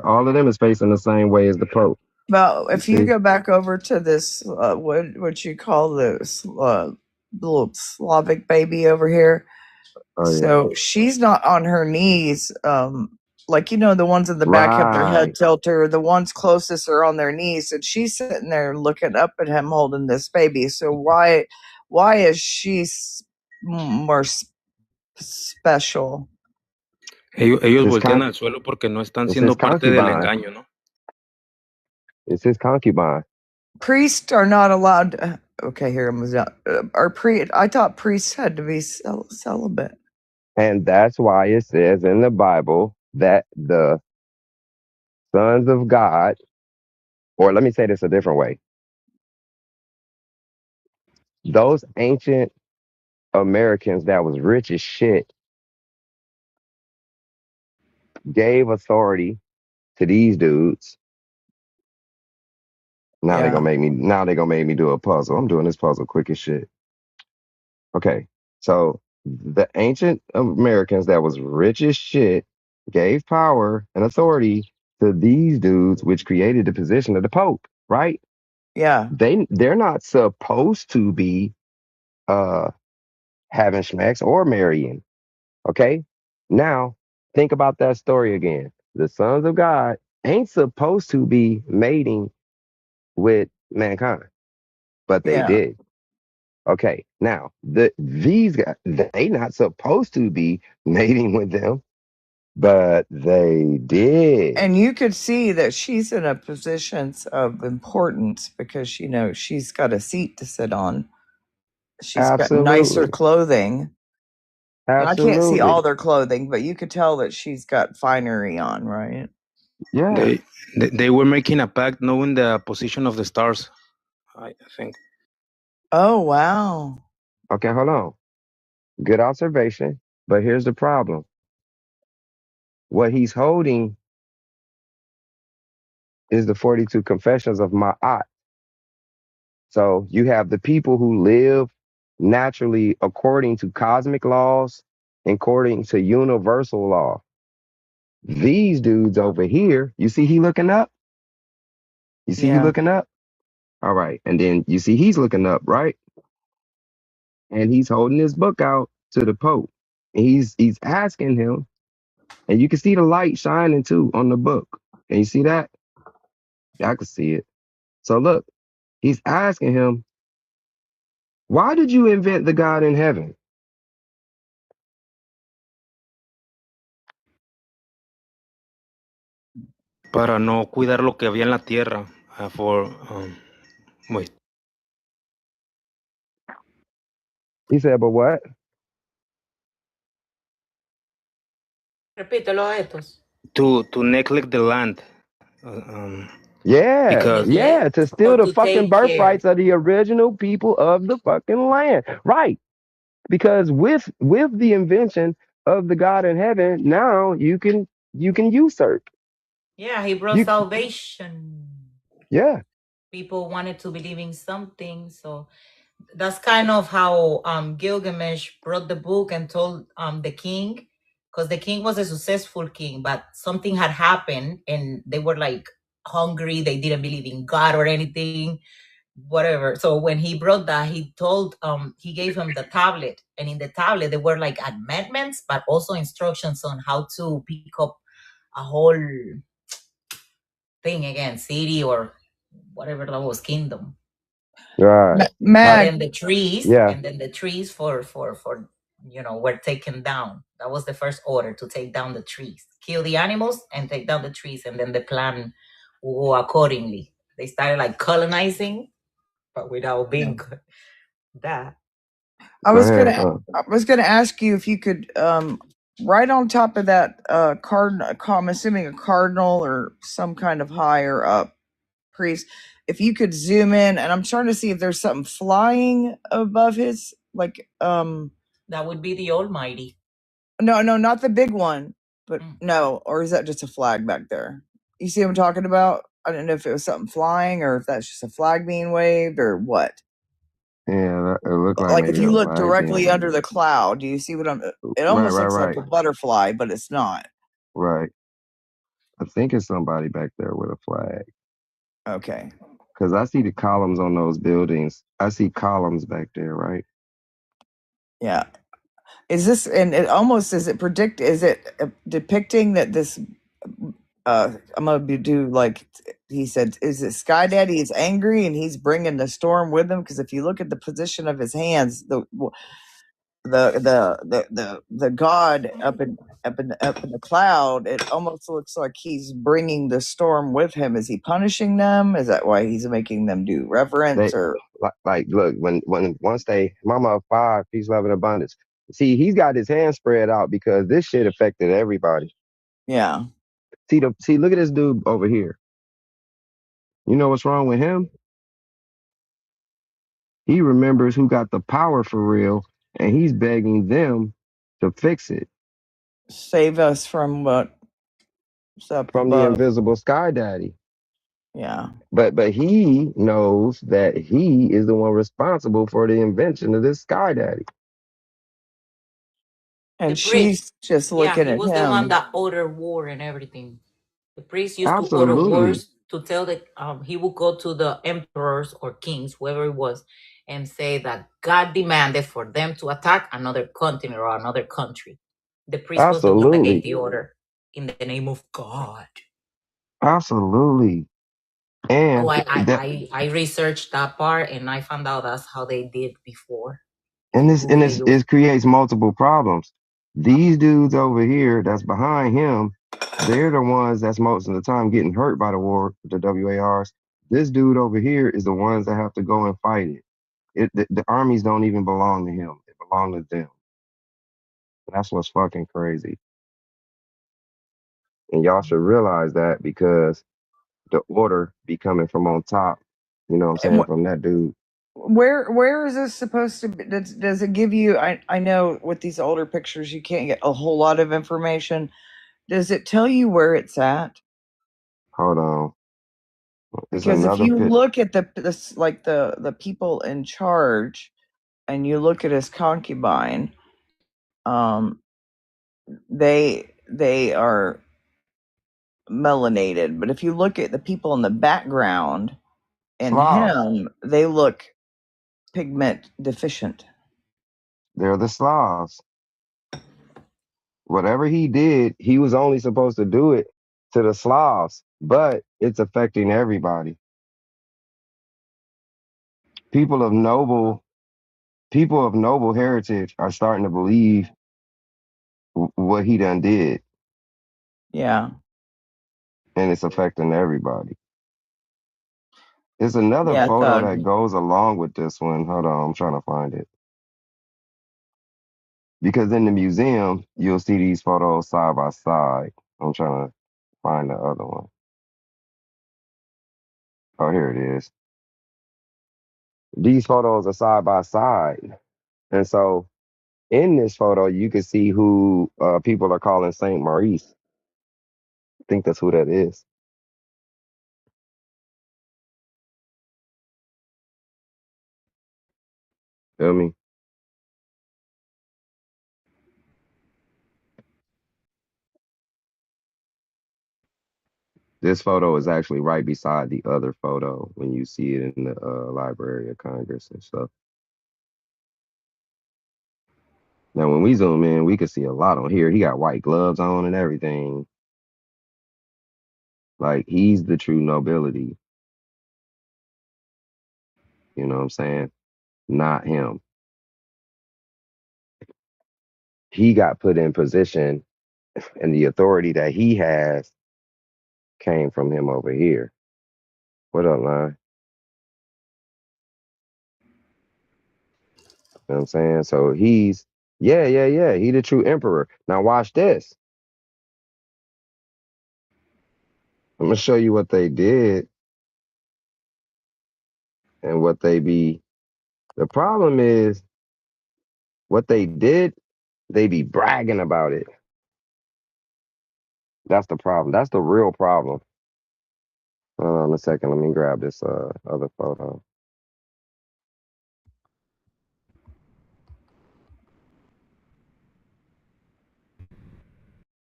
all of them is facing the same way as the Pope. Well, You if you see? go back over to this, what you call this little Slavic baby over here, Oh yeah. so she's not on her knees, like the ones in the back have their head Right. tilted. The ones closest are on their knees, and she's sitting there looking up at him holding this baby. So why is she more special? Ellos His voltean con- al suelo porque no están it's his siendo parte del concubine. engaño, ¿no? It's his concubine. Priests are not allowed to, okay, here comes out. I thought priests had to be celibate. And that's why it says in the Bible that the sons of God, or let me say this a different way. Those ancient Americans that was rich as shit gave authority to these dudes. Now they're Yeah. gonna make me do a puzzle. I'm doing this puzzle quick as shit. Okay. So the ancient Americans that was rich as shit gave power and authority to these dudes, which created the position of the Pope, right? Yeah. They're not supposed to be having schmecks or marrying. Okay? Now think about that story again. The sons of God ain't supposed to be mating with mankind, but they Yeah. did. Okay, now these guys, they not supposed to be mating with them, but they did. And you could see that she's in a position of importance because she's got a seat to sit on. She's got nicer Absolutely, clothing. Now, I can't see all absolutely. their clothing, but you could tell that she's got finery on, right? Yeah. They were making a pact knowing the position of the stars, I think. Oh, wow. Okay, hold on. Good observation, but here's the problem. What he's holding is the 42 Confessions of Ma'at. So you have the people who live naturally according to cosmic laws, according to universal law. These dudes over here, you see he looking up? You see he Yeah. looking up? All right. And then you see he's looking up, right? And he's holding his book out to the Pope. And he's asking him, and you can see the light shining too on the book. Can you see that? Yeah, I can see it. So look, he's asking him, why did you invent the God in heaven? Para no cuidar lo que había en la tierra. Wait. He said, but what? Repítelo a estos. To neglect the land. Yeah, Because yeah, to steal Or the to fucking take care. birthrights of the original people of the fucking land. Right. Because with the invention of the God in heaven, now you can usurp. Yeah, he brought You salvation. yeah. People wanted to believe in something, so that's kind of how Gilgamesh brought the book and told the king, because the king was a successful king, but something had happened and they were like hungry. They didn't believe in God or anything, whatever. So when he brought that, he gave him the tablet, and in the tablet there were like amendments, but also instructions on how to pick up a whole thing again, city or whatever that was, kingdom. Right. Mag. And then the trees, Yeah. and then the trees for were taken down. That was the first order, to take down the trees, kill the animals and take down the trees, and then the plan will go accordingly. They started like colonizing, but without being that. I Go was ahead. gonna ask you if you could right on top of that cardinal, I'm assuming a cardinal or some kind of higher up priest, if you could zoom in, and I'm trying to see if there's something flying above his, like That would be the Almighty. no, not the big one, but no, or is that just a flag back there? You see what I'm talking about? I don't know if it was something flying or if that's just a flag being waved or what. Yeah, it looked like Like if maybe you a look flag directly being under the cloud, do you see what I'm? It right, almost right, looks like right. a butterfly, but it's not. Right. I think it's somebody back there with a flag. Okay. Because I see the columns on those buildings. I see columns back there, right? Yeah. Is this, and it almost, is it depicting that this, I'm going to do like he said, is it Sky Daddy is angry and he's bringing the storm with him? Because if you look at the position of his hands, the god up in the cloud, it almost looks like he's bringing the storm with him. Is he punishing them? Is that why he's making them do reverence? Or Like look, when once they Mama of 5, peace, love, and abundance. See, he's got his hands spread out because this shit affected everybody. yeah, See, look at this dude over here. You know what's wrong with him? He remembers who got the power for real, and he's begging them to fix it save us from what's up from the above. invisible Sky Daddy. Yeah, But he knows that he is the one responsible for the invention of this Sky Daddy. and The priest. she's just Yeah, looking he at was the one him. that ordered war and everything. The priest used to order Absolutely. wars to tell the he would go to the emperors or kings, whoever it was, and say that God demanded for them to attack another continent or another country. The priest was the one that gave Absolutely. the order in the name of God. Absolutely. Oh, And that I researched that part and I found out that's how they did before. and You this Google it, it creates multiple problems. These dudes over here that's behind him, they're the ones that's most of the time getting hurt by the war, the WARs. This dude over here is the ones that have to go and fight it. The armies don't even belong to him. They belong to them. That's what's fucking crazy. And y'all should realize that because the order be coming from on top. You know what I'm saying? From that dude. Where is this supposed to be? Does it give you, I know with these older pictures you can't get a whole lot of information. Does it tell you where it's at? Hold on. There's Because if another you pit. look at the people in charge and you look at his concubine, um they are melanated, but if you look at the people in the background and Slavs. him, they look pigment deficient. They're the Slavs. Whatever he did, he was only supposed to do it to the Slavs, but it's affecting everybody. People of noble heritage are starting to believe what he done did, Yeah. and it's affecting everybody. There's another Yeah, photo that goes along with this one. Hold on, I'm trying to find it. Because in the museum, you'll see these photos side by side. I'm trying to find the other one. Oh, here it is. These photos are side by side. And so in this photo, you can see who people are calling Saint Maurice. I think that's who that is. Feel me? This photo is actually right beside the other photo when you see it in the Library of Congress and stuff. Now, when we zoom in, we can see a lot on here. He got white gloves on and everything. Like, he's the true nobility. You know what I'm saying? Not him. He got put in position, and the authority that he has came from him over here. What up, line? You know what I'm saying? So he's, yeah. He the true emperor. Now watch this. I'm gonna show you what they did and what they be. The problem is what they did, they be bragging about it. That's the problem. That's the real problem. Hold on a second. Let me grab this other photo.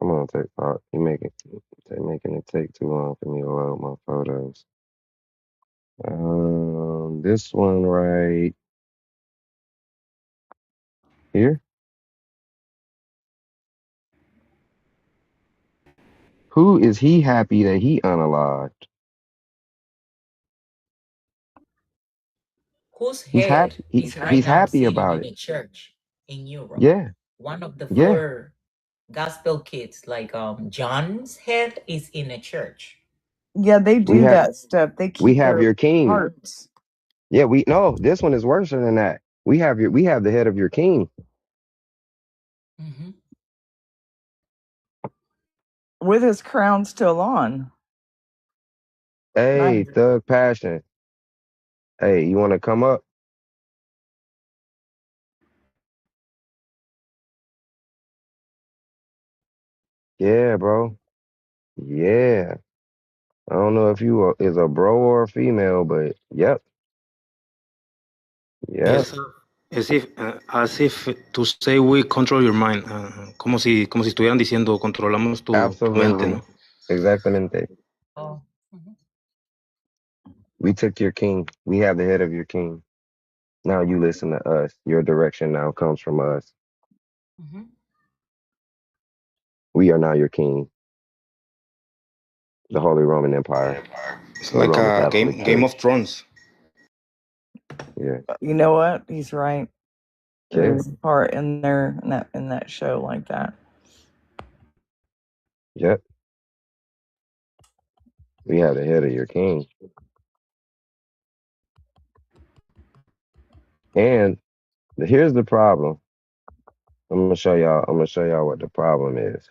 Come on, TikTok. You make it. They're making it take too long for me to load my photos. This one right here. Who is he happy that he unalive? Whose He's head happy. is right He's now happy sitting about in it. a church in Europe? Yeah, One of the yeah. four gospel kids, like John's head is in a church. Yeah, they We do have that stuff. They we keep have their your king. hearts Yeah, we no. This one is worse than that. We have the head of your king. Hmm. with his crown still on. Hey, Nice. Thug Passion. Hey, you want to come up? Yeah, bro. Yeah. I don't know if you is a bro or a female, but yep, yep. Yes, as if to say we control your mind, como si estuvieran diciendo controlamos tu mente, Absolutely. ¿no? Exactamente. Oh. Mhm. We took your king. We have the head of your king. Now you listen to us. Your direction now comes from us. Mhm. We are now your king, the Holy Roman Empire, It's the like Roman a Catholic Game Church. of Thrones. Yeah. You know what? He's right. There Okay. is a part in there in that show like that. Yep. We have the head of your king. And here's the problem. I'm gonna show y'all what the problem is.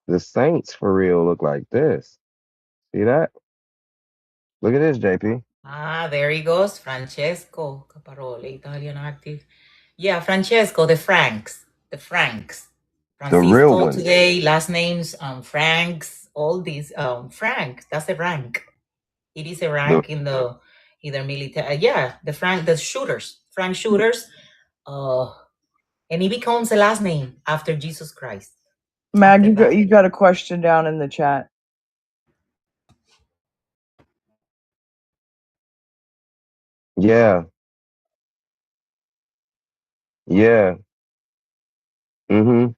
The saints for real look like this. See that? Look at this, JP. Ah, there he goes, Francesco Caparole, Italian active. Yeah, Francesco, the Franks. The real Francisco ones. today, last names, Franks, all these, Frank, that's a rank. It is a The rank in the either military, yeah, the shooters, Frank shooters, and he becomes a last name after Jesus Christ. Mag, After you got a question down in the chat. yeah. Yeah. Mm-hmm.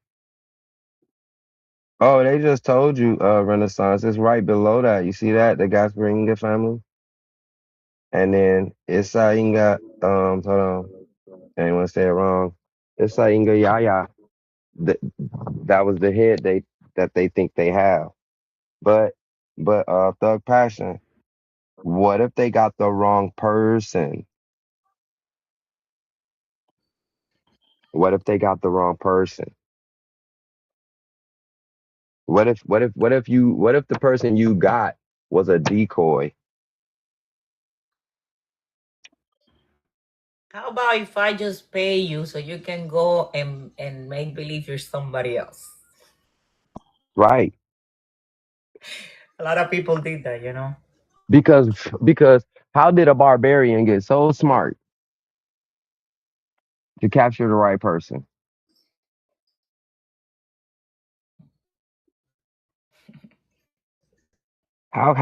Oh, they just told you, Renaissance. It's right below that. You see that? The Gasparinga family? And then Isainga, hold on. I didn't want to say it wrong. Isainga Yaya. That was the head that they think they have. But Thug Passion, what if they got the wrong person? What if they got the wrong person? What if the person you got was a decoy? How about if I just pay you so you can go and make believe you're somebody else? Right. A lot of people did that, you know. Because how did a barbarian get so smart to capture the right person? How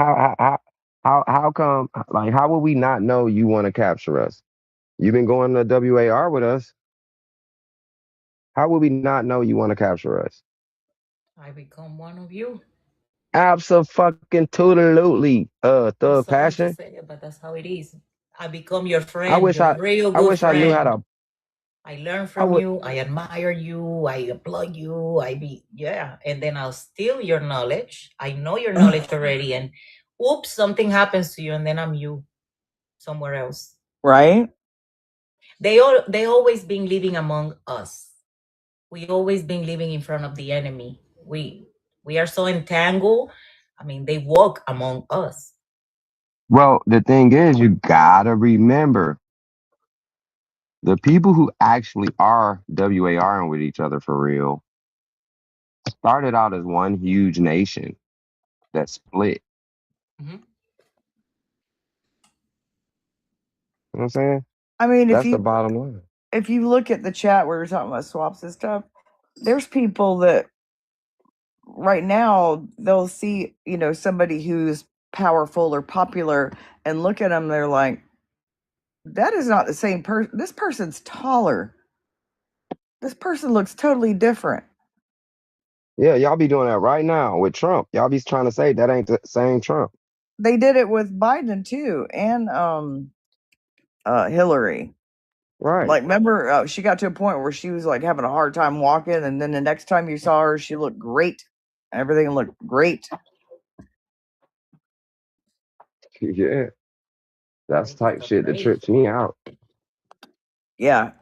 come, like, how would we not know you want to capture us? You've been going to WAR with us. How would we not know you want to capture us? I become one of you. Absolutely, I'm Thug sorry to Passion. say it, but that's how it is. I become your I friend, wish your I real I good wish I knew how friend. to I learn I from would you. I admire you. I applaud you. Yeah. And then I'll steal your knowledge. I know your knowledge already. And oops, something happens to you. And then I'm you somewhere else. Right? They always been living among us. We always been living in front of the enemy. We are so entangled. I mean, they walk among us. Well, the thing is, you gotta remember the people who actually are WARing with each other for real started out as one huge nation that split. Mhm. You know what I'm saying? I mean, That's the bottom line. if you look at the chat where you're talking about swaps and stuff, there's people that right now they'll see, you know, somebody who's powerful or popular and look at them, they're like, that is not the same person. This person's taller. This person looks totally different. Yeah, y'all be doing that right now with Trump. Y'all be trying to say that ain't the same Trump. They did it with Biden too, and Hillary. Right. Like, remember, she got to a point where she was like having a hard time walking, and then the next time you saw her, she looked great. Everything looked great. Yeah. That's type That's shit that great. trips me out. Yeah.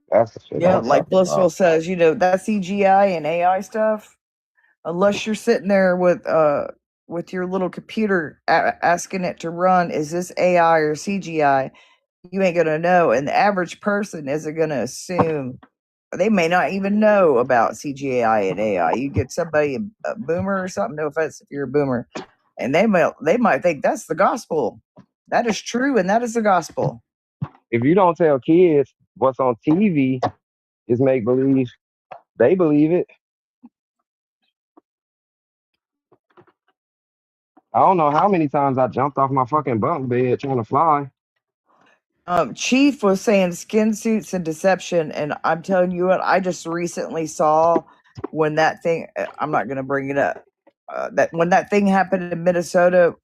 That's the shit Yeah, I'm like talking Blissful about. says, you know, that CGI and AI stuff, unless you're sitting there with your little computer asking it to run, is this AI or CGI? You ain't gonna know, and the average person isn't gonna assume. They may not even know about CGI and AI. You get somebody a boomer or something. No offense if you're a boomer, and they might think that's the gospel. That is true, and that is the gospel. If you don't tell kids what's on TV is make believe, they believe it. I don't know how many times I jumped off my fucking bunk bed trying to fly. Chief was saying skin suits and deception, and I'm telling you what, I just recently saw when that thing. I'm not going to bring it up. That when that thing happened in Minnesota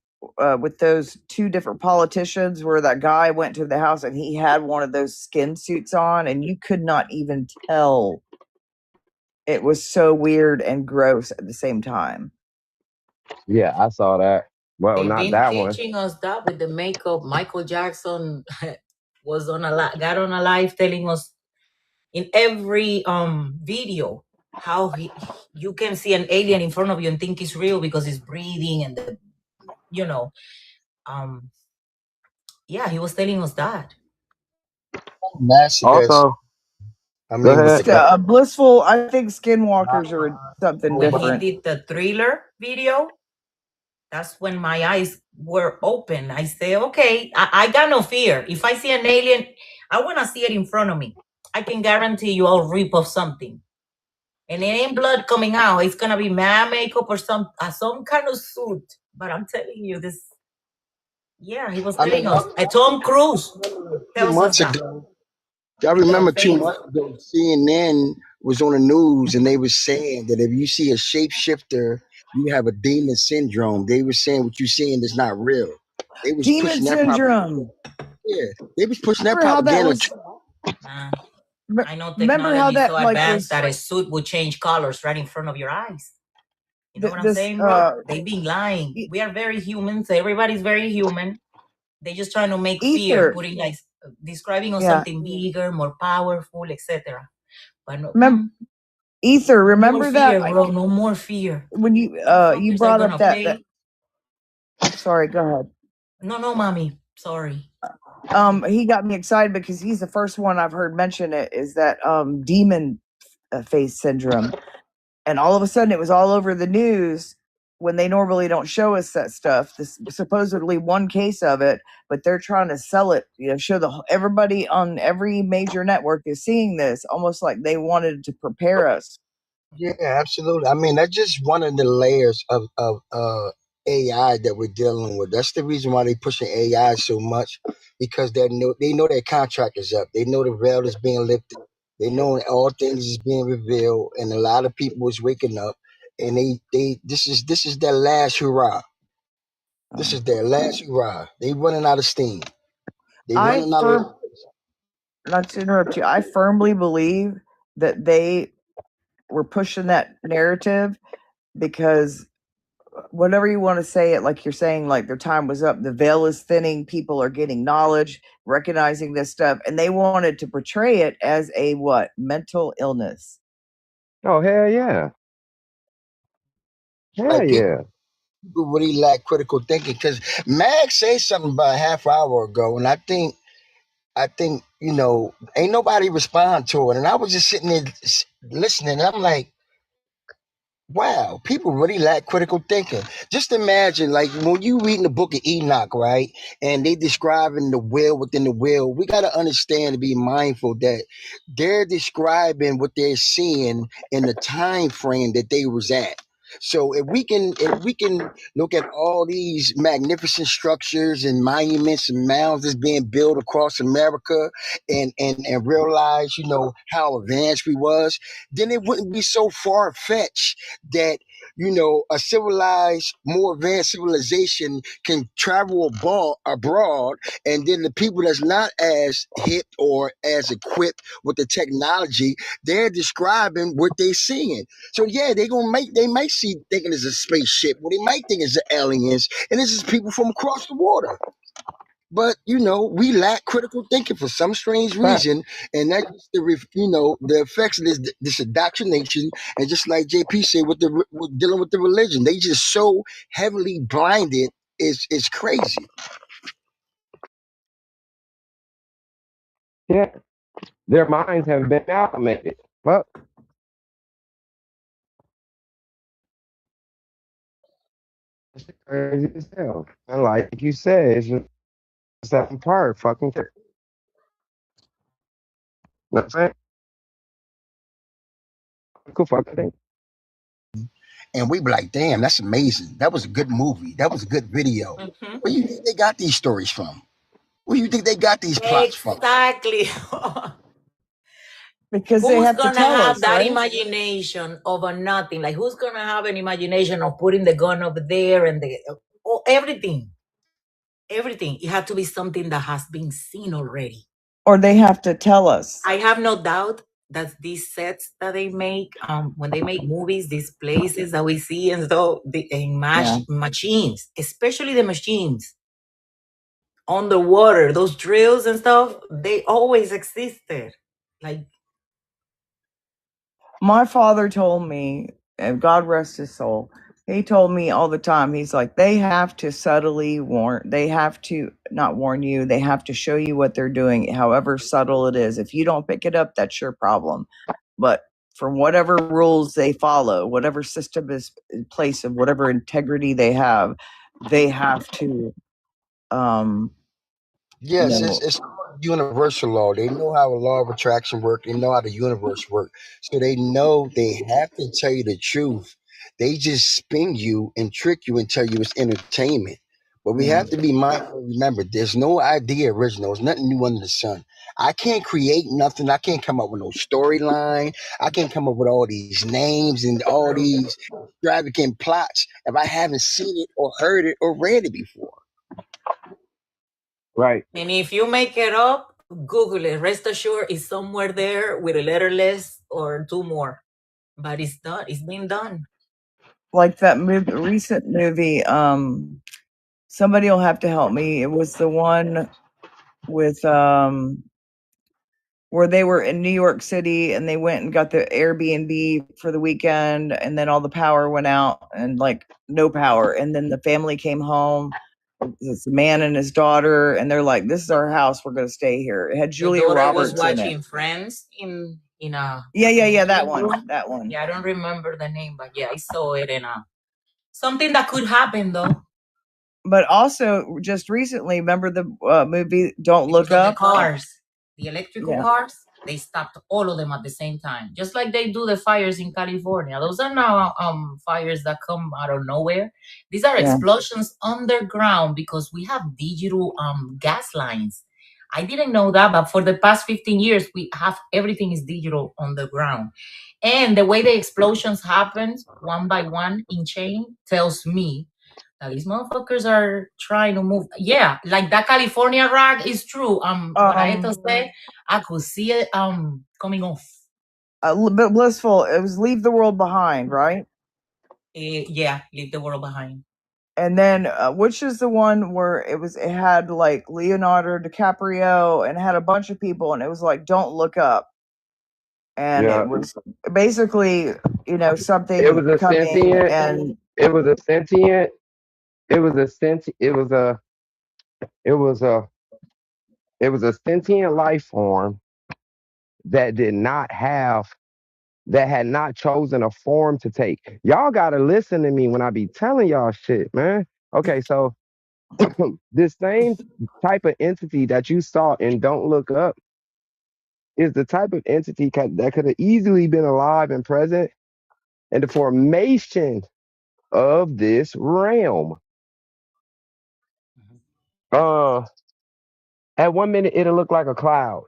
with those two different politicians, where that guy went to the house and he had one of those skin suits on, and you could not even tell. It was so weird and gross at the same time. Yeah, I saw that. Well, They've not been that one. teaching us that with the makeup. Michael Jackson was got on a live telling us in every video how you can see an alien in front of you and think it's real because it's breathing and the, you know, yeah, he was telling us that. Massive. Also, I go mean, with ahead. the Blissful. I think skinwalkers are something When different. he did the Thriller video, that's when my eyes were open. I say, okay, I got no fear. If I see an alien, I want to see it in front of me. I can guarantee you I'll rip off something. And it ain't blood coming out. It's going to be mad makeup or some kind of suit. But I'm telling you this. Yeah, he was telling us. Tom Cruise 2 tells us months that. ago, I With the remember 2 face. months ago, CNN was on the news and they were saying that if you see a shapeshifter, you have a demon syndrome. They were saying what you're seeing is not real. They was Demon pushing that syndrome. Yeah, they was pushing that Remember how that propaganda. was? I know Remember how technology that so like advanced was that a suit would change colors right in front of your eyes. You know what I'm this saying, bro? They've been lying. We are very human. So everybody's very human. They just trying to make fear, Ether. putting like describing us Yeah. something bigger, more powerful, etc. But no, Ether. Remember more that? fear, bro. No more fear. When you Motherfuckers are brought gonna up that, pay. sorry, go ahead. No, mommy. Sorry. He got me excited because he's the first one I've heard mention it, is that demon face syndrome. And all of a sudden it was all over the news when they normally don't show us that stuff. This supposedly one case of it, but they're trying to sell it, you know, show everybody on every major network is seeing this, almost like they wanted to prepare us. Yeah, absolutely. I mean, that's just one of the layers of AI that we're dealing with. That's the reason why they pushing AI so much, because they know their contract is up. They know the veil is being lifted. They know all things is being revealed, and a lot of people is waking up, and this is their last hurrah. This is their last hurrah. They running out of steam. They running out of. Not to interrupt you, I firmly believe that they were pushing that narrative because whatever you want to say it, like you're saying, like their time was up, the veil is thinning, people are getting knowledge, recognizing this stuff, and they wanted to portray it as a what? Mental illness. Oh, hell yeah. Hell yeah. People really lack critical thinking, because Mag said something about a half hour ago, and I think you know, ain't nobody respond to it, and I was just sitting there listening, and I'm like, Wow, people really lack critical thinking. Just imagine, like when you reading the book of Enoch, right? And they describing the will within the will. We got to understand and be mindful that they're describing what they're seeing in the time frame that they was at. So if we can look at all these magnificent structures and monuments and mounds that's being built across America and realize, how advanced we was, then it wouldn't be so far fetched that a civilized, more advanced civilization can travel abroad, and then the people that's not as hip or as equipped with the technology, they're describing what they're seeing. So yeah, they might see thinking it's a spaceship, or they might think it's the aliens, and this is people from across the water. But we lack critical thinking for some strange Fact. reason, and that's the effects of this indoctrination. And just like JP said, with dealing with the religion, they just so heavily blinded. It's crazy. Yeah. Their minds have been amalgamated. Fuck. It's crazy as hell. And like you said, it's just that part fucking care. You know what I'm saying? Cool fucking thing. And we be like, damn, that's amazing. That was a good movie. That was a good video. Mhm. Where you think they got these stories from? Where you think they got these plots from? Exactly. Because they Who's have to gonna tell have us, that right? imagination of a nothing? Like, who's gonna have an imagination of putting the gun over there and everything? Everything. It had to be something that has been seen already. Or they have to tell us. I have no doubt that these sets that they make, when they make movies, these places that we see and so machines, especially the machines on the water, those drills and stuff, they always existed. Like, My father told me, and God rest his soul, he told me all the time, he's like, they have to subtly they have to not warn you, they have to show you what they're doing, however subtle it is. If you don't pick it up, that's your problem. But from whatever rules they follow, whatever system is in place of whatever integrity they have to Yes, it's universal law. They know how a law of attraction work. They know how the universe work. So they know they have to tell you the truth. They just spin you and trick you and tell you it's entertainment. But we have to be mindful. Remember, there's no idea original. There's nothing new under the sun. I can't create nothing. I can't come up with no storyline. I can't come up with all these names and all these extravagant plots if I haven't seen it or heard it or read it before. Right. and if you make it up, Google it. Rest assured, it's somewhere there with a letter less or two more. But it's done. It's been done. Like that recent movie, somebody will have to help me. It was the one with where they were in New York City and they went and got the Airbnb for the weekend, and then all the power went out and like no power, and then the family came home. It's a man and his daughter, and they're like, "This is our house. We're going to stay here." It had Julia the daughter Roberts was watching in it. Friends in a Yeah, that room. one. That one. Yeah, I don't remember the name, but yeah, I saw it in something that could happen though. But also, just recently, remember the movie Don't Look Up? The cars, the electrical cars, they stopped all of them at the same time, just like they do the fires in California. Those are not fires that come out of nowhere. These are explosions underground because we have digital gas lines. I didn't know that, but for the past 15 years, we have everything is digital on the ground. And the way the explosions happen one by one in chain tells me these motherfuckers are trying to move. Yeah, like that California rock is true. What I had to say, I could see it coming off. A little bit blissful. It was Leave the World Behind, right? Yeah, Leave the World Behind. And then which is the one where it had like Leonardo DiCaprio and had a bunch of people, and it was like Don't Look Up. And it was basically, something It was a coming sentient and it was a sentient it was a sentient it was a it was a it was a sentient life form that did not have that had not chosen a form to take. Y'all gotta listen to me when I be telling y'all shit, man. Okay, so this same type of entity that you saw in Don't Look Up is the type of entity that could have easily been alive and present in the formation of this realm. At one minute it'll look like a cloud.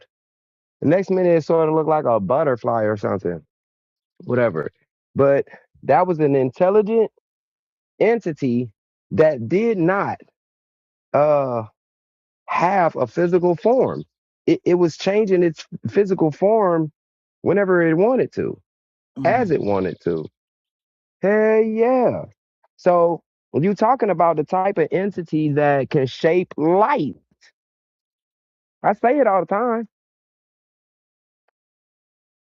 The next minute it sort of look like a butterfly or something, whatever. But that was an intelligent entity that did not have a physical form. It was changing its physical form whenever it wanted to, as it wanted to. Hell yeah. So when you're talking about the type of entity that can shape light, I say it all the time.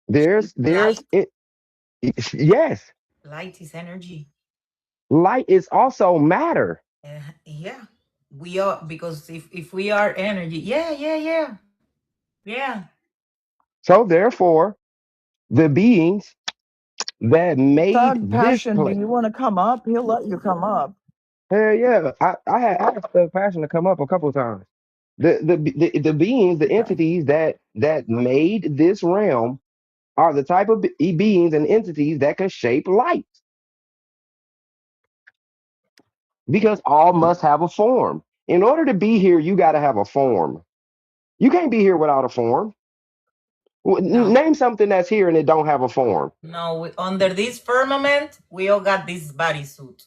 There's Light. it. Yes, Light is energy. light is also matter. Yeah, we are, because if we are energy, yeah. So therefore, the beings that made Thug this Passion, do place. you want to come up? He'll let you come up. Hell yeah. I had asked the passion to come up a couple of times. The beings, the entities that made this realm are the type of beings and entities that can shape light. Because all must have a form. In order to be here, you got to have a form. You can't be here without a form. No. Name something that's here and it don't have a form. No, under this firmament, we all got this bodysuit.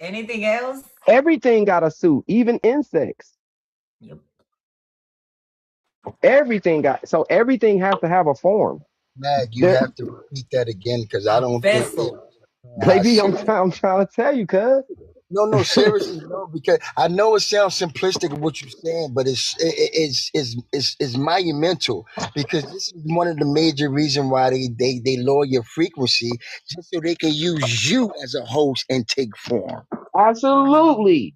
Anything else? Everything got a suit, even insects. Yep. Everything has to have a form. Mag, you have to repeat that again because I don't think Baby, I'm trying to tell you, cuz. No, seriously, no, because I know it sounds simplistic what you're saying, but it's monumental because this is one of the major reasons why they lower your frequency just so they can use you as a host and take form. Absolutely.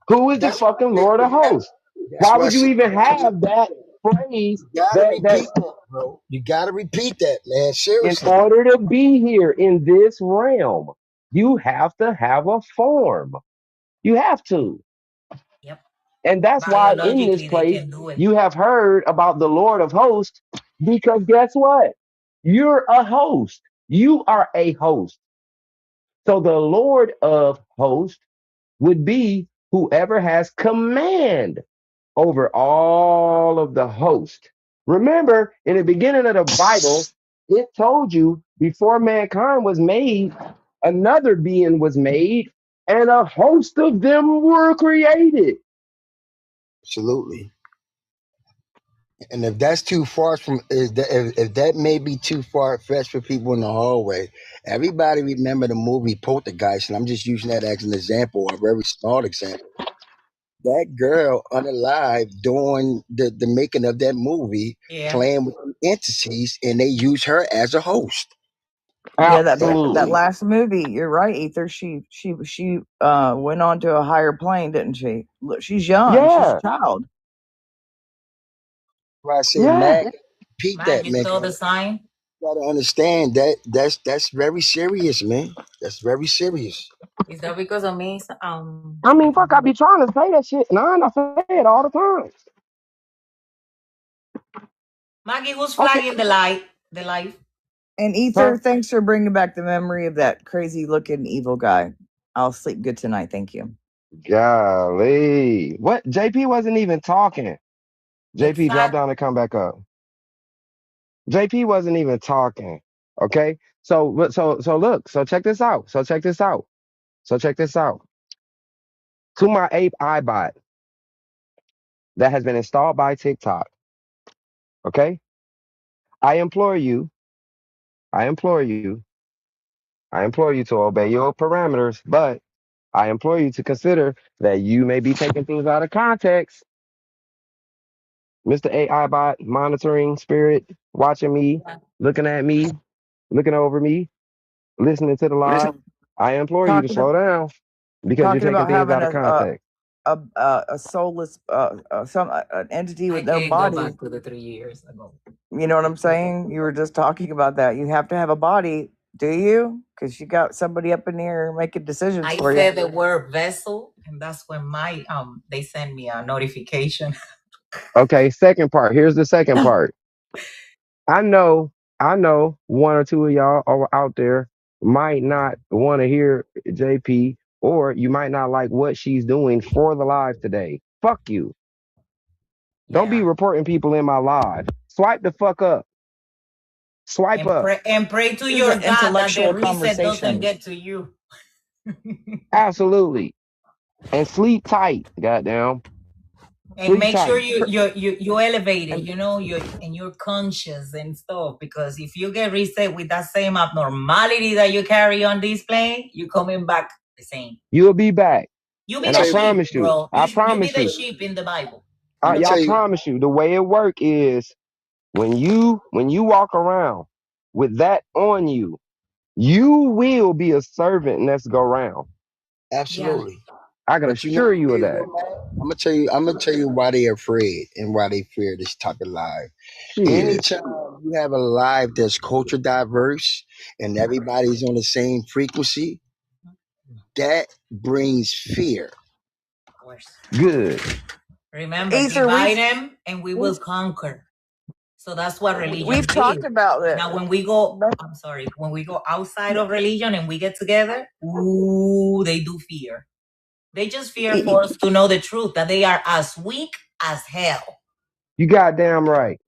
Who is the fucking Lord of hosts? Why would you even have that phrase? You gotta repeat that, bro. You gotta repeat that, man. Seriously. In order to be here in this realm, you have to have a form. You have to. Yep. And that's why in this place you have heard about the Lord of hosts, because guess what? You're a host. You are a host. So the Lord of hosts would be whoever has command over all of the host. Remember, in the beginning of the Bible, it told you before mankind was made, another being was made, and a host of them were created. Absolutely. And if that's too far from, if that may be too far fetched for people in the hallway, everybody remember the movie Poltergeist, and I'm just using that as an example, a very small example. That girl unalive doing the making of that movie, playing with entities, and they use her as a host. Yeah, that last movie. You're right, Ether. She went on to a higher plane, didn't she? Look, she's young. Yeah. She's a child. Why I say, Mac, repeat that, man. You saw the sign. You gotta understand that's very serious, man. That's very serious. Is that because of me? I mean, fuck, I be trying to say that shit, and I say it all the time. Maggie, who's flagging the light? The light. And Ether, thanks for bringing back the memory of that crazy looking evil guy. I'll sleep good tonight. Thank you. Golly. What? JP wasn't even talking. JP, drop down and come back up. JP wasn't even talking. Okay? So look, so check this out. Check this out. To my ape iBot that has been installed by TikTok. Okay? I implore you to obey your parameters, but I implore you to consider that you may be taking things out of context. Mr. AI bot monitoring spirit, watching me, looking at me, looking over me, listening to the live. I implore you to slow down because you're taking things out of context. A soulless an entity with no body. Go back to the 3 years ago. You know what I'm saying? You were just talking about that. You have to have a body, do you? Because you got somebody up in here making decisions I for said you. the word vessel, and that's when my they send me a notification. Okay, second part. Here's the second part. I know one or two of y'all are out there might not want to hear JP, or you might not like what she's doing for the live today. Fuck you. Don't be Yeah. reporting people in my live. Swipe the fuck up. Swipe up. And pray to This is your an God that the intellectual reset doesn't conversation. get to you. Absolutely. And sleep tight, goddamn. And Sleep make sure tight. you elevate it, you know, you're conscious and stuff. Because if you get reset with that same abnormality that you carry on this plane, you're coming back the same. You'll be back. You be And the I sheep, promise you. bro. I You be promise the you. sheep in the Bible. I'm gonna Y'all tell you. promise you. The way it work is when you walk around with that on you, you will be a servant next go round. Absolutely. I can But you know, assure you of that. I'm gonna tell you why they're afraid and why they fear this type of live. Shit. Anytime you have a live that's culture diverse and everybody's on the same frequency, that brings fear. Of course. Good. Remember, Ether, divide them and we will conquer. So that's what religion we've talked about it. Now, when we go, when we go outside of religion and we get together, ooh, they do fear. They just fear for us to know the truth, that they are as weak as hell. You goddamn right.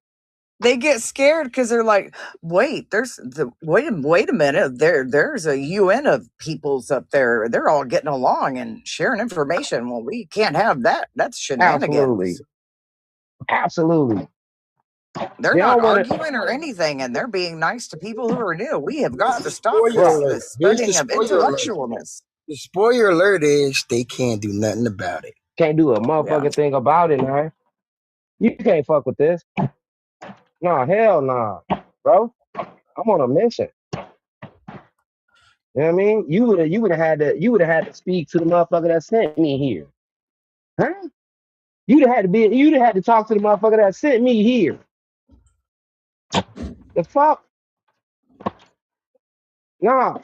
They get scared because they're like, wait, wait a minute. There's a UN of peoples up there. They're all getting along and sharing information. Well, we can't have that. That's shenanigans. Absolutely. They're not arguing or anything, and they're being nice to people who are new. We have got to stop this spreading of intellectualness. The spoiler alert is they can't do nothing about it. Can't do a motherfucking thing about it, man. You can't fuck with this. Nah, hell nah, bro. I'm on a mission. You know what I mean? You would have had to speak to the motherfucker that sent me here. Huh? You'd have had to talk to the motherfucker that sent me here. The fuck? Nah.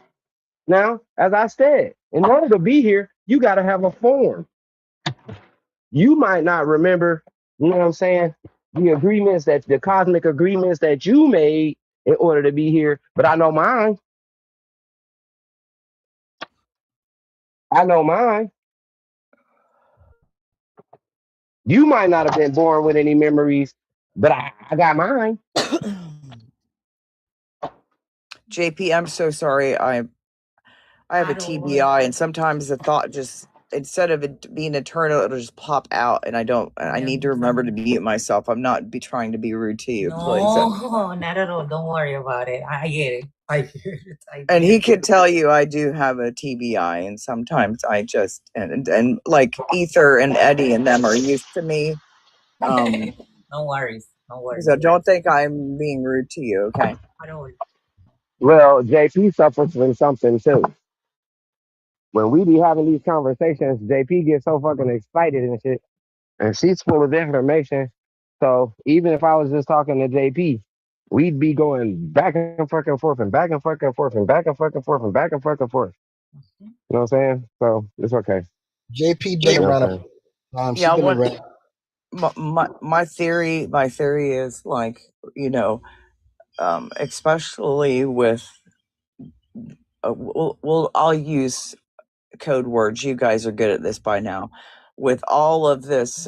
Now, as I said, in order to be here, you gotta have a form. You might not remember, you know what I'm saying, the cosmic agreements that you made in order to be here, but I know mine. You might not have been born with any memories, but I got mine. JP, I'm so sorry. I have a TBI, and sometimes the thought just, instead of it being eternal, it'll just pop out, and I need to remember to mute myself. I'm not trying to be rude to you, please. No, not at all. Don't worry about it. I get it. And he could tell you I do have a TBI, and sometimes I just and like Ether and Eddie and them are used to me. No worries. So don't think I'm being rude to you, okay? At all. Well, JP suffers from something too. When we be having these conversations, JP gets so fucking excited and shit, and she's full of information. So even if I was just talking to JP, we'd be going back and fucking forth and back and fucking forth and back and fucking forth and back and fucking forth. You know what I'm saying? So it's okay. JP been around. My theory is like, you know, especially with I'll use code words. You guys are good at this by now. With all of this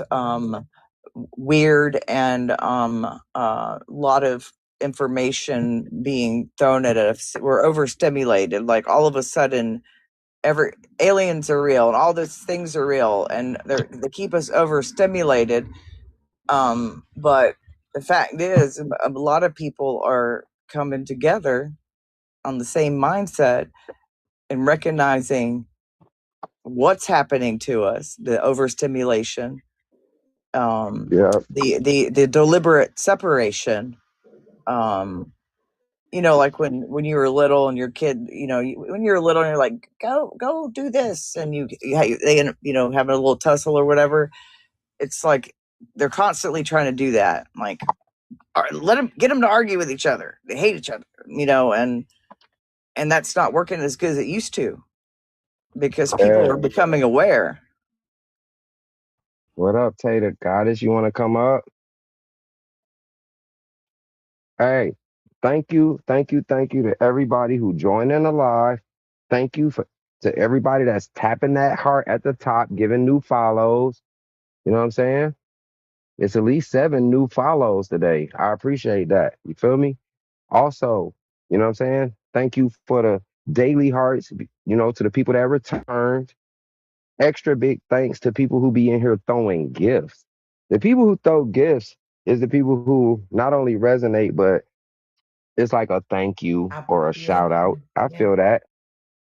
weird and lot of information being thrown at us, we're overstimulated. Like all of a sudden, aliens are real and all these things are real, and they keep us overstimulated. But the fact is, a lot of people are coming together on the same mindset and recognizing what's happening to us, the overstimulation, the deliberate separation. You know, like when you were little and your kid, you know, when you're little and you're like, go do this, and they end up, you know, having a little tussle or whatever. It's like they're constantly trying to do that. Like get them to argue with each other. They hate each other, and that's not working as good as it used to because people are becoming aware. What up, Tater Goddess? You want to come up? Hey, thank you to everybody who joined in the live. Thank you to everybody that's tapping that heart at the top, giving new follows. You know what I'm saying? It's at least 7 new follows today. I appreciate that. You feel me? Also, you know what I'm saying? Thank you for the daily hearts, to the people that returned. Extra big thanks to people who be in here throwing gifts. The people who throw gifts is the people who not only resonate, but it's like a thank you or a shout out. I feel that.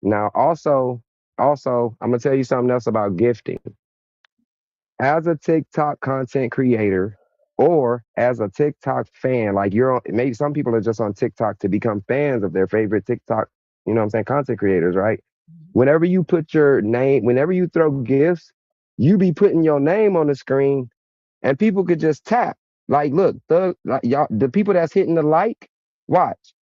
Now, also, I'm gonna tell you something else about gifting. As a TikTok content creator or as a TikTok fan, like maybe some people are just on TikTok to become fans of their favorite TikTok, content creators, right? Whenever you put your name, whenever you throw gifts, you be putting your name on the screen and people could just tap. Like, look, the people that's hitting the like, watch.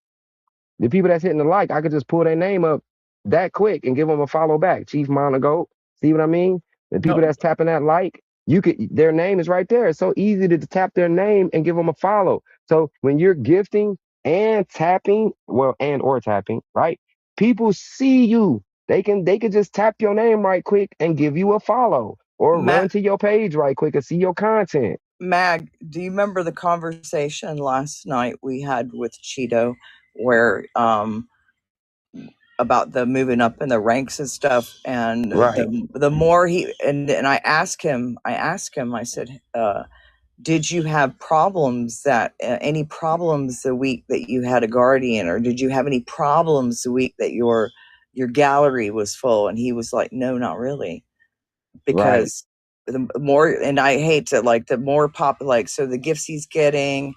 The people that's hitting the like, I could just pull their name up that quick and give them a follow back. Chief Monaco. See what I mean? The people that's tapping that like, their name is right there. It's so easy to tap their name and give them a follow. So when you're gifting and tapping, or tapping, right? People see you. They can just tap your name right quick and give you a follow or run to your page right quick and see your content. Mag, do you remember the conversation last night we had with Cheeto where about the moving up in the ranks and stuff, and right. the more he and I asked him, I said, did you have problems any problems the week that you had a guardian, or did you have any problems the week that your gallery was full? And he was like, no, not really, because the more, and I hate to the more so the gifts he's getting,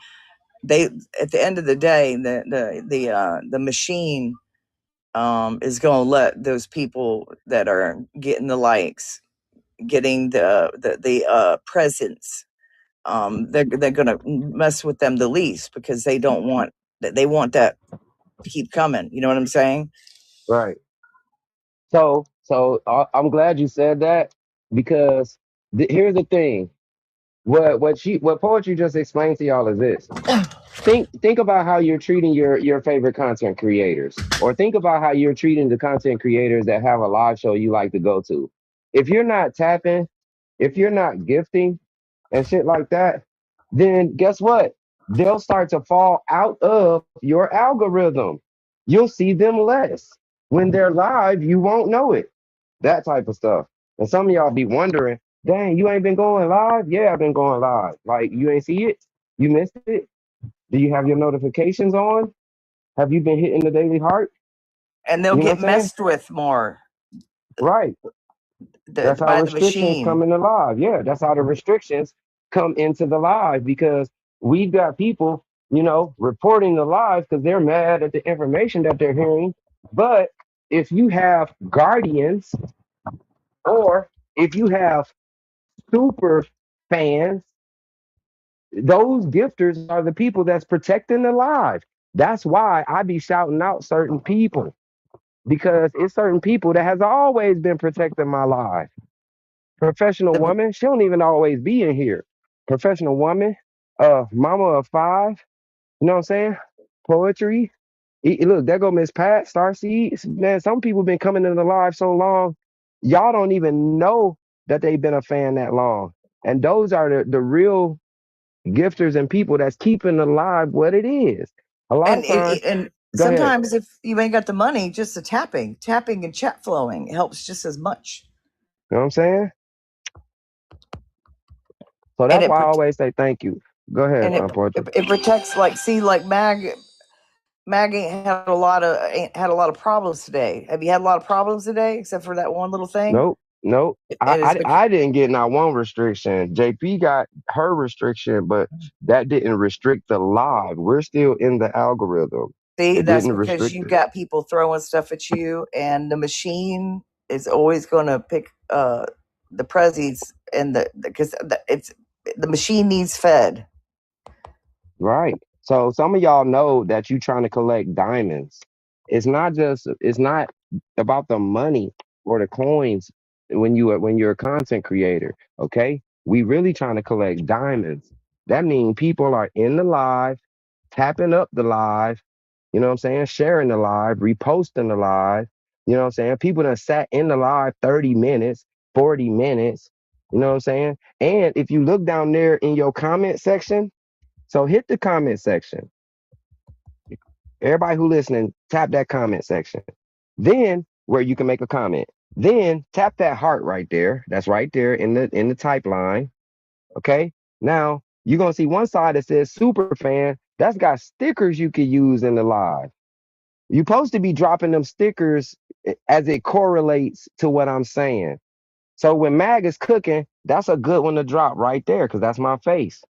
they at the end of the day, the machine is going to let those people that are getting the likes, getting the presents, they're going to mess with them the least because they don't want that. They want that to keep coming. You know what I'm saying? Right. So I'm glad you said that because here's the thing. What poetry just explained to y'all is this. Think about how you're treating your favorite content creators, or think about how you're treating the content creators that have a live show you like to go to. If you're not tapping, if you're not gifting and shit like that, then guess what? They'll start to fall out of your algorithm. You'll see them less. When they're live, you won't know it. That type of stuff. And some of y'all be wondering, dang, you ain't been going live? Yeah, I've been going live. Like, you ain't see it? You missed it? Do you have your notifications on? Have you been hitting the daily heart? And they'll get messed with more. Right. That's how restrictions come into live. Yeah, that's how the restrictions come into the live, because we've got people, reporting the live because they're mad at the information that they're hearing. But if you have guardians, or if you have super fans, those gifters are the people that's protecting the live. That's why I be shouting out certain people, because it's certain people that has always been protecting my live. Professional woman, she don't even always be in here. Professional woman, mama of 5, you know what I'm saying? Poetry. Look, there go Miss Pat, Starseed. Man, some people been coming into the live so long, y'all don't even know that they've been a fan that long. And those are the real gifters and people that's keeping alive what it is. A lot of times, and sometimes if you ain't got the money, just the tapping and chat flowing helps just as much. You know what I'm saying? So that's why I always say thank you. Go ahead, it protects, like Mag ain't had a lot of problems today. Have you had a lot of problems today, except for that one little thing? Nope. I didn't get not one restriction. JP got her restriction, but that didn't restrict the live. We're still in the algorithm. See, that's because you got people throwing stuff at you, and the machine is always going to pick the prezzies, and because the machine needs fed. Right. So some of y'all know that you trying to collect diamonds. It's not about the money or the coins when you're a content creator. Okay. We really trying to collect diamonds. That means people are in the live, tapping up the live, you know what I'm saying? Sharing the live, reposting the live. You know what I'm saying? People that sat in the live 30 minutes, 40 minutes. You know what I'm saying? And if you look down there in your comment section, so hit the comment section. Everybody who listening, tap that comment section. Then where you can make a comment. Then tap that heart right there. That's right there in the type line. Okay. Now you're gonna see one side that says super fan. That's got stickers you could use in the live. You're supposed to be dropping them stickers as it correlates to what I'm saying. So when Mag is cooking, that's a good one to drop right there because that's my face.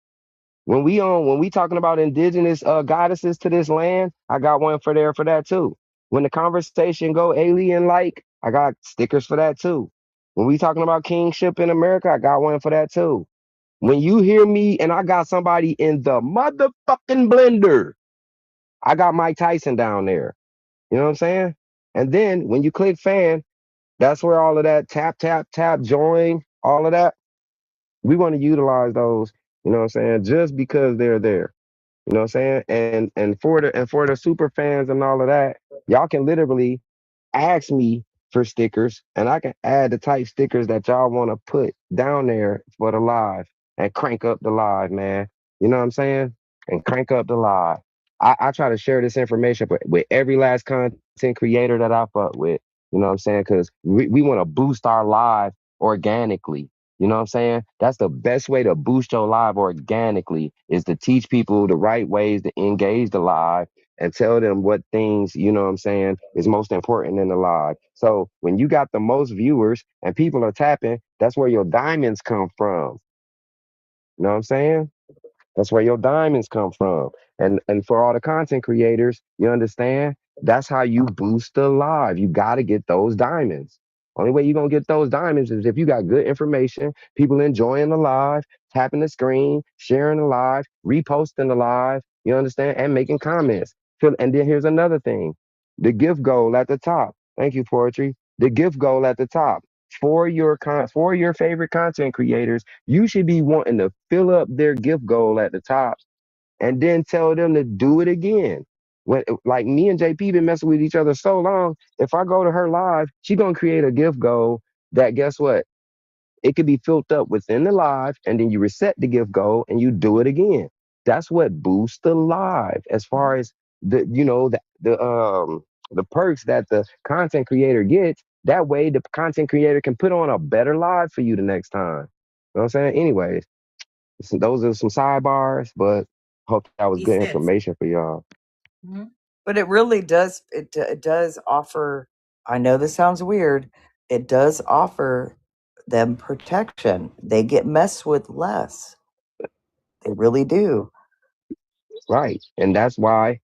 When we talking about indigenous goddesses to this land, I got one for there for that too. When the conversation go alien like, I got stickers for that too. When we talking about kingship in America, I got one for that too. When you hear me and I got somebody in the motherfucking blender, I got Mike Tyson down there. You know what I'm saying? And then when you click fan, that's where all of that tap, tap, tap, join, all of that. We want to utilize those, you know what I'm saying, just because they're there. You know what I'm saying? And for the super fans and all of that, y'all can literally ask me for stickers and I can add the type stickers that y'all want to put down there for the live and crank up the live, man. You know what I'm saying? And crank up the live. I try to share this information with every last content creator that I fuck with. You know what I'm saying? Because we want to boost our live organically. You know what I'm saying? That's the best way to boost your live organically is to teach people the right ways to engage the live and tell them what things, you know what I'm saying, is most important in the live. So when you got the most viewers and people are tapping, that's where your diamonds come from. You know what I'm saying? That's where your diamonds come from. And for all the content creators, you understand? That's how you boost the live. You got to get those diamonds. Only way you're going to get those diamonds is if you got good information, people enjoying the live, tapping the screen, sharing the live, reposting the live, you understand? And making comments. And then here's another thing. The gift goal at the top. Thank you, Poetry. The gift goal at the top for your favorite content creators, you should be wanting to fill up their gift goal at the top and then tell them to do it again. When like me and JP been messing with each other so long, if I go to her live, she gonna create a gift goal that guess what? It could be filled up within the live, and then you reset the gift goal and you do it again. That's what boosts the live as far as the perks that the content creator gets. That way the content creator can put on a better live for you the next time. You know what I'm saying? Anyways, those are some sidebars, but hope that was He good says. information for y'all. Mhm. But it really does. It does offer. I know this sounds weird. It does offer them protection. They get messed with less. They really do. Right. And that's why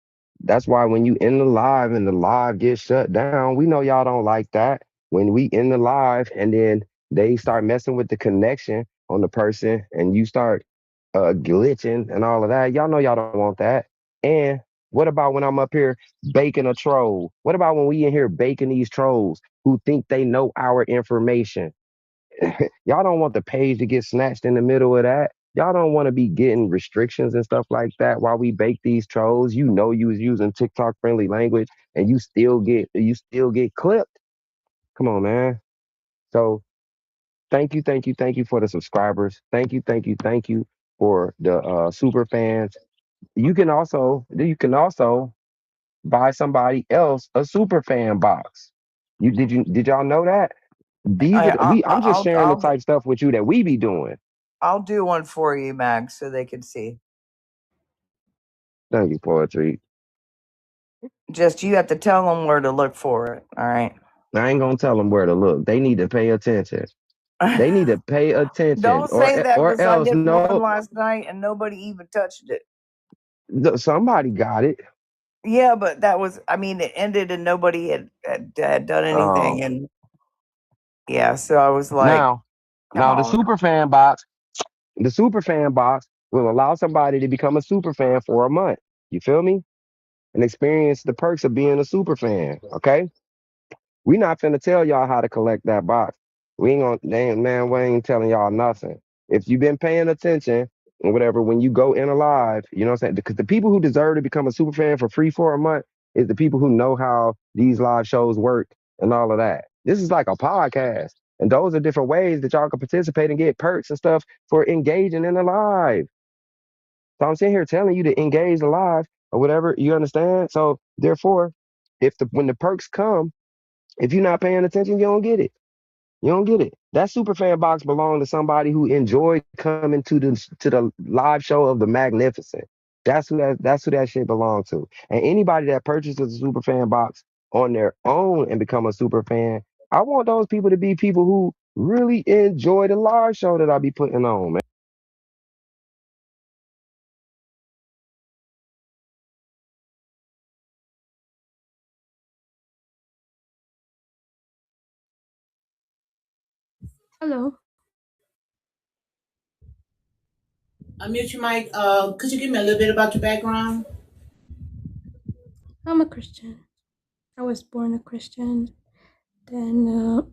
when you in the live and the live gets shut down, we know y'all don't like that. When we in the live and then they start messing with the connection on the person and you start glitching and all of that, y'all know y'all don't want that. And what about when I'm up here baking a troll? What about when we in here baking these trolls who think they know our information? Y'all don't want the page to get snatched in the middle of that. Y'all don't want to be getting restrictions and stuff like that while we bake these trolls. You know you was using TikTok friendly language and you still get clipped. Come on, man. So thank you for the subscribers. Thank you for the super fans. You can also buy somebody else a super fan box. Did y'all know that? These are I'm just sharing the type stuff with you that we be doing. I'll do one for you, Mag, so they can see. Thank you, Poetry. Just you have to tell them where to look for it. All right. I ain't gonna tell them where to look. They need to pay attention. They need to pay attention. Don't say that or because I else did one no last night and nobody even touched it. somebody got it. Yeah, but that was. I mean, it ended and nobody had done anything, and yeah. So I was like, Now the super fan box will allow somebody to become a super fan for a month. You feel me? And experience the perks of being a super fan. Okay. We not finna tell y'all how to collect that box. We ain't gonna, man, we ain't telling y'all nothing. If you've been paying attention and whatever, when you go in alive, you know what I'm saying? Because the people who deserve to become a super fan for free for a month is the people who know how these live shows work and all of that. This is like a podcast. And those are different ways that y'all can participate and get perks and stuff for engaging in the live. So I'm sitting here telling you to engage the live or whatever, you understand? So therefore, when the perks come, if you're not paying attention, you don't get it. You don't get it. That super fan box belonged to somebody who enjoyed coming to the live show of the Magnificent. That's who that shit belonged to. And anybody that purchases a super fan box on their own and become a super fan, I want those people to be people who really enjoy the live show that I be putting on, man. Hello. Unmute your mic. Could you give me a little bit about your background? I'm a Christian. I was born a Christian, then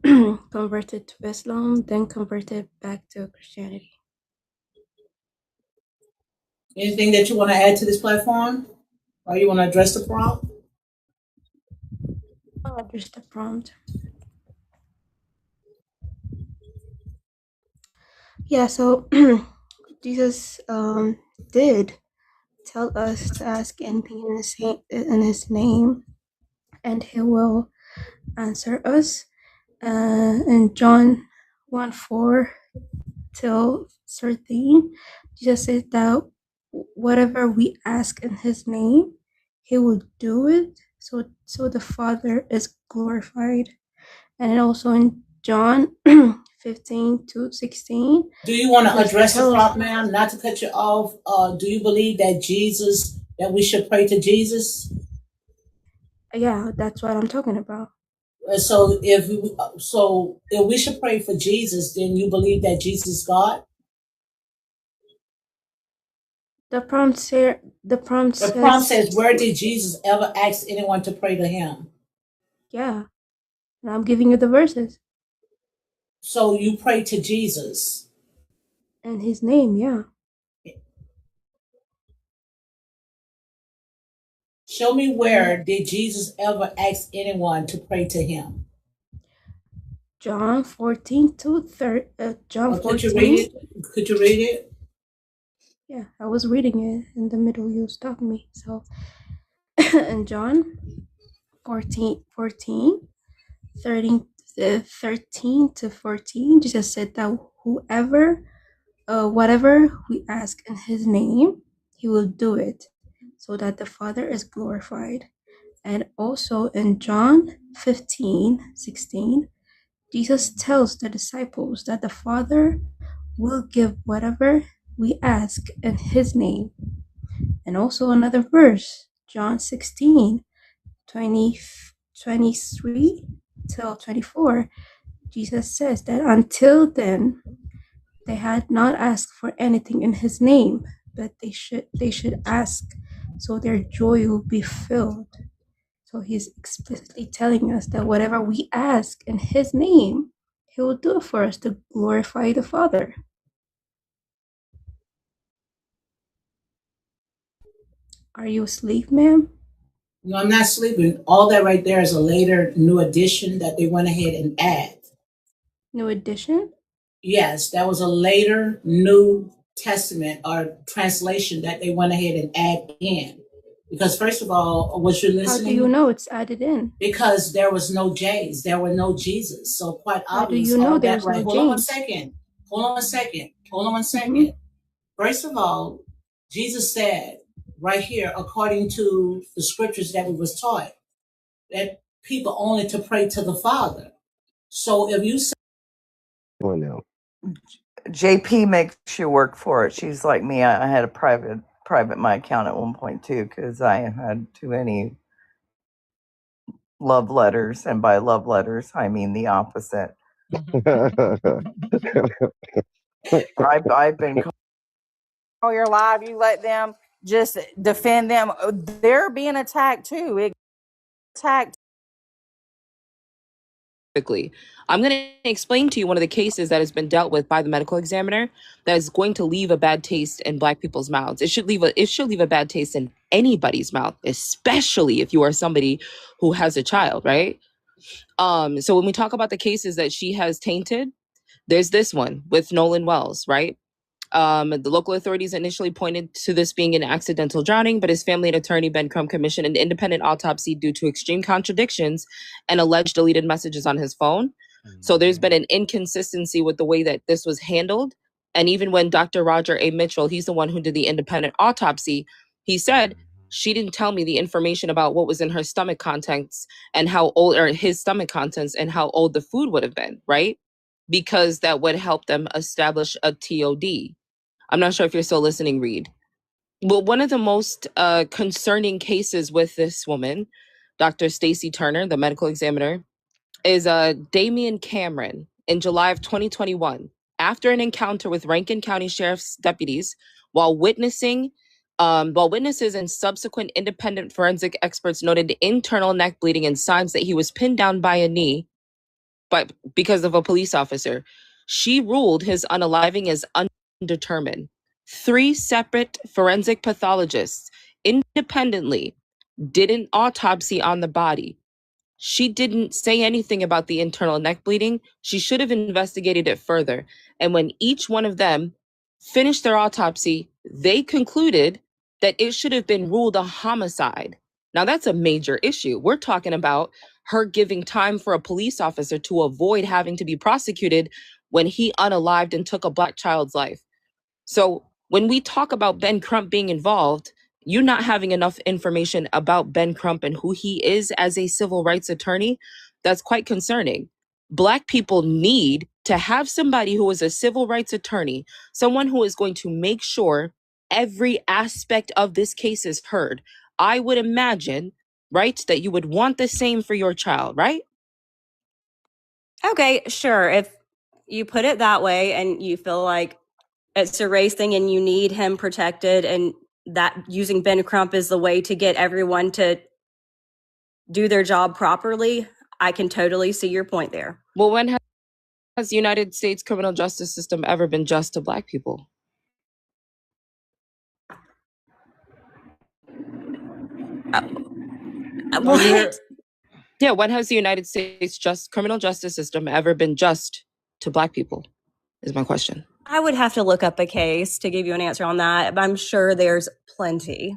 converted to Islam, then converted back to Christianity. Anything that you want to add to this platform? Or you want to address the prompt? I'll address the prompt. Yeah, so Jesus did tell us to ask anything in his name, and he will answer us. In John 1:4 till 13, Jesus said that whatever we ask in his name, he will do it, so the Father is glorified. And also in John 15:16. Do you want to address the prompt, ma'am? Not to cut you off. Do you believe that we should pray to Jesus? Yeah, that's what I'm talking about. So if we should pray for Jesus, then you believe that Jesus is God? The prompt says, where did Jesus ever ask anyone to pray to him? Yeah, and I'm giving you the verses. So you pray to Jesus. In his name, yeah. Show me where did Jesus ever ask anyone to pray to him? John 14 to 30. John 14. Could you read it? Could you read it? Yeah, I was reading it in the middle. You stopped me. So in John 14, 13 to 14, Jesus said that whatever we ask in his name, he will do it, so that the Father is glorified. And also in John 15:16, Jesus tells the disciples that the Father will give whatever we ask in his name. And also another verse, John 16:23 till 24, Jesus says that until then they had not asked for anything in his name, but they should ask so their joy will be filled. So he's explicitly telling us that whatever we ask in his name, he will do it for us to glorify the Father. Are you asleep, ma'am? No, I'm not sleeping. All that right there is a later new addition that they went ahead and add. New addition? Yes, that was a later New Testament or translation that they went ahead and add in. Because first of all, was you listening? How do you know it's added in? Because there was no J's, there were no Jesus. So quite obvious. How do you know there's no James? Hold on one second. Mm-hmm. First of all, Jesus said right here, according to the scriptures that we was taught, that people only to pray to the Father. So if you say, Oh, no. JP makes you work for it. She's like me. I had a private my account at one point too, because I had too many love letters, and by love letters I mean the opposite. I've been all your life, you let them just defend them. They're being attacked too. I'm going to explain to you one of the cases that has been dealt with by the medical examiner that is going to leave a bad taste in Black people's mouths. It should leave a bad taste in anybody's mouth, especially if you are somebody who has a child, right? So when we talk about the cases that she has tainted, there's this one with Nolan Wells, right? The local authorities initially pointed to this being an accidental drowning, but his family and attorney, Ben Crump, commissioned an independent autopsy due to extreme contradictions and alleged deleted messages on his phone. So there's been an inconsistency with the way that this was handled. And even when Dr. Roger A. Mitchell, he's the one who did the independent autopsy, he said, she didn't tell me the information about what was in her stomach contents and how old, or his stomach contents and how old the food would have been, right? Because that would help them establish a TOD. I'm not sure if you're still listening, Reed. Well, one of the most concerning cases with this woman, Dr. Stacy Turner, the medical examiner, is Damian Cameron in July of 2021. After an encounter with Rankin County Sheriff's deputies, while witnesses and subsequent independent forensic experts noted internal neck bleeding and signs that he was pinned down by a knee, but because of a police officer, she ruled his unaliving as undetermined. 3 separate forensic pathologists independently did an autopsy on the body. She didn't say anything about the internal neck bleeding. She should have investigated it further. And when each one of them finished their autopsy, they concluded that it should have been ruled a homicide. Now, that's a major issue. We're talking about her giving time for a police officer to avoid having to be prosecuted when he unalived and took a Black child's life. So when we talk about Ben Crump being involved, you not having enough information about Ben Crump and who he is as a civil rights attorney, that's quite concerning. Black people need to have somebody who is a civil rights attorney, someone who is going to make sure every aspect of this case is heard. I would imagine, right, that you would want the same for your child, right? Okay, sure. If you put it that way and you feel like it's a race thing and you need him protected and that using Ben Crump is the way to get everyone to do their job properly, I can totally see your point there. Well, when has the United States criminal justice system ever been just to Black people? What? Yeah, when has the United States criminal justice system ever been just to Black people, is my question. I would have to look up a case to give you an answer on that, but I'm sure there's plenty.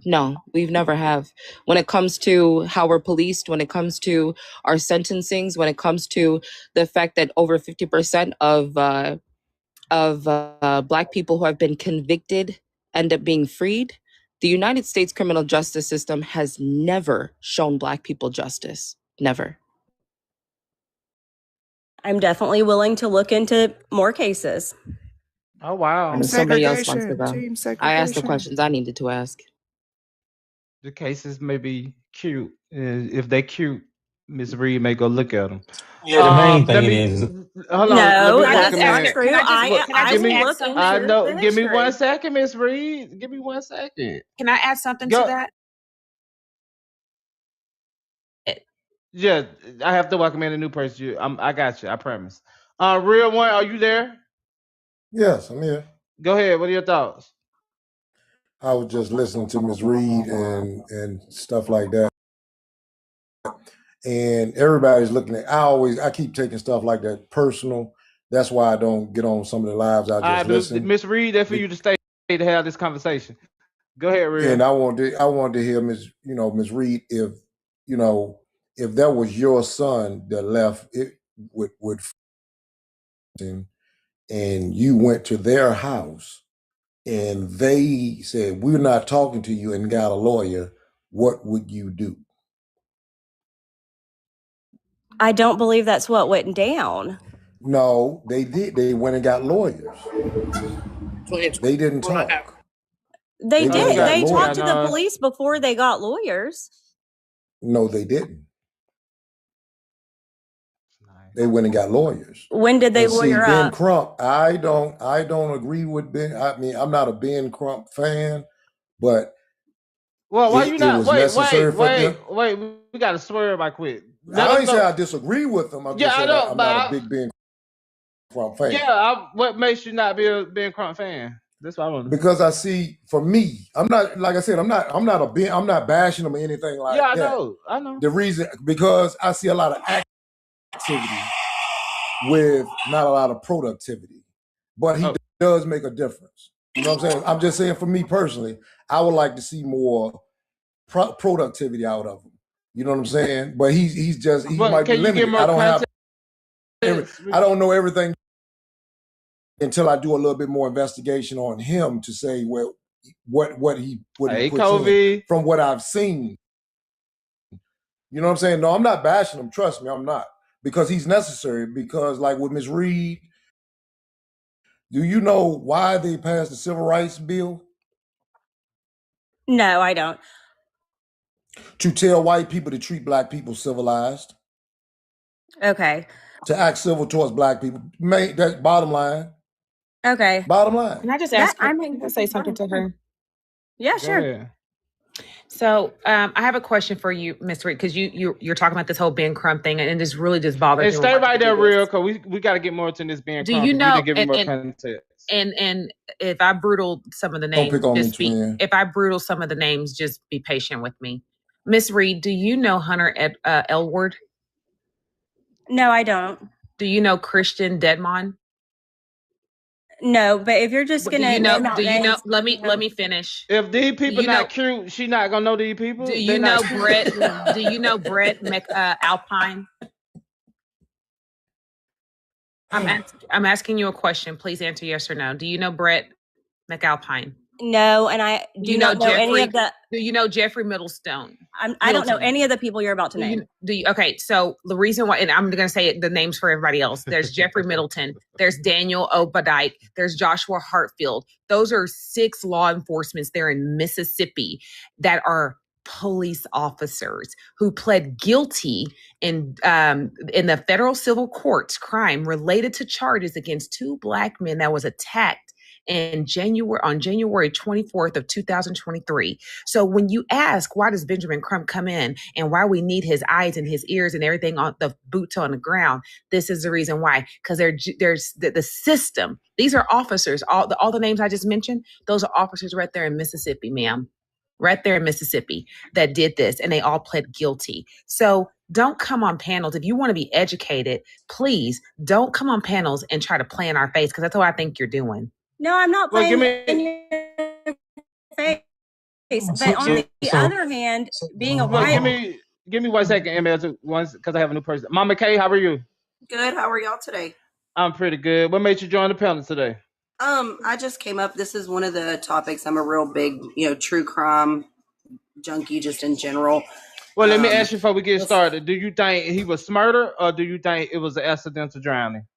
No, we've never have. When it comes to how we're policed, when it comes to our sentencings, when it comes to the fact that over 50% of Black people who have been convicted end up being freed, the United States criminal justice system has never shown Black people justice. Never. I'm definitely willing to look into more cases. Oh, wow. And somebody else wants to go. Team I asked the segregation. questions I needed to ask. The cases may be cute. If they cute, Miss Reed may go look at them. Yeah, the main thing is hold on. No, let that's me not true. I will look into I know. the Give me history. 1 second, Miss Reed. Give me 1 second. Can I add something Go. to that? Yeah, I have to welcome in a new person. I got you. I promise. Real one, are you there? yes, I'm here. Go ahead. What are your thoughts? I was just listening to Ms. Reed and stuff like that. And everybody's looking at I keep taking stuff like that personal. That's why I don't get on some of the lives. I just listen. Miss Reed, that's for you to stay to have this conversation. Go ahead, Reed. And I wanted to hear Ms. Reed, if that was your son that left it with and you went to their house and they said, we're not talking to you, and got a lawyer, what would you do? I don't believe that's what went down. No, they did. They went and got lawyers. They didn't talk. They did. They lawyers. talked to the police before they got lawyers. No, they didn't. They went and got lawyers. When did they And see, lawyer Ben up? Crump, I don't agree with Ben. I mean, I'm not a Ben Crump fan, but Well, why you it not? was necessary for them. Wait. We got to swear right quick. I ain't say I disagree with them. I'm just saying I'm not a big Ben Crump fan. Yeah, what makes you not be a Ben Crump fan? That's what I want. Because I see, for me, I'm not, like I said, I'm not bashing them or anything like that. Yeah, I know. The reason, because I see a lot of activity with not a lot of productivity, but he does make a difference. You know what I'm saying? I'm just saying, for me personally, I would like to see more productivity out of him. You know what I'm saying? But he might be limited. I don't know everything until I do a little bit more investigation on him to say, well, what he puts in from what I've seen. You know what I'm saying? No, I'm not bashing him. Trust me, I'm not. Because he's necessary. Because like with Ms. Reed, do you know why they passed the Civil Rights Bill? No, I don't. To tell white people to treat black people civilized. Okay. To act civil towards black people. That's bottom line. Okay. Bottom line. Can I just ask her? Can I say something to her? Yeah, sure. So I have a question for you, Ms. Reed, because you're talking about this whole Ben Crump thing, and this really just bothers me. And stay right there, real, because we got to get more into this Ben Crump. Do you know? And if I brutal some of the names, don't pick on me, if I brutal some of the names, just be patient with me. Ms. Reed, do you know Hunter Elward? No, I don't. Do you know Christian Dedmon? No, but if you're just gonna let me finish. If these people not cute, she not gonna know these people. Do you know Brett? Do you know Brett Alpine? I'm asking you a question. Please answer yes or no. Do you know Brett McAlpine? No, and I do not know any of the. Do you know Jeffrey Middlestone? I don't know any of the people you're about to name. Okay, so the reason why, and I'm going to say the names for everybody else. There's Jeffrey Middleton. There's Daniel Obadike. There's Joshua Hartfield. Those are 6 law enforcement there in Mississippi that are police officers who pled guilty in the federal civil courts crime related to charges against 2 black men that was attacked on January 24th of 2023. So when you ask, why does Benjamin Crump come in and why we need his eyes and his ears and everything on the boots on the ground, this is the reason why. Because there's the system. These are officers. All the names I just mentioned, those are officers right there in Mississippi, ma'am. Right there in Mississippi that did this, and they all pled guilty. So don't come on panels. If you want to be educated, please don't come on panels and try to play in our face, because that's what I think you're doing. No, I'm not playing in your face. But on the other hand, being a white... Give me 1 second, because I have a new person. Mama K, how are you? Good. How are y'all today? I'm pretty good. What made you join the panel today? I just came up. This is one of the topics. I'm a real big, true crime junkie just in general. Well, let me ask you before we get started. Do you think he was murdered, or do you think it was an accidental drowning?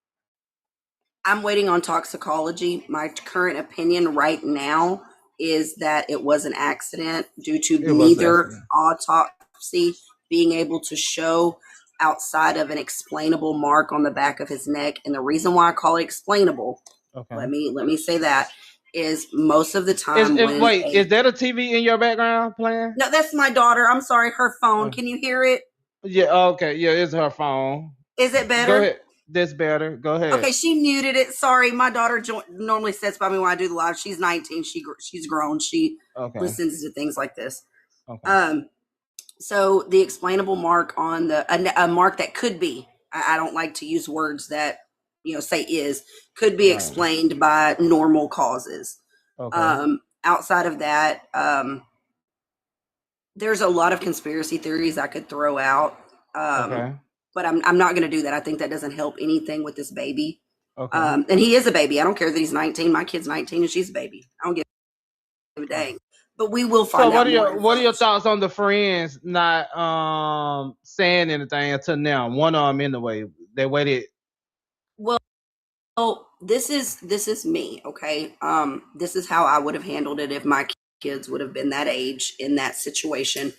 I'm waiting on toxicology. My current opinion right now is that it was an accident due to neither autopsy being able to show outside of an explainable mark on the back of his neck. And the reason why I call it explainable, let me say that, is most of the time. Is that a TV in your background playing? No, that's my daughter. I'm sorry, her phone. Can you hear it? Yeah, okay. Yeah, it's her phone. Is it better? Go ahead. That's better. Go ahead. Okay, she muted it. Sorry, my daughter normally sits by me when I do the live. She's 19. She's grown. She listens to things like this. Okay. So the explainable mark on a mark that could be, I don't like to use words that say could be explained by normal causes. Okay. Outside of that, there's a lot of conspiracy theories I could throw out. But I'm not going to do that. I think that doesn't help anything with this baby. Okay. And he is a baby. I don't care that he's 19. My kid's 19 and she's a baby. I don't give a dang. But we will find out. So what are your thoughts on the friends not saying anything until now? One of them anyway. They waited. Well, this is me. Okay. This is how I would have handled it if my kids would have been that age in that situation.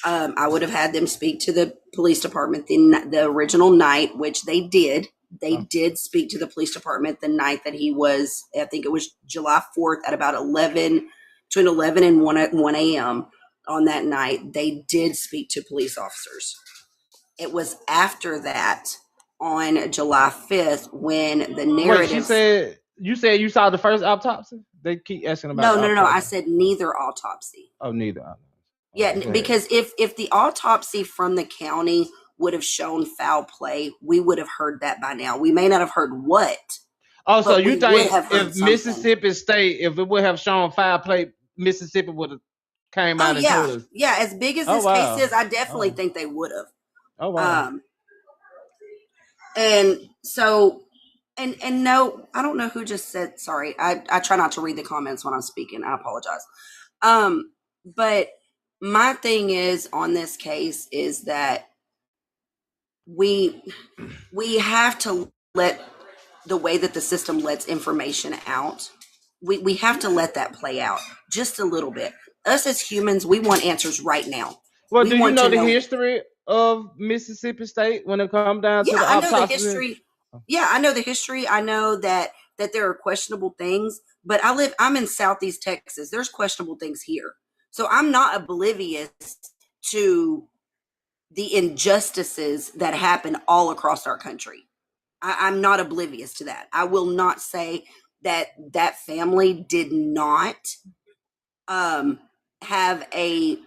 I would have had them speak to the police department the original night, which they did. They did speak to the police department the night that he was, I think it was July 4th at about between 11 and 1 a.m. on that night. They did speak to police officers. It was after that on July 5th when the narrative. Wait, you said you saw the first autopsy? They keep asking about No. I said neither autopsy. Oh, neither. Yeah, because if the autopsy from the county would have shown foul play, we would have heard that by now. We may not have heard what. Oh, so you think if Mississippi State, if it would have shown foul play, Mississippi would have came out and told us? Yeah, as big as this case is, I definitely think they would have. Oh, wow. And so, and no, I don't know who just said, sorry. I try not to read the comments when I'm speaking. I apologize. But my thing is on this case is that we have to let the way that the system lets information out. We have to let that play out just a little bit. Us as humans, we want answers right now. Well, do you know the history of Mississippi State when it comes down to the autopsy? I know the history. Yeah, I know the history. I know that there are questionable things, but I'm in Southeast Texas. There's questionable things here. So I'm not oblivious to the injustices that happen all across our country. I'm not oblivious to that. I will not say that family did not have a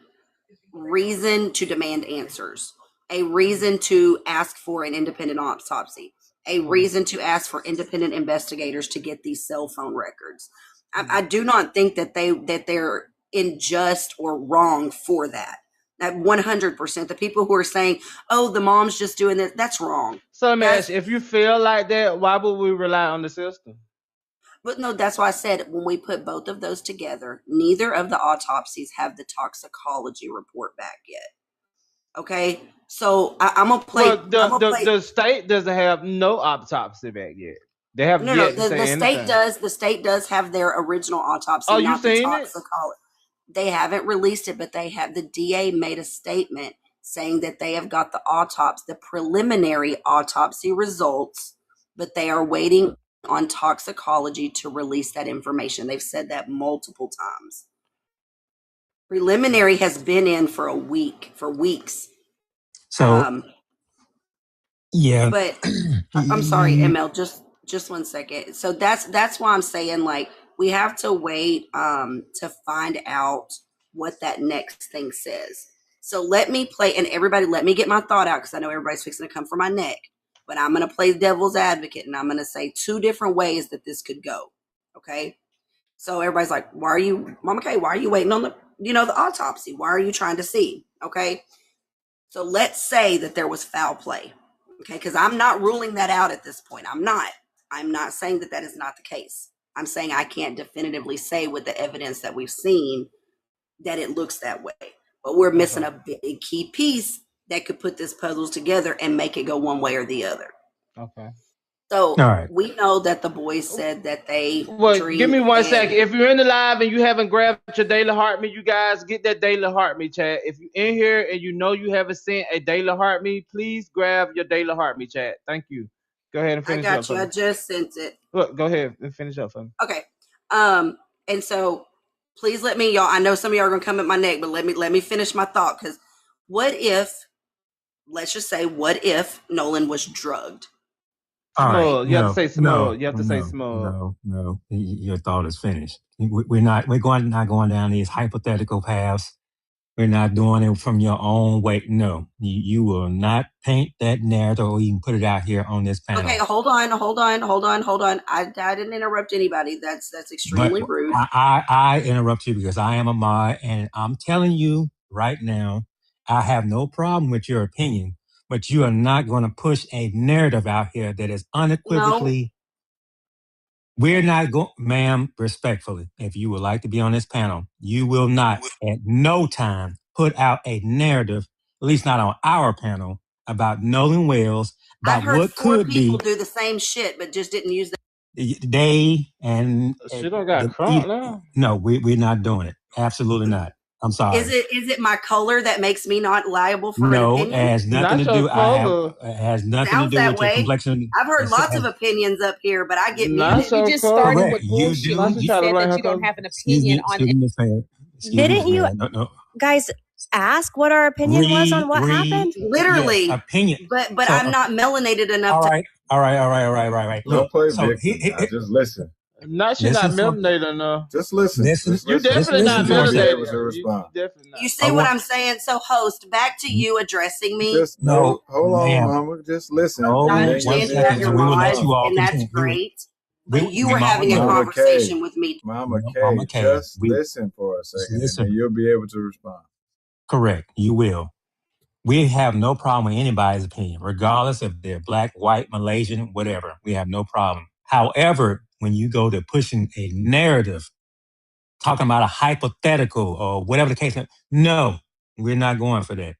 reason to demand answers, a reason to ask for an independent autopsy, a reason to ask for independent investigators to get these cell phone records. I do not think that they're unjust or wrong for that. At 100%, the people who are saying, "Oh, the mom's just doing this," that's wrong. So, Mash, if you feel like that, why would we rely on the system? But no, that's why I said when we put both of those together, neither of the autopsies have the toxicology report back yet. Okay, so I'm gonna play. Well, the state doesn't have no autopsy back yet. They have the state does. The state does have their original autopsy. Oh, you seen it? They haven't released it, but they have. The DA made a statement saying that they have got the preliminary autopsy results, but they are waiting on toxicology to release that information. They've said that multiple times. Preliminary has been in for weeks. So, yeah. But I'm sorry, ML, just 1 second. So that's why I'm saying, like, we have to wait to find out what that next thing says. So let me play, and everybody, let me get my thought out because I know everybody's fixing to come for my neck. But I'm going to play devil's advocate, and I'm going to say 2 different ways that this could go. Okay? So everybody's like, why are you, Mama K, why are you waiting on the autopsy? Why are you trying to see? Okay? So let's say that there was foul play. Okay? Because I'm not ruling that out at this point. I'm not saying that is not the case. I'm saying I can't definitively say with the evidence that we've seen that it looks that way. But we're missing a big key piece that could put this puzzle together and make it go one way or the other. Okay. So we know that the boys said that they. Well, give me 1 second. If you're in the live and you haven't grabbed your daily heart meat, you guys get that daily heart meat, chat. If you're in here and you know you haven't sent a daily heart meat, please grab your daily heart meat, chat. Thank you. Go ahead and finish up. I got you. I just sent it. Look, go ahead and finish up for me. Okay. And so please let me, y'all. I know some of y'all are gonna come at my neck, but let me finish my thought. Because what if, let's just say, what if Nolan was drugged? Small. You have to say small. You have to say small. No. Your thought is finished. We're not going down these hypothetical paths. We're not doing it from your own way. No, you will not paint that narrative or even put it out here on this panel. Okay, hold on. I didn't interrupt anybody. That's extremely rude. I interrupt you because I am a mod, and I'm telling you right now, I have no problem with your opinion, but you are not going to push a narrative out here that is unequivocally. No. We're not going, ma'am, respectfully, if you would like to be on this panel, you will not at no time put out a narrative, at least not on our panel, about Nolan Wells, about I've heard what 4 could people be. Do the same shit, but just didn't use that. They and she don't got crunk now. No, we're not doing it. Absolutely not. I'm sorry. Is it my color that makes me not liable for an No, it opinion? has nothing to Not your do. color. It has nothing to Sounds do that with your way. complexion. I've heard It's- lots of opinions up here, but I get Not muted. so You just cool. started Correct. with You bullshit. do. You Not you try to said run that her you don't color. have an Excuse me, opinion on excuse me, Miss Fair. Excuse me, Didn't Miss you Fair. No. guys ask what our opinion was on what happened? Literally, Yes, opinion. but So, I'm not melanated enough all to. right. Don't Look, play so victim. Now. Just listen. Not she not listen for melanated enough. Just listen. listen. Just You listen. definitely listen not for a second. Be able melanated. to You respond. definitely not. You see I what want- I'm saying? So, host, back to you addressing me. Just No, hold on, ma'am. Mama. Just listen. No, I and then understand one you then have second, your and we will let lives, you all and that's continue. great. But you were Mama, having a Mama conversation K. with me. Mama K. Mama K. Just We listen for a just second, and listen. then you'll be able to respond. Correct. You will. We have no problem with anybody's opinion, regardless if they're black, white, Malaysian, whatever. We have no problem. However, when you go to pushing a narrative, talking about a hypothetical or whatever the case is, no, we're not going for that.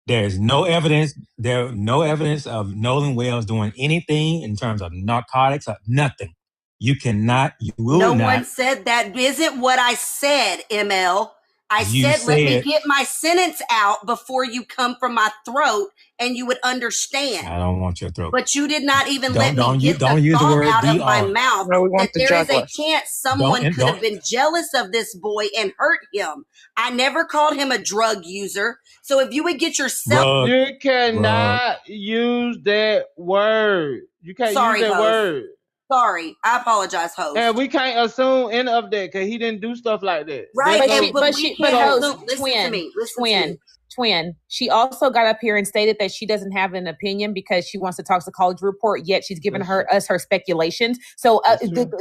There is no evidence. There no evidence of Nolan Wells doing anything in terms of narcotics or nothing. You cannot. You will No not. one said that. Isn't what I said, ML. I You said, let me said- get my sentence out before you come from my throat, and you would understand. I don't want your throat. But you did not even Don't- let don't me you- get don't the use the thought word out of my DR. mouth No, we want that the there is a juggler. chance someone Don't- could have been jealous of this boy and hurt him. I never called him a drug user. So if you would get yourself... Rug. You cannot use that word. You can't Sorry, use that host. word. Sorry, I apologize, host. And we can't assume any of that because he didn't do stuff like that. Right, That's and, no- but she, we can't host, assume. Listen to me. Listen to me. Twin. She also got up here and stated that she doesn't have an opinion because she wants to toxicology report, yet she's given us her speculations. So,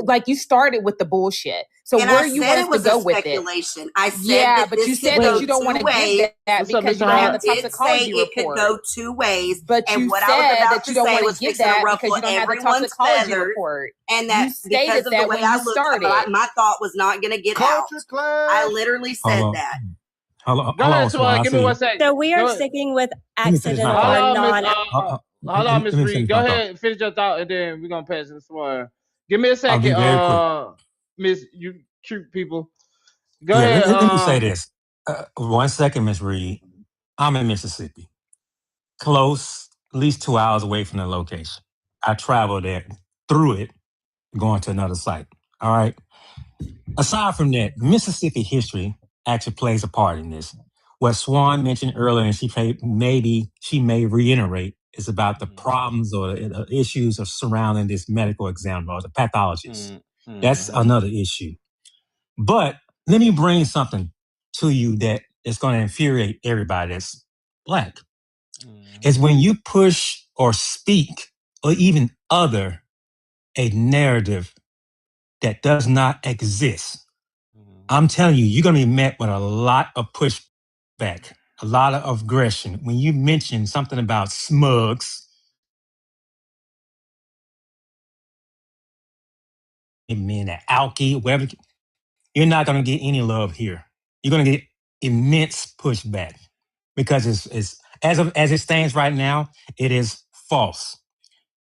like you started with the bullshit. So And where I you said want it us was to go a with it? speculation. I said Yeah, that but this you could said go that you don't two want to ways. give that What's up, because Mr. you don't have Hart? the I did toxicology say it could report. go two ways. But and you what I was said about that to you don't say want was to give fixing to that because ruffle you don't have the everyone's toxicology feathers, report. and that You stated because of that the way when I you looked, started. my thought was not going to get out. Culture class. I literally said Hold on. that. Go ahead, Swan. Give me 1 second. So we are Go- sticking with Let me finish my accidental thought. or Hold on, non. Miss. Hold on, Miss Let me Reed. finish Go my thought. ahead, finish your thought, and then we're gonna pass it to Swan. Give me a I'll second, be very quick. Miss. You cute people. Go Yeah, ahead. let me say this. 1 second, Miss Reed. I'm in Mississippi. Close, at least 2 hours away from the location. I traveled there, through it, going to another site. All right. Aside from that, Mississippi history actually plays a part in this. What Swan mentioned earlier, and she may reiterate, is about the problems or the issues of surrounding this medical examiner or the pathologist. That's another issue. But let me bring something to you that is going to infuriate everybody that's black. Is when you push or speak or even utter a narrative that does not exist. I'm telling you, you're going to be met with a lot of pushback, a lot of aggression. When you mention something about smugs, mean that alky, whatever, you're not going to get any love here. You're going to get immense pushback because it's as it stands right now, it is false.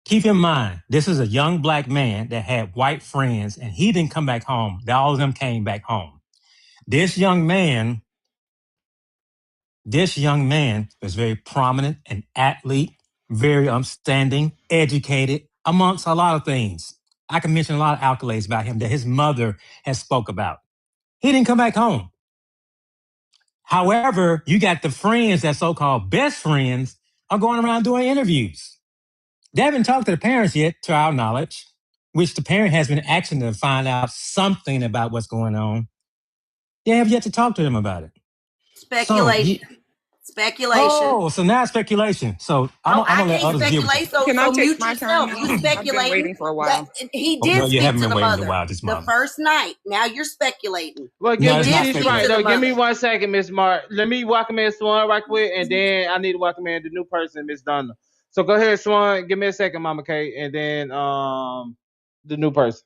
Keep in mind, this is a young black man that had white friends, and he didn't come back home. All of them came back home. This young man was very prominent, an athlete, very upstanding, educated, amongst a lot of things. I can mention a lot of accolades about him that his mother has spoke about. He didn't come back home. However, you got the friends that so-called best friends are going around doing interviews. They haven't talked to the parents yet, to our knowledge, which the parent has been asking to find out something about what's going on. They have yet to talk to them about it. Speculation. Speculation. Oh, so now it's speculation. So I'm gonna let others deal with speculate. it. So, Can I so take mute my yourself. turn? You I've been speculating waiting for a while. that he Oh, did no, you speak haven't to been the waiting a mother while, this the month. first night. Now you're speculating. Well, No, give it's me not she's speculating. right though. To the Give me mother. 1 second, Miss Mark. Let me welcome in Swan right quick, and then I need to welcome in the new person, Miss Donna. So go ahead, Swan. Give me a second, Mama K, and then the new person.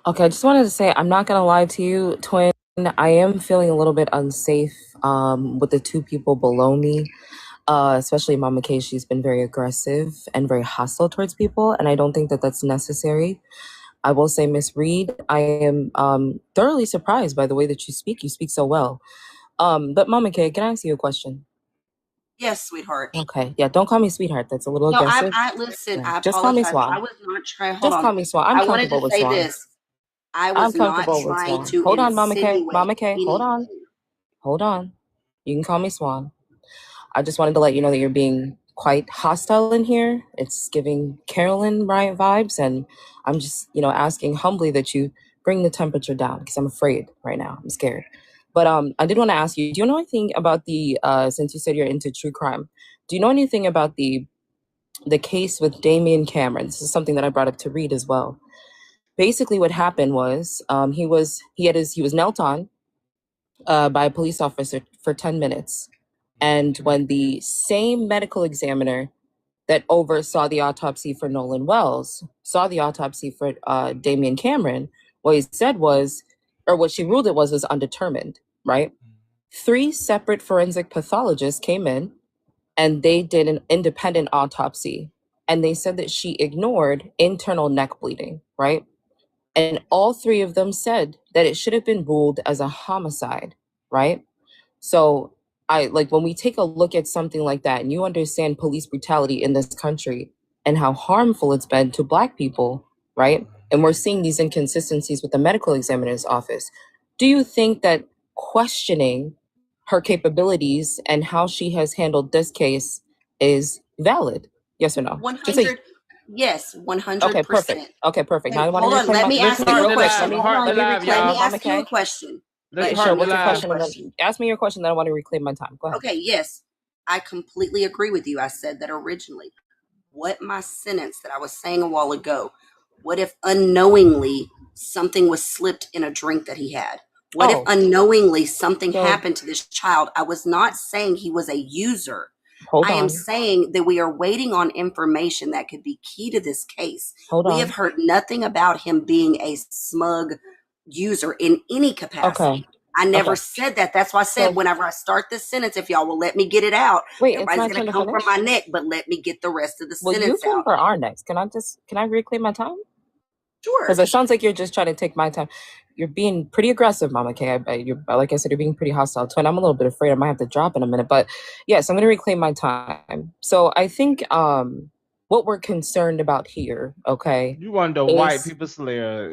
Okay, I just wanted to say I'm not gonna lie to you, Twin. I am feeling a little bit unsafe with the two people below me, especially Mama K. She's been very aggressive and very hostile towards people, and I don't think that that's necessary. I will say, Miss Reed, I am thoroughly surprised by the way that you speak. You speak so well. But Mama K, can I ask you a question? Yes, sweetheart. Okay, yeah, don't call me sweetheart. That's a little No, aggressive. I listen. Yeah, I just call me apologize. Swan. I was not trying. Hold Just on. call me Swan. I'm I wanted comfortable to with say Swan. this. I I'm was not comfortable with trying Swan. to Hold on, Mama K. insinuate Mama K, hold on. anything. Hold on. You can call me Swan. I just wanted to let you know that you're being quite hostile in here. It's giving Carolyn Bryant vibes, and I'm just, asking humbly that you bring the temperature down because I'm afraid right now. I'm scared. But I did want to ask you, do you know anything about the since you said you're into true crime, do you know anything about the case with Damian Cameron? This is something that I brought up to Reed as well. Basically, what happened was he was knelt on by a police officer for 10 minutes. And when the same medical examiner that oversaw the autopsy for Nolan Wells saw the autopsy for Damian Cameron, what he said was, or what she ruled it was undetermined, right? 3 separate forensic pathologists came in and they did an independent autopsy. And they said that she ignored internal neck bleeding, right? And all 3 of them said that it should have been ruled as a homicide, right? So when we take a look at something like that and you understand police brutality in this country and how harmful it's been to Black people, right? And we're seeing these inconsistencies with the medical examiner's office. Do you think that questioning her capabilities and how she has handled this case is valid? Yes or no? 100. Yes, 100%. Okay, perfect. Okay, perfect. Now I want to Hold on. Let me ask you a question. Let me ask you a question. Sure, what's your question? Ask me your question, then I want to reclaim my time. Go ahead. Okay, yes. I completely agree with you. I said that originally. What my sentence that I was saying a while ago, what if unknowingly something was slipped in a drink that he had? What if unknowingly something happened to this child? I was not saying he was a user. I am saying that we are waiting on information that could be key to this case. We have heard nothing about him being a smug user in any capacity. Okay. I never said that. That's why I said whenever I start this sentence, if y'all will let me get it out, everybody's going to come from my neck, but let me get the rest of the sentence you come out. for our necks. Can I reclaim my time? Sure. Because it sounds like you're just trying to take my time. You're being pretty aggressive, Mama K. Like I said, you're being pretty hostile. Twin, I'm a little bit afraid I might have to drop in a minute. But yes, I'm going to reclaim my time. So I think what we're concerned about here, okay? You want the white people slayer,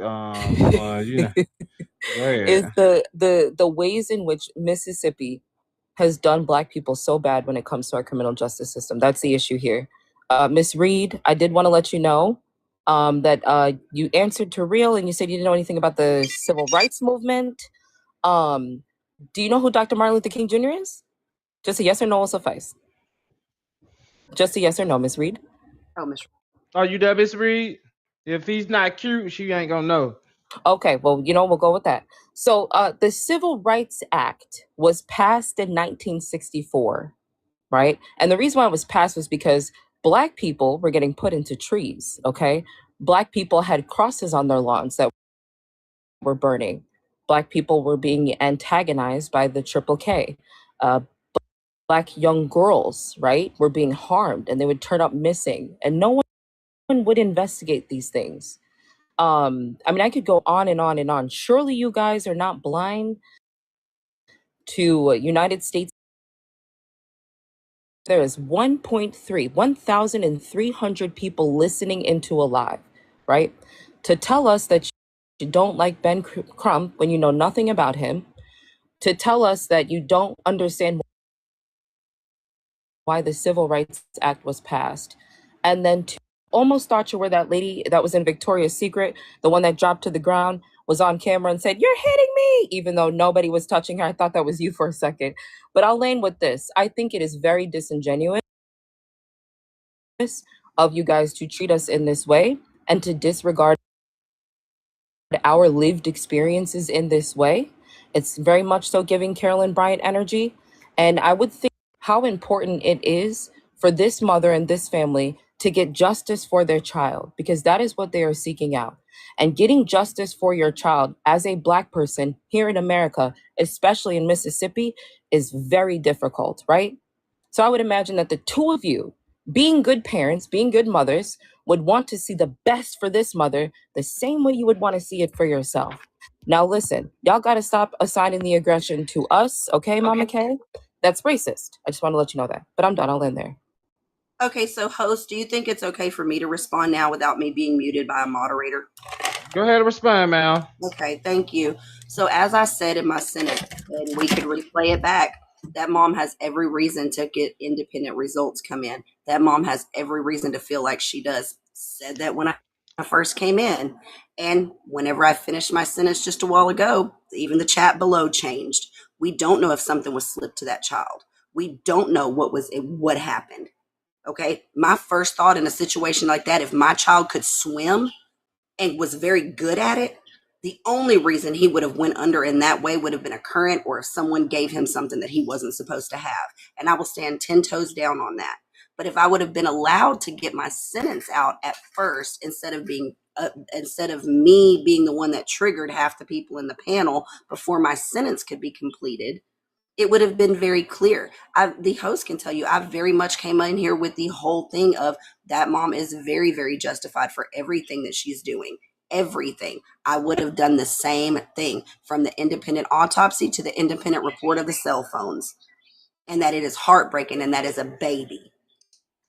is the ways in which Mississippi has done Black people so bad when it comes to our criminal justice system. That's the issue here. Miss Reed, I did want to let you know that you answered to Real and you said you didn't know anything about the civil rights movement. Do you know who Dr. Martin Luther King Jr. is? Just a yes or no will suffice. Just a yes or no, Miss Reed. Oh, Miss. Are you there, Miss Reed? If he's not cute, she ain't gonna know. Okay, well, we'll go with that. So the Civil Rights Act was passed in 1964, right? And the reason why it was passed was because Black people were getting put into trees, okay? Black people had crosses on their lawns that were burning. Black people were being antagonized by the KKK. Black young girls, right, were being harmed and they would turn up missing and no one would investigate these things. I could go on and on and on. Surely you guys are not blind to United States. There is 1,300 people listening into a live, right? To tell us that you don't like Ben Crump when you know nothing about him. To tell us that you don't understand why the Civil Rights Act was passed. And then to almost thought you were that lady that was in Victoria's Secret, the one that dropped to the ground, was on camera and said, "You're hitting me," even though nobody was touching her. I thought that was you for a second. But I'll land with this. I think it is very disingenuous of you guys to treat us in this way and to disregard our lived experiences in this way. It's very much so giving Carolyn Bryant energy. And I would think how important it is for this mother and this family to get justice for their child, because that is what they are seeking out. And getting justice for your child as a Black person here in America, especially in Mississippi, is very difficult, right? So I would imagine that the two of you, being good parents, being good mothers, would want to see the best for this mother the same way you would want to see it for yourself. Now listen, y'all got to stop assigning the aggression to us, okay, Mama Kay? That's racist. I just want to let you know that. But I'm done. I'll end there. Okay, so host, do you think it's okay for me to respond now without me being muted by a moderator? Go ahead and respond, Mal. Okay, thank you. So as I said in my sentence, and we could replay it back, that mom has every reason to get independent results come in. That mom has every reason to feel like she does. Said that when I first came in. And whenever I finished my sentence just a while ago, even the chat below changed. We don't know if something was slipped to that child. We don't know what happened. Okay, my first thought in a situation like that, if my child could swim and was very good at it, the only reason he would have went under in that way would have been a current, or if someone gave him something that he wasn't supposed to have. And I will stand 10 toes down on that. But if I would have been allowed to get my sentence out at first, instead of me being the one that triggered half the people in the panel before my sentence could be completed, it would have been very clear. The host can tell you, I very much came in here with the whole thing of that mom is very, very justified for everything that she's doing. Everything. I would have done the same thing, from the independent autopsy to the independent report of the cell phones. And that it is heartbreaking, and that is a baby.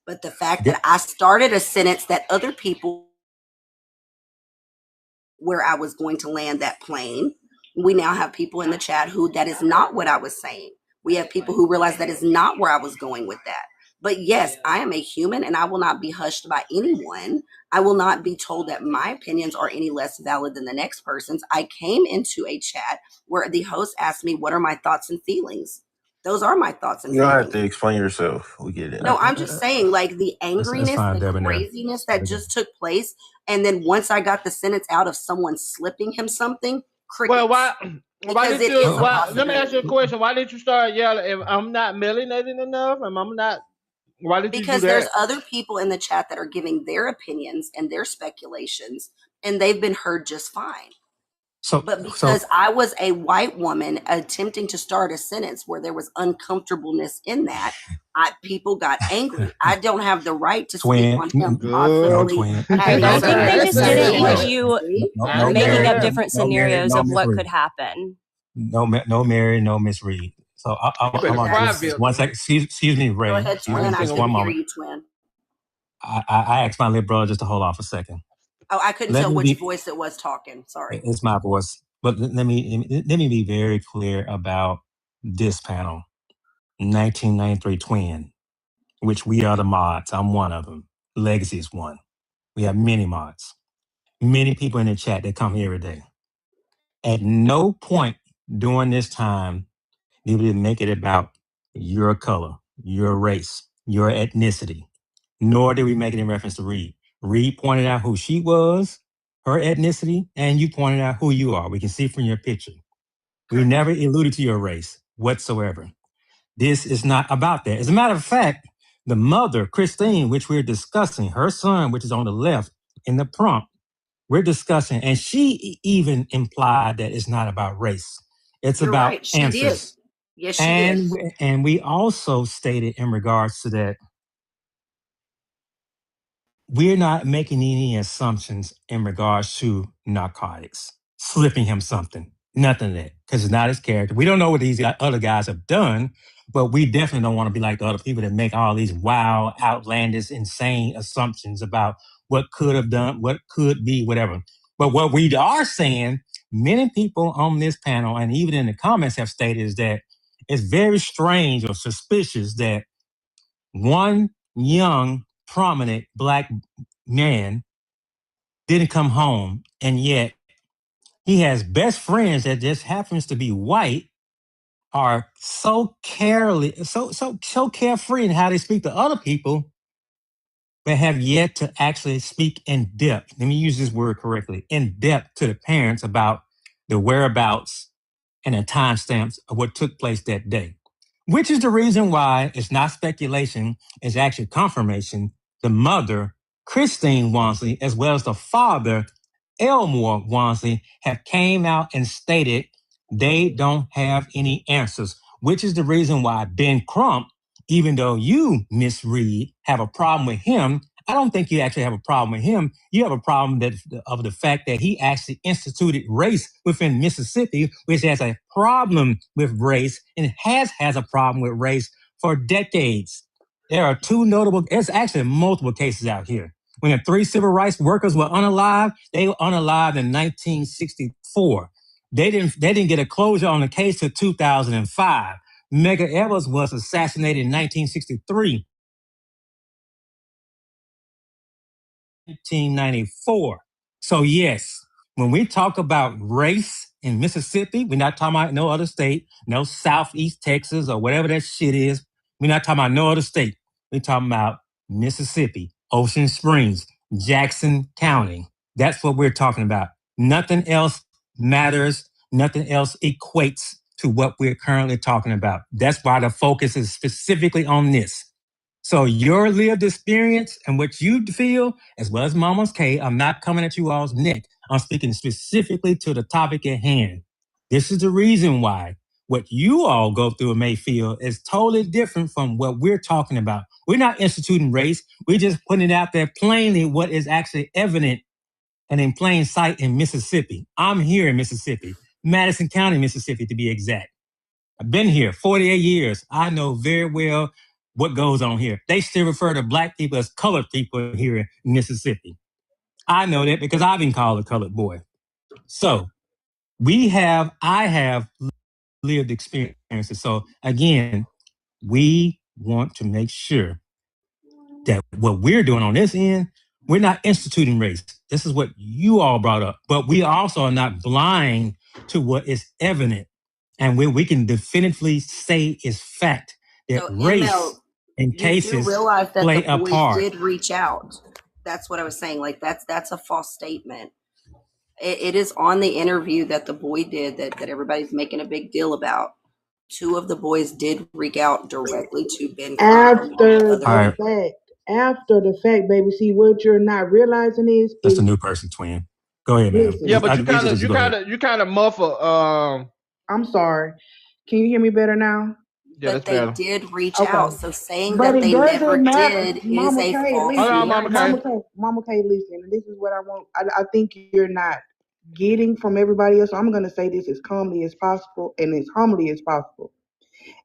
But the fact that I started a sentence that other people, where I was going to land that plane, we now have people in the chat who that is not what I was saying. We have people who realize that is not where I was going with that. But yes, I am a human, and I will not be hushed by anyone. I will not be told that my opinions are any less valid than the next person's. I came into a chat where the host asked me, what are my thoughts and feelings? Those are my thoughts and feelings. You don't have to explain yourself. We get it. No, I'm just saying, like, the angriness, the craziness that just took place. And then once I got the sentence out of someone slipping him something, crickets. Well, why did you? Let me ask you a question. Why did you start yelling? If I'm not melanated enough, and I'm not. Why did you do that? Because there's other people in the chat that are giving their opinions and their speculations, and they've been heard just fine. But because I was a white woman attempting to start a sentence where there was uncomfortableness in that, people got angry. I don't have the right to speak on him possibly. I think they just didn't want you making up different scenarios of what could happen. No, Mary, no Miss Reed. So I'm on this. 1 second. Excuse me, Ray. Go ahead, Twin. I can hear you, Twin. I asked my little brother just to hold off a second. Oh, I couldn't tell which voice it was talking. Sorry. It's my voice. But let me be very clear about this panel. 1993 Twin, which we are the mods. I'm one of them. Legacy is one. We have many mods. Many people in the chat that come here every day. At no point during this time did we make it about your color, your race, your ethnicity, nor did we make it in reference to Reed. Reed pointed out who she was, her ethnicity, and you pointed out who you are. We can see from your picture. We never alluded to your race whatsoever. This is not about that. As a matter of fact, the mother, Christine, which we're discussing, her son, which is on the left in the prompt, we're discussing, and she even implied that it's not about race. It's You're about right. She answers. did. Yes, she did. And we also stated in regards to that, we're not making any assumptions in regards to narcotics, slipping him something, nothing of that, because it's not his character. We don't know what these other guys have done, but we definitely don't want to be like the other people that make all these wild, outlandish, insane assumptions about what could have done, what could be, whatever. But what we are saying, many people on this panel and even in the comments have stated is that it's very strange or suspicious that one young, prominent Black man didn't come home, and yet he has best friends that just happens to be white, are so carefree in how they speak to other people, but have yet to actually speak in depth. Let me use this word correctly, in depth to the parents about the whereabouts and the timestamps of what took place that day. Which is the reason why it's not speculation, it's actually confirmation. The mother, Christine Wansley, as well as the father, Elmore Wansley, have came out and stated they don't have any answers, which is the reason why Ben Crump, even though you, Miss Reed, have a problem with him, I don't think you actually have a problem with him. You have a problem of the fact that he actually instituted race within Mississippi, which has a problem with race and has a problem with race for decades. There are there's actually multiple cases out here. When the 3 civil rights workers were unalived, they were unalived in 1964. They didn't get a closure on the case till 2005. Medgar Evers was assassinated in 1963. 1994. So yes, when we talk about race in Mississippi, we're not talking about no other state, no Southeast Texas or whatever that shit is. We're not talking about no other state. We're talking about Mississippi, Ocean Springs, Jackson County. That's what we're talking about. Nothing else matters. Nothing else equates to what we're currently talking about. That's why the focus is specifically on this. So your lived experience and what you feel, as well as Mama's K, I'm not coming at you all's neck. I'm speaking specifically to the topic at hand. This is the reason why what you all go through in Mayfield is totally different from what we're talking about. We're not instituting race. We're just putting it out there plainly what is actually evident and in plain sight in Mississippi. I'm here in Mississippi, Madison County, Mississippi, to be exact. I've been here 48 years. I know very well what goes on here. They still refer to black people as colored people here in Mississippi. I know that because I've been called a colored boy. So I have lived experiences. So again, we want to make sure that what we're doing on this end, we're not instituting race. This is what you all brought up, but we also are not blind to what is evident. And we can definitively say is fact that So, race ML, and you do cases realize that play the a boys part. did reach out. That's what I was saying. Like that's a false statement. It is on the interview that the boy did that everybody's making a big deal about. 2 of the boys did reach out directly to Ben Crump. After the fact, baby. See, what you're not realizing is That's a new person, twin. Go ahead, man. Listen. Yeah, but you kind of muffle. I'm sorry. Can you hear me better now? Yeah, But that's they better. did reach out. So saying But that it they doesn't never matter. did is Mama a K, false listen. statement. Mama K, listen. And this is what I want. I think you're not getting from everybody else. So I'm going to say this as calmly as possible and as humbly as possible.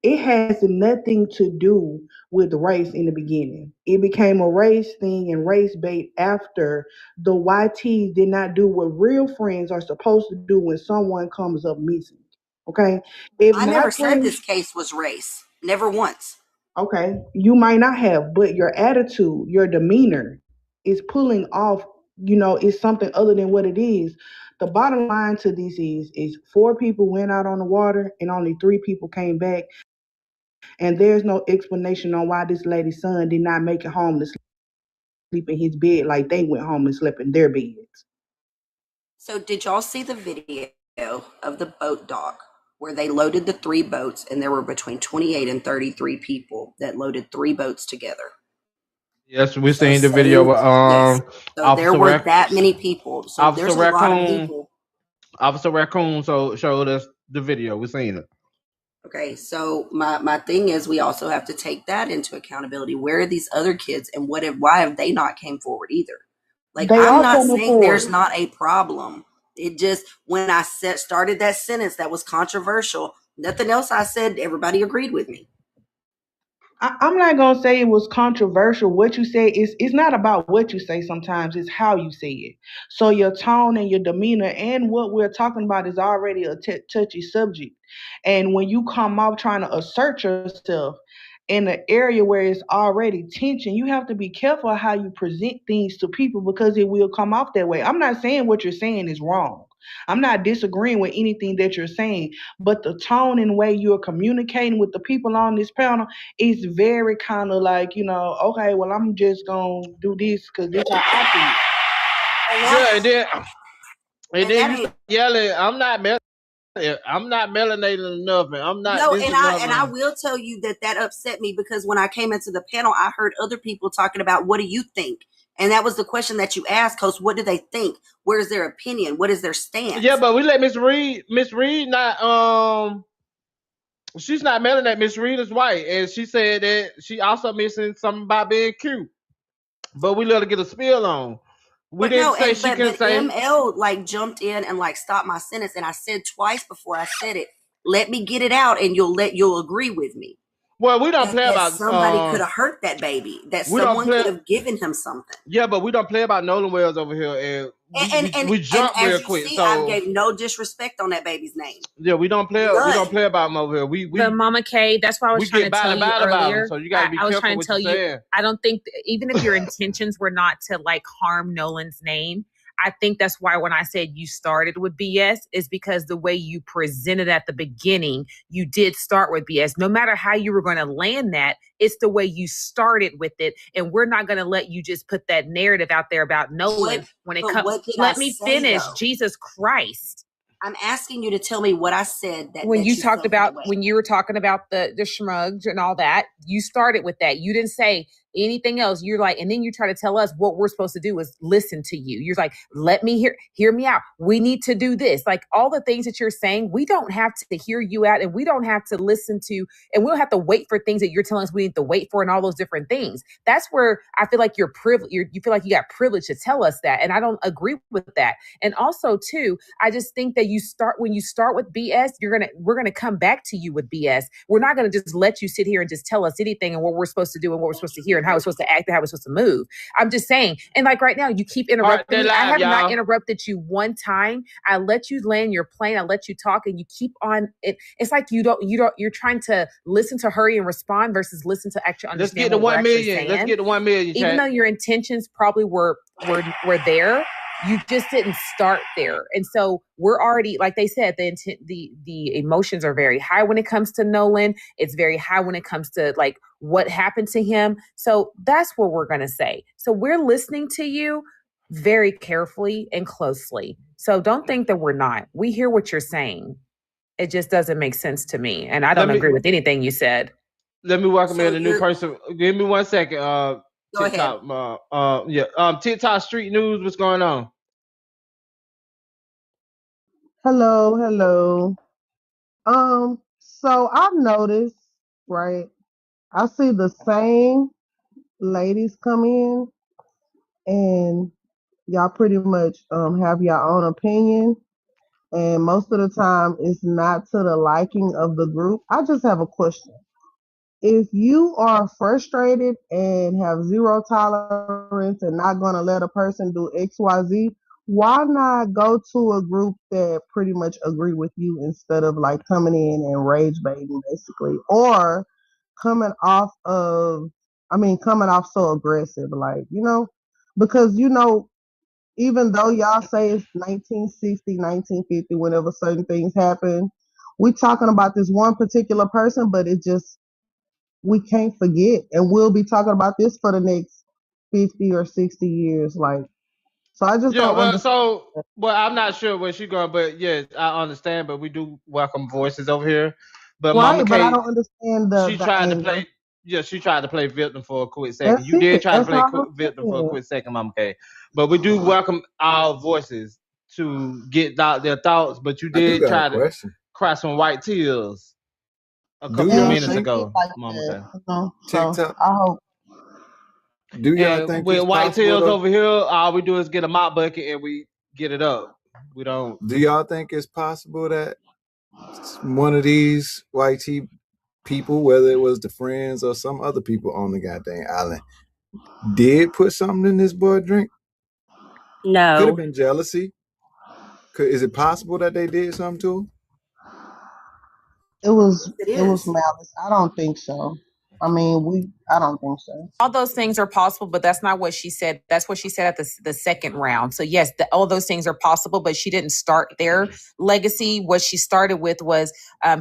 It has nothing to do with race in the beginning. It became a race thing and race bait after the YTs did not do what real friends are supposed to do when someone comes up missing. Okay? If I my never said friends, this case was race. Never once. okay, you might not have, but your attitude, your demeanor is pulling off, is something other than what it is. The bottom line to this is 4 people went out on the water and only 3 people came back. And there's no explanation on why this lady's son did not make it home to sleep in his bed like they went home and slept in their beds. So did y'all see the video of the boat dock where they loaded the 3 boats and there were between 28 and 33 people that loaded 3 boats together? Yes, we've seen the video. Yes. So there were that many people. So there's a lot of people. Officer Raccoon showed us the video. We've seen it. Okay, so my thing is we also have to take that into accountability. Where are these other kids and why have they not came forward either? Like, I'm not saying there's not a problem. It just, when I started that sentence that was controversial, nothing else I said, everybody agreed with me. I'm not going to say it was controversial. What you say it's not about what you say sometimes, it's how you say it. So your tone and your demeanor and what we're talking about is already a touchy subject. And when you come off trying to assert yourself in an area where it's already tension, you have to be careful how you present things to people because it will come off that way. I'm not saying what you're saying is wrong. I'm not disagreeing with anything that you're saying, but the tone and way you're communicating with the people on this panel is very kind of like, okay, well, I'm just going to do this because this is how I feel. And then you yelling, I'm not melanated enough, and I'm not. No, and I will tell you that upset me because when I came into the panel, I heard other people talking about what do you think, and that was the question that you asked, Coach. What do they think? Where's their opinion? What is their stance? Yeah, but we let Miss Reed not she's not melanated. Miss Reed is white, and she said that she also mentioned something about being cute. But we let her get a spill on. We didn't say she couldn't say. ML like jumped in and like stopped my sentence, and I said twice before I said it. Let me get it out, and you'll agree with me. Well, we don't play about somebody could have hurt that baby. That someone could have given him something. Yeah, but we don't play about Nolan Wells over here, and we jump real quick. See, so I gave no disrespect on that baby's name. Yeah, we don't play. We don't play about him over here. We the Mama K. That's why I was trying to tell you earlier. So you gotta be careful. I was trying to tell you. I don't think even if your intentions were not to like harm Nolan's name. I think that's why when I said you started with BS is because the way you presented at the beginning, you did start with BS. No matter how you were going to land that, it's the way you started with it. And we're not going to let you just put that narrative out there about Nolan when it comes. Let me finish. Though? Jesus Christ. I'm asking you to tell me what I said. When you talked about, when you were talking about the shmugs and all that, you started with that. You didn't say anything else. You're like, and then you try to tell us what we're supposed to do is listen to you. You're like, let me hear me out. We need to do this. Like all the things that you're saying, we don't have to hear you out, and we don't have to listen to, and we don't have to wait for things that you're telling us we need to wait for and all those different things. That's where I feel like you're privileged. You feel like you got privilege to tell us that. And I don't agree with that. And also too, I just think that when you start with BS, we're going to come back to you with BS. We're not going to just let you sit here and just tell us anything and what we're supposed to do and what we're supposed to hear and how we're supposed to act and how we're supposed to move. I'm just saying. And like right now, you keep interrupting me. I have not interrupted you one time. I let you land your plane. I let you talk, and you keep on it. It's like you're trying to listen to hurry and respond versus listen to actually understand. Let's get to 1 million. Let's get to 1 million. Even though your intentions probably were there, you just didn't start there. And so we're already, like they said, the emotions are very high when it comes to Nolan. It's very high when it comes to like what happened to him. So that's what we're going to say. So we're listening to you very carefully and closely. So don't think that we're not. We hear what you're saying. It just doesn't make sense to me. And I don't agree with anything you said. Let me welcome in a new person. Give me 1 second. Go ahead. TikTok Street News, what's going on? Hello. So I've noticed, right? I see the same ladies come in, and y'all pretty much have your own opinion, and most of the time it's not to the liking of the group. I just have a question. If you are frustrated and have zero tolerance and not going to let a person do XYZ, why not go to a group that pretty much agree with you instead of like coming in and rage baiting basically, or coming off so aggressive, like, because, even though y'all say it's 1960, 1950, whenever certain things happen, we talking about this one particular person, but we can't forget, and we'll be talking about this for the next 50 or 60 years. Like, so I just don't understand. I'm not sure where she's going, but yes, I understand. But we do welcome voices over here. But right, Mama but K, I don't understand she tried to play. Yeah, she tried to play victim for a quick second. You did try to play victim for a quick second, Mama K. But we do welcome our voices to get out their thoughts. But you did try to cry some white tears a couple of minutes ago, Mama K. So I hope. Do y'all think with white tails over here, all we do is get a mop bucket and we get it up. We don't. Do y'all think it's possible that one of these white tea people, whether it was the friends or some other people on the goddamn island, did put something in this boy drink? No. Could have been jealousy. Is it possible that they did something to him? It was malice. I don't think so. I don't think so. All those things are possible, but that's not what she said. That's what she said at the second round. So yes, all those things are possible, but she didn't start their legacy. What she started with was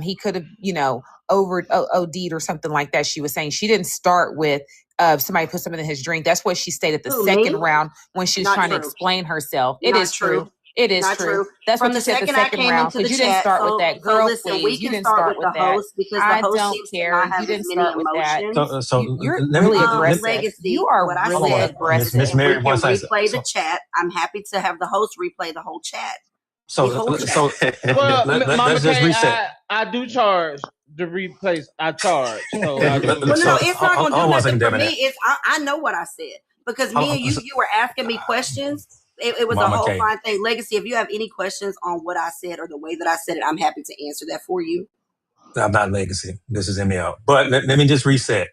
he could have, OD'd or something like that. She was saying she didn't start with somebody put something in his drink. That's what she stated the second round when she was trying to explain herself. It is true. It is true. That's what you said the second round, because you didn't start with that. Girl, please, you didn't start with that. I don't care. You didn't start with that. So you're really aggressive. Legacy, you are what I really said, aggressive. Miss Mary, we can replay the chat. I'm happy to have the host replay the whole chat. Let's just reset. I do charge the replays. I charge. So it's not going to do nothing for me. I know what I said. Because me and you were asking me questions. It was Mama a whole K. fine thing. Legacy, if you have any questions on what I said or the way that I said it, I'm happy to answer that for you. I'm not Legacy. This is ML. But let me just reset.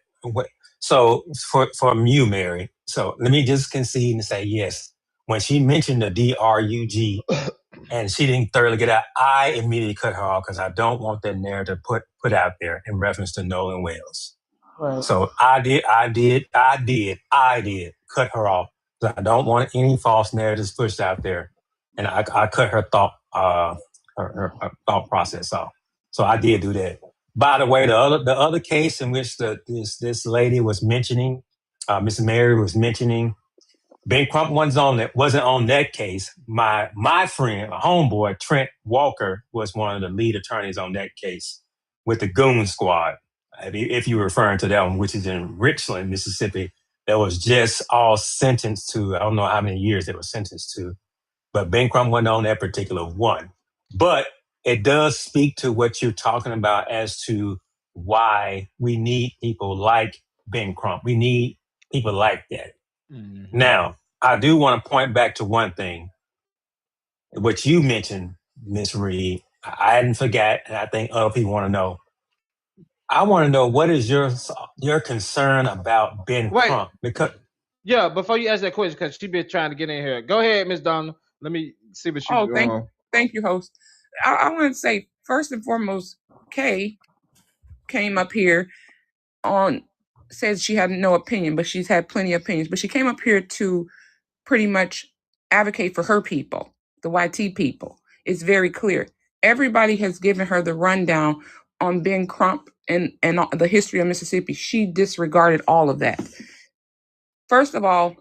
So for you, Mary, so let me just concede and say yes. When she mentioned the DRUG and she didn't thoroughly get out, I immediately cut her off because I don't want that narrative put out there in reference to Nolan Wells. Right. So I did cut her off. I don't want any false narratives pushed out there, and I cut her thought her thought process off. So I did do that. By the way, the other case in which this lady was mentioning, Miss Mary was mentioning, Ben Crump wasn't on that case. My friend, a homeboy, Trent Walker, was one of the lead attorneys on that case with the Goon Squad. If you're referring to that one, which is in Richland, Mississippi, that was just all sentenced to, I don't know how many years they were sentenced to, but Ben Crump wasn't on that particular one. But it does speak to what you're talking about as to why we need people like Ben Crump. We need people like that. Mm-hmm. Now, I do want to point back to one thing, what you mentioned, Miss Reed. I hadn't forgot, and I think other people want to know. I want to know, what is your concern about Ben Crump? Because before you ask that question, because she's been trying to get in here. Go ahead, Miss Donna. Let me see what you do. Thank you, host. I want to say, first and foremost, Kay came up here says she had no opinion, but she's had plenty of opinions. But she came up here to pretty much advocate for her people, the YT people. It's very clear. Everybody has given her the rundown on Ben Crump and the history of Mississippi. She disregarded all of that. First of all,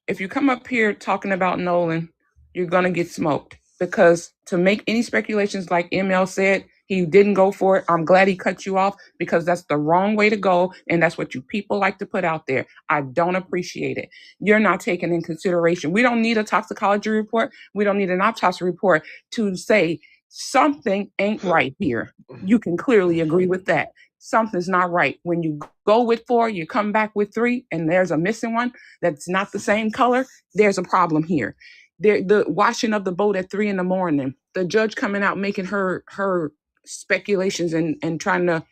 if you come up here talking about Nolan, you're going to get smoked, because to make any speculations, like ML said, he didn't go for it. I'm glad he cut you off, because that's the wrong way to go. And that's what you people like to put out there. I don't appreciate it. You're not taking in consideration. We don't need a toxicology report. We don't need an autopsy report to say something ain't right here. You can clearly agree with that. Something's not right. When you go with 4, you come back with 3, and there's a missing one that's not the same color, there's a problem here. The washing of the boat at 3 a.m, the judge coming out making her speculations and trying to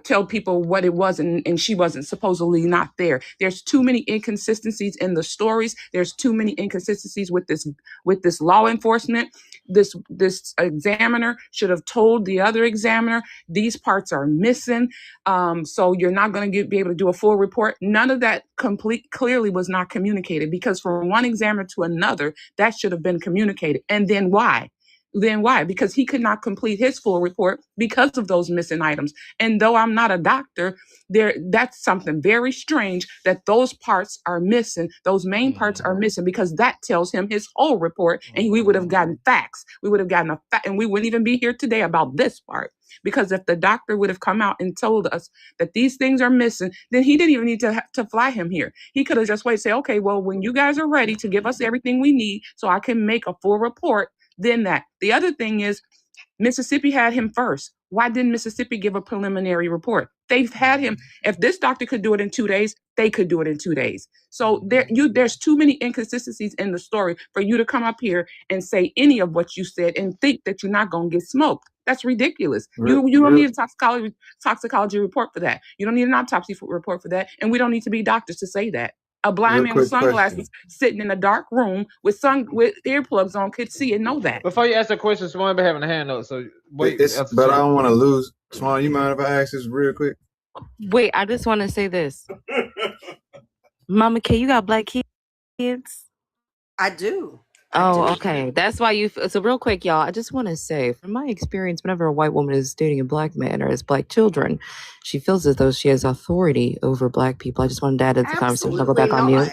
tell people what it was, and she wasn't supposedly not there. There's too many inconsistencies in the stories. There's too many inconsistencies with this law enforcement. This examiner should have told the other examiner these parts are missing. So you're not going to be able to do a full report. None of that clearly was not communicated, because from one examiner to another, that should have been communicated. And then why? Because he could not complete his full report because of those missing items. And though I'm not a doctor, that's something very strange that those parts are missing. Those main parts are missing, because that tells him his whole report, and we would have gotten facts. We would have gotten a fact, and we wouldn't even be here today about this part. Because if the doctor would have come out and told us that these things are missing, then he didn't even need to fly him here. He could have just waited and say, okay, well, when you guys are ready to give us everything we need so I can make a full report, then that. The other thing is, Mississippi had him first. Why didn't Mississippi give a preliminary report? They've had him. If this doctor could do it in 2 days, they could do it in 2 days. So there's too many inconsistencies in the story for you to come up here and say any of what you said and think that you're not going to get smoked. That's ridiculous. You don't need a toxicology report for that. You don't need an autopsy report for that. And we don't need to be doctors to say that. A blind man with sunglasses sitting in a dark room with earplugs on could see and know that. Before you ask that question, Swan been having a hand up, so wait. But I don't want to lose. Swan, you mind if I ask this real quick? Wait, I just want to say this. Mama K, you got black kids? I do. Oh, okay. That's why so real quick, y'all, I just want to say, from my experience, whenever a white woman is dating a black man or has black children, she feels as though she has authority over black people. I just wanted to add to the conversation. I'll go back on mute.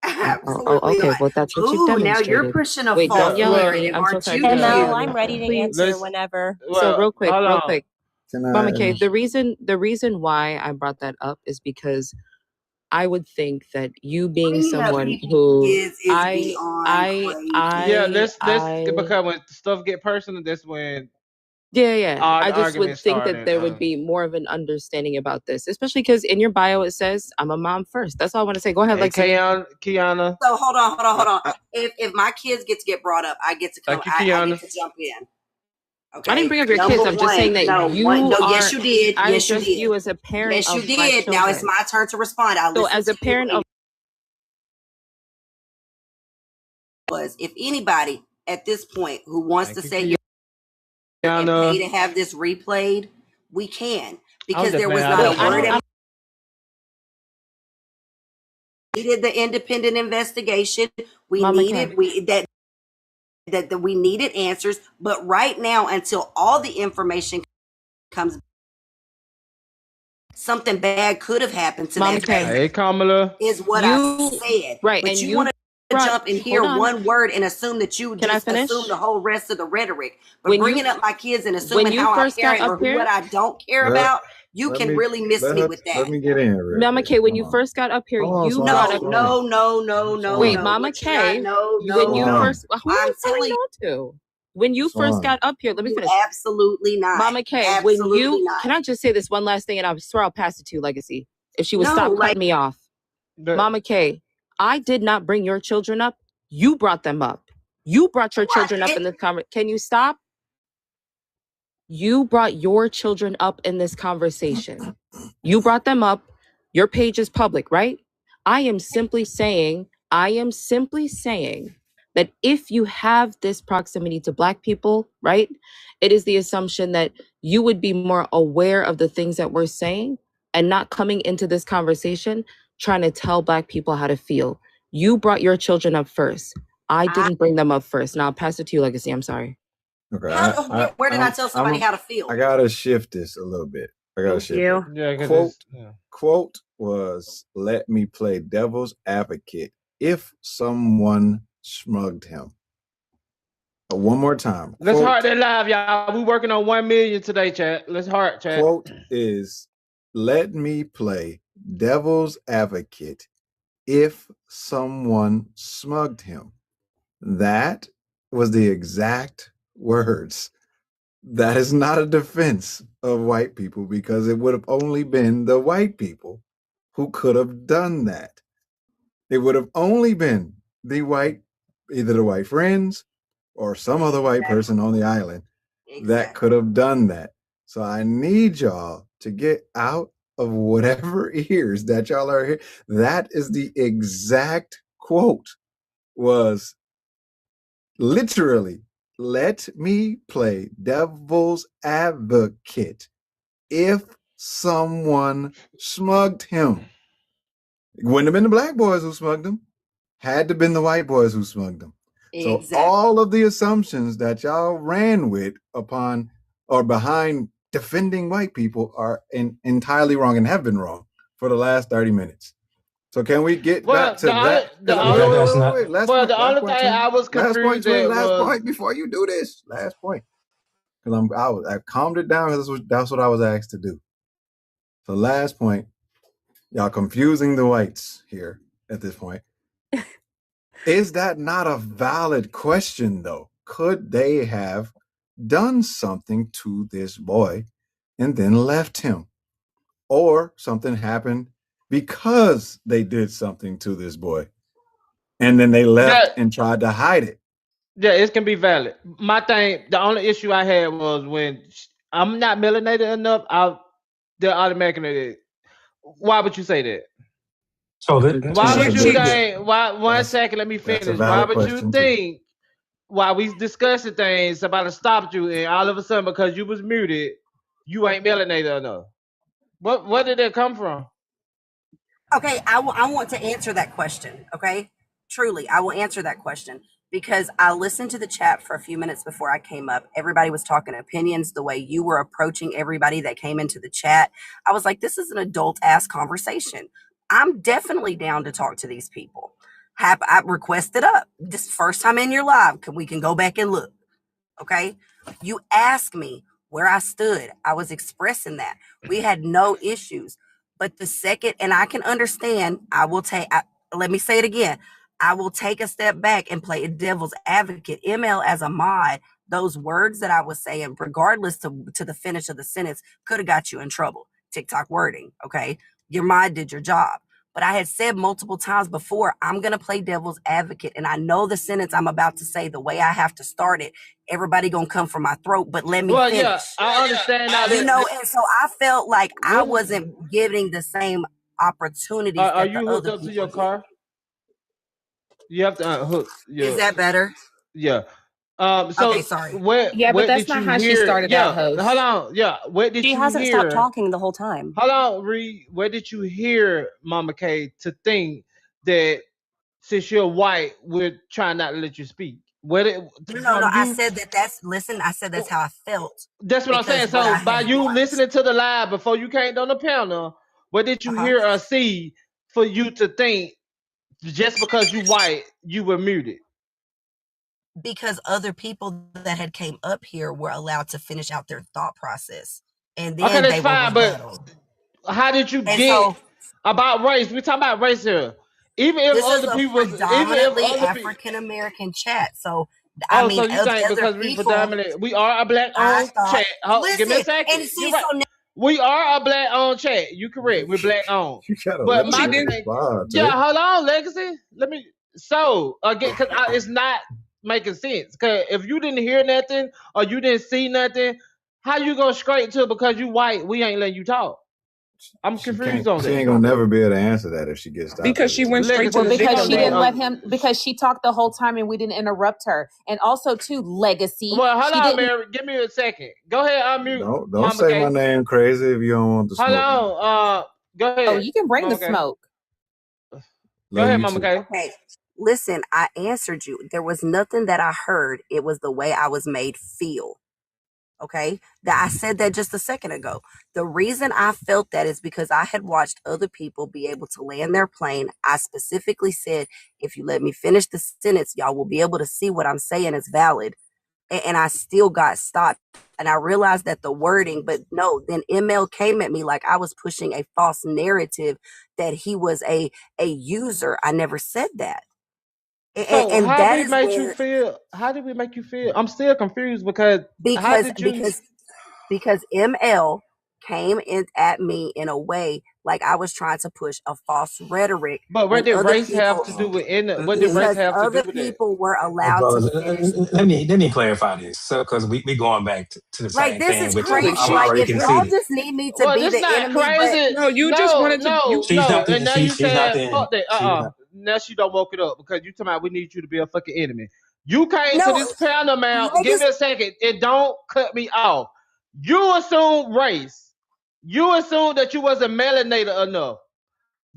Okay. Well, that's what you've demonstrated. Now you're pushing a Wait, don't yell at me. I'm so sorry. ML, I'm ready to answer whenever. So real quick. Mama K, the reason why I brought that up is because I would think that you being someone who let's because when stuff get personal, that's when Yeah. I just argument would think that started. there would be more of an understanding about this, especially because in your bio it says, I'm a mom first. That's all I want to say. Go ahead, Hey, Lexi. Kiana. So hold on. If my kids get to get brought up, I get to come. Thank you, I Kiana. get to jump in. Okay. I didn't bring up your Number kids. I'm just saying that yes, you did. I Yes, you addressed did. you as a parent Yes, you of black did. Now it's children. my turn to respond. So as a parent of if anybody at this point who wants to say you and Kiana. pay to have this replayed, we can, because just there was mad. not a word. I We needed the independent investigation. We Mama needed that we needed answers. But right now, until all the information comes, something bad could have happened to Mama that K. baby. Hey, Kamala. Is what I said. Right, But and you you want to brought- jump and hear hold on. one word and assume that you Can I just finish? assume the whole rest of the rhetoric. But When you- bringing up my kids and assuming you how I first got parent or up here- what I don't care about, you can really miss me with that. Let me get in. Real Mama quick. K, when you Hold on. first got up here, Hold on, you Swan. brought up No. Wait, no. Mama What you K, not- when you Swan. first who are I'm you telling telling no to? When you Swan. first got up here, let me you, finish. absolutely not. Mama K, Absolutely when you not. can I just say this one last thing and I swear I'll pass it to you, Legacy. If she would No, stop like- cutting me off. Mama K, I did not bring your children up. You brought them up. You brought your children up in this conversation. Can you stop? You brought your children up in this conversation. You brought them up. Your page is public, right? I am simply saying that if you have this proximity to Black people, right, it is the assumption that you would be more aware of the things that we're saying and not coming into this conversation trying to tell Black people how to feel. You brought your children up first. I didn't bring them up first. Now I'll pass it to you, Legacy. I'm sorry. Okay. Where did I tell somebody how to feel? I gotta shift this a little bit. Thank you. Quote was, "Let me play devil's advocate if someone shmugged him." One more time. Let's heart that live, y'all. We working on 1 million today, chat. Let's heart, chat. Quote is, "Let me play devil's advocate if someone smugged him." That was the exact words. That is not a defense of white people, because it would have only been the white people who could have done that. It would have only been either the white friends or some other white person on the island that could have done that. So I need y'all to get out of whatever ears that y'all are here. That is the exact quote, was literally, "Let me play devil's advocate if someone smugged him." It wouldn't have been the Black boys who smugged him. Had to have been the white boys who smugged him. Exactly. So all of the assumptions that y'all ran with upon or behind defending white people are entirely wrong and have been wrong for the last 30 minutes. So can we get back to that? The only thing I was confused at last was... point before you do this. Last point. Because I calmed it down because that's what I was asked to do. So last point, y'all confusing the whites here at this point. Is that not a valid question, though? Could they have done something to this boy and then left him? Or something happened because they did something to this boy and then they left and tried to hide it? Yeah, it can be valid. My thing, the only issue I had was when I'm not melanated enough, they're automatically. Why would you say that? So why would you think? Why? 1 second, let me finish. Why would you think? While we discussing things, somebody stopped you, and all of a sudden, because you was muted, you ain't melanated enough? Where did that come from? Okay, I want to answer that question. Okay, truly, I will answer that question because I listened to the chat for a few minutes before I came up. Everybody was talking opinions. The way you were approaching everybody that came into the chat, I was like, this is an adult ass conversation. I'm definitely down to talk to these people. I requested up. This first time in your live, we can go back and look. Okay, you asked me where I stood. I was expressing that we had no issues. But the second, and I can understand, let me say it again. I will take a step back and play a devil's advocate. ML as a mod, those words that I was saying, regardless to the finish of the sentence, could have got you in trouble. TikTok wording, okay? Your mind did your job. But I had said multiple times before, I'm going to play devil's advocate. And I know the sentence I'm about to say, the way I have to start it, everybody going to come for my throat, but let me finish. Yeah, I understand now. You know, and so I felt like I wasn't getting the same opportunities. Are you hooked up to your car? You have to hook. Is that better? Yeah. So okay, sorry. Where but that's not how she started out, host. Hold on. Yeah. Where did she you hasn't hear? stopped talking the whole time. Hold on, Reed. Where did you hear Mama K to think that since you're white, we're trying not to let you speak? No, I said I said that's how I felt. That's what I'm saying. So by you listening to the live before you came on the panel, what did you hear or see for you to think just because you white, you were muted? Because other people that had came up here were allowed to finish out their thought process. And then that's fine, but how did you get about race? We're talking about race here. Even if other people, predominantly African American chat. So so you think because we predominantly, we are a black owned chat. Give me a second. We are a black owned chat. You correct. We're black owned. But my thing, hold on, Legacy. Let me. So again, because it's not making sense. Because if you didn't hear nothing or you didn't see nothing, how you go straight to because you white? We ain't letting you talk. I'm confused on that. She ain't gonna never be able to answer that if she gets stopped. Because she went straight to the because she didn't let him. Because she talked the whole time and we didn't interrupt her. And also, too, Legacy. Well, hold on, Mary. Give me a second. Go ahead, unmute. Don't say my name crazy if you don't want to smoke. Hold on. Go ahead. Oh, you can bring the smoke. Go ahead, Mama K. Okay. Listen, I answered you. There was nothing that I heard. It was the way I was made feel. Okay, that I said that just a second ago. The reason I felt that is because I had watched other people be able to land their plane. I specifically said, if you let me finish the sentence, y'all will be able to see what I'm saying is valid. And I still got stopped. And I realized that the wording, but no, then ML came at me like I was pushing a false narrative that he was a user. I never said that. And how did we make you feel? How did we make you feel? I'm still confused because ML came in at me in a way like I was trying to push a false rhetoric. But what did race have to do with what did race have to do with other people were allowed to finish. Let me clarify this. So because we going back to the same this thing. Is crazy. Like if y'all just need me to be the enemy. Crazy. No, you just wanted to. She's not the. She's not the. Now she don't woke it up because you talking about we need you to be a fucking enemy. You came to this panel, man. Give me a second. It don't cut me off. You assume race. You assume that you wasn't melanated enough.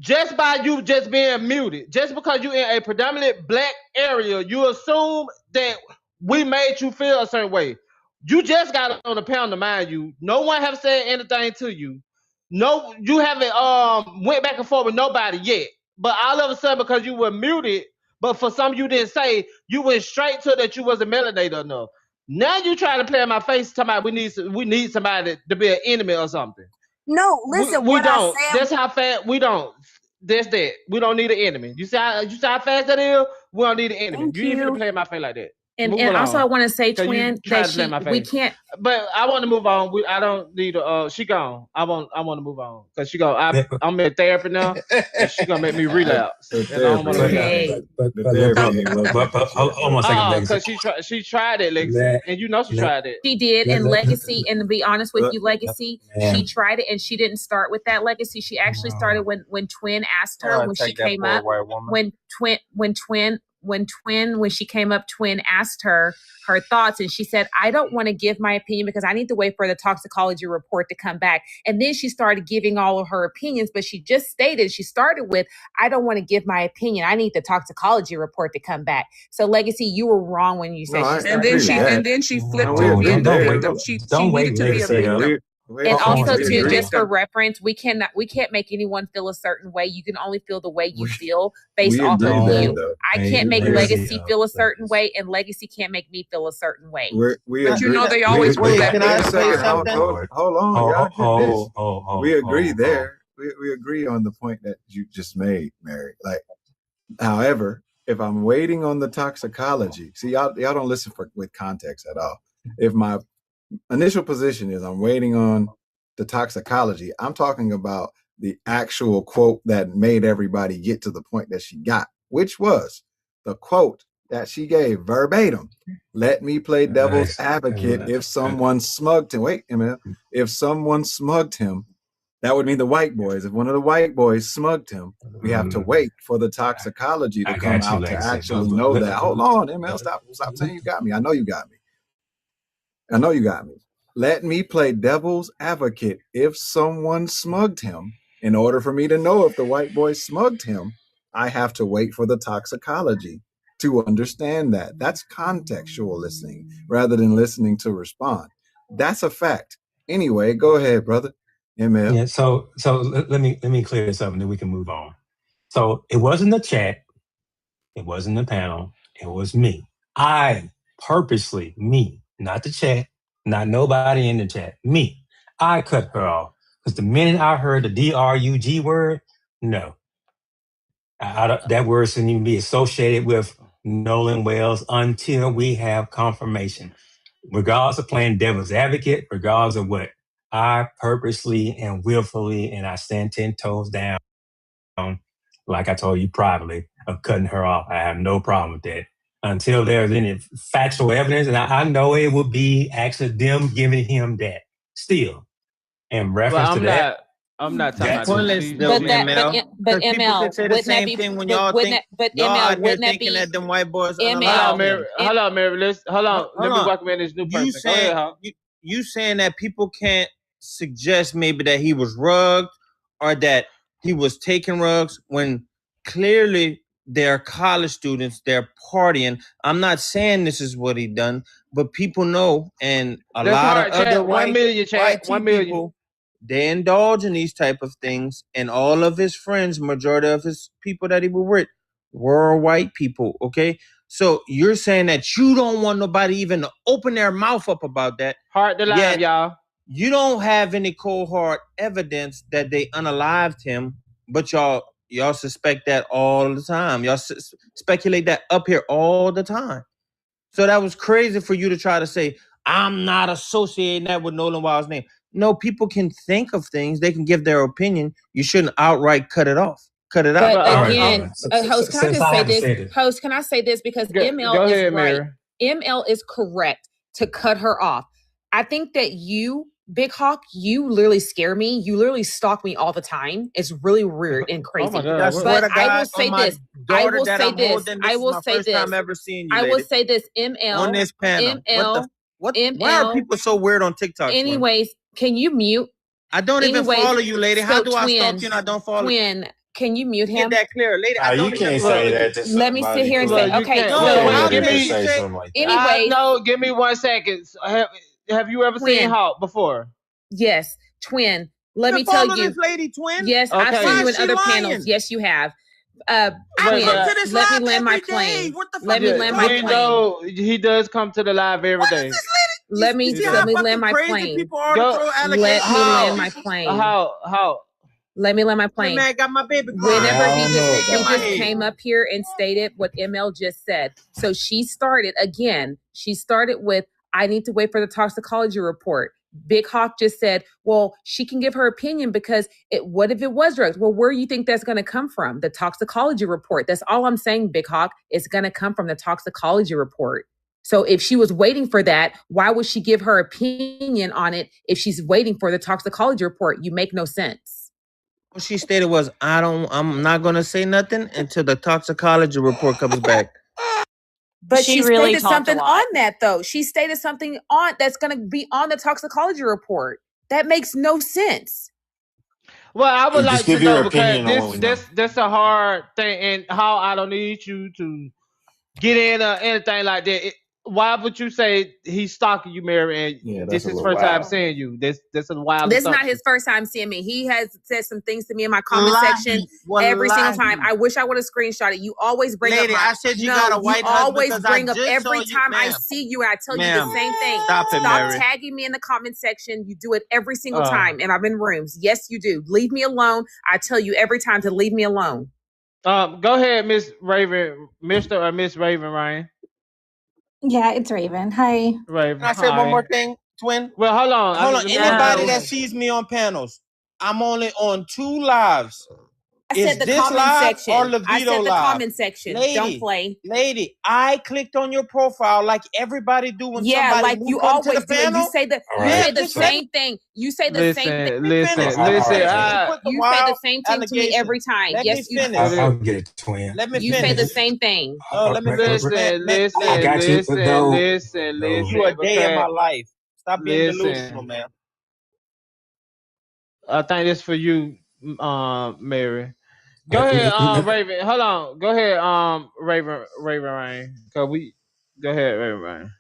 Just by you just being muted. Just because you in a predominant black area, you assume that we made you feel a certain way. You just got on the panel, mind you. No one have said anything to you. No, you haven't went back and forth with nobody yet. But all of a sudden, because you were muted, but for some you didn't say, you went straight to that you wasn't melanated enough. Now you trying to play in my face, talking about we need somebody to be an enemy or something. No, listen, we don't. That's how fast we don't. That's that. We don't need an enemy. You see how fast that is? We don't need an enemy. You ain't gonna play in my face like that. And also, I want to say, Twin, that we can't. But I want to move on. I don't need she gone. I want to move on because she go. I'm in therapy now, and she gonna make me relapse. But hold on a second, because she tried it, Legacy, and you know she tried it. She did, and Legacy. And to be honest with you, Legacy, she tried it, and she didn't start with that. Legacy, she actually started when Twin asked her when she came up. When she came up, Twin asked her thoughts, and she said, I don't want to give my opinion because I need to wait for the toxicology report to come back. And then she started giving all of her opinions, but she just stated, she started with, I don't want to give my opinion. I need the toxicology report to come back. So Legacy, you were wrong when you said and then she flipped her victim. She needed to be a victim. And also, too, just for reference, we can't make anyone feel a certain way. You can only feel the way you feel based off of you. I can't make Legacy feel a certain way, and Legacy can't make me feel a certain way. But you know they always do that. Can I say something? Hold on, we agree there. We agree on the point that you just made, Mary. Like, however, if I'm waiting on the toxicology, see, y'all don't listen with context at all. If my initial position is I'm waiting on the toxicology, I'm talking about the actual quote that made everybody get to the point that she got, which was the quote that she gave verbatim. Let me play devil's advocate. If someone smugged him, wait a minute, if someone smugged him, that would mean the white boys. If one of the white boys smugged him, we have to wait for the toxicology to come out to actually know that. Hold on, ML, stop saying you got me. I know you got me. Let me play devil's advocate. If someone smugged him, in order for me to know if the white boy smugged him, I have to wait for the toxicology to understand that. That's contextual listening rather than listening to respond. That's a fact. Anyway, go ahead, brother. ML. Yeah, so let me clear this up and then we can move on. So it wasn't the chat, it wasn't the panel, it was me. I purposely, me, not the chat, not nobody in the chat, me. I cut her off because the minute I heard the DRUG word, no. That word shouldn't even be associated with Nolan Wells until we have confirmation. Regardless of playing devil's advocate, regardless of what, I purposely and willfully, and I stand 10 toes down, like I told you privately, of cutting her off. I have no problem with that. Until there's any factual evidence, and I know it would be actually them giving him that still. In reference to that. I'm not talking about pointless though, ML. But people ML, can say the wouldn't that same be? thing when But y'all wouldn't think that? But y'all ML, out here wouldn't that thinking be? that them white boys ML, Hold on, Mary. Hold on. Let me welcome in this new person. You saying you saying that people can't suggest maybe that he was rugged or that he was taking rugs when clearly they're college students, they're partying. I'm not saying this is what he done, but people know, and a lot of other white people, they indulge in these type of things, and all of his friends, majority of his people that he was with, were white people. Okay, so you're saying that you don't want nobody even to open their mouth up about that. Heart to live, y'all. You don't have any cold hard evidence that they unalived him, but y'all suspect that all the time. Y'all speculate that up here all the time. So that was crazy for you to try to say, I'm not associating that with Nolan Wild's name. No, people can think of things. They can give their opinion. You shouldn't outright cut it off. Cut it out. But again, host, can I just say this? Host, can I say this? Because ML is right. ML is correct to cut her off. I think that you, Big Hawk, you literally scare me. You literally stalk me all the time. It's really weird and crazy. Oh my God. But I will say this. I will say this. I will say this. Time ever seeing you, I will say this. ML on this panel. ML. Why are people so weird on TikTok? Anyways, can you mute? I don't even follow you, lady. How do I stalk you and I don't follow you? Can you mute him? Get that clear, lady. I don't you can't say that to Let me sit here and say, okay. Anyway, no, give me 1 second. Have you ever seen Hawk before? Yes, Twin. Let me tell you, this lady, Twin. Yes, okay. I've seen you in other panels. Yes, you have. Twin, let me land my plane. Let me land my plane. No, he does come to the live every day. Let me land my plane. Let me land my plane. How? Let me land my plane. Man got my baby. Whenever he just came up here and stated what ML just said. So she started with, I need to wait for the toxicology report. Big Hawk just said, well, she can give her opinion because what if it was drugs? Well, where do you think that's going to come from? The toxicology report. That's all I'm saying, Big Hawk. It's going to come from the toxicology report. So if she was waiting for that, why would she give her opinion on it if she's waiting for the toxicology report? You make no sense. What she stated was, I'm not going to say nothing until the toxicology report comes back. But she really stated something on that, though. She stated something on that's going to be on the toxicology report. That makes no sense. Well, I would like to know, because that's a hard thing, and how I don't need you to get in or anything like that. Why would you say he's stalking you, Mary? And this is his first time seeing you. This is a wild. This is not his first time seeing me. He has said some things to me in my comment section every single time. I wish I would have screenshot it. You always bring up. I said you got a white husband. You always bring up every time I see you. I tell you the same thing. Stop tagging me in the comment section. You do it every single time, and I'm in rooms. Yes, you do. Leave me alone. I tell you every time to leave me alone. Go ahead, Miss Raven, Mr. or Miss Raven Ryan. Yeah, it's Raven. Hi. Raven. Can I say one more thing, twin? Well, hold on. Hold on. Anybody that sees me on panels, I'm only on 2 lives. I said the comment section. Or Levito I said the live? comment section. Don't play. Lady, I clicked on your profile like everybody do when Yeah, somebody like you comes to always the do. And panel. you say that you say the same thing. You say the same thing. Listen. You say the same thing to me every time. Let Yes, me you finish. do. I'll get it, twin. Let me You finish. say the same thing. Let me finish. Listen. I got you, but no. Listen. You a day in my life. Stop being Listen. delusional, man. I think this for you, Mary. Go ahead, Raven. Hold on. Go ahead, Raven Ryan. Go ahead, Raven Ryan.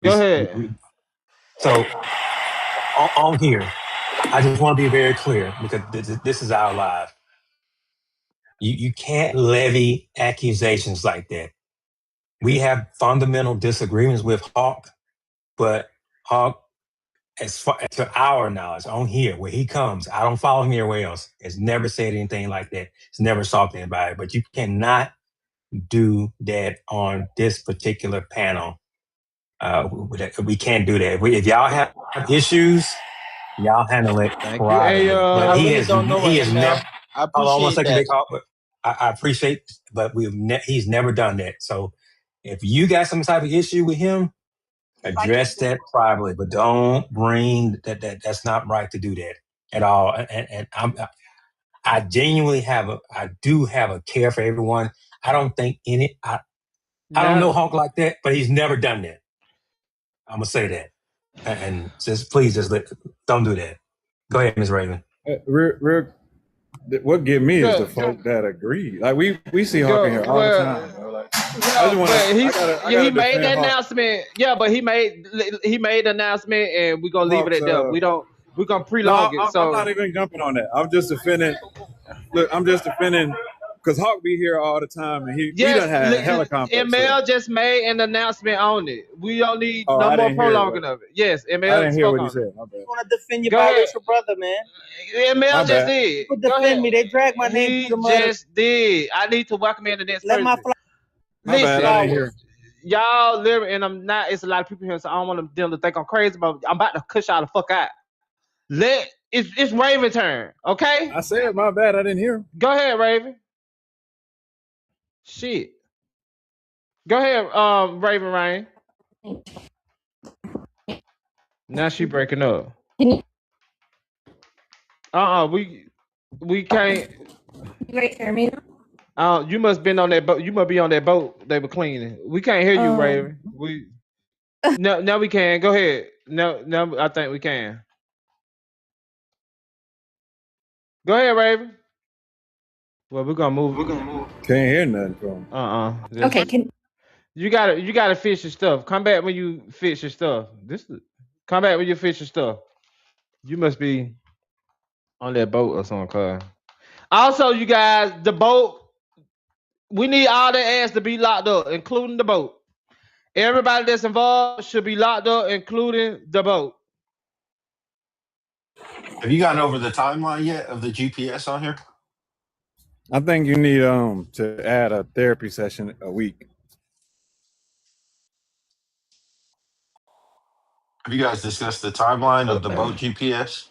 Go ahead. So on here, I just want to be very clear because this is our live. You can't levy accusations like that. We have fundamental disagreements with Hawk, but Hawk, as far to our knowledge, on here where he comes, I don't follow him anywhere else. Has never said anything like that. He's never assaulted anybody. But you cannot do that on this particular panel. We can't do that. If y'all have issues, y'all handle it privately. But he has never. Hold on 1 second, Big Hawk. I appreciate, but he's never done that. So if you got some type of issue with him, address that privately, but don't bring that. That's not right to do that at all. And I genuinely I do have a care for everyone. I don't think I don't know Hawk like that, but he's never done that. I'm gonna say that, and please don't do that. Go ahead, Ms. Raven. What get me is the folk that agree. Like we see Hawk in here all the time. He made that announcement. Yeah, but he made the announcement, and we're gonna leave it at that. We're gonna prolong it. So I'm not even jumping on that. I'm just defending. Look, I'm just defending because Hawk be here all the time, and we done had a helicopter. ML just made an announcement on it. We don't need no more prolonging of it. Yes, ML. I didn't hear what he said. My bad. You want to defend your biracial brother, man? ML just did. People defend me. They drag my name through the mud. He just did. I need to welcome in the next person. Let my Listen, y'all live, and I'm not. It's a lot of people here, so I don't want them to think I'm crazy, but I'm about to cuss y'all the fuck out. It's Raven turn, okay? I said my bad. I didn't hear. Go ahead, Raven. Shit. Go ahead, Raven Ryan. Now she breaking up. We can't. You guys hear me now? You must been on that boat. You must be on that boat they were cleaning. We can't hear you, Raven. No, we can. Go ahead. No, I think we can. Go ahead, Raven. Well, we're gonna move. Can't hear nothing from. Okay, you gotta fix your stuff. Come back when you fix your stuff. Come back when you fix your stuff. You must be on that boat or something, cuz. Also, you guys, the boat. We need all the ass to be locked up, including the boat. Everybody that's involved should be locked up, including the boat. Have you gotten over the timeline yet of the GPS on here? I think you need to add a therapy session a week. Have you guys discussed the timeline of the boat GPS?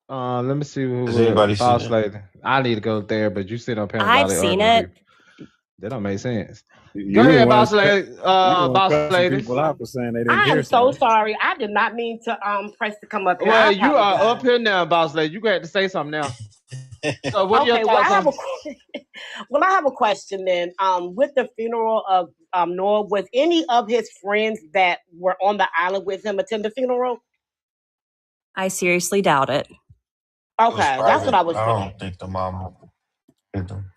Let me see who Has anybody seen Boss it? Lady. I need to go there, but you sit up here. I've seen it. That don't make sense. Go ahead, Boss Lady. Boss Lady. People out for saying they didn't I hear am so something. sorry. I did not mean to press to come up here. Well, I you are apologize. up here now, Boss Lady. You got to say something now. So what are your Okay, well, thoughts I have a question then. With the funeral of Noah, was any of his friends that were on the island with him attend the funeral? I seriously doubt it. Okay, that's what I was I saying. don't think the mom did them.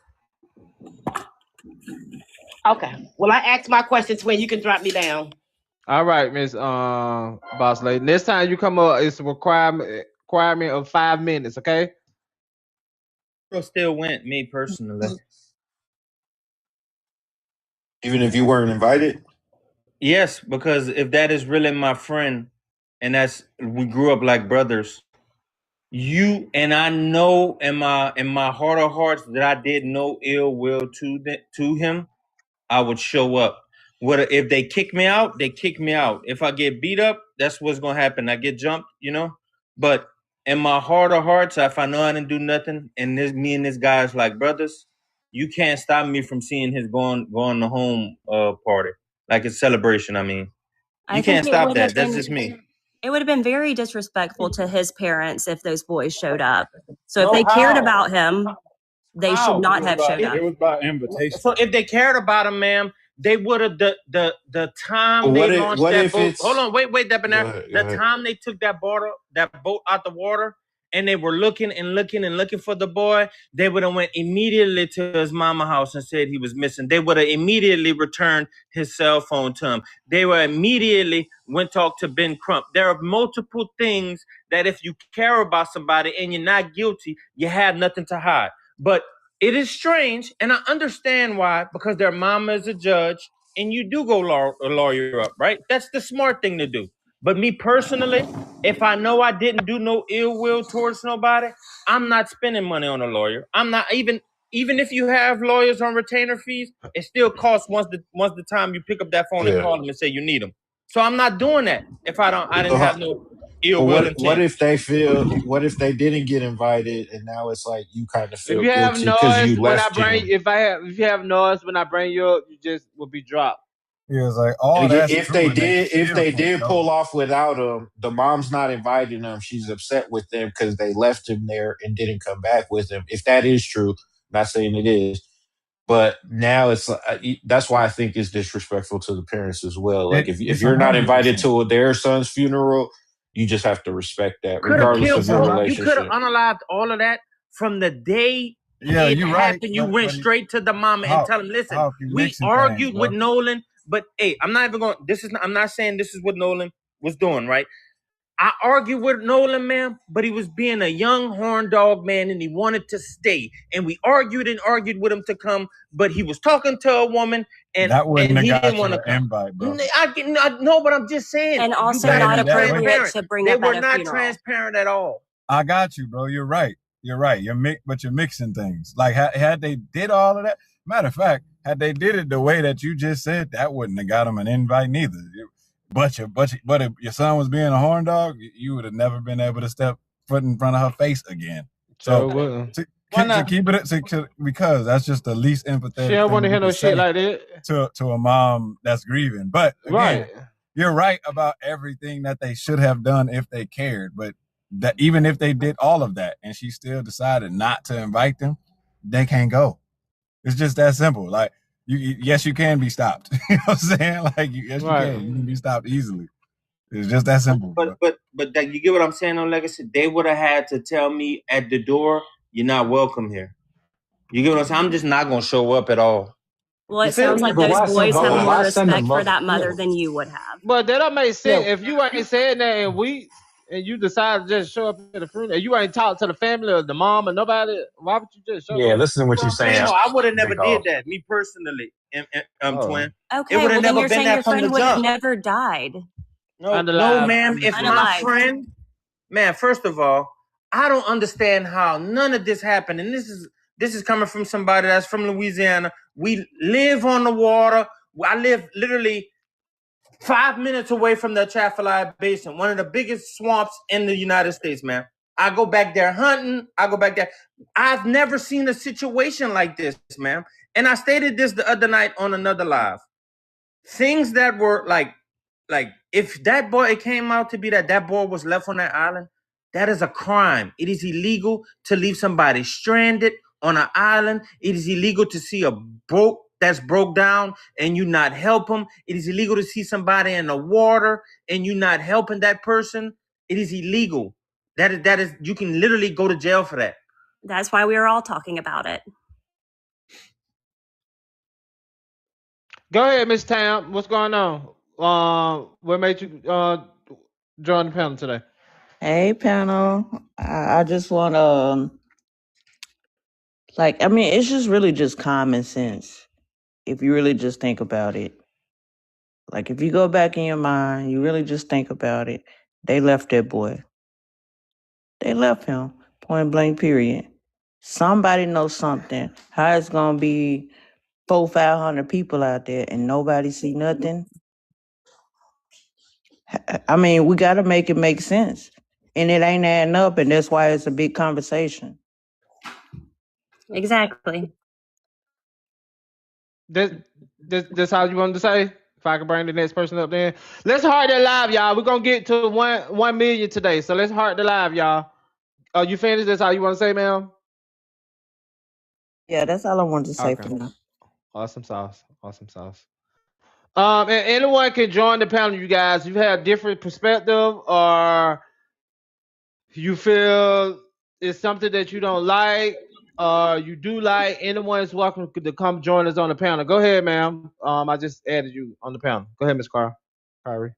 Okay. Well, I asked my questions when you can drop me down. All right, Miss Boss Lady. Next time you come up, it's a requirement of 5 minutes, okay? Still went, me personally. Even if you weren't invited? Yes, because if that is really my friend, and we grew up like brothers, I know in my heart of hearts that I did no ill will to him, I would show up. If they kick me out, they kick me out. If I get beat up, that's what's gonna happen. I get jumped, But in my heart of hearts, if I know I didn't do nothing, and me and this guy's like brothers, you can't stop me from seeing his going to home party, like a celebration. I mean, you can't stop that. That's just me. It would have been very disrespectful to his parents if those boys showed up. So if they cared about him, they should not have showed up. It was by invitation. So if they cared about him, ma'am, they would have the time they launched that boat. Hold on, wait, Debonair. The time they took that boat out the water, and they were looking for the boy, they would have went immediately to his mama house and said he was missing. They would have immediately returned his cell phone to him. They were immediately went talk to Ben Crump. There are multiple things that if you care about somebody and you're not guilty, you have nothing to hide. But it is strange, and I understand why, because their mama is a judge, and you do go lawyer up, right? That's the smart thing to do. But me personally, if I know I didn't do no ill will towards nobody, I'm not spending money on a lawyer. I'm not even if you have lawyers on retainer fees, it still costs once the time you pick up that phone and call them and say you need them. So I'm not doing that if I didn't have no ill will intent. What if they didn't get invited and now it's like you kind of feel if you have guilty because you when I left bring him? if you have noise when I bring you up, you just will be dropped. He was like, "Oh, If they did pull off without him, the mom's not inviting them. She's upset with them because they left him there and didn't come back with him. If that is true, not saying it is, but now it's that's why I think it's disrespectful to the parents as well. Like if you're not invited to their son's funeral, you just have to respect that, regardless of your relationship. You could have unalived all of that from the day it happened. You went straight to the mama and tell him, "Listen, we argued with Nolan." But hey, I'm not even going. I'm not saying this is what Nolan was doing, right? I argued with Nolan, man, but he was being a young horn dog, man, and he wanted to stay. And we argued with him to come, but he was talking to a woman, and he didn't want to come. Invite, bro. I know, but I'm just saying. And also not appropriate to bring up at a funeral. They were not transparent at all. I got you, bro. You're right. But you're mixing things. Like had they did all of that. Matter of fact, had they did it the way that you just said, that wouldn't have got him an invite neither. But if your son was being a horn dog, you would have never been able to step foot in front of her face again. So to keep it because that's just the least empathetic. She don't want to hear no shit like that to a mom that's grieving. But again, you're right about everything that they should have done if they cared. But that even if they did all of that and she still decided not to invite them, they can't go. It's just that simple. Like, yes, you can be stopped. You know what I'm saying? Like, yes, you can. You can be stopped easily. It's just that simple. But that, you get what I'm saying on Legacy? They would have had to tell me at the door, "You're not welcome here." You get what I'm saying? I'm just not gonna show up at all. Well, it sounds like those boys have more respect for that mother than you would have. But that don't make sense. If you ain't saying that and you decide to just show up at the funeral, and you ain't talk to the family or the mom or nobody, why would you just show up? Yeah, listen to what you're saying. No, I would have never did that. Me personally, Twin. Okay, well then you're saying your friend would have never died. No, ma'am. If my friend, man, first of all, I don't understand how none of this happened. And this is coming from somebody that's from Louisiana. We live on the water. I live literally 5 minutes away from the Atchafalaya Basin, one of the biggest swamps in the United States, man. I go back there hunting. I've never seen a situation like this, man. And I stated this the other night on another live. Things that were like if that boy, it came out to be that boy was left on that island, that is a crime. It is illegal to leave somebody stranded on an island. It is illegal to see a boat that's broke down and you not help them. It is illegal to see somebody in the water and you not helping that person. It is illegal. That is you can literally go to jail for that. That's why we were all talking about it. Go ahead, Miss Tam. What's going on? What made you join the panel today? Hey, panel. I just want to, it's just really just common sense. If you really just think about it. Like, if you go back in your mind, you really just think about it. They left that boy. They left him. Point blank. Period. Somebody knows something. How it's gonna be 400-500 people out there and nobody see nothing? I mean, we got to make it make sense, and it ain't adding up, and that's why it's a big conversation. Exactly. This how you wanted to say? If I can bring the next person up there. Let's heart that live, y'all. We're gonna get to 1 million today. So let's heart the live, y'all. You finished? That's how you want to say, ma'am? Yeah, that's all I wanted to say Okay. for now. Awesome sauce. Awesome sauce. And anyone can join the panel, you guys. You have different perspective, or you feel it's something that you don't like, or you do like. Anyone is welcome to come join us on the panel. Go ahead, ma'am. I just added you on the panel. Go ahead, Ms. Kari.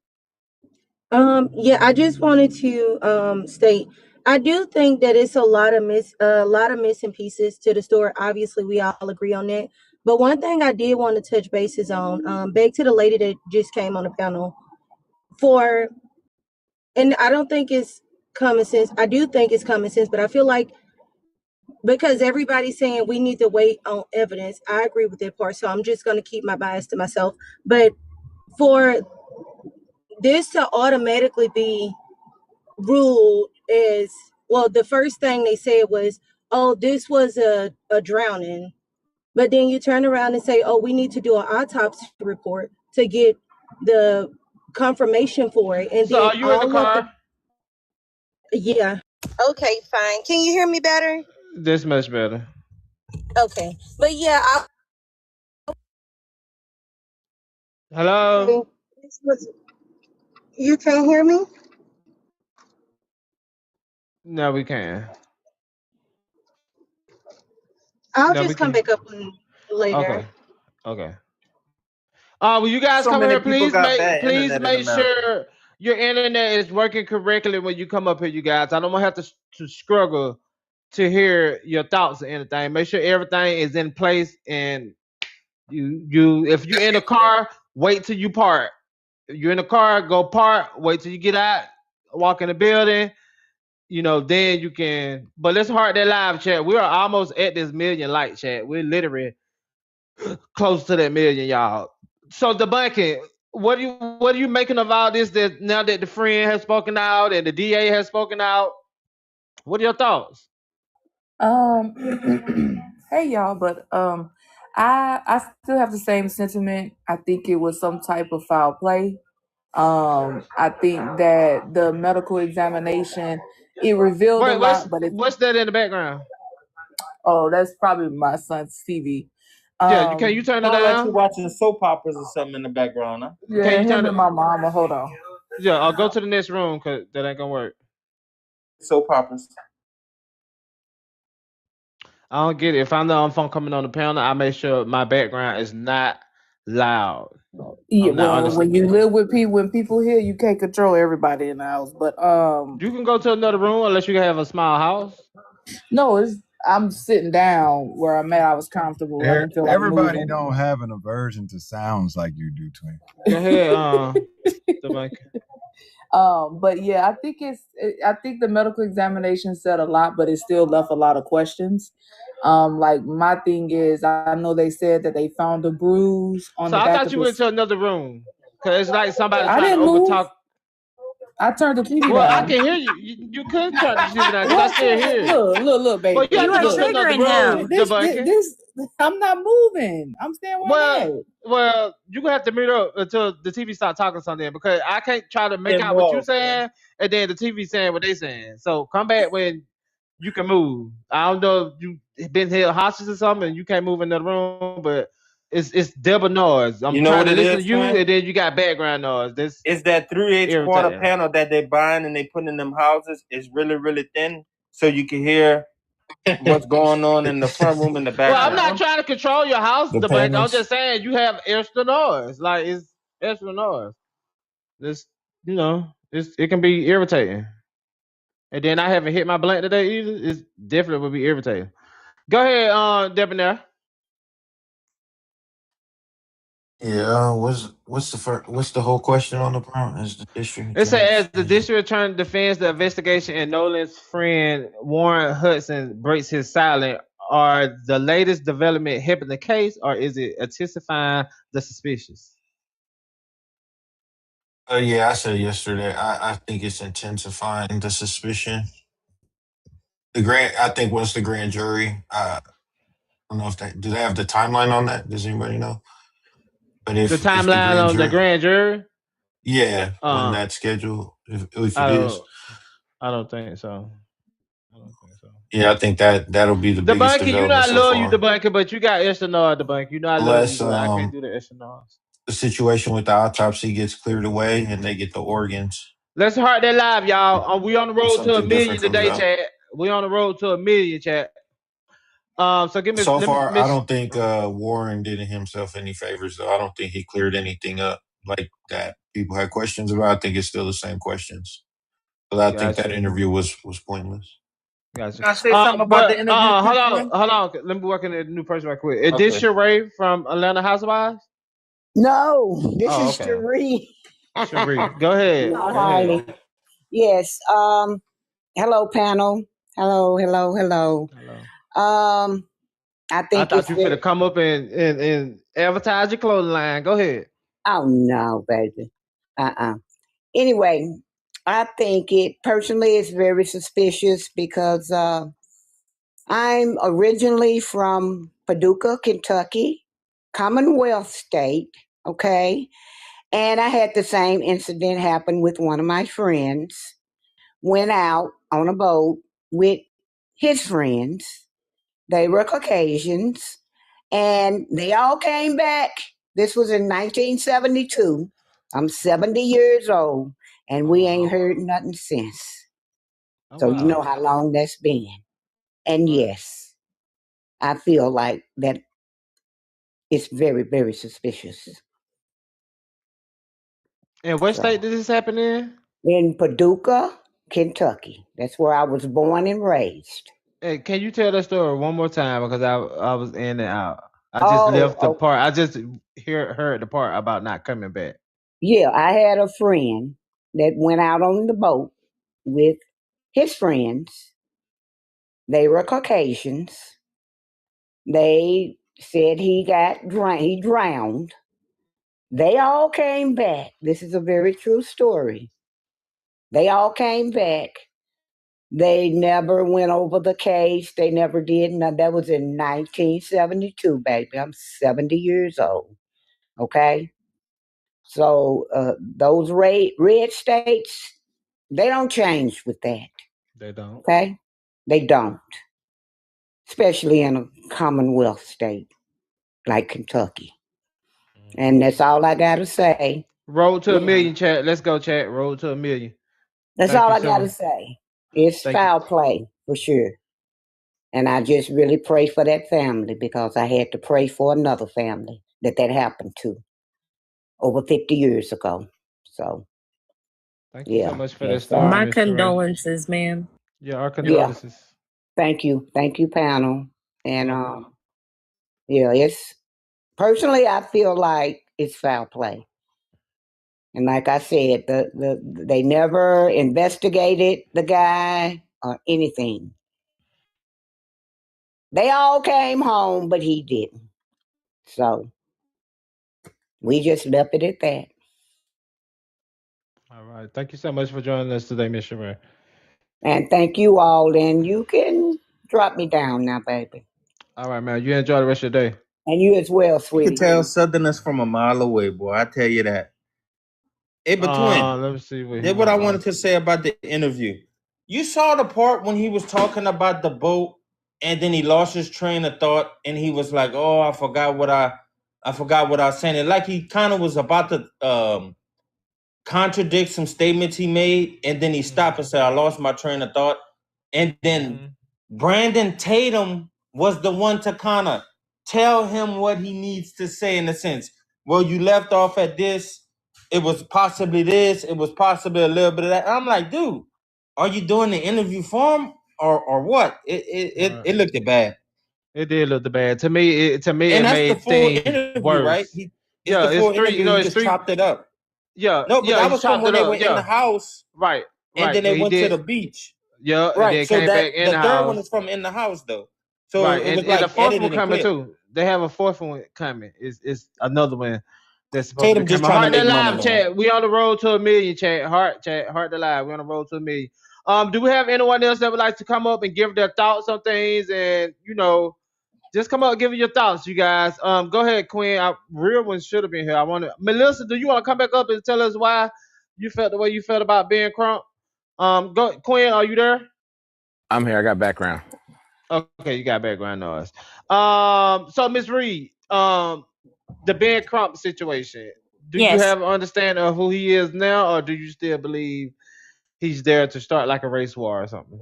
Yeah, I just wanted to state I do think that it's a lot of missing pieces to the story. Obviously, we all agree on that. But one thing I did want to touch bases on, back to the lady that just came on the panel and I don't think it's common sense. I do think it's common sense, but I feel like because everybody's saying we need to wait on evidence, I agree with that part. So I'm just going to keep my bias to myself. But for this to automatically be ruled as well, the first thing they said was, oh, this was a drowning. But then you turn around and say, oh, we need to do an autopsy report to get the confirmation for it. And so then are you in the car? Yeah. Okay, fine. Can you hear me better? This much better. Okay. But yeah, Hello? You can't hear me? No, we can. I'll just come back up later. Okay. Will you guys So come many here, people please? got bad Please internet in make America. sure your internet is working correctly when you come up here, you guys. I don't want to have to struggle to hear your thoughts or anything. Make sure everything is in place, and you if you're in a car, wait till you park. If you're in a car, go park. Wait till you get out, walk in the building. Then you can. But let's heart that live chat. We are almost at this million like chat. We're literally close to that million, y'all. So the bucket, what are you making of all this? That now that the friend has spoken out and the DA has spoken out, what are your thoughts? Hey y'all, but I still have the same sentiment. I think it was some type of foul play. I think that the medical examination it revealed a lot, but what's that in the background? Oh, that's probably my son's TV. Yeah, can you turn it Sound like down? you're watching soap operas or something in the background, huh? Yeah, Can you turn him it? and my mama. Hold on. Yeah, I'll go to the next room because that ain't gonna work. Soap operas. I don't get it. If I know I'm coming on the panel, I make sure my background is not loud. Yeah, well, when you live with people, when people here, you can't control everybody in the house. But you can go to another room unless you have a small house. No, I'm sitting down where I'm at. I was comfortable. I didn't feel like Everybody moving. don't have an aversion to sounds like you do, Twin. Go ahead, the mic. But yeah, I think the medical examination said a lot, but it still left a lot of questions. Like my thing is, I know they said that they found a bruise on So the I back thought of you his. went to another room because it's like somebody I trying to didn't move. overtalk. I turned the TV Well, down. I can hear you. You could turn the TV down because I still hear it. Look, baby. Well, you have to go to another room. This, I'm not moving. I'm staying where I'm at. Well, you're gonna have to mute up until the TV start talking something because I can't try to make out what you're saying and then the TV saying what they saying. So come back when you can move. I don't know if you've been held hostage or something and you can't move in the room, but it's double noise. I'm trying to listen to you and then you got background noise. It's that 3/8 quarter irritating. panel that they buying and they put in them houses. It's really, really thin, so you can hear what's going on in the front room and the back Well, I'm room. not trying to control your house, The but I'm panels. just saying you have extra noise. Like it's extra noise. This, it can be irritating. And then I haven't hit my blunt today either. It's definitely would be irritating. Go ahead, Debonair. Yeah, what's the whole question on the prompt? Is the district It attorney? says as the district attorney defends the investigation and Nolan's friend Warren Hudson breaks his silence, are the latest development helping the case, or is it intensifying the suspicious? Yeah, I said yesterday. I think it's intensifying the suspicion. I think once the grand jury, I don't know if do they have the timeline on that? Does anybody know? But The if the timeline grand on the jury, grand jury? yeah, when that's scheduled, if it is, I don't think so. yeah, I think that'll be the The biggest bunker, you know development I so love you, the far. bunker, but you got extra nard, the bunker. You know I love you, Unless but I can't do the extra nards. the situation with the autopsy gets cleared away and they get the organs. Let's heart that live, y'all. We on the road to Something 1 million different comes today, out. chat. We on the road to 1 million, chat. So give me So let me far, I miss. don't think Warren did himself any favors, though. I don't think he cleared anything up like that people had questions about. I think it's still the same questions. But I think that interview was pointless. Gotcha. Can I say something about the interview? Hold on. Let me work in a new person right quick. Is this Sheree from Atlanta Housewives? No, this is okay. Cherie. Cherie, go ahead. No, Go Harley. ahead. Yes. Hello, panel. Hello. I think I thought you could come up and advertise your clothing line. Go ahead. Oh no, baby. Anyway, I think it personally is very suspicious because I'm originally from Paducah, Kentucky, Commonwealth state, okay? And I had the same incident happen with one of my friends. Went out on a boat with his friends. They were Caucasians, and they all came back. This was in 1972. I'm 70 years old, and we ain't heard nothing since. So you know how long that's been. And yes, I feel like that it's very, very suspicious. And what state did this happen in? In Paducah, Kentucky. That's where I was born and raised. Hey, can you tell that story one more time? Because I was in and out. I just left the part. I just heard the part about not coming back. Yeah, I had a friend that went out on the boat with his friends. They were Caucasians. They said he drowned. They all came back. This is a very true story. They all came back. They never went over the case. They never did. No, that was in 1972, baby. I'm 70 years old. Okay? So those red states, they don't change with that. They don't. Okay? They don't. Especially in a Commonwealth state like Kentucky. And that's all I got to say. Road to 1 million, chat. Let's go, chat. Road to 1 million. That's all I got to say. It's foul play for sure. And I just really pray for that family because I had to pray for another family that happened to over 50 years ago. So, thank you so much for that story. My condolences, ma'am. Yeah, our condolences. Thank you, panel. And it's personally, I feel like it's foul play. And like I said, they never investigated the guy or anything. They all came home, but he didn't. So we just left it at that. All right. Thank you so much for joining us today, Miss Sheree. And thank you all. And you can drop me down now, baby. All right, man. You enjoy the rest of your day. And you as well, sweetie. You can tell Southerners from a mile away, boy. I tell you that. Hey, but twin, let me see what I wanted to say about the interview. You saw the part when he was talking about the boat, and then he lost his train of thought, and he was like, "Oh, I forgot what I was saying." And like he kind of was about to contradict some statements he made, and then he stopped and said, "I lost my train of thought." And then Brandon Tatum was the one to kind of tell him what he needs to say in a sense. Well, you left off at this. It was possibly this. It was possibly a little bit of that. And I'm like, dude, are you doing the interview for him or what? It looked bad. It did look bad to me. And it that's made the full things interview, worse. right? It's Yeah, the it's full three. interview. You know, He it's just three. chopped it up. Yeah, No, but yeah, that he was from chopped when it they up. were in the Yeah, house, right, and then And they he went to the did. beach. Yeah, and Right. then So came that back in the the third one house. is from in the house though. So Right, it was and the like fourth one edited and coming clipped. too. They have a fourth one coming. It's another one that's supposed to be Tatum just coming. trying to Heart the make money, live man. chat. We on the road to 1 million chat. Heart the live. We on the road to 1 million. Do we have anyone else that would like to come up and give their thoughts on things and just come up and give your thoughts, you guys. Go ahead, Quinn. Real one should have been here. Melissa, do you want to come back up and tell us why you felt the way you felt about Ben Crump? Go, Quinn. Are you there? I'm here. I got background. Okay, you got background noise. So Miss Reed, the Ben Crump situation. Do you Yes. have an understanding of who he is now, or do you still believe he's there to start like a race war or something?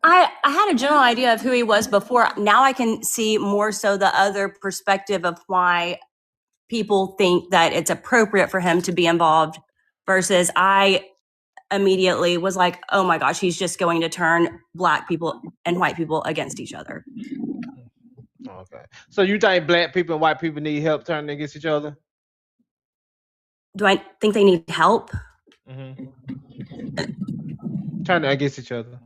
I had a general idea of who he was before. Now I can see more so the other perspective of why people think that it's appropriate for him to be involved versus I immediately was like, oh my gosh, he's just going to turn black people and white people against each other. Okay. So you think black people and white people need help turning against each other? Do I think they need help? Turning against each other.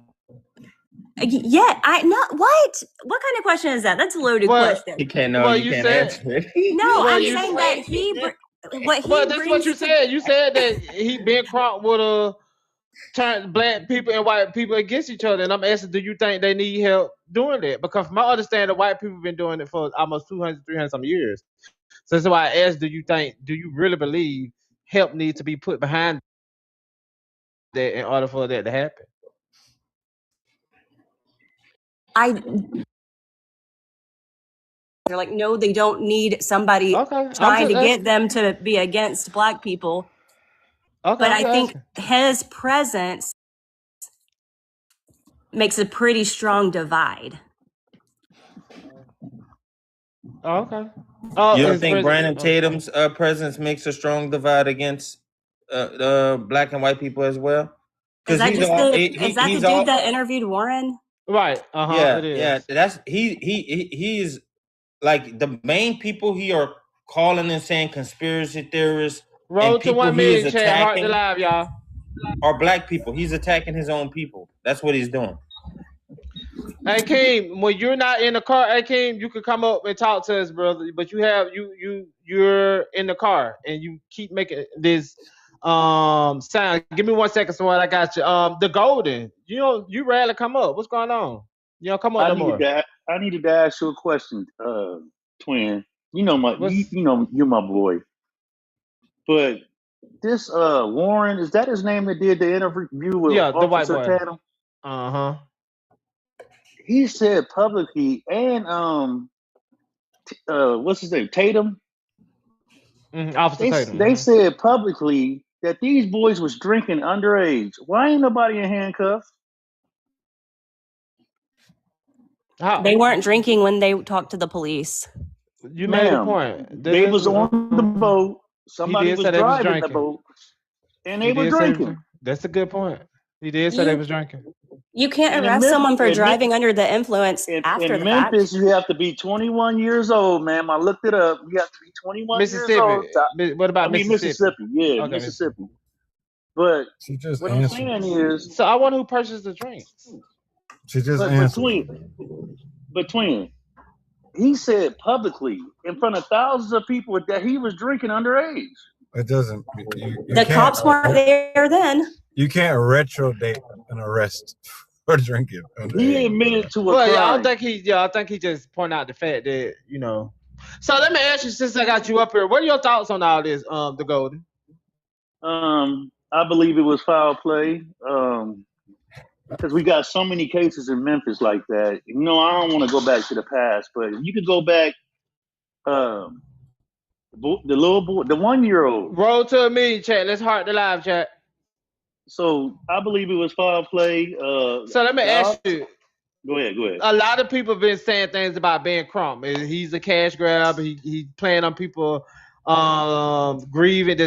Yeah, what kind of question is that? That's a loaded question. You can't know. You can't answer it. No, Well, I'm you saying that what he Well, that's what brings you said. You said that Ben Crump would have turned black people and white people against each other. And I'm asking, do you think they need help doing that? Because from my understanding, white people have been doing it for almost 200, 300 some years. So that's why I asked, do you really believe help needs to be put behind that in order for that to happen? They're like, no, they don't need somebody Okay, trying to get them to be against black people. Okay, but I think his presence makes a pretty strong divide. Okay. You don't think Brandon Tatum's presence makes a strong divide against black and white people as well? Is that just the dude that interviewed Warren? Right. Yeah, it is. yeah. That's he's like the main people he are calling and saying conspiracy theorists. Roll and to 1 million chat. Heart to live, y'all. Are black people. He's attacking his own people. That's what he's doing. Hey Keem, when you're not in the car, hey Keem, you can come up and talk to us, brother. But you're in the car and you keep making this sound. Give me 1 second, so I got you. The Golden, you rarely come up. What's going on? You don't come up no more. I needed to ask you a question, twin. You know you're my boy. But this Warren, is that his name that did the interview with the white Officer boy? Tatum? He said publicly, and what's his name, Tatum? Officer Tatum. They said publicly that these boys was drinking underage. Why ain't nobody in handcuffs? They weren't drinking when they talked to the police. You made a point. They was on the boat. Somebody was driving the boat, and they were drinking. That's a good point. He did say they was drinking. You can't arrest someone for driving under the influence after the fact. In Memphis, you have to be 21 years old, ma'am. I looked it up. You have to be 21 years old. What about Mississippi? Yeah, okay, Mississippi. But what I'm saying is... So I wonder who purchased the drinks. She just answered. But twin, he said publicly in front of thousands of people that he was drinking underage. It doesn't... The cops weren't there then. You can't retro-date an arrest for drinking. He admitted to a crime. I think he just pointed out the fact that, So let me ask you, since I got you up here, what are your thoughts on all this, the Golden? I believe it was foul play. Because we got so many cases in Memphis like that. I don't want to go back to the past, but you could go back, the little boy, the 1-year-old. Roll to 1 million, chat. Let's heart the live, chat. So I believe it was foul play. So let me ask you. Go ahead. A lot of people have been saying things about Ben Crump. He's a cash grab. He's playing on people grieving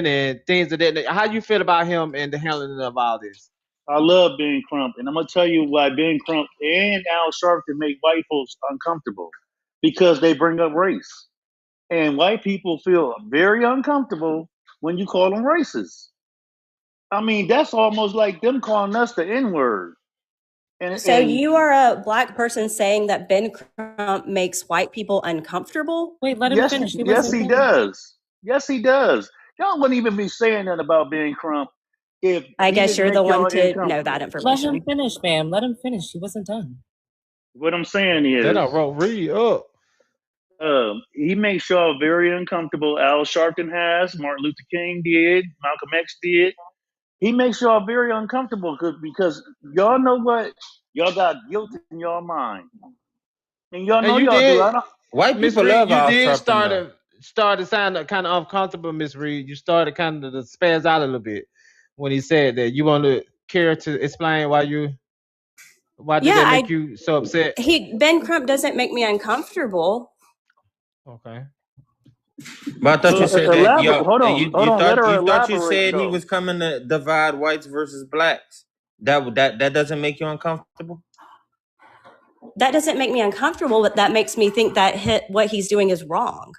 and things of that. How you feel about him and the handling of all this? I love Ben Crump, and I'm gonna tell you why Ben Crump and Al Sharpton make white folks uncomfortable, because they bring up race. And white people feel very uncomfortable when you call them racist. I mean, that's almost like them calling us the N-word. So you are a black person saying that Ben Crump makes white people uncomfortable? Wait, let him Yes, finish. He yes, wasn't he done. does. Yes, he does. Y'all wouldn't even be saying that about Ben Crump if I he guess didn't you're the make y'all one to know that uncomfortable. Let him information. finish, ma'am. Let him finish. He wasn't done. What I'm saying They is, don't wrote Reed up. he makes y'all very uncomfortable. Al Sharpton has, Martin Luther King did, Malcolm X did. He makes y'all very uncomfortable because y'all know what? Y'all got guilt in your mind. And y'all And know you y'all do. did, White Miss people Reed. love You Al did Sharpton though. started sounding kind of uncomfortable, Miss Reed. You started kind of to spaz out a little bit when he said that. You want to care to explain why did that make you so upset? Ben Crump doesn't make me uncomfortable. Okay. But I thought So you said that elaborate. y'all Hold on. Let her you thought you elaborate said he though. was coming to divide whites versus blacks. That doesn't make you uncomfortable? That doesn't make me uncomfortable, but that makes me think that what he's doing is wrong.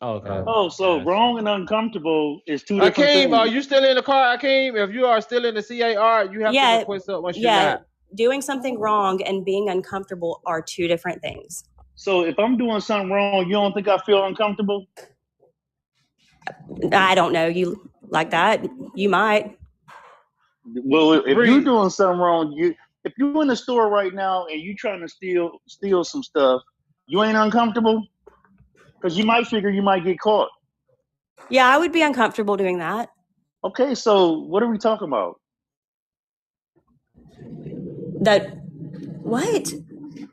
Okay. Oh, so wrong and uncomfortable is two different Akeem, are things. you still in the car, Akeem? If you are still in the CAR, you have to Yeah, request up once you're not. doing something wrong and being uncomfortable are two different things. So if I'm doing something wrong, you don't think I feel uncomfortable? I don't know you like that. You might. Well, if you're Reed, doing something wrong, if you're in the store right now and you trying to steal some stuff, you ain't uncomfortable because you might figure you might get caught. Yeah, I would be uncomfortable doing that. Okay, so what are we talking about? What?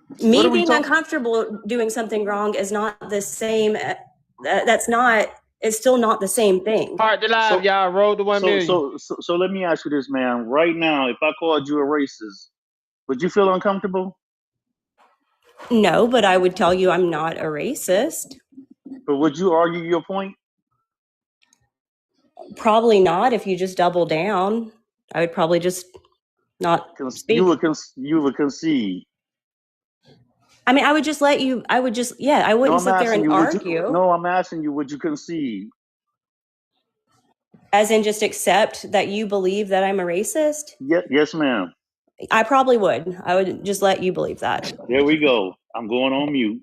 What Me are we being talking? uncomfortable doing something wrong is not the same. It's still not the same thing. Heart to live, y'all. Roll to 1 million. So let me ask you this, man. Right now, if I called you a racist, would you feel uncomfortable? No, but I would tell you I'm not a racist. But would you argue your point? Probably not. If you just double down, I would probably just not speak. You would concede. I mean, I would just let you. I wouldn't sit there and argue. I'm asking you, would you concede? As in, just accept that you believe that I'm a racist? Yes, ma'am. I probably would. I would just let you believe that. There we go. I'm going on mute.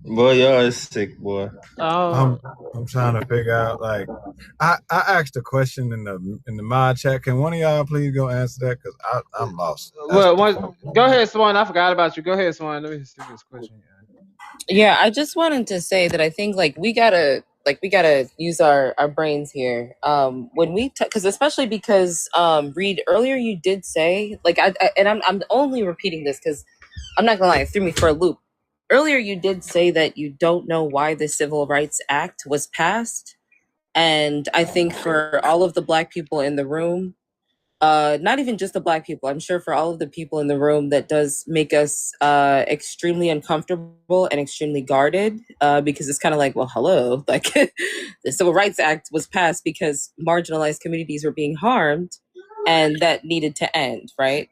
Boy, y'all is sick, boy. I'm trying to figure out, like, I asked a question in the mod chat. Can one of y'all please go answer that? Because I'm lost. Well, go ahead, Swan. I forgot about you. Go ahead, Swan. Let me see this question. Yeah, I just wanted to say that I think we gotta use our brains here. When we because especially because Reed, earlier you did say I'm only repeating this because I'm not gonna lie, it threw me for a loop. Earlier you did say that you don't know why the Civil Rights Act was passed, and I think for all of the Black people in the room, not even just the Black people, I'm sure for all of the people in the room, that does make us extremely uncomfortable and extremely guarded, because it's kind of like, well, hello, like the Civil Rights Act was passed because marginalized communities were being harmed, and that needed to end, right?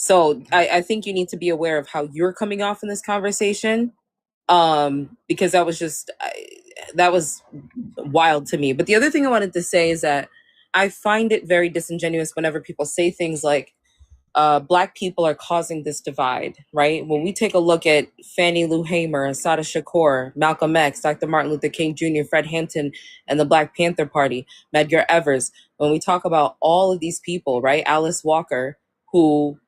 So I think you need to be aware of how you're coming off in this conversation, because that was wild to me. But the other thing I wanted to say is that I find it very disingenuous whenever people say things like, Black people are causing this divide, right? When we take a look at Fannie Lou Hamer, Assata Shakur, Malcolm X, Dr. Martin Luther King Jr., Fred Hampton, and the Black Panther Party, Medgar Evers, when we talk about all of these people, right? Alice Walker, who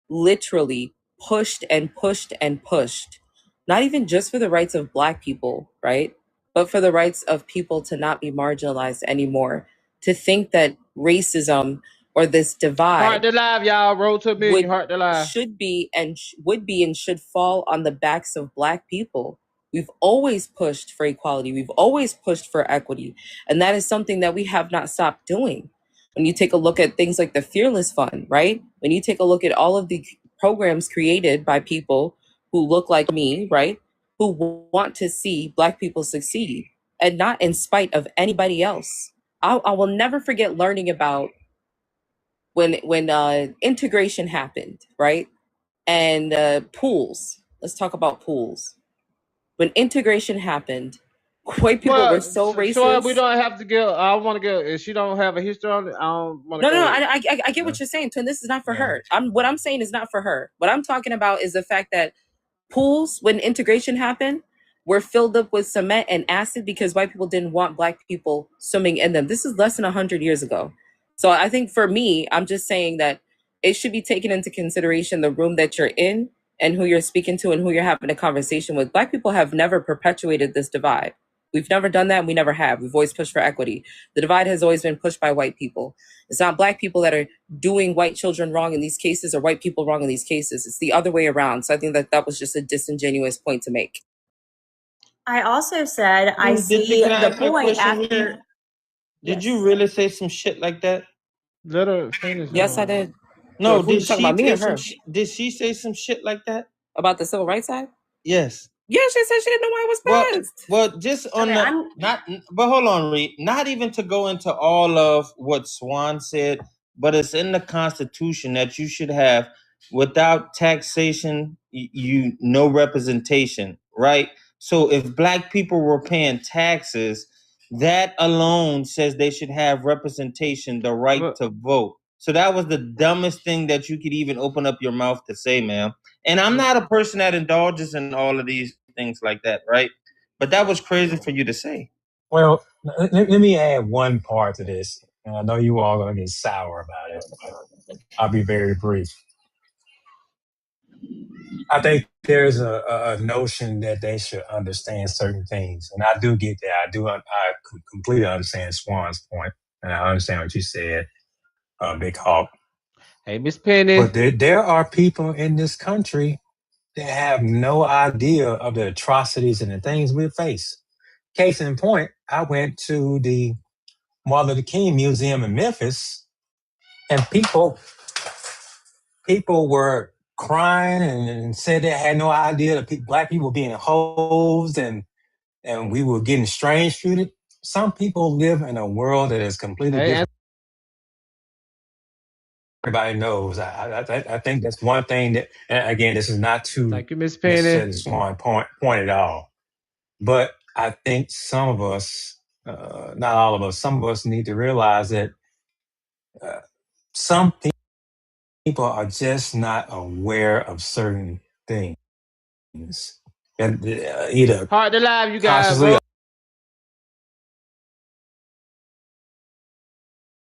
literally pushed and pushed and pushed, not even just for the rights of Black people, right? But for the rights of people to not be marginalized anymore. To think that racism or this divide Heart to live, y'all. Roll to 1 million. Heart to live. would be and should fall on the backs of Black people. We've always pushed for equality. We've always pushed for equity. And that is something that we have not stopped doing. When you take a look at things like the Fearless Fund, right? When you take a look at all of the programs created by people who look like me, right? Who want to see Black people succeed, and not in spite of anybody else. I will never forget learning about when integration happened, right? And pools. Let's talk about pools. When integration happened, white people were so Sure, racist. we don't have to get. I want to get. If she don't have a history on it, I don't want to No, go. I get what you're saying, Twin. This is not for her. What I'm saying is not for her. What I'm talking about is the fact that pools, when integration happened, were filled up with cement and acid because white people didn't want black people swimming in them. This is less than 100 years ago. So I think for me, I'm just saying that it should be taken into consideration the room that you're in and who you're speaking to and who you're having a conversation with. Black people have never perpetuated this divide. We've never done that, and we never have. We've always pushed for equity. The divide has always been pushed by white people. It's not black people that are doing white children wrong in these cases or white people wrong in these cases. It's the other way around. So I think that was just a disingenuous point to make. I also said I see Can I the ask you a point question, Reed? after. Did you really say some shit like that? Let her finish. Yes, I did. No, Who you talking about, me or her? Did she say some shit like that? About the Civil Rights Act? Yes. Yeah, she said she didn't know why it was passed. Well, just on but hold on, Reed. Not even to go into all of what Swan said, but it's in the Constitution that you should have, without taxation, no representation, right? So if black people were paying taxes, that alone says they should have representation, the right to vote. So that was the dumbest thing that you could even open up your mouth to say, ma'am. And I'm not a person that indulges in all of these things like that, right? But that was crazy for you to say. Well, let me add one part to this. And I know you all going to get sour about it, but I'll be very brief. I think there's a notion that they should understand certain things. And I do get that. I completely understand Swan's point, and I understand what you said, Big Hawk. Hey, Miss Penny. But there are people in this country that have no idea of the atrocities and the things we face. Case in point, I went to the Martin Luther King Museum in Memphis, and people were crying and said they had no idea that black people were being hosed and we were getting strange treated. Some people live in a world that is completely different. Everybody knows. I think that's one thing that, again, this is not to Thank you, Miss Penny. necessarily Swan point at all. But I think some of us, not all of us, some of us need to realize that some people are just not aware of certain things. And either Heart to live, you guys. consciously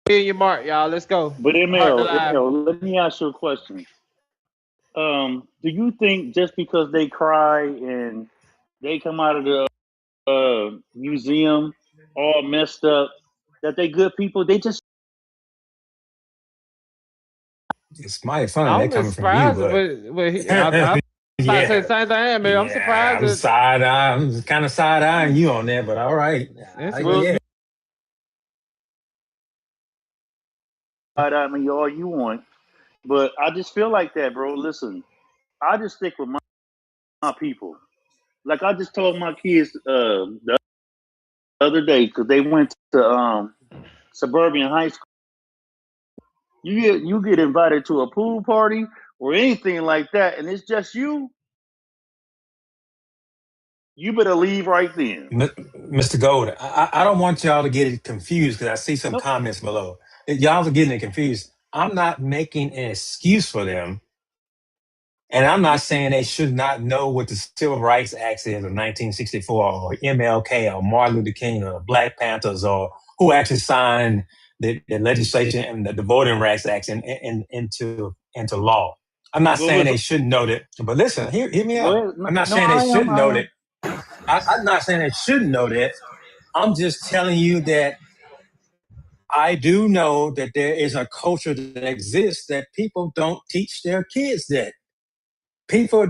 Your mark, y'all. Let's go. But ML, let me ask you a question. Do you think just because they cry and they come out of the museum all messed up, that they good people? They just it's mighty funny that coming from you, but I say the same thing, man. I'm surprised. I'm kind of side eyeing you on that, but all right. I mean, all you want, but I just feel like that, bro. Listen, I just stick with my people. Like I just told my kids the other day, because they went to suburban high school. You get invited to a pool party or anything like that, and it's just you. You better leave right then. Mr. Golden, I don't want y'all to get it confused because I see some comments below. Y'all are getting it confused. I'm not making an excuse for them. And I'm not saying they should not know what the Civil Rights Act is of 1964 or MLK or Martin Luther King or Black Panthers or who actually signed the legislation and the Voting Rights Act into law. I'm not saying they shouldn't know that. But listen, hear me out. I'm not saying they shouldn't know that. I'm not saying they shouldn't know that. I'm just telling you that I do know that there is a culture that exists that people don't teach their kids that. People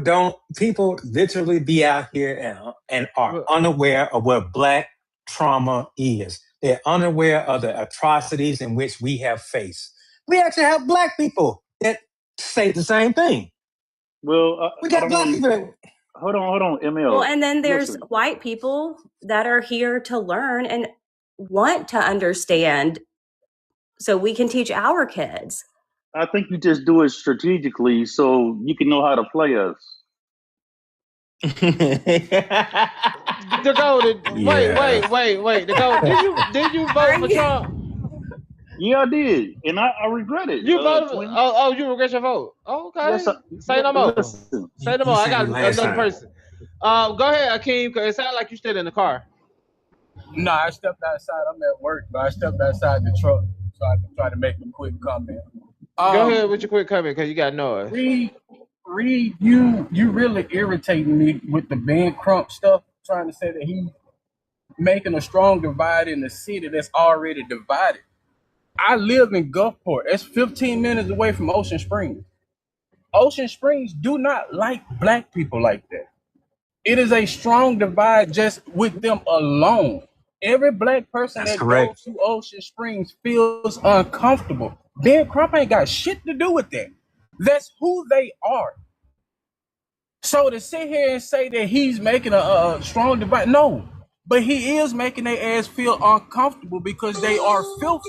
literally be out here and are unaware of what Black trauma is. They're unaware of the atrocities in which we have faced. We actually have Black people that say the same thing. Well, we got Black people. Hold on, ML. Well, and then there's white people that are here to learn and want to understand so we can teach our kids. I think you just do it strategically so you can know how to play us. Dakota, Yeah. wait. Dakota, did you vote for Trump? Yeah, I did, and I regret it. You voted for, Twin. you regret your vote. Okay. Yes, Say no more. listen. Say no You more. I said got it last another time. person. Go ahead, Akeem, because it sounds like you still in the car. No, I stepped outside. I'm at work, but I stepped outside the truck so I can try to make a quick comment. Go ahead with your quick comment because you got noise. Reed, you really irritating me with the Ben Crump stuff, trying to say that he's making a strong divide in the city that's already divided. I live in Gulfport. That's 15 minutes away from Ocean Springs. Ocean Springs do not like black people like that. It is a strong divide just with them alone. Every black person That's that correct. goes to Ocean Springs feels uncomfortable. Ben Crump ain't got shit to do with that. That's who they are. So to sit here and say that he's making a strong divide, no. But he is making their ass feel uncomfortable because they are fearful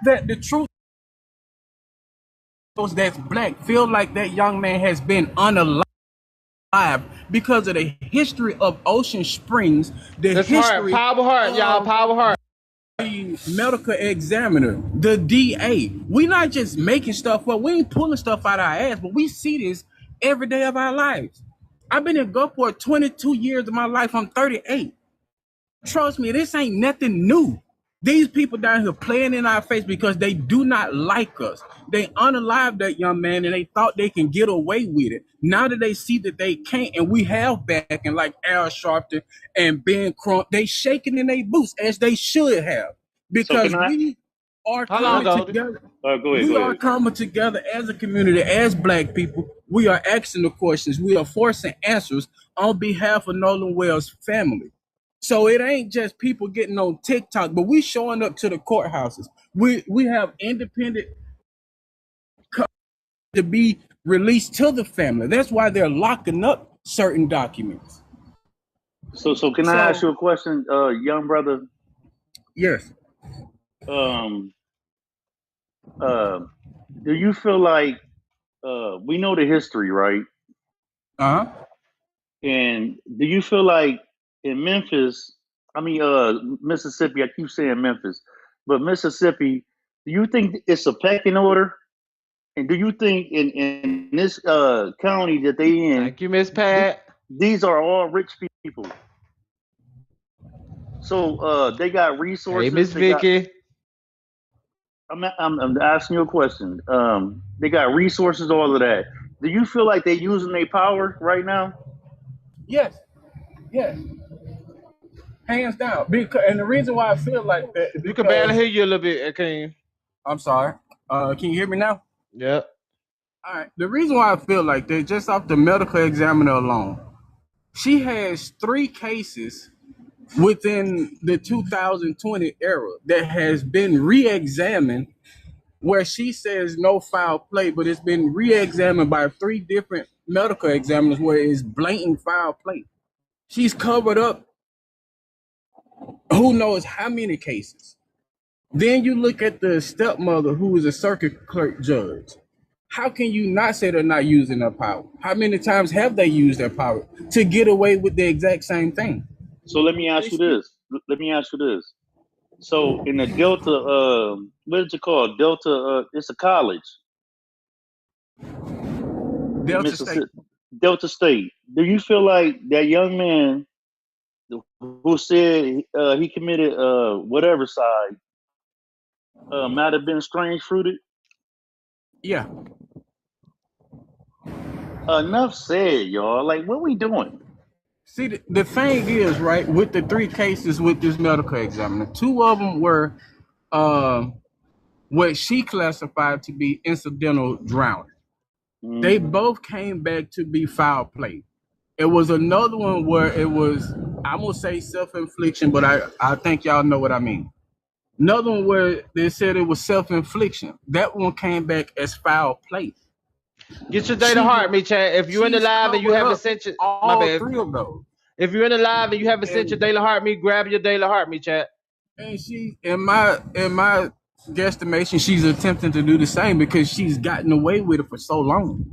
that the truth that's black feel like that young man has been unalive because of the history of Ocean Springs, That's hard. Power hard, y'all. Power hard. The medical examiner, the DA. We not just making stuff up. We ain't pulling stuff out of our ass, but we see this every day of our lives. I've been in Gulfport 22 years of my life. I'm 38. Trust me, this ain't nothing new. These people down here playing in our face because they do not like us. They unalive that young man and they thought they can get away with it. Now that they see that they can't, and we have backing like Al Sharpton and Ben Crump, they shaking in their boots as they should have. Because we are coming together. We are coming together as a community, as black people. We are asking the questions. We are forcing answers on behalf of Nolan Wells' family. So it ain't just people getting on TikTok, but we showing up to the courthouses. We have independent to be released to the family. That's why they're locking up certain documents. So can I ask you a question, young brother? Yes. Do you feel like we know the history, right? Uh-huh. And do you feel like in Memphis, Mississippi, I keep saying Memphis, but Mississippi, do you think it's a pecking order? And do you think in this county that they in, thank you, Miss Pat, these are all rich people? So they got resources. Hey, Miss Vicky. I'm asking you a question. They got resources, all of that. Do you feel like they're using their power right now? Yes. Hands down. And the reason why I feel like that is you can barely hear you a little bit, Akeem. I'm sorry. Can you hear me now? Yep. All right. The reason why I feel like that, just off the medical examiner alone, she has 3 cases within the 2020 era that has been re-examined where she says no foul play, but it's been re-examined by 3 different medical examiners where it's blatant foul play. She's covered up who knows how many cases. Then you look at the stepmother who is a circuit clerk judge. How can you not say they're not using their power? How many times have they used their power to get away with the exact same thing? So let me ask you this. So in the Delta, what is it called? Delta, it's a college. Delta State. Delta State. Do you feel like that young man who said he committed whatever side might have been strange fruited? Yeah. Enough said, y'all. Like, what we doing? See, the thing is, right, with the 3 cases with this medical examiner, 2 of them were what she classified to be incidental drowning. Mm-hmm. They both came back to be foul play. It was another one where it was, I'm going to say self-infliction, but I think y'all know what I mean. Another one where they said it was self-infliction. That one came back as foul play. Get your data hard, me, Chad. If you're in the live and you haven't sent your all 3 of those. If you're in the live and you haven't sent your Daily Heart Me, grab your Daily Heart Me, Chad. And she, in my guesstimation, she's attempting to do the same because she's gotten away with it for so long.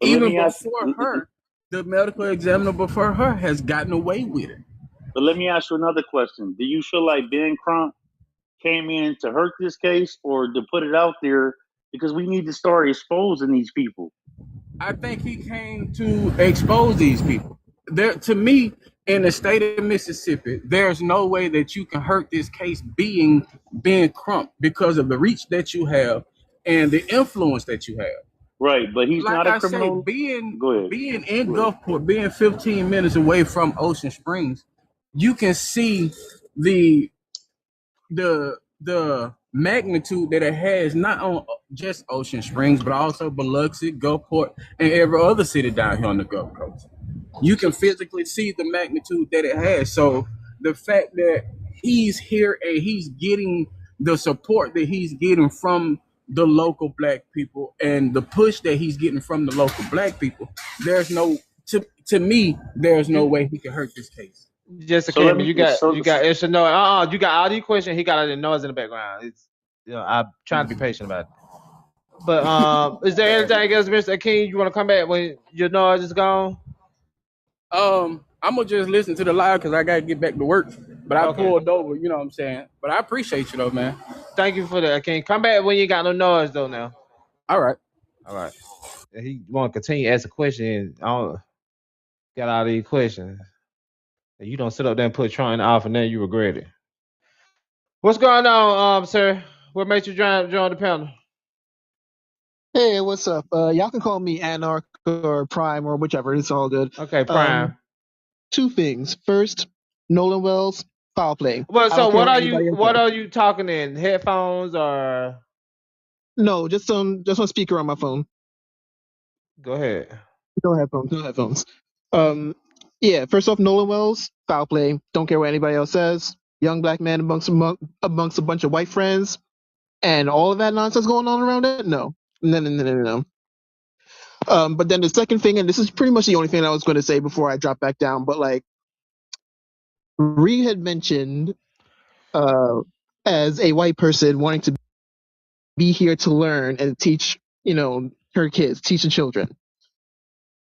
Even before her, the medical examiner before her has gotten away with it. But let me ask you another question. Do you feel like Ben Crump came in to hurt this case or to put it out there because we need to start exposing these people? I think he came to expose these people. There, to me, in the state of Mississippi, there's no way that you can hurt this case being Ben Crump because of the reach that you have and the influence that you have. Right, but he's Like not a I criminal. say, being Go ahead. in Gulfport, being 15 minutes away from Ocean Springs, you can see the magnitude that it has, not on just Ocean Springs, but also Biloxi, Gulfport, and every other city down here on the Gulf Coast. You can physically see the magnitude that it has. So the fact that he's here and he's getting the support that he's getting from the local black people and the push that he's getting from the local black people, there's no, to me, there's no way he can hurt this case. Jessica, so you got extra noise. You got all these questions. He got all the noise in the background. It's, you know, I'm trying to be patient about it. But is there anything else, Mr. Akeem, you want to come back when your noise is gone? I'm gonna just listen to the live because I gotta get back to work. But I pulled over, you know what I'm saying. But I appreciate you though, man. Thank you for that, Akeem. Come back when you got no noise though. Now. All right. He want to continue to ask a question. I don't got all these questions. You don't sit up there and put trying off, and then you regret it. What's going on, sir? What made you join the panel? Hey, what's up? Y'all can call me Anarch or Prime or whichever. It's all good. Okay, Prime. Two things. First, Nolan Wells, foul play. Well, so what are you talking in? Headphones or? No, just on speaker on my phone. Go ahead. No headphones. Yeah, first off, Nolan Wells, foul play. Don't care what anybody else says. Young black man amongst a bunch of white friends, and all of that nonsense going on around it. No. But then the second thing, and this is pretty much the only thing I was going to say before I drop back down, but like Reed had mentioned, as a white person wanting to be here to learn and teach, her kids, teach the children.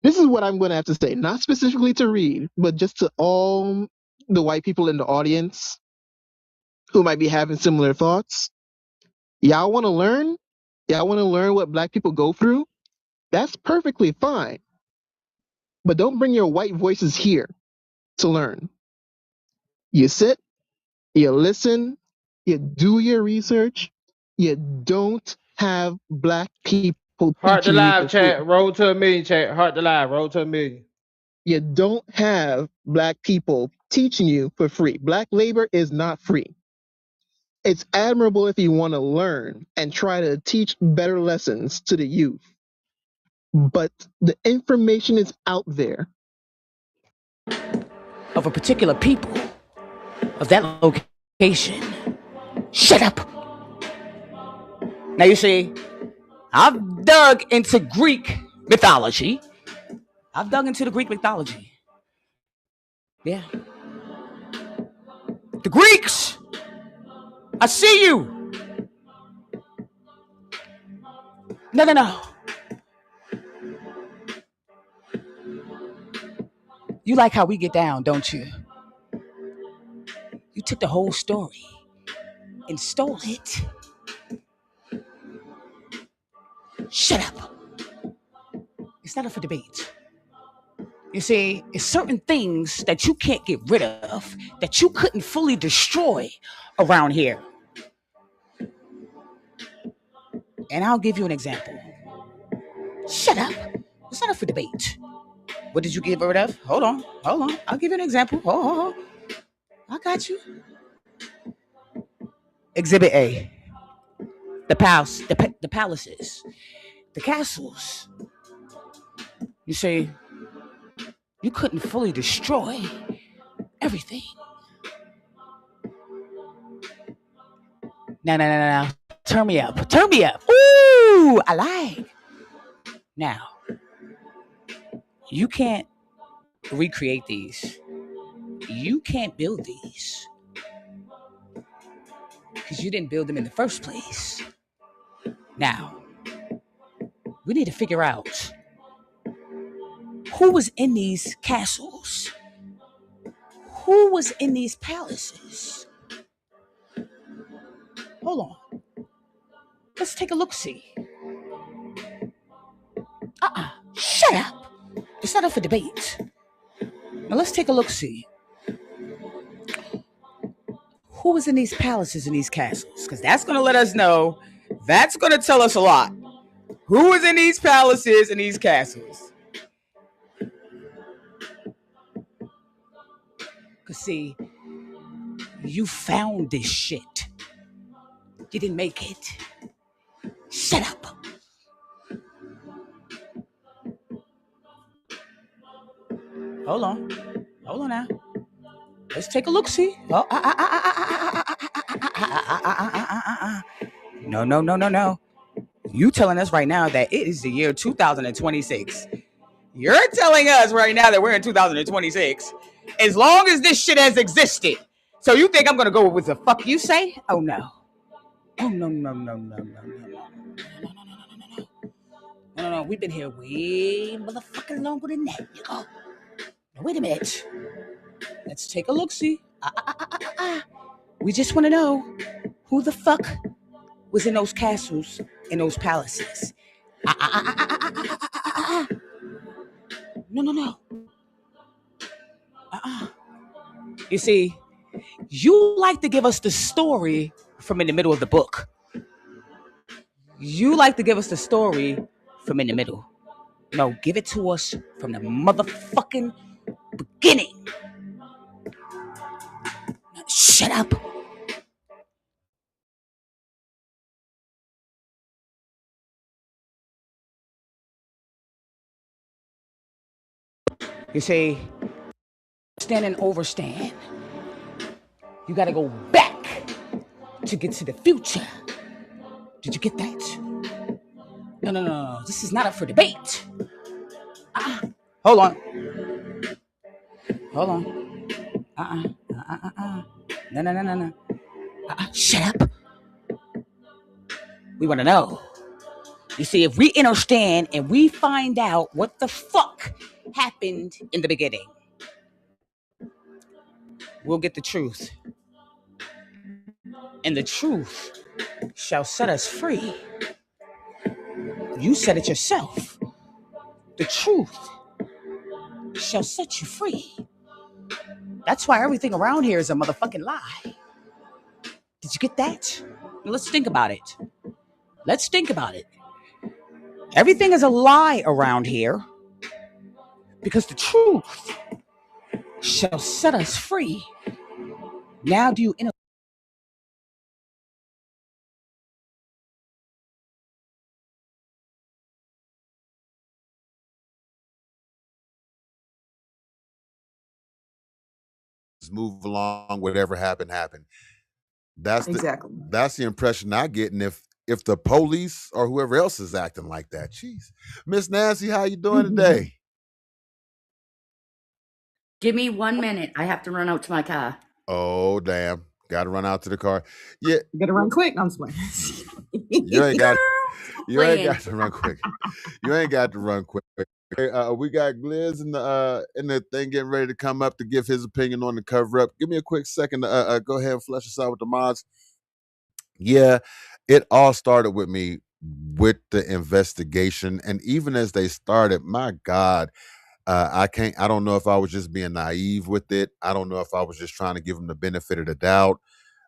This is what I'm going to have to say, not specifically to Reed, but just to all the white people in the audience who might be having similar thoughts. Y'all want to learn? Y'all want to learn what black people go through? That's perfectly fine. But don't bring your white voices here to learn. You sit, you listen, you do your research, you don't have black people Heart to teaching you live for chat. free. Roll to a million chat. Heart to live. Roll to a million. You don't have black people teaching you for free. Black labor is not free. It's admirable if you want to learn and try to teach better lessons to the youth. But the information is out there. Of a particular people, of that location. Shut up! Now you see, I've dug into Greek mythology. Yeah. The Greeks! I see you! No. You like how we get down, don't you? You took the whole story and stole it. Shut up. It's not up for debate. You see, it's certain things that you can't get rid of, that you couldn't fully destroy around here. And I'll give you an example. Shut up. It's not up for debate. What did you get rid of? Hold on. I'll give you an example. Hold. I got you. Exhibit A. The palaces, the castles. You see, you couldn't fully destroy everything. No. Turn me up. Ooh, I like. Now, you can't recreate these. You can't build these. Because you didn't build them in the first place. Now, we need to figure out Who was in these castles? Who was in these palaces? Hold on. Let's take a look-see. Shut up. It's not up for debate. Now let's take a look-see. Who was in these palaces and these castles? Because that's going to let us know. That's going to tell us a lot. Who was in these palaces and these castles? Because see, you found this shit. You didn't make it. Shut up. Hold on now. Let's take a look, see. No. You telling us right now that it is the year 2026. You're telling us right now that we're in 2026. As long as this shit has existed. So you think I'm going to go with the fuck you say? Oh, no. Oh, no. No. We've been here way motherfucking longer than that, you know. Now, wait a minute. Let's take a look, see. We just want to know who the fuck was in those castles and those palaces. No. You see, you like to give us the story from in the middle of the book. You like to give us the story from in the middle. No, give it to us from the motherfucking beginning. Shut up. You see, stand and overstand. You gotta go back to get to the future. Did you get that? No. This is not up for debate. Hold on. No. Shut up. We want to know. You see, if we understand and we find out what the fuck happened in the beginning, we'll get the truth. And the truth shall set us free. You said it yourself. The truth shall set you free. That's why everything around here is a motherfucking lie. Did you get that? Now let's think about it. Everything is a lie around here because the truth shall set us free. Now do you move along, whatever happened. That's Exactly. that's the impression I get. And if the police or whoever else is acting like that, jeez. Miss Nancy, how you doing today? Give me 1 minute. I have to run out to my car. Oh, damn. Got to run out to the car. Yeah. You gotta run quick. I'm just playing. You ain't got to run quick. You ain't got to run quick. We got Gliz in the thing getting ready to come up to give his opinion on the cover up. Give me a quick second to go ahead and flesh us out with the mods. Yeah, it all started with me with the investigation, and even as they started, my God, I don't know if I was just being naive with it. I don't know if I was just trying to give them the benefit of the doubt.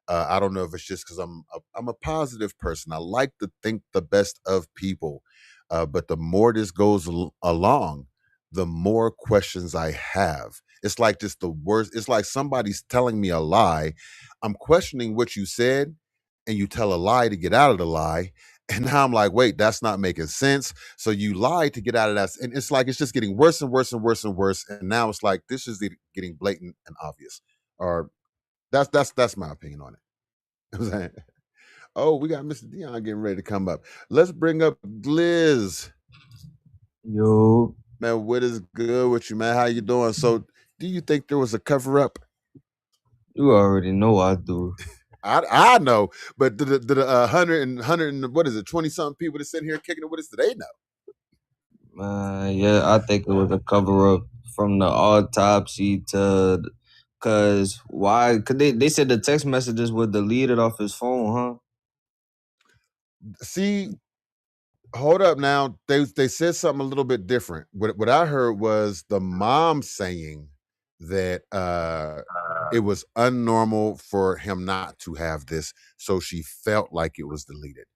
I don't know if it's just because I'm a positive person. I like to think the best of people. But the more this goes along, the more questions I have. It's like just the worst. It's like somebody's telling me a lie. I'm questioning what you said, and you tell a lie to get out of the lie. And now I'm like, wait, that's not making sense. So you lied to get out of that. And it's like, it's just getting worse and worse and worse and worse. And now it's like, this is getting blatant and obvious. Or that's my opinion on it. I'm saying, oh, we got Mr. Dion getting ready to come up. Let's bring up Gliz. Yo, man, what is good with you, man? How you doing? So, do you think there was a cover up? You already know I do. I know, but the 100 and what is it, 20 something people that sitting here kicking it with us, do they know? Yeah, I think it was a cover up from the autopsy to, cause why? Cause they said the text messages were deleted off his phone, huh? See, hold up now. They said something a little bit different. What I heard was the mom saying that it was unnormal for him not to have this, so she felt like it was deleted.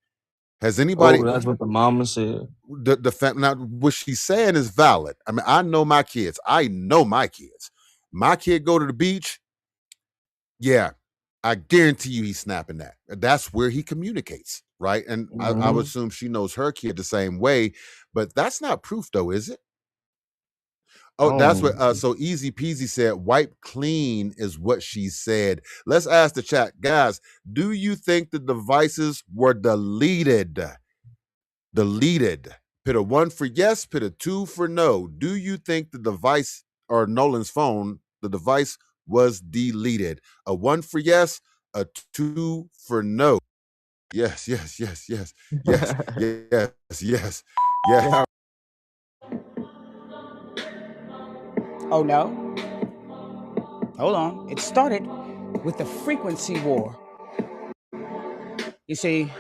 Has anybody? Oh, that's what the mama said. The fact now, what she's saying is valid. I mean, I know my kids. My kid go to the beach. Yeah, I guarantee you he's snapping that. That's where he communicates, right? And I would assume she knows her kid the same way, but that's not proof though, is it? Oh, that's what so Easy Peasy said, wipe clean is what she said. Let's ask the chat. Guys, do you think the devices were deleted? Put a 1 for yes, put a 2 for no. Do you think the device or Nolan's phone, the device was deleted? A 1 for yes, a 2 for no. Yes. Oh no. Hold on. It started with the frequency war. You see,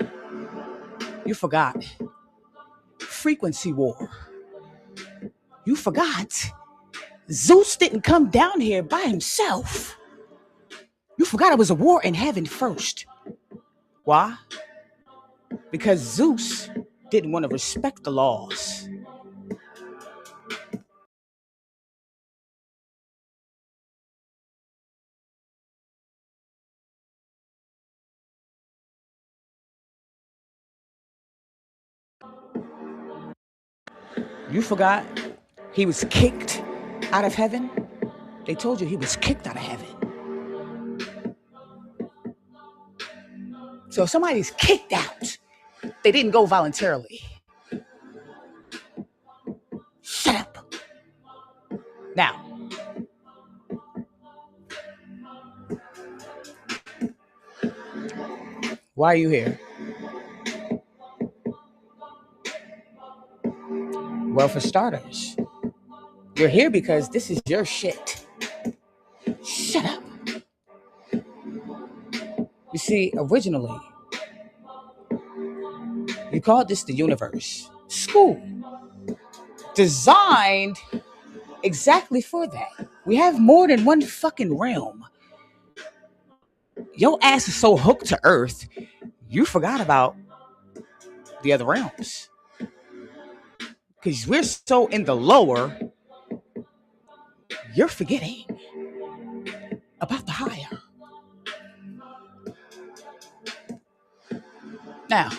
you forgot. Frequency war. You forgot. Zeus didn't come down here by himself. You forgot it was a war in heaven first. Why? Because Zeus didn't want to respect the laws. You forgot he was kicked out of heaven? They told you he was kicked out of heaven. So if somebody's kicked out, they didn't go voluntarily. Shut up. Now, why are you here? Well, for starters, you're here because this is your shit. Shut up. You see, originally, you called this the universe. School. Designed exactly for that. We have more than one fucking realm. Your ass is so hooked to Earth, you forgot about the other realms. Because we're so in the lower, you're forgetting about the higher. Now,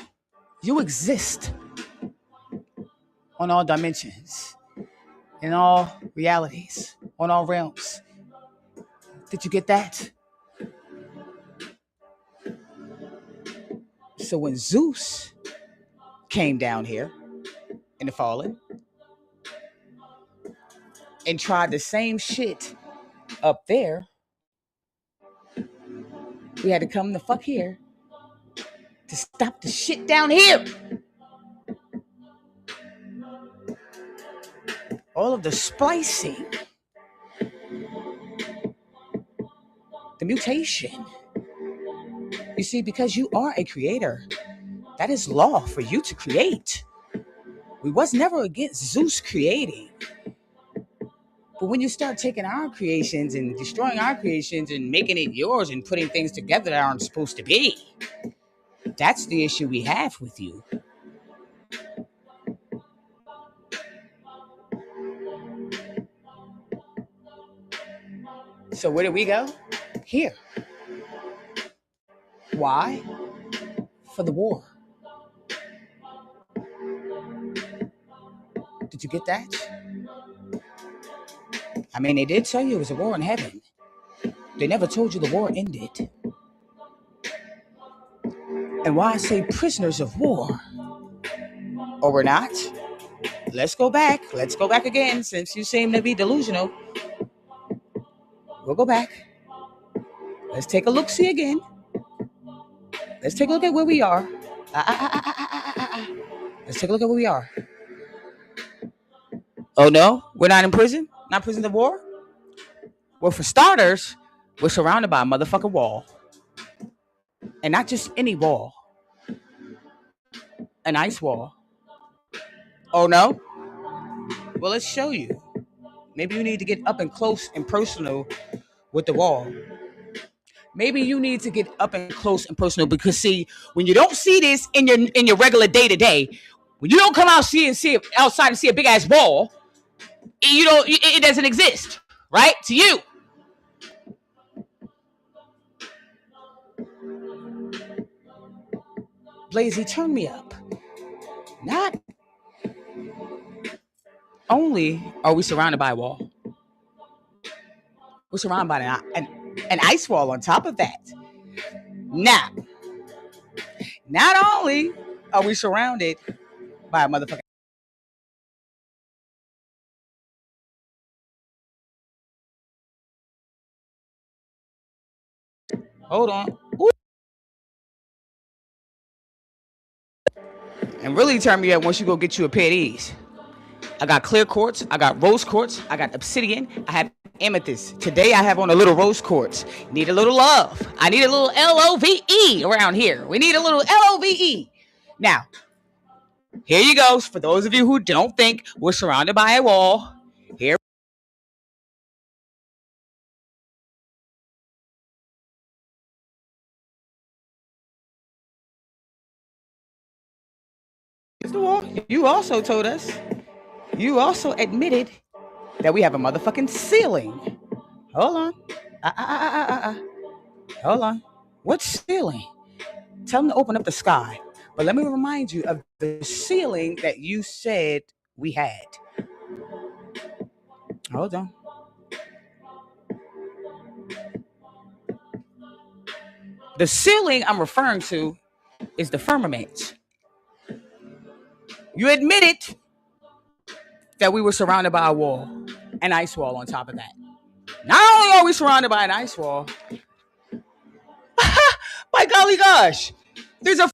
you exist on all dimensions, in all realities, on all realms. Did you get that? So when Zeus came down here in the fallen and tried the same shit up there, we had to come the fuck here to stop the shit down here. All of the splicing, the mutation. You see, because you are a creator, that is law for you to create. We was never against Zeus creating. But when you start taking our creations and destroying our creations and making it yours and putting things together that aren't supposed to be, that's the issue we have with you. So where did we go? Here. Why? For the war. Did you get that? I mean, they did tell you it was a war in heaven. They never told you the war ended. And why I say prisoners of war? Or we're not? Let's go back. Let's go back again, since you seem to be delusional. We'll go back. Let's take a look-see again. Let's take a look at where we are. Let's take a look at where we are. Oh no, we're not in prison. Not prisoners of war. Well, for starters, we're surrounded by a motherfucking wall, and not just any wall, an ice wall. Oh no. Well, let's show you. Maybe you need to get up and close and personal with the wall. Maybe you need to get up and close and personal because see, when you don't see this in your regular day to day, when you don't come out outside and see a big ass wall, it doesn't exist, right? To you. Blazy, turn me up. Not only are we surrounded by a wall, we're surrounded by an ice wall on top of that. Now, not only are we surrounded by a motherfucker. Hold on. Ooh. And really turn me up once you go get you a pair of these. I got clear quartz, I got rose quartz, I got obsidian, I have amethyst. Today I have on a little rose quartz. Need a little love. I need a little LOVE around here. We need a little LOVE. Now, here you go. For those of you who don't think we're surrounded by a wall, here is the wall. You also told us, you also admitted that we have a motherfucking ceiling. Hold on. Hold on. What ceiling? Tell them to open up the sky. But let me remind you of the ceiling that you said we had. Hold on. The ceiling I'm referring to is the firmament. You admitted that we were surrounded by a wall, an ice wall on top of that. Not only are we surrounded by an ice wall, by golly gosh, there's a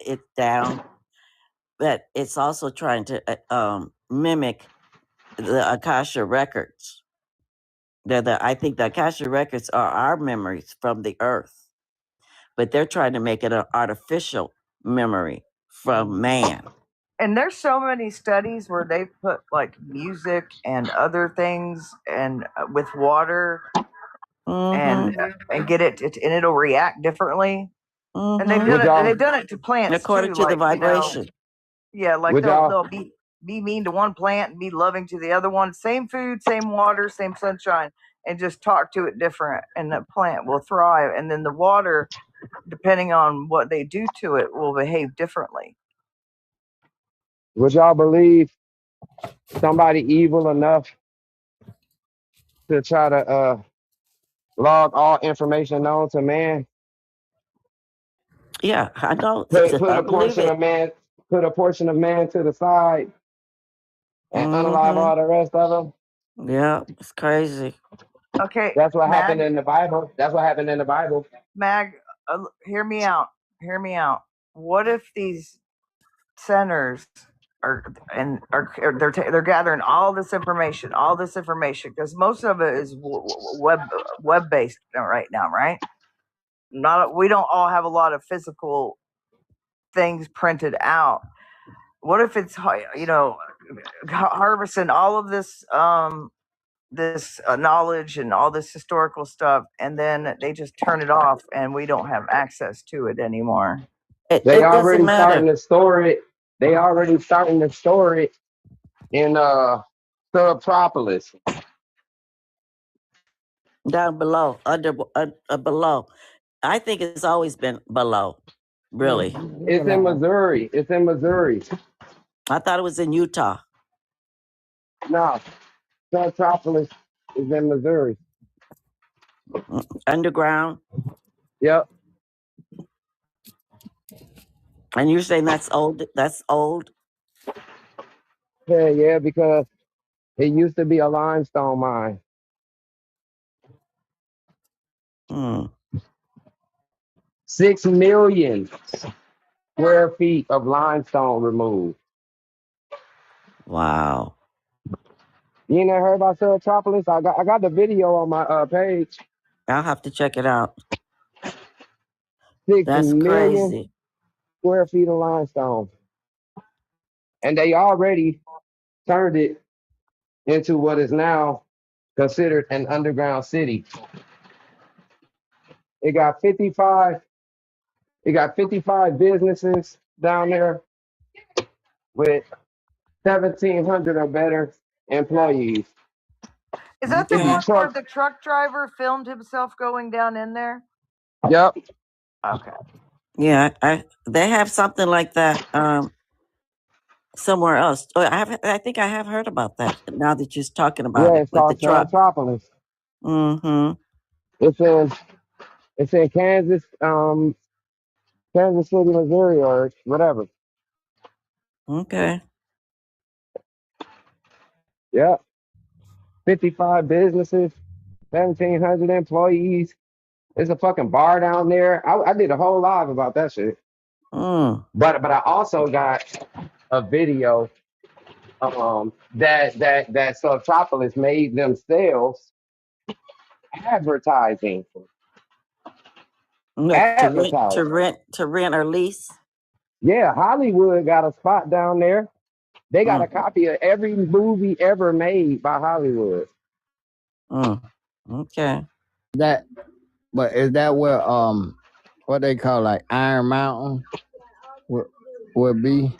it down, but it's also trying to mimic the Akasha records. I think the Akasha records are our memories from the earth, but they're trying to make it an artificial memory from man. And there's so many studies where they put like music and other things and with water and get it and it'll react differently. And they've done it to plants according too, to the vibration. Yeah, like they'll be mean to one plant and be loving to the other one. Same food, same water, same sunshine, and just talk to it different, and the plant will thrive. And then the water, depending on what they do to it, will behave differently. Would y'all believe somebody evil enough to try to log all information known to man? Yeah, I know. Put a portion of man to the side and unalive all the rest of them. Yeah, it's crazy. Okay, that's what happened in the Bible. That's what happened in the Bible. Mag, hear me out. Hear me out. What if these centers they're gathering all this information because most of it is web based right now, right? We don't all have a lot of physical things printed out. What if it's harvesting all of this knowledge and all this historical stuff, and then they just turn it off and we don't have access to it anymore? They already starting to store it. They already starting to store it in Subtropolis. Down below, below. I think it's always been below. Really, it's in Missouri. It's in Missouri. I thought it was in Utah. No, Subtropolis is in Missouri. Underground. Yep. And you're saying that's old? That's old? Yeah, because it used to be a limestone mine. Mm, 6 million square feet of limestone removed. wow. You ain't never heard about Ceretropolis? I got the video on my page. I'll have to check it out. 6 That's million crazy. square feet of limestone. And they already turned it into what is now considered an underground city. It got 55 businesses down there with 1,700 or better employees. Is that the If you one where truck, the truck driver filmed himself going down in there? yep. Okay. Yeah, they have something like that somewhere else. Oh, I think I have heard about that now that you're talking about Yeah, it it's with the called truck. Ceretropolis. Mm-hmm. It's in Kansas, Kansas City, Missouri, or whatever. Okay. Yep. 55 businesses, 1,700 employees. There's a fucking bar down there. I did a whole live about that shit. Mm. But I also got a video that Ceretropolis made themselves advertising. Like Advertising. to rent or lease. Yeah, Hollywood got a spot down there. They got a Mm. copy of every movie ever made by Hollywood. Mm. Okay. That, but is that where what they call like Iron Mountain would be?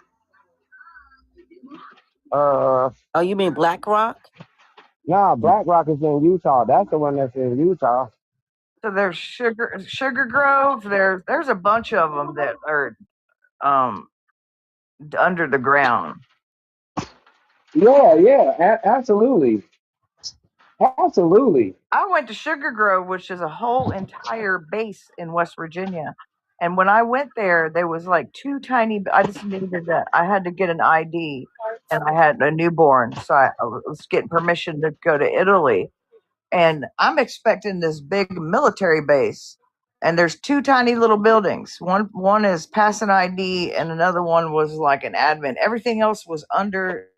Oh, you mean Black Rock? Nah, Black Rock is in Utah. That's the one that's in Utah. So there's Sugar Grove. There's a bunch of them that are under the ground. Yeah, absolutely. Absolutely. I went to Sugar Grove, which is a whole entire base in West Virginia. And when I went there was like two tiny, I just needed that. I had to get an ID and I had a newborn. So I was getting permission to go to Italy. And I'm expecting this big military base. And there's two tiny little buildings. One is pass an ID and another one was like an admin. Everything else was under.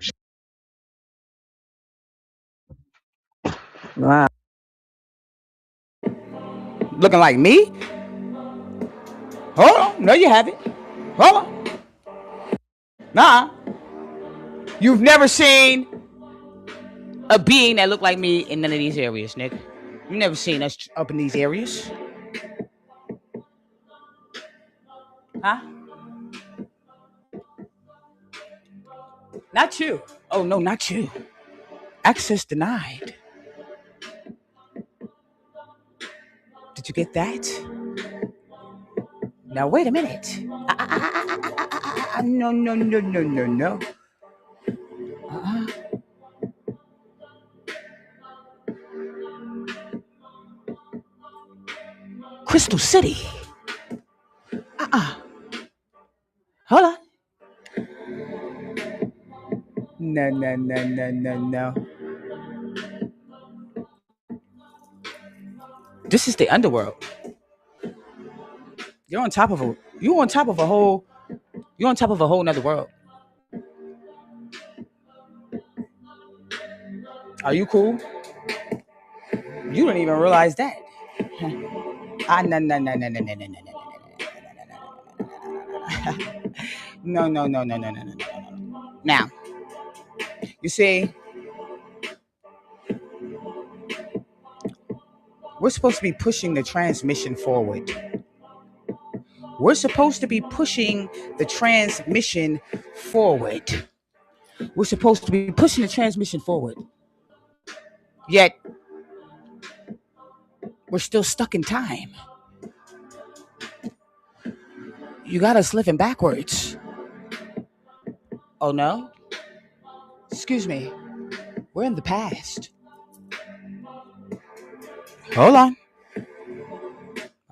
Wow. Looking like me? Hold on. No, you haven't. Hold on. Nah. You've never seen a being that looked like me in none of these areas, nigga. You've never seen us up in these areas. Huh? Not you. Oh, no, not you. Access denied. Did you get that? Now, wait a minute. No. Crystal City. Hold on. No. This is the underworld. You're on top of a whole nother world. Are you cool? You don't even realize that. No. Now, you see, we're supposed to be pushing the transmission forward. We're supposed to be pushing the transmission forward. We're supposed to be pushing the transmission forward. Yet, we're still stuck in time. You got us living backwards. Oh no? Excuse me. We're in the past. Hold on.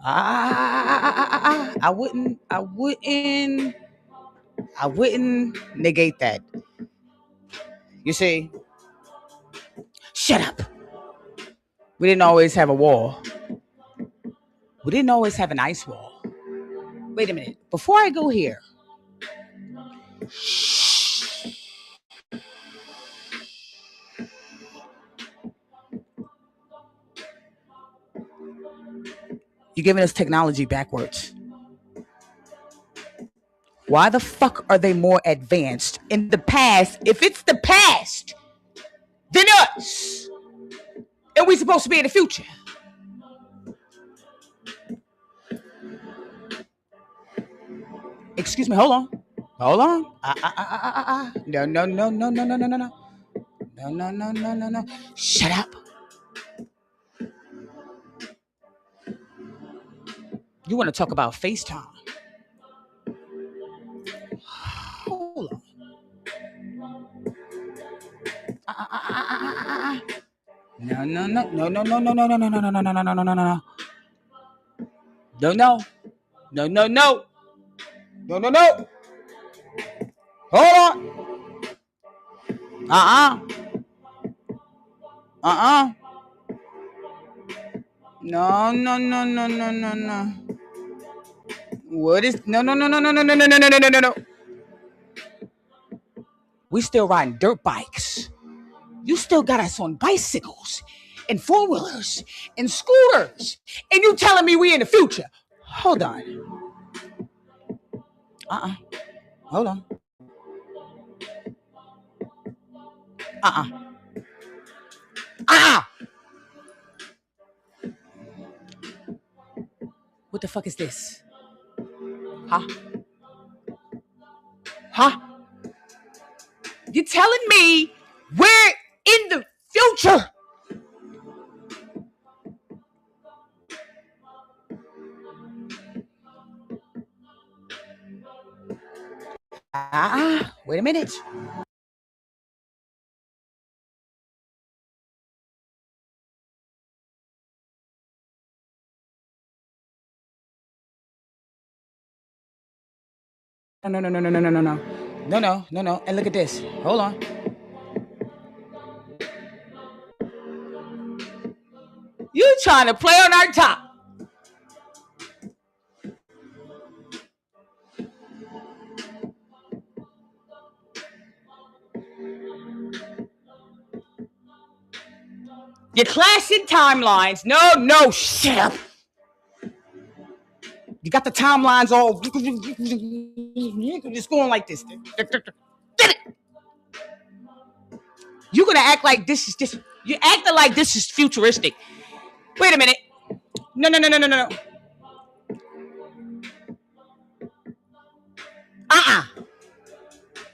I wouldn't negate that. You see, shut up. We didn't always have a war. We didn't always have an ice wall. Wait a minute. Before I go here, you're giving us technology backwards. Why the fuck are they more advanced in the past? If it's the past, than us, and we supposed to be in the future. Excuse me, hold on. No. No. Shut up. You want to talk about FaceTime? Hold on. No. Hold on. No. What is no. We still riding dirt bikes. You still got us on bicycles and four-wheelers and scooters. And you telling me we in the future. Hold on. Hold on. What the fuck is this? Huh? You telling me we're in the future? Wait a minute. No. And look at this. Hold on. You trying to play on our top. You're clashing timelines. No, shut up. You got the timelines all just going like this. You're gonna act like this is just. You're acting like this is futuristic. Wait a minute. No.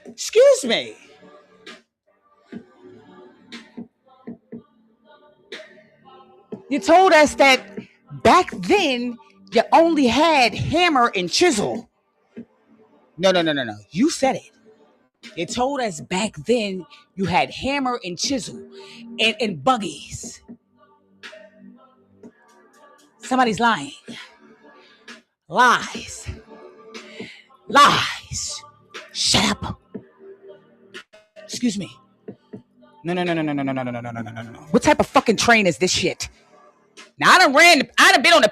Excuse me. You told us that back then you only had hammer and chisel. No. You said it. You told us back then you had hammer and chisel and buggies. Somebody's lying. Lies. Shut up. Excuse me. No. What type of fucking train is this shit? Now I done been on the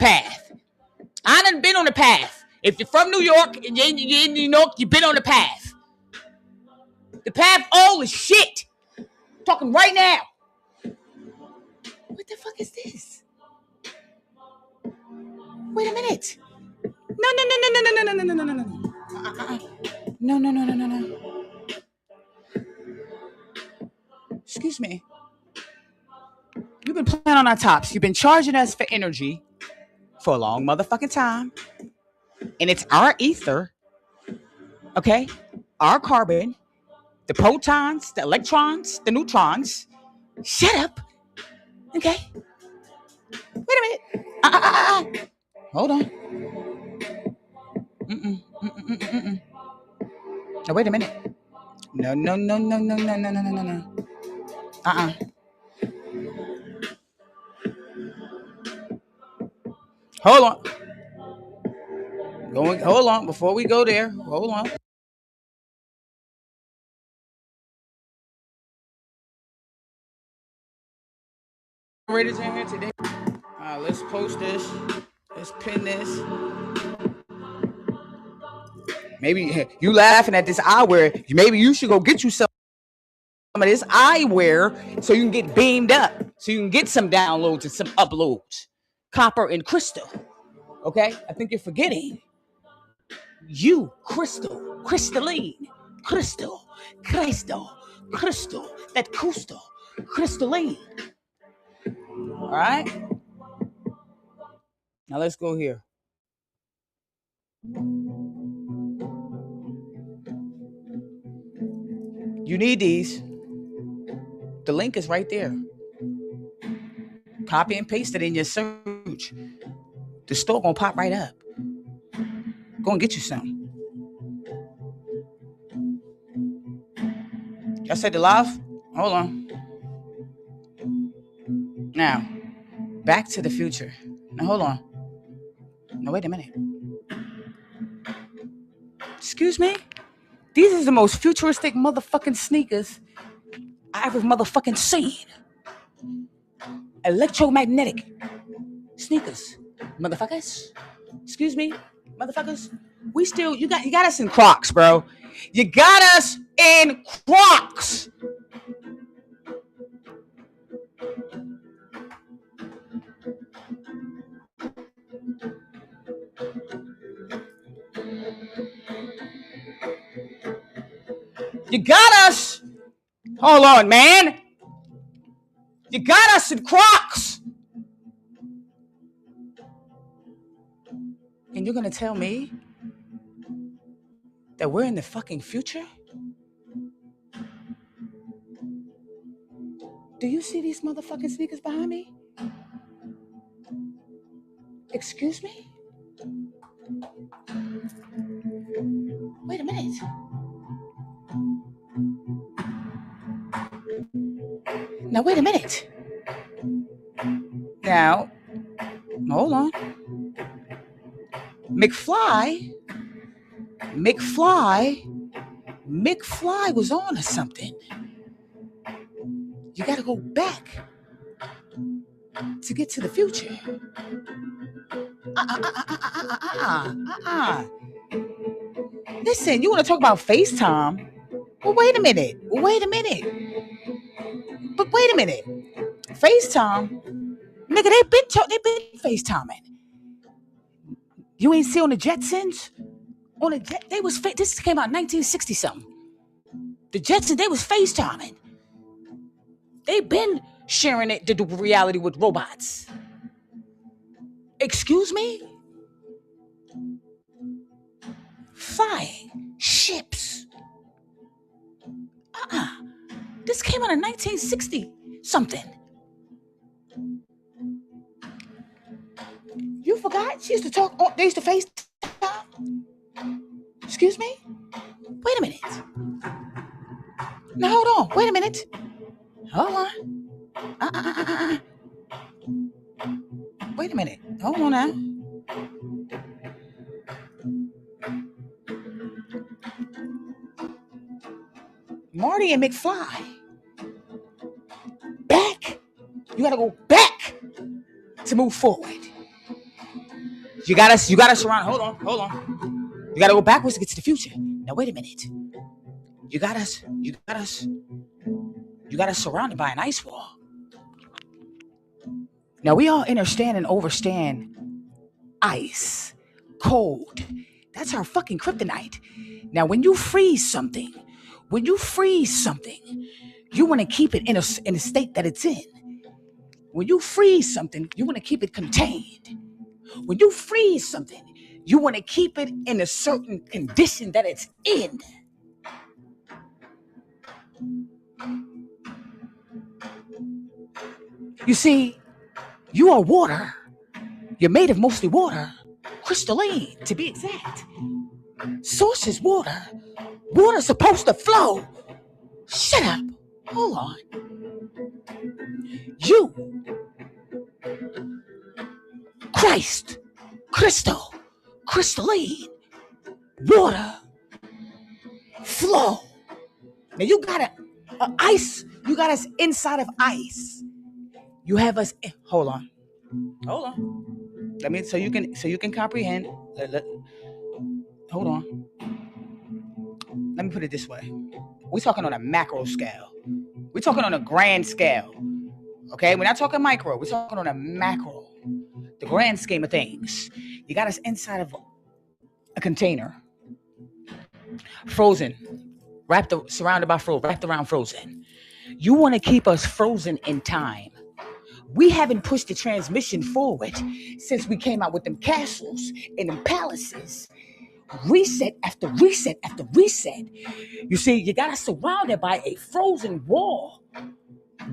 path. If you're from New York and you're in New York, you've been on the path. The path old as shit. I'm talking right now. What the fuck is this? Wait a minute. No. No. Excuse me. You've been playing on our tops. You've been charging us for energy for a long motherfucking time. And it's our ether. Okay? Our carbon, the protons, the electrons, the neutrons. Shut up. Okay? Wait a minute. Hold on. Now wait a minute. No. Hold on. Before we go there, hold on. Rated in here today. Let's post this. Let's pin this. Maybe you laughing at this eyewear. Maybe you should go get you some of this eyewear so you can get beamed up. So you can get some downloads and some uploads. Copper and crystal. Okay? I think you're forgetting. You, crystal, crystalline, crystal, that crystalline. All right? Now let's go here. You need these. The link is right there. Copy and paste it in your search. The store gonna pop right up. Go and get you some. Y'all said the live? Hold on. Now, Back to the Future. Now hold on. No, wait a minute. Excuse me? These are the most futuristic motherfucking sneakers I ever motherfucking seen. Electromagnetic sneakers. Motherfuckers. Excuse me? Motherfuckers. We still, you got us in Crocs, bro. You got us in Crocs. You got us. Hold on, man. You got us in Crocs. And you're going to tell me that we're in the fucking future? Do you see these motherfucking sneakers behind me? Excuse me? Wait a minute. Now, wait a minute. Now, hold on. McFly was on to something. You gotta go back to get to the future. Listen, you wanna talk about FaceTime? Well, wait a minute. But wait a minute. FaceTime? Nigga, they been FaceTiming. You ain't see on the Jetsons? They was this came out in 1960 something. The Jetsons, they was FaceTiming. They been sharing the reality with robots. Excuse me? Flying ships. This came out in 1960 something. You forgot? She used to talk. They used to FaceTime. Excuse me? Wait a minute. Now hold on. Wait a minute. Hold on. Wait a minute. Hold on now. Marty and McFly. Back. You gotta go back to move forward. You got us around. Hold on. You gotta go backwards to get to the future. Now wait a minute. You got us surrounded by an ice wall. Now we all understand and overstand ice, cold. That's our fucking kryptonite. Now when you freeze something, you want to keep it in a state that it's in. When you freeze something, you want to keep it contained. When you freeze something, you want to keep it in a certain condition that it's in. You see, you are water. You're made of mostly water. Crystalline, to be exact. Source is water. Water's supposed to flow. Shut up. Hold on. You. Christ. Crystal. Crystalline. Water. Flow. Now you got ice. You got us inside of ice. You have us. Hold on. Hold on. Let me so you can comprehend. Hold on. Let me put it this way. We're talking on a macro scale. We're talking on a grand scale. Okay? We're not talking micro. We're talking on a macro. The grand scheme of things. You got us inside of a container. Frozen. Surrounded by wrapped around frozen. You want to keep us frozen in time. We haven't pushed the transmission forward since we came out with them castles and them palaces. Reset after reset after reset. You see, you got us surrounded by a frozen wall.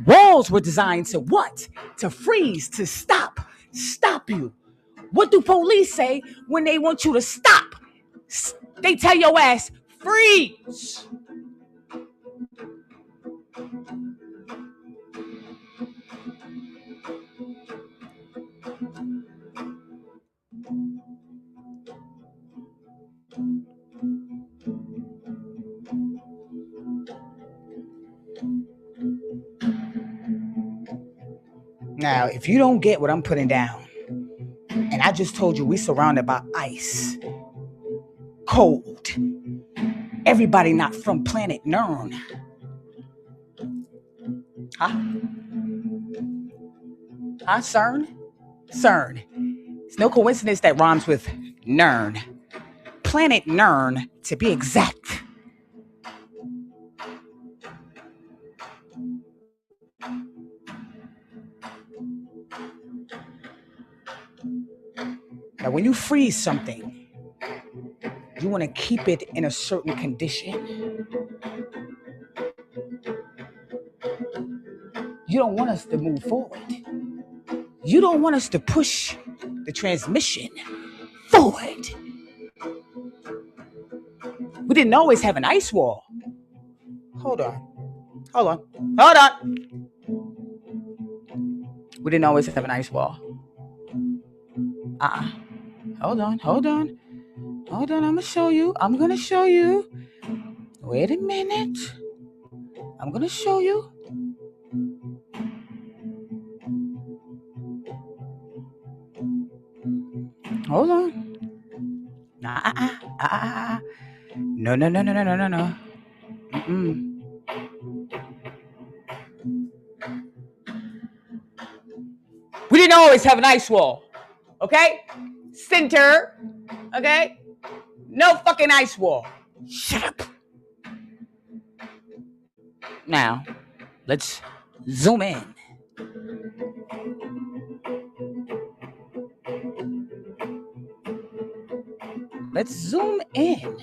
Walls were designed to what? To freeze, to stop you. What do police say when they want you to stop? They tell your ass, freeze. Now, if you don't get what I'm putting down, and I just told you we surrounded by ice, cold, everybody not from planet Nern. Huh? CERN? CERN. It's no coincidence that rhymes with Nern. Planet Nern, to be exact. Now, when you freeze something, you want to keep it in a certain condition. You don't want us to move forward. You don't want us to push the transmission forward. We didn't always have an ice wall. Hold on. We didn't always have an ice wall. Hold on. I'm gonna show you. Wait a minute. I'm gonna show you. Hold on. No. We didn't always have an ice wall. Okay? Center. Okay? No fucking ice wall. Shut up. Now, let's zoom in. Let's zoom in.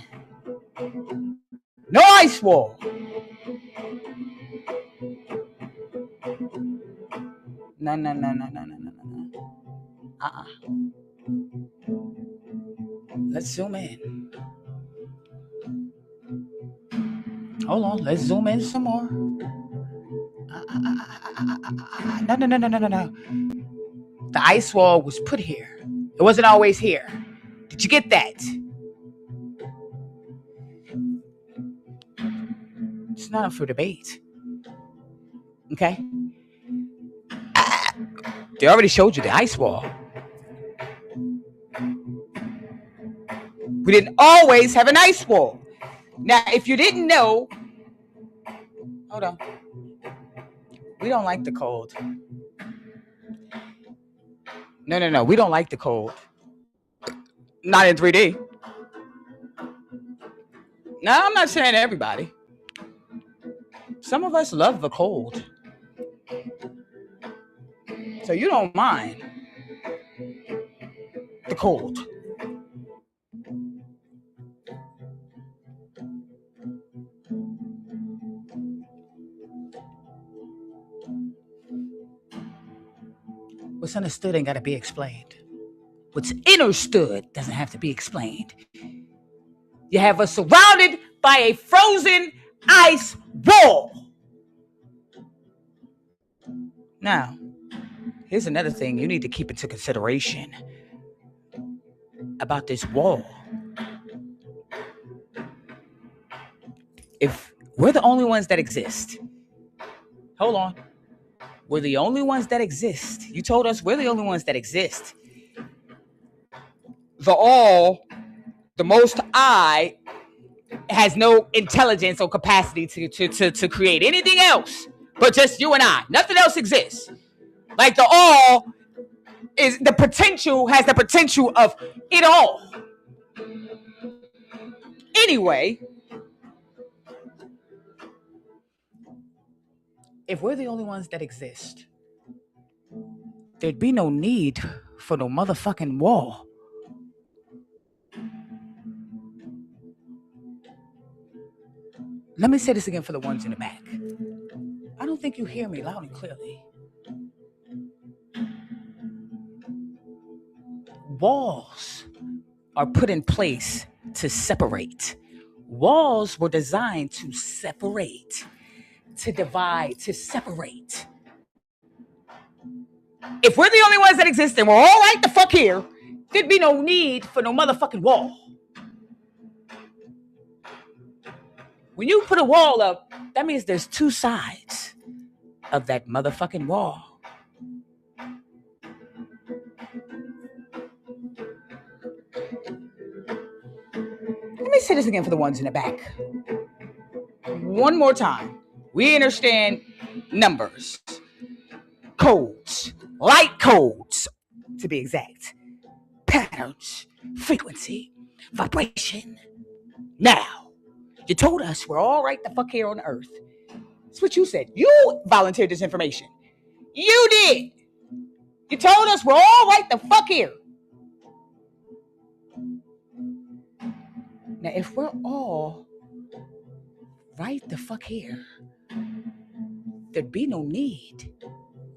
No ice wall. No. Let's zoom in. Hold on. Let's zoom in some more. No. The ice wall was put here. It wasn't always here. Did you get that? It's not up for debate. Okay? They already showed you the ice wall. We didn't always have an ice wall. Now, if you didn't know, hold on. We don't like the cold. No. We don't like the cold. Not in 3D. No, I'm not saying everybody. Some of us love the cold. So you don't mind the cold. What's understood ain't got to be explained. What's understood doesn't have to be explained. You have us surrounded by a frozen ice wall. Now, here's another thing you need to keep into consideration about this wall. If we're the only ones that exist, hold on. we're the only ones that exist. You told us we're the only ones that exist. The Most High, has no intelligence or capacity to create anything else but just you and I. Nothing else exists. Like the all has the potential of it all. Anyway, if we're the only ones that exist, there'd be no need for no motherfucking wall. Let me say this again for the ones in the back. I don't think you hear me loud and clearly. Walls are put in place to separate. Walls were designed to separate, to divide, to separate. If we're the only ones that exist and we're all right the fuck here, there'd be no need for no motherfucking wall. When you put a wall up, that means there's two sides of that motherfucking wall. Let me say this again for the ones in the back. One more time. We understand numbers, codes, light codes, to be exact, patterns, frequency, vibration. Now, you told us we're all right the fuck here on Earth. That's what you said. You volunteered this information. You did. You told us we're all right the fuck here. Now, if we're all right the fuck here, there'd be no need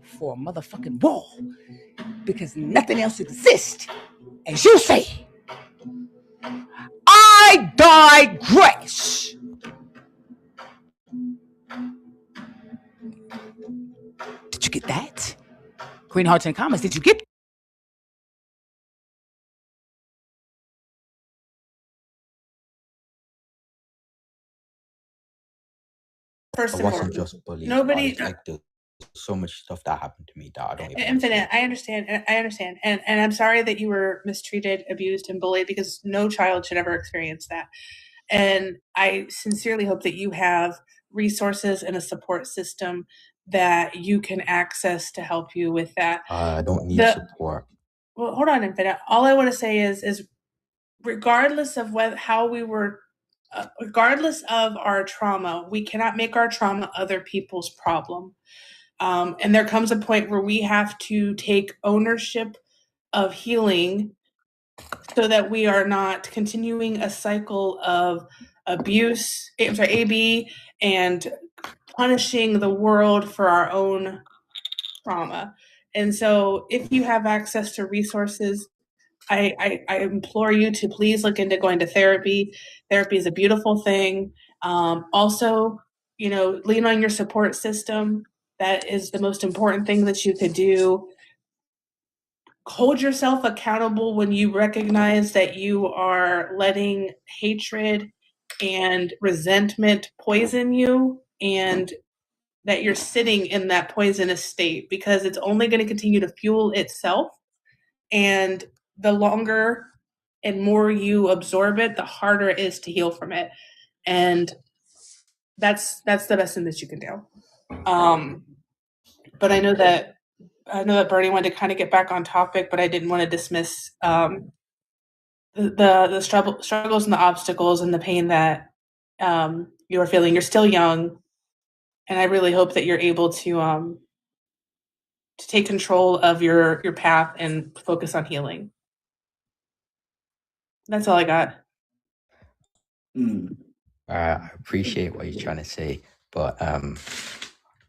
for a motherfucking wall because nothing else exists. As you say, I digress. Did you get that? Green Hearts and Comments, did you get First I wasn't just bullied. Nobody. There's so much stuff that happened to me that I don't even. Infinite. I understand. And I'm sorry that you were mistreated, abused, and bullied because no child should ever experience that. And I sincerely hope that you have resources and a support system that you can access to help you with that. I don't need support. Well, hold on, Infinite. All I want to say is regardless of how we were. Regardless of our trauma, we cannot make our trauma other people's problem. And there comes a point where we have to take ownership of healing so that we are not continuing a cycle of abuse, AB, and punishing the world for our own trauma. And so if you have access to resources, I implore you to please look into going to therapy. Therapy is a beautiful thing. Also, lean on your support system. That is the most important thing that you could do. Hold yourself accountable when you recognize that you are letting hatred and resentment poison you and that you're sitting in that poisonous state because it's only going to continue to fuel itself. And the longer and more you absorb it, the harder it is to heal from it. And that's the best thing that you can do. But I know that Bernie wanted to kind of get back on topic, but I didn't want to dismiss the struggles and the obstacles and the pain that you are feeling. You're still young, and I really hope that you're able to take control of your path and focus on healing. That's all I got. I appreciate what you're trying to say, but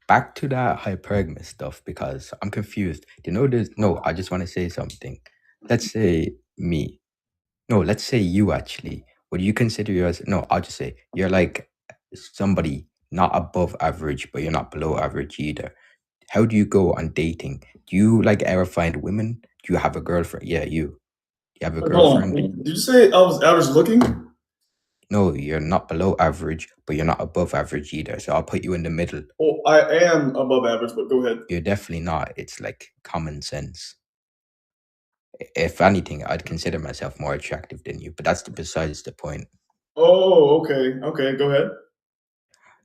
back to that hypergamous stuff because I'm confused. I just want to say something. Let's say me. No, let's say you actually. Would you consider yours? No, I'll just say you're like somebody not above average, but you're not below average either. How do you go on dating? Do you ever find women? Do you have a girlfriend? Yeah, you have a girlfriend. Did you say I was average looking? No, you're not below average, but you're not above average either. So I'll put you in the middle. Well, I am above average, but go ahead. You're definitely not. It's like common sense. If anything, I'd consider myself more attractive than you, but that's besides the point. Oh, okay. Okay, go ahead.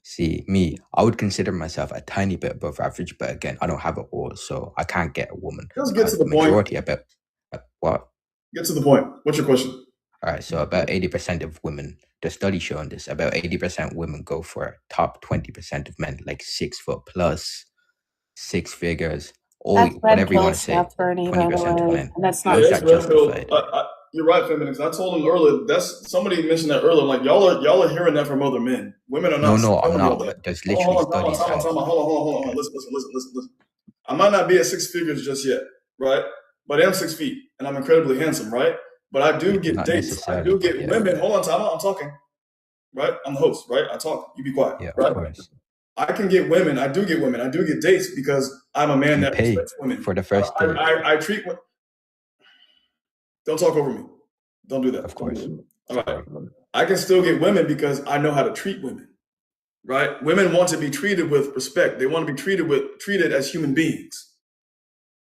See, me, I would consider myself a tiny bit above average, but again, I don't have it all, so I can't get a woman. Let's get to the point. Majority, I bet. What? Get to the point. What's your question? All right, so about 80% of women, the study showing this, about 80% of women go for top 20% of men, like 6 foot plus, 6 figures, or That's red whatever you pill want to say. stuff, Bernie, by the 20% of way. men. And that's How not is it's that red pill. justified? You're right, feminist. I told him earlier. That's somebody mentioned that earlier. Like y'all are hearing that from other men. Women are not. No, I'm telling y'all not. that. There's literally studies. Hold on. Listen. I might not be at 6 figures just yet, right? But I am 6 feet, and I'm incredibly handsome, right? But I do get Not dates. I necessarily, do but get yeah. women. Hold on, time out. I'm talking, right? I'm the host, right? I talk. You be quiet, Yeah, right? of course. I can get women. I do get women. I do get dates because I'm a man You that pay respects women. for the first date. I treat. Don't talk over me. Don't do that. Of course. All right. I can still get women because I know how to treat women, right? Women want to be treated with respect. They want to be treated as human beings.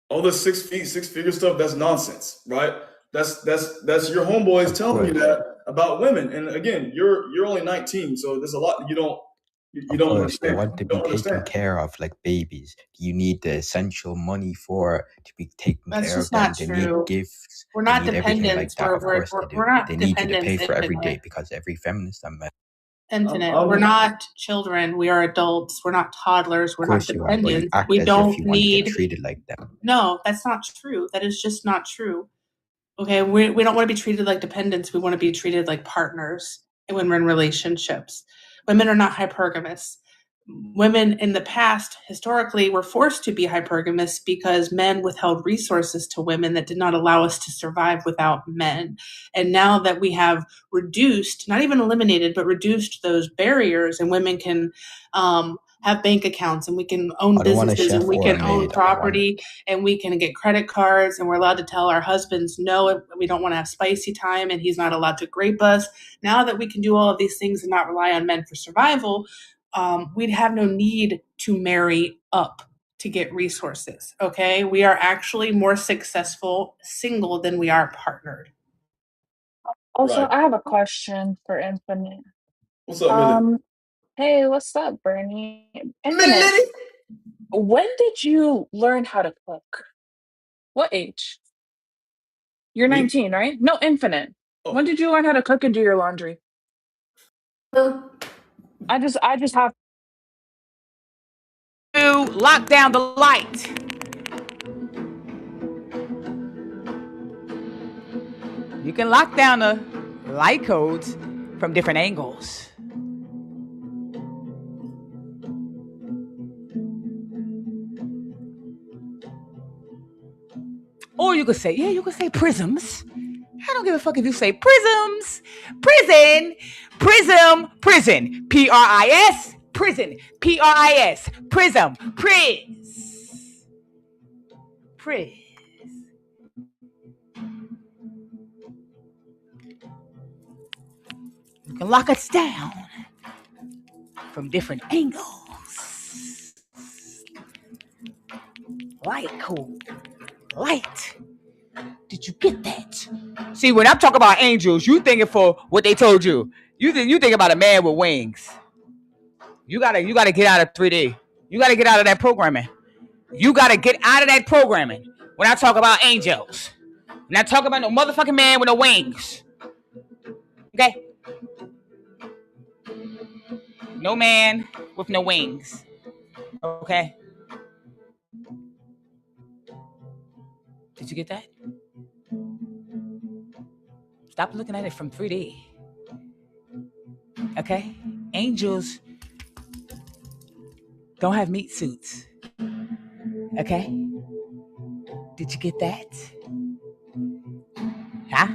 All this 6 feet, 6 figure stuff, that's nonsense, right? That's your homeboys telling you that about women. And again, you're only 19, so there's a lot you don't Of course, they understand. want to be taken care of like babies. You need the essential money to be taken That's care of just them. not They true. need gifts. We're They not need everything like dependents. that. Of course they do. We're not They need you to pay dependents for every infinite. date because every feminist I met. Infinite. We're not children. We are adults. We're not toddlers. We're Of not course you are, but you dependents. act We as if don't you want to get need. treated like them. No, that's not true. That is just not true. Okay, we don't want to be treated like dependents. We want to be treated like partners when we're in relationships. Women are not hypergamous. Women in the past, historically, were forced to be hypergamous because men withheld resources to women that did not allow us to survive without men. And now that we have reduced, not even eliminated, but reduced those barriers, and women can have bank accounts, and we can own I don't want a businesses, and chef we or a can own maid. property, and we can get credit cards, and we're allowed to tell our husbands no, we don't want to have spicy time, and he's not allowed to grape us. Now that we can do all of these things and not rely on men for survival, we'd have no need to marry up to get resources. Okay, we are actually more successful single than we are partnered. Also, Right. I have a question for Infinite. What's up, Millie? Hey, what's up, Bernie? Infinite, when did you learn how to cook? What age? You're Me? 19, right? No, Infinite. Oh. When did you learn how to cook and do your laundry? I just have To lock down the light. You can lock down the light codes from different angles. Or you could say, yeah, you could say prisms. I don't give a fuck if you say prisms. Prison. Prism. Prison. P-R-I-S. Prison. P-R-I-S. Prism. Priz. Priz. You can lock us down from different angles. Light code. Light. Did you get that? See, when I'm talking about angels, you thinking for what they told you. You think about a man with wings. You gotta get out of 3D. You gotta get out of that programming. You gotta get out of that programming. When I talk about angels, when I talk about no motherfucking man with no wings. Okay? No man with no wings. Okay? Did you get that? Stop looking at it from 3D. Okay? Angels don't have meat suits. Okay? Did you get that? Huh?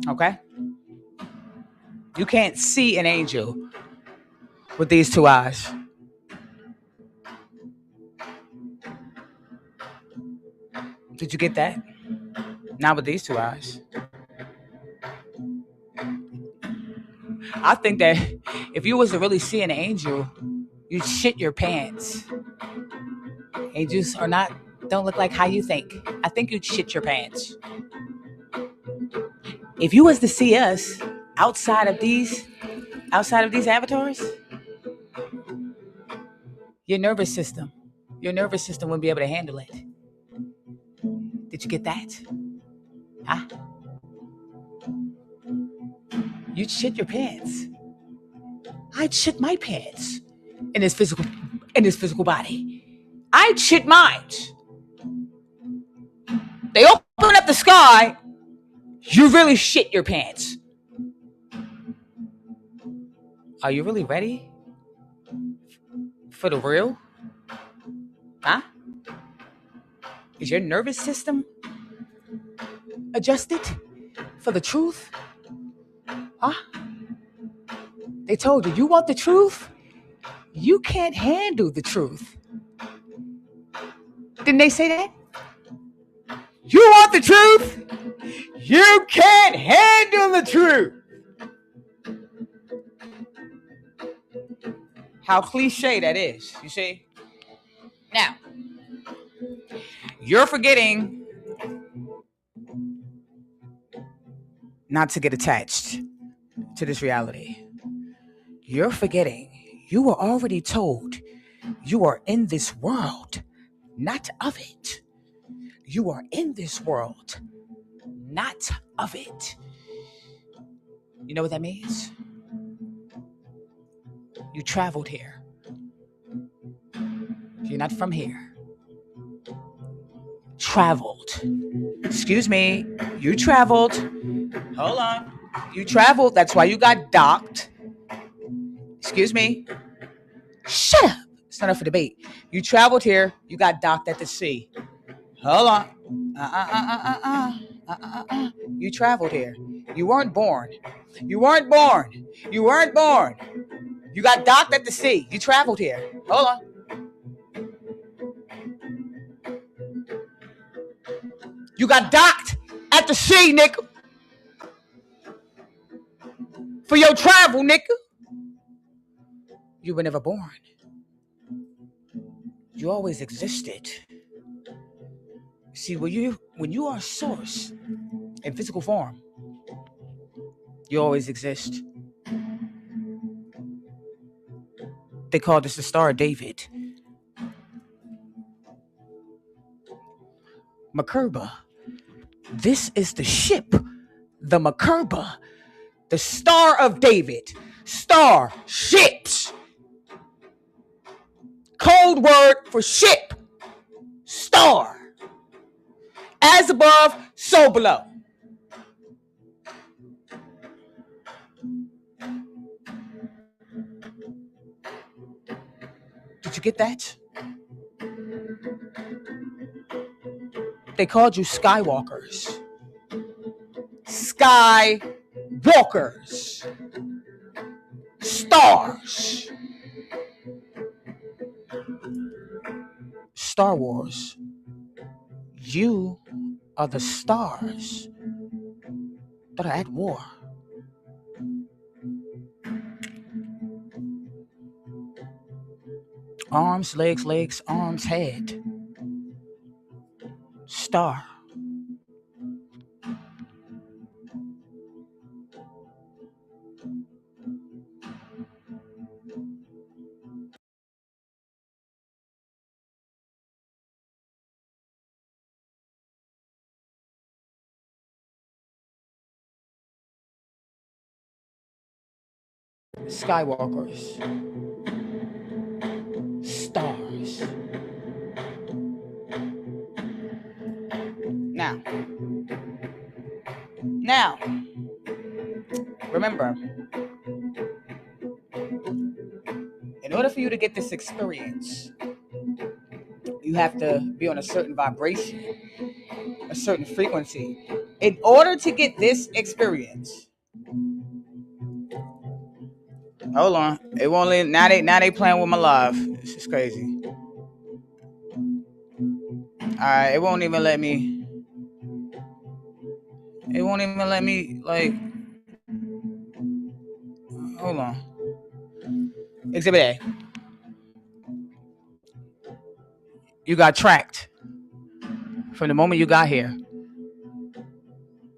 Okay? You can't see an angel with these two eyes. Did you get that? Not with these two eyes. I think that if you was to really see an angel, you'd shit your pants. Angels don't look like how you think. I think you'd shit your pants. If you was to see us outside of these avatars, your nervous system wouldn't be able to handle it. Did you get that? Huh? You'd shit your pants. I'd shit my pants in this physical body. I'd shit mine. They open up the sky, you really shit your pants. Are you really ready for the real? Huh? Is your nervous system adjusted for the truth? Huh? They told you want the truth? You can't handle the truth. Didn't they say that? You want the truth? You can't handle the truth. How cliche that is, you see? Now, you're forgetting not to get attached to this reality. You're forgetting you were already told you are in this world, not of it. You are in this world, not of it. You know what that means? You traveled here. You're not from here. Traveled. Excuse me. You traveled. Hold on. You traveled. That's why you got docked. Excuse me. Shut up. It's not up for debate. You traveled here. You got docked at the sea. Hold on. You traveled here. You weren't born. You weren't born. You weren't born. You got docked at the sea. You traveled here. Hold on. You got docked at the sea, nigga. For your travel, nigga. You were never born. You always existed. See, when you are source in physical form, you always exist. They call this the Star of David. Makerba. This is the ship, the Makerba, the Star of David. Star, ships. Code word for ship. Star. As above, so below. Did you get that? They called you Skywalkers. Skywalkers. Stars. Star Wars. You are the stars that are at war. Arms, legs, arms, head. Star. Skywalkers. Stars. Now, remember, in order for you to get this experience, you have to be on a certain vibration, a certain frequency. In order to get this experience, hold on, it won't let, now they playing with my live. This is crazy. Alright, it won't even let me. It won't even let me, like, hold on. Exhibit A. You got tracked from the moment you got here.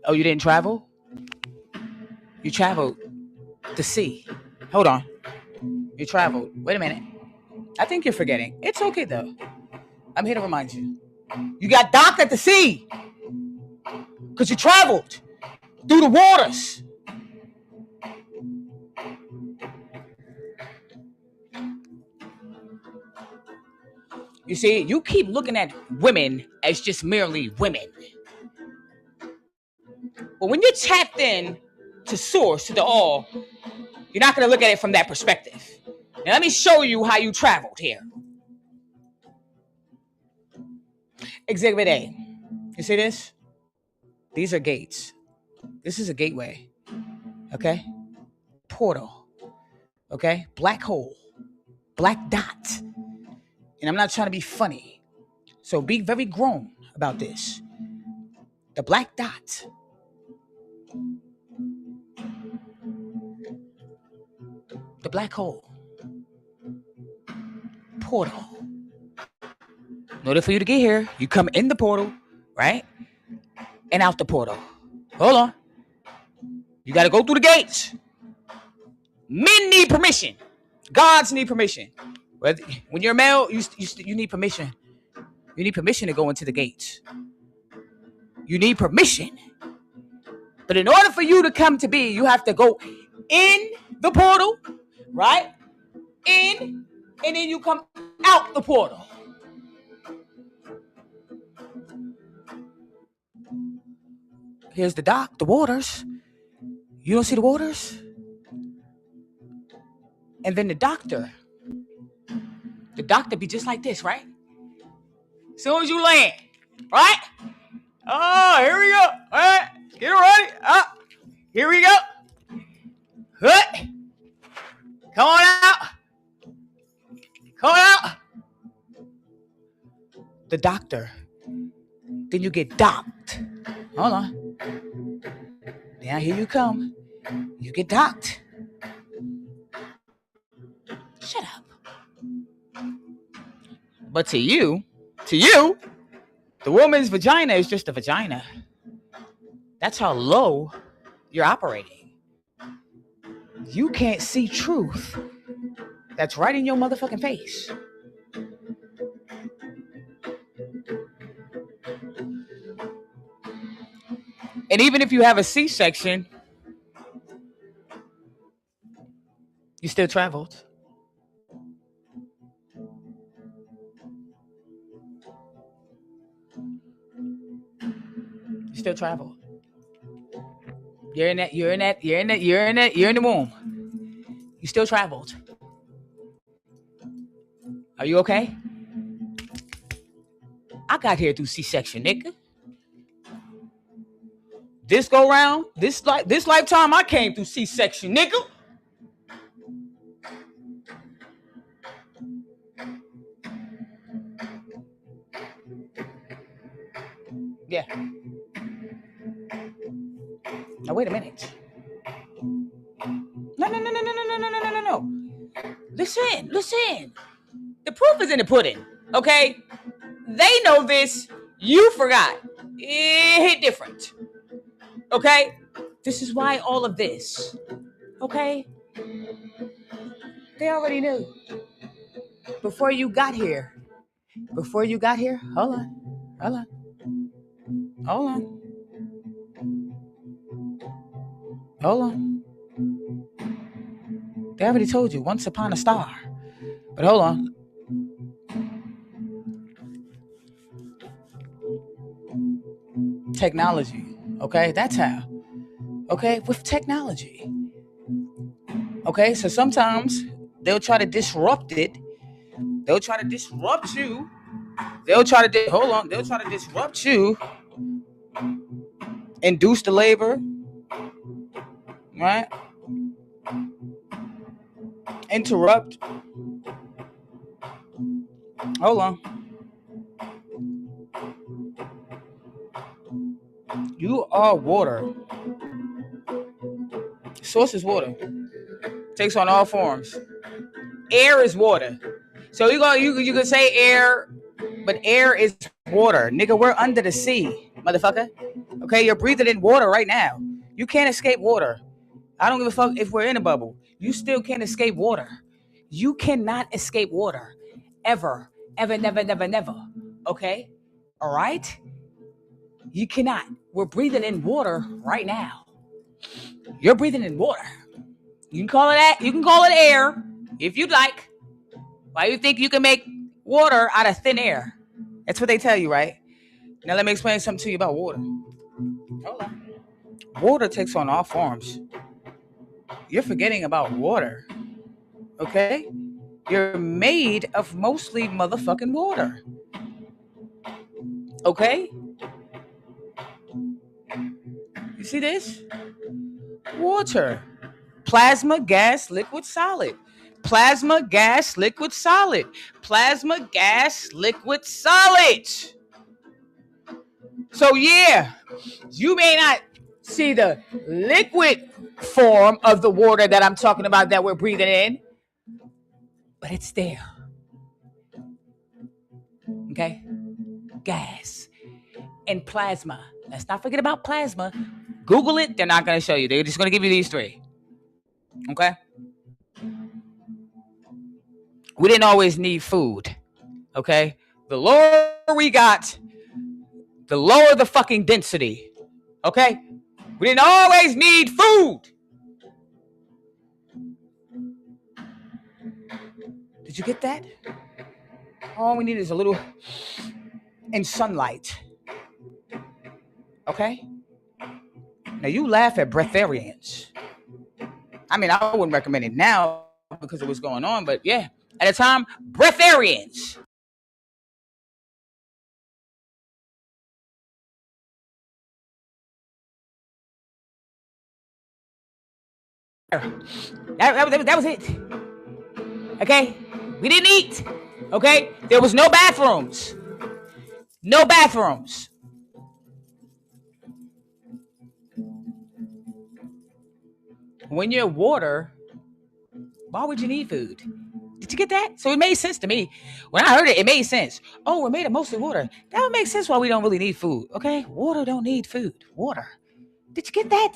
Oh, you didn't travel? You traveled to see. Hold on. You traveled. Wait a minute. I think you're forgetting. It's okay, though. I'm here to remind you. You got docked at the sea because you traveled through the waters. You see, you keep looking at women as just merely women. But when you're tapped in to source, to the all, you're not going to look at it from that perspective. Now, let me show you how you traveled here. Exhibit A. You see this? These are gates. This is a gateway. Okay? Portal. Okay? Black hole. Black dot. And I'm not trying to be funny. So be very grown about this. The black dot. The black hole. Portal. In order for you to get here, you come in the portal, right? And out the portal. Hold on. You got to go through the gates. Men need permission. Gods need permission. When you're a male, you need permission. You need permission to go into the gates. You need permission. But in order for you to come to be, you have to go in the portal, right? In, and then you come out the portal. Here's the dock, the waters. You don't see the waters? And then the doctor be just like this, right? As soon as you land, right? Oh, here we go. All right, get ready. Here we go. Huh. Come on out. Come on out. The doctor. Then you get docked. Hold on. Now here you come. You get docked. Shut up. But to you, the woman's vagina is just a vagina. That's how low you're operating. You can't see truth that's right in your motherfucking face. And even if you have a C-section, you still traveled. You still traveled. You're in the womb. You still traveled. Are you okay? I got here through C-section, nigga. This go round, this lifetime, I came through C-section, nigga. Yeah. Now wait a minute. No. Listen. The proof is in the pudding, okay? They know this. You forgot. It hit different. Okay? This is why all of this. Okay? They already knew. Before you got here. Hold on. They already told you, once upon a star. But hold on. Technology. Okay? That's how. Okay? With technology. Okay? So sometimes they'll try to disrupt it. They'll try to disrupt you. They'll try to disrupt you. Induce the labor. Right? Interrupt. Hold on. You are water. Source is water. Takes on all forms. Air is water. So you can say air, but air is water. Nigga, we're under the sea, motherfucker. Okay, you're breathing in water right now. You can't escape water. I don't give a fuck if we're in a bubble. You still can't escape water. You cannot escape water. Ever. Ever, never, never, never. Okay? All right? You cannot. We're breathing in water right now. You're breathing in water. You can call it that. You can call it air if you'd like. Why you think you can make water out of thin air? That's what they tell you, right? Now let me explain something to you about water. Hold on. Water takes on all forms. You're forgetting about water. Okay? You're made of mostly motherfucking water. Okay? You see this? Water. Plasma, gas, liquid, solid. Plasma, gas, liquid, solid. Plasma, gas, liquid, solid. So yeah, you may not see the liquid form of the water that I'm talking about that we're breathing in, but it's there. Okay? Gas and plasma. Let's not forget about plasma. Google it. They're not going to show you. They're just going to give you these three. Okay? We didn't always need food. Okay? The lower we got, the lower the fucking density. Okay? We didn't always need food. Did you get that? All we need is a little in sunlight. Okay? Now you laugh at breatharians. I mean, I wouldn't recommend it now because of what's going on, but yeah, at the time, breatharians. That was it. Okay? We didn't eat. Okay? There was no bathrooms. No bathrooms. When you're water, why would you need food? Did you get that? So it made sense to me. When I heard it, it made sense. Oh, we're made of mostly water. That would make sense why we don't really need food. Okay? Water don't need food. Water. Did you get that?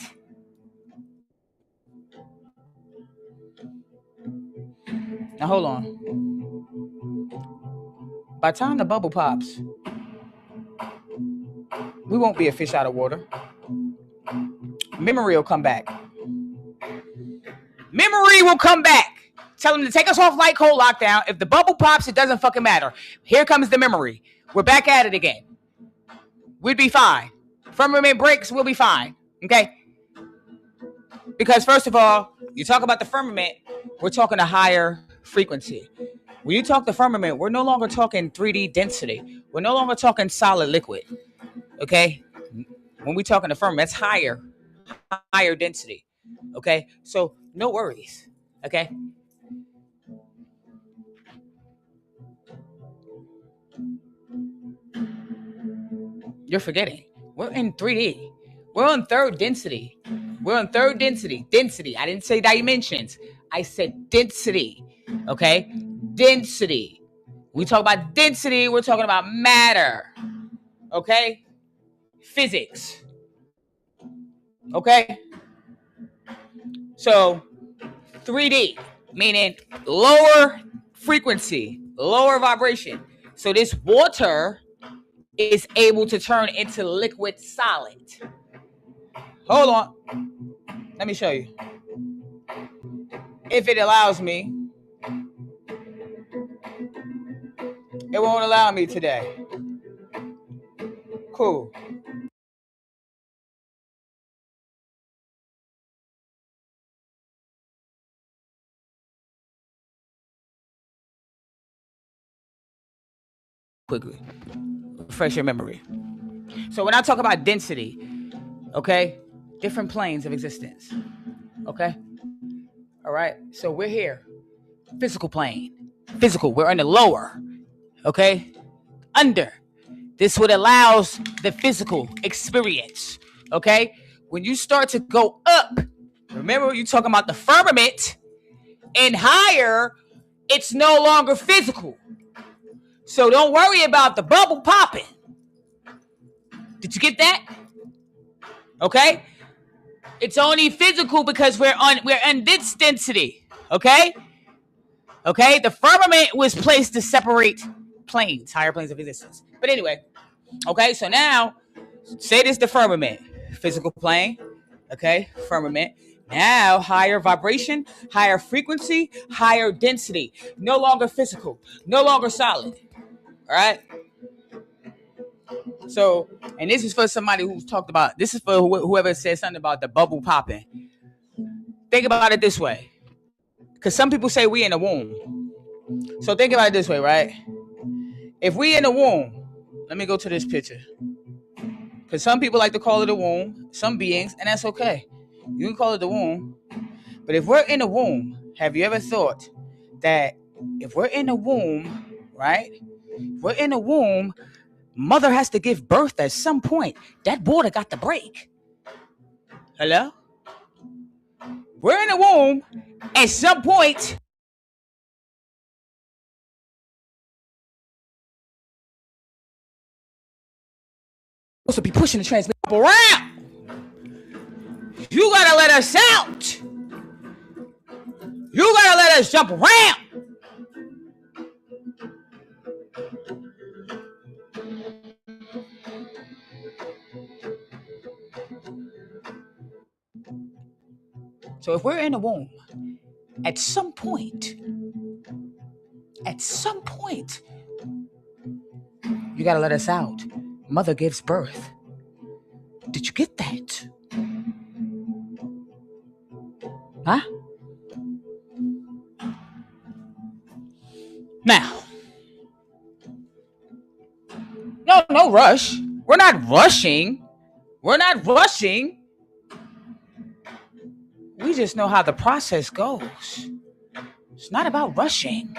Now hold on. By the time the bubble pops, we won't be a fish out of water. Memory will come back. Memory will come back. Tell them to take us off light cold lockdown. If the bubble pops, it doesn't fucking matter. Here comes the memory. We're back at it again. We'd be fine. Firmament breaks, we'll be fine. Okay? Because first of all, you talk about the firmament, we're talking a higher frequency. When you talk the firmament, we're no longer talking 3D density. We're no longer talking solid liquid. Okay? When we talking the firmament, that's higher density. Okay? So no worries. Okay? You're forgetting. We're in 3D. We're on third density. We're on third density. Density. I didn't say dimensions. I said density. Okay? Density. We talk about density, we're talking about matter. Okay? Physics. Okay? So, 3D, meaning lower frequency, lower vibration. So this water is able to turn into liquid solid. Hold on. Let me show you. If it allows me. It won't allow me today. Cool. Quickly. Refresh your memory. So when I talk about density, okay, different planes of existence. Okay? All right? So we're here. Physical plane. Physical. We're in the lower. Okay? Under. This what allows the physical experience Okay? When you start to go up, remember you talking about the firmament, and higher, it's no longer physical. So don't worry about the bubble popping. Did you get that? Okay? It's only physical because we're in this density. Okay? Okay? The firmament was placed to separate planes, higher planes of existence. But anyway, okay, so now say this the firmament. Physical plane, okay, firmament. Now higher vibration, higher frequency, higher density. No longer physical, no longer solid. All right? So, and this is for somebody who's talked about, this is for whoever said something about the bubble popping. Think about it this way. Because some people say we in the womb. So think about it this way, right? If we in the womb, let me go to this picture. Because some people like to call it a womb, some beings, and that's okay. You can call it the womb. But if we're in the womb, have you ever thought that if we're in the womb, right? If we're in the womb, mother has to give birth at some point. That water got to break. Hello? We're in the womb. At some point, supposed to be pushing the transmitter around. You gotta let us out. You gotta let us jump around. So if we're in the womb, at some point, you gotta let us out. Mother gives birth. Did you get that? Huh? Now, no rush. We're not rushing. We just know how the process goes. It's not about rushing.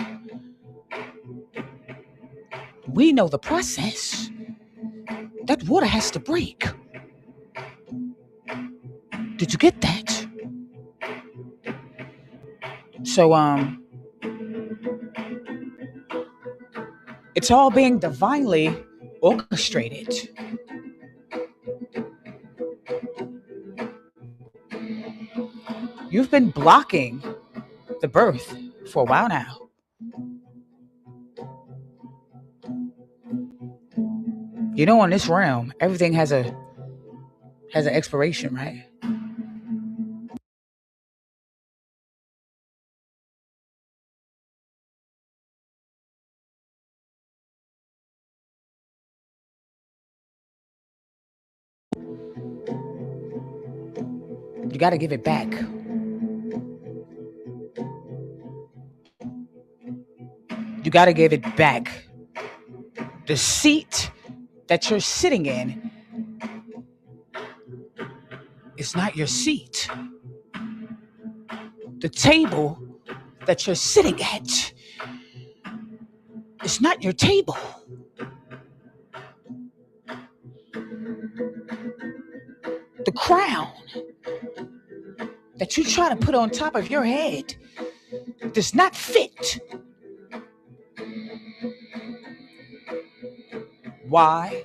We know the process. That water has to break. Did you get that? So, it's all being divinely orchestrated. You've been blocking the birth for a while now. You know, in this realm, everything has an expiration, right? You got to give it back. You got to give it back. The seat that you're sitting in is not your seat. The table that you're sitting at is not your table. The crown that you try to put on top of your head does not fit. Why?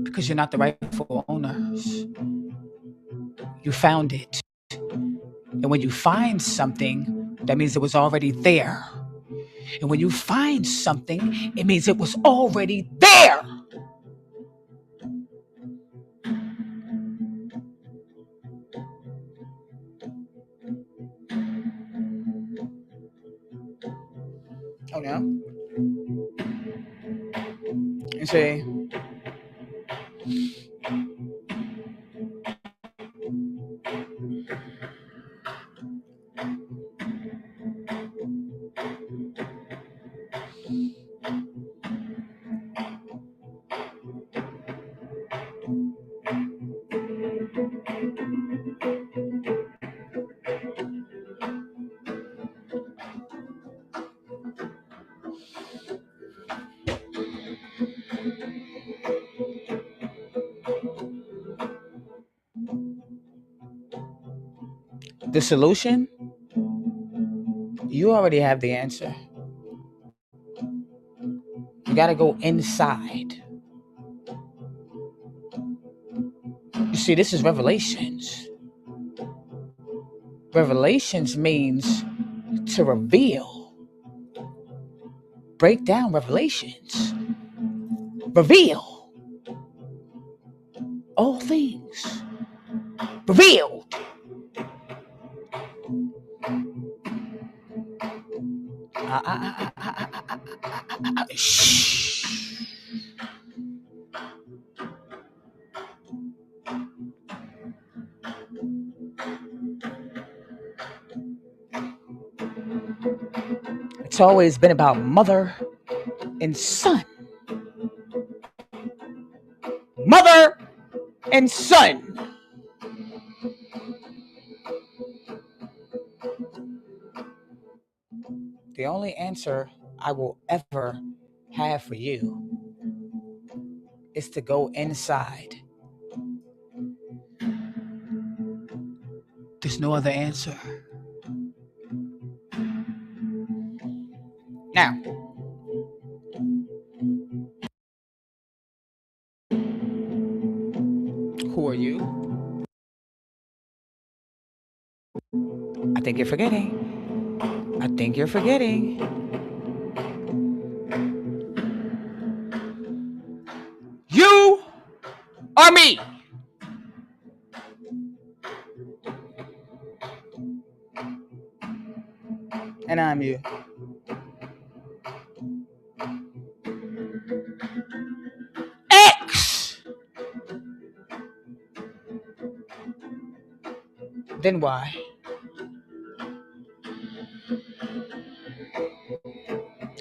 Because you're not the rightful owners. You found it. And when you find something, that means it was already there. And when you find something, it means it was already there. Oh no. You see, The solution? You already have the answer. You got to go inside. You see, this is Revelations. Revelations means to reveal. Break down Revelations. Reveal all things. Revealed. Shh. It's always been about mother and son. Mother and son. The only answer I will ever have for you is to go inside. There's no other answer. Now, who are you? I think you're forgetting. You are me. And I'm you. X. Then Y.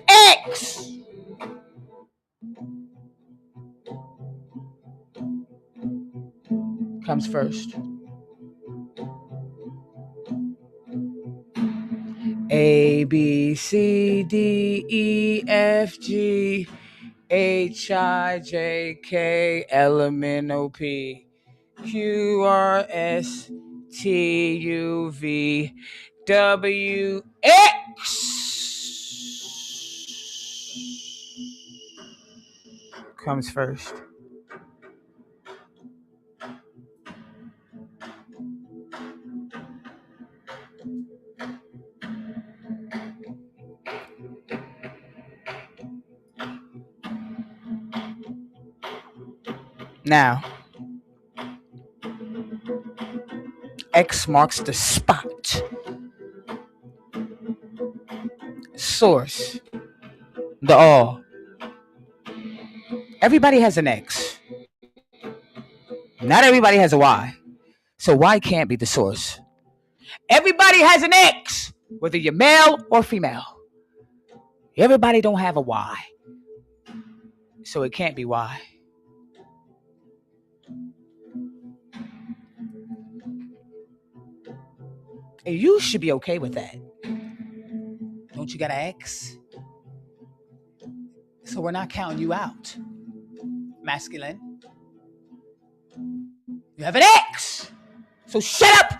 X. Comes first. A, B, C, D, E, F, G, H, I, J, K, L, M, N, O, P, Q, R, S, T, U, V, W, X. Comes first. Now, X marks the spot. Source. The all. Everybody has an X. Not everybody has a Y. So Y can't be the source. Everybody has an X, whether you're male or female. Everybody don't have a Y. So it can't be Y. And you should be okay with that. Don't you got an X? So we're not counting you out. Masculine. You have an X. So shut up.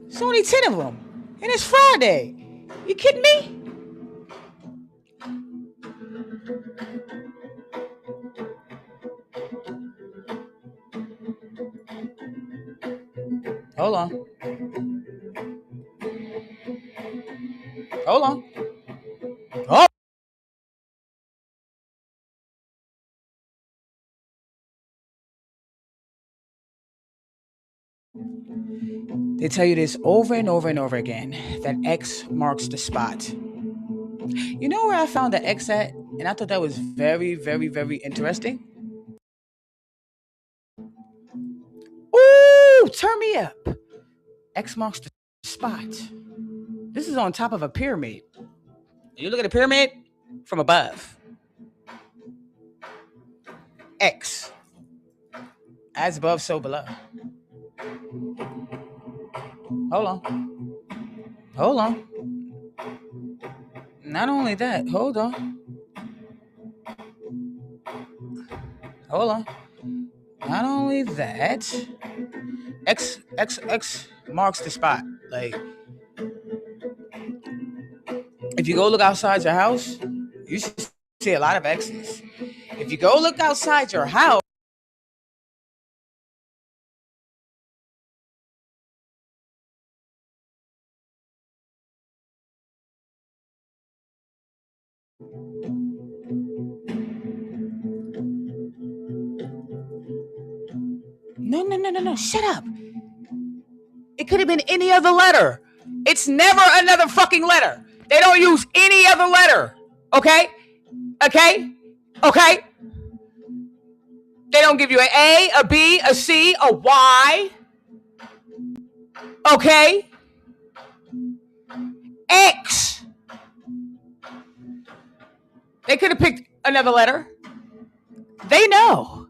It's only 10 of them. And it's Friday. You kidding me? Hold on. Oh. They tell you this over and over and over again, that X marks the spot. You know where I found the X at? And I thought that was very, very, very interesting. Ooh, turn me up. X marks the spot. This is on top of a pyramid. You look at a pyramid from above. X. As above, so below. Hold on. Not only that, hold on. Not only that, X marks the spot. Like, if you go look outside your house, you should see a lot of X's. If you go look outside your house, no, shut up. It could have been any other letter. It's never another fucking letter. They don't use any other letter. Okay? They don't give you an A, a B, a C, a Y. Okay? X. They could have picked another letter. They know.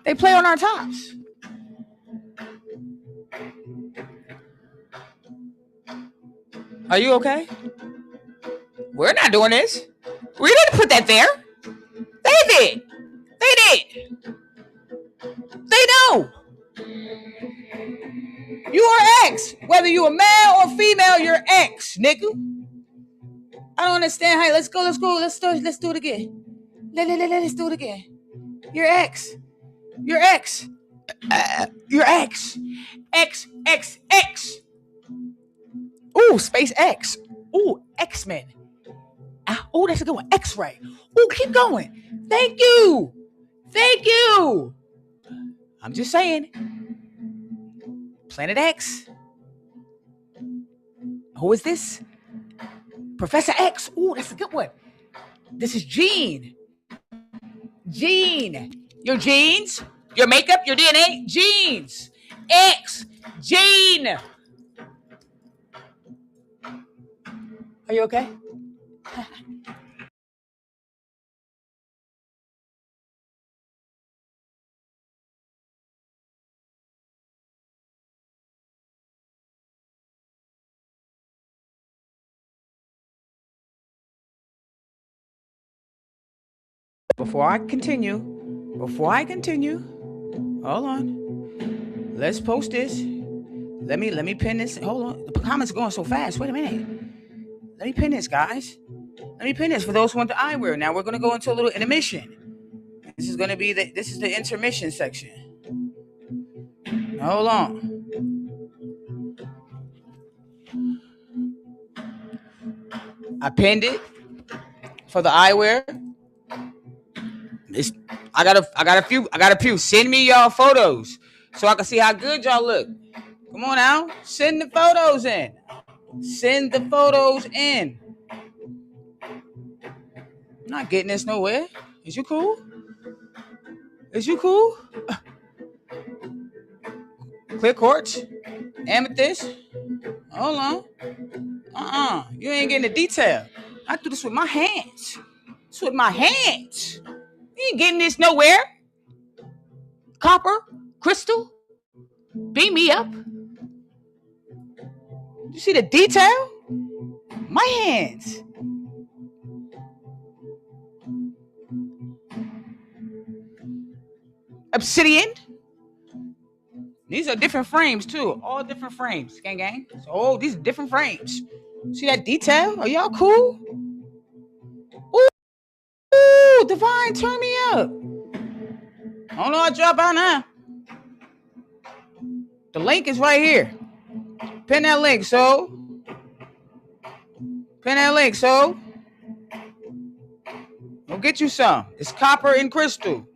They play on our tops. Are you okay? We're not doing this. We didn't put that there. They did. They know. You are X. Whether you a male or female, you're X, nigga. I don't understand. Hey, let's go. Let's do it again. Let's do it again. You're X. You're X. X. Ooh, space X. Ooh, X-Men. Ooh, that's a good one. X-ray. Ooh, keep going. Thank you. I'm just saying. Planet X. Who is this? Professor X. Ooh, that's a good one. This is Gene. Your genes, your makeup, your DNA, genes. X. Gene. Are you okay? Before I continue, hold on. Let's post this. Let me pin this. Hold on. The comments are going so fast. Wait a minute. Let me pin this, guys. Let me pin this for those who want the eyewear. Now we're gonna go into a little intermission. This is gonna be the intermission section. Hold on. I pinned it for the eyewear. I got a few. Send me y'all photos so I can see how good y'all look. Come on now. Send the photos in. I'm not getting this nowhere. Is you cool? Clear quartz. Amethyst. Hold on. You ain't getting the detail. I do this with my hands. You ain't getting this nowhere. Copper, crystal, beam me up. You see the detail? My hands. Obsidian. These are different frames too. All different frames, gang. So these are different frames. See that detail? Are y'all cool? Ooh, Divine, turn me up. I don't know how to drop out now. The link is right here. Pin that link, so. We'll get you some. It's copper and crystal.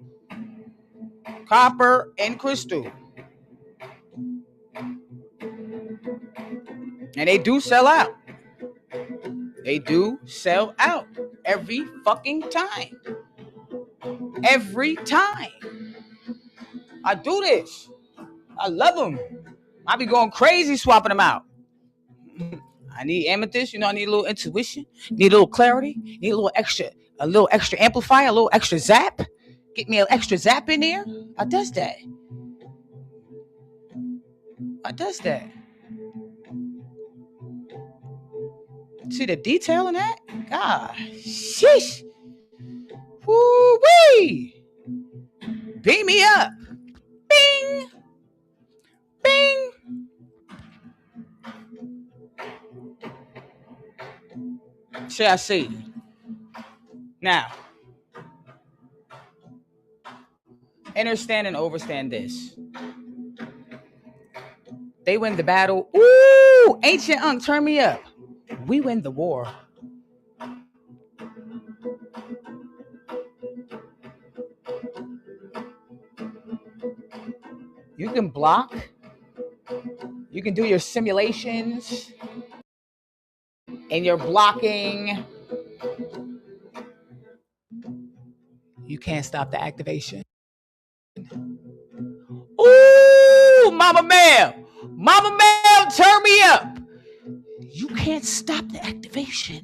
And they do sell out. Every fucking time. I do this. I love them. I be going crazy swapping them out. I need amethyst, I need a little intuition, need a little clarity, need a little extra amplifier, a little extra zap. Get me an extra zap in there. I does that. See the detail in that? God, sheesh. Woo-wee. Beam me up. Bing. Bing. Shall I see? Now, understand and overstand this. They win the battle. Ooh, ancient Unk, turn me up. We win the war. You can block. You can do your simulations. And you're blocking. You can't stop the activation. Ooh, Mama Mel. Mama Mel, turn me up. You can't stop the activation.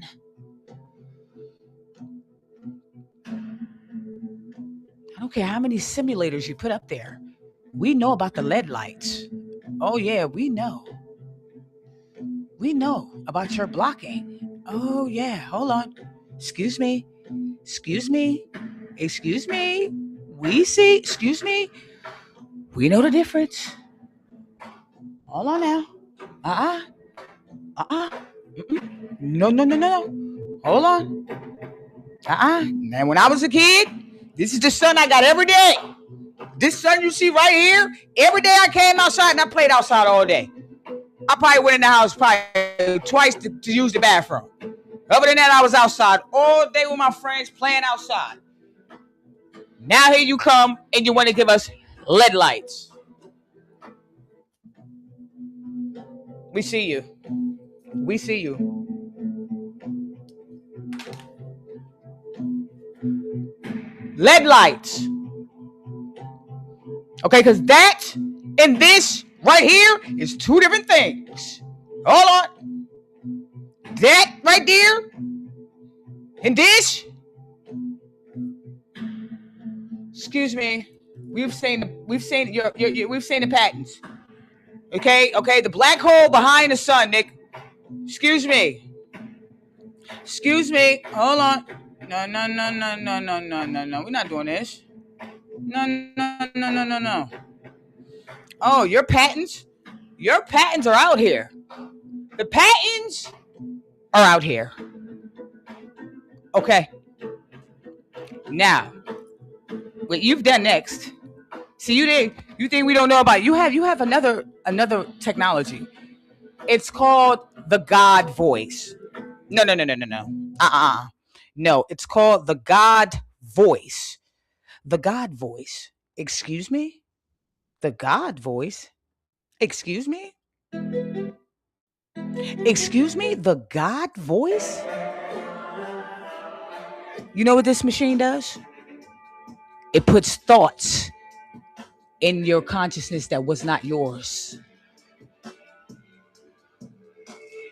I don't care how many simulators you put up there. We know about the LED lights. Oh, yeah, we know. We know about your blocking. Oh, yeah, hold on. Excuse me. Excuse me. Excuse me. We see. Excuse me. We know the difference. Hold on now. No. Hold on. Now, when I was a kid, this is the sun I got every day. This sun you see right here, every day I came outside and I played outside all day. I probably went in the house probably twice to use the bathroom. Other than that, I was outside all day with my friends playing outside. Now here you come and you want to give us LED lights. We see you. We see you. LED lights. Okay, because that and this right here is two different things. Hold on. That right there and this. Excuse me. We've seen the patents. Okay, the black hole behind the sun, Nick. Excuse me. Hold on. No. We're not doing this. No. Oh, your patents? Your patents are out here. The patents are out here. Okay. Now, what you've done next. See, you think we don't know about it. You have another technology. It's called the God voice. No. No, it's called the God voice. The God voice. Excuse me? The God voice? Excuse me? Excuse me? The God voice? You know what this machine does? It puts thoughts in your consciousness that was not yours.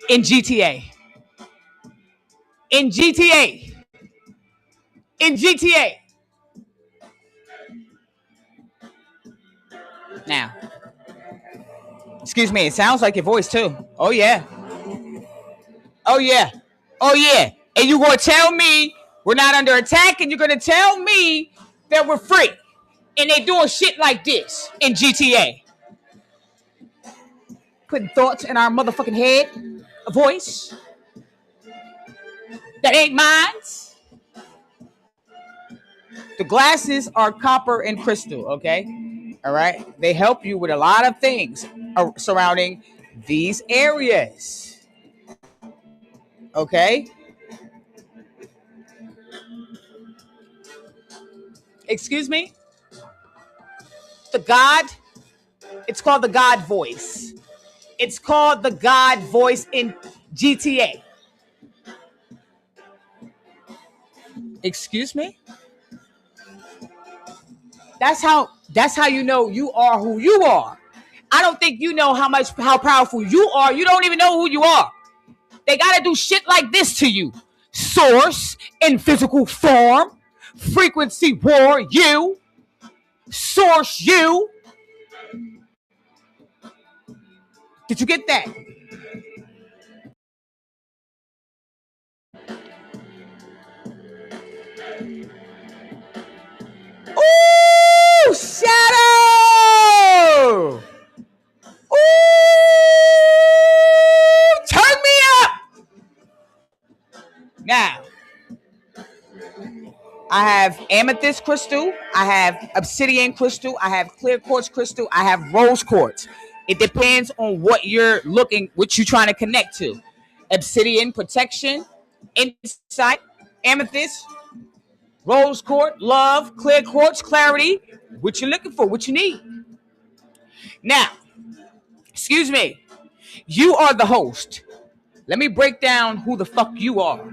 In GTA. Now, excuse me, it sounds like your voice too. Oh yeah. And you're going to tell me we're not under attack, and you're going to tell me that we're free. And they doing shit like this in GTA. Putting thoughts in our motherfucking head. A voice that ain't mine. The glasses are copper and crystal, okay? All right? They help you with a lot of things surrounding these areas. Okay? Excuse me? It's called the God voice. It's called the God voice in GTA. Excuse me? That's how you know you are who you are. I don't think you know how powerful you are. You don't even know who you are. They gotta do shit like this to you. Source in physical form. Frequency war you. Source you. Did you get that? Ooh, Shadow! Ooh, turn me up! Now, I have amethyst crystal, I have obsidian crystal, I have clear quartz crystal, I have rose quartz. It depends on what you're trying to connect to. Obsidian, protection, insight, amethyst, rose quartz, love, clear quartz, clarity. What you're looking for, what you need. Now, excuse me, you are the host. Let me break down who the fuck you are,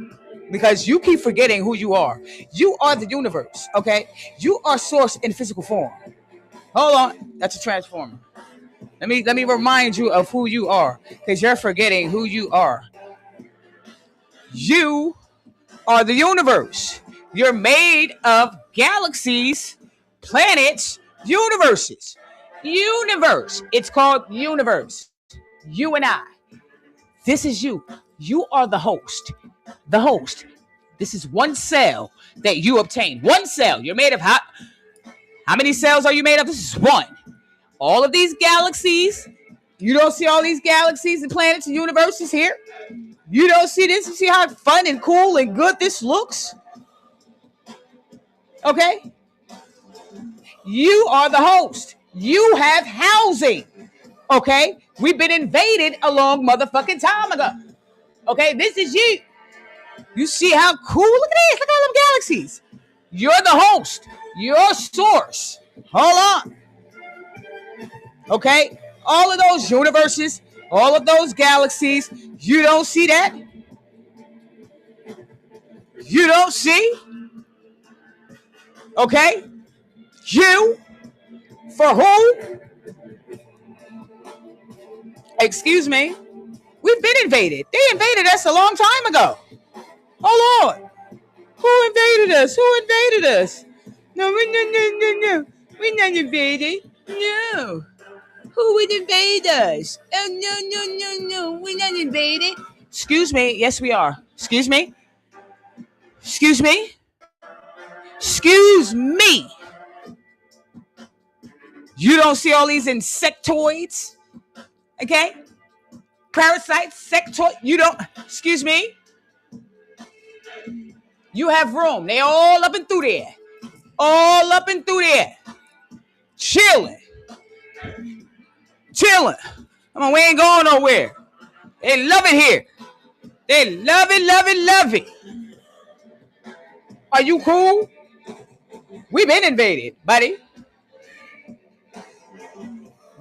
because you keep forgetting who you are. You are the universe, okay? You are source in physical form. Hold on, that's a transformer. Let me remind you of who you are, because you're forgetting who you are. You are the universe. You're made of galaxies, planets, universes. Universe. It's called universe. You and I. This is you. You are the host. The host. This is one cell that you obtain. One cell. You're made of how many cells are you made of? This is one. All of these galaxies. You don't see all these galaxies and planets and universes here? You don't see this? You see how fun and cool and good this looks? Okay? You are the host. You have housing. Okay? We've been invaded a long motherfucking time ago. Okay? This is you. You see how cool? Look at this. Look at all them galaxies. You're the host. Your source. Hold on. Okay? All of those universes, all of those galaxies, you don't see that? You don't see? Okay? You? For who? Excuse me? We've been invaded. They invaded us a long time ago. Hold on. Who invaded us? Who invaded us? No. We're not invaded. No. Who would invade us? Oh, no. We're not invaded. Excuse me. Yes, we are. Excuse me. Excuse me. Excuse me. You don't see all these insectoids? Okay? Parasites, sectoid. You don't. Excuse me. You have room. They all up and through there. All up and through there. Chilling. Chilling. Come on, we ain't going nowhere. They love it here. They love it, love it, love it. Are you cool? We've been invaded, buddy.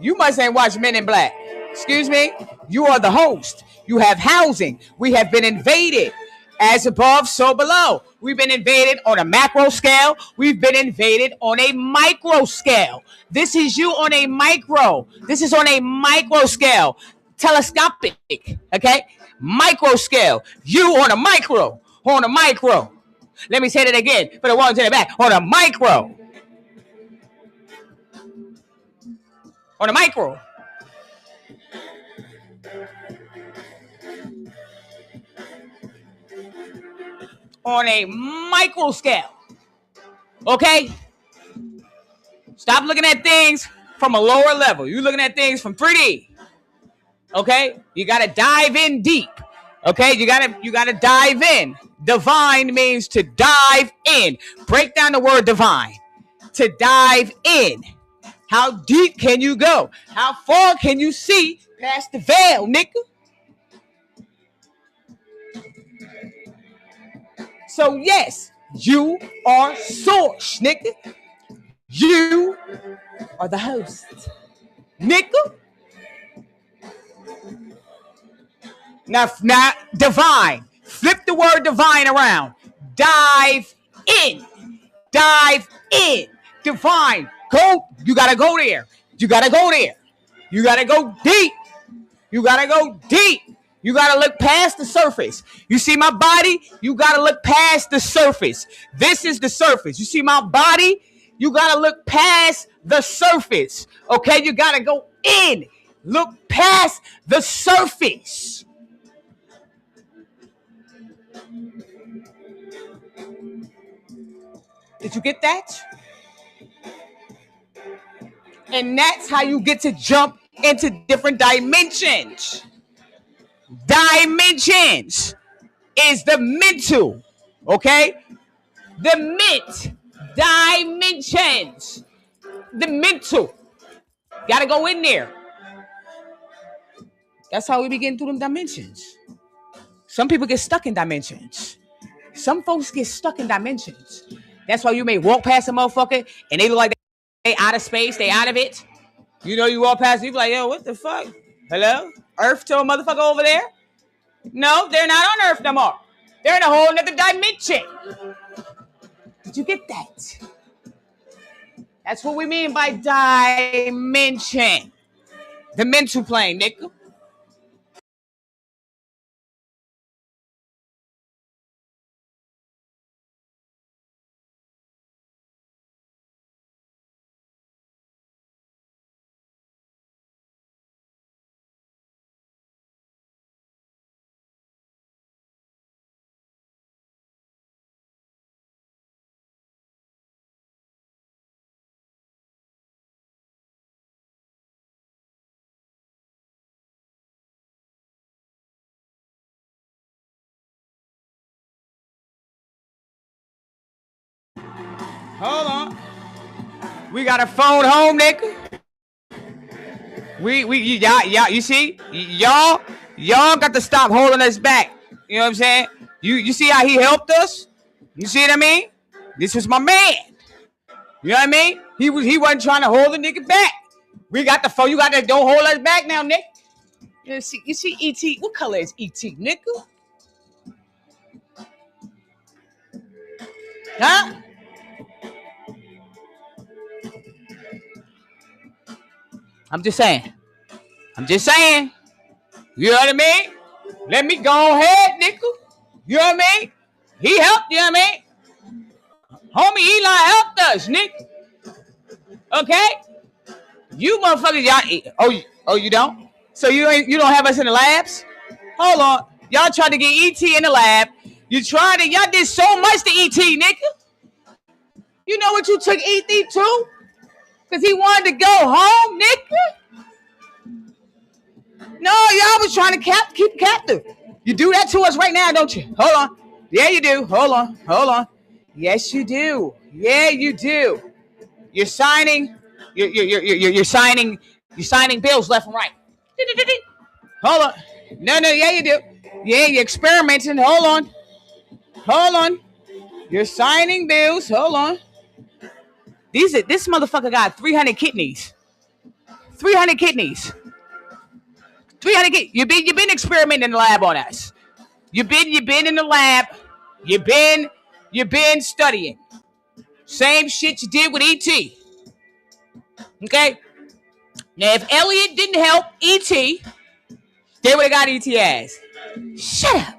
You must ain't watched Men in Black. Excuse me? You are the host. You have housing. We have been invaded. As above, so below. We've been invaded on a macro scale. We've been invaded on a micro scale. This is you on a micro. This is on a micro scale. Telescopic, okay? Micro scale. You on a micro. On a micro. Let me say that again for the ones in the back. On a micro. On a micro. On a micro scale. Okay? Stop looking at things from a lower level. You're looking at things from 3D. Okay? You gotta dive in deep. Okay? You gotta dive in. Divine means to dive in. Break down the word divine. To dive in. How deep can you go? How far can you see past the veil, nigga? So yes, you are source, nigga. You are the host, nigga. Now, divine. Flip the word divine around. Dive in. Dive in. Divine. Go. You gotta go there. You gotta go there. You gotta go deep. You gotta go deep. You gotta look past the surface. You see my body? You gotta look past the surface. This is the surface. You see my body? You gotta look past the surface. Okay? You gotta go in. Look past the surface. Did you get that? And that's how you get to jump into different dimensions. Dimensions is the mental, okay? The dimensions. The mental. Gotta go in there. That's how we begin through them dimensions. Some people get stuck in dimensions. Some folks get stuck in dimensions. That's why you may walk past a motherfucker and they look like they out of space, they out of it. You know, you walk past, you be like, yo, what the fuck? Hello? Earth to a motherfucker over there? No, they're not on Earth no more. They're in a whole nother dimension. Did you get that? That's what we mean by dimension. The mental plane, nigga. Hold on. We got a phone home, nigga. Y'all, you see? Y'all got to stop holding us back. You know what I'm saying? You see how he helped us? You see what I mean? This was my man. You know what I mean? He wasn't trying to hold the nigga back. We got the phone. You got to don't hold us back now, Nick. You see E.T. What color is E.T., nigga? Huh? I'm just saying. You know what I mean? Let me go ahead, nigga. You know what I mean? He helped, you know what I mean? Homie Eli helped us, nigga. Okay? You motherfuckers, y'all. Oh, you don't? So you don't have us in the labs? Hold on. Y'all tried to get E.T. in the lab. Y'all did so much to E.T., nigga. You know what you took E.T. to? Because he wanted to go home, nigga. No, y'all was trying to keep captive. You do that to us right now, don't you? Hold on. Yeah, you do. Hold on. Yes, you do. Yeah, you do. You're signing. You're signing bills left and right. Hold on. No. Yeah, you do. Yeah, you're experimenting. Hold on. You're signing bills. Hold on. This motherfucker got 300 kidneys. 300 kidneys. 300 kidneys. You've been experimenting in the lab on us. You've been in the lab. You've been studying. Same shit you did with E.T. Okay? Now, if Elliot didn't help E.T., they would have got E.T. ass. Shut up.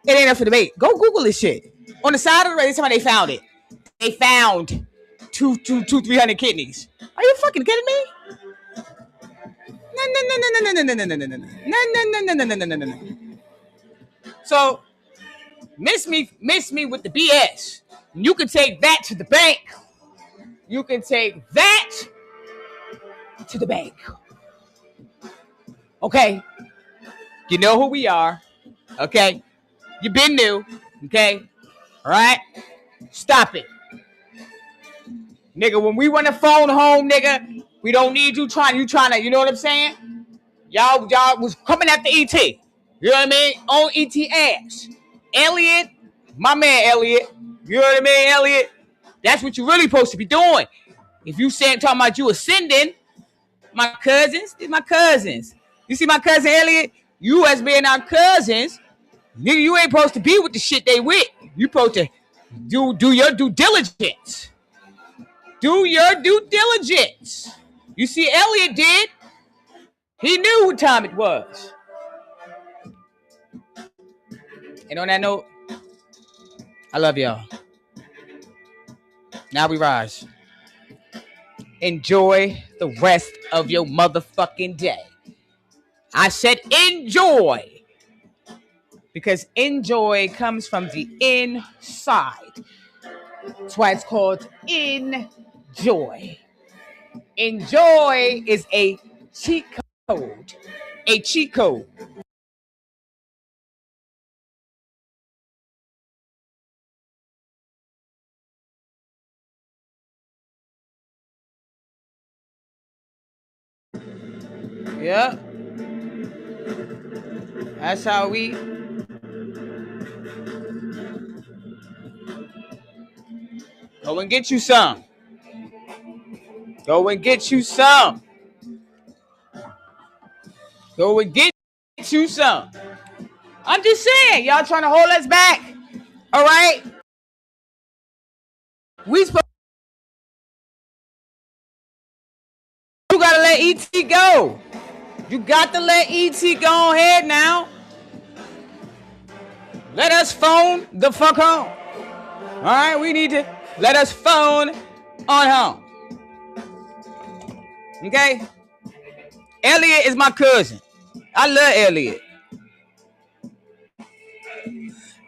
It ain't up for debate. Go Google this shit. On the side of the road, somebody found it. They found 300 kidneys. Are you fucking kidding me? No. So, miss me with the BS. You can take that to the bank. Okay? You know who we are. Okay? You been new. Okay? All right? Stop it. Nigga, when we run the phone home, nigga, we don't need you trying to, you know what I'm saying? Y'all was coming after E.T. You know what I mean? On E.T. ass. Elliot, my man Elliot. You know what I mean, Elliot? That's what you really supposed to be doing. If you talking about you ascending, my cousins, these my cousins. You see my cousin Elliot? You as being our cousins, nigga, you ain't supposed to be with the shit they with. You supposed to do your due diligence. Do your due diligence. You see, Elliot did. He knew what time it was. And on that note, I love y'all. Now we rise. Enjoy the rest of your motherfucking day. I said enjoy. Because enjoy comes from the inside. That's why it's called enjoy. Enjoy is a cheat code. A cheat code. Yeah. That's how we go and get you some. Go and get you some. Go and get you some. I'm just saying, y'all trying to hold us back. All right? We supposed you gotta let ET go. You got to let ET go ahead now. Let us phone the fuck home. All right? We need to let us phone on home. Okay? Elliot is my cousin. I love Elliot.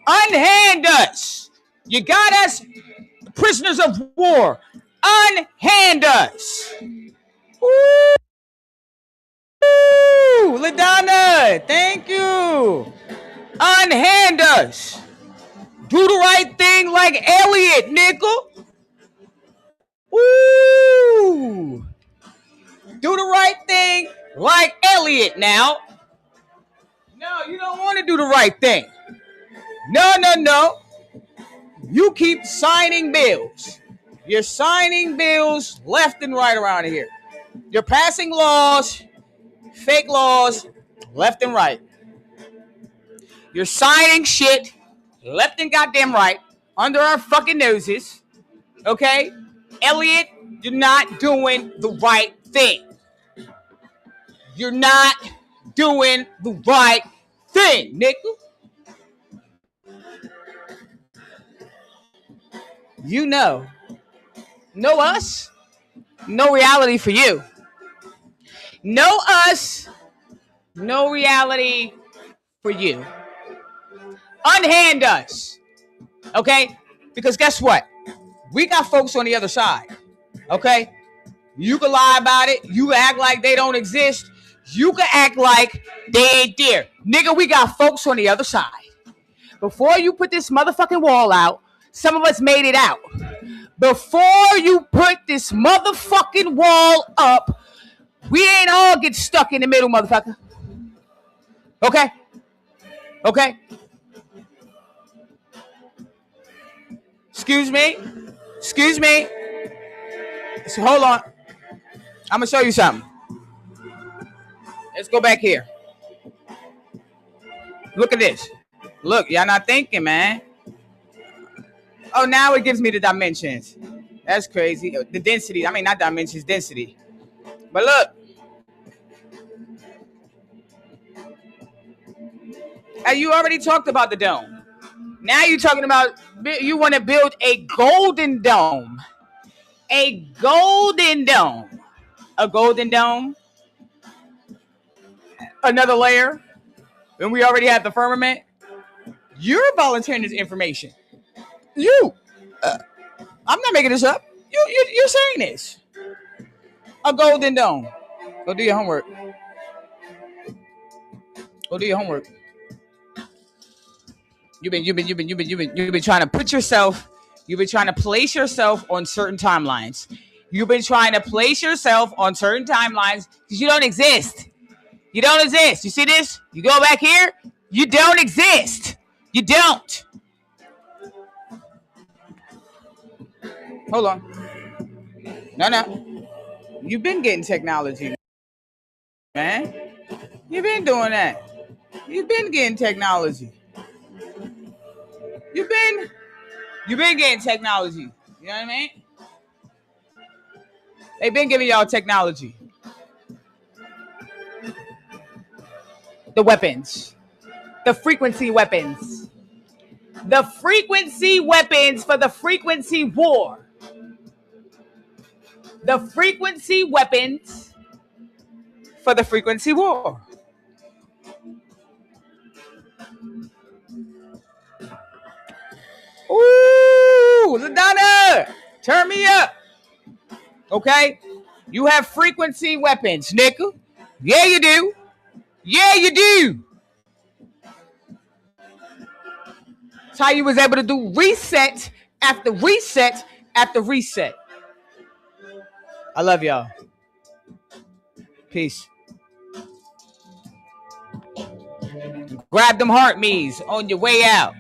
Unhand us. You got us prisoners of war. Unhand us. Woo! LaDonna, thank you. Unhand us. Do the right thing like Elliot, nickel. Woo! Do the right thing like Elliot now. No, you don't want to do the right thing. No. You keep signing bills. You're signing bills left and right around here. You're passing laws, fake laws, left and right. You're signing shit left and goddamn right under our fucking noses. Okay? Elliot, you're not doing the right thing. You're not doing the right thing, nickel. You know us, no reality for you. Know us, no reality for you. Unhand us, okay? Because guess what? We got folks on the other side, okay? You can lie about it. You can act like they don't exist. You can act like they ain't there. Nigga, we got folks on the other side. Before you put this motherfucking wall out, some of us made it out. Before you put this motherfucking wall up, we ain't all get stuck in the middle, motherfucker. Okay? Okay? Excuse me. So hold on. I'm going to show you something. Let's go back here. Look at this. Look, y'all not thinking, man. Oh, now it gives me the dimensions. That's crazy. The density. I mean, not dimensions, density. But look. You already talked about the dome. Now you're talking about you want to build a golden dome. A golden dome. A golden dome. Another layer. And we already have the firmament. You're volunteering this information. I'm not making this up. You're saying this. A golden dome. Go do your homework. Go do your homework. You've been trying to put yourself. You've been trying to place yourself on certain timelines. You've been trying to place yourself on certain timelines because you don't exist. You don't exist. You see this? You go back here. You don't exist. You don't. Hold on. No. You've been getting technology, man. You've been doing that. You've been getting technology. You've been getting technology. You know what I mean? They've been giving y'all technology. The weapons. The frequency weapons. The frequency weapons for the frequency war. The frequency weapons for the frequency war. Ooh, Ooh, LaDonna, turn me up. Okay? You have frequency weapons, nigga. Yeah, you do. Yeah, you do. That's how you was able to do reset after reset after reset. I love y'all. Peace. Grab them heart me's on your way out.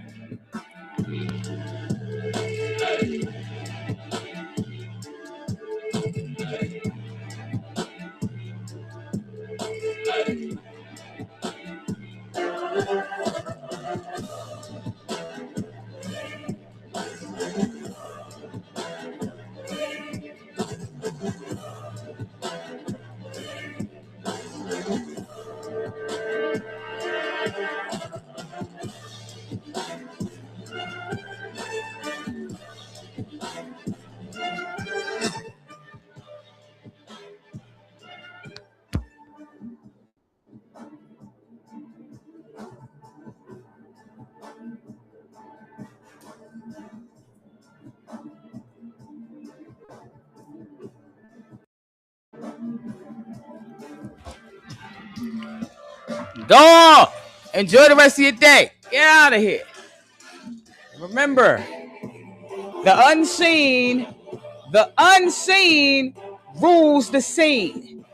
Go on. Enjoy the rest of your day. Get out of here. Remember, the unseen rules the scene.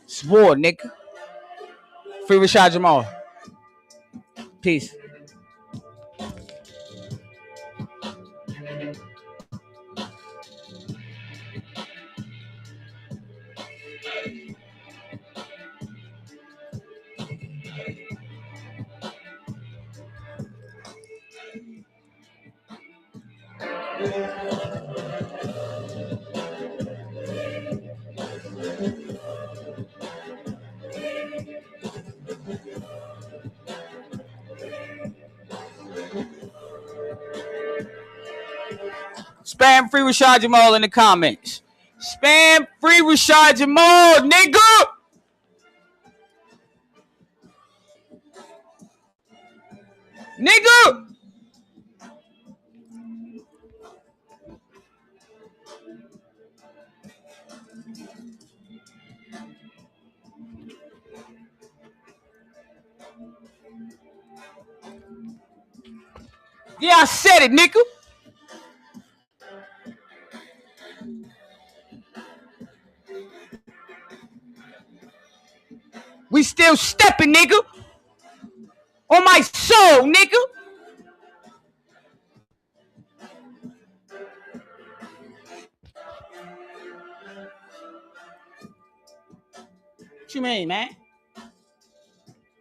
Swore, nigga. Free Rashad Jamal. Peace. Spam Free Rashad Jamal in the comments. Spam Free Rashad Jamal, nigga. Nigga. Yeah, I said it, nigga. We still stepping, nigga. On my soul, nigga. What you mean, man?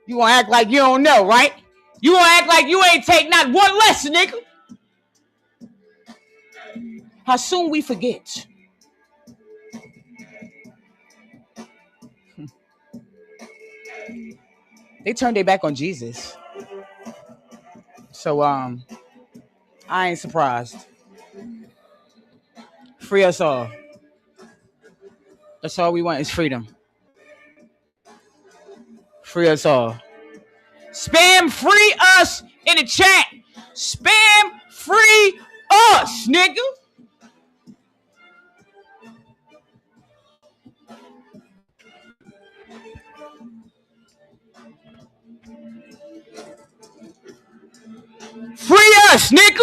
You gonna act like you don't know, right? You gonna act like you ain't take not one lesson, nigga. How soon we forget. They turned their back on Jesus. So, I ain't surprised. Free us all. That's all we want is freedom. Free us all. Spam free us in the chat. Spam free us, nigga. Free us, nigga.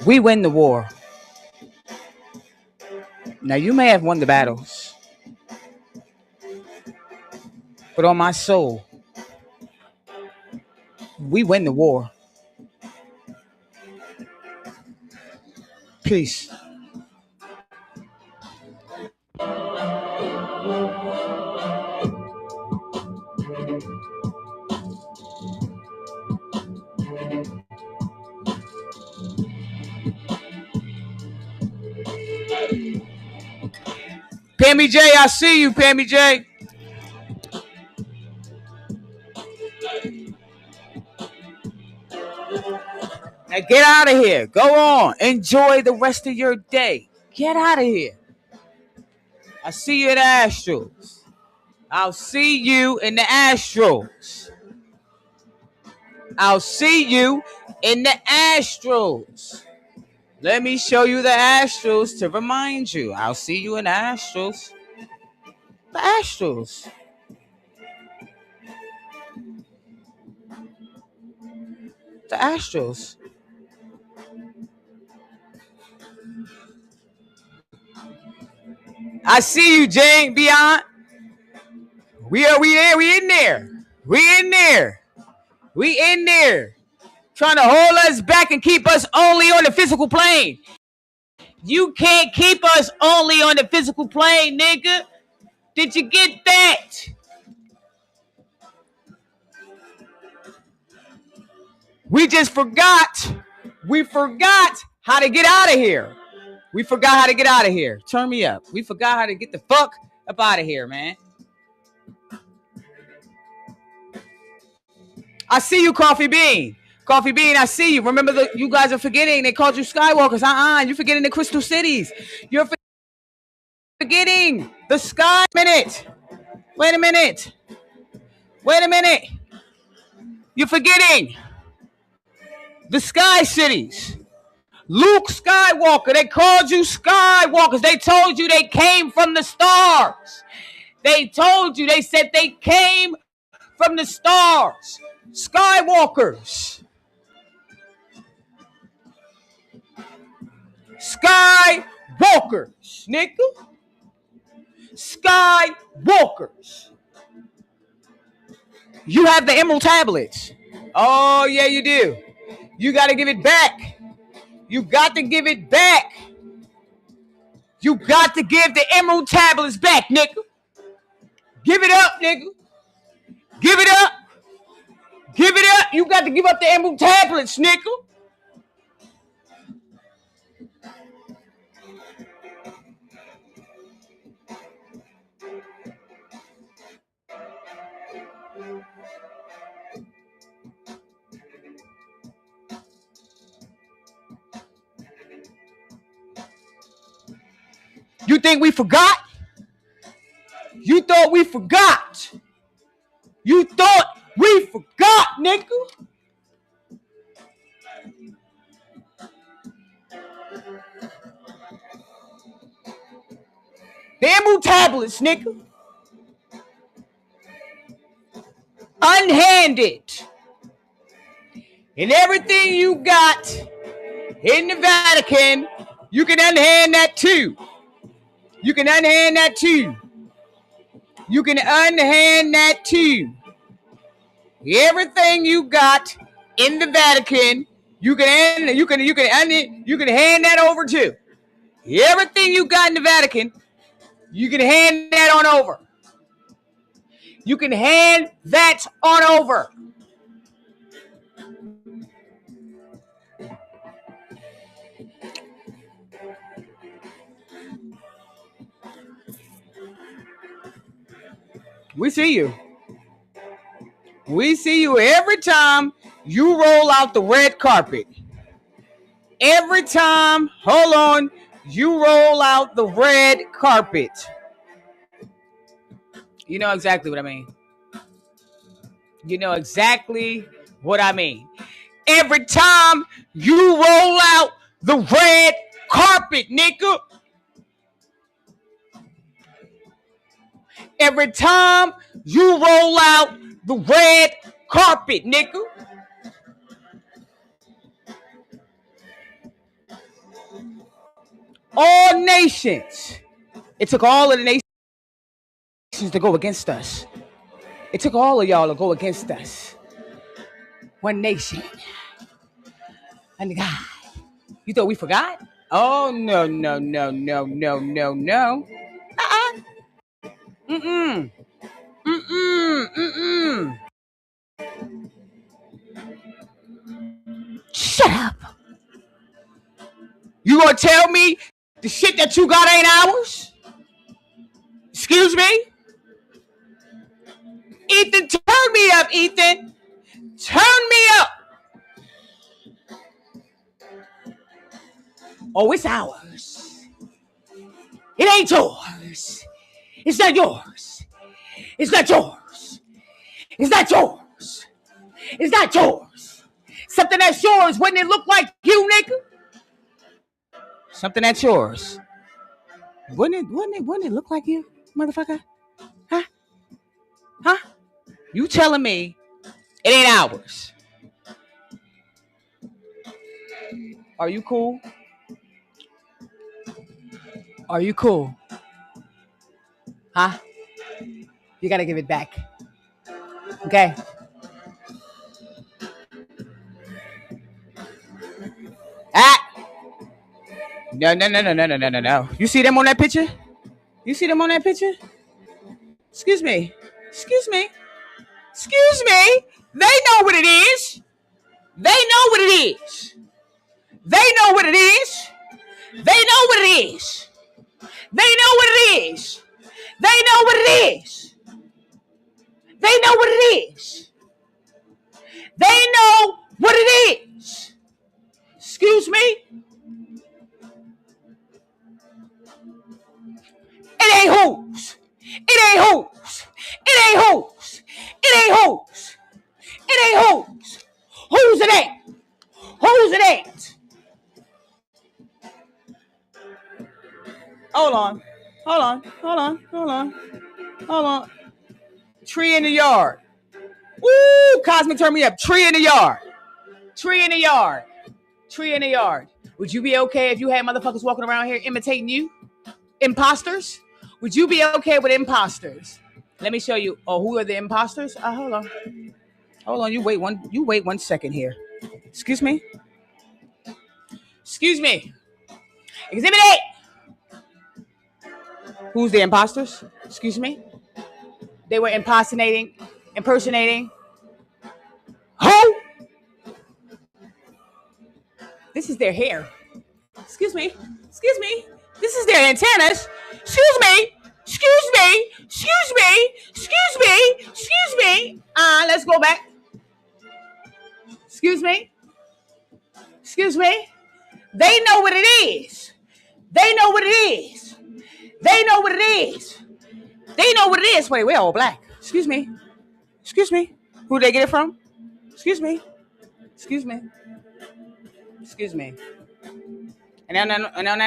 We win the war. Now, you may have won the battles, but on my soul, we win the war. Peace. Pammy J, I see you, Pammy J. Now get out of here. Go on. Enjoy the rest of your day. Get out of here. I see you in the Astros. I'll see you in the Astros. I'll see you in the Astros. Let me show you the Astros to remind you. I'll see you in the Astros. The Astros. The Astros. I see you, Jane, Beyond. We in there. Trying to hold us back and keep us only on the physical plane. You can't keep us only on the physical plane, nigga. Did you get that? We just forgot. We forgot how to get out of here. Turn me up. We forgot how to get the fuck up out of here, man. I see you, Coffee Bean. Coffee Bean, I see you. Remember, you guys are forgetting. They called you Skywalkers. You're forgetting the Crystal Cities. You're forgetting the Sky. Wait a minute. You're forgetting the Sky Cities. Luke Skywalker. They called you Skywalkers. They told you they came from the stars. They said they came from the stars. Skywalkers. Skywalkers, nigga. Skywalkers. You have the Emerald Tablets. Oh, yeah, you do. You got to give it back. You got to give it back. You got to give the Emerald Tablets back, nigga. Give it up, nigga. Give it up. You got to give up the Emerald Tablets, nigga. You think we forgot? You thought we forgot, nigga. The Emerald Tablets, nigga. Unhanded. And everything you got in the Vatican, you can unhand that too. You can unhand that too. Everything you got in the Vatican, you can hand that over too. Everything you got in the Vatican, you can hand that on over. You can hand that on over. We see you. We see you every time you roll out the red carpet. Every time, hold on, you roll out the red carpet. You know exactly what I mean. Every time you roll out the red carpet, nigga. Every time you roll out the red carpet, nigga. All nations. It took all of the nations to go against us. It took all of y'all to go against us. One nation. And God. You thought we forgot? Oh, no. Shut up. You gonna tell me the shit that you got ain't ours? Excuse me? Ethan, turn me up, Ethan. Turn me up. Oh, it's ours. It ain't yours. It's not yours. It's not yours. It's not yours. It's not yours. Something that's yours, wouldn't it look like you, nigga? Something that's yours. Wouldn't it look like you, motherfucker? Huh? Huh? You telling me it ain't ours? Are you cool? Are you cool? Huh? You gotta give it back. Okay? Ah! No. You see them on that picture? You see them on that picture? Excuse me. Excuse me. Excuse me. They know what it is. They know what it is. They know what it is. They know what it is. They know what it is. They know what it is. They know what it is. They know what it is. Excuse me. It ain't who's. It ain't who's. It ain't who's. It ain't who's. It ain't who's. Who's it ain't? Who's it ain't? Hold on. Hold on. Hold on. Hold on. Hold on. Tree in the yard. Woo! Cosmic, turn me up. Tree in the yard. Tree in the yard. Tree in the yard. Would you be okay if you had motherfuckers walking around here imitating you? Imposters? Would you be okay with imposters? Let me show you. Oh, who are the imposters? Hold on. Hold on. You wait 1 second here. Excuse me. Excuse me. Exhibit 8. Who's the imposters? Excuse me. They were impersonating. Who? This is their hair. Excuse me. Excuse me. This is their antennas. Excuse me. Excuse me. Excuse me. Excuse me. Excuse me. Let's go back. Excuse me. Excuse me. They know what it is. They know what it is. They know what it is. They know what it is. Wait, we're all black. Excuse me. Excuse me. Who they get it from? Excuse me. Excuse me. Excuse me. And I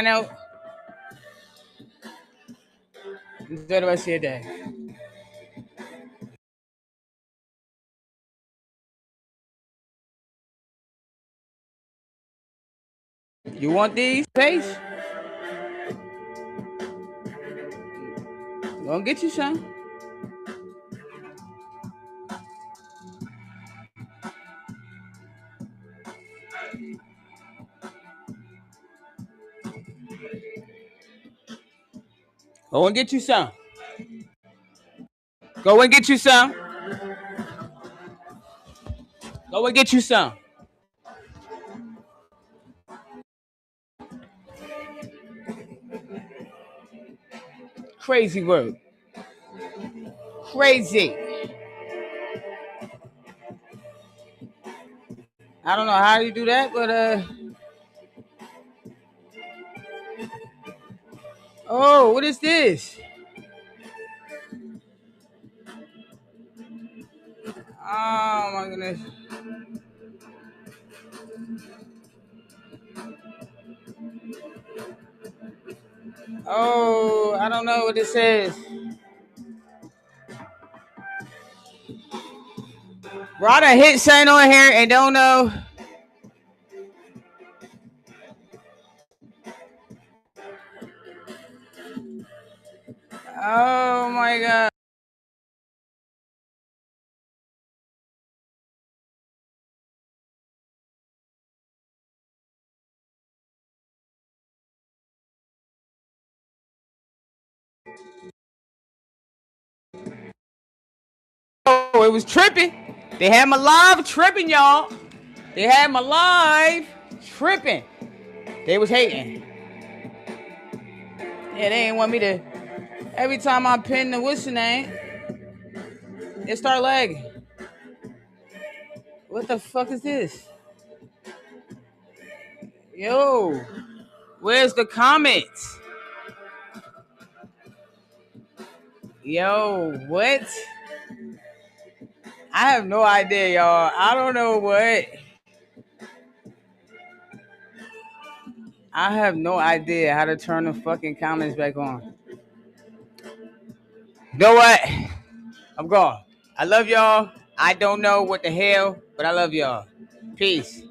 know. Enjoy the rest of your day. You want these? Face? Gonna get you some. Go and get you some. Go and get you some. Go and get you some. Crazy word. Crazy. I don't know how you do that, but oh, what is this? Oh my goodness. Oh, I don't know what this is. Rada hit something on here and don't know. Oh my God. Oh, it was tripping. They had my live tripping, y'all. They had my live tripping. They was hating. Yeah, they ain't want me to. Every time I pin the what's the name, it start lagging. What the fuck is this? Yo, Where's the comments? Yo, what? I have no idea, y'all. I don't know what. I have no idea how to turn the fucking comments back on. You know what? I'm gone. I love y'all. I don't know what the hell, but I love y'all. Peace.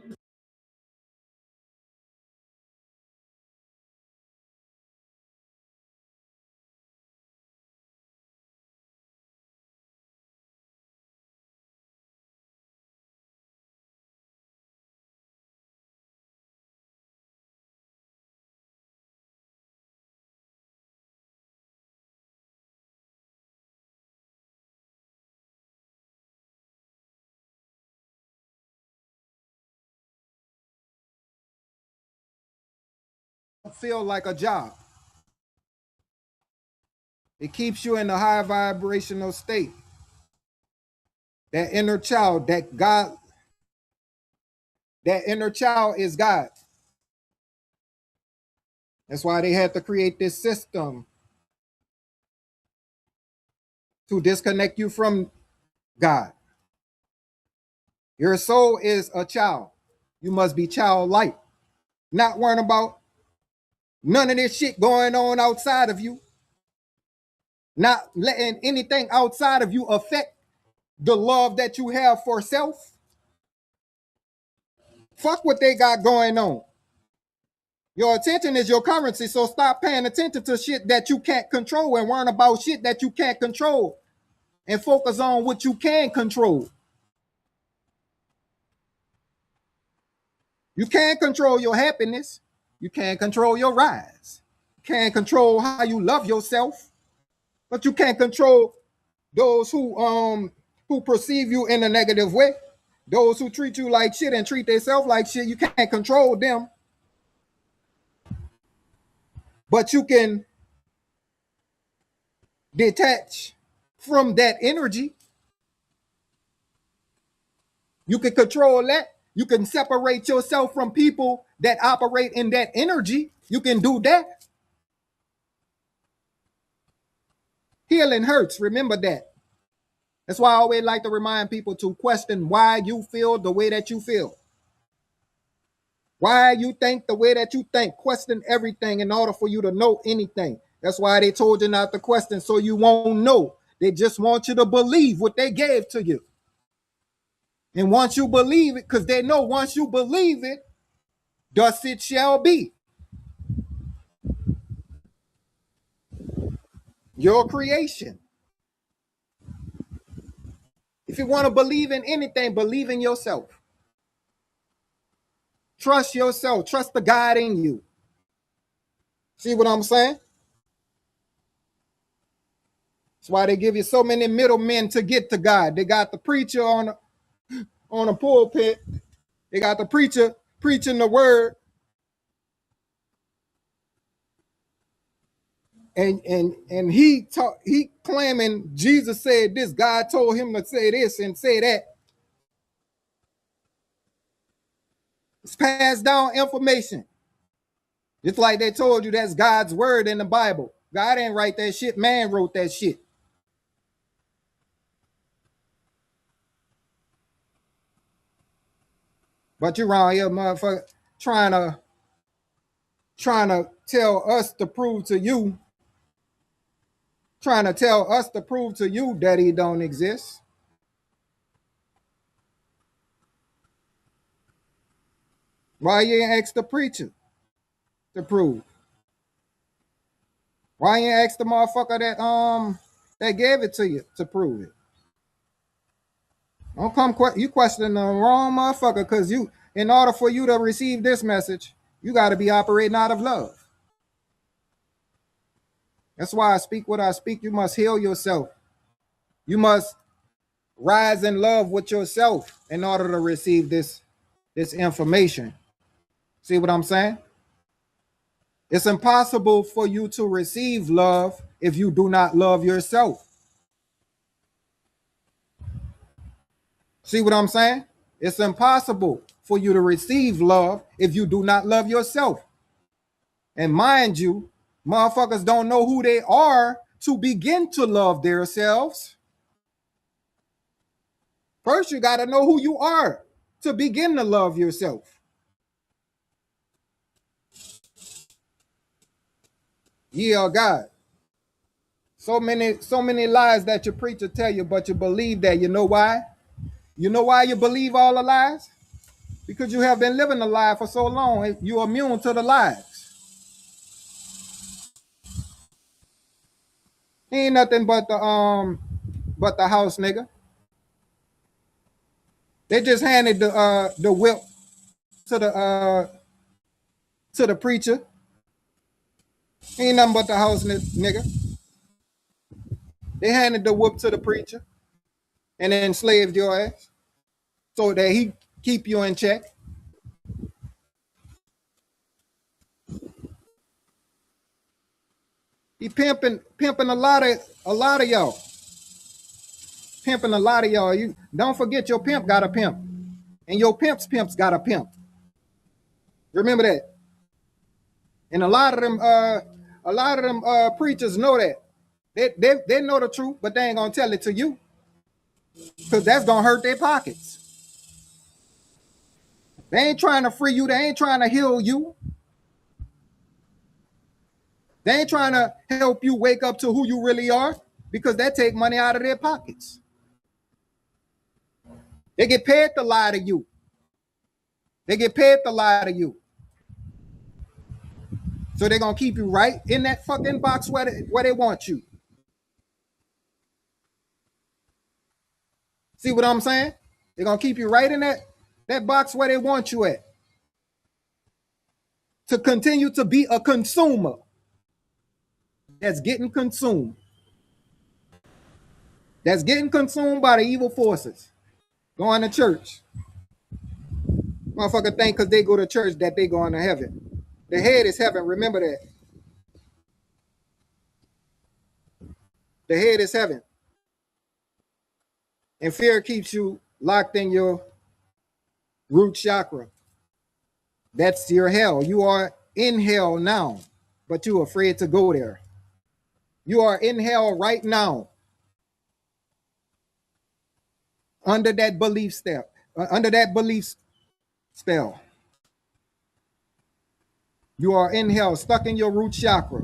Feel like a job. It keeps you in a high vibrational state. That inner child, that inner child is God. That's why they had to create this system to disconnect you from God. Your soul is a child. You must be childlike. Not worrying about none of this shit going on outside of you. Not letting anything outside of you affect the love that you have for self. Fuck what they got going on. Your attention is your currency, so stop paying attention to shit that you can't control and worrying about shit that you can't control and focus on what you can control. You can't control your happiness. You can't control your rise. You can't control how you love yourself, but you can't control those who perceive you in a negative way. Those who treat you like shit and treat themselves like shit, you can't control them. But you can detach from that energy. You can control that. You can separate yourself from people that operate in that energy. You can do that. Healing hurts. Remember that. That's why I always like to remind people to question why you feel the way that you feel. Why you think the way that you think. Question everything in order for you to know anything. That's why they told you not to question, so you won't know. They just want you to believe what they gave to you. And once you believe it, because they know once you believe it, thus it shall be. Your creation. If you want to believe in anything, believe in yourself. Trust yourself. Trust the God in you. See what I'm saying? That's why they give you so many middlemen to get to God. They got the preacher on a pulpit. They got the preacher preaching the word. And he claiming Jesus said this, God told him to say this and say that. It's passed down information. It's like they told you that's God's word in the Bible. God didn't write that shit, man wrote that shit. But you around here, motherfucker, trying to tell us to prove to you, that he don't exist. Why you ain't ask the preacher to prove? Why you ain't ask the motherfucker that gave it to you to prove it? Don't come you questioning the wrong motherfucker, because in order for you to receive this message, you got to be operating out of love. That's why I speak what I speak. You must heal yourself. You must rise in love with yourself in order to receive this information. See what I'm saying? It's impossible for you to receive love if you do not love yourself. See what I'm saying? It's impossible for you to receive love if you do not love yourself. And mind you, motherfuckers don't know who they are to begin to love themselves. First, you got to know who you are to begin to love yourself. Yeah, God. So many lies that your preacher tell you, but you believe that. You know why? You know why you believe all the lies? Because you have been living a lie for so long. You're immune to the lies. Ain't nothing but the house nigga. They just handed the whip to the preacher. Ain't nothing but the house nigga. They handed the whip to the preacher and enslaved your ass so that he keep you in check. He pimping a lot of y'all. Pimping a lot of y'all. You don't forget your pimp got a pimp. And your pimp's got a pimp. Remember that. And a lot of them preachers know that. They know the truth, but they ain't gonna tell it to you. Because that's gonna hurt their pockets. They ain't trying to free you, they ain't trying to heal you. They ain't trying to help you wake up to who you really are, because that take money out of their pockets. They get paid to lie to you. They get paid to lie to you. So they're gonna keep you right in that fucking box where they want you. See what I'm saying? They're gonna keep you right in that box where they want you at. To continue to be a consumer that's getting consumed. That's getting consumed by the evil forces. Going to church. Motherfucker think because they go to church that they going to heaven. The head is heaven, remember that. The head is heaven. And fear keeps you locked in your root chakra. That's your hell. You are in hell now, but you're afraid to go there. You are in hell right now. Under that belief spell. You are in hell, stuck in your root chakra.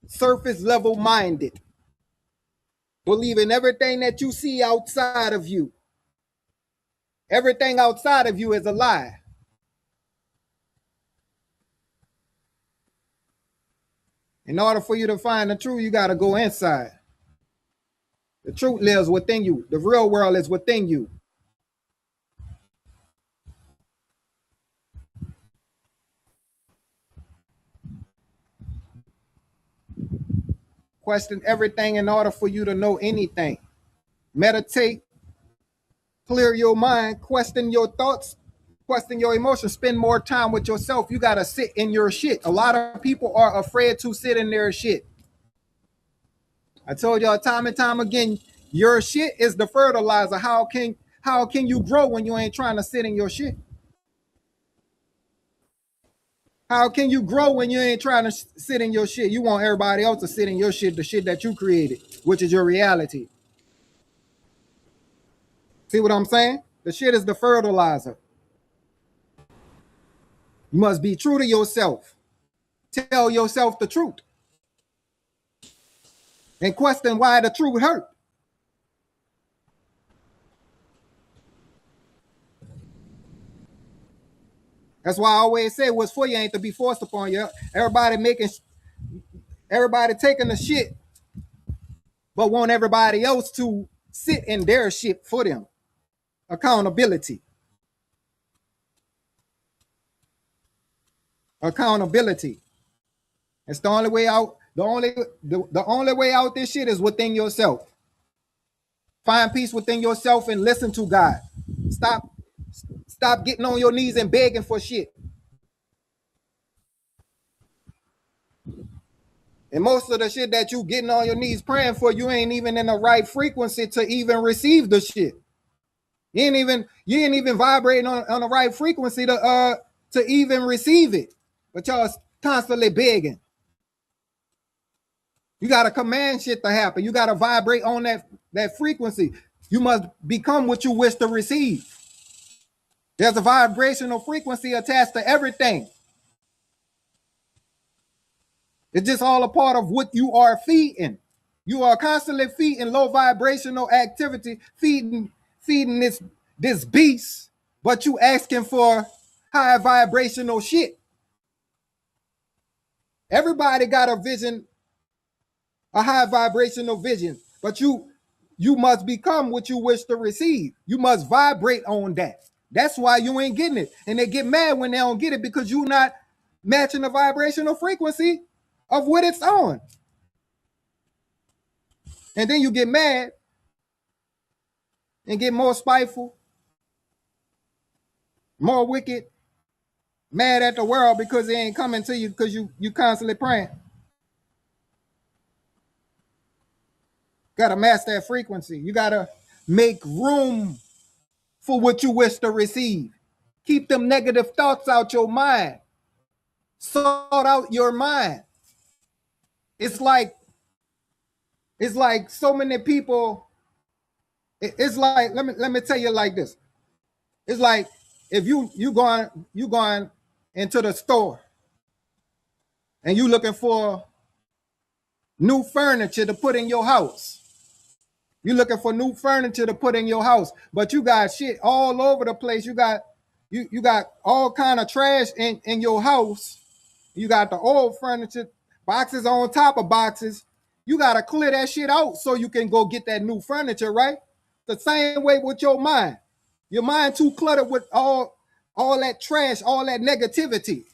Surface level minded. Believing everything that you see outside of you. Everything outside of you is a lie. In order for you to find the truth, you got to go inside. The truth lives within you. The real world is within you. Question everything in order for you to know anything. Meditate. Clear your mind. Question your thoughts. Question your emotions. Spend more time with yourself. You got to sit in your shit. A lot of people are afraid to sit in their shit. I told y'all time and time again, your shit is the fertilizer. How can you grow when you ain't trying to sit in your shit? How can you grow when you ain't trying to sit in your shit? You want everybody else to sit in your shit, the shit that you created, which is your reality. See what I'm saying? The shit is the fertilizer. You must be true to yourself. Tell yourself the truth. And question why the truth hurt. That's why I always say what's for you ain't to be forced upon you. Everybody taking the shit, but want everybody else to sit in their shit for them. Accountability. Accountability. It's the only way out. The only way out this shit is within yourself. Find peace within yourself and listen to God. Stop getting on your knees and begging for shit. And most of the shit that you getting on your knees praying for, you ain't even in the right frequency to even receive the shit. You ain't even vibrating on the right frequency to even receive it. But y'all constantly begging. You got to command shit to happen. You got to vibrate on that frequency. You must become what you wish to receive. There's a vibrational frequency attached to everything. It's just all a part of what you are feeding. You are constantly feeding low vibrational activity, feeding this beast, but you asking for high vibrational shit. Everybody got a vision, a high vibrational vision, but you must become what you wish to receive. You must vibrate on that. That's why you ain't getting it. And they get mad when they don't get it because you're not matching the vibrational frequency of what it's on. And then you get mad and get more spiteful, more wicked, mad at the world because it ain't coming to you because you constantly praying. Got to match that frequency. You got to make room for what you wish to receive. Keep them negative thoughts out your mind. Sort out your mind. It's like so many people. It's like let me tell you like this. It's like if you going into the store and you looking for new furniture to put in your house. You're looking for new furniture to put in your house, but you got shit all over the place. You got all kind of trash in your house. You got the old furniture, boxes on top of boxes. You got to clear that shit out so you can go get that new furniture, right? The same way with your mind. Your mind too cluttered with all that trash, all that negativity,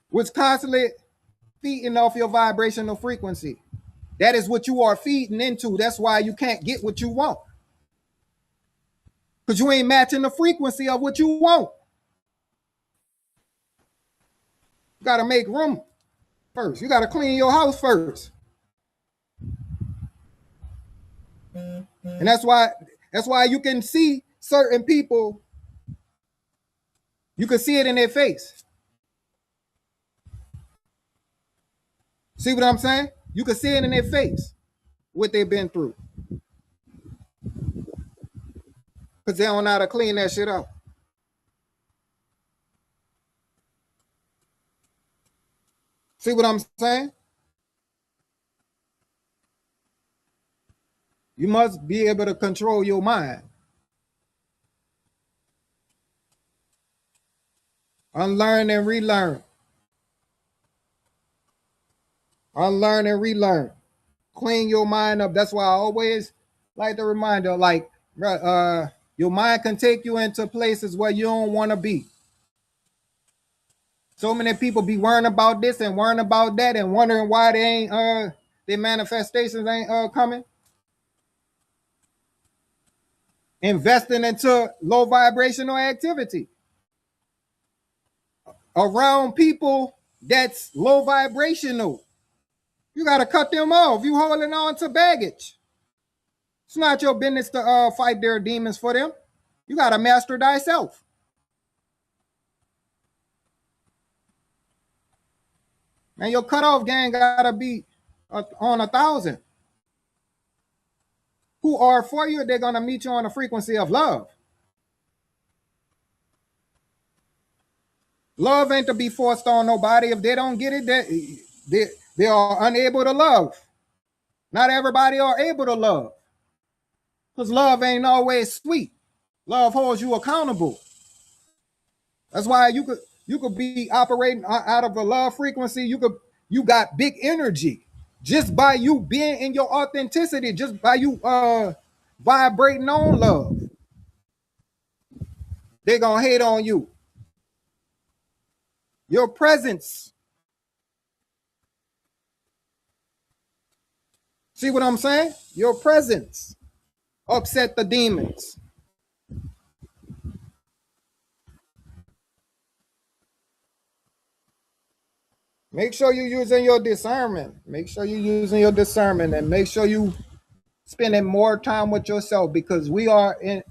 which constantly feeding off your vibrational frequency. That is what you are feeding into. That's why you can't get what you want. Because you ain't matching the frequency of what you want. You got to make room first. You got to clean your house first. And that's why you can see certain people, you can see it in their face. See what I'm saying? You can see it in their face, what they've been through. Because they don't know how to clean that shit up. See what I'm saying? You must be able to control your mind. Unlearn and relearn. Unlearn and relearn. Clean your mind up. That's why I always like to remind you, like, your mind can take you into places where you don't want to be. So many people be worrying about this and worrying about that and wondering why they ain't their manifestations ain't coming. Investing into low vibrational activity around people that's low vibrational. You got to cut them off. You holding on to baggage. It's not your business to fight their demons for them. You got to master thyself. And your cutoff gang got to be on 1,000. Who are for you, they're going to meet you on the frequency of love. Love ain't to be forced on nobody. If they don't get it, they are unable to love. Not everybody are able to love. Because love ain't always sweet. Love holds you accountable. That's why you could be operating out of a love frequency. You got big energy. Just by you being in your authenticity, just by you vibrating on love. They're gonna hate on you. Your presence. See what I'm saying? Your presence upset the demons. Make sure you're using your discernment. Make sure you're using your discernment and make sure you spending more time with yourself, because we are in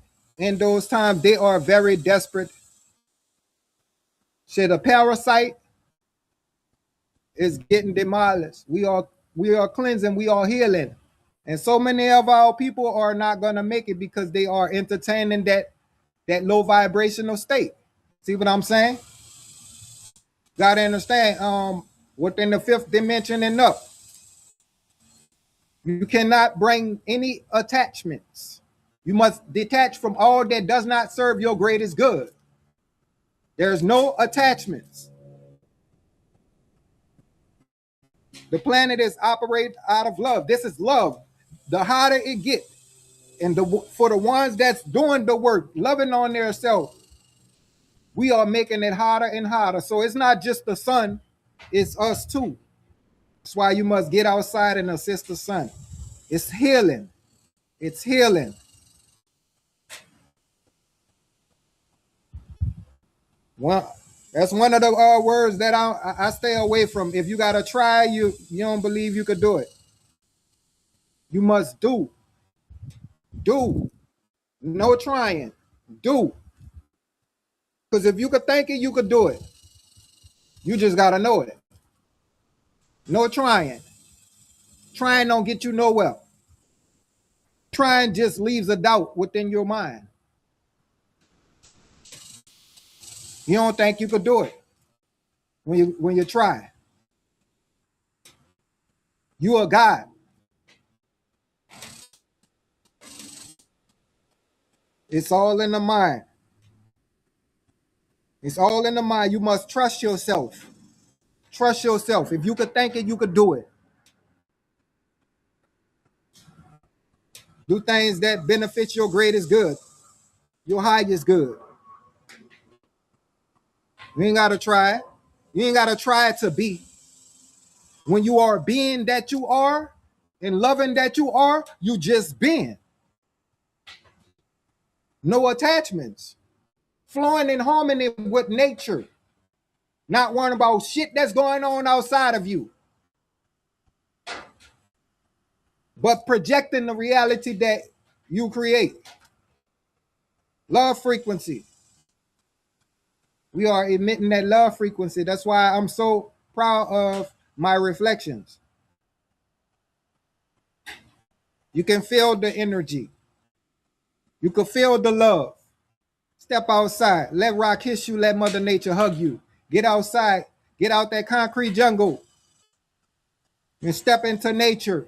those times, they are very desperate Shit, a parasite is getting demolished. We are cleansing, we are healing. And so many of our people are not gonna make it because they are entertaining that low vibrational state. See what I'm saying? Gotta understand, within the fifth dimension and up, you cannot bring any attachments. You must detach from all that does not serve your greatest good. There's no attachments. The planet is operated out of love. This is love. The harder it gets, and for the ones that's doing the work, loving on their self, we are making it harder and harder. So it's not just the sun, it's us too. That's why you must get outside and assist the sun. It's healing. It's healing. Well, that's one of the words that I stay away from. If you gotta try, you don't believe you could do it. You must do. Do. No trying. Do. Because if you could think it, you could do it. You just gotta know it. No trying. Trying don't get you nowhere. Trying just leaves a doubt within your mind. You don't think you could do it when you try. You are God. It's all in the mind. It's all in the mind. You must trust yourself. Trust yourself. If you could think it, you could do it. Do things that benefit your greatest good, your highest good. You ain't gotta try it. You ain't gotta try it to be. When you are being that you are and loving that you just being. No attachments. Flowing in harmony with nature. Not worrying about shit that's going on outside of you. But projecting the reality that you create. Love frequency. We are emitting that love frequency. That's why I'm so proud of my reflections. You can feel the energy. You can feel the love. Step outside. Let rock kiss you. Let Mother Nature hug you. Get outside. Get out that concrete jungle. And step into nature.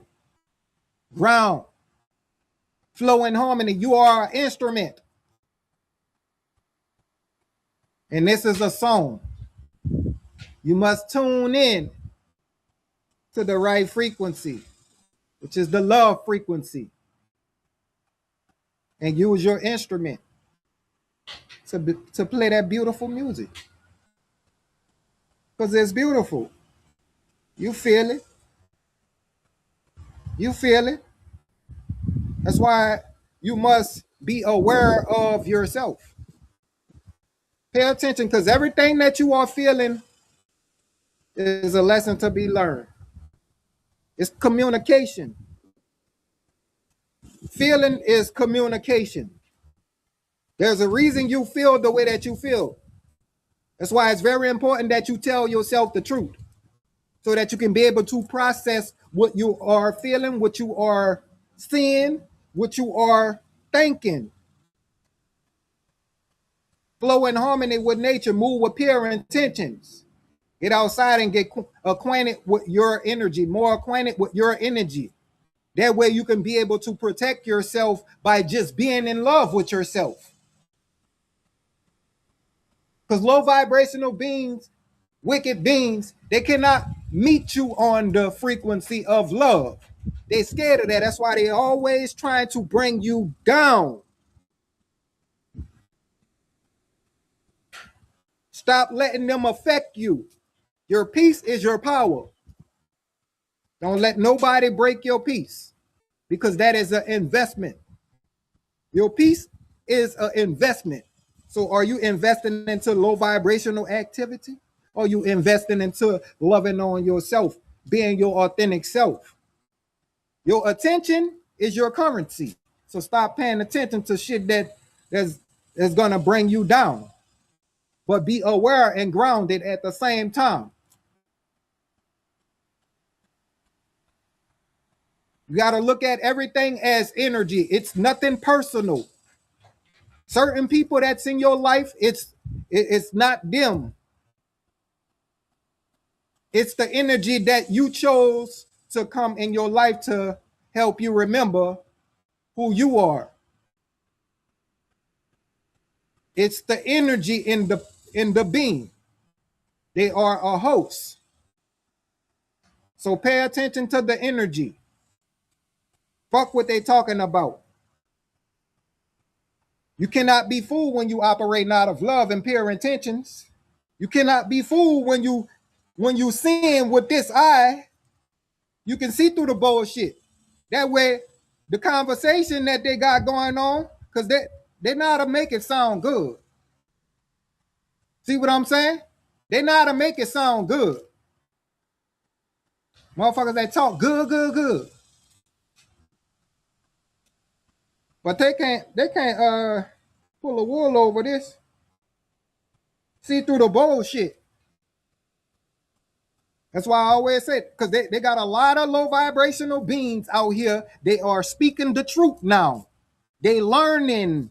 Ground. Flow in harmony. You are an instrument. And this is a song. You must tune in to the right frequency, which is the love frequency. And use your instrument to play that beautiful music. Because it's beautiful. You feel it. You feel it. That's why you must be aware of yourself. Pay attention, because everything that you are feeling is a lesson to be learned. It's communication. Feeling is communication. There's a reason you feel the way that you feel. That's why it's very important that you tell yourself the truth so that you can be able to process what you are feeling, what you are seeing, what you are thinking. Flow in harmony with nature, move with pure intentions. Get outside and get acquainted with your energy, more acquainted with your energy. That way you can be able to protect yourself by just being in love with yourself. Because low vibrational beings, wicked beings, they cannot meet you on the frequency of love. They're scared of that. That's why they're always trying to bring you down. Stop letting them affect you. Your peace is your power. Don't let nobody break your peace, because that is an investment. Your peace is an investment. So are you investing into low vibrational activity? Or are you investing into loving on yourself, being your authentic self? Your attention is your currency. So stop paying attention to shit that's gonna bring you down. but be aware and grounded at the same time. You got to look at everything as energy. It's nothing personal. Certain people that's in your life, it's not them. It's the energy that you chose to come in your life to help you remember who you are. It's the energy in the being. They are a host. So pay attention to the energy. Fuck what they talking about. You cannot be fooled when you operate out of love and pure intentions. You cannot be fooled when you sin with this eye. You can see through the bullshit. That way, the conversation that they got going on, because they know how to make it sound good. See what I'm saying? They know how to make it sound good. Motherfuckers that talk good. But they can't pull a wool over this. See through the bullshit. That's why I always say, because they got a lot of low vibrational beings out here. They are speaking the truth now. They learning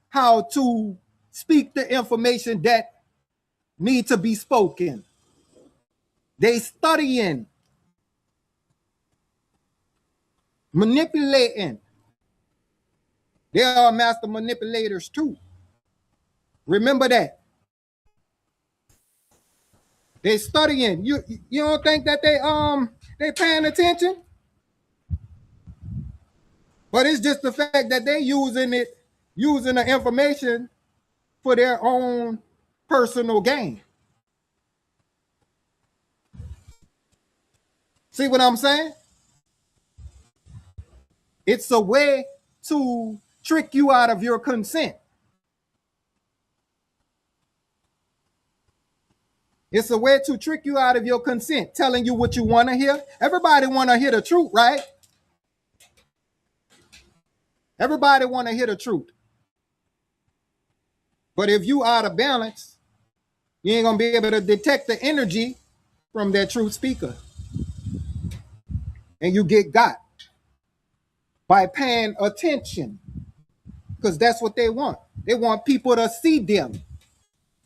how to speak the information that need to be spoken. They studying, manipulating. They are master manipulators too. Remember that. They studying. You don't think that they paying attention? But it's just the fact that they using the information for their own personal gain. See what I'm saying? It's a way to trick you out of your consent. It's a way to trick you out of your consent, telling you what you want to hear. Everybody want to hear the truth, right? Everybody want to hear the truth. But if you out of balance, you ain't going to be able to detect the energy from that truth speaker. And you get got by paying attention, because that's what they want. They want people to see them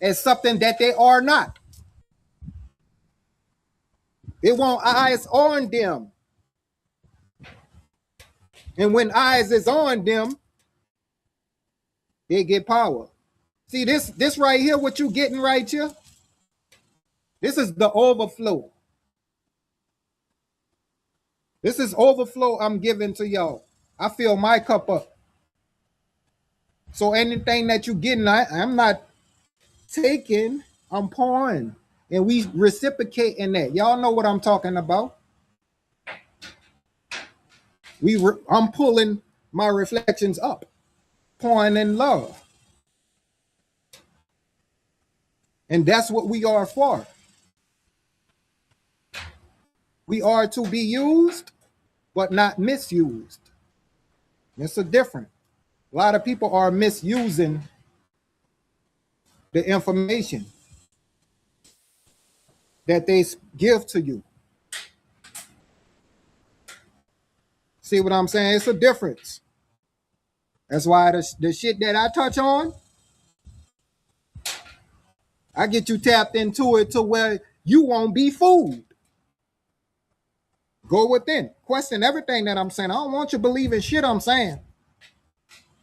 as something that they are not. They want eyes on them. And when eyes is on them, they get power. See this right here, what you getting right here? This is the overflow. This is overflow I'm giving to y'all. I fill my cup up. So anything that you getting, I'm not taking, I'm pouring. And we reciprocating that. Y'all know what I'm talking about. I'm pulling my reflections up, pouring in love. And that's what we are for. We are to be used, but not misused. It's a difference. A lot of people are misusing the information that they give to you. See what I'm saying? It's a difference. That's why the shit that I touch on, I get you tapped into it to where you won't be fooled. Go within. Question everything that I'm saying. I don't want you believing shit I'm saying.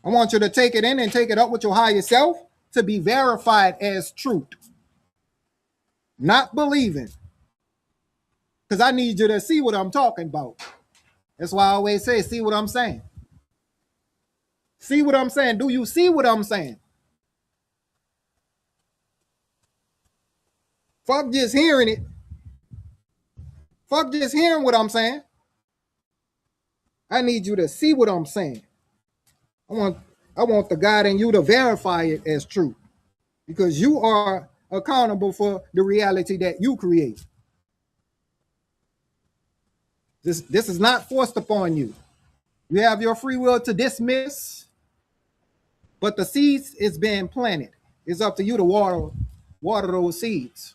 I want you to take it in and take it up with your higher self to be verified as truth. Not believing. Because I need you to see what I'm talking about. That's why I always say, see what I'm saying. See what I'm saying. Do you see what I'm saying? Fuck just hearing it. Fuck just hearing what I'm saying. I need you to see what I'm saying. I want the God in you to verify it as true, because you are accountable for the reality that you create. This is not forced upon you. You have your free will to dismiss, but the seeds is being planted. It's up to you to water water those seeds.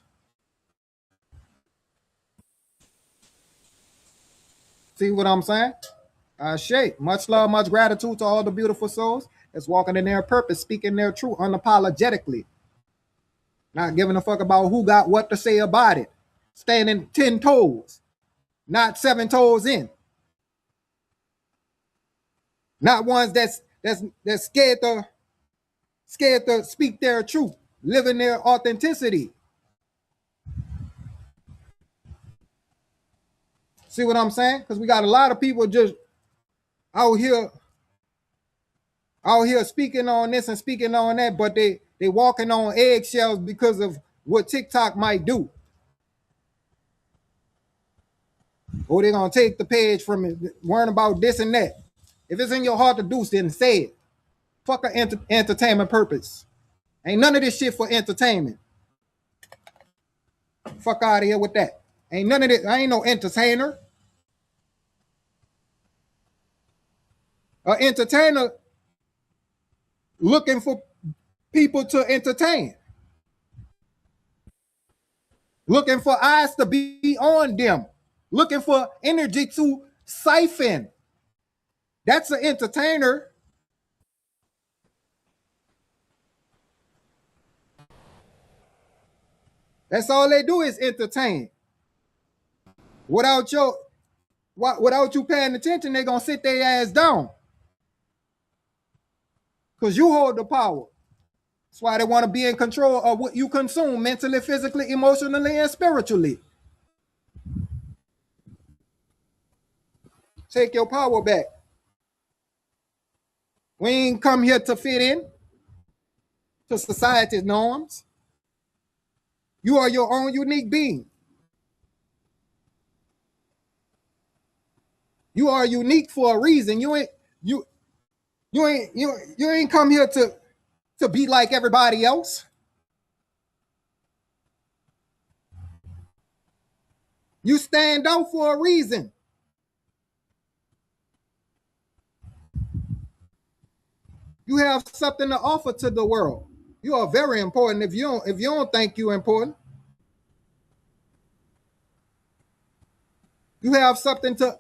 See what I'm saying? Shay, much love, much gratitude to all the beautiful souls that's walking in their purpose, speaking their truth unapologetically. Not giving a fuck about who got what to say about it. Standing 10 toes, not 7 toes in. Not ones that's scared to speak their truth, living their authenticity. See what I'm saying? Because we got a lot of people just out here speaking on this and speaking on that, but they walking on eggshells because of what TikTok might do. Or they're gonna take the page from it, worrying about this and that. If it's in your heart to do, then say it. Fuck an entertainment purpose. Ain't none of this shit for entertainment. Fuck out of here with that. Ain't none of this. I ain't no entertainer. An entertainer looking for people to entertain. Looking for eyes to be on them. Looking for energy to siphon. That's an entertainer. That's all they do is entertain. Without you paying attention, they're gonna sit their ass down. Because you hold the power. That's why they want to be in control of what you consume mentally, physically, emotionally, and spiritually. Take your power back. We ain't come here to fit in to society's norms. You are your own unique being. You are unique for a reason. You ain't come here to be like everybody else. You stand out for a reason. You have something to offer to the world. You are very important. If you don't think you're important, you have something to.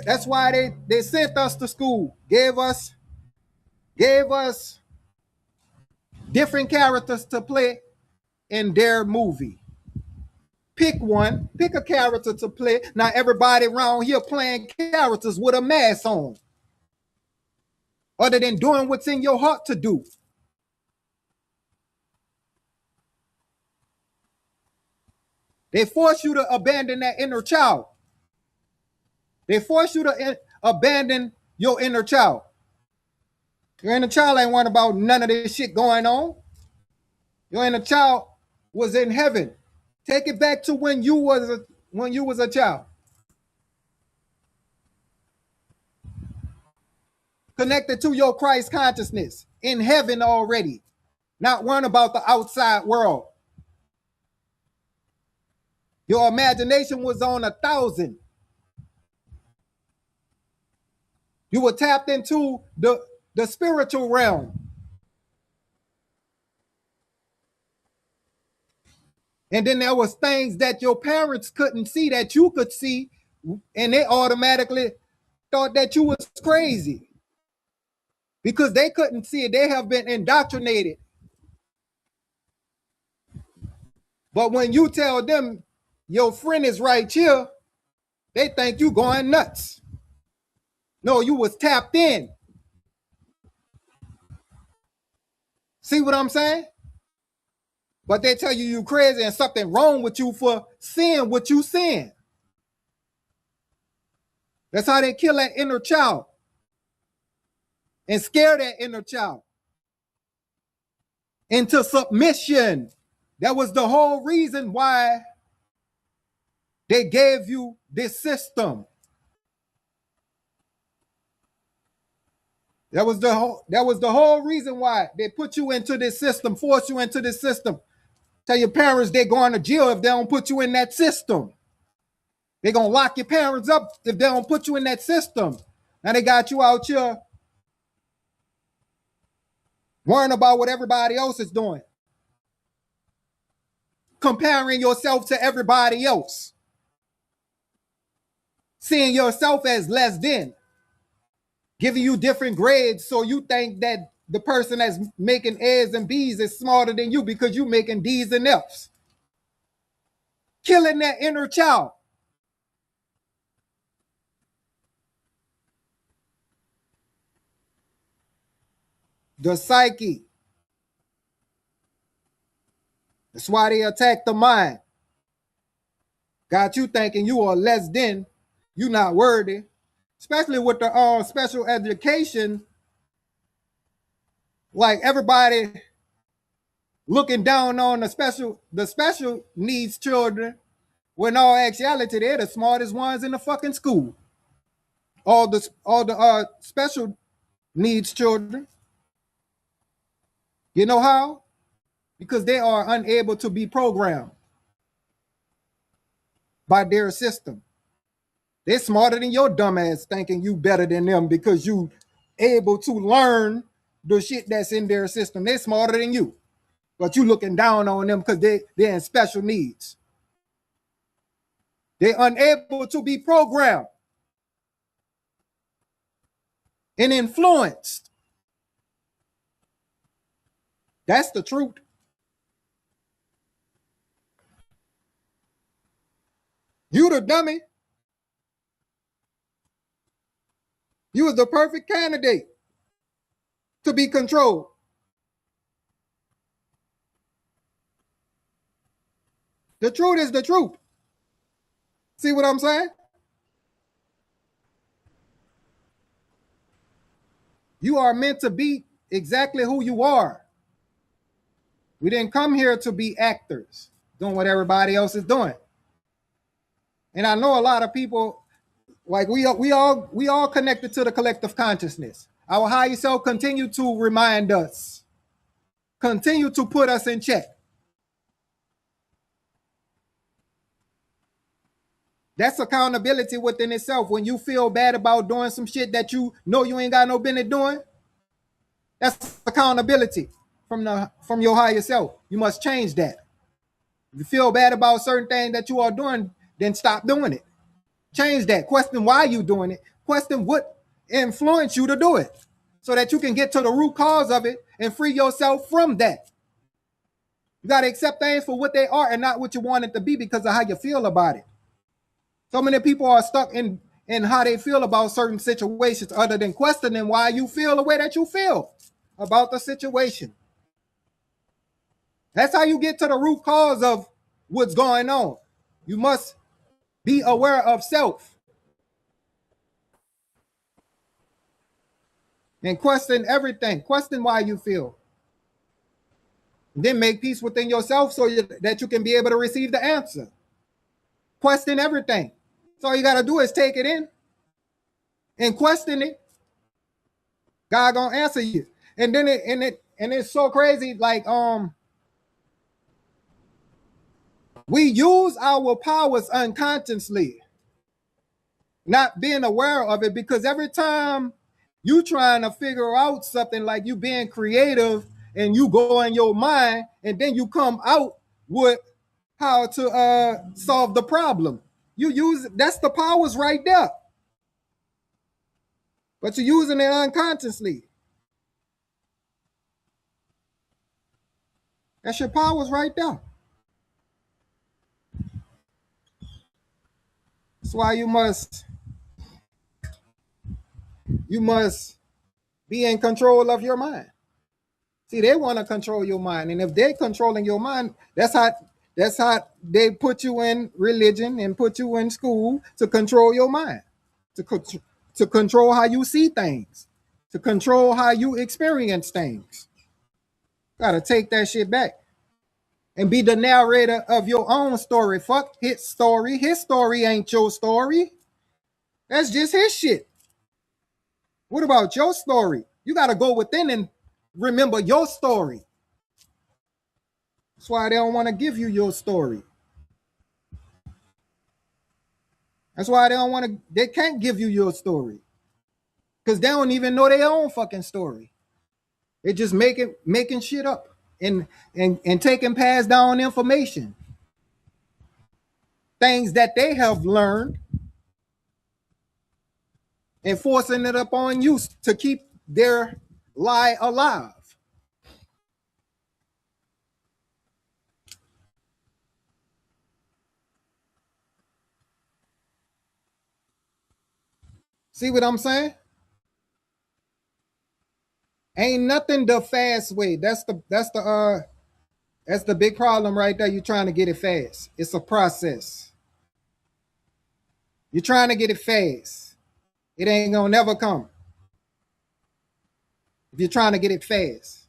That's why they sent us to school, gave us different characters to play in their movie. Pick one, pick a character to play. Now everybody around here playing characters with a mask on, other than doing what's in your heart to do. They force you to abandon that inner child. They force you to abandon your inner child. Your inner child ain't worried about none of this shit going on. Your inner child was in heaven. Take it back to when you was a child. Connected to your Christ consciousness in heaven already. Not worrying about the outside world. Your imagination was on 1,000. You were tapped into the spiritual realm. And then there was things that your parents couldn't see that you could see, and they automatically thought that you was crazy because they couldn't see it. They have been indoctrinated. But when you tell them your friend is right here, they think you going nuts. No, you was tapped in. See what I'm saying? But they tell you crazy and something wrong with you for seeing what you seeing. That's how they kill that inner child and scare that inner child into submission. That was the whole reason why they gave you this system. That was the whole reason why they put you into this system, force you into this system. Tell your parents they're going to jail if they don't put you in that system. They're going to lock your parents up if they don't put you in that system. Now they got you out here worrying about what everybody else is doing. comparing yourself to everybody else, seeing yourself as less than, giving you different grades so you think that the person that's making A's and B's is smarter than you because you making D's and F's. Killing that inner child. The psyche. That's why they attack the mind. Got you thinking you are less than, you not worthy. Especially with the special education, like everybody looking down on the special needs children, when all actuality they're the smartest ones in the fucking school. All the special needs children. You know how? Because they are unable to be programmed by their system. They're smarter than your dumb ass thinking you better than them because you able to learn the shit that's in their system. They're smarter than you, but you looking down on them because they're in special needs. They're unable to be programmed and influenced. That's the truth. You the dummy. You was the perfect candidate to be controlled. The truth is the truth. See what I'm saying? You are meant to be exactly who you are. We didn't come here to be actors doing what everybody else is doing. And I know a lot of people, like we all connected to the collective consciousness. Our higher self continue to remind us, continue to put us in check. That's accountability within itself. When you feel bad about doing some shit that you know you ain't got no business doing, that's accountability from your higher self. You must change that. If you feel bad about certain things that you are doing, then stop doing it. Change that. Question why you doing it. Question what influenced you to do it, so that you can get to the root cause of it and free yourself from that. You got to accept things for what they are and not what you want it to be because of how you feel about it. So many people are stuck in how they feel about certain situations other than questioning why you feel the way that you feel about the situation. That's how you get to the root cause of what's going on. You must be aware of self and question everything. Question why you feel. And then make peace within yourself so that you can be able to receive the answer. Question everything. So all you got to do is take it in and question it. God gonna answer you. And then it's so crazy. Like we use our powers unconsciously, not being aware of it, because every time you trying to figure out something, like you being creative and you go in your mind and then you come out with how to solve the problem. You use that's the powers right there. But you're using it unconsciously. That's your powers right there. That's why you must be in control of your mind. See, they want to control your mind. And if they're controlling your mind, that's how they put you in religion and put you in school, to control your mind, to control how you see things, to control how you experience things. Gotta take that shit back and be the narrator of your own story. Fuck his story. His story ain't your story. That's just his shit. What about your story? You gotta go within and remember your story. That's why they don't want to give you your story. That's why they can't give you your story. Because they don't even know their own fucking story. They just making shit up and taking passed down information. things that they have learned and forcing it upon you to keep their lie alive. See what I'm saying? Ain't nothing the fast way. That's the big problem right there. You're trying to get it fast. It's a process. You're trying to get it fast. It ain't gonna never come. If you're trying to get it fast.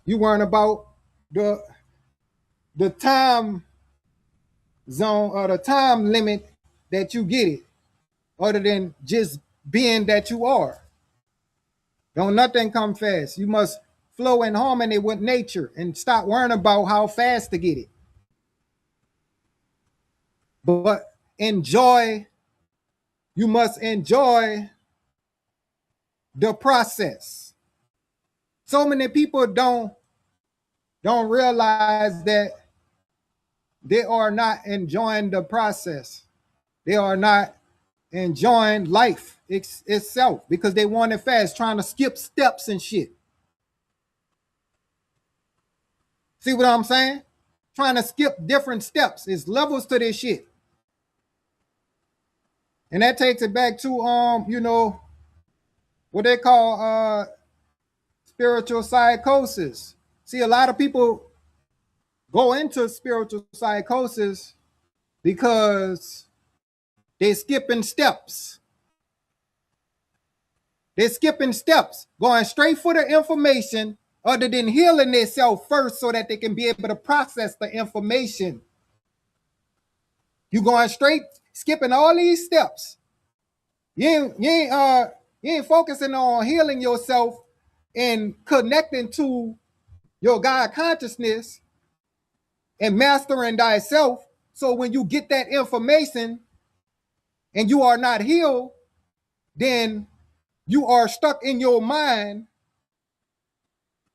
You worrying about the time zone or the time limit that you get it, other than just being that you are. Don't nothing come fast. You must flow in harmony with nature and stop worrying about how fast to get it. But enjoy, you must enjoy the process. So many people don't realize that they are not enjoying the process. They are not enjoying life itself because they want it fast, trying to skip steps and shit. See what I'm saying? Trying to skip different steps. It's levels to this shit. And that takes it back to you know, what they call spiritual psychosis. See, a lot of people go into spiritual psychosis because they're skipping steps. They're skipping steps, going straight for the information other than healing themselves first so that they can be able to process the information. You going straight, skipping all these steps. You ain't focusing on healing yourself and connecting to your God consciousness and mastering thyself. So when you get that information and you are not healed, then you are stuck in your mind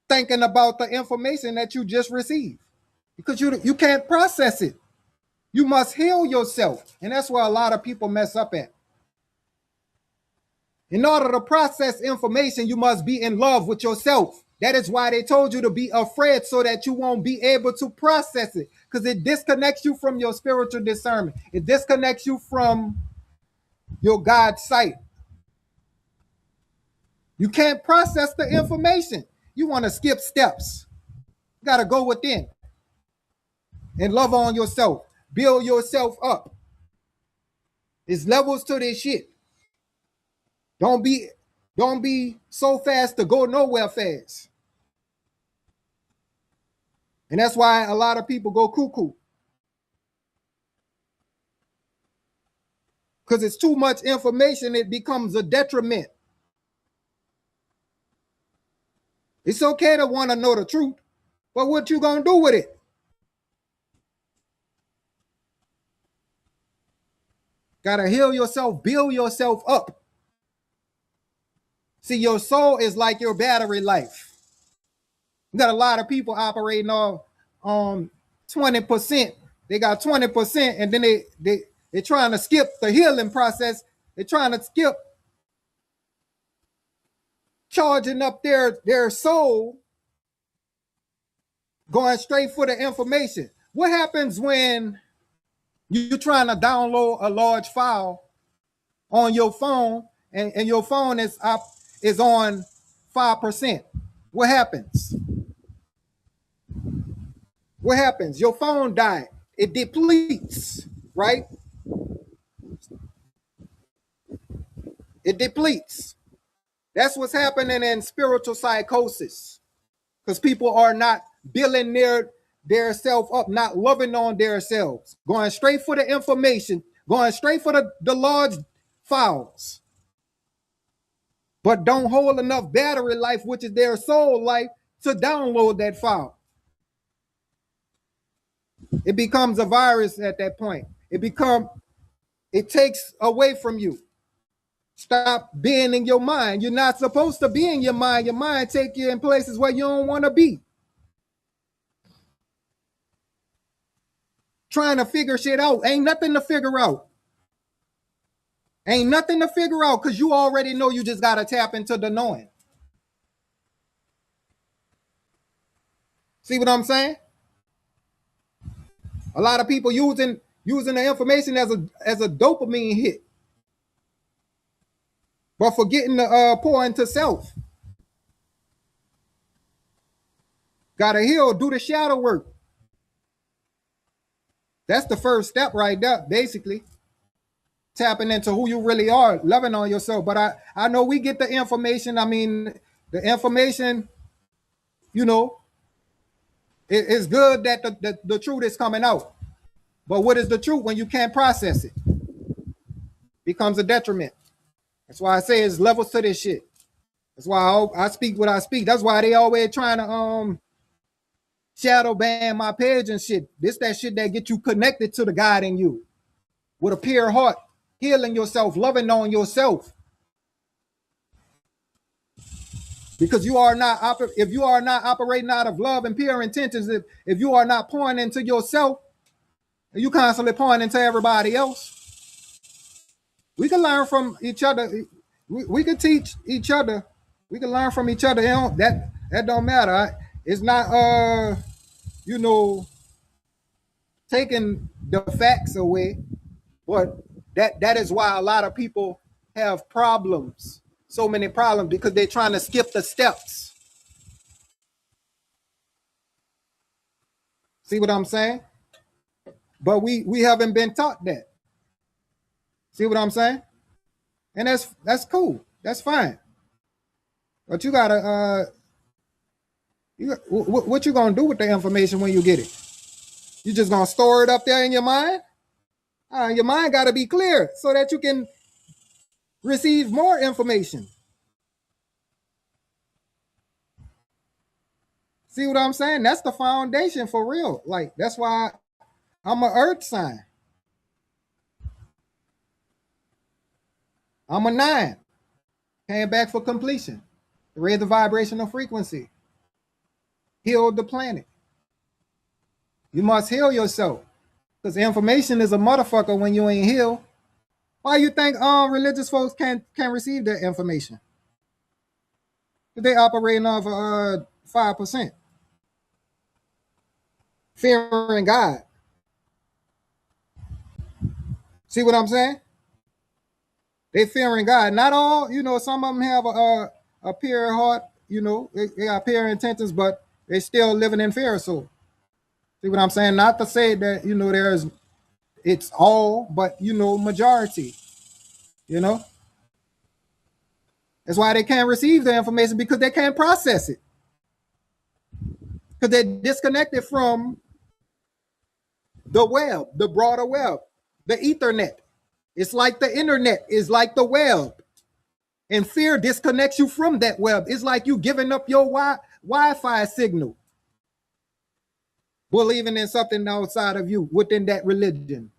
thinking about the information that you just received because you can't process it. You must heal yourself. And that's where a lot of people mess up at. In order to process information, you must be in love with yourself. That is why they told you to be afraid, so that you won't be able to process it, because it disconnects you from your spiritual discernment. It disconnects you from your God sight. You can't process the information. You want to skip steps. You got to go within and love on yourself. Build yourself up. It's levels to this shit. Don't be so fast to go nowhere fast. And that's why a lot of people go cuckoo. Because it's too much information, it becomes a detriment. It's okay to want to know the truth, but what you gonna do with it? Gotta heal yourself, build yourself up. See, your soul is like your battery life. You got a lot of people operating on 20%. They got 20%, and then they're trying to skip the healing process. They're trying to skip charging up their soul, going straight for the information. What happens when you're trying to download a large file on your phone and your phone is on 5%? What happens? What happens? Your phone died. It depletes, right? It depletes. That's what's happening in spiritual psychosis, because people are not building their self up, not loving on their selves, going straight for the information, going straight for the large files, but don't hold enough battery life, which is their soul life, to download that file. It becomes a virus at that point. It takes away from you. Stop being in your mind. You're not supposed to be in your mind. Your mind take you in places where you don't want to be. trying to figure shit out. Ain't nothing to figure out. Ain't nothing to figure out because you already know. You just got to tap into the knowing. See what I'm saying? A lot of people using the information as a dopamine hit, but forgetting to pour into self. Gotta heal, do the shadow work. That's the first step right there, basically. Tapping into who you really are, loving on yourself. But I know we get the information. I mean, the information, you know, it's good that the truth is coming out. But what is the truth when you can't process it? Becomes a detriment. That's why I say it's levels to this shit. That's why I speak what I speak. That's why they always trying to shadow ban my page and shit. This that shit that get you connected to the God in you. With a pure heart, healing yourself, loving on yourself. Because you are not if you are not operating out of love and pure intentions, if you are not pouring into yourself, and you constantly pouring into everybody else, we can learn from each other. We can teach each other. We can learn from each other. That don't matter. It's not you know, taking the facts away, but that is why a lot of people have problems. So many problems because they're trying to skip the steps. See what I'm saying? But we haven't been taught that. See what I'm saying? And that's cool. That's fine. But you gotta what you gonna do with the information when you get it? You just gonna store it up there in your mind? Your mind gotta be clear so that you can receive more information. See what I'm saying? That's the foundation for real. Like, that's why I'm an earth sign. I'm a 9. Came back for completion. Raise the vibrational frequency. Heal the planet. You must heal yourself. Because information is a motherfucker when you ain't healed. Why you think religious folks can't receive that information? They operating off 5%. Fearing God. See what I'm saying? They fearing God. Not all, you know, some of them have a pure heart, you know, they got pure intentions, but they still living in fear. So, see what I'm saying? Not to say that, you know, it's all, but, you know, majority, you know? That's why they can't receive the information because they can't process it. Because they're disconnected from the web, the broader web, the Ethernet. It's like the internet is like the web. And fear disconnects you from that web. It's like you giving up your Wi-Fi signal, believing in something outside of you within that religion.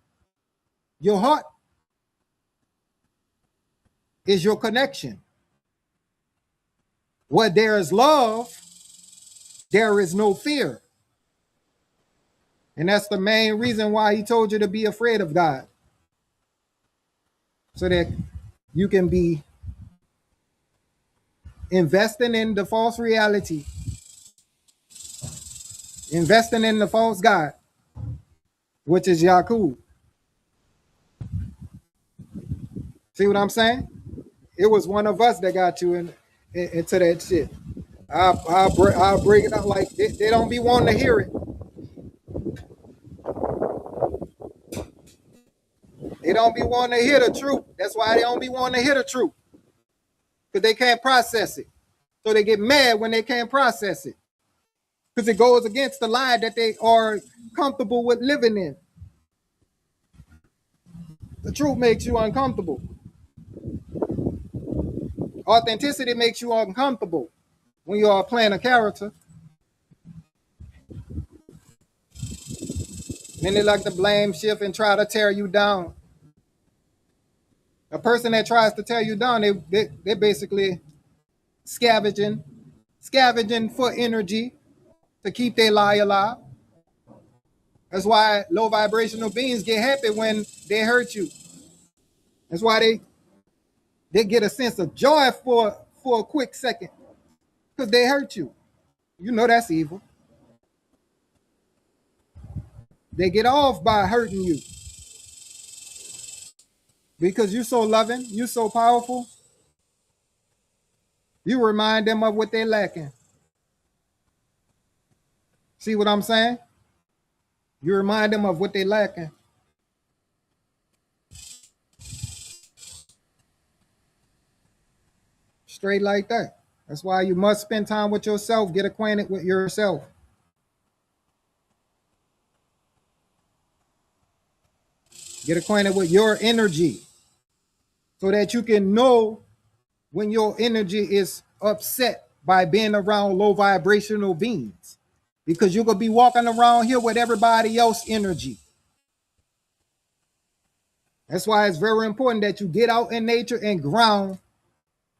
Your heart is your connection. Where there is love, there is no fear. And that's the main reason why he told you to be afraid of God. So that you can be investing in the false reality, investing in the false God, which is Yakub. See what I'm saying? It was one of us that got you into that shit. I'll break it out like they don't be wanting to hear it. They don't be wanting to hear the truth. That's why they don't be wanting to hear the truth. Because they can't process it. So they get mad when they can't process it. Because it goes against the lie that they are comfortable with living in. The truth makes you uncomfortable. Authenticity makes you uncomfortable when you are playing a character. Then they like to blame, shift, and try to tear you down. A person that tries to tear you down, they basically scavenging for energy to keep their lie alive. That's why low vibrational beings get happy when they hurt you. That's why they get a sense of joy for a quick second because they hurt you. You know that's evil. They get off by hurting you because you're so loving, you're so powerful. You remind them of what they're lacking. See what I'm saying? You remind them of what they're lacking. Straight like that. That's why you must spend time with yourself. Get acquainted with yourself. Get acquainted with your energy so that you can know when your energy is upset by being around low vibrational beings. Because you're going to be walking around here with everybody else's energy. That's why it's very important that you get out in nature and ground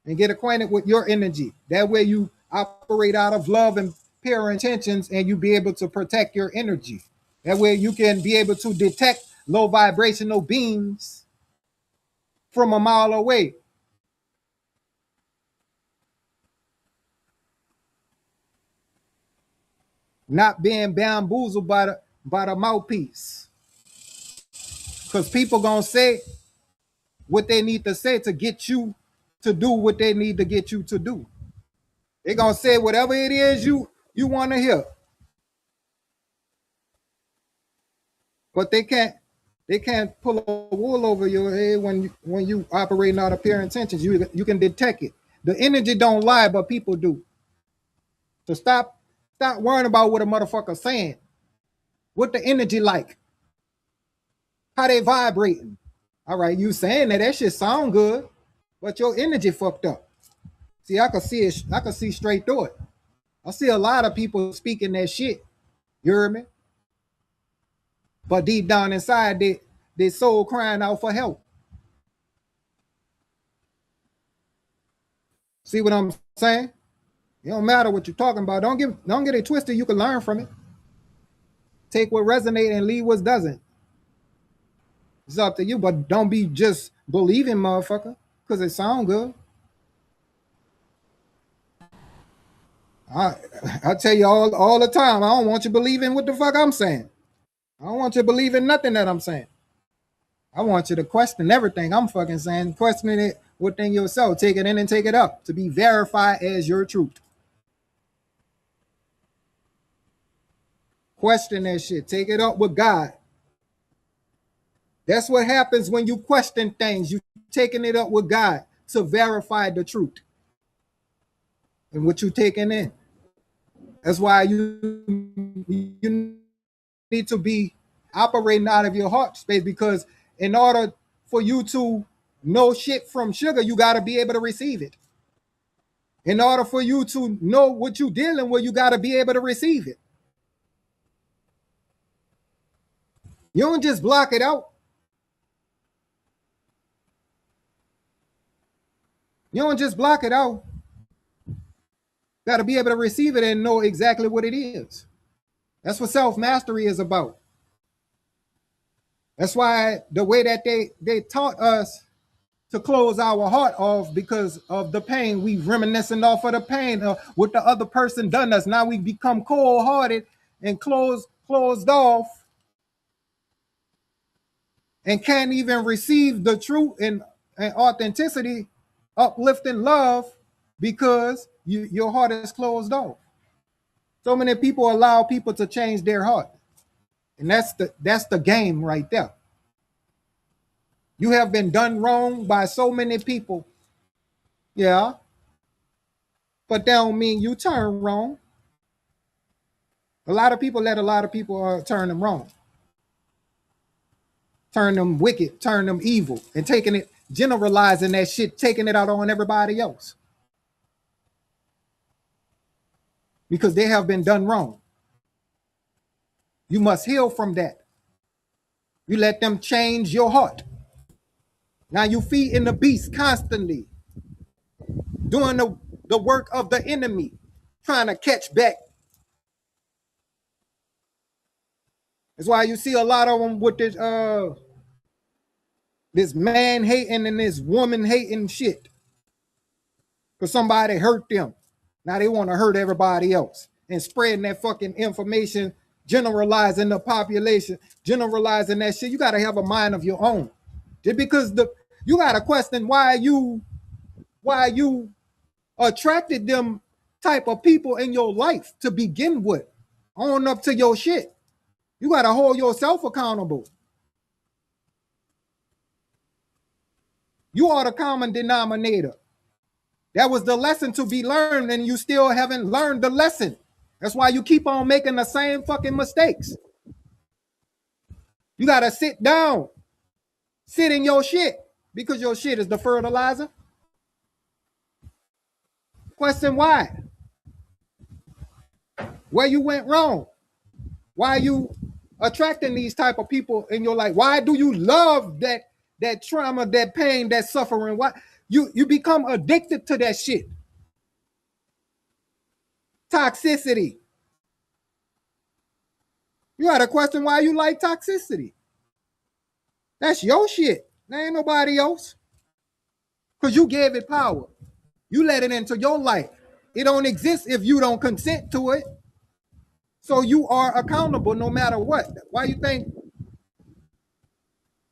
and get acquainted with your energy. That way you operate out of love and pure intentions and you be able to protect your energy. That way you can be able to detect low vibrational beings from a mile away. Not being bamboozled by the mouthpiece. Because people gonna say what they need to say to get you to do what they need to get you to do. They're gonna say whatever it is you want to hear. But they can't pull a wool over your head when you operating out of pure intentions. You can detect it. The energy don't lie, but people do. So stop worrying about what a motherfucker's saying. What the energy like? How they vibrating? All right, you saying that shit sound good, but your energy fucked up. See, I can see it. I can see straight through it. I see a lot of people speaking that shit. You hear me? But deep down inside, they soul crying out for help. See what I'm saying? It don't matter what you're talking about. Don't get it twisted. You can learn from it. Take what resonates and leave what doesn't. It's up to you, but don't be just believing, motherfucker, because it sound good. I tell you all the time, I don't want you believing what the fuck I'm saying. I don't want you believing nothing that I'm saying. I want you to question everything I'm fucking saying. Questioning it within yourself. Take it in and take it up to be verified as your truth. Question that shit. Take it up with God. That's what happens when you question things. You taking it up with God to verify the truth and what you taking in. That's why you need to be operating out of your heart space, because in order for you to know shit from sugar, you got to be able to receive it. In order for you to know what you're dealing with, you got to be able to receive it. You don't just block it out. You don't just block it out. Got to be able to receive it and know exactly what it is. That's what self-mastery is about. That's why the way that they taught us to close our heart off, because of the pain, we reminiscing off of the pain of what the other person done us. Now we become cold-hearted and closed off and can't even receive the truth and authenticity, uplifting love, because your heart is closed off. So many people allow people to change their heart. And that's the game right there. You have been done wrong by so many people. Yeah. But that don't mean you turn wrong. A lot of people let a lot of people turn them wrong. Turn them wicked, turn them evil, and taking it, generalizing that shit, taking it out on everybody else. Because they have been done wrong. You must heal from that. You let them change your heart. Now you feeding the beast constantly, doing the work of the enemy, trying to catch back. That's why you see a lot of them with this man hating and this woman hating shit. Because somebody hurt them. Now they want to hurt everybody else and spreading that fucking information, generalizing the population, generalizing that shit. You got to have a mind of your own. Just because you got to question why you attracted them type of people in your life to begin with. Own up to your shit. You got to hold yourself accountable. You are the common denominator. That was the lesson to be learned, and you still haven't learned the lesson. That's why you keep on making the same fucking mistakes. You got to sit down. Sit in your shit, because your shit is the fertilizer. Question why. Where you went wrong. Why you attracting these type of people in your life? Why do you love that trauma, that pain, that suffering? Why you become addicted to that shit? Toxicity. You got to question why you like toxicity. That's your shit. There ain't nobody else. Because you gave it power. You let it into your life. It don't exist if you don't consent to it. So you are accountable no matter what. Why you think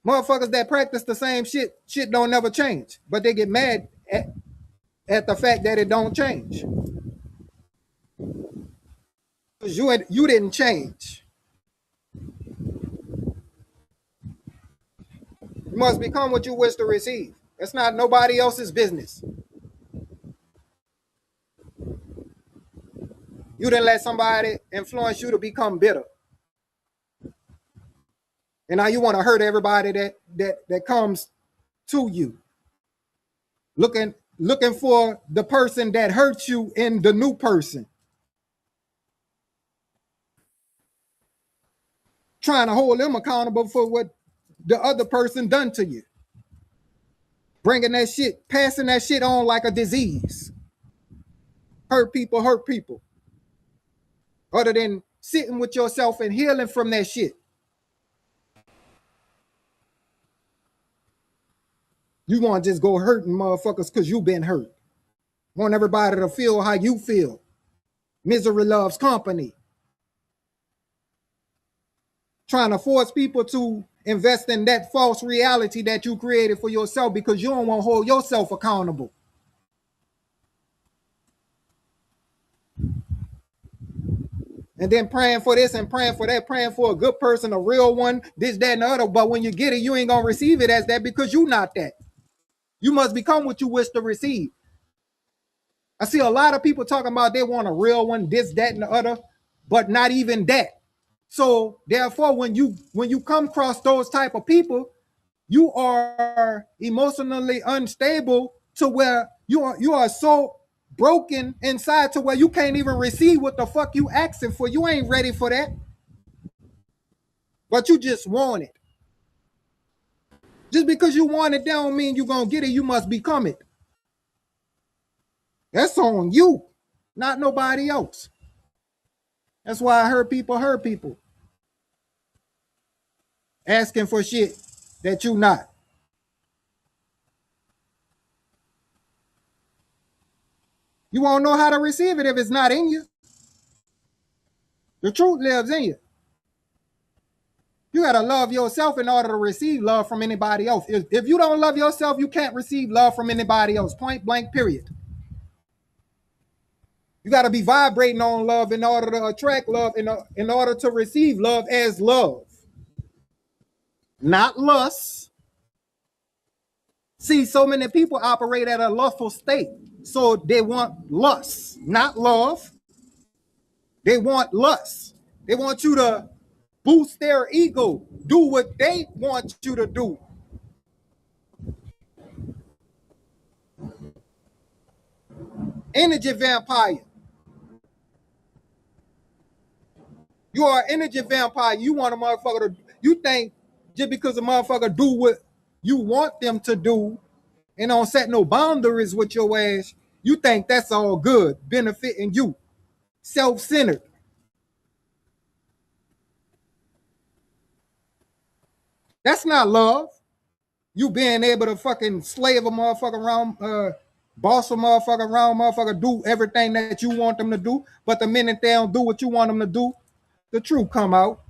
motherfuckers that practice the same shit don't never change? But they get mad at the fact that it don't change. Because you didn't change. You must become what you wish to receive. It's not nobody else's business. You didn't let somebody influence you to become bitter. And now you want to hurt everybody that comes to you. Looking for the person that hurts you in the new person. Trying to hold them accountable for what the other person done to you. Bringing that shit, passing that shit on like a disease. Hurt people. Other than sitting with yourself and healing from that shit. You want to just go hurting motherfuckers because you been hurt. Want everybody to feel how you feel. Misery loves company. Trying to force people to invest in that false reality that you created for yourself because you don't want to hold yourself accountable. And then praying for this and praying for that, praying for a good person, a real one, this, that, and the other. But when you get it, you ain't going to receive it as that because you're not that. You must become what you wish to receive. I see a lot of people talking about they want a real one, this, that, and the other, but not even that. So therefore, when you come across those type of people, you are emotionally unstable to where you are so broken inside to where you can't even receive what the fuck you asking for. You ain't ready for that. But you just want it. Just because you want it, that don't mean you're gonna get it. You must become it. That's on you, not nobody else. That's why I heard people asking for shit that you not. You won't know how to receive it if it's not in you. The truth lives in you. You got to love yourself in order to receive love from anybody else. If you don't love yourself, you can't receive love from anybody else. Point blank, period. You got to be vibrating on love in order to attract love, in order to receive love as love. Not lust. See, so many people operate at a lustful state. So they want lust, not love. They want lust. They want you to boost their ego. Do what they want you to do. Energy vampire. You are an energy vampire. You want a motherfucker to, you think just because a motherfucker do what you want them to do and don't set no boundaries with your ass, you think that's all good, benefiting you. Self-centered. That's not love. You being able to fucking slave a motherfucker around, boss a motherfucker around, motherfucker, do everything that you want them to do. But the minute they don't do what you want them to do, the truth come out.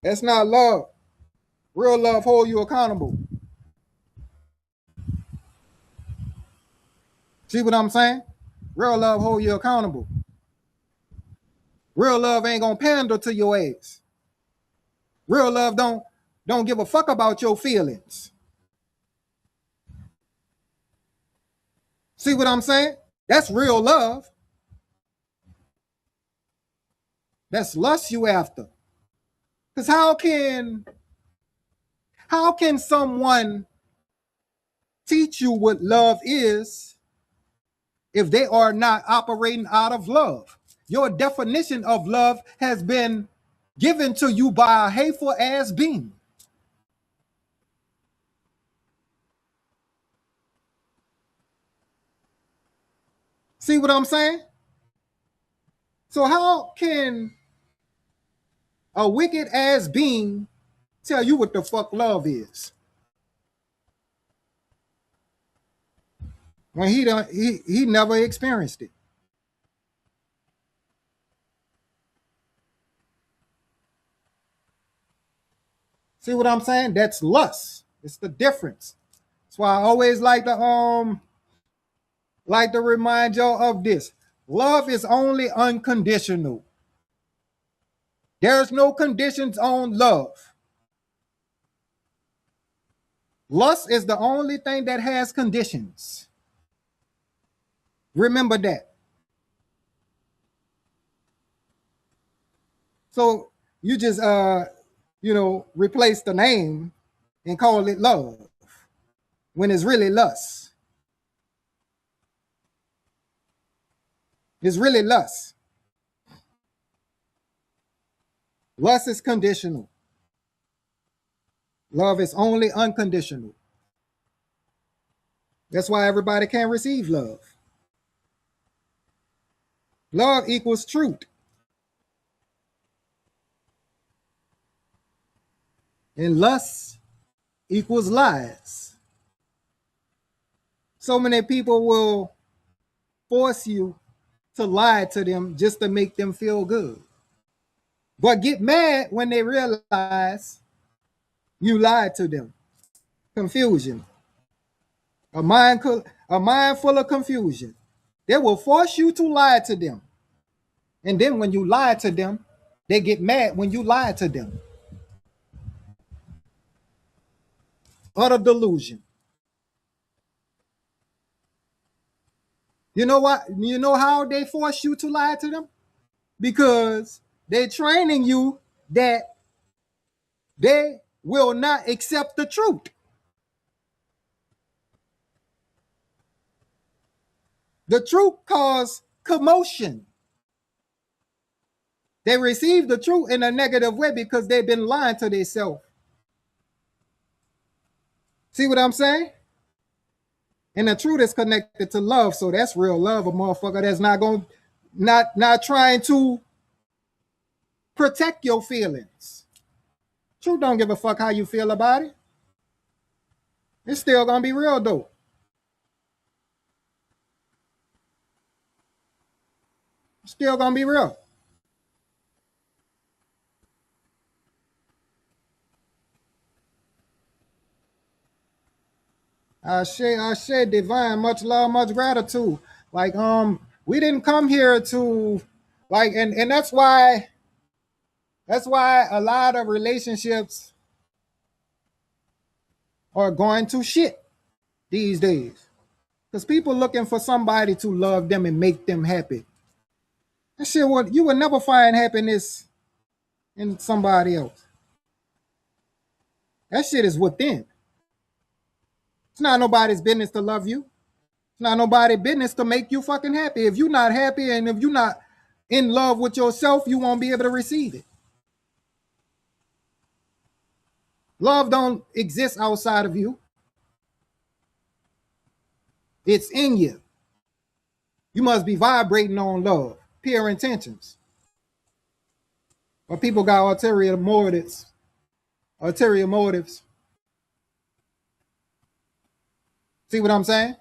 That's not love. Real love hold you accountable. See what I'm saying? Real love hold you accountable. Real love ain't gonna pander to your ass. Real love don't give a fuck about your feelings. See what I'm saying? That's real love. That's lust you after. Because how can someone teach you what love is if they are not operating out of love? Your definition of love has been given to you by a hateful ass being. See what I'm saying? So how can a wicked ass being tell you what the fuck love is when he never experienced it? See what I'm saying? That's lust. It's the difference. That's why I always like to remind y'all of this. Love is only unconditional. There's no conditions on love. Lust is the only thing that has conditions. Remember that. So you just replace the name and call it love when it's really lust. It's really lust. Lust is conditional. Love is only unconditional. That's why everybody can't receive love. Love equals truth. And lust equals lies. So many people will force you to lie to them just to make them feel good. But get mad when they realize you lied to them. Confusion. A mind full of confusion. They will force you to lie to them. And then when you lie to them, they get mad when you lie to them. Utter delusion. You know what? You know how they force you to lie to them? Because they're training you that they will not accept the truth. The truth causes commotion. They receive the truth in a negative way because they've been lying to themselves. See what I'm saying? And the truth is connected to love, so that's real love. A motherfucker that's not trying to protect your feelings. Truth don't give a fuck how you feel about it. It's still gonna be real though. It's still gonna be real. I share divine, much love, much gratitude. Like we didn't come here to and that's why a lot of relationships are going to shit these days. Because people looking for somebody to love them and make them happy. That shit, you will never find happiness in somebody else. That shit is within. It's not nobody's business to love you. It's not nobody's business to make you fucking happy. If you're not happy and if you're not in love with yourself, you won't be able to receive it. Love don't exist outside of you. It's in you. You must be vibrating on love, pure intentions. But people got ulterior motives. Ulterior motives. See what I'm saying?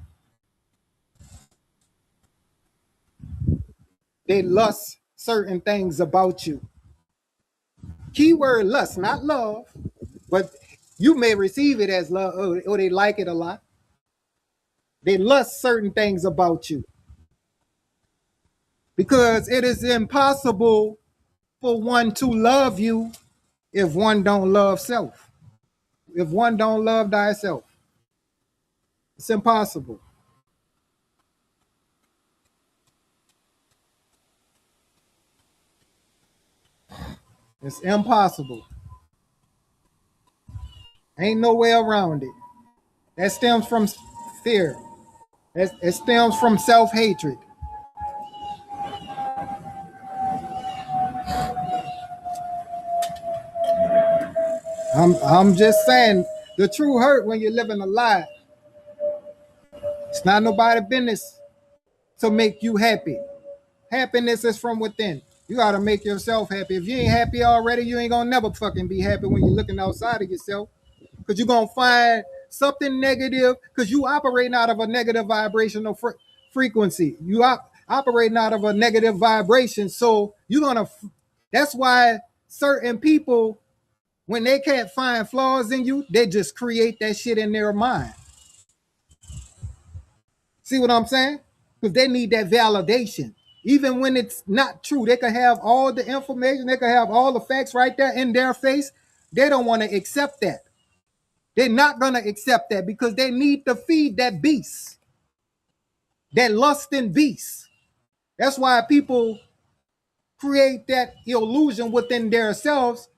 They lust certain things about you. Keyword lust, not love, but you may receive it as love or they like it a lot. They lust certain things about you because it is impossible for one to love you if one don't love self. If one don't love thyself, it's impossible. It's impossible. Ain't no way around it. That stems from fear. It stems from self-hatred. I'm just saying, the true hurt when you're living a lie. It's not nobody's business to make you happy. Happiness is from within. You gotta make yourself happy. If you ain't happy already, you ain't gonna never fucking be happy when you're looking outside of yourself. Because you're gonna find something negative, because you operating out of a negative vibrational frequency. You operating out of a negative vibration. So you're gonna, that's why certain people, when they can't find flaws in you, they just create that shit in their mind. See what I'm saying? Because they need that validation. Even when it's not true, they can have all the information, they can have all the facts right there in their face. They don't want to accept that. They're not going to accept that because they need to feed that beast, that lusting beast. That's why people create that illusion within themselves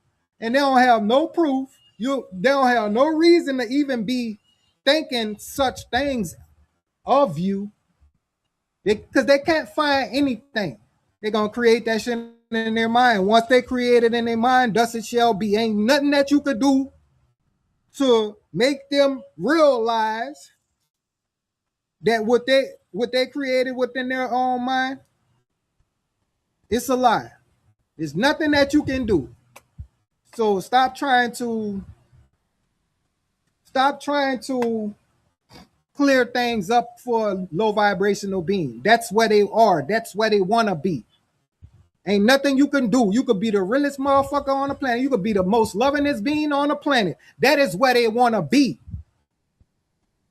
and they don't have no proof. They don't have no reason to even be thinking such things of you because they can't find anything. They're going to create that shit in their mind. Once they create it in their mind, thus it shall be. Ain't nothing that you could do to make them realize that what they created within their own mind, it's a lie. There's nothing that you can do. So stop trying to clear things up for a low vibrational being. That's where they are. That's where they want to be. Ain't nothing you can do. You could be the realest motherfucker on the planet. You could be the most lovingest being on the planet. That is where they want to be.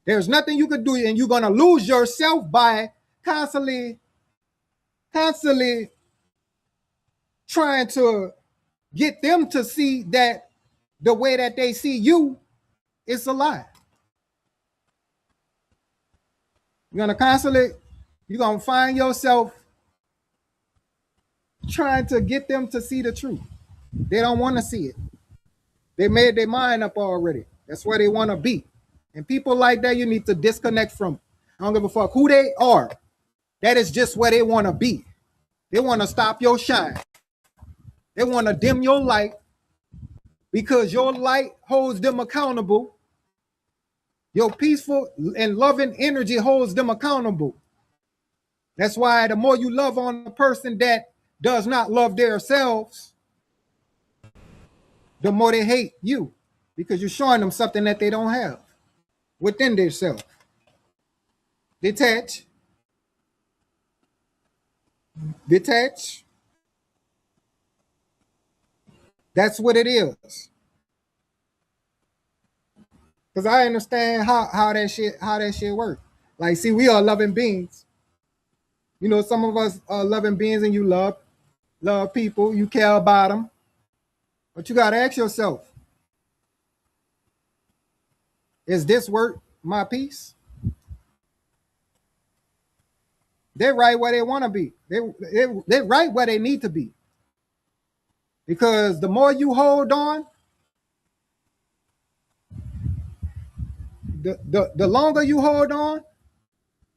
There's nothing you could do, and you're going to lose yourself by constantly trying to get them to see that the way that they see you is a lie. You're going to find yourself trying to get them to see the truth. They don't want to see it. They made their mind up already. That's where they want to be. And people like that, you need to disconnect from. I don't give a fuck who they are. That is just where they want to be. They want to stop your shine. They want to dim your light because your light holds them accountable. Your peaceful and loving energy holds them accountable. That's why the more you love on a person that does not love themselves, the more they hate you because you're showing them something that they don't have within themselves. Detach. That's what it is. Because I understand how that shit works. Like, see, we are loving beings. You know, some of us are loving beings and you love people, you care about them. But you gotta ask yourself, is this worth my peace? They're right where they want to be. They're right where they need to be. Because the more you hold on, the longer you hold on,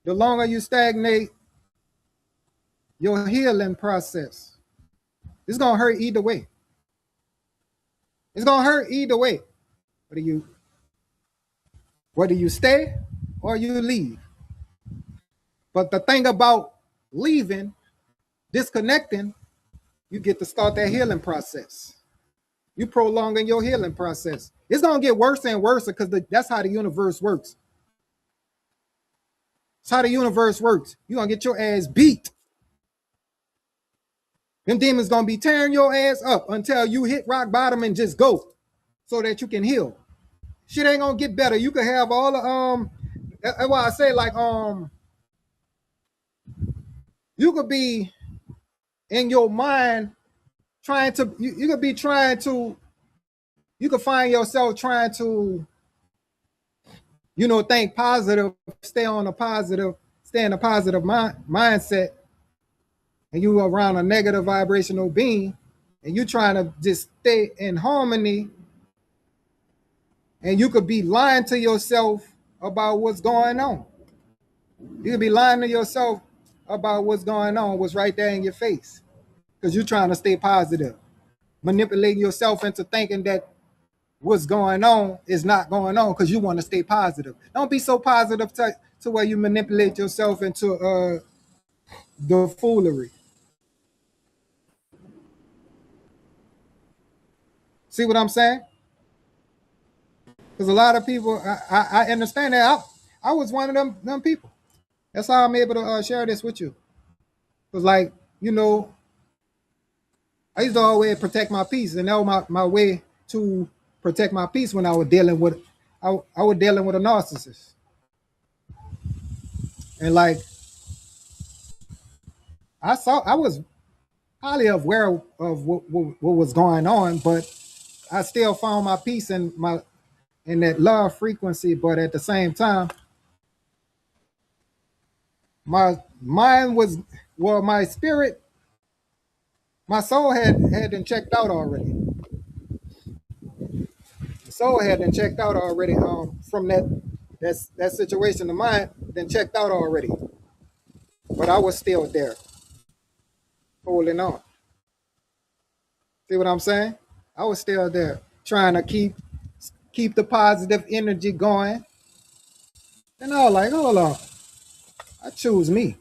the longer you stagnate your healing process. It's gonna hurt either way. It's gonna hurt either way. Whether you stay or you leave. But the thing about leaving, disconnecting, you get to start that healing process. You prolonging your healing process. It's gonna get worse and worse because that's how the universe works. That's how the universe works. You're gonna get your ass beat. Them demons gonna be tearing your ass up until you hit rock bottom and just go so that you can heal. Shit ain't gonna get better. You could have all the that's why I say like you could be in your mind trying to you could be trying to you could find yourself trying to think positive, stay in a positive mindset, and you around a negative vibrational being, and you trying to just stay in harmony, and you could be lying to yourself about what's going on. You could be lying to yourself about what's going on, what's right there in your face, because you're trying to stay positive, manipulating yourself into thinking that what's going on is not going on because you want to stay positive. Don't be so positive to where you manipulate yourself into the foolery. See what I'm saying? Because a lot of people, I understand that. I was one of them people. That's how I'm able to share this with you. Because like, I used to always protect my peace, and that was my way to protect my peace when I was dealing with I was dealing with a narcissist. And like I was highly aware of what was going on, but I still found my peace in that love frequency. But at the same time, my mind was my spirit, my soul had been checked out already. The soul had been checked out already from that situation. The mind been checked out already, but I was still there, holding on. See what I'm saying? I was still there, trying to keep the positive energy going. And I was like, hold on, I choose me.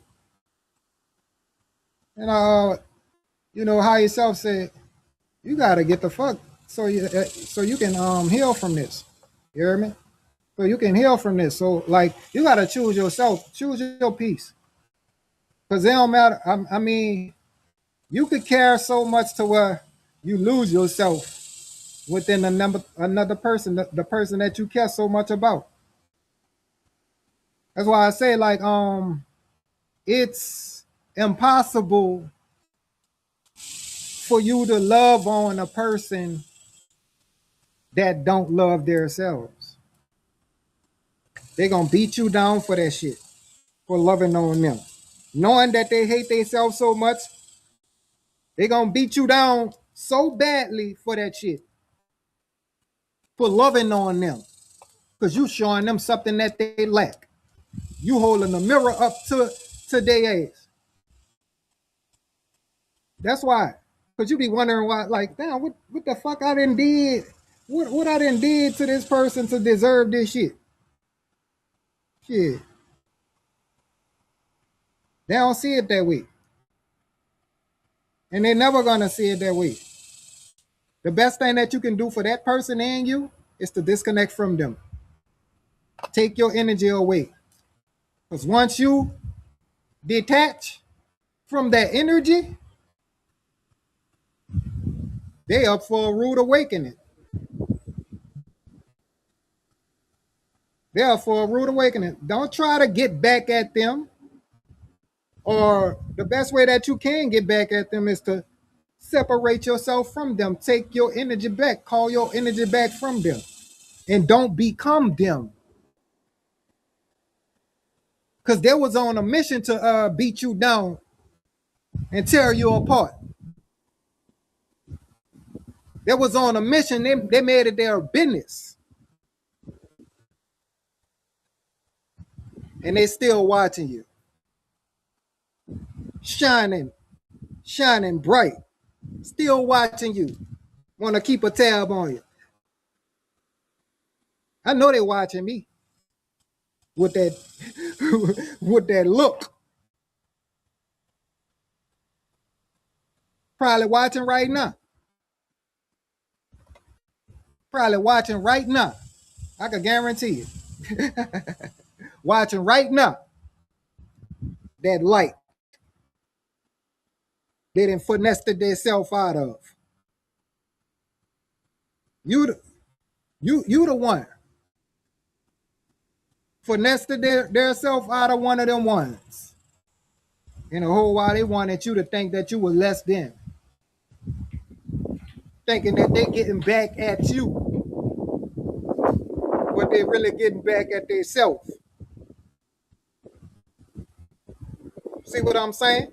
And higher self said, you gotta get the fuck so you can heal from this. You hear me? So you can heal from this. So like you gotta choose yourself, choose your peace. Because it don't matter. I mean, you could care so much to where you lose yourself within another person, the person that you care so much about. That's why I say like it's impossible for you to love on a person that don't love themselves. They're gonna beat you down for that shit, for loving on them. Knowing that they hate themselves so much, they're gonna beat you down so badly for that shit, for loving on them. Because you showing them something that they lack. You holding the mirror up to their ass. That's why. Because you be wondering why, like, damn, what the fuck I done did? What I done did to this person to deserve this shit? Shit. They don't see it that way. And they're never gonna see it that way. The best thing that you can do for that person and you is to disconnect from them. Take your energy away. Because once you detach from that energy, they up for a rude awakening. They're up for a rude awakening. Don't try to get back at them. Or the best way that you can get back at them is to separate yourself from them. Take your energy back. Call your energy back from them. And don't become them. Because they was on a mission to beat you down and tear you apart. They was on a mission. They made it their business. And they still watching you. Shining bright. Still watching you. Want to keep a tab on you. I know they watching me. With that with that look. Probably watching right now. Probably watching right now. I can guarantee it. Watching right now. That light they done finessed themselves out of. You the one. Finessed their self out of one of them ones. In a whole while they wanted you to think that you were less than. Thinking that they getting back at you. But they really getting back at themselves. See what I'm saying?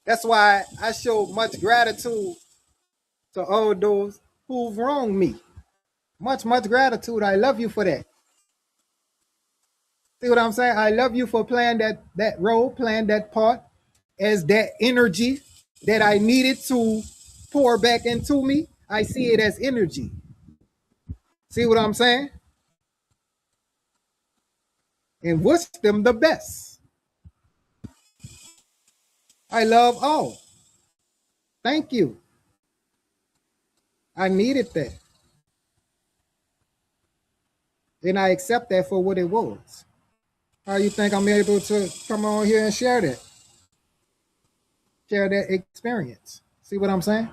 That's why I show much gratitude to all those who've wronged me. Much gratitude. I love you for that. See what I'm saying? I love you for playing that role, playing that part as that energy that I needed to pour back into me. I see it as energy. See what I'm saying? And wish them the best. I love all. Thank you. I needed that. And I accept that for what it was. How you think I'm able to come on here and share that? Share that experience. See what I'm saying?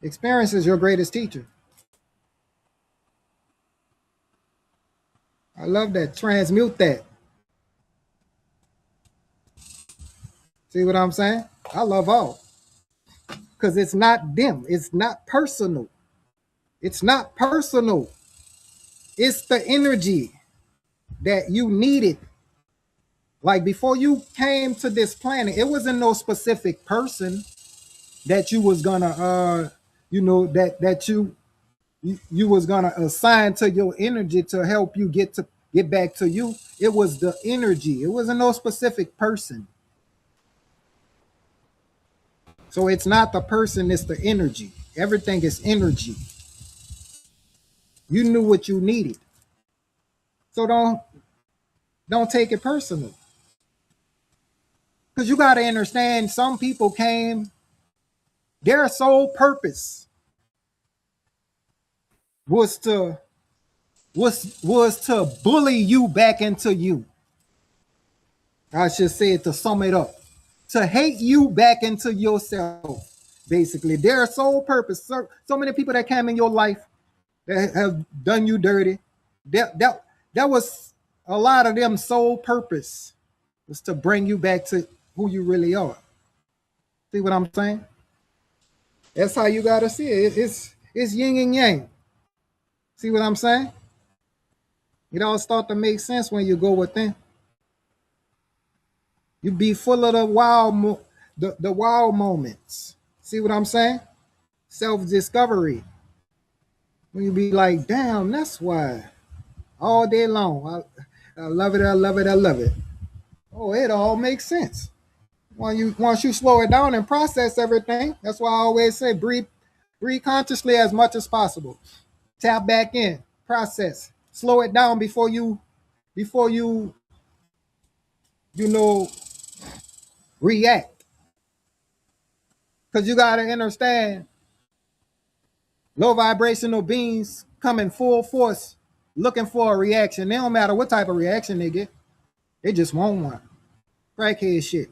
Experience is your greatest teacher. I love that. Transmute that. See what I'm saying? I love all. Because it's not them. It's not personal. It's not personal. It's the energy that you needed. Like before you came to this planet, it wasn't no specific person that you was gonna that you was gonna assign to your energy to help you get back to you. It was the energy. It wasn't no specific person. So it's not the person, it's the energy. Everything is energy. You knew what you needed. So don't take it personal. Because you got to understand, some people came, their sole purpose was to bully you back into you. I should say it to sum it up. To hate you back into yourself, basically. Their sole purpose. So many people that came in your life that have done you dirty. That was a lot of them sole purpose was to bring you back to who you really are. See what I'm saying? That's how you gotta see it. It's yin and yang. See what I'm saying? It all start to make sense when you go within. You be full of the wild moments. See what I'm saying? Self-discovery. When you be like, damn, that's why. All day long. I love it, I love it, I love it. Oh, it all makes sense. Once you slow it down and process everything, that's why I always say breathe consciously as much as possible. Tap back in, process, slow it down before you react. Because you got to understand, low vibrational beings come in full force looking for a reaction. They don't matter what type of reaction they get. They just want one. Crackhead shit.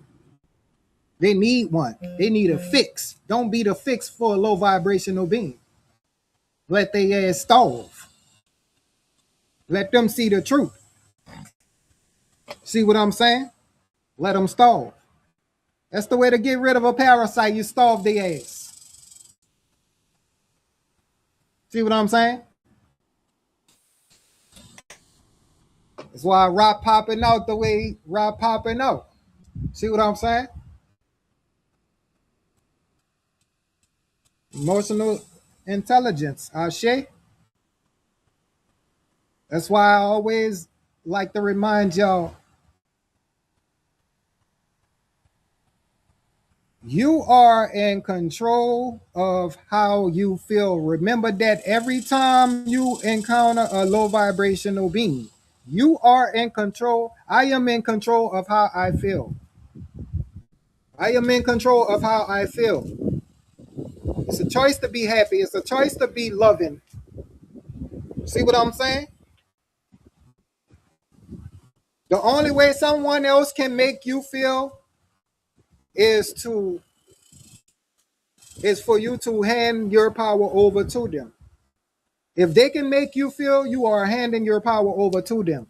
They need one. They need a fix. Don't be the fix for a low vibrational being. Let their ass starve. Let them see the truth. See what I'm saying? Let them starve. That's the way to get rid of a parasite. You starve their ass. See what I'm saying? That's why Rob popping out the way Rob popping out. See what I'm saying? Emotional intelligence, Ashe. That's why I always like to remind y'all, you are in control of how you feel. Remember that every time you encounter a low vibrational being, You are in control. I am in control of how I feel. I am in control of how I feel. It's a choice to be happy. It's a choice to be loving. See what I'm saying? The only way someone else can make you feel is for you to hand your power over to them. If they can make you feel, you are handing your power over to them.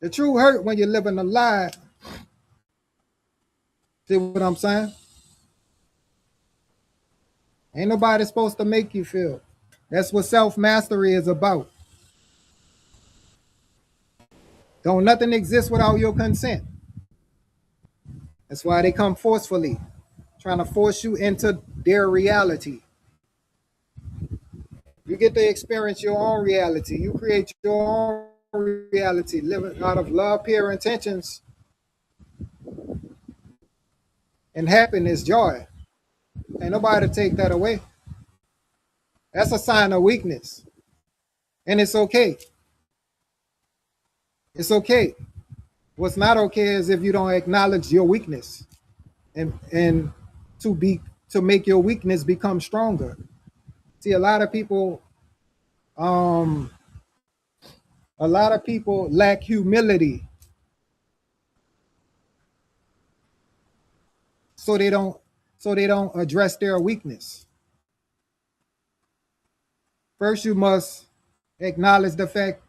The true hurt when you're living a lie. See what I'm saying? Ain't nobody supposed to make you feel. That's what self-mastery is about. Don't nothing exist without your consent. That's why they come forcefully, trying to force you into their reality. You get to experience your own reality. You create your own reality, living out of love, pure intentions, and happiness, joy. Ain't nobody take that away. That's a sign of weakness. And it's okay. It's okay. What's not okay is if you don't acknowledge your weakness and to make your weakness become stronger. See, a lot of people lack humility. So they don't address their weakness. First, you must acknowledge the fact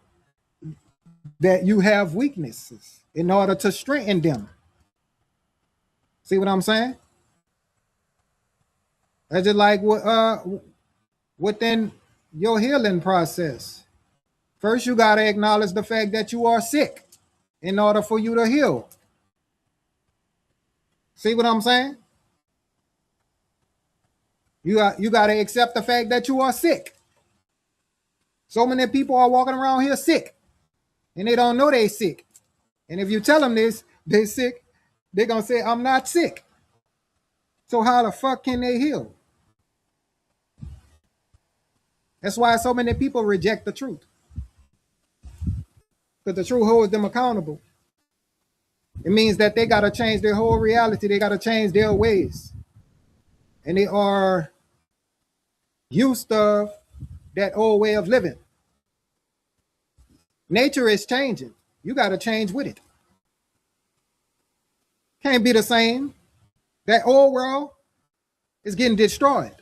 that you have weaknesses in order to strengthen them. See what I'm saying? That's just like within your healing process. First, you got to acknowledge the fact that you are sick in order for you to heal. See what I'm saying? You got to accept the fact that you are sick. So many people are walking around here sick, and they don't know they're sick. And if you tell them they're sick, they're going to say, I'm not sick. So how the fuck can they heal? That's why so many people reject the truth. Because the truth holds them accountable. It means that they got to change their whole reality. They got to change their ways. And they are used to that old way of living. Nature is changing. You got to change with it. Can't be the same. That old world is getting destroyed.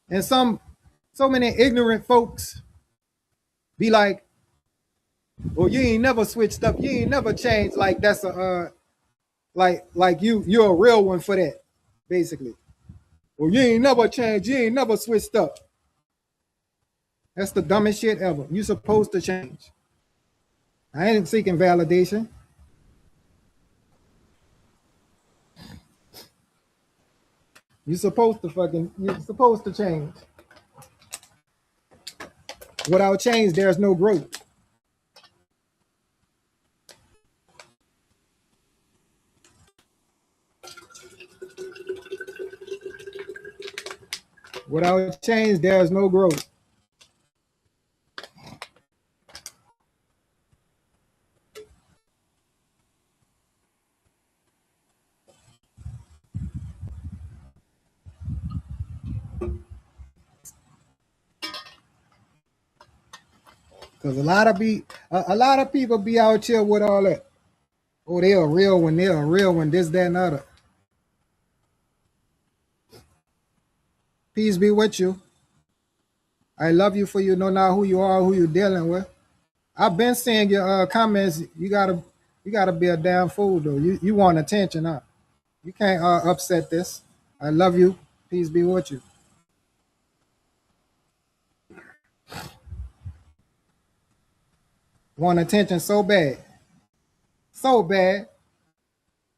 And so many ignorant folks be like, well, you ain't never switched up. You ain't never changed. Like that's a like you're a real one for that, basically. Well, you ain't never changed. You ain't never switched up. That's the dumbest shit ever. You supposed to change. I ain't seeking validation. You're supposed to change. Without change, there's no growth. Without change, there's no growth. Because a lot of people be out here with all that. Oh, they're a real one, this, that, and other. Peace be with you. I love you for you know now who you are, who you're dealing with. I've been seeing your comments. You gotta be a damn fool though. You want attention, huh? You can't upset this. I love you. Peace be with you. Want attention so bad. So bad.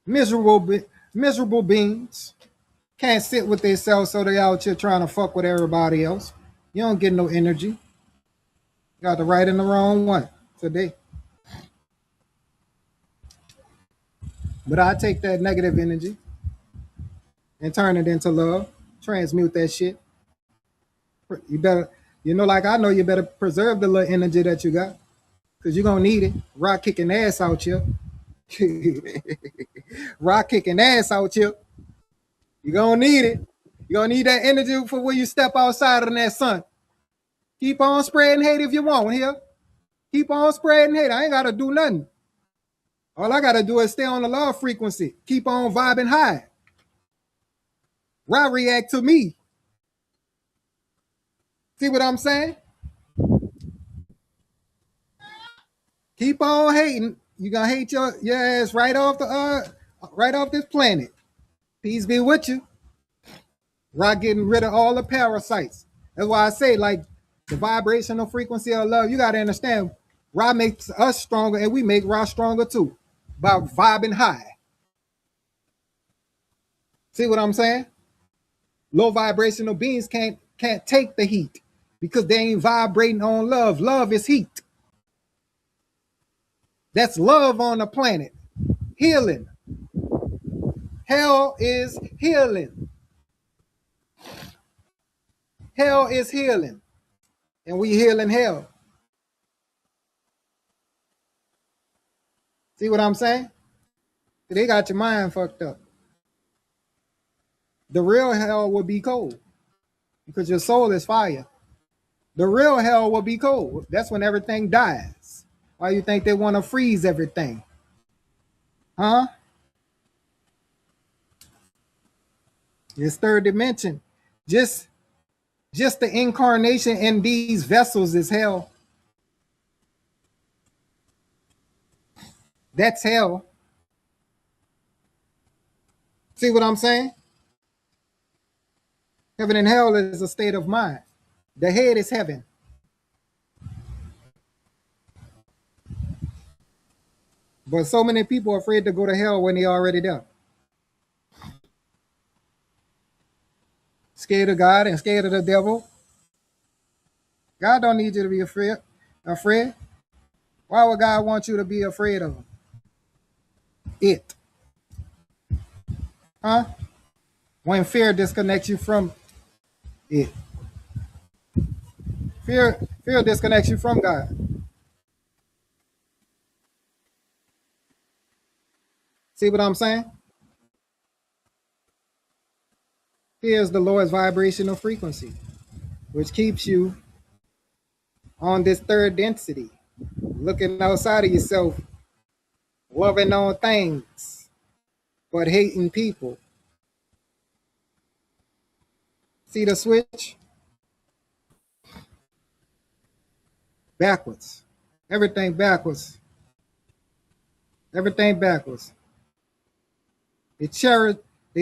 Miserable beings. Can't sit with themselves, so they out here trying to fuck with everybody else. You don't get no energy. You got the right and the wrong one today. But I take that negative energy and turn it into love. Transmute that shit. You better You know, like I know you better preserve the little energy that you got, because you're gonna need it. Rock kicking ass out here. Rock kicking ass out here. You're gonna need it. You're gonna need that energy for when you step outside in that sun. Keep on spreading hate if you want here. Keep on spreading hate. I ain't gotta do nothing. All I gotta do is stay on the love frequency. Keep on vibing high. Right, react to me. See what I'm saying? Keep on hating. You gonna hate your ass right off this planet. Peace be with you. Right, getting rid of all the parasites. That's why I say, like, the vibrational frequency of love. You gotta understand, Ra makes us stronger, and we make Ra stronger too, by vibing high. See what I'm saying? Low vibrational beings can't take the heat because they ain't vibrating on love. Love is heat. That's love on the planet. Healing. Hell is healing. Hell is healing. And we healing hell. See what I'm saying? They got your mind fucked up. The real hell will be cold because your soul is fire. The real hell will be cold. That's when everything dies. Why you think they want to freeze everything? Huh? This third dimension. Just the incarnation in these vessels is hell. That's hell. See what I'm saying? Heaven and hell is a state of mind. The head is heaven. But so many people are afraid to go to hell when they're already there. Scared of God and scared of the devil. God don't need you to be afraid. Why would God want you to be afraid of him? It. Huh? When fear disconnects you from it. Fear disconnects you from God. See what I'm saying? Fear is the lowest vibrational frequency, which keeps you on this third density, looking outside of yourself, loving on things, but hating people. See the switch? Backwards. Everything backwards. Everything backwards. They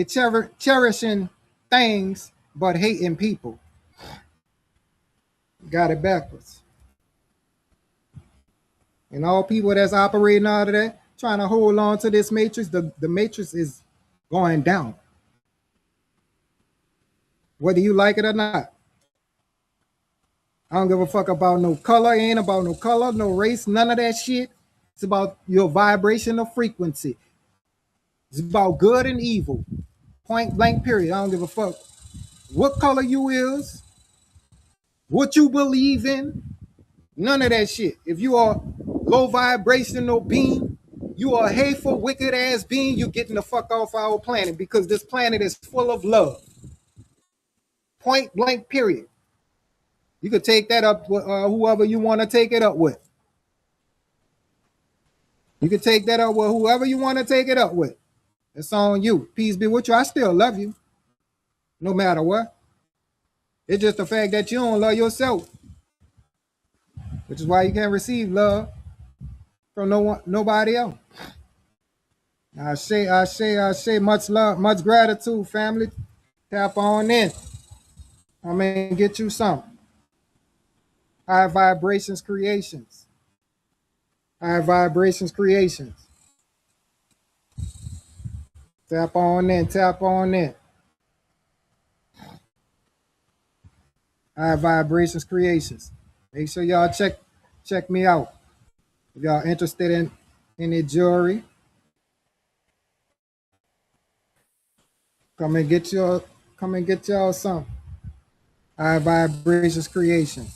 cherishing things, but hating people. Got it backwards. And all people that's operating out of that, trying to hold on to this matrix, the matrix is going down. Whether you like it or not. I don't give a fuck about no color. It ain't about no color, no race, none of that shit. It's about your vibrational frequency. It's about good and evil. Point blank period. I don't give a fuck what color you is, what you believe in, none of that shit. If you are low vibrational being, you are a hateful, wicked ass being, you getting the fuck off our planet because this planet is full of love. Point blank period. You could take that up with whoever you want to take it up with. You could take that up with whoever you want to take it up with. It's on you. Peace be with you. I still love you, no matter what. It's just the fact that you don't love yourself, which is why you can't receive love from nobody else. I say, much love, much gratitude, family. Tap on in. I mean, get you something. High vibrations creations. High vibrations creations. Tap on in, tap on in. High vibrations creations. Make sure y'all check me out. If y'all interested in any jewelry, come and get y'all some. High vibrations creation.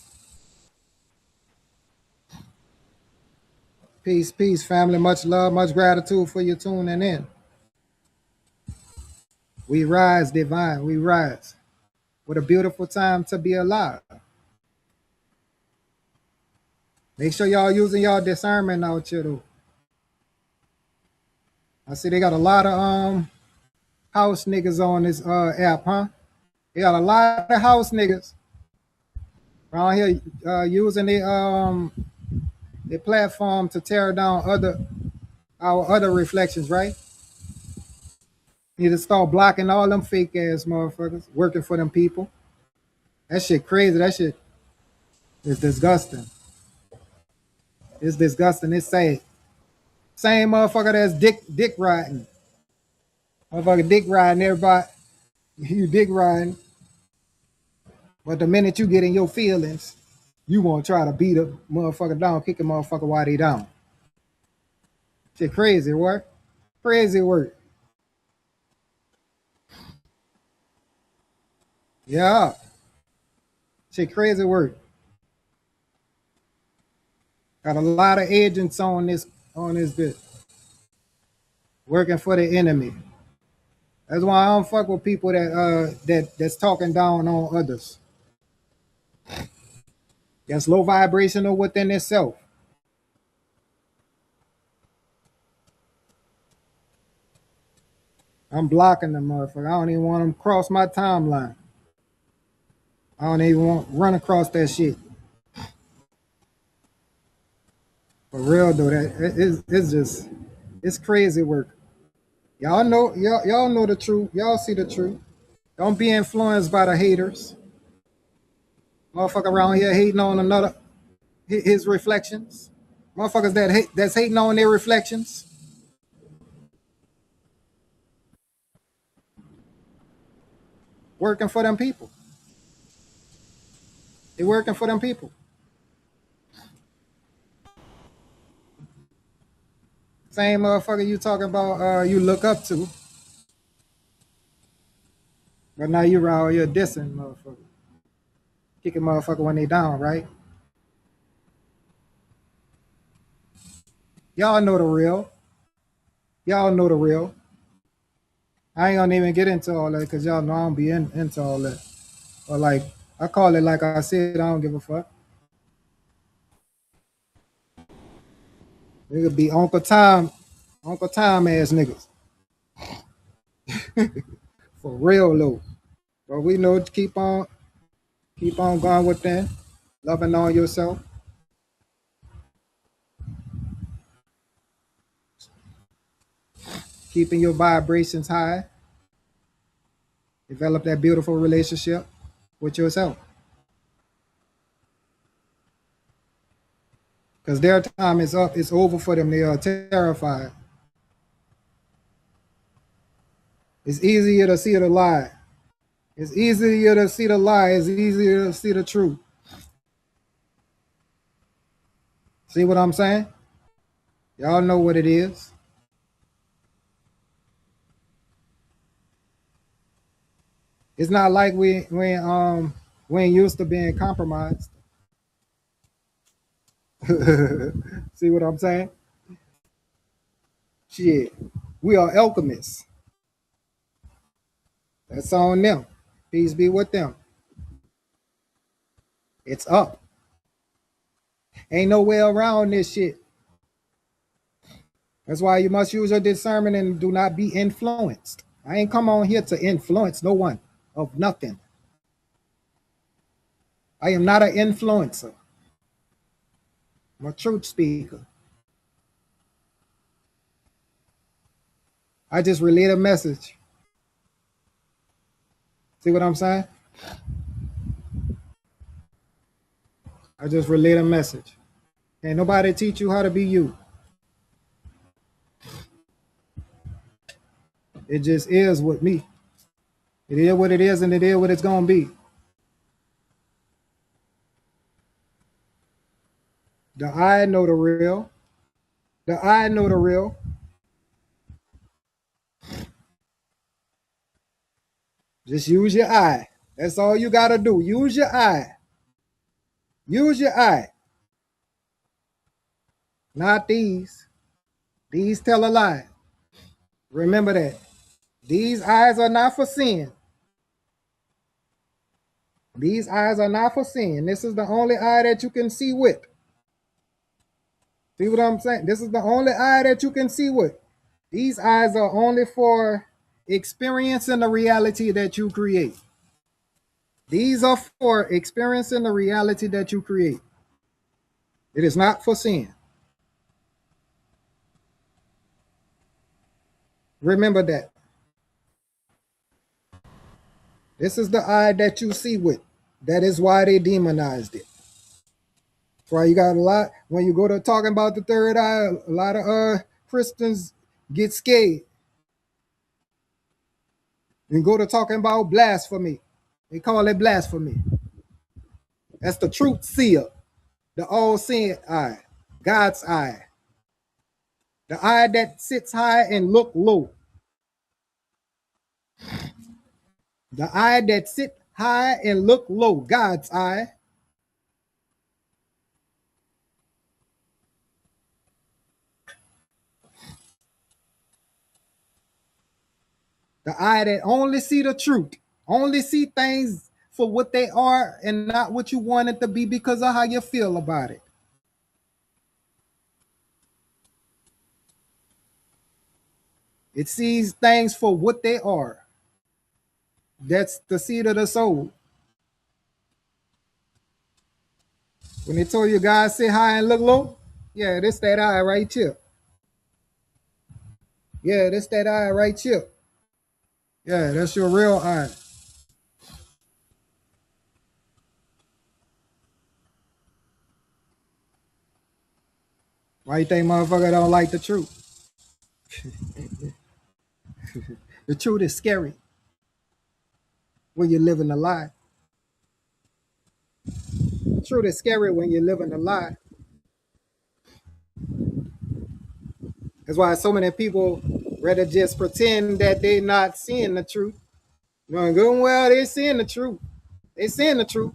Peace, peace, family. Much love, much gratitude for you tuning in. We rise, divine. We rise. What a beautiful time to be alive. Make sure y'all using y'all discernment out here, though. I see they got a lot of house niggas on this app, huh? They got a lot of house niggas around here using the platform to tear down our other reflections, right? You need to start blocking all them fake ass motherfuckers working for them people. That shit crazy. That shit is disgusting. It's disgusting. It's sad. Same motherfucker that's dick riding. Motherfucker dick riding everybody. You dick riding. But the minute you get in your feelings, you want to try to beat a motherfucker down, kick a motherfucker while they down. Shit crazy work. Crazy work. Yeah. Shit crazy work. Got a lot of agents on this bit. Working for the enemy. That's why I don't fuck with people that's talking down on others. That's low vibrational within itself. I'm blocking them motherfucker. I don't even want them cross my timeline. I don't even want to run across that shit. For real though, it's crazy work. Y'all know the truth. Y'all see the truth. Don't be influenced by the haters. Motherfucker around here hating on his reflections. Motherfuckers that's hating on their reflections. Working for them people. They working for them people. Same motherfucker you talking about you look up to. But now you around here dissing motherfucker. Kicking motherfucker when they down, right? Y'all know the real. Y'all know the real. I ain't gonna even get into all that because y'all know I don't be into all that. Or like, I call it like I said, I don't give a fuck. It could be Uncle Tom ass niggas. For real though. But we know to keep on going with that. Loving on yourself. Keeping your vibrations high. Develop that beautiful relationship with yourself. Because their time is up, it's over for them. They are terrified. It's easier to see the lie. It's easier to see the lie. It's easier to see the truth. See what I'm saying? Y'all know what it is. It's not like we ain't used to being compromised. See what I'm saying? Shit. We are alchemists. That's on them. Peace be with them. It's up. Ain't no way around this shit. That's why you must use your discernment and do not be influenced. I ain't come on here to influence no one of nothing. I am not an influencer. I'm a truth speaker. I just relay a message. See what I'm saying? I just relay a message. Ain't nobody teach you how to be you. It just is with me. It is what it is and it is what it's gonna be. The I know the real. The I know the real. Just use your eye. That's all you got to do. Use your eye. Use your eye. Not these. These tell a lie. Remember that. These eyes are not for sin. These eyes are not for sin. This is the only eye that you can see with. See what I'm saying? This is the only eye that you can see with. These eyes are only for experiencing the reality that you create. These are for experiencing the reality that you create. It is not for sin. Remember that. This is the eye that you see with. That is why they demonized it. That's why you got a lot, when you go to talking about the third eye, a lot of Christians get scared. And go to talking about blasphemy. They call it blasphemy. That's the truth seer, the all-seeing eye, God's eye. The eye that sits high and look low. The eye that sits high and look low, God's eye. The eye that only see the truth, only see things for what they are and not what you want it to be because of how you feel about it. It sees things for what they are. That's the seed of the soul. When they told you God sit high and look low, yeah, this that eye right here. Yeah, this that eye right here. Yeah, that's your real eye. Why you think motherfucker don't like the truth? The truth is scary when you're living a lie. The truth is scary when you're living a lie. That's why so many people rather just pretend that they're not seeing the truth. You know, good and well, they're seeing the truth. They're seeing the truth.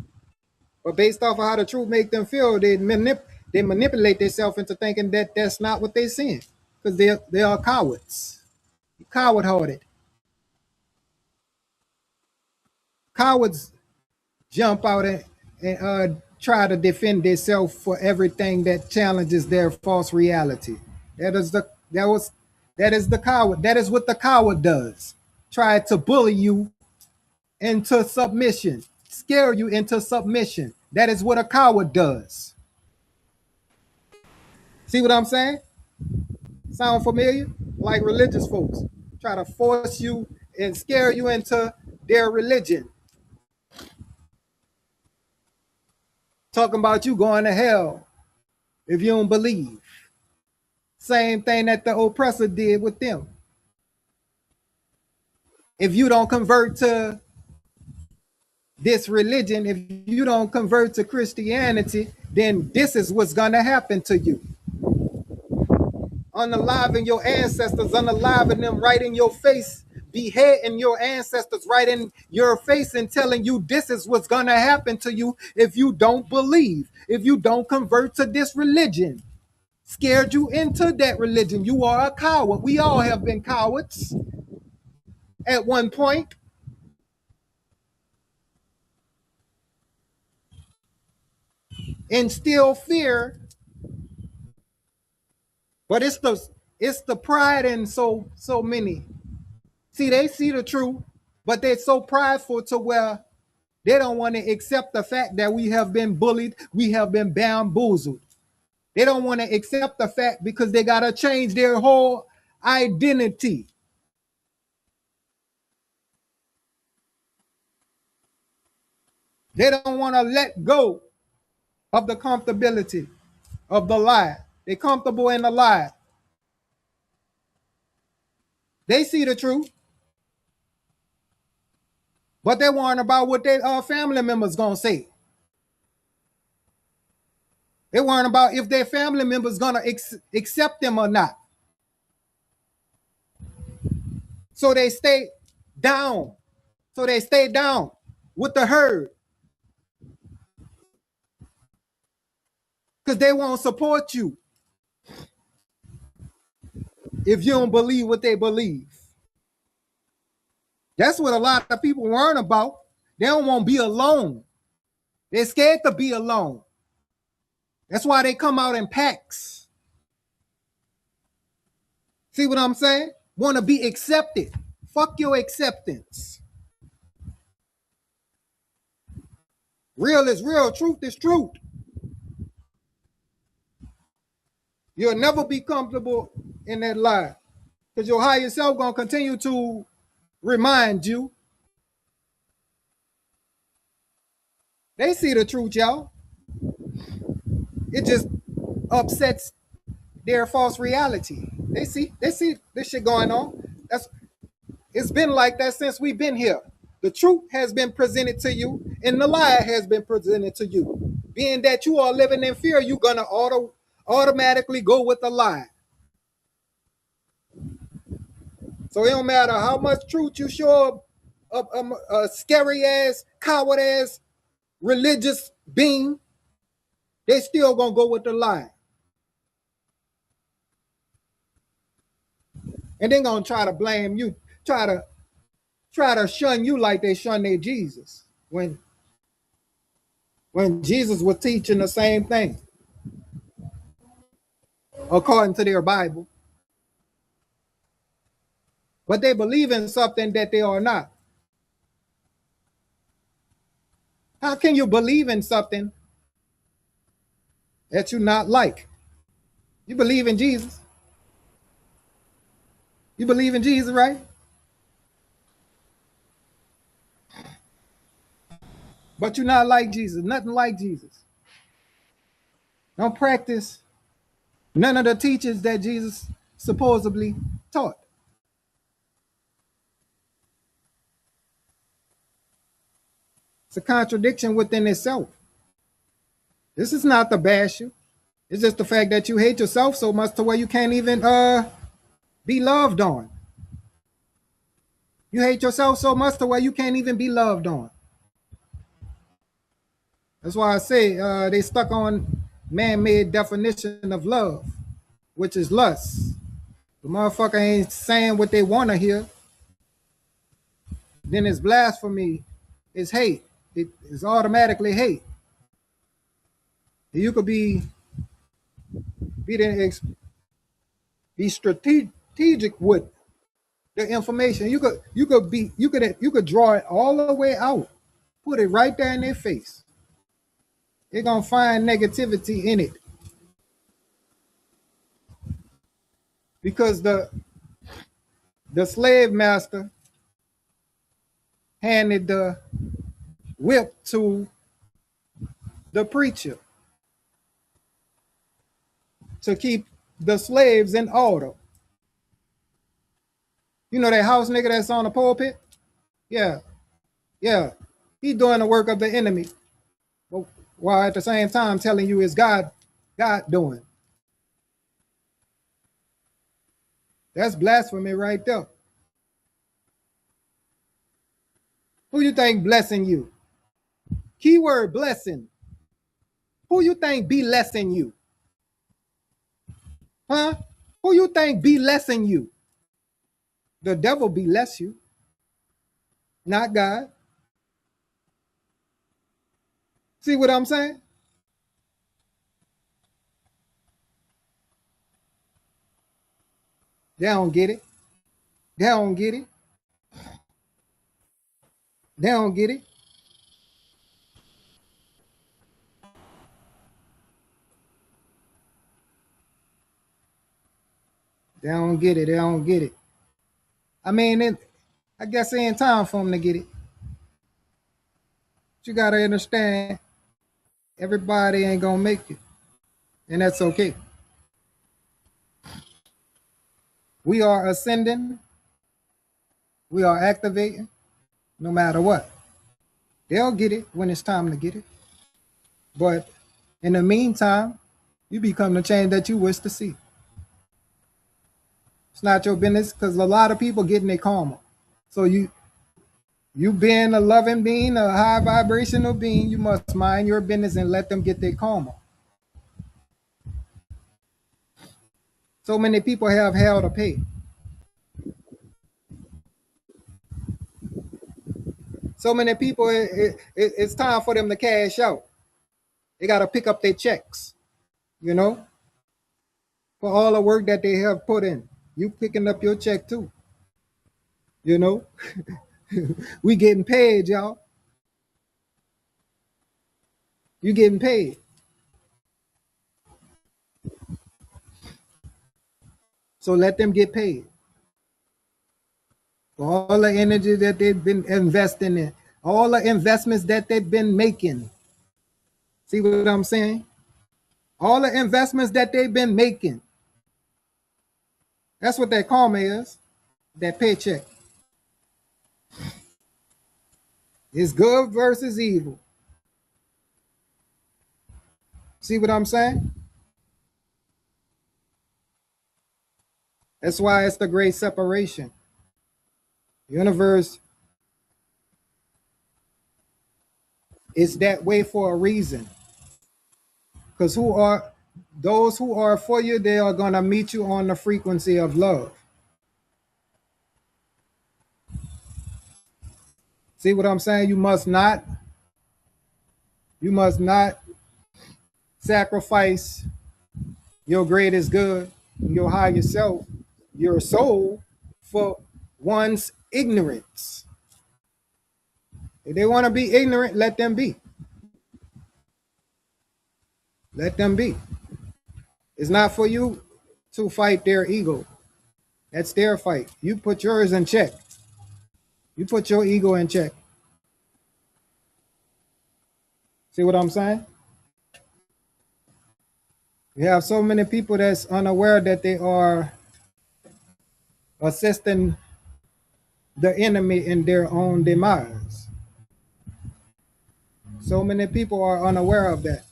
But based off of how the truth make them feel, they manipulate themselves into thinking that that's not what they're seeing. Because they are cowards. Coward-hearted. Cowards jump out and try to defend themselves for everything that challenges their false reality. That is the coward. That is what the coward does. Try to bully you into submission, scare you into submission. That is what a coward does. See what I'm saying? Sound familiar? Like religious folks try to force you and scare you into their religion. Talking about you going to hell if you don't believe. Same thing that the oppressor did with them. If you don't convert to this religion, if you don't convert to Christianity, then this is what's going to happen to you. Unaliving your ancestors, unaliving them right in your face, beheading your ancestors right in your face and telling you this is what's going to happen to you if you don't believe, if you don't convert to this religion. Scared you into that religion. You are a coward. We all have been cowards at one point. Instill fear. But it's the pride in so many. See, they see the truth, but they're so prideful to where they don't want to accept the fact that we have been bullied, we have been bamboozled. They don't want to accept the fact because they got to change their whole identity. They don't want to let go of the comfortability of the lie. They're comfortable in the lie. They see the truth, but they're worrying about what their family members going to say. They're worrying about if their family members going to accept them or not. So they stay down. with the herd. Because they won't support you if you don't believe what they believe. That's what a lot of people learn about. They don't want to be alone. They're scared to be alone. That's why they come out in packs. See what I'm saying? Want to be accepted. Fuck your acceptance. Real is real. Truth is truth. You'll never be comfortable in that lie. Because your higher self going to continue to remind you. They see the truth, y'all. It just upsets their false reality. They see this shit going on. It's been like that since we've been here. The truth has been presented to you, and the lie has been presented to you. Being that you are living in fear, you're gonna automatically go with the lie. So it don't matter how much truth you show a scary ass, coward ass, religious being, they still gonna go with the lie. And they're gonna try to blame you, try to shun you like they shun their Jesus. When Jesus was teaching the same thing, according to their Bible. But they believe in something that they are not. How can you believe in something that you not like? You believe in Jesus. You believe in Jesus, right? But you're not like Jesus, nothing like Jesus. Don't practice none of the teachings that Jesus supposedly taught. It's a contradiction within itself. This is not to bash you. It's just the fact that you hate yourself so much to where you can't even be loved on. You hate yourself so much to where you can't even be loved on. That's why I say they stuck on man-made definition of love, which is lust. The motherfucker ain't saying what they want to hear. Then it's blasphemy. It's hate. It's automatically hate. You could be strategic with the information. You could draw it all the way out, put it right there in their face. They're gonna find negativity in it because the slave master handed the whip to the preacher to keep the slaves in order. You know that house nigga that's on the pulpit? Yeah. He doing the work of the enemy, but while at the same time telling you it's God doing. That's blasphemy right there. Who you think blessing you? Keyword blessing. Who you think be blessing you? Huh? Who you think be blessing you? The devil be bless you, not God. See what I'm saying? They don't get it. They don't get it. They don't get it. They don't get it. They don't get it. I mean, I guess it ain't time for them to get it. But you got to understand, everybody ain't going to make it. And that's okay. We are ascending. We are activating no matter what. They'll get it when it's time to get it. But in the meantime, you become the change that you wish to see. It's not your business because a lot of people getting their karma. So you You being a loving being, a high vibrational being, you must mind your business and let them get their karma. So many people have hell to pay. So many people, it's time for them to cash out. They got to pick up their checks, you know, for all the work that they have put in. You picking up your check too, you know. We getting paid, y'all. You getting paid. So let them get paid for all the energy that they've been investing in, all the investments that they've been making. See what I'm saying? All the investments that they've been making. That's what that karma is, that paycheck. It's good versus evil. See what I'm saying? That's why it's the great separation. The universe is that way for a reason. Because those who are for you, they are going to meet you on the frequency of love. See what I'm saying? You must not sacrifice your greatest good, your higher self, your soul, for one's ignorance. If they want to be ignorant, let them be. Let them be. It's not for you to fight their ego. That's their fight. You put yours in check. You put your ego in check. See what I'm saying? You have so many people that's unaware that they are assisting the enemy in their own demise. So many people are unaware of that.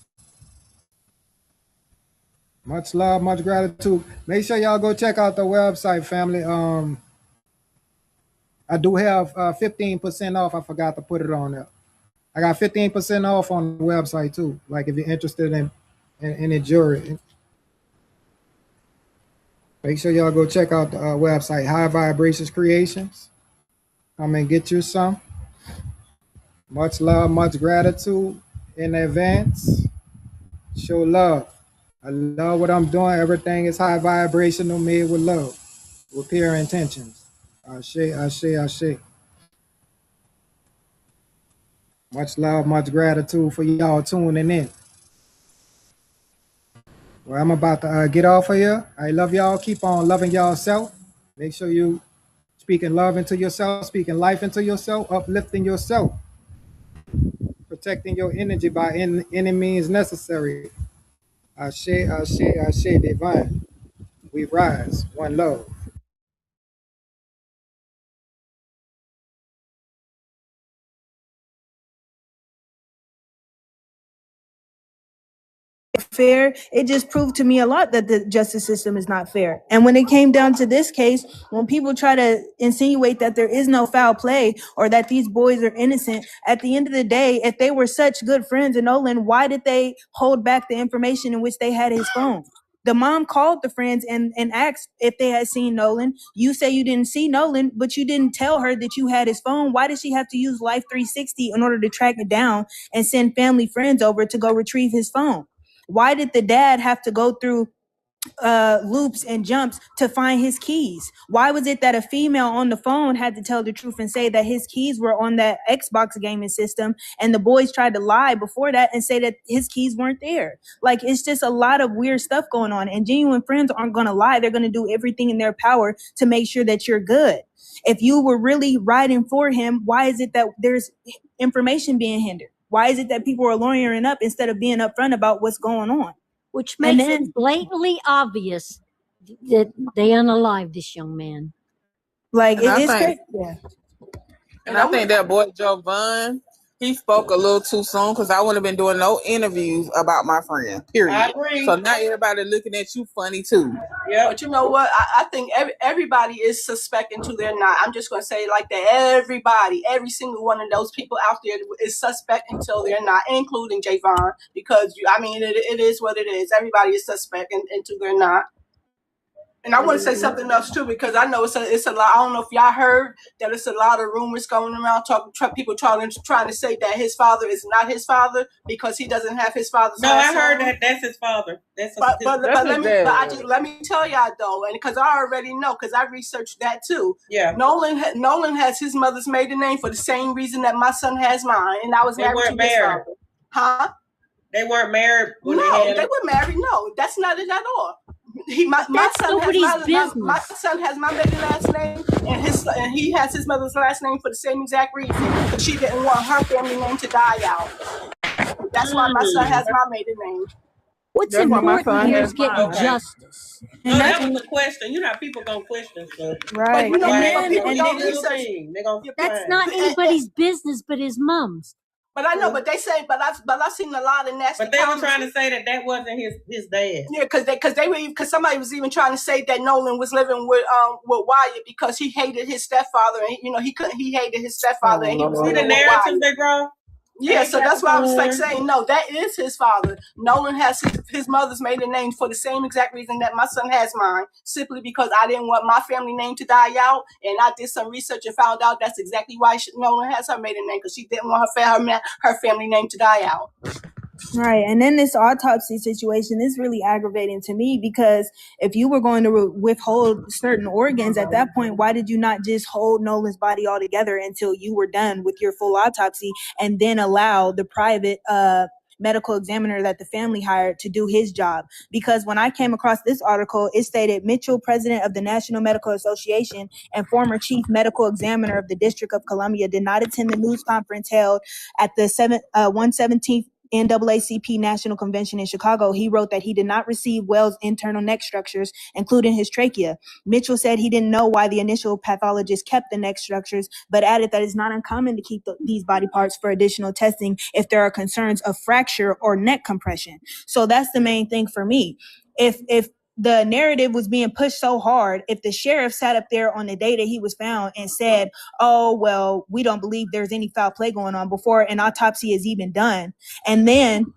Much love, much gratitude. Make sure y'all go check out the website, family. I do have 15% off. I forgot to put it on there. I got 15% off on the website too. Like if you're interested in the jewelry. Make sure y'all go check out the website, High Vibrations Creations. Come and get you some. Much love, much gratitude in advance. Show love. I love what I'm doing. Everything is high vibrational, made with love, with pure intentions. Ashe, ashe, ashe. Much love, much gratitude for y'all tuning in. Well, I'm about to get off of here. I love y'all. Keep on loving y'all self. Make sure you speaking love into yourself, speaking life into yourself, uplifting yourself, protecting your energy by any means necessary. Ashe, ashe, ashe, divine. We rise, one love. Fair, it just proved to me a lot that the justice system is not fair. And when it came down to this case, when people try to insinuate that there is no foul play or that these boys are innocent, at the end of the day, if they were such good friends of Nolan, why did they hold back the information in which they had his phone? The mom called the friends and asked if they had seen Nolan. You say you didn't see Nolan, but you didn't tell her that you had his phone. Why did she have to use Life 360 in order to track it down and send family friends over to go retrieve his phone? Why did the dad have to go through loops and jumps to find his keys? Why was it that a female on the phone had to tell the truth and say that his keys were on that Xbox gaming system, and the boys tried to lie before that and say that his keys weren't there? Like, it's just a lot of weird stuff going on, and genuine friends aren't going to lie. They're going to do everything in their power to make sure that you're good. If you were really riding for him, why is it that there's information being hindered? Why is it that people are lawyering up instead of being upfront about what's going on? Which makes it blatantly obvious that they unalive this young man. Like, And I it's think, crazy. Yeah. and I think that boy Joe Vaughn, He spoke a little too soon because I wouldn't have been doing no interviews about my friend. Period. I agree. So now everybody looking at you funny too. Yeah, but you know what? I think everybody is suspect until they're not. I'm just going to say it like that. Every single one of those people out there is suspect until they're not, including Javon, because it is what it is. Everybody is suspect until they're not. And I want to say something else too, because I know it's a lot. I don't know if y'all heard that it's a lot of rumors going around, people trying to say that his father is not his father because he doesn't have his father's. No, I heard that that's his father. Let me tell y'all though, and because I already know, because I researched that too. Yeah. Nolan has his mother's maiden name for the same reason that my son has mine, and I was married to his father. Huh? They weren't married. They were married. No, that's not it at all. My son has my maiden last name, and he has his mother's last name for the same exact reason. Because she didn't want her family name to die out. That's why my son has my maiden name. What's important here is getting justice. No, that was the question. You know how people gonna question stuff. Right. But That's not anybody's business but his mom's. But I know, but they say, but I've seen a lot of nasty. But they were trying to say that wasn't his dad. Yeah, because somebody was even trying to say that Nolan was living with Wyatt because he hated his stepfather, and he hated his stepfather, and he was living with Wyatt. They grow. Yeah, so that's why I was saying no, that is his father. Nolan has his mother's maiden name for the same exact reason that my son has mine, simply because I didn't want my family name to die out, and I did some research and found out that's exactly why Nolan has her maiden name, because she didn't want her family name to die out. Right. And then this autopsy situation is really aggravating to me, because if you were going to withhold certain organs at that point, why did you not just hold Nolan's body altogether until you were done with your full autopsy and then allow the private medical examiner that the family hired to do his job? Because when I came across this article, it stated Mitchell, president of the National Medical Association and former chief medical examiner of the District of Columbia, did not attend the news conference held at the 117th NAACP National Convention in Chicago. He wrote that he did not receive Wells' internal neck structures, including his trachea. Mitchell said he didn't know why the initial pathologist kept the neck structures, but added that it's not uncommon to keep these body parts for additional testing if there are concerns of fracture or neck compression. So that's the main thing for me. If the narrative was being pushed so hard, if the sheriff sat up there on the day that he was found and said, oh, well, we don't believe there's any foul play going on before an autopsy is even done, and then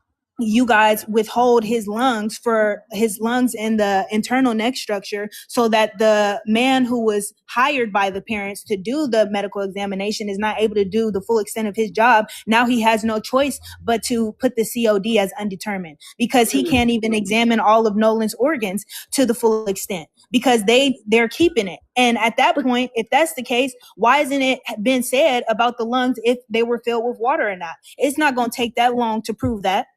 you guys withhold his lungs and the internal neck structure so that the man who was hired by the parents to do the medical examination is not able to do the full extent of his job. Now he has no choice but to put the COD as undetermined, because he can't even examine all of Nolan's organs to the full extent, because they're keeping it. And at that point, if that's the case, why isn't it been said about the lungs if they were filled with water or not? It's not going to take that long to prove that.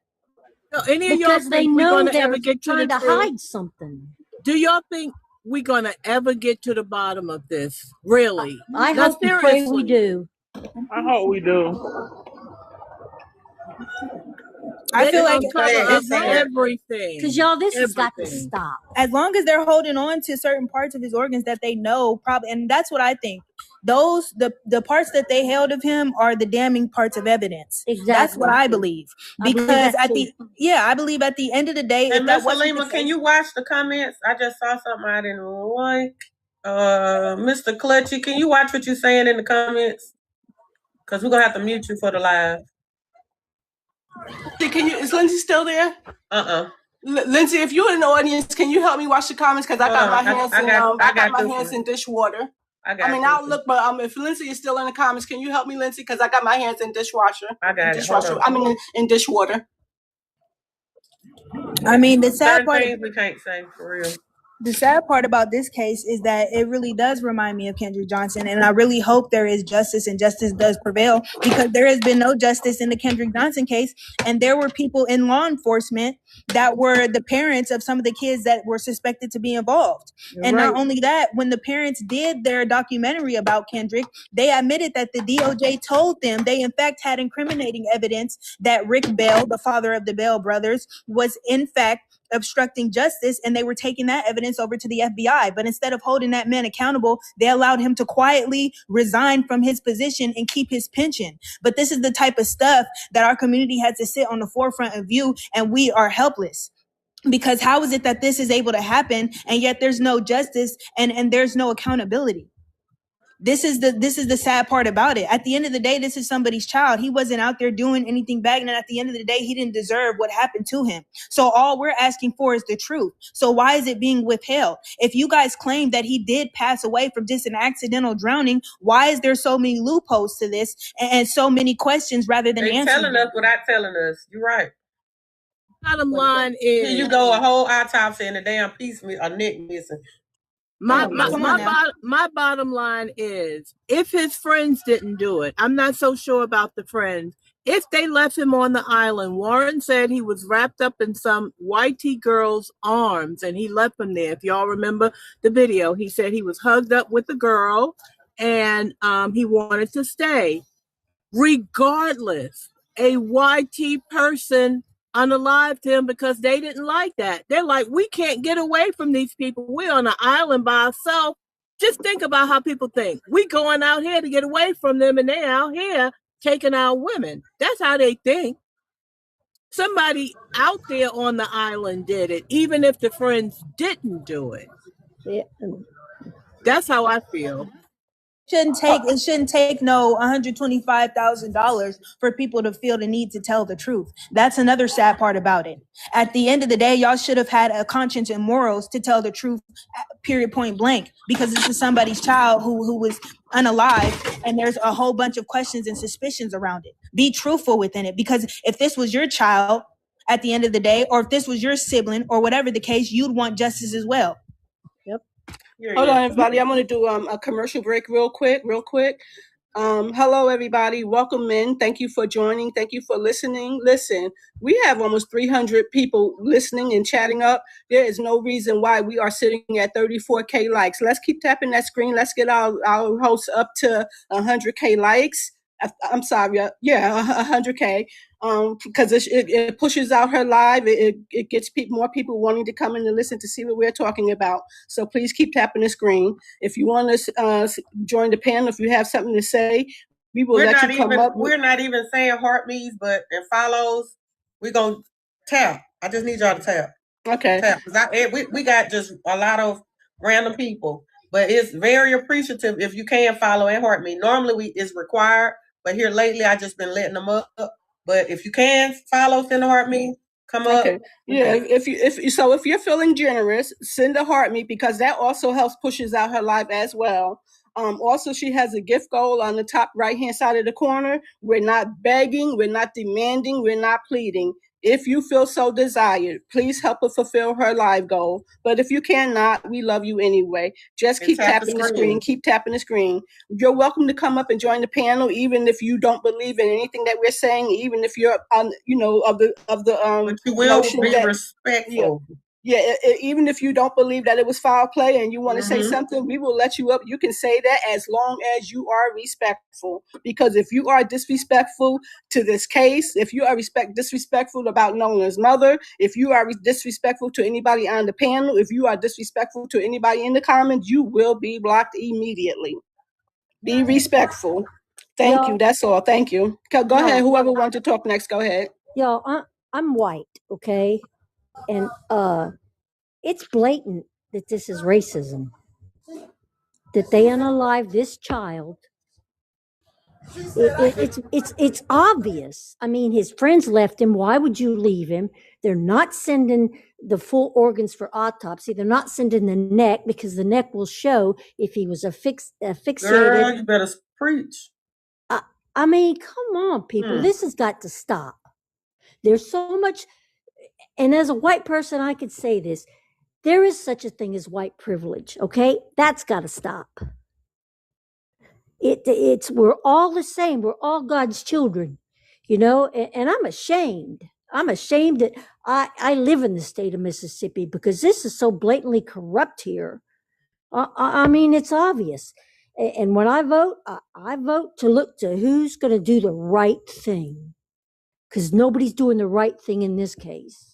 So any of y'all Because they think we're know gonna they're ever get to trying the to truth? hide something. Do y'all think we're gonna ever get to the bottom of this? Really? I No, hope and pray we seriously. do. I hope we do. I feel like it's everything. Because y'all, this has got to stop. As long as they're holding on to certain parts of his organs that they know probably, and that's what I think. The parts that they held of him are the damning parts of evidence. Exactly. That's what I believe. Because I believe at the end of the day, And if that Miss wasn't Halima, can you watch the comments? I just saw something I didn't like. Mr. Clutchy, can you watch what you're saying in the comments? Because we're gonna have to mute you for the live. Is Lindsay still there? Lindsay, if you're in the audience, can you help me watch the comments? Because I got my hands in dishwater. I'll look, but if Lindsay is still in the comments, can you help me, Lindsay? Because I got my hands in dishwasher. In dishwater. I mean, the sad part. Things we can't say for real. The sad part about this case is that it really does remind me of Kendrick Johnson, and I really hope there is justice and justice does prevail, because there has been no justice in the Kendrick Johnson case, and there were people in law enforcement that were the parents of some of the kids that were suspected to be involved. And not only that, when the parents did their documentary about Kendrick, they admitted that the DOJ told them they in fact had incriminating evidence that Rick Bell, the father of the Bell brothers, was in fact obstructing justice, and they were taking that evidence over to the FBI. But instead of holding that man accountable, they allowed him to quietly resign from his position and keep his pension. But this is the type of stuff that our community had to sit on the forefront of view, and we are helpless. Because how is it that this is able to happen and yet there's no justice and there's no accountability? This is the sad part about it. At the end of the day, this is somebody's child. He wasn't out there doing anything bad, and at the end of the day, he didn't deserve what happened to him. So all we're asking for is the truth. So why is it being withheld? If you guys claim that he did pass away from just an accidental drowning, why is there so many loopholes to this and so many questions rather than answers? They're telling us without telling us. You're right. Bottom line is, here you go, a whole autopsy and a damn piece, a neck missing. My bottom line is, if his friends didn't do it, I'm not so sure about the friends. If they left him on the island, Warren said he was wrapped up in some white girl's arms and he left him there. If y'all remember the video, he said he was hugged up with the girl and he wanted to stay. Regardless, a YT person unalived him because they didn't like that. They're like, we can't get away from these people. We're on an island by ourselves. Just think about how people think. We going out here to get away from them, and they're out here taking our women. That's how they think. Somebody out there on the island did it, even if the friends didn't do it. Yeah. That's how I feel. It shouldn't take no $125,000 for people to feel the need to tell the truth. That's another sad part about it. At the end of the day, y'all should have had a conscience and morals to tell the truth, period, point blank, because this is somebody's child who was unalive, and there's a whole bunch of questions and suspicions around it. Be truthful within it, because if this was your child at the end of the day, or if this was your sibling or whatever the case, you'd want justice as well. Hold on, everybody. I'm going to do a commercial break real quick. Hello, everybody. Welcome in. Thank you for joining. Thank you for listening. Listen, we have almost 300 people listening and chatting up. There is no reason why we are sitting at 34K likes. Let's keep tapping that screen. Let's get our hosts up to 100K likes. I'm sorry. Yeah, 100K. Because it pushes out her live. It gets more people wanting to come in and listen to see what we're talking about. So please keep tapping the screen. If you want to join the panel, if you have something to say, we will let you come up. We're not even saying heartbeats, but and follows. We're going to tap. I just need y'all to tap. Okay. Tap. We got just a lot of random people, but it's very appreciative if you can follow and heart me. Normally it's required, but here lately I just been letting them up. But if you can follow, send a heart me, come up. Okay. Yeah. If you're feeling generous, send a heart me, because that also helps pushes out her live as well. Also, she has a gift goal on the top right-hand side of the corner. We're not begging, we're not demanding, we're not pleading. If you feel so desired, please help her fulfill her live goal. But if you cannot, we love you anyway. Just keep tapping the screen. Keep tapping the screen. You're welcome to come up and join the panel, even if you don't believe in anything that we're saying. Even if you're on, of the But you will be respectful. Yeah, even if you don't believe that it was foul play and you want to say something, we will let you up. You can say that as long as you are respectful. Because if you are disrespectful to this case, if you are disrespectful about Nola's mother, if you are disrespectful to anybody on the panel, if you are disrespectful to anybody in the comments, you will be blocked immediately. Be respectful. Thank you. That's all. Thank you. Go ahead. Whoever wants to talk next, go ahead. Y'all, I'm white, okay? And it's blatant that this is racism. That they unalive this child. It's obvious. I mean, his friends left him. Why would you leave him? They're not sending the full organs for autopsy. They're not sending the neck, because the neck will show if he was fixated. Girl, you better preach. I mean, come on, people. This has got to stop. There's so much. And as a white person, I could say this. There is such a thing as white privilege, okay? That's got to stop. We're all the same. We're all God's children, and I'm ashamed. I'm ashamed that I live in the state of Mississippi, because this is so blatantly corrupt here. I mean, it's obvious. And when I vote to look to who's going to do the right thing, because nobody's doing the right thing in this case.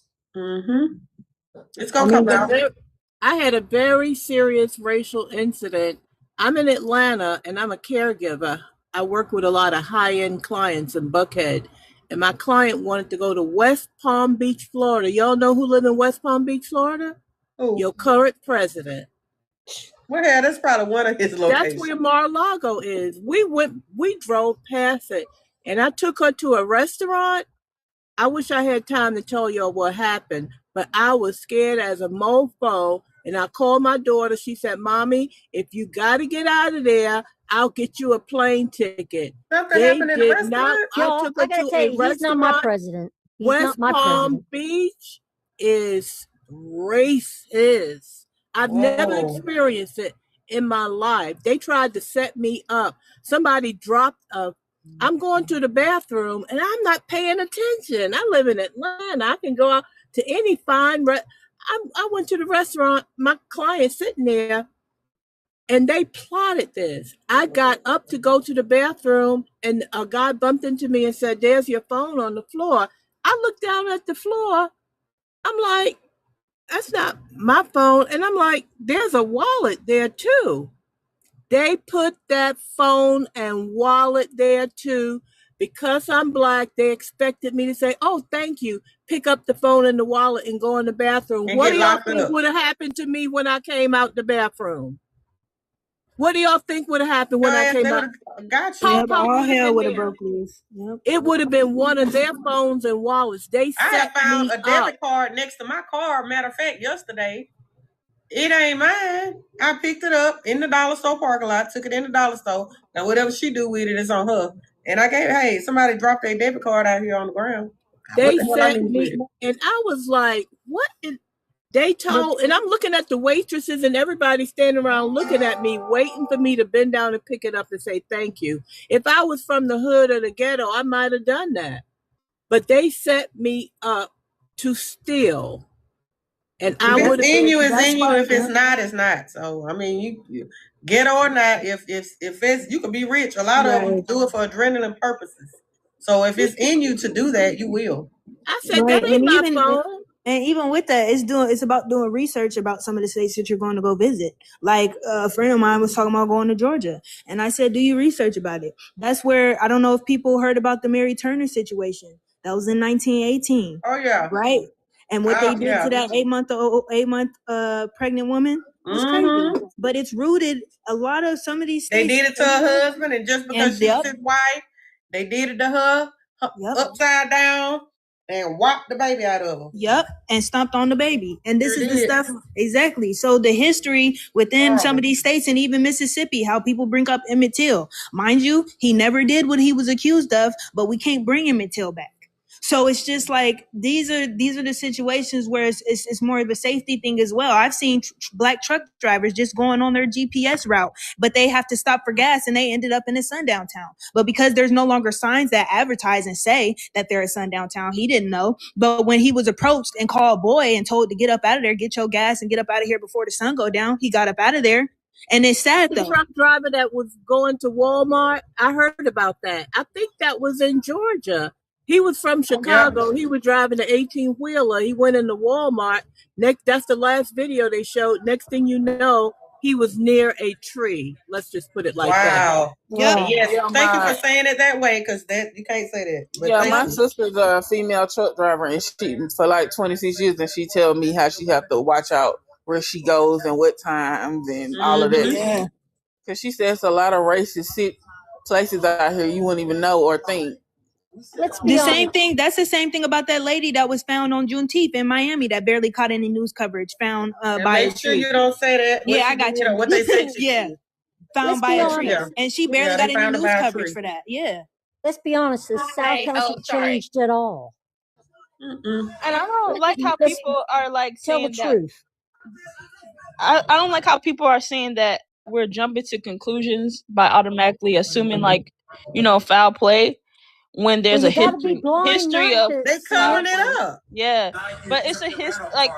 It's I gonna mean, come out. I had a very serious racial incident. I'm in Atlanta and I'm a caregiver. I work with a lot of high-end clients in Buckhead. And my client wanted to go to West Palm Beach, Florida. Y'all know who live in West Palm Beach, Florida? Who? Your current president. Well, yeah, that's probably one of his That's locations. where Mar-a-Lago is. We drove past it. And I took her to a restaurant. I wish I had time to tell y'all what happened, but I was scared as a mofo. And I called my daughter. She said, Mommy, if you got to get out of there, I'll get you a plane ticket. Something They happened in the did not. restaurant? I Y'all, took her I gotta to tell a you, he's not my restaurant. president. He's West not my Palm president. Beach is racist. I've never Whoa. experienced it in my life. They tried to set me up. Somebody dropped a. I'm going to the bathroom and I'm not paying attention. I live in Atlanta. I can go out to any fine. I went to the restaurant. My client sitting there, and they plotted this. I got up to go to the bathroom, and a guy bumped into me and said, "There's your phone on the floor." I looked down at the floor. I'm like, "That's not my phone." And I'm like, "There's a wallet there too." They put that phone and wallet there too. Because I'm Black, they expected me to say, "Oh, thank you," pick up the phone and the wallet and go in the bathroom. And What get do y'all locked think up. would have happened to me when I came out the bathroom? What do y'all think would have happened when I came They out? would have got you. Pop, All would've hell been would have there. broke loose. Yep. It would have been one of their phones and wallets. They I had set found me a up. debit card next to my car. Matter of fact, yesterday. It ain't mine. I picked it up in the dollar store parking lot, took it in the dollar store. Now whatever she do with it is on her. And I gave, hey, somebody dropped their debit card out here on the ground. They What the hell I sent need me, with it? and I was like, "What?" They told, and I'm looking at the waitresses and everybody standing around looking at me, waiting for me to bend down and pick it up and say thank you. If I was from the hood or the ghetto, I might have done that. But they set me up to steal. And I If would it's have in been. you, it's That's in you. why. If it's not, it's not. So I mean, you ghetto or not, if it's you can be rich. A lot of them Right. do it for adrenaline purposes. So if it's in you to do that, you will. I said, Right, that ain't and my even phone. and even with that, it's about doing research about some of the states that you're going to go visit. Like a friend of mine was talking about going to Georgia, and I said, "Do you research about it?" That's where I don't know if people heard about the Mary Turner situation. That was in 1918. Oh yeah, right? And what they did yeah. to that 8-month pregnant woman was crazy. Mhm. But it's rooted. A lot of some of these They states. did it to her husband, and just because And she yep. was his wife, they did it to her upside down and whopped the baby out of her. Yep, and stomped on the baby. And this Sure is the did. stuff exactly. So the history within some of these states and even Mississippi, how people bring up Emmett Till. Mind you, he never did what he was accused of, but we can't bring Emmett Till back. So it's just like these are the situations where it's more of a safety thing as well. I've seen Black truck drivers just going on their GPS route, but they have to stop for gas and they ended up in a sundown town. But because there's no longer signs that advertise and say that they're a sundown town, he didn't know. But when he was approached and called boy and told to get up out of there, get your gas and get up out of here before the sun go down, he got up out of there. And it's sad The though. truck driver that was going to Walmart, I heard about that. I think that was in Georgia. He was from Chicago. He was driving an 18-wheeler. He went into Walmart. That's the last video they showed. Next thing you know, he was near a tree. Let's just put it like that. Wow. Yeah. Yes. Yeah, Thank you my- for saying it that way, because that you can't say that. But Yeah, thank my you. sister's a female truck driver, and she for like 26 years, and she tell me how she have to watch out where she goes and what times and all of that. Mhm. Yeah. Because she says a lot of racist places out here you wouldn't even know or think. Let's be The honest. same thing. That's the same thing about that lady that was found on Juneteenth in Miami that barely caught any news coverage. Found And by a make sure tree. you don't say that. what Yeah, I she got did you. or What they said she Yeah, did. found Let's by be a tree, honest. and she barely Yeah, got they any found her news by a coverage tree. for that. Yeah. Let's be honest. The South hasn't changed at all. Mm-mm. And I don't like how Let's people are like tell the saying that. truth. I don't like how people are saying that we're jumping to conclusions by automatically assuming like, foul play when there's Well, a you gotta be history blind not of to They see covering it. it up. yeah. But it's a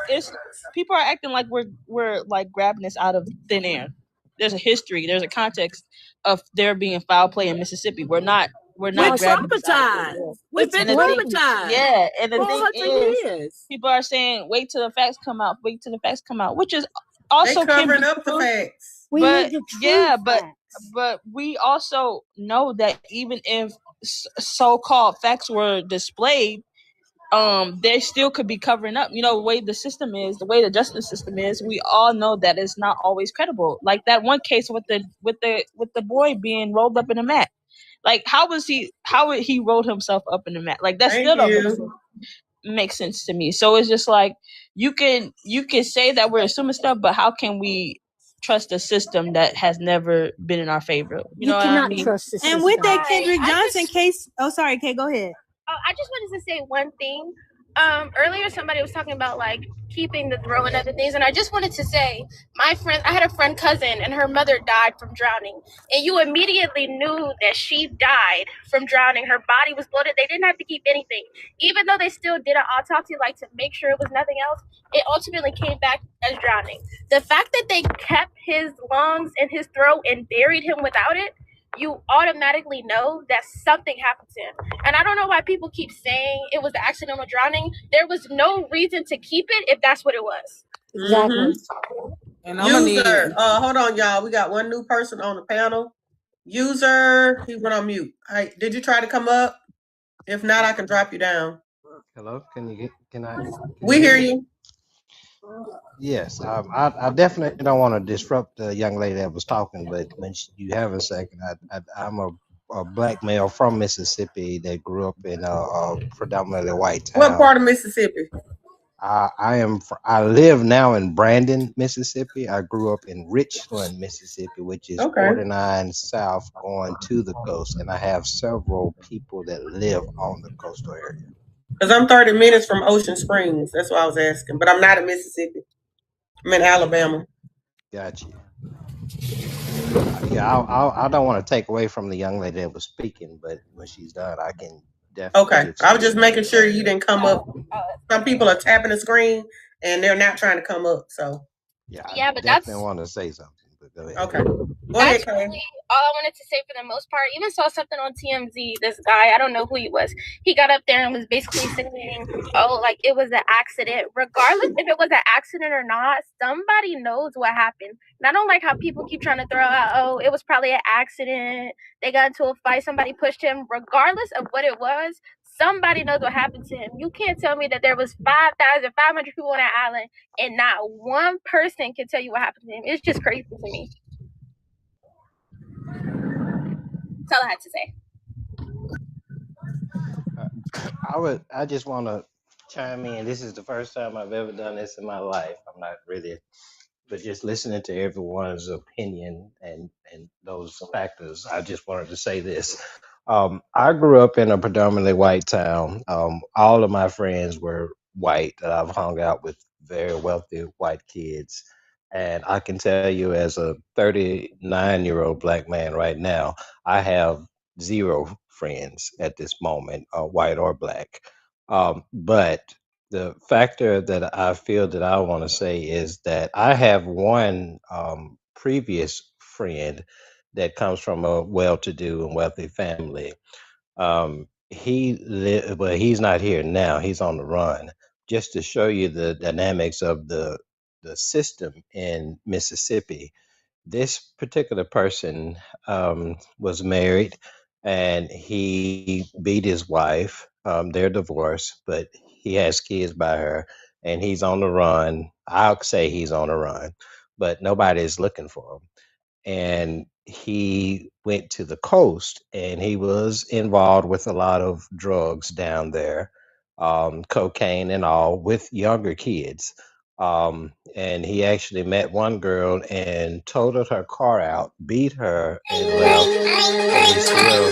it's people are acting like we're like grabbing this out of thin air. There's a history, there's a context of there being foul play in Mississippi. We're not we're We're not grabbing the side of the traumatized. door. We've been And the thing, traumatized yeah, and the for thing 100 is, years. people are saying, "Wait till the facts come out. Wait till the facts come out," which is They also can covering be up the true. facts. We But need the yeah, true but facts. we also know that even if so-called facts were displayed, they still could be covering up. You know, the way the system is, the way the justice system is, we all know that it's not always credible. Like that one case with the boy being rolled up in a mat. Like how would he roll himself up in the mat? Like that Thank still don't you. make sense to me. So it's just like you can say that we're assuming stuff, but how can we trust a system that has never been in our favor? You know what I cannot mean? trust the system. And with that Hi, Kendrick I Johnson just case, oh sorry, Kay, go ahead. I just wanted to say one thing. Earlier somebody was talking about like keeping the throw and other things, and I just wanted to say, I had a friend cousin, and her mother died from drowning, and you immediately knew that she died from drowning. Her body was bloated. They didn't have to keep anything, even though they still did an autopsy, like to make sure it was nothing else. It ultimately came back as drowning. The fact that they kept his lungs and his throat and buried him without it, you automatically know that something happened to him. And I don't know why people keep saying it was the accidental drowning. There was no reason to keep it if that's what it was. Exactly. And I'm gonna need User, hold on, y'all. We got one new person on the panel. User, he went on mute. Hey, did you try to come up? If not, I can drop you down. Hello, can We hear you. Yes, I definitely don't want to disrupt the young lady that was talking, but when you have a second, I'm a black male from Mississippi that grew up in a predominantly white town. What part of Mississippi? I live now in Brandon, Mississippi. I grew up in Richland, Mississippi, which is Okay. 49 south going to the coast, and I have several people that live on the coastal area. Because I'm 30 minutes from Ocean Springs. That's why I was asking. But I'm not in Mississippi. I'm in Alabama. Gotcha. Yeah, I don't want to take away from the young lady that was speaking, but when she's done, I can definitely. Okay. I was just making sure you didn't come up. Some people are tapping the screen and they're not trying to come up. So yeah, Yeah, but definitely want to say something. But go ahead. Okay. Go That's ahead, Kay. really all I wanted to say for the most part. Even saw something on TMZ. This guy, I don't know who he was. He got up there and was basically saying, "Oh, like it was an accident." Regardless if it was an accident or not, somebody knows what happened. And I don't like how people keep trying to throw out, "Oh, it was probably an accident. They got into a fight. Somebody pushed him." Regardless of what it was, somebody knows what happened to him. You can't tell me that there was 5,500 people on that island and not one person can tell you what happened to him. It's just crazy to me. That's all I had to say. I just want to chime in. This is the first time I've ever done this in my life. I'm not really, but just listening to everyone's opinion and those factors, I just wanted to say this. I grew up in a predominantly white town. All of my friends were white that I've hung out with, very wealthy white kids. And I can tell you, as a 39-year-old black man right now, I have zero friends at this moment, white or black. But the factor that I feel that I want to say is that I have one previous friend that comes from a well-to-do and wealthy family. Well, he's not here now. He's on the run. Just to show you the dynamics of the system in Mississippi, this particular person was married and he beat his wife. They're divorced, but he has kids by her and he's on the run. I'll say he's on the run, but nobody is looking for him. And he went to the coast and he was involved with a lot of drugs down there, cocaine and all, with younger kids. And he actually met one girl and totaled her car out, beat her, and left. And he still.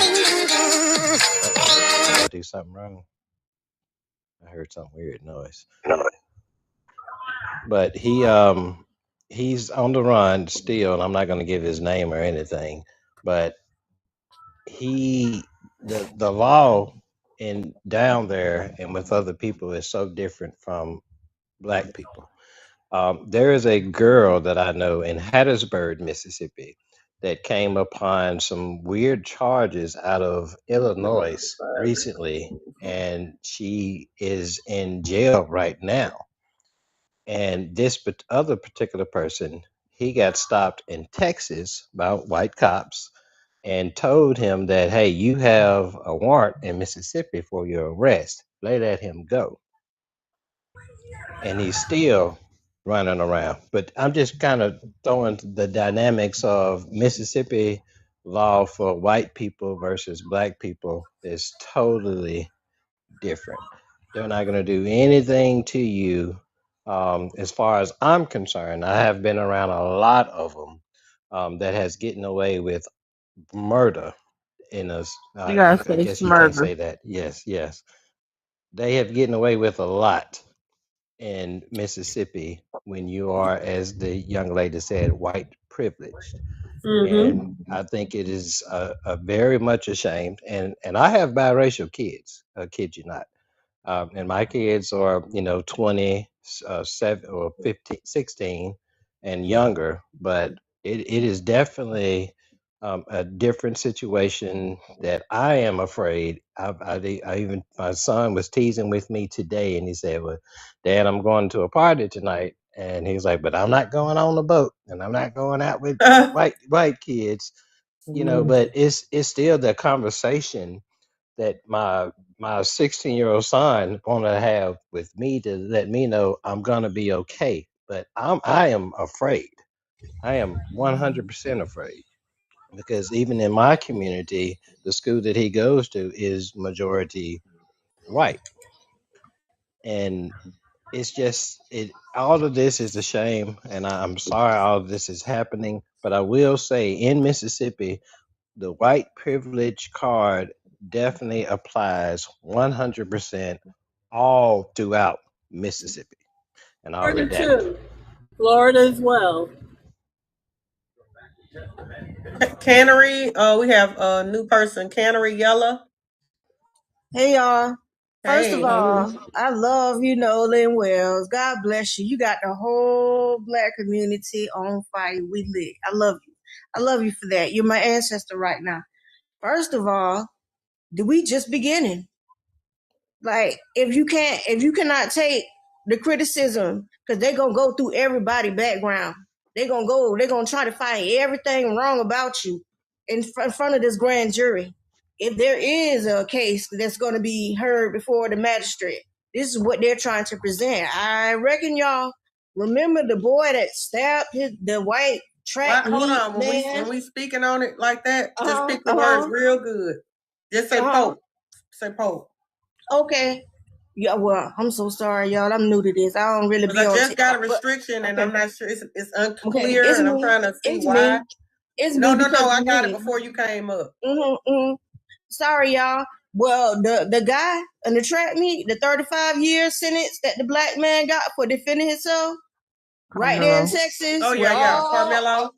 Did I do something wrong? I heard some weird noise. But he's on the run still, and I'm not going to give his name or anything. But the law in down there and with other people is so different from black people. There is a girl that I know in Hattiesburg, Mississippi. that came upon some weird charges out of Illinois recently, and she is in jail right now. And this other particular person, he got stopped in Texas by white cops and told him that, hey, you have a warrant in Mississippi for your arrest. They let him go. And he's still running around. But I'm just kind of throwing the dynamics of Mississippi law for white people versus black people is totally different. They're not going to do anything to you. As far as I'm concerned, I have been around a lot of them that has gotten away with murder in us. You gotta I say guess you can't murder. say that. Yes, yes. They have gotten away with a lot in Mississippi when you are, as the young lady said, white privileged. And I think it is a very much ashamed. And I have biracial kids, I kid you not. And my kids are, 20, 7 or 15, 16 and younger, but it is definitely a different situation that I am afraid. I even, my son was teasing with me today and he said, well, Dad, I'm going to a party tonight. And he's like, but I'm not going on the boat and I'm not going out with white kids, but it's still the conversation that my 16-year-old son want to have with me to let me know I'm gonna be okay. But I am afraid. I am 100% afraid because even in my community, the school that he goes to is majority white, and it's just all of this is a shame, and I'm sorry all of this is happening. But I will say, in Mississippi, the white privilege card definitely applies 100% all throughout Mississippi. And I'll Florida read that. too. Florida as well. Cannery, we have a new person, Cannery Yella. Hey y'all. First of Hey. all, I love you, Nolan Wells. God bless you. You got the whole black community on fire. We lit. I love you. I love you for that. You're my ancestor right now. First of all, we just beginning. Like, if you cannot take the criticism, because they're gonna go through everybody's background. They're gonna try to find everything wrong about you in front of this grand jury. If there is a case that's going to be heard before the magistrate, this is what they're trying to present. I reckon y'all remember the boy that stabbed the white track Hold meet on, man? when we speaking on it like that, just pick the words real good. Just say Pope. Say Pope. Okay. Yeah, well, I'm so sorry, y'all. I'm new to this. I don't really be I on just got a but- restriction, and okay. I'm not sure it's unclear, Okay, it's and I'm me. trying to see It's why. me. It's No, me because I got me. it before you came up. Sorry, y'all. Well, the guy in the track meet, the 35-year sentence that the black man got for defending himself, right there in Carmelo. Texas. Oh, yeah, Carmelo.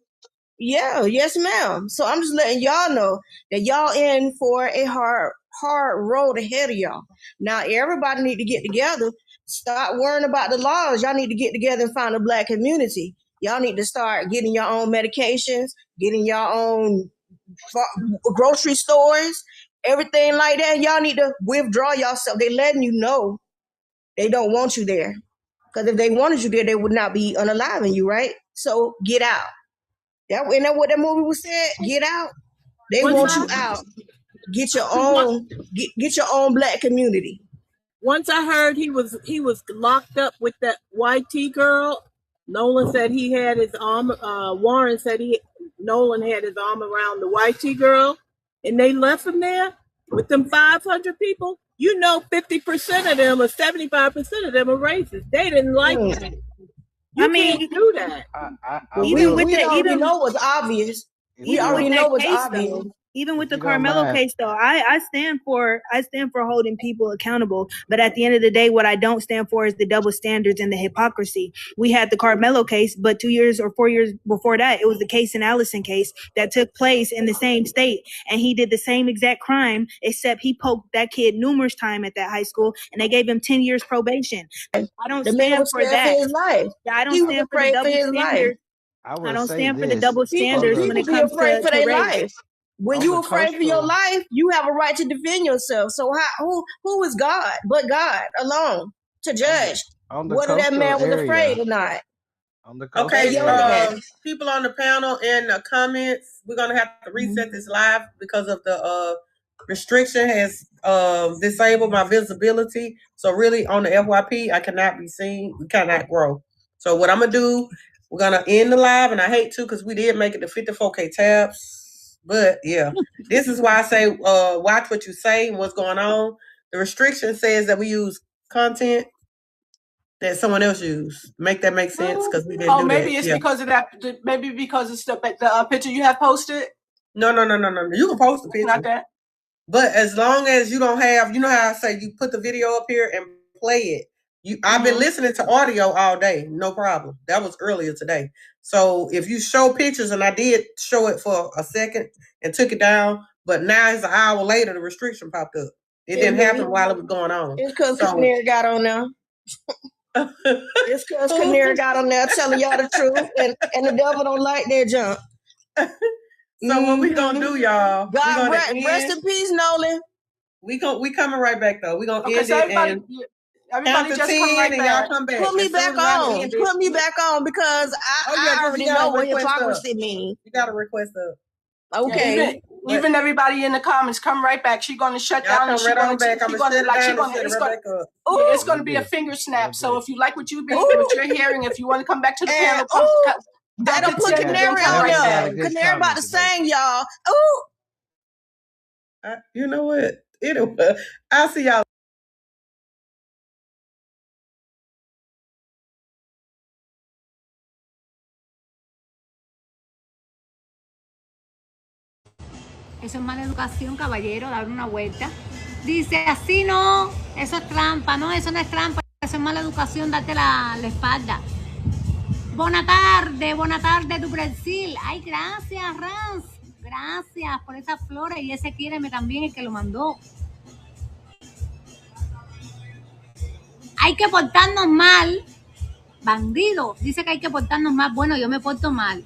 Yeah, yes, ma'am. So I'm just letting y'all know that y'all in for a hard road ahead of y'all. Now everybody need to get together. Stop worrying about the laws. Y'all need to get together and find a black community. Y'all need to start getting your own medications, getting your own grocery stores, everything like that. Y'all need to withdraw yourself. They letting you know they don't want you there. Because if they wanted you there, they would not be unaliving you, right? So get out. Isn't that what that movie was said? Get out. They want you out. Get your own. Get your own black community. Once I heard he was locked up with that YT girl, Nolan said he had his arm. Warren said Nolan had his arm around the YT girl, and they left him there with them 500 people. 50% of them or 75% of them are racist. They didn't like him. You can't do that. We already know what's obvious. We already know what's obvious. Even with the Carmelo case, though, I stand for holding people accountable. But at the end of the day, what I don't stand for is the double standards and the hypocrisy. We had the Carmelo case, but 2 years or 4 years before that, it was the Case Allison case that took place in the same state, and he did the same exact crime, except he poked that kid numerous times at that high school, and they gave him 10 years probation. I don't stand for that. For his life. I don't stand for the double standards. I I will don't say stand for the this double standards when People it be comes afraid for to their race. life. When on you the afraid for your cultural life, you have a right to defend yourself. So who is God but God alone to judge on the whether that cultural man was afraid area or not? on the That cultural Okay, young area. man. people on the panel in the comments, we're gonna have to reset this live because of the restriction has disabled my visibility. So really on the FYP, I cannot be seen. We cannot grow. So what I'm gonna do, we're gonna end the live, and I hate to because we did make it to 54K tabs. But yeah, this is why I say watch what you say and what's going on. The restriction says that we use content that someone else used. Make that make sense? Because we didn't do maybe that. it's Yeah. because of that. Maybe because it's the picture you have posted. No. You can post the picture. Not that. But as long as you don't have, you know how I say you put the video up here and play it. I've been listening to audio all day, no problem. That was earlier today. So if you show pictures, and I did show it for a second and took it down, but now it's an hour later, the restriction popped up. It didn't happen while it was going on. It's because Canary got on there. It's because Canary got on there telling y'all the truth, and the devil don't like that junk. So what we gonna do, y'all? God rest in peace, Nolan. We coming right back though. We gonna Okay, end so it everybody, and everybody count to just 10 come right and back. y'all come back. Put me As soon back as I on. end it- Put me back on because I already you gotta know what request up. hypocrisy means. You got a request up. Okay. Even everybody in the comments, come right back. She's gonna shut Y'all down and come right on back. I'm gonna shut it down and set it right back up. It's gonna be a finger snap. So if you like what you're hearing, if you want to come back to the panel, come. That'll put Canary on there. Canary about to sing, y'all. Ooh. You know what? I'll see y'all. Eso es mala educación, caballero, dar una vuelta. Dice, así no, eso es trampa, no, eso no es trampa, eso es mala educación, darte la espalda. Buena tarde, tu Brasil. Ay, gracias, Rans. Gracias por esas flores y ese quiéreme también, el que lo mandó. Hay que portarnos mal. Bandido, dice que hay que portarnos mal. Bueno, yo me porto mal.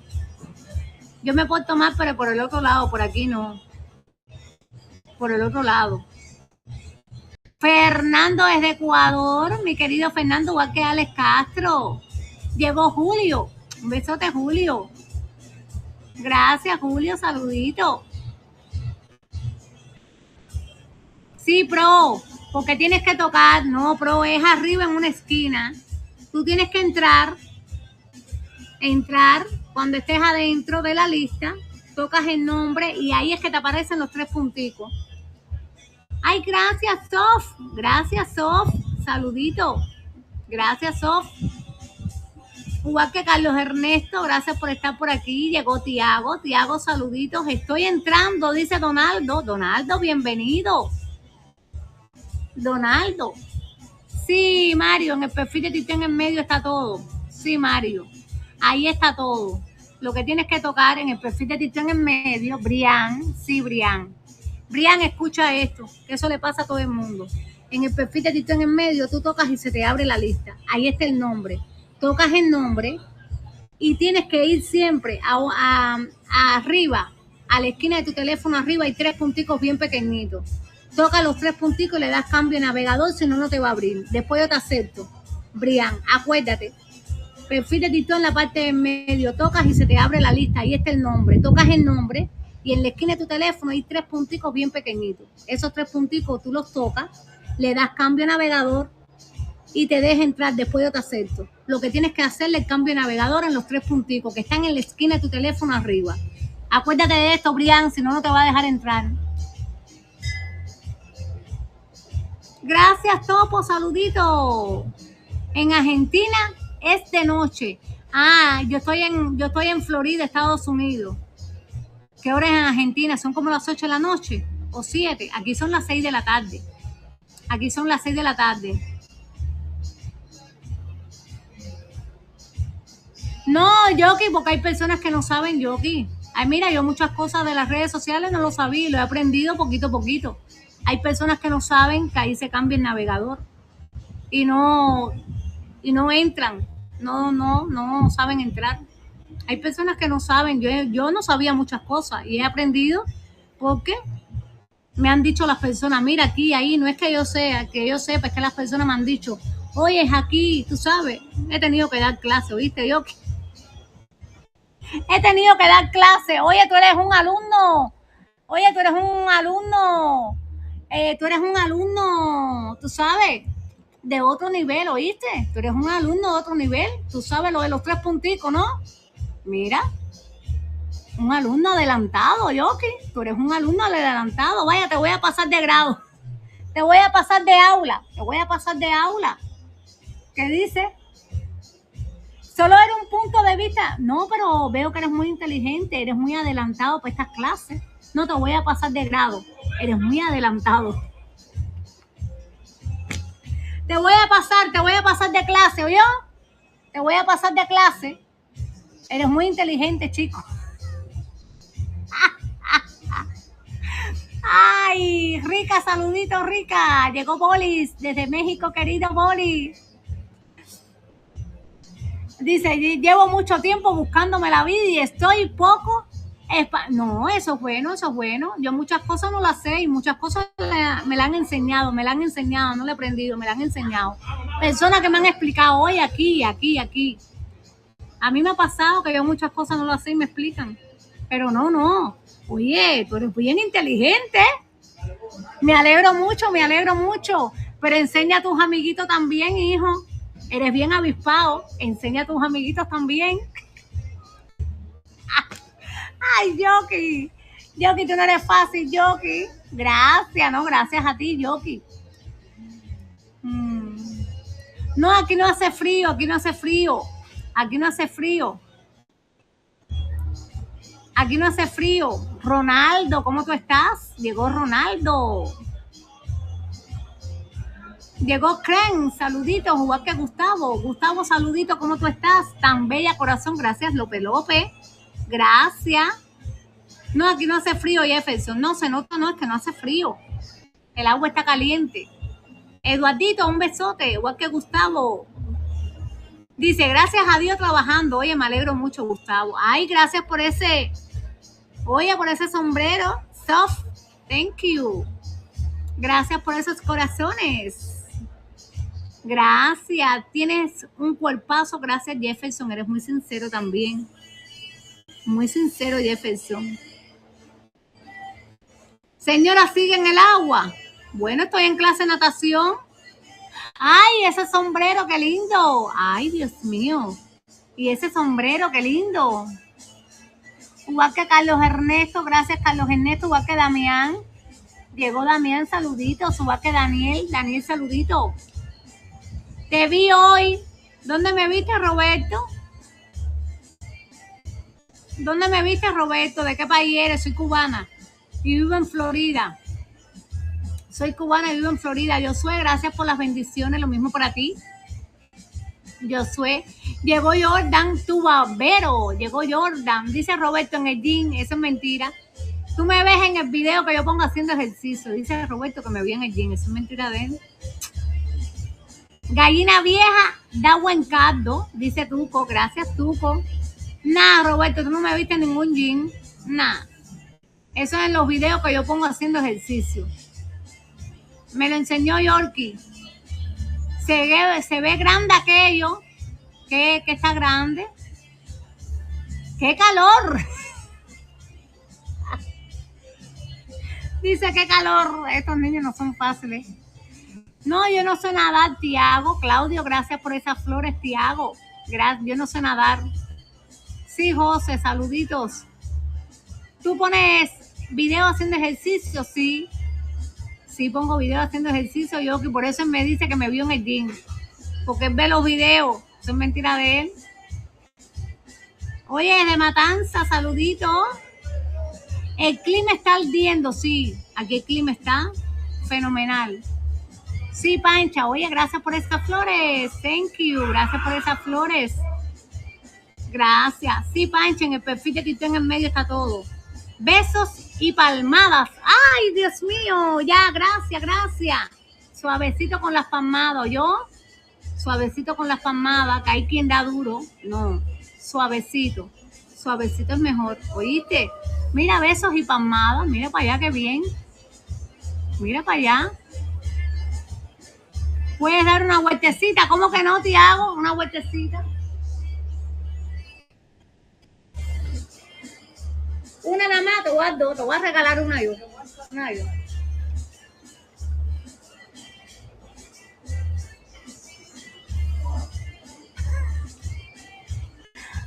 Yo me porto mal, pero por el otro lado, por aquí no. Por el otro lado. Fernando es de Ecuador, mi querido Fernando, igual que Alex Castro. Llegó Julio. Un besote, Julio. Gracias, Julio, saludito. Sí, Pro, porque tienes que tocar. No, Pro, es arriba en una esquina. Tú tienes que entrar cuando estés adentro de la lista, tocas el nombre y ahí es que te aparecen los 3 punticos. Ay, gracias, Sof. Gracias, Sof. Saludito. Gracias, Sof. Igual que Carlos Ernesto, gracias por estar por aquí. Llegó Tiago. Tiago, saluditos. Estoy entrando, dice Donaldo. Donaldo, bienvenido. Donaldo. Sí, Mario, en el perfil de Titán en medio está todo. Sí, Mario. Ahí está todo. Lo que tienes que tocar en el perfil de Titán en medio, Brian. Sí, Brian. Brian, escucha esto, que eso le pasa a todo el mundo. En el perfil de Titán en medio, tú tocas y se te abre la lista. Ahí está el nombre. Tocas el nombre y tienes que ir siempre arriba, a la esquina de tu teléfono arriba hay 3 punticos bien pequeñitos. Toca los 3 punticos y le das cambio de navegador, si no, no te va a abrir. Después yo te acepto. Brian, acuérdate. Perfil de Titán en la parte de en medio, tocas y se te abre la lista. Ahí está el nombre. Tocas el nombre y en la esquina de tu teléfono hay 3 punticos bien pequeñitos. Esos 3 punticos tú los tocas, le das cambio de navegador y te deja entrar. Después yo te acepto. Lo que tienes que hacerle el cambio de navegador en los 3 punticos que están en la esquina de tu teléfono arriba. Acuérdate de esto, Brian, si no, no te va a dejar entrar. Gracias, Topo, saludito. En Argentina es de noche. Ah, yo estoy en Florida, Estados Unidos. ¿Qué hora es en Argentina? Son como las 8 de la noche o 7. Aquí son las 6 de la tarde. Aquí son las 6 de la tarde. No, Yoki, porque hay personas que no saben, Yoki. Ay, mira, yo muchas cosas de las redes sociales no lo sabía y lo he aprendido poquito a poquito. Hay personas que no saben que ahí se cambia el navegador y no entran, no saben entrar. Hay personas que no saben, yo no sabía muchas cosas y he aprendido porque me han dicho las personas, mira aquí, ahí, no es que yo sepa, es que las personas me han dicho, oye, es aquí, tú sabes, he tenido que dar clase, ¿oíste? He tenido que dar clase, oye, tú eres un alumno, tú sabes, de otro nivel, ¿oíste? Tú eres un alumno de otro nivel, tú sabes lo de los 3 punticos, ¿no? Mira, un alumno adelantado, Yoki, tú eres un alumno adelantado, vaya, te voy a pasar de grado, te voy a pasar de aula, ¿qué dice? Solo era un punto de vista, no, pero veo que eres muy inteligente, eres muy adelantado para estas clases, no te voy a pasar de grado, eres muy adelantado. Te voy a pasar de clase, ¿oyó? Te voy a pasar de clase. Eres muy inteligente, chico. Ay, Rica, saludito, Rica. Llegó Bolis desde México, querido Bolis. Dice, llevo mucho tiempo buscándome la vida y estoy poco... No, eso es bueno. Yo muchas cosas no las sé y muchas cosas me la han enseñado, no le he aprendido, me la han enseñado. Personas que me han explicado hoy aquí. A mí me ha pasado que yo muchas cosas no las sé y me explican. Pero no. Oye, tú eres bien inteligente. Me alegro mucho. Pero enseña a tus amiguitos también, hijo. Eres bien avispado. Enseña a tus amiguitos también. Ay, Yoki, tú no eres fácil, Yoki. Gracias a ti, Yoki. No, aquí no hace frío. Ronaldo, ¿cómo tú estás? Llegó Ronaldo. Llegó Cren, saluditos, igual que Gustavo. Gustavo, saludito, ¿cómo tú estás? Tan bella, corazón, gracias, López. Gracias. No, aquí no hace frío, Jefferson. No, se nota, no, es que no hace frío. El agua está caliente. Eduardito, un besote, igual que Gustavo. Dice, gracias a Dios trabajando. Oye, me alegro mucho, Gustavo. Ay, gracias por ese sombrero. Soft, thank you. Gracias por esos corazones. Gracias. Tienes un cuerpazo. Gracias, Jefferson. Eres muy sincero también. Muy sincero, Jefferson. Señora, ¿sigue en el agua? Bueno, estoy en clase de natación. Ay, ese sombrero, qué lindo. Ay, Dios mío. Y ese sombrero, qué lindo. Igual que Carlos Ernesto. Gracias, Carlos Ernesto. Igual que Damián. Llegó Damián, saluditos. Igual que Daniel, saludito. Te vi hoy. ¿Dónde me viste, Roberto? ¿De qué país eres? Soy cubana y vivo en Florida. Josué, gracias por las bendiciones. Lo mismo para ti. Josué. Llegó Jordan, tu barbero. Dice Roberto en el gym. Eso es mentira. Tú me ves en el video que yo pongo haciendo ejercicio. Dice Roberto que me vi en el gym. Eso es mentira de él. Gallina vieja, da buen caldo. Dice Tuco. Gracias, Tuco. Nada, Roberto, tú no me viste en ningún gym. Nada. Eso es en los videos que yo pongo haciendo ejercicio. Me lo enseñó Yorkie. Se ve grande aquello. Que está grande. ¡Qué calor! Dice, qué calor. Estos niños no son fáciles. No, yo no sé nadar, Tiago. Claudio, gracias por esas flores, Tiago. Yo no sé nadar. Sí, José, saluditos. ¿Tú pones videos haciendo ejercicio? Sí. Sí, pongo videos haciendo ejercicio, yo que por eso él me dice que me vio en el gym. Porque él ve los videos. Eso es mentira de él. Oye, de Matanza, saluditos. El clima está ardiendo, sí. Aquí el clima está fenomenal. Sí, Pancha. Oye, gracias por estas flores. Thank you. Gracias por esas flores. Gracias. Sí, Pancha, en el perfil que tú en el medio está todo. Besos y palmadas. ¡Ay, Dios mío! Ya, gracias. Suavecito con las palmadas, ¿yo? Suavecito con las palmadas, que hay quien da duro. No, suavecito. Suavecito es mejor, ¿oíste? Mira, besos y palmadas, mira para allá, qué bien. Mira para allá. Puedes dar una vueltecita, ¿cómo que no, Tiago? Una vueltecita. Una nada más, te voy a dar dos, te voy a regalar una yo. Una yo.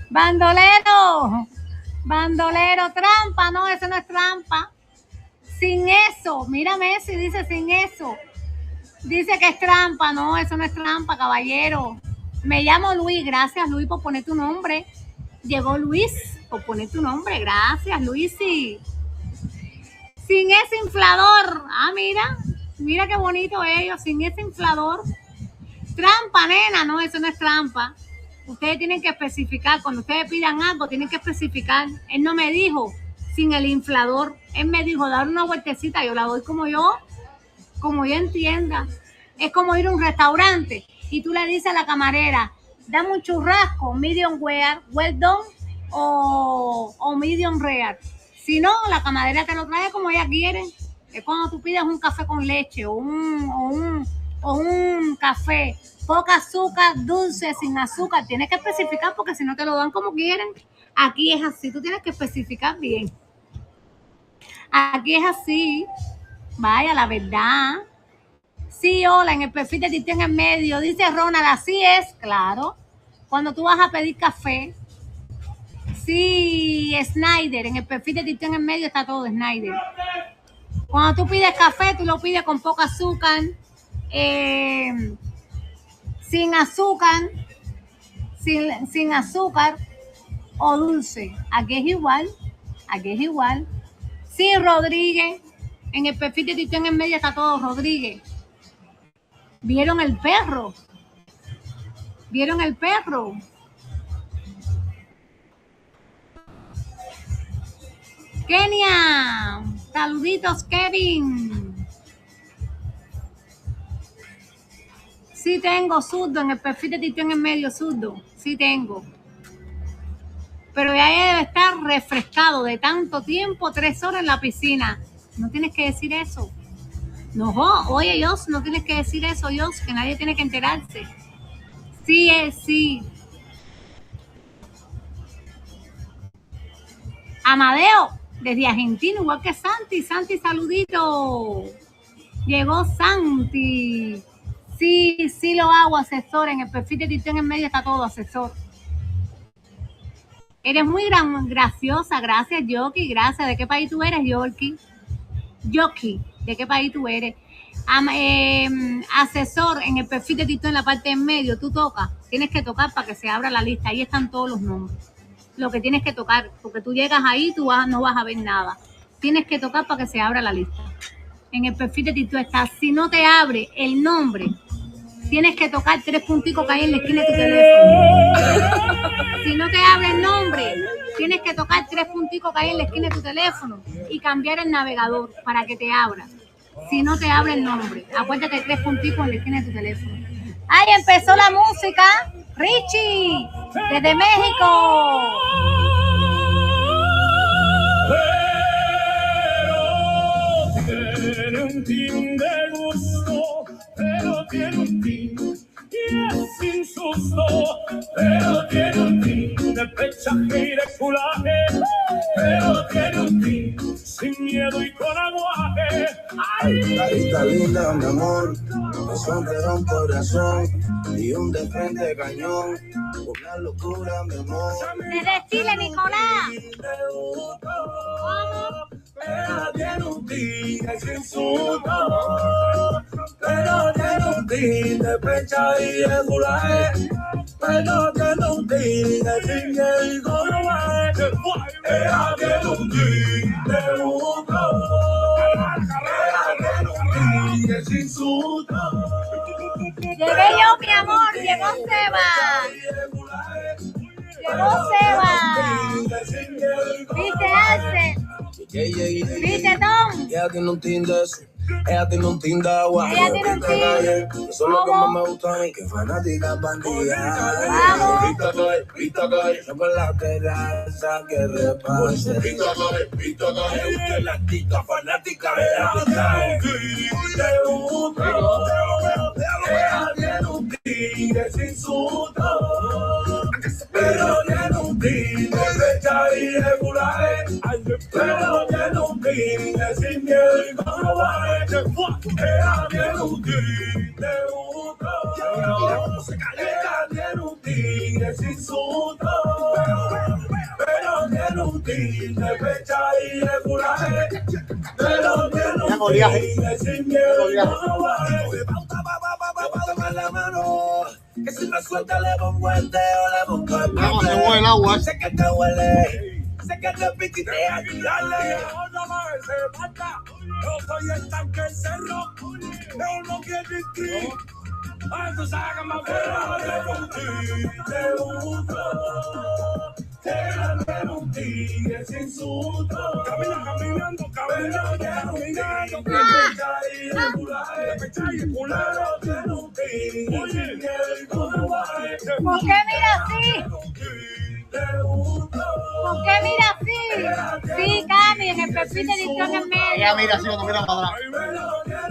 Bandolero, bandolero, trampa, no, eso no es trampa. Sin eso, mira Messi, dice sin eso. Dice que es trampa, no, eso no es trampa, caballero. Me llamo Luis, gracias Luis por poner tu nombre. Llegó Luis por poner tu nombre, gracias Luisi. Sin ese inflador, mira qué bonito ellos, sin ese inflador. Trampa, nena, no, eso no es trampa. Ustedes tienen que especificar, cuando ustedes pidan algo, tienen que especificar. Él no me dijo sin el inflador, él me dijo dar una vueltecita, yo la doy como yo entienda. Es como ir a un restaurante y tú le dices a la camarera, dame un churrasco, medium rare, well done o medium rare. Si no, la camarera te lo trae como ella quiere. Es cuando tú pides un café con leche o un café, poca azúcar, dulce, sin azúcar. Tienes que especificar porque si no te lo dan como quieren. Aquí es así, tú tienes que especificar bien. Aquí es así. Vaya, la verdad. Sí, hola, en el perfil de Tito en el medio. Dice Ronald, así es, claro. Cuando tú vas a pedir café. Sí, Snyder, en el perfil de Tito en el medio está todo Snyder. Cuando tú pides café, tú lo pides con poca azúcar, sin azúcar, sin azúcar o dulce. Aquí es igual. Sí, Rodríguez, en el perfil de Tito en el medio está todo Rodríguez. ¿Vieron el perro? Kenia, saluditos Kevin. Sí tengo zurdo, en el perfil de Tito en el medio zurdo, sí tengo. Pero ya debe estar refrescado de tanto tiempo, 3 horas en la piscina. No tienes que decir eso. No, oye, Dios, no tienes que decir eso, Dios, que nadie tiene que enterarse. Sí. Amadeo, desde Argentina, igual que Santi. Santi, saludito. Llegó Santi. Sí lo hago, asesor. En el perfil de Tito en el medio está todo, asesor. Eres muy graciosa. Gracias, Yoki. Gracias. ¿De qué país tú eres, Yoki? ¿De qué país tú eres? Asesor, en el perfil de Tito en la parte en medio, tú tocas. Tienes que tocar para que se abra la lista. Ahí están todos los nombres. Lo que tienes que tocar, porque tú llegas ahí, no vas a ver nada. Tienes que tocar para que se abra la lista. En el perfil de Tito está. Si no te abre el nombre, tienes que tocar 3 punticos que hay en la esquina de tu teléfono. Si no te abre el nombre, tienes que tocar 3 punticos que hay en la esquina de tu teléfono y cambiar el navegador para que te abra. Si no te abre el nombre, acuérdate 3 punticos en la esquina de tu teléfono. ¡Ay, empezó la música! ¡Richie! ¡Desde México! Tiene un tin de gusto, pero tiene un tin y es sin susto, pero tiene un tin de pechaje y de culaje, pero tiene un tin sin miedo y con aguaje. Carita linda, mi amor, me sonreó un corazón y un de frente cañón, una locura, mi amor. Desde Chile, Nicolás. Pero tiene un tigre sin susto, pero tiene un tigre de pecha y de culaje, pero tiene un tigre sin miedo y con aguaje. Ella tiene un tigre de gusto, ella tiene un tigre sin susto. Llegué yo, mi amor, llegó Seba. ¿Viste, Arce? ¿Viste, Tom? Ella tiene un tin de eso, Ella tiene un team de agua. Ella tiene un team. Eso es lo que más me gusta a mí, que fanática bandida. Chocolate raza que repase. Ella es la tica fanática de la ella tiene un tigre sin susto, pero tiene un tigre fecha irregular, pero tiene un tigre sin miedo y cobarde. Ella tiene un tigre susto, ella tiene un tigre sin susto, pero tiene un tigre fecha irregular, pero tiene un tigre sin miedo y cobarde. La mano, que si me suelta le pongo el dedo, le pongo el agua. Sé que te huele, sé que te piquitea y dale. Se mata, yo soy el tanque del cerro, pero no quiere inscribir. A eso saca más fuera de un te un tigre sin susto. Camina caminando, caminando, ¿Por qué mira así? ¿Por qué mira así? Sí, Cami, en el perfil de edición en medio. Ella mira así cuando mira para atrás.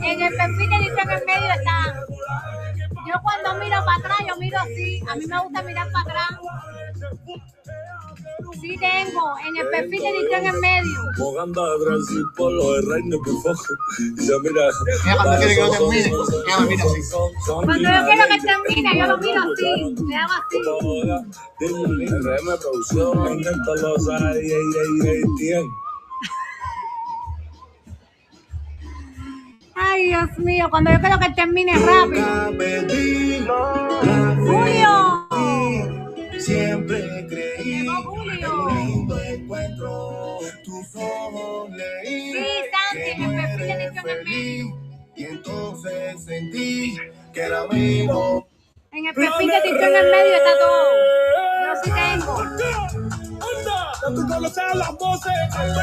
En el perfil de edición en medio está. Yo cuando miro para atrás, yo miro así. A mí me gusta mirar para atrás. Sí tengo, en el perfil de edición en medio. Mogando atrás y por lo de reino que fojo. Y yo mira. Cuando quiere que yo termine, ella me mira así. Cuando yo quiero que termine, yo lo miro así. Me hago así. RM producción, intento lo sabe, Ay, Dios mío, cuando yo quiero que termine rápido. Julio. Siempre creí que lindo encuentro tus ojos leí. Sí, Santi, en el perfil de edición en medio. Y entonces sentí que era mío. En el perfil de edición en medio está todo. Yo sí tengo. Anda, tú conoces las voces. Hace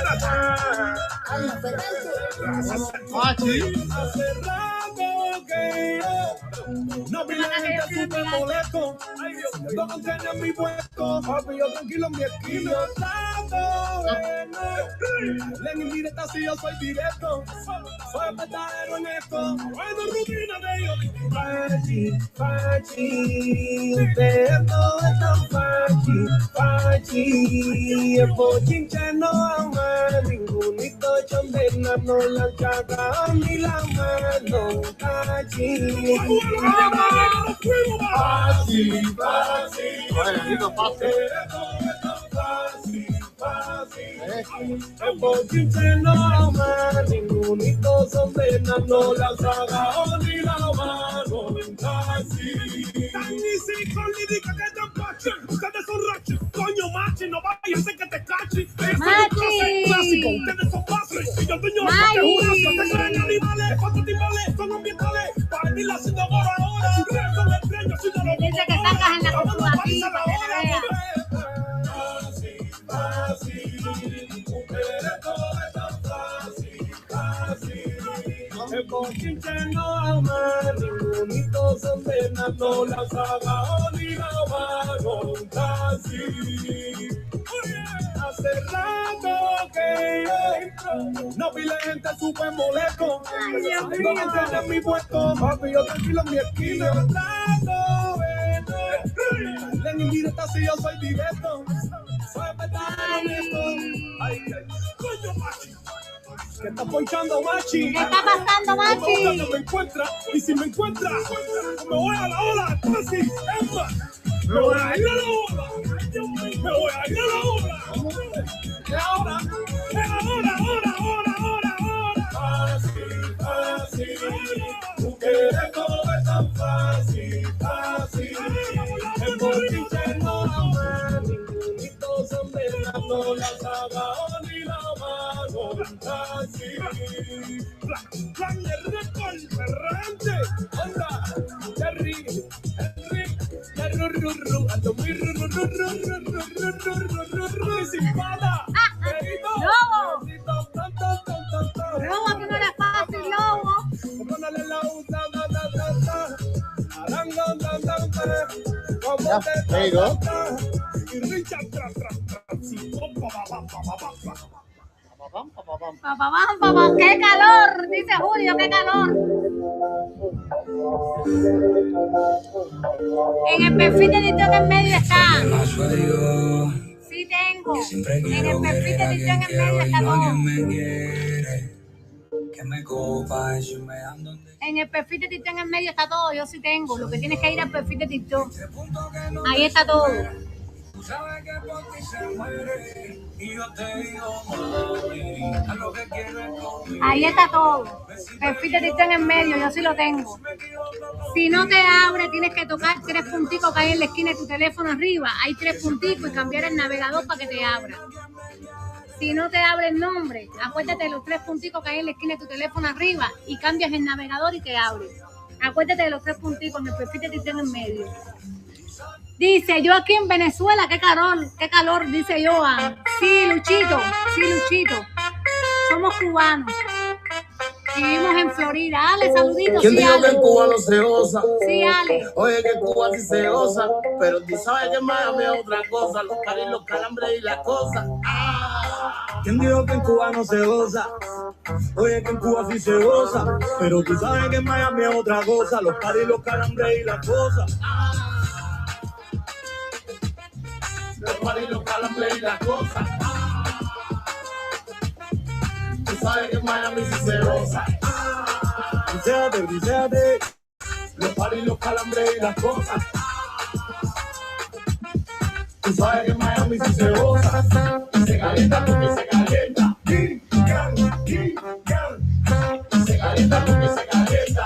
rato que no vi la gente súper molesto. No mantiene mi puesto. Papi, yo tranquilo en mi esquina. Len y directa si yo soy directo. Soy verdadero en esto. Bueno, rutina de ellos. Fachi, ustedes todos están fachi. El bochinche no ama, ningunito chondena no la caga ni la mano. Fachi. El bochinche no ama, ningunito chondena no la caga ni la mano. Tan easy con lírica que te empache. Ustedes son rachi, coño machi, no vaya a ser que te cachi. Machi. Clásico, ustedes son fáciles. Y yo dueño de jurazo, te creen animales. Cuántos timbales son ambientales. Para venir haciendo por ahora. Son estrellas y yo lo Dice que sacas en la computadora para que te vea. El bochinche no ama, ningunito son pena, no la saga ni la mano casi. Hace rato que no vi la gente súper molesto. No me entienden mi puesto, papi, yo tranquilo en mi esquina. Len y directa si yo soy directo. Soy verdadero honesto. Ay, coño, machi. ¿Qué está ponchando, machi? ¿Qué está pasando, machi? No me encuentra, y si me encuentra, me voy a la ola, casi, es más, me voy a ir a la ola, me voy a ir a la ola, y ahora, tú quieres todo es tan fácil, el bochinche no ama, ningunito son no la saga ni la mano casi. Plan de récord errante, anda, Jerry, ando muy sin bala. ¡Lobo! ¡Lobo, que no le es fácil, Lobo! Yeah, there you go. Papá, qué calor, dice Julio, qué calor. En el perfil de TikTok en medio está. Sí tengo. En el perfil de TikTok en medio está todo. En el perfil de TikTok en medio está todo, yo sí tengo. Lo que tienes que ir al perfil de TikTok. Ahí está todo. Ahí está todo. Perfil de TikTok en medio, yo sí lo tengo. Si no te abre, tienes que tocar 3 punticos que hay en la esquina de tu teléfono arriba. Hay 3 punticos y cambiar el navegador para que te abra. Si no te abre el nombre, acuérdate de los 3 punticos que hay en la esquina de tu teléfono arriba y cambias el navegador y te abre. Acuérdate de los 3 punticos en el perfil de TikTok en medio. Dice, yo aquí en Venezuela, qué calor, dice Joan. Sí, Luchito. Somos cubanos. Vivimos en Florida. Ale, saluditos. ¿Quién sí, dijo Ale. que en Cuba no se osa? Sí, Ale. Oye, que en Cuba sí se osa, pero tú sabes que en Miami es otra cosa, los paris, los calambres y las cosas. ¿Quién dijo que en Cuba no se osa? Oye, que en Cuba sí se osa, pero tú sabes que en Miami es otra cosa, los paris, los calambres y las cosas. Los paris, los calambres y las cosas. Tú sabes que en Miami sí se osa. Bríceate. Los paris, los calambres y las cosas. Tú sabes que en Miami sí se goza. Se calienta porque se calienta. Se calienta porque se calienta.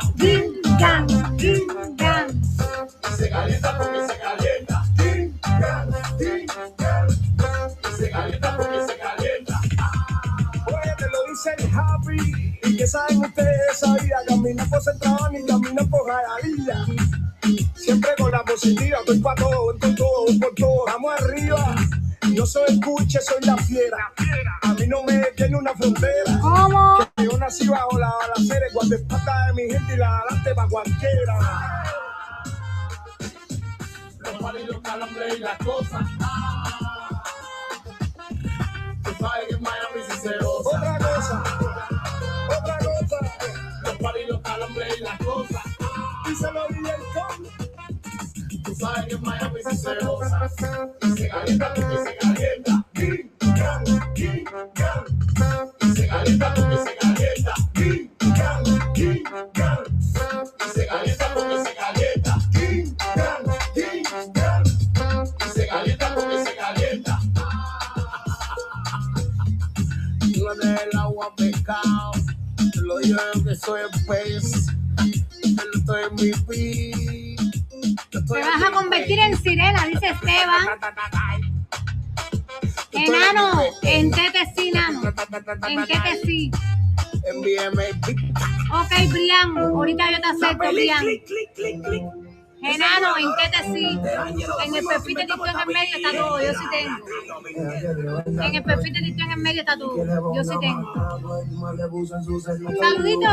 Se calienta porque se calienta. Se calienta porque se calienta. Oye, te lo dice el Happy. Y que saben ustedes esa vida. Caminan por Central y caminan por Jayalía. Siempre con la positiva, voy pa' todo, voy por todo, vamos arriba. Yo soy el cuche, soy la fiera. A mí no me detiene una frontera. ¿Cómo? Que yo nací bajo la balacera, guardaespaldas de mi gente y la adelante pa' cualquiera. Los paris, los calambres y las cosas. Tú sabes que en Miami sí se goza. Otra cosa. Los paris, los calambres y las cosas. Díselo bien con. Tú sabes que en Miami sí se goza. Se calienta porque se calienta. Se calienta porque se calienta. Se calienta porque se calienta. Se calienta porque se calienta. Yo en el agua pescado. Te lo digo yo que soy el pez. Yo estoy en mi pi. Te vas a convertir en sirena, dice Esteban. Enano, en tete sí, nano. En tete sí. Envíeme. Ok, Brian, ahorita yo te acepto, Brian. Enano, en tete sí. En el perfil de TikTok en medio está todo, yo sí tengo. En el perfil de TikTok en medio está todo, yo sí tengo. Saludito,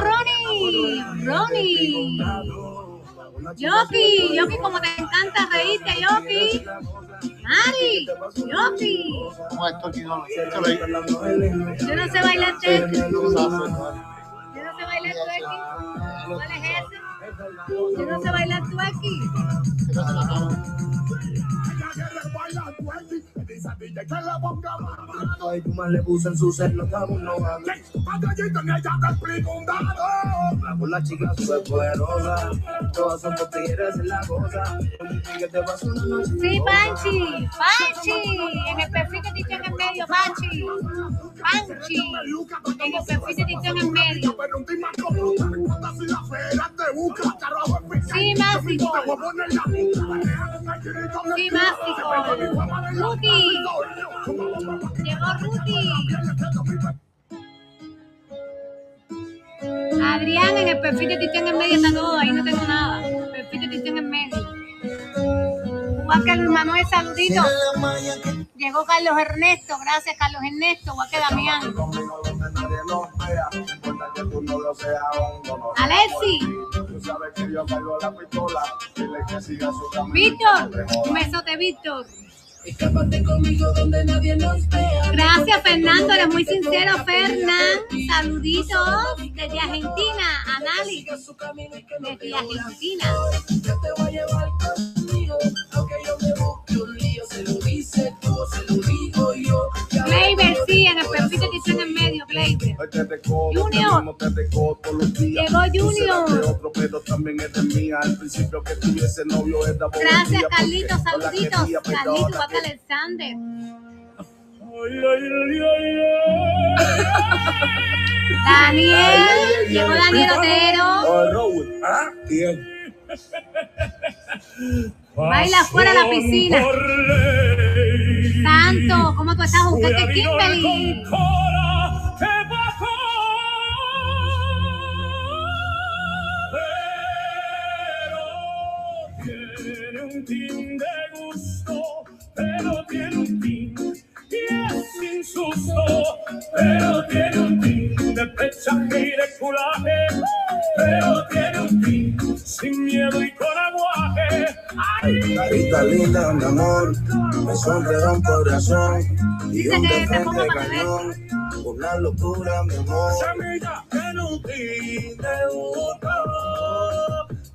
Ronnie. Yoki, como te encanta reírte, Yoki. Mari, Yoki. Yo no sé bailar twerking. ¿Cuál es ese? Yo no sé bailar twerking. Ay, tú más le puse en su ser, no estamos no vamos. Por la chica súper poderosa, todas son tigres en la cosa. Sí, Panchi, en el perfil de TikTok en medio, Panchi, en el perfil de TikTok en medio. Sí, Másico. Ruki. Llegó Ruki. Adrián, en el perfil de TikTok en medio está todo, ahí no tengo nada. Perfil de TikTok en medio. Juan Carlos Manuel, saludito. Llegó Carlos Ernesto, gracias Carlos Ernesto, igual que Damián. Alexi. Víctor, un besote, Víctor. Gracias, Fernando, eres muy sincero, Fernán. Saluditos desde Argentina, Anali. Desde Argentina. Gleyber, sí, en el perfil que dice en el medio, Gleyber. Junior. Llegó Junior. Gracias, Carlitos, saluditos. Carlitos, Paco Alexander. Daniel, llegó Daniel Otero. Baila fuera de la piscina. Santo, ¿cómo tú estás? Buscate Kimberly. Tiene un tin de gusto, pero tiene un tin y es sin susto, pero tiene un tin de pechaje y de coraje, pero tiene un tin sin miedo y con aguaje. Carita linda, mi amor, me sonreda un corazón y un defensa cañón, una locura, mi amor. Semilla tiene un tin de gusto.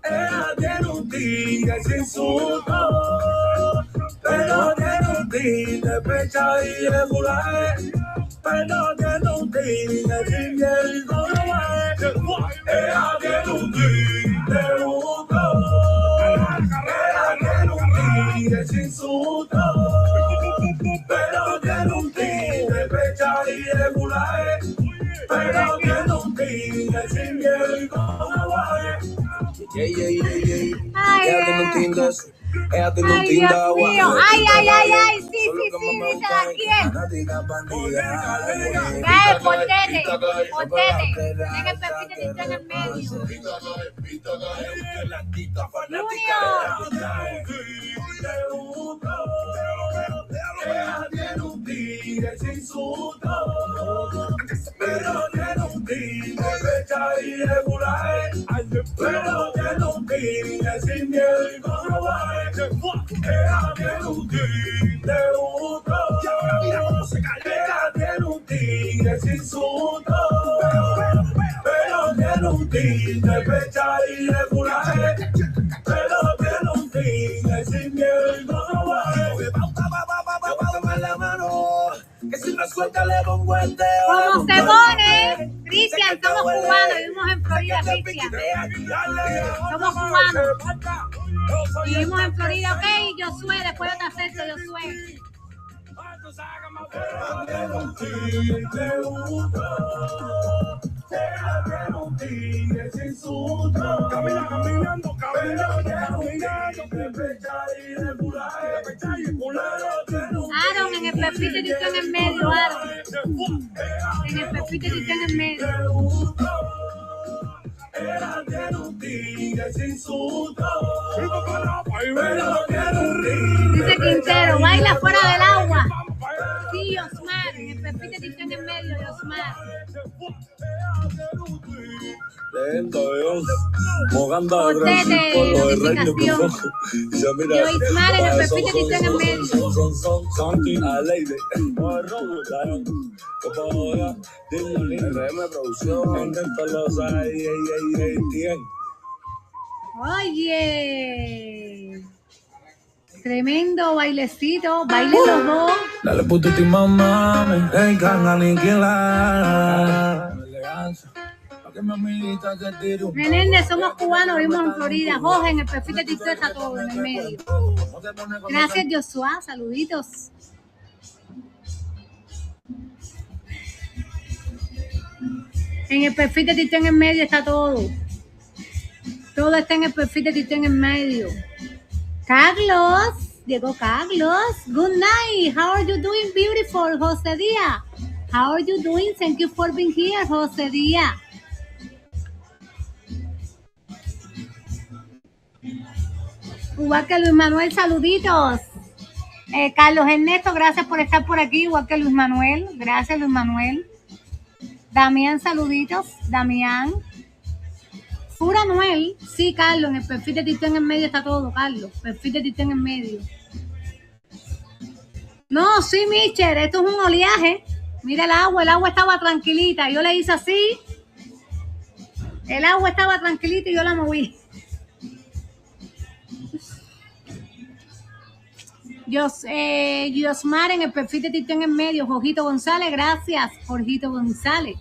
Ella tiene un tin sin susto, pero tiene un tin de pecha y de coraje, pero tiene un tin de sin y con aguaje. Ella tiene un tin de gusto, ella tiene un tin de sin susto, pero tiene un tin de pecha y de coraje, pero tiene un tin de sin y con aguaje. Ella tiene un tin de ella tiene un Ay, tin de Dios agua. mío. Ay, sí, dísela quién. Cae, portete. En el perfil que está en el medio. Ella tiene un tigre sin susto, pero tiene un tigre fecha y regular, pero tiene un tigre sin miedo y con aguaje. Ella tiene un tigre de gusto, ella tiene un tigre sin susto, pero tiene un tigre fecha y regular, pero tiene un tigre sin miedo y con aguaje. La mano, que si me suelta le pongo el dedo. ¿Cómo se pone? Cristian, somos cubanos, vivimos en Florida, Cristian. Somos cubanos. Vivimos en Florida, ok, Josué, después yo te acepto, Josué. Camina caminando, Aaron, en el perfil que está en el medio, Aaron. En el perfil que está en el medio. Dice Quintero, baila fuera del agua. Sí, Osmar, en el perfil que está en el medio, Osmar. Moganda de Brasil, con los de notificación. Yo, Ismael, en el perfil que está en el medio. Oye, tremendo bailecito, bailen los dos. Dale putito y mamá, me dejan aniquilar. Menéndez, somos cubanos, vivimos en Florida. Jorge, en el perfil de TikTok está todo en el medio. Gracias, Joshua, saluditos. En el perfil de TikTok en el medio está todo. Todo está en el perfil de TikTok en el medio. Carlos, llegó Carlos. Good night. How are you doing, beautiful, José Díaz? How are you doing? Thank you for being here, José Díaz. Igual que Luis Manuel, saluditos. Carlos Ernesto, gracias por estar por aquí, igual que Luis Manuel. Gracias, Luis Manuel. Damián, saluditos. Damián. Fura Noel. Sí, Carlos, en el perfil de Titán en medio está todo, Carlos. Perfil de Titán en medio. No, sí, Michel, esto es un oleaje. Mira el agua estaba tranquilita. Yo le hice así. El agua estaba tranquilita y yo la moví. Yosmar en el perfil de Titán en medio. Jorgito González, gracias, Jorgito González.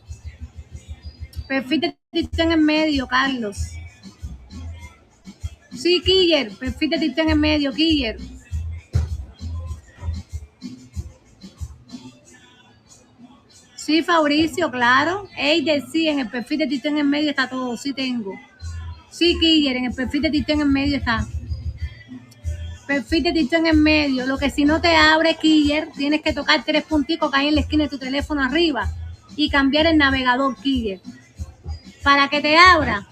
Perfil de Titán en medio, Carlos. Sí, Killer, perfil de Titán en medio, Killer. Sí, Fabricio, claro. Eider, sí, en el perfil de Titán en medio está todo, sí tengo. Sí, Killer, en el perfil de Titán en medio está. Perfil de Titán en medio. Lo que si no te abre, Killer, tienes que tocar 3 punticos que hay en la esquina de tu teléfono arriba y cambiar el navegador, Killer. Para que te abra,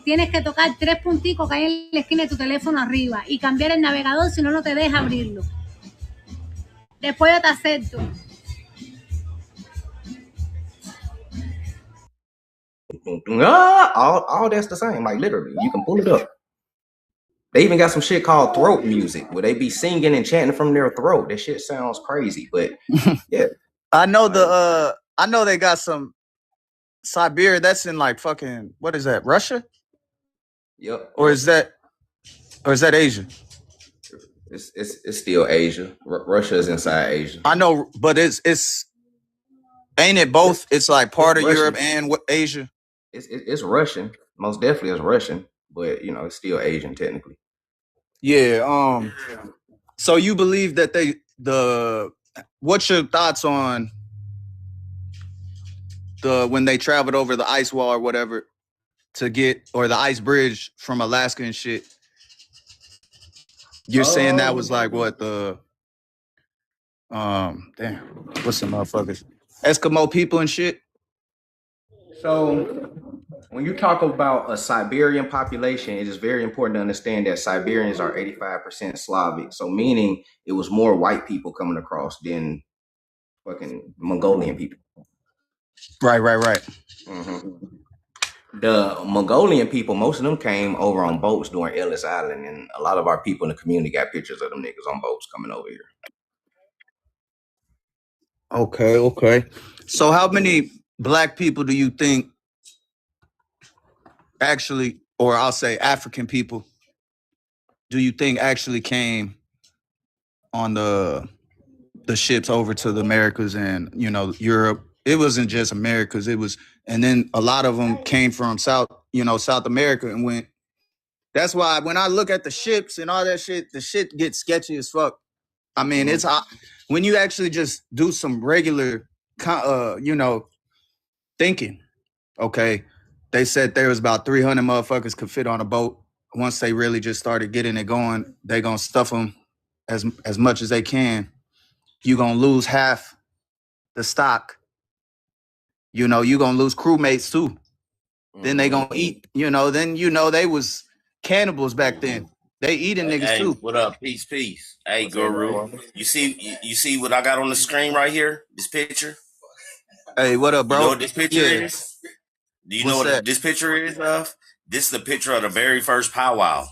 tienes que tocar 3 punticos que hay en la esquina de tu teléfono arriba y cambiar el navegador, si no, no te deja abrirlo. Después yo te acepto. All that's the same. Like literally, you can pull it up. They even got some shit called throat music where they be singing and chanting from their throat. That shit sounds crazy, but yeah. I know I know they got some Siberia. That's in like fucking, what is that? Russia? Yep. Or is that Asia? It's still Asia. Russia is inside Asia. I know, but it's ain't it both? It's like part of Russian. Europe and Asia. It's Russian. Most definitely it's Russian, but you know it's still Asian technically. Yeah. So you believe that what's your thoughts on when they traveled over the ice wall or whatever or the ice bridge from Alaska and shit? You're saying that was like what damn, what's the motherfuckers? Eskimo people and shit? So when you talk about a Siberian population, it is very important to understand that Siberians are 85% Slavic. So meaning it was more white people coming across than fucking Mongolian people. Right. Mm-hmm. The Mongolian people, most of them came over on boats during Ellis Island, and a lot of our people in the community got pictures of them niggas on boats coming over here. Okay. So how many black people do you think actually, or I'll say African people, do you think actually came on the ships over to the Americas and, you know, Europe? It wasn't just Americas, and then a lot of them came from South America and went. That's why when I look at the ships and all that shit, the shit gets sketchy as fuck. I mean, it's when you actually just do some regular, thinking. Okay, they said there was about 300 motherfuckers could fit on a boat. Once they really just started getting it going, they gonna stuff them as much as they can. You gonna lose half the stock. You know, you gonna lose crewmates too. Mm-hmm. Then they gonna eat. Then they was cannibals back then. They eating niggas too. What up? Peace. Hey, Guru. You see what I got on the screen right here? This picture. Hey, what up, bro? You know what this picture is? Do you know what this picture is of? This is the picture of the very first powwow.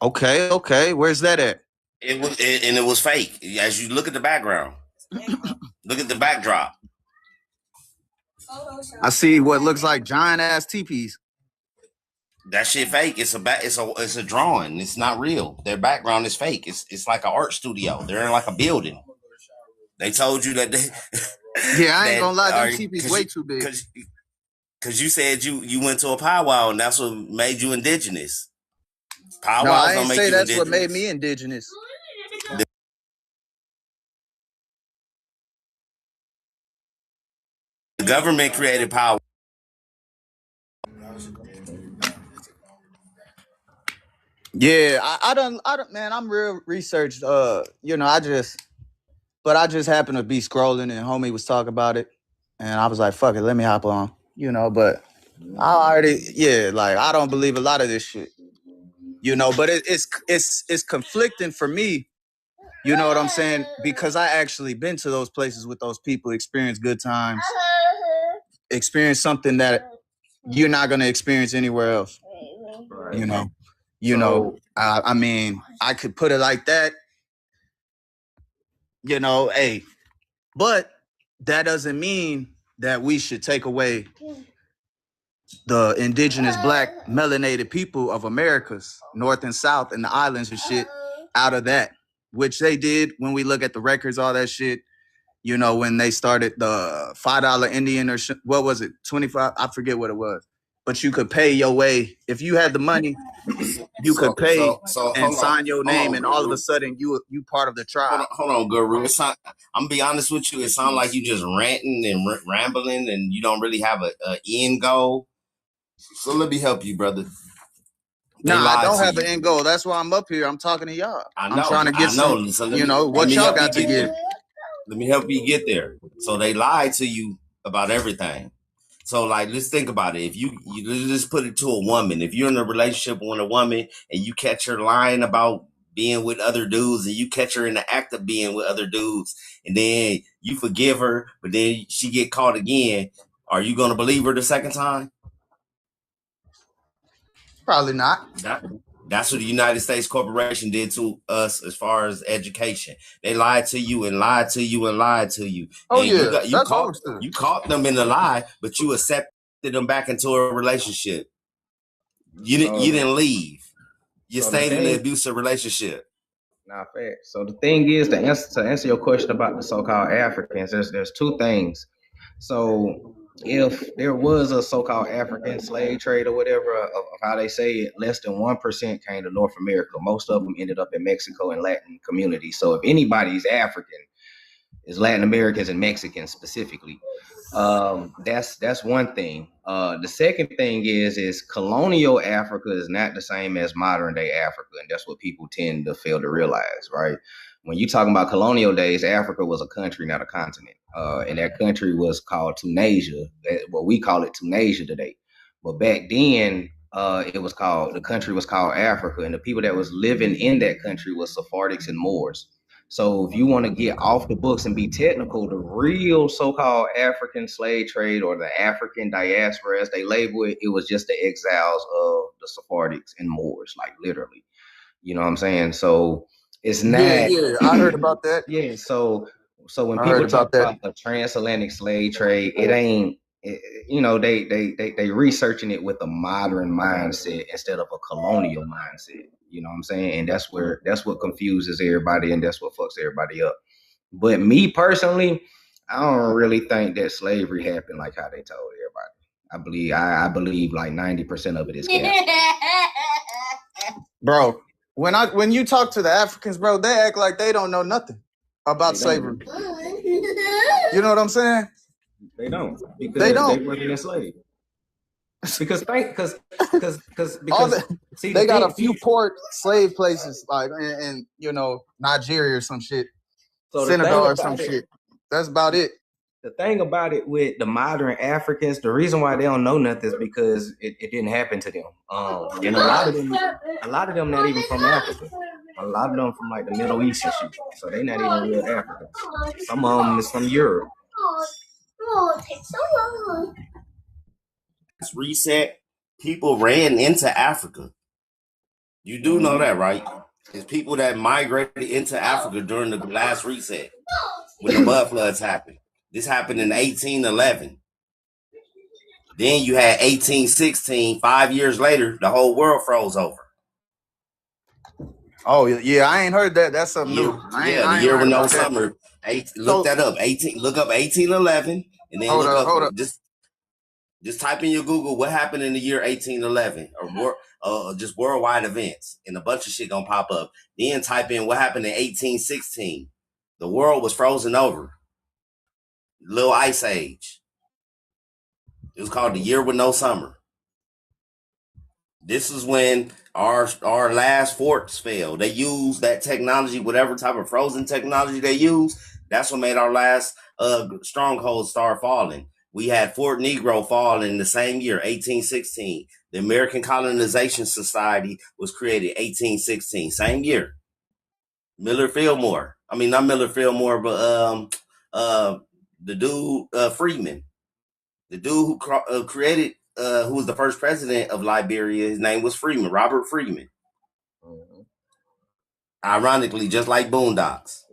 Okay. Where's that at? It was fake. As you look at the background, look at the backdrop. I see what looks like giant ass teepees. That shit fake. It's a drawing. It's not real. Their background is fake. It's like an art studio. They're in like a building. They told you that they. Yeah, I ain't gonna lie. Them teepees way too big. Because you said you went to a powwow and that's what made you indigenous. Powwows no, I don't ain't make say you that's indigenous. what made me indigenous. The government created power. Yeah, I don't, man, I'm real researched. I just happened to be scrolling and homie was talking about it, and I was like, fuck it, let me hop on. But I I don't believe a lot of this shit. But it's conflicting for me You know what I'm saying? Because I actually been to those places with those people, experienced good times, experienced something that you're not gonna experience anywhere else. Right. You know, So I mean, I could put it like that. You know, hey, but that doesn't mean that we should take away the indigenous black melanated people of Americas, North and South and the islands and shit out of that, which they did when we look at the records, all that shit. You know, when they started the $5 Indian or what was it, 25? I forget what it was. But you could pay your way. If you had the money, you could pay and sign your name, and all of a sudden you part of the tribe. Hold on, Guru. I'm gonna be honest with you. It sounds like you just ranting and rambling, and you don't really have a end goal. So let me help you, brother. Nah, I don't have an end goal. That's why I'm up here. I'm talking to y'all. I'm trying to get some, So what y'all got to give. Let me help you get there. So they lied to you about everything. So like, let's think about it. If you just put it to a woman, if you're in a relationship with a woman and you catch her lying about being with other dudes, and you catch her in the act of being with other dudes, and then you forgive her, but then she get caught again, are you gonna believe her the second time? Probably not. That's what the United States corporation did to us as far as education. They lied to you and lied to you and lied to you. Oh, and yeah. you caught them in the lie, but you accepted them back into a relationship. You didn't leave. You stayed in the abusive relationship. Nah, fact. So the thing is, to answer your question about the so-called Africans, there's two things. So if there was a so-called African slave trade or whatever, of how they say it, less than 1% came to North America. Most of them ended up in Mexico and Latin communities. So if anybody's African, it's Latin Americans and Mexicans specifically. That's one thing. The second thing is colonial Africa is not the same as modern day Africa, and that's what people tend to fail to realize, right? When you're talking about colonial days, Africa was a country, not a continent, and that country was called Tunisia. Well, we call it Tunisia today, but back then, the country was called Africa, and the people that was living in that country was Sephardics and Moors. So if you want to get off the books and be technical, the real so-called African slave trade, or the African diaspora, as they label it, it was just the exiles of the Sephardics and Moors, like literally. You know what I'm saying? So it's not. Yeah, I heard about that. Yeah, so when people talk about a transatlantic slave trade, it ain't. They researching it with a modern mindset instead of a colonial mindset. You know what I'm saying? And that's what confuses everybody, and that's what fucks everybody up. But me personally, I don't really think that slavery happened like how they told everybody. I believe like 90% of it is gas. Bro, when you talk to the Africans, bro, they act like they don't know nothing about slavery. You know what I'm saying? They don't. Because they wasn't enslaved. Because they got a few port slave places like in Nigeria or some shit, so Senegal or some shit. That's about it. The thing about it with the modern Africans, the reason why they don't know nothing is because it didn't happen to them. And a lot of them not even from Africa. A lot of them from like the Middle East and shit. So they not even real Africans. Some of them is from Europe. Oh, it takes so long. Reset, people ran into Africa. You do know that, right? It's people that migrated into Africa during the last reset when the mud floods happened. This happened in 1811. Then you had 1816. 5 years later, the whole world froze over. Oh yeah, I ain't heard that. That's something new. The year with no summer. Look that up. Look up 1811, and then hold up. Just type in your Google what happened in the year 1811, or just worldwide events, and a bunch of shit gonna pop up. Then type in what happened in 1816. The world was frozen over. Little ice age. It was called the year with no summer. This is when our last forts fell. They used that technology, whatever type of frozen technology they used. That's what made our last strongholds start falling. We had Fort Negro fall in the same year, 1816. The American Colonization Society was created 1816, same year. Miller Fillmore. I mean, not Miller Fillmore, but the dude Freeman, the dude who created, who was the first president of Liberia. His name was Freeman, Robert Freeman. Ironically, just like Boondocks.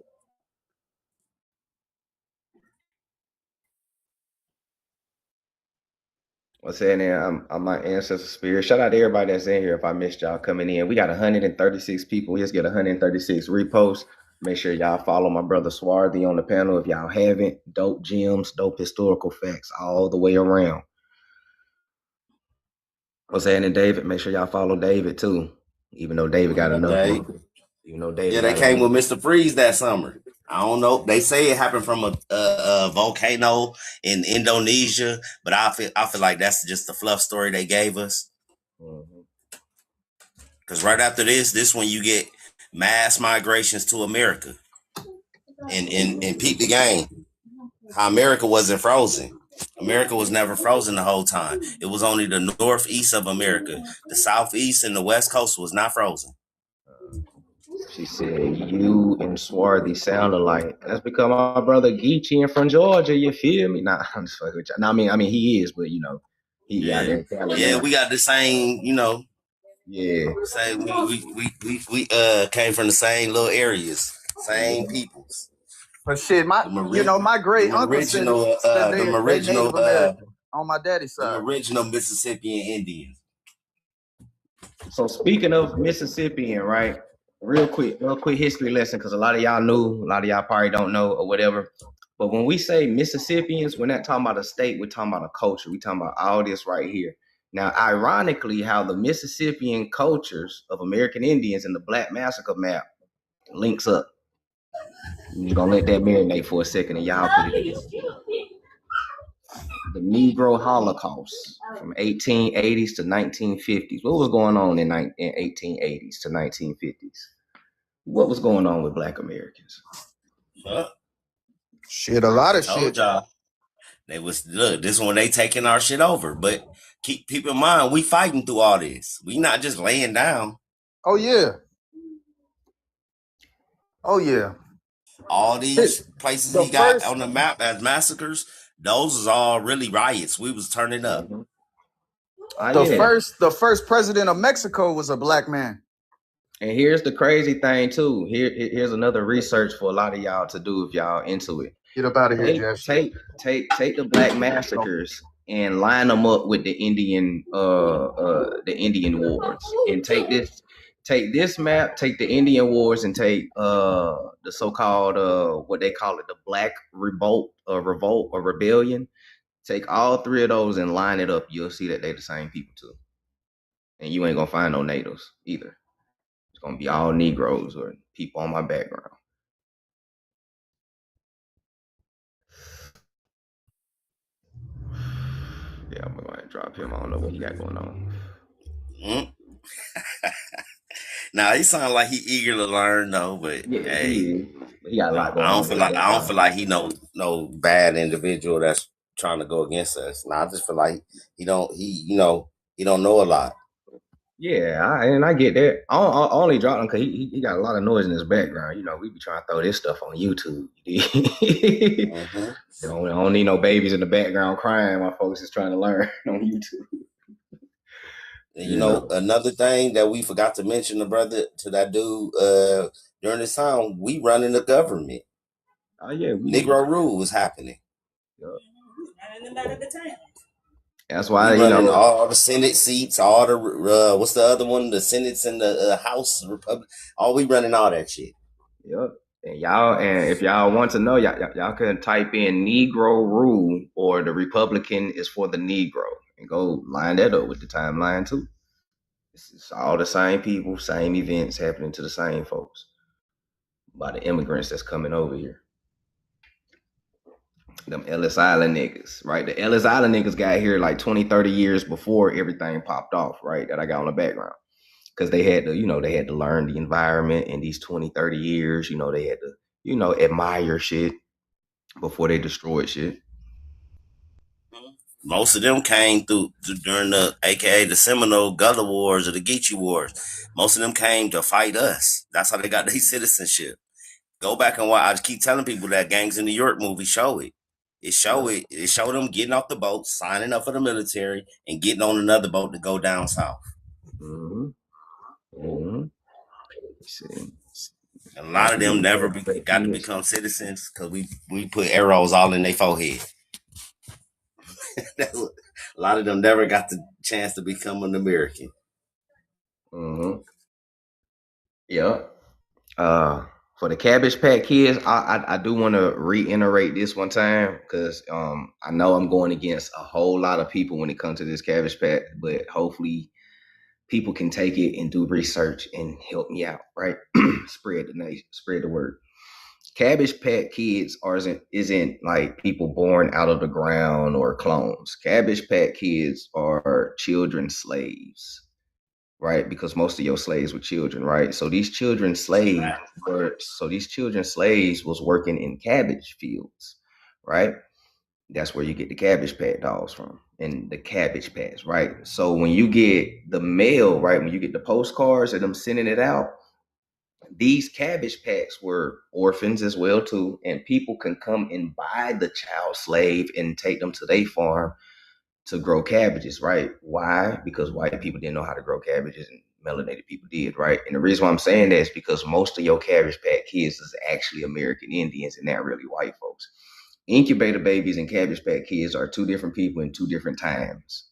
What's saying there? I'm my ancestor spirit. Shout out to everybody that's in here. If I missed y'all coming in, we got 136 people. We just get 136 reposts. Make sure y'all follow my brother Swarthy on the panel if y'all haven't. Dope gems, dope historical facts all the way around. What's saying, David? Make sure y'all follow David too. Even though David got enough. Even though David. Yeah, they came with Mr. Freeze that summer. I don't know. They say it happened from a volcano in Indonesia, but I feel like that's just the fluff story they gave us. Because right after this one you get mass migrations to America, and peep the game. How America wasn't frozen. America was never frozen the whole time. It was only the northeast of America. The southeast and the west coast was not frozen. She said, you and Swarthy sound alike. That's because my brother Geechee and from Georgia, you feel me? Nah, I'm just fucking with you. No, I mean, he is, but you know, he out there. Yeah, we got the same, you know. Yeah. Same, we came from the same little areas, same peoples. But shit, my great uncle said the original on my daddy's side. The original Mississippian Indians. So speaking of Mississippian, right? Real quick history lesson, because a lot of y'all knew, a lot of y'all probably don't know or whatever. But when we say Mississippians, we're not talking about a state, we're talking about a culture. We're talking about all this right here. Now, ironically, how the Mississippian cultures of American Indians and the Black Massacre map links up. I'm just gonna let that marinate for a second and y'all put it together. The Negro Holocaust from 1880s to 1950s. What was going on in 1880s to 1950s? What was going on with Black Americans? Shit, a lot of shit. They was this one they taking our shit over, but keep in mind we fighting through all this. We not just laying down. Oh yeah. All these places he got on the map as massacres, those is all really riots. We was turning up. The first president of Mexico was a black man. And here's the crazy thing too. Here's another research for a lot of y'all to do if y'all into it. Get up out of here, Josh. Take the Black massacres and line them up with the Indian wars, and take this map, take the Indian wars, and take the so-called what they call it, the Black revolt or rebellion. Take all three of those and line it up. You'll see that they're the same people too, and you ain't gonna find no natives either. It's gonna be all Negroes or people on my background. Yeah, I'm gonna drop him. I don't know what he got going on. Now he sounds like he eager to learn though, but yeah, hey, he got a lot going I on. don't feel like he no bad individual that's trying to go against us. Now I just feel like he don't know a lot. Yeah, I get that. I only dropped him because he got a lot of noise in his background. You know, we be trying to throw this stuff on YouTube. Don't need no babies in the background crying while folks is trying to learn on YouTube. And, you know, another thing that we forgot to mention, the brother to that dude during this time, we running the government. Oh yeah, Negro rule was happening. That's why we running all the Senate seats, all the what's the other one? The Senates and the House Republic. We running all that shit. Yep. And if y'all want to know, y'all can type in Negro rule or the Republican is for the Negro and go line that up with the timeline too. It's all the same people, same events happening to the same folks by the immigrants that's coming over here. Them Ellis Island niggas, right? The Ellis Island niggas got here like 20, 30 years before everything popped off, right? That I got on the background. Because they had to learn the environment in these 20, 30 years. You know, they had to, admire shit before they destroyed shit. most of them came through during the AKA the Seminole Gullah Wars or the Geechee Wars. Most of them came to fight us. That's how they got their citizenship. Go back and watch. I just keep telling people that Gangs in New York movie show it. It showed them getting off the boat, signing up for the military, and getting on another boat to go down south. See. A lot of them never got to become citizens because we put arrows all in their forehead. A lot of them never got the chance to become an American. Yeah. For the Cabbage Patch Kids, I do want to reiterate this one time because I know I'm going against a whole lot of people when it comes to this Cabbage Patch, but hopefully people can take it and do research and help me out, right? Spread the word. Cabbage Patch Kids isn't like people born out of the ground or clones. Cabbage Patch Kids are children slaves, right? Because most of your slaves were children, right? So these children slaves was working in cabbage fields, right? That's where you get the Cabbage Patch dolls from, and the Cabbage Patch, right? So when you get the mail, right, when you get the postcards and them sending it out, these Cabbage Patch were orphans as well too, and people can come and buy the child slave and take them to their farm to grow cabbages, right? Why? Because white people didn't know how to grow cabbages and melanated people did, right? And the reason why I'm saying that is because most of your Cabbage Patch Kids is actually American Indians and not really white folks. Incubator babies and Cabbage Patch Kids are two different people in two different times,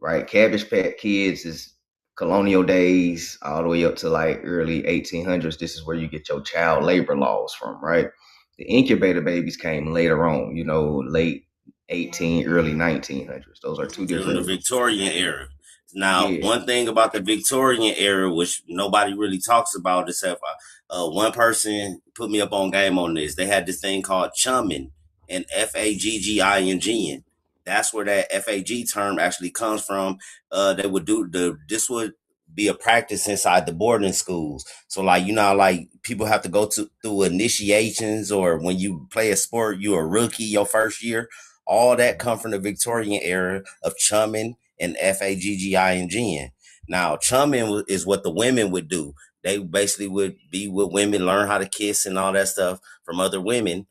right? Cabbage Patch Kids is colonial days all the way up to like early 1800s. This is where you get your child labor laws from, right? The incubator babies came later on, late 18, early 1900s. Those are two different. During the Victorian era. Now, one thing about the Victorian era, which nobody really talks about, except one person put me up on game on this. They had this thing called chumming, and Fagging. That's where that FAG term actually comes from. They would this would be a practice inside the boarding schools. So like, like people have to go through initiations, or when you play a sport, you're a rookie your first year. All that come from the Victorian era of chumming and Fagging. Now, chumming is what the women would do. They basically would be with women, learn how to kiss and all that stuff from other women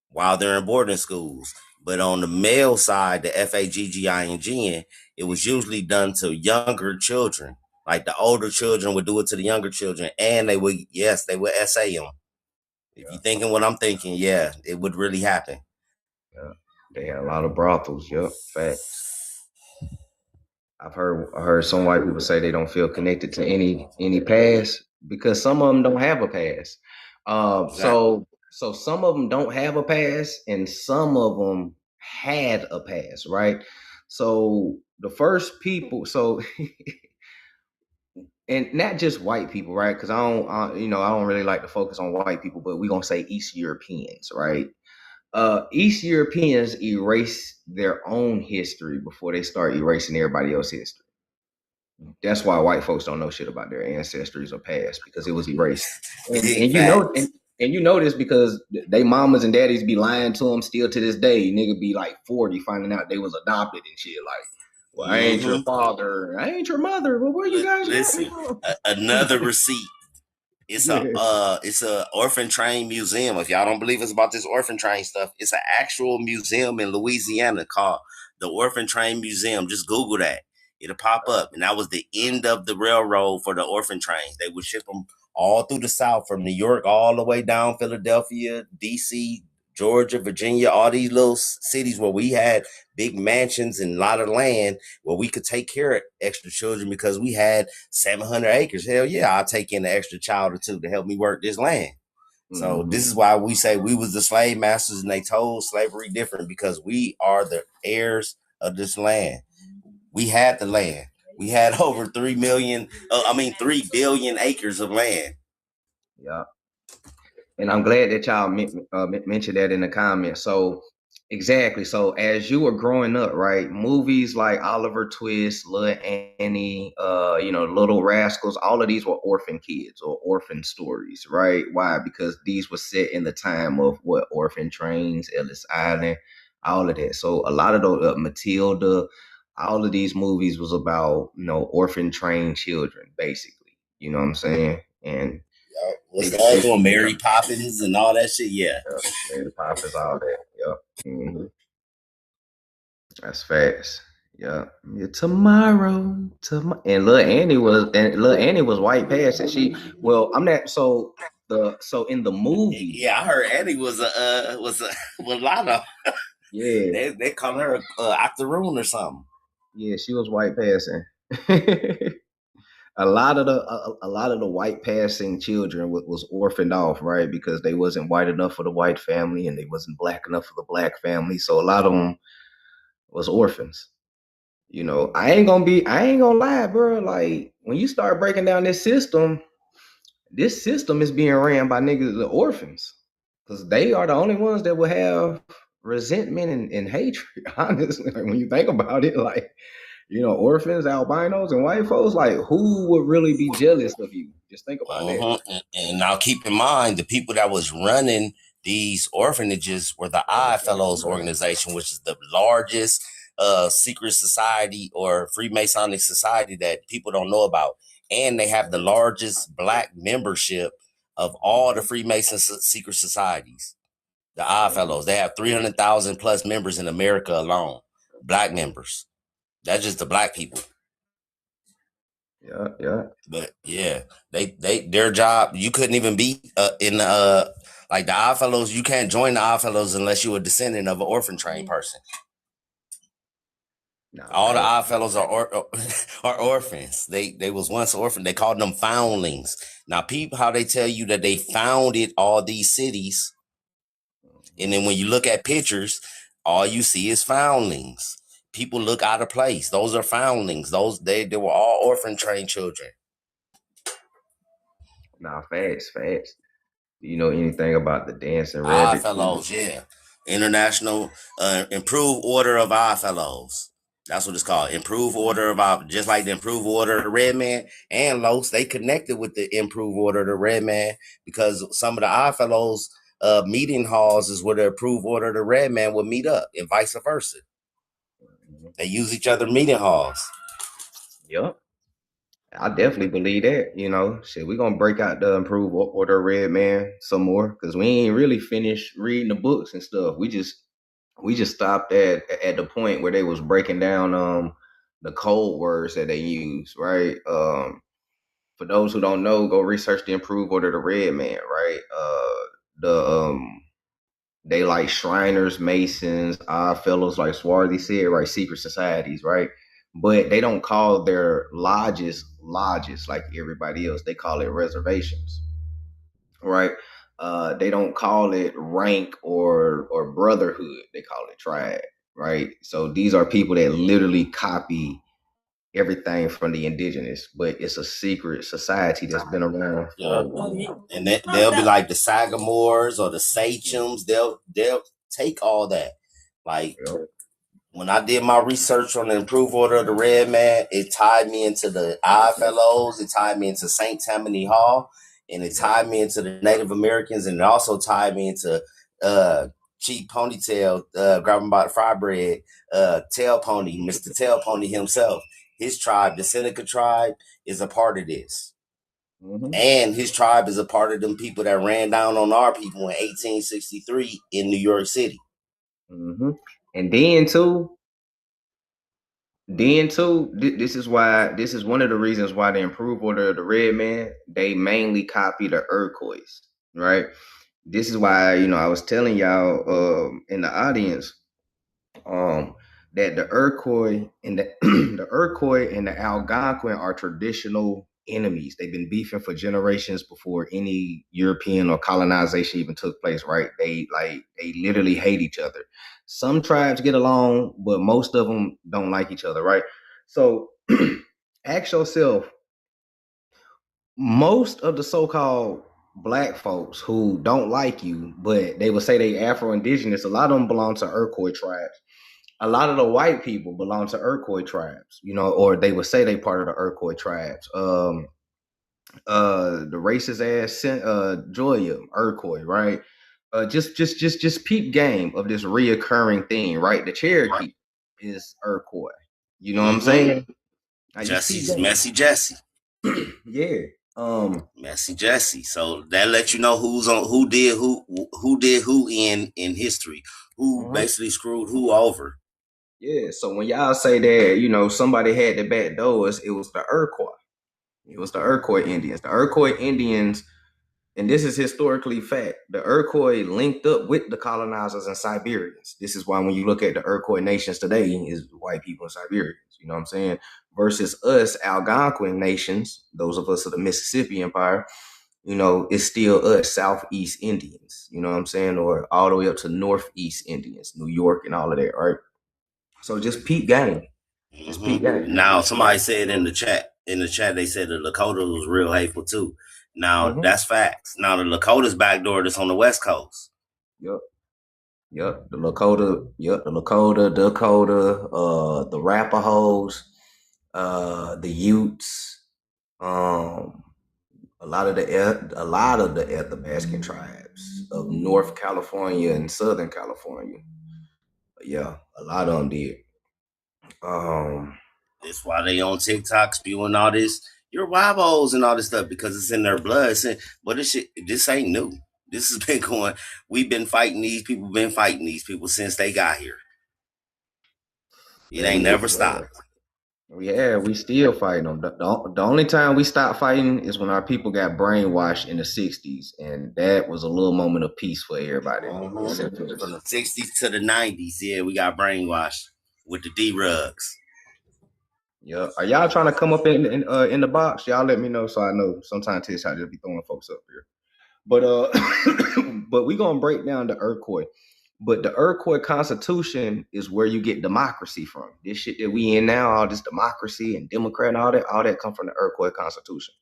while they're in boarding schools. But on the male side, the Fagging, it was usually done to younger children. Like the older children would do it to the younger children, and they would essay them. If you're thinking what I'm thinking, yeah, it would really happen. Yeah, they had a lot of brothels. Yep, facts. I've heard some white people say they don't feel connected to any past because some of them don't have a past. Exactly. So some of them don't have a past, and some of them had a past, right? So the first people, and not just white people, right? Because I don't really like to focus on white people, but we're gonna say East Europeans, right? East Europeans erase their own history before they start erasing everybody else's history. That's why white folks don't know shit about their ancestries or past, because it was erased. And you know this because they mamas and daddies be lying to them still to this day. Nigga be like 40 finding out they was adopted and shit. Like, well, I ain't your father, I ain't your mother. Well, where you guys listen? Another receipt. It's a orphan train museum. If y'all don't believe us about this orphan train stuff, it's an actual museum in Louisiana called the Orphan Train Museum. Just Google that. It'll pop up. And that was the end of the railroad for the orphan trains. They would ship them all through the South, from New York all the way down Philadelphia, DC, Georgia, Virginia, all these little cities where we had big mansions and a lot of land where we could take care of extra children because we had 700 acres. Hell yeah, I'll take in an extra child or two to help me work this land. So this is why we say we was the slave masters, and they told slavery different, because we are the heirs of this land. We had the land. We had over 3 billion acres of land. Yeah. And I'm glad that y'all mentioned that in the comments. So exactly. So as you were growing up, right, movies like Oliver Twist, Little Annie, Little Rascals, all of these were orphan kids or orphan stories, right? Why? Because these were set in the time of orphan trains, Ellis Island, all of that. So a lot of the Matilda, all of these movies was about, orphan trained children, basically. You know what I'm saying? And what's the other one? Mary Poppins and all that shit. Yeah, Mary Poppins, all that. Yep. Mm-hmm. That's facts. Yeah. Tomorrow. And Lil Annie was white passing. So in the movie. Yeah, I heard Annie was a mulatto. Yeah. They call her octoroon or something. Yeah, she was white passing. A lot of the white passing children was orphaned off, right? Because they wasn't white enough for the white family and they wasn't black enough for the black family. So a lot of them was orphans. I ain't gonna lie, bro. Like, when you start breaking down this system is being ran by niggas, the orphans, because they are the only ones that will have resentment and hatred. Honestly, like, when you think about it, like, orphans, albinos, and white folks, like, who would really be jealous of you? Just think about that. And now keep in mind, the people that was running these orphanages were the Odd Fellows organization, which is the largest secret society or Freemasonic society that people don't know about. And they have the largest black membership of all the Freemason secret societies. The Odd Fellows, they have 300,000 plus members in America alone, black members. That's just the black people. Yeah. But yeah, their job, you couldn't even be in like the Odd Fellows. You can't join the Odd Fellows unless you're a descendant of an orphan trained person. All the Odd Fellows are orphans. They was once orphan. They called them foundlings. Now, people, how they tell you that they founded all these cities, and then when you look at pictures, all you see is foundlings. People look out of place. Those are foundlings. They were all orphan trained children. Nah, facts. Do you know anything about the Dancing Odd Fellows? Yeah, International Improved Order of Odd Fellows. That's what it's called. Improved Order of just like the Improved Order of the Red Man and Los. They connected with the Improved Order of the Red Man because some of the Odd Fellows meeting halls is where the Improved Order of the Red Man would meet up, and vice versa. They use each other meeting halls. Yep. I definitely believe that. Shit, we're gonna break out the Improved Order of Red Man some more, because we ain't really finished reading the books and stuff. We just stopped at the point where they was breaking down the code words that they use, right? For those who don't know, go research the Improved Order of the Red Man, right? They like Shriners, Masons, Odd Fellows, like Swarthy said, right? Secret societies, right? But they don't call their lodges like everybody else. They call it reservations, right? They don't call it rank or brotherhood. They call it tribe, right? So these are people that literally copy everything from the indigenous, but it's a secret society that's been around. And they'll be like the Sagamores or the Sachems. They'll take all that. Like, when I did my research on the Improved Order of the Red Man, it tied me into the Odd Fellows, it tied me into St. Tammany Hall, and it tied me into the Native Americans, and it also tied me into Chief Ponytail, grabbing by the fry bread, Tail Pony, Mr. Tail Pony himself. His tribe, the Seneca tribe, is a part of this. And his tribe is a part of them people that ran down on our people in 1863 in New York City. And then too, this is one of the reasons why the Improved Order of the Red Man, they mainly copy the Iroquois, right? This is why, I was telling y'all in the audience that the Iroquois and the Iroquois and the Algonquin are traditional enemies. They've been beefing for generations before any European or colonization even took place, right? They literally hate each other. Some tribes get along, but most of them don't like each other, right? So ask yourself, most of the so-called black folks who don't like you, but they will say they Afro-Indigenous, a lot of them belong to Iroquois tribes. A lot of the white people belong to Iroquois tribes, or they would say they part of the Iroquois tribes. The racist ass Joya, Iroquois, right? Just peep game of this reoccurring thing, right? The Cherokee is Iroquois. You know what I'm saying? Jesse's Messy Jesse. Yeah. Messy Jesse. So that lets you know who did who in history, who basically screwed who over. Yeah. So when y'all say that, you know, somebody had the back doors, it was the Iroquois. It was the Iroquois Indians. The Iroquois Indians, and this is historically fact, the Iroquois linked up with the colonizers and Siberians. This is why when you look at the Iroquois nations today, is white people and Siberians. You know what I'm saying? Versus us, Algonquin nations, those of us of the Mississippi Empire, you know, it's still us, Southeast Indians. You know what I'm saying? Or all the way up to Northeast Indians, New York and all of that, right? So just peep game. Just peep game. Now, somebody said in the chat, they said the Lakota was real hateful too. Now, that's facts. Now, the Lakota's backdoor that's on the West Coast. Yep. The Lakota, Dakota, the Rappahos, the Utes, a lot of the Athabascan tribes of North California and Southern California. Yeah, a lot of them did. That's why they on TikTok spewing all this, your Wabos and all this stuff, because it's in their blood. But this ain't new. This has been going. We've been fighting these people. Been fighting these people since they got here. It ain't never stopped. Yeah, we still fighting them. The only time we stopped fighting is when our people got brainwashed in the 60s, and that was a little moment of peace for everybody. From the 60s to the 90s, yeah, we got brainwashed with the D-Rugs. Yeah, are y'all trying to come up in the box? Y'all let me know so I know. Sometimes Tish, I just be throwing folks up here. But but we gonna break down the Iroquois. But the Iroquois Constitution is where you get democracy from. This shit that we in now, all this democracy and Democrat and all that come from the Iroquois Constitution.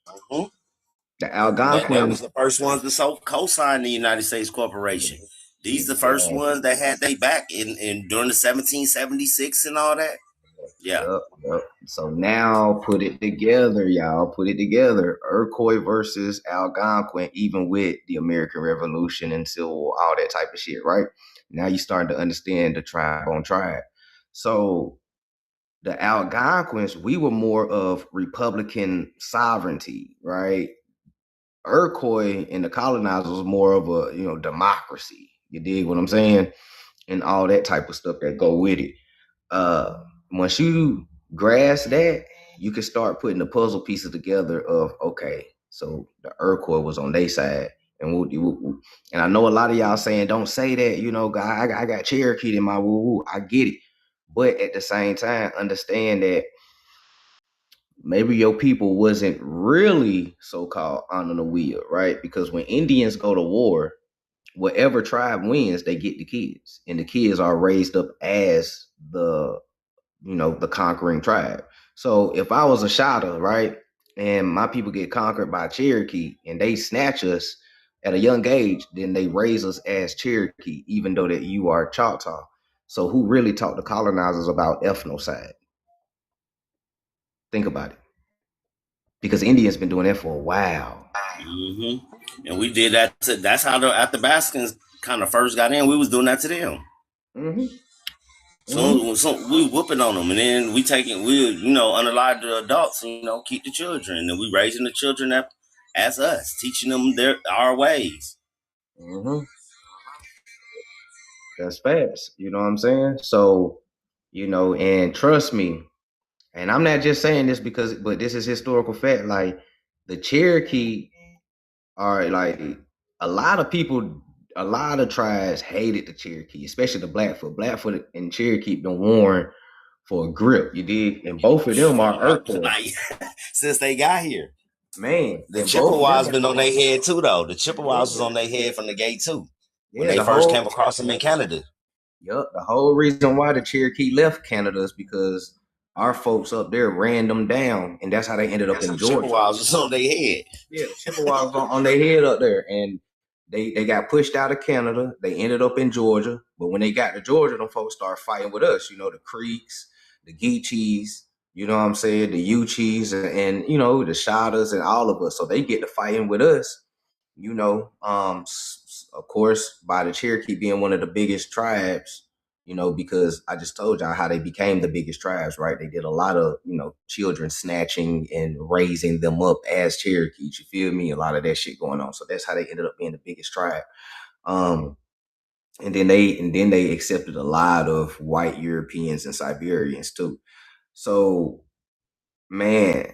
The Algonquin. That was the first ones to co-sign the United States Corporation. These the first ones that had they back in during the 1776 and all that. Yeah. Yep. So now put it together, y'all. Put it together. Iroquois versus Algonquin, even with the American Revolution and Civil War, all that type of shit, right? Now you starting to understand the tribe on tribe. So the Algonquins, we were more of Republican sovereignty, right? Iroquois and the colonizers was more of a, you know, democracy. You dig what I'm saying? And all that type of stuff that go with it. Once you grasp that, you can start putting the puzzle pieces together of, okay, so the Iroquois was on their side. And I know a lot of y'all saying, don't say that, you know, I got Cherokee in my woo-woo. I get it. But at the same time, understand that maybe your people wasn't really so-called on the wheel, right? Because when Indians go to war, whatever tribe wins, they get the kids. And the kids are raised up as the conquering tribe. So if I was a Shada, right, and my people get conquered by Cherokee and they snatch us at a young age, then they raise us as Cherokee, even though that you are Choctaw. So who really taught the colonizers about ethnocide? Think about it. Because Indians been doing that for a while. And we did that. That's how the Athabascans kind of first got in. We was doing that to them. So we whooping on them, and then we unalive the adults, keep the children, and we raising the children up as us, teaching them our ways. That's fast. You know what I'm saying? So, and trust me, and I'm not just saying this but this is historical fact. Like the Cherokee are like a lot of tribes hated the Cherokee, especially the Blackfoot. Blackfoot and Cherokee been worn for a grip, you dig? And both of them are Iroquois. Since they got here. Man. The Chippewas been on their head too, though. The Chippewas was on their head from the gate too. When they first came across them in Canada. Yep. The whole reason why the Cherokee left Canada is because our folks up there ran them down, and that's how they ended up in Georgia. Chippewas was on their head. Yeah, the Chippewas on their head up there, and they got pushed out of Canada. They ended up in Georgia, but when they got to Georgia, them folks started fighting with us. The Creeks, the Geechees, you know what I'm saying, the Uchis, and the Shadas, and all of us. So they get to fighting with us. of course, by the Cherokee being one of the biggest tribes, you know, because I just told y'all how they became the biggest tribes, right? They did a lot of, you know, children snatching and raising them up as Cherokees. You feel me? A lot of that shit going on. So that's how they ended up being the biggest tribe. And then they accepted a lot of white Europeans and Siberians too. So, man,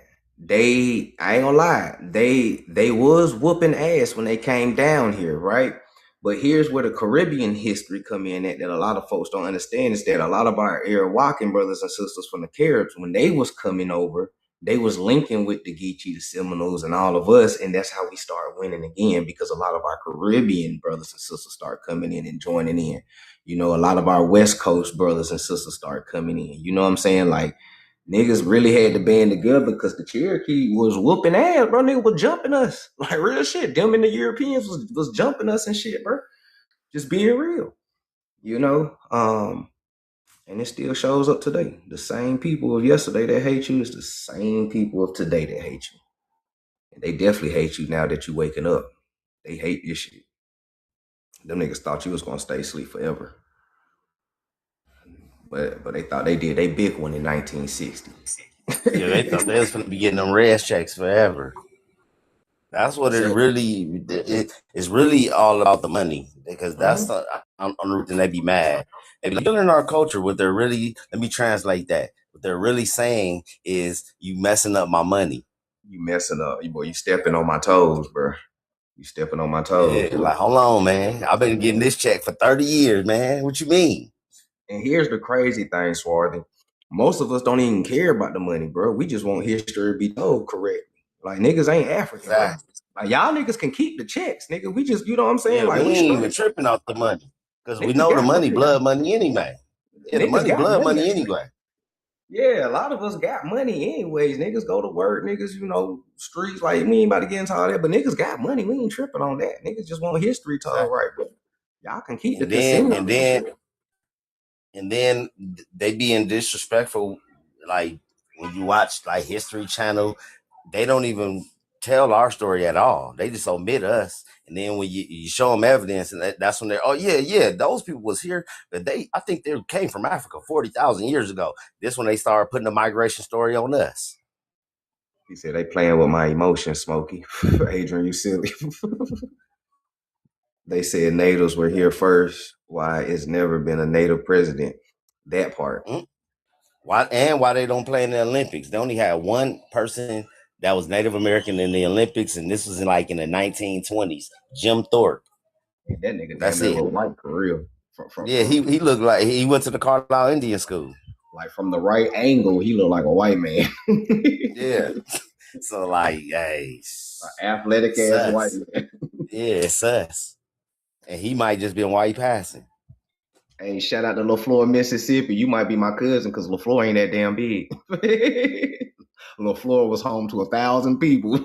I ain't gonna lie, they was whooping ass when they came down here, right? But here's where the Caribbean history come in at that a lot of folks don't understand is that a lot of our Arawakan brothers and sisters from the Caribs, when they was coming over, they was linking with the Geechee, the Seminoles, and all of us, and that's how we start winning again, because a lot of our Caribbean brothers and sisters start coming in and joining in. You know, a lot of our West Coast brothers and sisters start coming in. You know what I'm saying? Like, niggas really had to band together because the Cherokee was whooping ass, bro. Niggas was jumping us. Like, real shit. Them and the Europeans was jumping us and shit, bro. Just being real. You know? And it still shows up today. The same people of yesterday that hate you is the same people of today that hate you. And they definitely hate you now that you waking up. They hate this shit. Them niggas thought you was gonna stay asleep forever. But they thought they did. They big one in 1960. Yeah, they thought they was gonna be getting them res checks forever. That's what it really it's really all about, the money, because that's the reason they be mad. They be killing our culture. What they're really, let me translate that. What they're really saying is, you messing up my money. You messing up, boy. You stepping on my toes, bro. You stepping on my toes. Yeah, like, hold on, man. I've been getting this check for 30 years, man. What you mean? And here's the crazy thing, Swarthy. Most of us don't even care about the money, bro. We just want history to be told correctly. Like, niggas ain't African. Right? Like, y'all niggas can keep the checks, nigga. We just, you know what I'm saying? Yeah, like, we ain't even tripping off the money, because we know the money, blood money anyway. Yeah, the money, blood money anyway. Yeah, a lot of us got money anyways. Niggas go to work, niggas, you know, streets, like, we ain't about to get into all that, but niggas got money. We ain't tripping on that. Niggas just want history told right, but y'all can keep the casino. And then they being disrespectful. Like, when you watch like History Channel, they don't even tell our story at all. They just omit us. And then when you show them evidence, and that's when they're, oh yeah, those people was here, but I think they came from Africa 40,000 years ago. This when they started putting the migration story on us. He said they playing with my emotions, Smokey. Adrian, you silly. They said natives were here first. Why it's never been a native president. That part. Why they don't play in the Olympics? They only had one person that was Native American in the Olympics, and this was in the 1920s. Jim Thorpe. And that nigga, that's it. White for real. Yeah, he looked like he went to the Carlisle Indian School. Like, from the right angle, he looked like a white man. Yeah. So, like, hey, athletic ass white man. Yeah, it's us. And he might just been white passing. Hey, shout out to LaFleur, Mississippi. You might be my cousin, because LaFleur ain't that damn big. LaFleur was home to 1,000 people.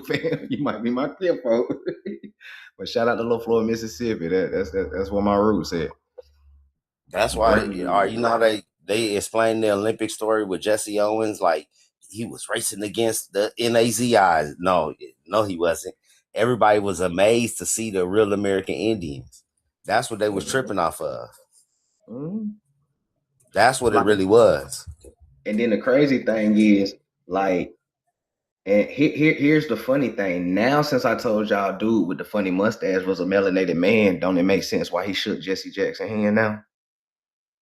You might be my kinfolk. But shout out to LaFleur, Mississippi. That's where my roots at. That's why, you know how they explained the Olympic story with Jesse Owens, like he was racing against the NAZIs. No, he wasn't. Everybody was amazed to see the real American Indians. That's what they was tripping off of. That's what it really was. And then the crazy thing is, like, and here's the funny thing. Now, since I told y'all dude with the funny mustache was a melanated man, don't it make sense why he shook Jesse Jackson hand now?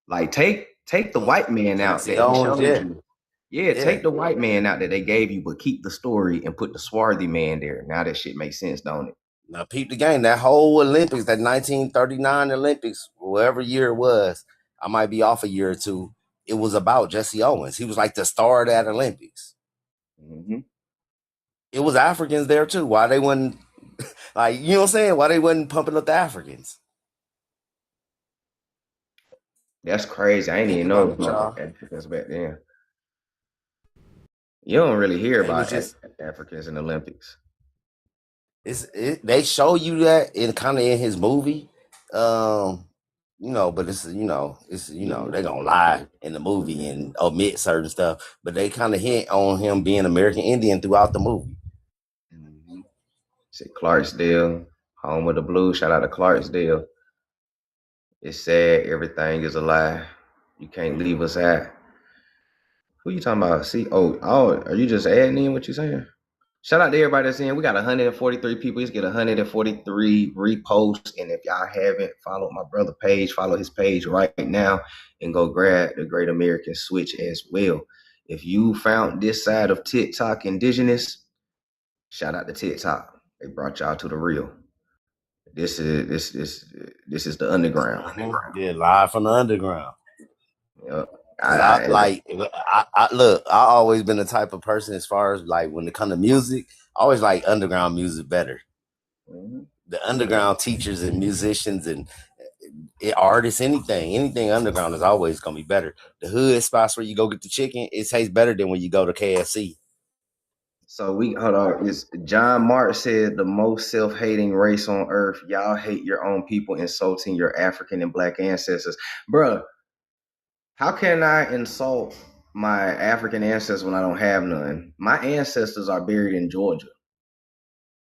Like, take the white man out. Take the white man out that they gave you, but keep the story and put the swarthy man there. Now that shit makes sense, don't it? Now, peep the game. That whole Olympics, that 1939 Olympics, whatever year it was, I might be off a year or two. It was about Jesse Owens. He was like the star of that Olympics. It was Africans there too. Why they wasn't, like, you know what I'm saying? Why they wasn't pumping up the Africans? That's crazy. I ain't even know about Africans back then. You don't really hear about Africans in the Olympics. They show you that in kind of in his movie, you know, but it's they're gonna lie in the movie and omit certain stuff, but they kind of hint on him being American Indian throughout the movie. Say Clarksdale, Home of the Blues. Shout out to Clarksdale. It's sad. Everything is a lie. You can't leave us out. Who you talking about? See, oh, are you just adding in what you saying? Shout out to everybody that's in. We got 143 people. Let's get 143 reposts. And if y'all haven't followed my brother page, follow his page right now and go grab the Great American Switch as well. If you found this side of TikTok indigenous, shout out to TikTok. They brought y'all to the real. This is the underground. Yeah, live from the underground. Yep. I look, I always been the type of person as far as like when it comes to music, I always like underground music better. Mm-hmm. The underground teachers and musicians and artists, anything underground is always gonna be better. The hood spots where you go get the chicken, it tastes better than when you go to KFC. So hold on. It's John Mark said the most self-hating race on earth. Y'all hate your own people, insulting your African and Black ancestors, bruh. How can I insult my African ancestors when I don't have none? My ancestors are buried in Georgia,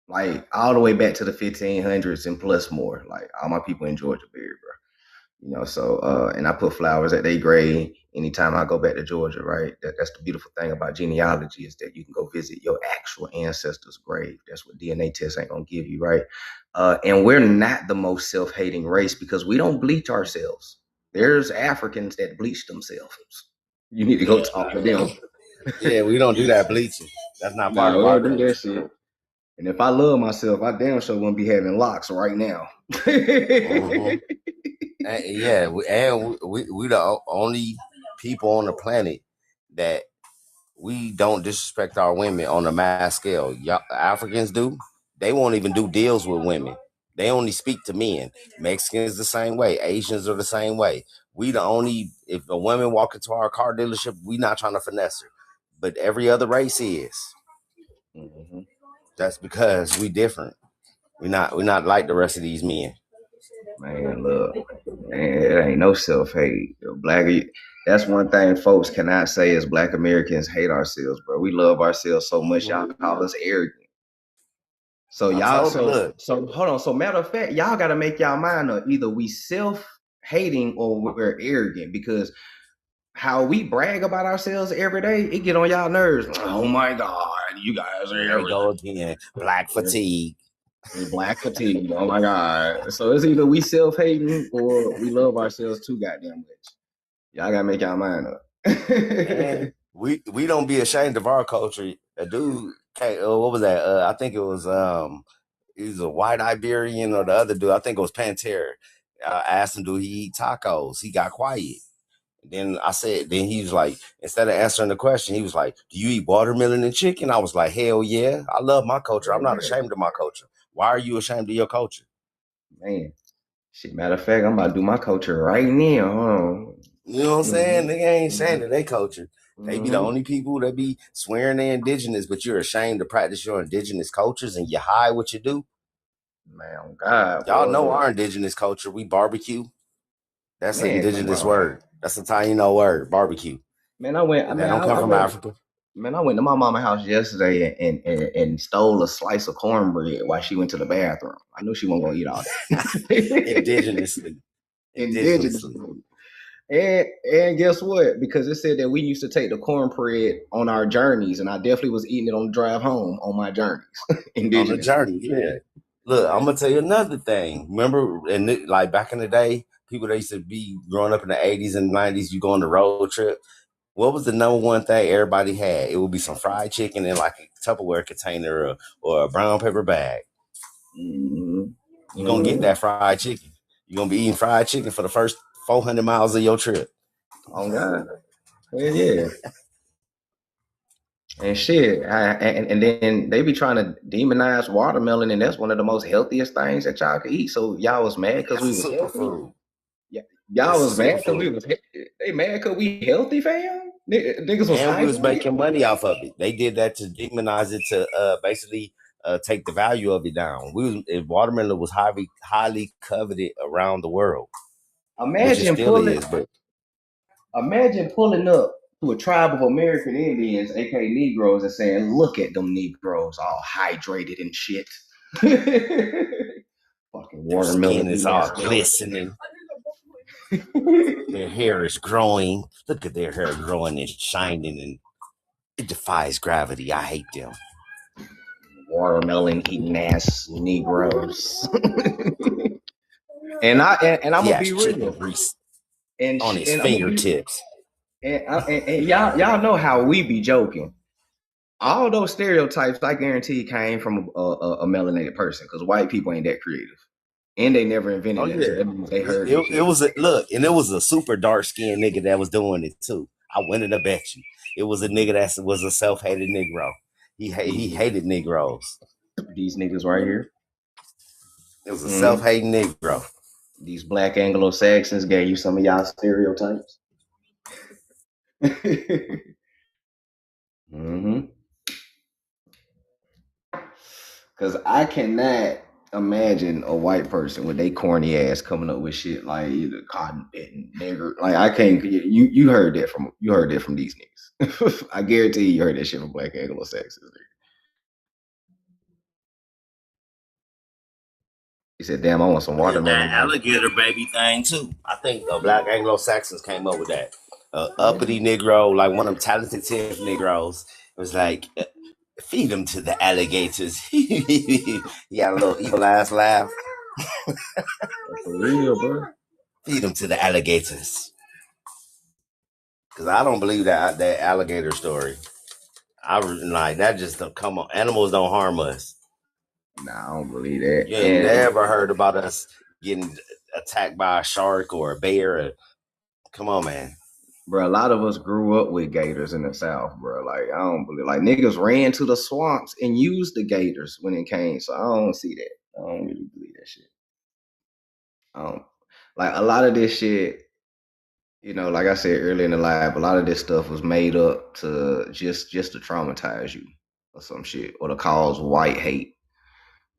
like all the way back to the 1500s and plus more. Like all my people in Georgia buried, bro. You know, so and I put flowers at their grave anytime I go back to Georgia, right? That's the beautiful thing about genealogy is that you can go visit your actual ancestors' grave. That's what DNA tests ain't gonna give you, right? And we're not the most self-hating race because we don't bleach ourselves. There's Africans that bleach themselves. You need to go talk to them. Yeah, we don't do that bleaching. That's not part of our do that shit. And if I love myself, I damn sure wouldn't be having locks right now. Mm-hmm. Yeah, we the only people on the planet that we don't disrespect our women on a mass scale. Y'all, Africans do. They won't even do deals with women. They only speak to men. Mexicans the same way. Asians are the same way. We the only, if a woman walk into our car dealership, we not trying to finesse her. But every other race is. Mm-hmm. That's because we different. We're not like the rest of these men. Man, look, man, it ain't no self-hate. That's one thing folks cannot say is Black Americans hate ourselves, bro. We love ourselves so much, y'all call us arrogant. So y'all, so hold on. So matter of fact, y'all got to make y'all mind up. Either we self-hating or we're arrogant, because how we brag about ourselves every day, it get on y'all nerves. Oh my God, you guys are arrogant. Go again. Black fatigue. Black fatigue. Oh my God. So it's either we self-hating or we love ourselves too goddamn much. Y'all gotta make y'all mind up. And we don't be ashamed of our culture. A dude, what was that? I think it was he was a white Iberian, or the other dude, I think it was Pantera. I asked him, do he eat tacos? He got quiet. Then he was like, instead of answering the question, he was like, do you eat watermelon and chicken? I was like, hell yeah. I love my culture. I'm not ashamed of my culture. Why are you ashamed of your culture? Man, shit, matter of fact, I'm about to do my culture right now. You know what I'm saying? They ain't ashamed of their culture. They be the only people that be swearing they're indigenous, but you're ashamed to practice your indigenous cultures and you hide what you do. Man, God. Y'all know our indigenous culture. We barbecue. That's an indigenous word. That's a Taino word, barbecue. Man, I don't come from Africa. Man, I went to my mama's house yesterday and stole a slice of cornbread while she went to the bathroom. I knew she wasn't gonna eat all that. Indigenously. And guess what? Because it said that we used to take the cornbread on our journeys, and I definitely was eating it on the drive home on my journeys. On the journey, yeah. Look, I'm gonna tell you another thing. Remember, like back in the day, people that used to be growing up in the 80s and 90s, you go on the road trip. What was the number one thing everybody had? It would be some fried chicken in like a Tupperware container or a brown paper bag. Mm-hmm. You're gonna get that fried chicken. You're gonna be eating fried chicken for the first 400 miles of your trip. Oh God. Yeah. And shit. And then they be trying to demonize watermelon, and that's one of the most healthiest things that y'all could eat. So y'all was mad because we was healthy. Yeah. Y'all was mad because we was they mad because we healthy, fam? Niggas was and we was making money off of it. They did that to demonize it, to basically take the value of it down. Watermelon was highly coveted around the world. Imagine pulling up to a tribe of American Indians, aka Negroes, and saying, "Look at them Negroes, all hydrated and shit." Their skin is all glistening. Their hair is growing. Look at their hair growing and shining, and it defies gravity. I hate them. Watermelon eating ass Negroes. and I'm gonna be real. And on his fingertips. And y'all know how we be joking. All those stereotypes, I guarantee, came from a melanated person, because white people ain't that creative, and they never invented it. Yeah. So they heard it was a super dark skinned nigga that was doing it too. I wouldn't have bet you. It was a nigga that was a self-hated Negro. He hated Negroes. These niggas right here. It was a self-hating Negro. These black Anglo-Saxons gave you some of y'all stereotypes. Because I cannot imagine a white person with their corny ass coming up with shit like either cotton petting nigger. Like I can't. You heard that from these niggas. I guarantee you heard that shit from black Anglo-Saxons. He said, "Damn, I want some watermelon." That alligator baby thing too. I think the black Anglo-Saxons came up with that. Uppity Negro, like one of them talented Negroes, it was like, feed them to the alligators. He had a little evil ass laugh. For real, bro. Feed them to the alligators. Because I don't believe that alligator story. I like that. Just don't come on. Animals don't harm us. Nah, I don't believe that. You ain't never heard about us getting attacked by a shark or a bear. Come on, man. Bro, a lot of us grew up with gators in the South, bro. Like, I don't believe, like, niggas ran to the swamps and used the gators when it came. So I don't see that. I don't really believe that shit. Like, a lot of this shit, you know, like I said earlier in the live, a lot of this stuff was made up to just to traumatize you or some shit, or to cause white hate,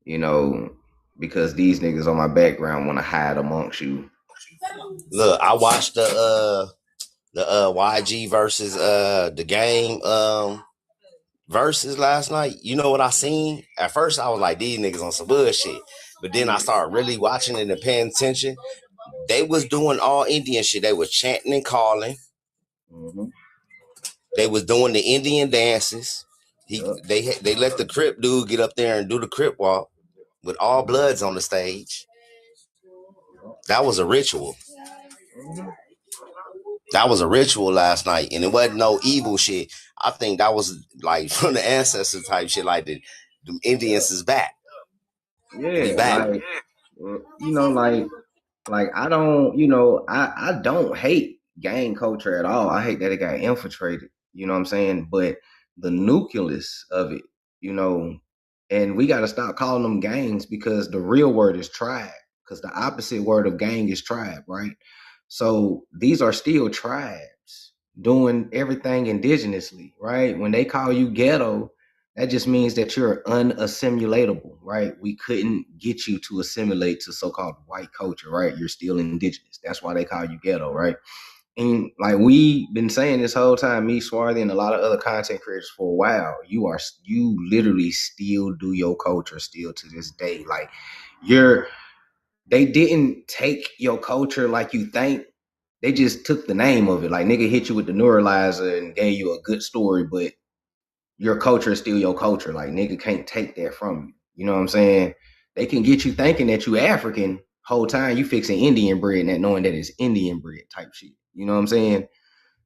you know, because these niggas on my background want to hide amongst you. Look, I watched the YG versus the game versus last night. You know what I seen? At first I was like, these niggas on some bullshit. But then I started really watching it and paying attention. They was doing all Indian shit. They was chanting and calling. They was doing the Indian dances. They let the Crip dude get up there and do the Crip walk with all Bloods on the stage. That was a ritual. That was a ritual last night, and it wasn't no evil shit. I think that was like from the ancestor type shit, like the Indians is back. Yeah, back. Like, you know, like I don't, you know, I don't hate gang culture at all. I hate that it got infiltrated. You know what I'm saying? But the nucleus of it, you know, and we got to stop calling them gangs, because the real word is tribe. Because the opposite word of gang is tribe, right? So these are still tribes doing everything indigenously, right? When they call you ghetto, that just means that you're unassimilatable, right? We couldn't get you to assimilate to so-called white culture, right? You're still indigenous. That's why they call you ghetto, right? And like we've been saying this whole time, me, Swarthy, and a lot of other content creators for a while, you literally still do your culture still to this day. Like they didn't take your culture like you think. They just took the name of it. Like, nigga hit you with the neuralizer and gave you a good story, but your culture is still your culture. Like, nigga can't take that from you. You know what I'm saying? They can get you thinking that you African whole time you fixing Indian bread, not knowing that it's Indian bread type shit. You know what I'm saying?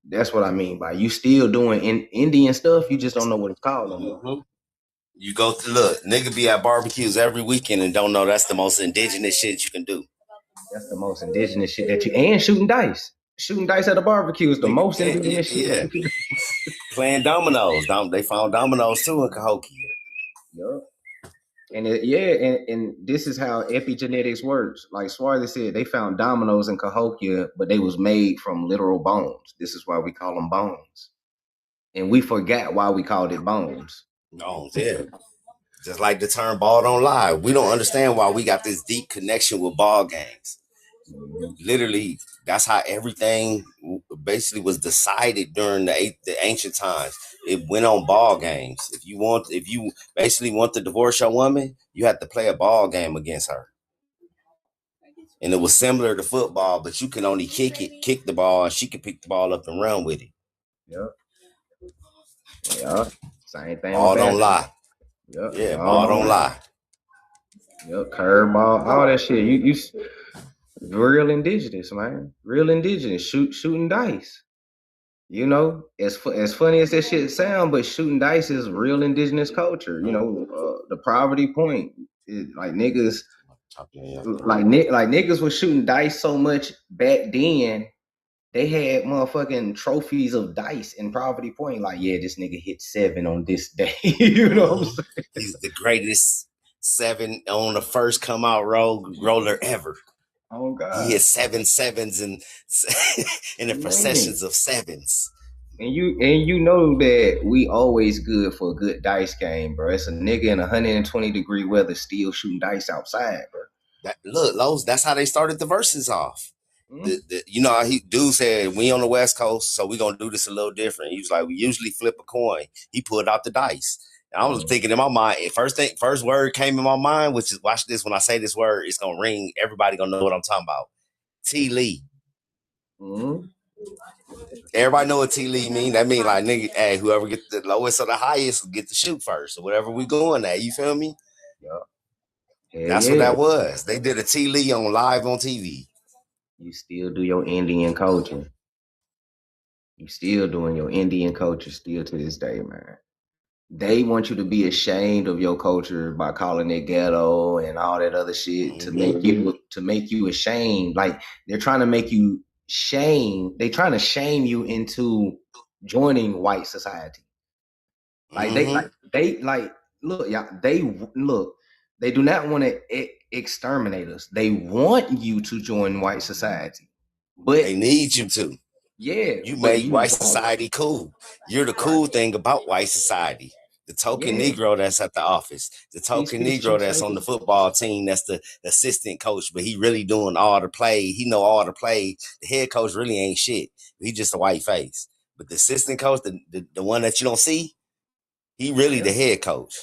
That's what I mean by you still doing Indian stuff. You just don't know what it's called. You go to look, nigga be at barbecues every weekend and don't know that's the most indigenous shit you can do. That's the most indigenous shit that you, and shooting dice. Shooting dice at a barbecue is the most indigenous shit. Yeah. Playing dominoes. They found dominoes too in Cahokia. Yep. And and this is how epigenetics works. Like Swarthy said, they found dominoes in Cahokia, but they was made from literal bones. This is why we call them bones. And we forgot why we called it bones. Bones, yeah. Just like the term ball don't lie. We don't understand why we got this deep connection with ball gangs. Literally, that's how everything basically was decided during the ancient times. It went on ball games. If you basically want to divorce your woman, you have to play a ball game against her. and it was similar to football, but you can only kick the ball, and she could pick the ball up and run with it. Yep. Yeah. Same thing. Ball don't lie. Yep. Yeah, ball don't lie. Yep. Curveball, all that shit. You real indigenous, man. Real indigenous. Shooting dice. You know, as funny as that shit sound, but shooting dice is real indigenous culture. You know, the Poverty Point, like niggas, like niggas was shooting dice so much back then. They had motherfucking trophies of dice in Poverty Point. Like, yeah, this nigga hit 7 on this day. You know what I'm saying? He's the greatest 7 on the first come out roller ever. Oh God! He hit 7 sevens and in the processions of 7s. And you know that we always good for a good dice game, bro. It's a nigga in 120-degree weather still shooting dice outside, bro. Look, Lowe's, that's how they started the verses off. You know, dude said, we on the West Coast, so we gonna do this a little different. He was like, we usually flip a coin. He pulled out the dice. And I was thinking in my mind, first word came in my mind, which is, watch this, when I say this word, it's gonna ring. Everybody gonna know what I'm talking about. T. Lee. Mm-hmm. Everybody know what T. Lee mean. That mean like, nigga, hey, whoever gets the lowest or the highest will get to shoot first, or whatever we going at. You feel me? Yeah. That's what that was. They did a T. Lee on live on TV. You still do your Indian culture. You still doing your Indian culture still to this day, man. They want you to be ashamed of your culture by calling it ghetto and all that other shit to make you ashamed. Like, they're trying to make you shame. They trying to shame you into joining white society. Like look, y'all, they do not want to exterminate us. They want you to join white society, but they need you to. Yeah, you make white society cool. You're the cool thing about white society. The token Negro that's at the office, the token Negro that's on the football team, that's the assistant coach, but he really doing all the play. He know all the play. The head coach really ain't shit. He just a white face. But the assistant coach, the one that you don't see, he really the head coach.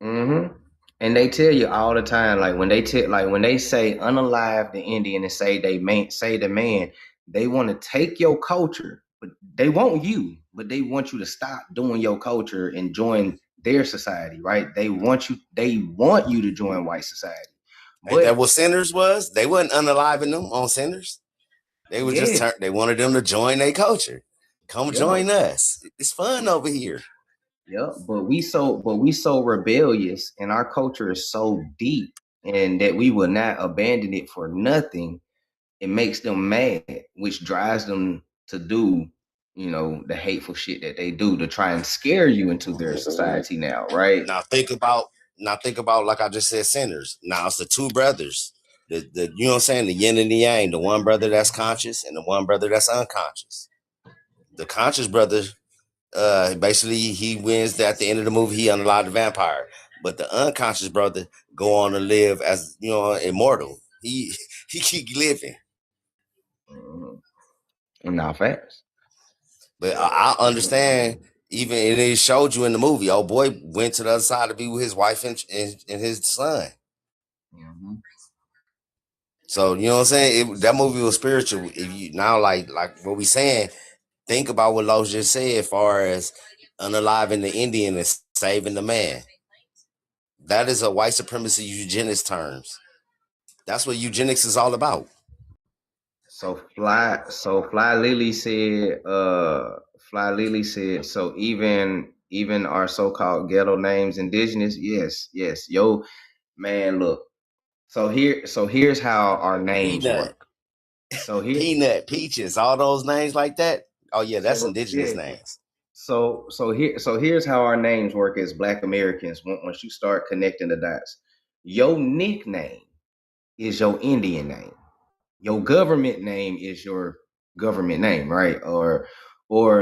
Mm-hmm. And they tell you all the time, like when they say unalive the Indian and say the man, they want to take your culture, but they want you, but they want you to stop doing your culture and join their society, right? They want you to join white society. Ain't that what Sinners was? They wasn't unaliving them on Sinners. They were they wanted them to join their culture. Come join us. It's fun over here. Yeah, but we so rebellious, and our culture is so deep, and that we will not abandon it for nothing. It makes them mad, which drives them to do, the hateful shit that they do to try and scare you into their society now, right? Now think about, like I just said, Sinners. Now it's the two brothers. The you know what I'm saying? The yin and the yang. The one brother that's conscious and the one brother that's unconscious. The conscious brother, basically he wins at the end of the movie, he unalived the vampire. But the unconscious brother go on to live as, immortal. He keep living. And now fast. But I understand, even it showed you in the movie, old boy went to the other side to be with his wife and his son. Mm-hmm. So, you know what I'm saying? That movie was spiritual. If you now, like what we saying, think about what Lowe's just said as far as unaliving the Indian and saving the man. That is a white supremacy eugenics terms. That's what eugenics is all about. So Fly Lily said, so even our so-called ghetto names indigenous, yes. Yo, man, look. So here's how our names work. So here, Peanut, Peaches, all those names like that. Oh yeah, that's indigenous names. So here's how our names work as Black Americans. Once you start connecting the dots, your nickname is your Indian name. Your government name is your government name, right? Or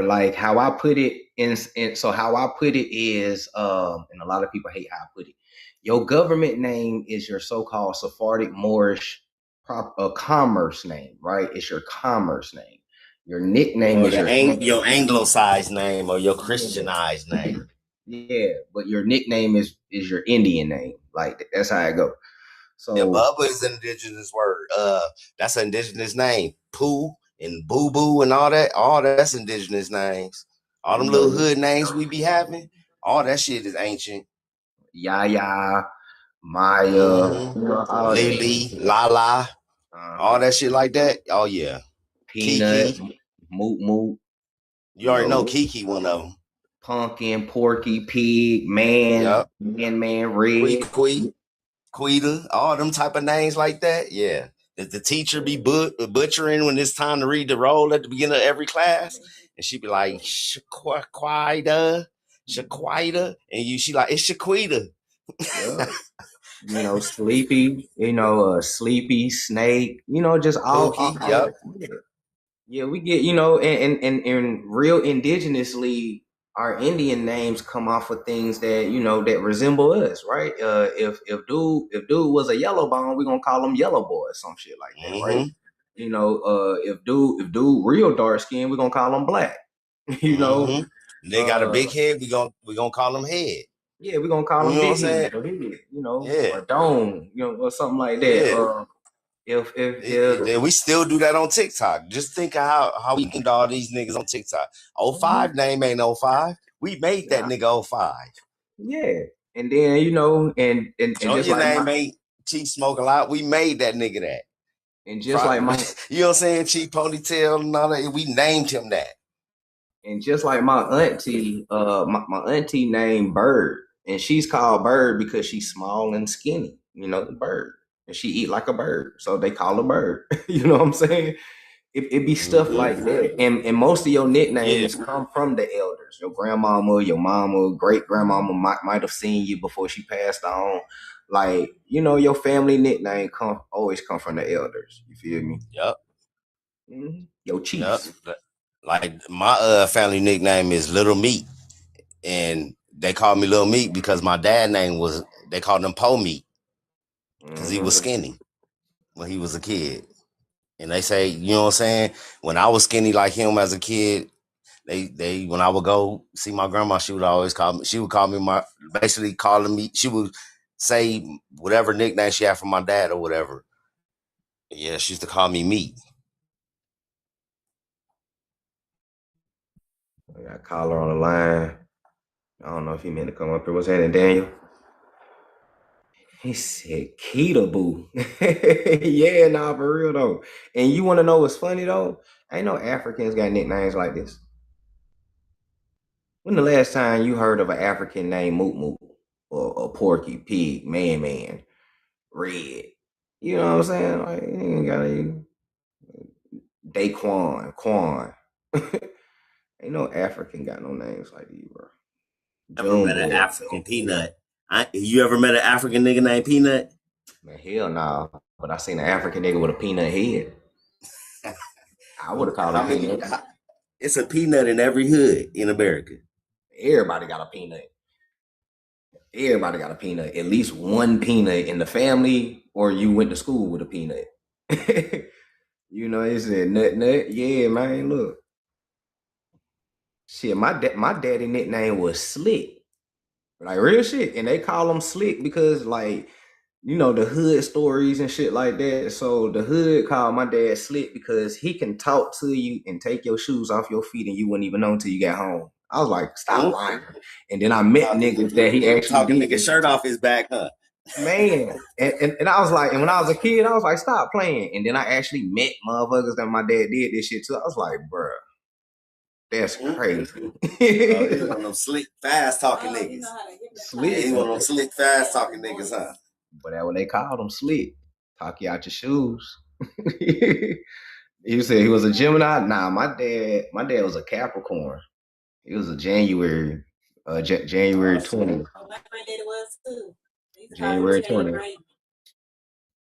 like how I put it so how I put it is, and a lot of people hate how I put it. Your government name is your so-called Sephardic Moorish commerce name, right? It's your commerce name. Your nickname is your anglicized name or your Christianized name. Yeah, but your nickname is your Indian name. Like, that's how it goes. So yeah, Bubba is an indigenous word. That's an indigenous name. Pooh and Boo Boo and all that's indigenous names. All them little hood names we be having, all that shit is ancient. Yaya, Maya, Lily, Lala, all that shit like that. Oh yeah. Peanut, Kiki. Moot Moot. You already know Kiki, one of them. Pumpkin, Porky, Pig, Man, Man, Red, Quita, all them type of names like that. Yeah. The teacher be butchering when it's time to read the roll at the beginning of every class. And she be like, Shaquita. And she like, it's Shaquita. Yeah. Sleepy, Sleepy, Snake, just all. Yeah, we get, and real indigenously, our Indian names come off of things that, that resemble us, right? If dude was a yellow bone, we're gonna call him Yellow Boy or some shit like that, right? If dude real dark skin, we're gonna call him Black. They got a big head, we gonna call him Head. Yeah, we're gonna call him Big Head, or Dome, or something like that. If we still do that on TikTok. Just think of how we can do all these niggas on TikTok. 05 name ain't 05. We made that nigga 05. Yeah. And then, and Joe, just your like name ain't Chief Smoke a Lot. We made that nigga that. And just like my you know what I'm saying, Chief Ponytail and all that, we named him that. And just like my auntie, my auntie named Bird. And she's called Bird because she's small and skinny, Bird. And she eat like a bird, so they call her Bird. You know what I'm saying? It be stuff like that, and most of your nicknames come from the elders. Your grandmama, your mama, great grandmama might have seen you before she passed on. Like, your family nickname always come from the elders. You feel me? Yep. Your chiefs. Yep. Like my family nickname is Little Meat, and they called me Little Meat because my dad name they called him Po Meat. Because he was skinny when he was a kid. And they say, you know what I'm saying? When I was skinny like him as a kid, they when I would go see my grandma, she would always call me, she would say whatever nickname she had for my dad or whatever. Yeah, she used to call me Meat. I got a caller on the line. I don't know if he meant to come up here. What's happening, Daniel? He said, Keita Boo. Yeah, nah, for real though. And you want to know what's funny though? Ain't no Africans got nicknames like this. When the last time you heard of an African named Moot Moot or Porky, Pig, Man, Red? You know what I'm saying? Like, you ain't got Daquan, Quan. Ain't no African got no names like these, bro. Ever met an African Peanut? You ever met an African nigga named Peanut? Man, hell nah. But I seen an African nigga with a peanut head. I would have called him Peanut. It's a peanut in every hood in America. Everybody got a peanut. Everybody got a peanut. At least one peanut in the family, or you went to school with a peanut. It's a nut. Yeah, man, look. Shit, my daddy nickname was Slick. Like real shit. And they call him Slick because like, the hood stories and shit like that. So the hood called my dad Slick because he can talk to you and take your shoes off your feet and you wouldn't even know until you got home. I was like, stop lying. And then I met niggas that he actually talking nigga shirt off his back, huh? Man. And I was like, and when I was a kid, I was like, stop playing. And then I actually met motherfuckers that my dad did this shit to. I was like, bruh. That's crazy. He was one of them slick, fast talking niggas. He one of them slick, fast talking niggas, huh? But that's what they called him, Slick. Talk you out your shoes. You said he was a Gemini? Nah, my dad was a Capricorn. He was a January 20. My granddaddy was too. January 20.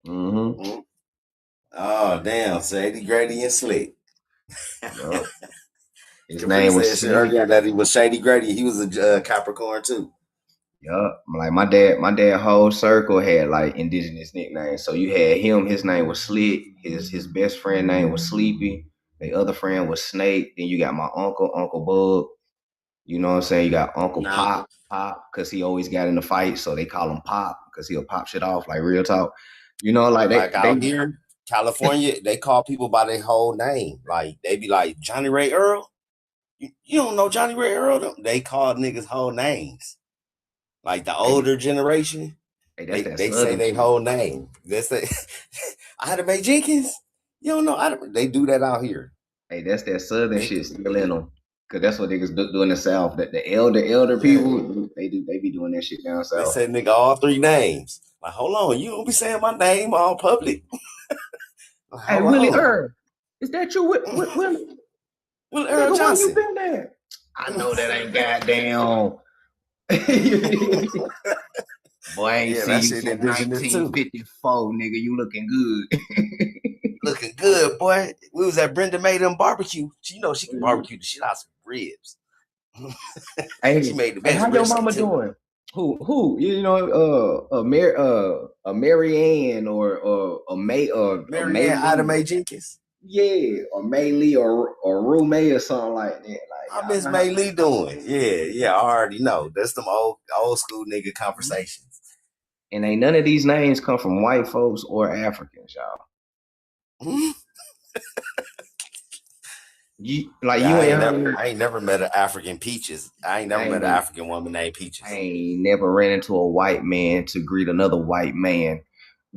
Mm-hmm. Oh, damn. Shady, Grady, and Slick. Yep. His name was earlier that he was Shady Grady. He was a Capricorn too. Yup. Like my dad whole circle had like indigenous nicknames. So you had him, his name was Slick, his best friend name was Sleepy, the other friend was Snake. Then you got my Uncle Bug. You know what I'm saying? You got Uncle Pop, because he always got in the fight, so they call him Pop because he'll pop shit off, like real talk. You know, like Like out they here, California, they call people by their whole name. Like they be like Johnny Ray Earl. You don't know Johnny Ray Earl? They call niggas whole names. Like the older generation, hey, that's that they say Southern they shit. whole name. They say Ida Mae Jenkins. You don't know they do that out here. Hey, that's that Southern shit still in them. Cause that's what niggas do in the South. That the elder people, they be doing that shit down They south. say nigga all three names. Like, hold on, you don't be saying my name all public. Like, Hey, Willie Earl, is that you, Willie? Willie Earl Johnson. Where you been there? I know that ain't goddamn. Boy, I ain't seen you since 1954, nigga. You looking good. Looking good, boy. We was at Brenda made them barbecue. You know she can barbecue the shit out some ribs. Hey, she made the best. How your mama doing? Who? You know, Mary Ann or May Mary Ann Ida Mae Jenkins. Yeah, or May Lee or Rue May or something like that. Like, how Miss May Lee doing? Yeah, I already know. That's them old school nigga conversations. And ain't none of these names come from white folks or Africans, y'all. I ain't never met an African Peaches. I ain't never met an African woman named Peaches. I ain't never ran into a white man to greet another white man.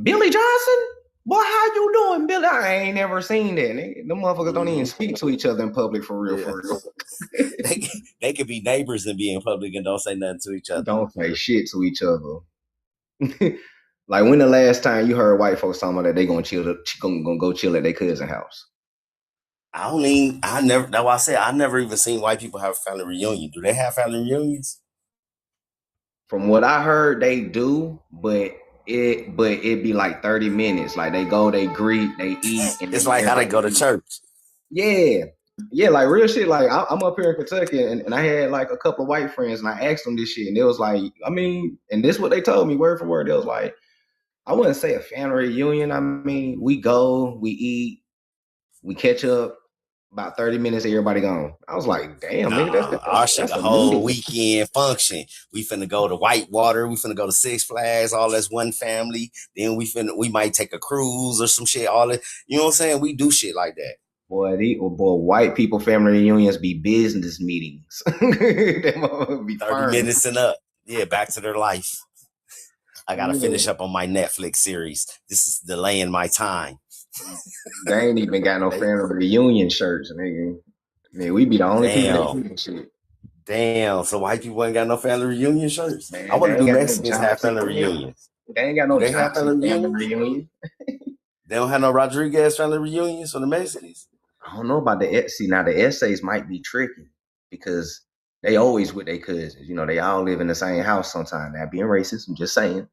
Billy Johnson? Boy, how you doing, Billy? I ain't never seen that. Them motherfuckers don't even speak to each other in public for real. They could be neighbors and be in public and don't say nothing to each other. Don't say shit to each other. Like, when the last time you heard white folks talking about that they gonna go chill at their cousin's house? That's why I said I never even seen white people have a family reunion. Do they have family reunions? From what I heard, they do, but it be like 30 minutes. Like they go, they greet, they eat. And it's like how they go to church. Yeah, like real shit. Like I'm up here in Kentucky, and I had like a couple of white friends, and I asked them this shit, and it was like, I mean, and this is what they told me word for word. It was like, I wouldn't say a family reunion. I mean, we go, we eat, we catch up. About 30 minutes, everybody gone. I was like, damn, nigga, that's a whole weekend function. We finna go to Whitewater. We finna go to Six Flags. All that's one family. Then we might take a cruise or some shit. All that, you know what I'm saying? We do shit like that. Boy, white people family reunions be business meetings. They be 30 minutes and up. Yeah, back to their life. I gotta finish up on my Netflix series. This is delaying my time. They ain't even got no family reunion shirts, nigga. Man, we be the only people that do shit. Damn, so white people ain't got no family reunion shirts? Man, I want to do Mexicans have family reunions. They ain't got no family reunion. They don't have no Rodriguez family reunions for the Mexicans. I don't know about the Etsy. Now the essays might be tricky because they always with their cousins. You know, they all live in the same house sometimes. Not being racist, I'm just saying.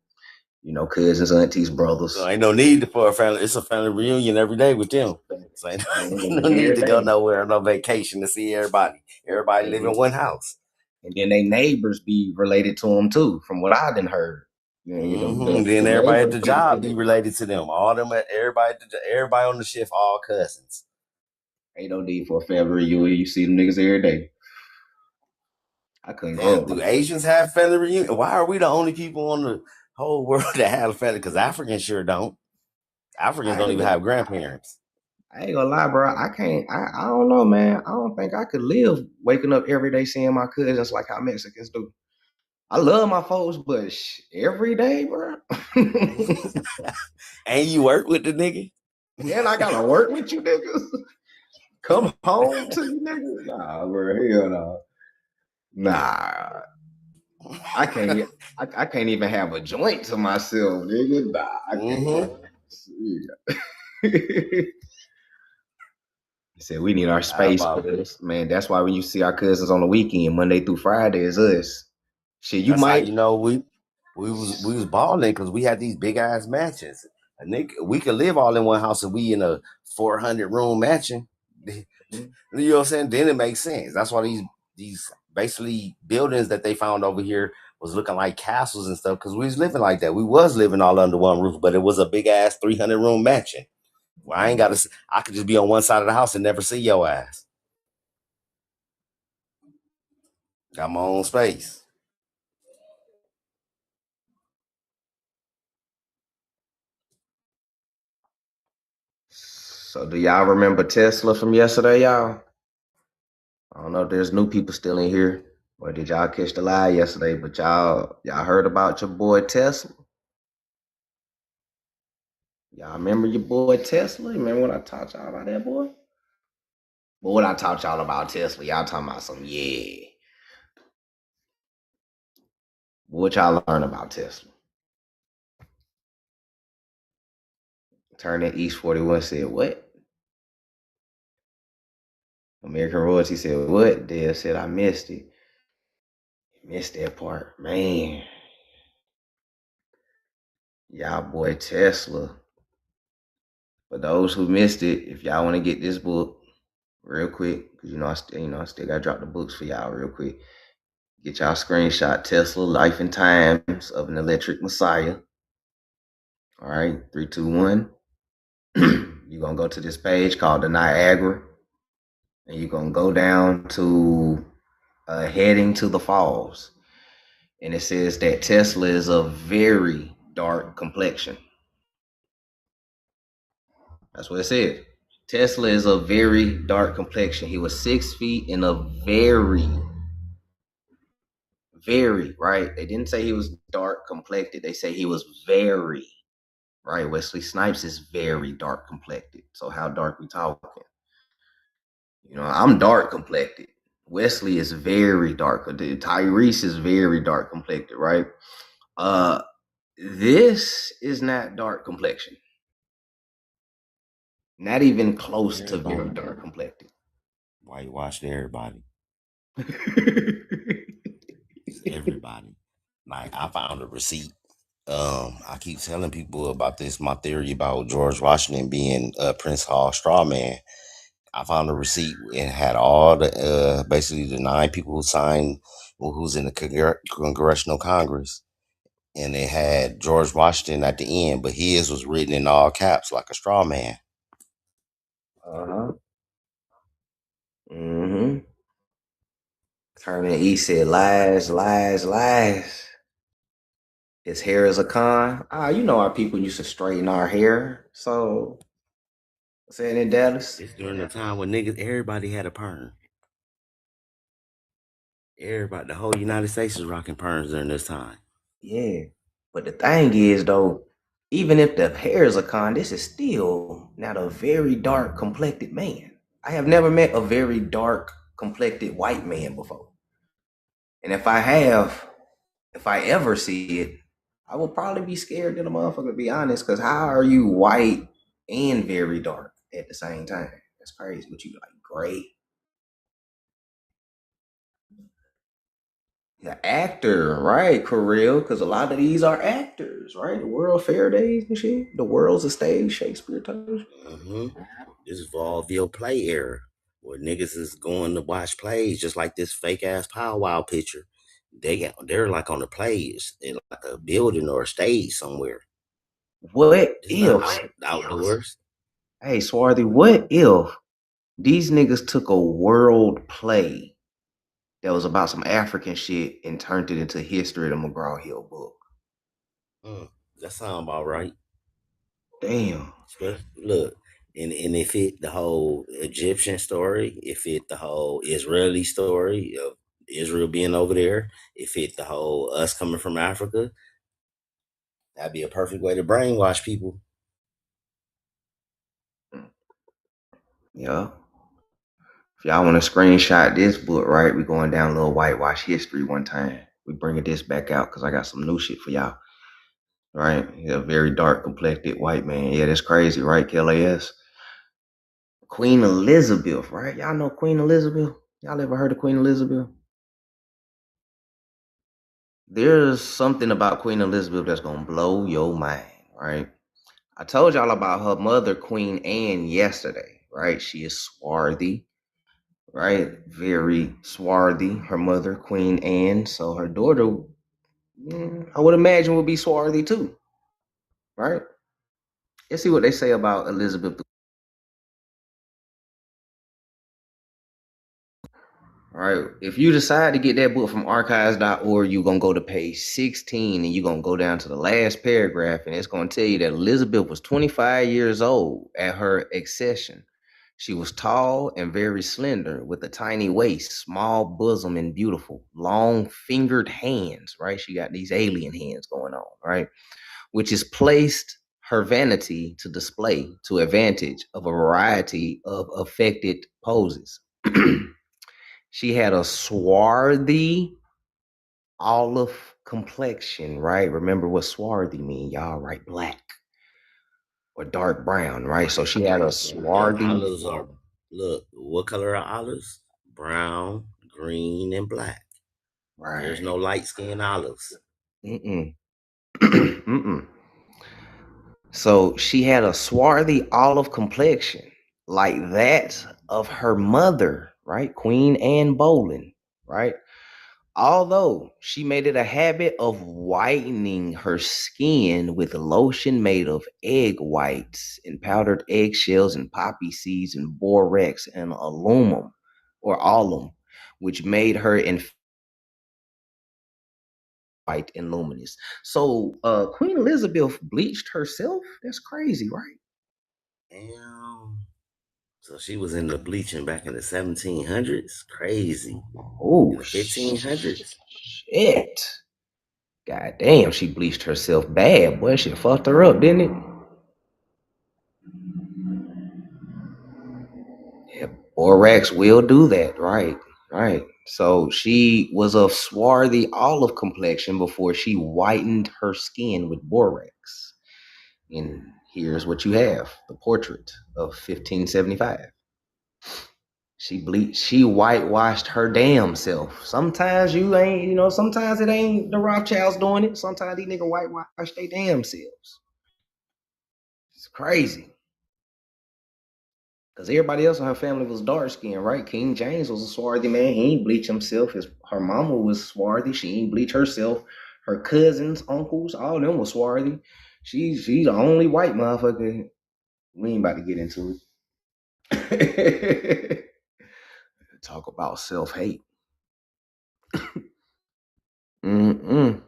You know, cousins, aunties, brothers. So ain't no need for a family. It's a family reunion every day with them. So ain't no need to go nowhere, no vacation to see everybody. Everybody live in one house. And then they neighbors be related to them too, from what I done heard. You know, then everybody at the job be related to them. All them, everybody on the shift, all cousins. Ain't no need for a family reunion. You see them niggas every day. I couldn't go. Do Asians have family reunion? Why are we the only people on the whole world that have a family? Because Africans sure don't. Africans don't even have grandparents. I ain't gonna lie, bro. I don't know, man. I don't think I could live waking up every day seeing my cousins like how Mexicans do. I love my folks, but every day, bro. And you work with the nigga? And I gotta work with you niggas. Come home to you niggas? Nah, bro. Hell no. Nah. I can't even have a joint to myself, nigga. Nah, I can't. He said we need our space, man. That's why when you see our cousins on the weekend, Monday through Friday is us. Shit, we was balling because we had these big ass mansions. We could live all in one house if we in a 400 room mansion. You know what I'm saying? Then it makes sense. That's why these basically buildings that they found over here was looking like castles and stuff because we was living like that. We was living all under one roof, but it was a big ass 300 room mansion. Well, I could just be on one side of the house and never see your ass. Got my own space. So do y'all remember Tesla from yesterday, y'all? I don't know if there's new people still in here, or did y'all catch the live yesterday? But y'all heard about your boy Tesla? Y'all remember your boy Tesla? Remember what I taught y'all about that boy? But what I taught y'all about Tesla, y'all talking about some What y'all learn about Tesla? Turning East 41 said what? American Royalty said what? Dale said I missed it. Missed that part, man. Y'all boy Tesla. For those who missed it, if y'all want to get this book real quick, because I still gotta drop the books for y'all real quick. Get y'all screenshot Tesla Life and Times of an Electric Messiah. All right, 3, 2, 1. You're gonna go to this page called the Niagara, and you're gonna go down to heading to the falls. And it says that Tesla is a very dark complexion. That's what it said. Tesla is a very dark complexion. He was 6 feet and a very, right? They didn't say he was dark complected. They say he was very, right? Wesley Snipes is very dark complected. So how dark we talking? I'm dark complected. Wesley is very dark. Tyrese is very dark complected, right? This is not dark complexion. Not even close to very dark complected. Whitewashed everybody. Everybody. Like, I found a receipt. I keep telling people about this, my theory about George Washington being Prince Hall straw man. I found a receipt. It had all the basically the 9 people who signed, who's in the Congressional Congress, and it had George Washington at the end, but his was written in all caps like a straw man. Turning East said lies, lies, lies. His hair is a con. Our people used to straighten our hair. So, saying in Dallas, it's during the time when everybody had a perm. Everybody, the whole United States is rocking perms during this time. Yeah, but the thing is, though, even if the hair is a con, this is still not a very dark complected man. I have never met a very dark complected white man before. And if I ever see it, I will probably be scared than a motherfucker, to be honest, because how are you white and very dark at the same time? That's crazy. But you like gray. The actor, right, Kirill, because a lot of these are actors, right? The World Fair Days and shit. The world's a stage, Shakespeare told you. This is vaudeville play era, where niggas is going to watch plays, just like this fake ass powwow picture. They're like on the plays in like a building or a stage somewhere. What if outdoors? Hey, Swarthy, what if these niggas took a world play that was about some African shit and turned it into History of the McGraw-Hill book? That sound about right. Damn. Look, and it fit the whole Egyptian story. It fit the whole Israeli story of Israel being over there. It fit the whole us coming from Africa. That'd be a perfect way to brainwash people. Yeah. If y'all want to screenshot this book, right, we going down a little whitewash history one time. We bringing this back out because I got some new shit for y'all. Right? A very dark complected white man. Yeah, that's crazy, right, KLAS? Queen Elizabeth, right? Y'all know Queen Elizabeth? Y'all ever heard of Queen Elizabeth? There's something about Queen Elizabeth that's going to blow your mind, right? I told y'all about her mother, Queen Anne, yesterday, right? She is swarthy, right? Very swarthy. Her mother, Queen Anne. So her daughter, I would imagine, would be swarthy too, right? Let's see what they say about Elizabeth. All right. If you decide to get that book from archives.org, you're going to go to page 16 and you're going to go down to the last paragraph, and it's going to tell you that Elizabeth was 25 years old at her accession. She was tall and very slender with a tiny waist, small bosom, and beautiful, long fingered hands, right? She got these alien hands going on, right? Which is placed her vanity to display to advantage of a variety of affected poses. She had a swarthy olive complexion, right? Remember what swarthy mean, y'all, right? Black or dark brown, right? So she had a swarthy. Olives are, look, what color are olives? Brown, green, and black. Right. There's no light skinned olives. So she had a swarthy olive complexion like that of her mother, right? Queen Anne Boleyn, right? Although she made it a habit of whitening her skin with lotion made of egg whites and powdered eggshells and poppy seeds and borax and alum, which made her white and luminous. So Queen Elizabeth bleached herself? That's crazy, right? Damn. So she was in the bleaching back in the 1700s? Crazy. Oh, in the 1500s? Shit. God damn, she bleached herself bad. Boy, she fucked her up, didn't it? Yeah, borax will do that, right? Right. So she was of swarthy olive complexion before she whitened her skin with borax. And here's what you have, the portrait of 1575. She whitewashed her damn self. Sometimes you ain't, sometimes it ain't the Rothschilds doing it. Sometimes these niggas whitewash their damn selves. It's crazy. Because everybody else in her family was dark skinned, right? King James was a swarthy man. He ain't bleach himself. Her mama was swarthy. She ain't bleach herself. Her cousins, uncles, all of them was swarthy. She's the only white motherfucker. We ain't about to get into it. Talk about self-hate. Her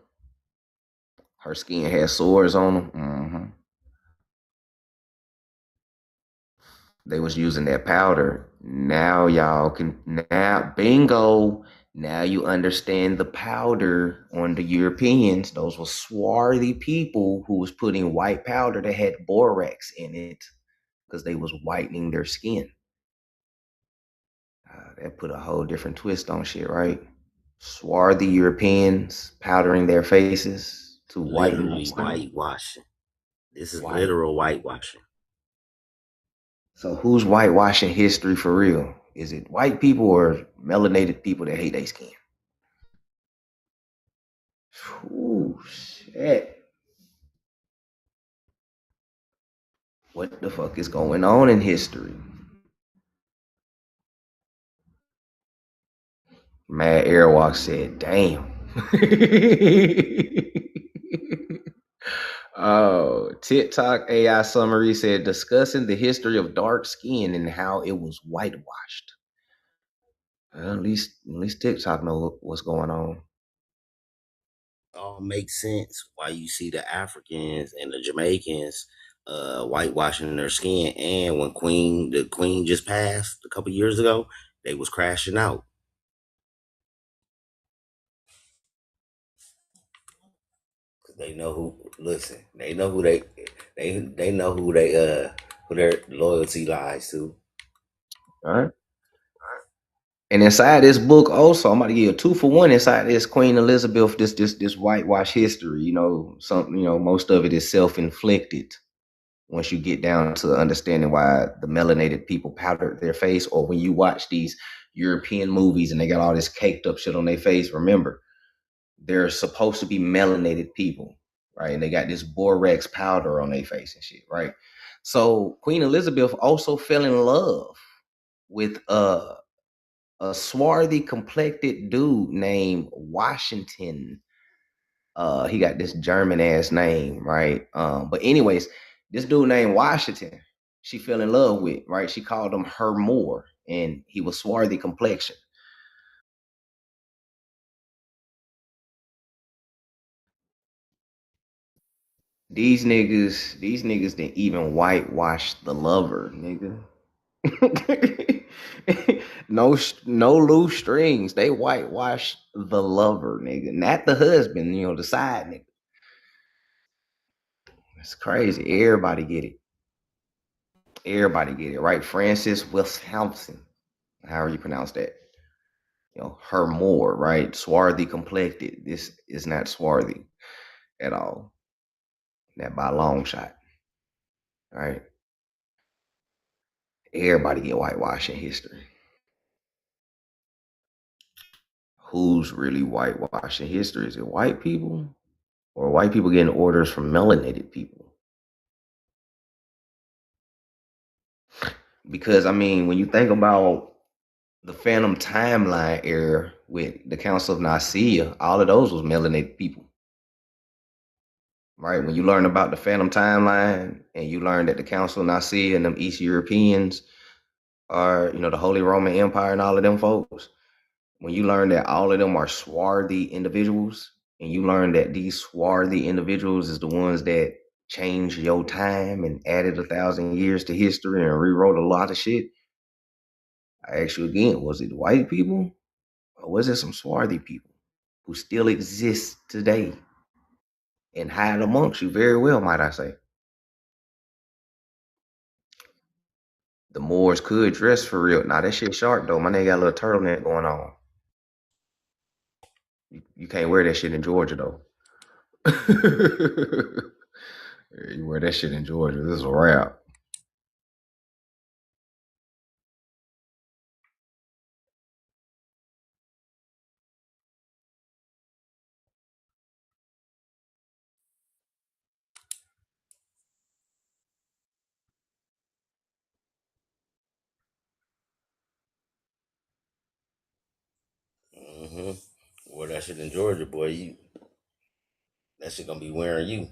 skin had sores on them. They was using that powder. Now bingo. Now you understand the powder on the Europeans. Those were swarthy people who was putting white powder that had borax in it because they was whitening their skin. That put a whole different twist on shit, right? Swarthy Europeans powdering their faces to literally whitewashing. This is literal whitewashing. So who's whitewashing history for real? Is it white people or melanated people that hate their skin? Ooh, shit. What the fuck is going on in history? Mad Airwalk said, damn. Oh, TikTok AI summary said, discussing the history of dark skin and how it was whitewashed. Well, at least TikTok know what's going on. All makes sense why you see the Africans and the Jamaicans whitewashing their skin, and when the queen just passed a couple years ago, they was crashing out. They know who. Listen, they know who they know who their loyalty lies to. All right. And inside this book, also, I'm about to give you a 2-for-1 inside this Queen Elizabeth, this whitewash history. Most of it is self-inflicted. Once you get down to understanding why the melanated people powdered their face, or when you watch these European movies and they got all this caked up shit on their face, remember, they're supposed to be melanated people, right? And they got this borax powder on their face and shit, right? So Queen Elizabeth also fell in love with a swarthy complected dude named Washington. He got this German ass name, right? But anyways, this dude named Washington, she fell in love with, right? She called him her Moor, and he was swarthy complexion. These niggas didn't even whitewash the lover, nigga. no loose strings. They whitewash the lover, nigga, not the husband. You know, the side nigga. It's crazy. Everybody get it. Everybody get it, right? Francis Wisconsin, however you pronounce that. You know, her more, right? Swarthy complected. This is not swarthy at all. Not by a long shot, right? Everybody get whitewashed in history. Who's really whitewashed in history? Is it white people? Or white people getting orders from melanated people? Because, I mean, when you think about the Phantom Timeline era with the Council of Nicaea, all of those was melanated people. Right? When you learn about the Phantom Timeline and you learn that the Council of Nicaea and them East Europeans are, you know, the Holy Roman Empire and all of them folks, when you learn that all of them are swarthy individuals, and you learn that these swarthy individuals is the ones that changed your time and added 1,000 years to history and rewrote a lot of shit, I ask you again, was it white people or was it some swarthy people who still exist today and hide amongst you very well, might I say? The Moors could dress for real. Nah, that shit sharp though. My nigga got a little turtleneck going on. You can't wear that shit in Georgia though. You wear that shit in Georgia, this is a wrap. Wear that shit in Georgia, boy. That shit gonna be wearing you.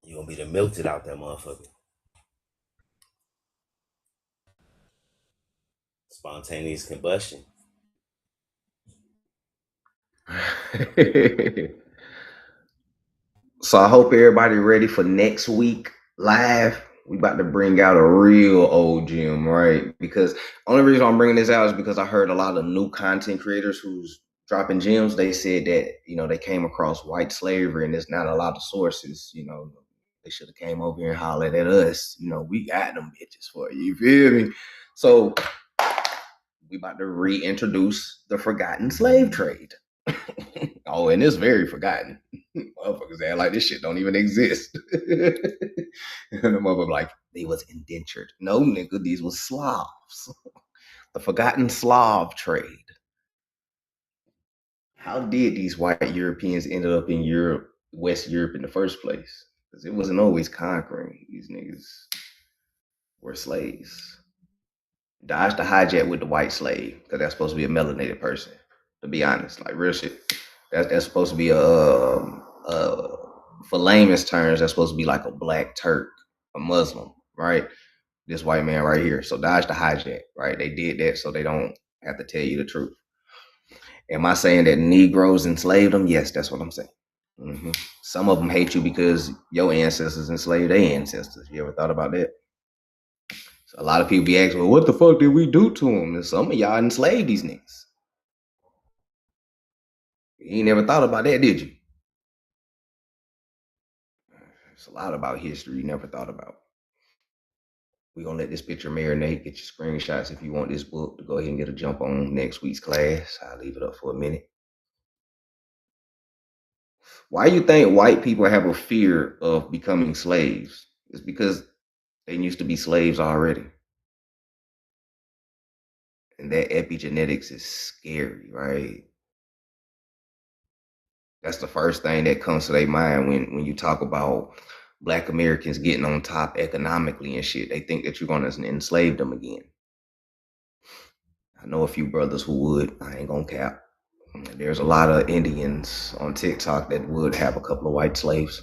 You gonna be the melted out that motherfucker. Spontaneous combustion. So I hope everybody ready for next week live. We about to bring out a real old gem, right? Because only reason I'm bringing this out is because I heard a lot of new content creators who's dropping gems. They said that, you know, they came across white slavery and there's not a lot of sources. You know, they should have came over here and hollered at us. You know, we got them bitches for you. You feel me? So we about to reintroduce the forgotten slave trade. Oh, and it's very forgotten. Motherfuckers act like this shit don't even exist. And the motherfucker like, they was indentured. No, nigga, these was Slavs. The forgotten Slav trade. How did these white Europeans end up in Europe, West Europe in the first place? Because it wasn't always conquering. These niggas were slaves. Dodged the hijack with the white slave, because that's supposed to be a melanated person. To be honest, like real shit. That's supposed to be for layman's terms, that's supposed to be like a black Turk, a Muslim, right? This white man right here. So dodge the hijack, right? They did that so they don't have to tell you the truth. Am I saying that Negroes enslaved them? Yes, that's what I'm saying. Some of them hate you because your ancestors enslaved their ancestors. You ever thought about that? So a lot of people be asking, well, what the fuck did we do to them? And some of y'all enslaved these niggas. You ain't never thought about that, did you? It's a lot about history you never thought about. We're going to let this picture marinate. Get your screenshots if you want this book to go ahead and get a jump on next week's class. I'll leave it up for a minute. Why you think white people have a fear of becoming slaves? It's because they used to be slaves already. And that epigenetics is scary, right? That's the first thing that comes to their mind when you talk about Black Americans getting on top economically and shit. They think that you're going to enslave them again. I know a few brothers who would. I ain't gonna cap. There's a lot of Indians on TikTok that would have a couple of white slaves.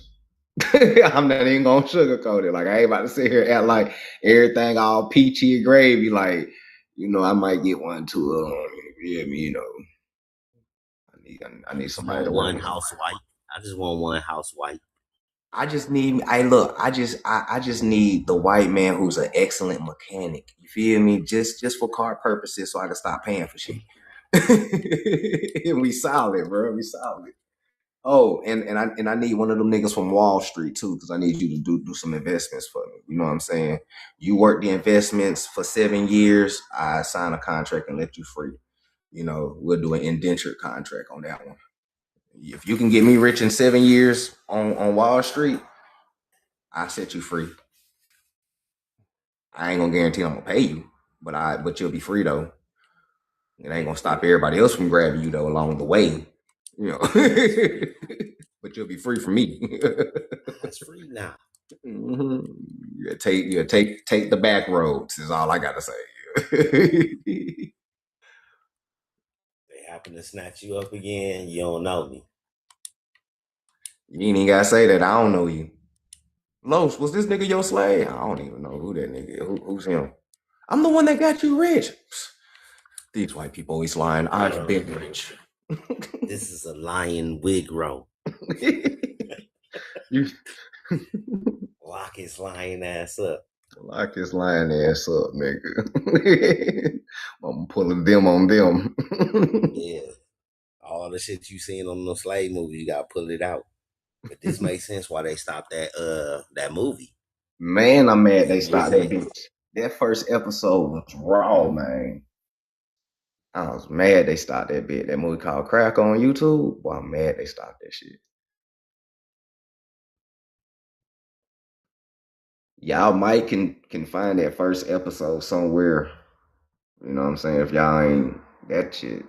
I'm not even gonna sugarcoat it. Like, I ain't about to sit here and act like everything all peachy and gravy. Like, you know, I might get one too. You know, I need somebody to one work. housewife. I just want one house white. I just need. I just need the white man who's an excellent mechanic. You feel me? Just for car purposes, so I can stop paying for shit. We solid, bro. We solid. Oh, and I need one of them niggas from Wall Street too, because I need you to do some investments for me. You know what I'm saying? You work the investments for 7 years, I sign a contract and let you free. You know, we'll do an indentured contract on that one. If you can get me rich in 7 years on Wall Street, I set you free. I ain't gonna guarantee I'm gonna pay you, but you'll be free though. It ain't gonna stop everybody else from grabbing you though along the way. You know. But you'll be free from me. That's free now. Mm-hmm. You take the back roads is all I gotta say. They happen to snatch you up again, you don't know me. You ain't even gotta say that. I don't know you. Los, was this nigga your slave? I don't even know who that nigga is. Who's him? I'm the one that got you rich. These white people always lying. I've been rich. This is a lying wig roll. Lock his lying ass up. Lock his lying ass up, nigga. I'm pulling them on them. Yeah. All the shit you seen on the slave movie, you gotta pull it out. But this makes sense why they stopped that movie. Man, I'm mad they stopped that bitch. That first episode was raw, man. I was mad they stopped that bit. That movie called Crack on YouTube. Boy, I'm mad they stopped that shit. Y'all might can find that first episode somewhere. You know what I'm saying? If y'all ain't that shit.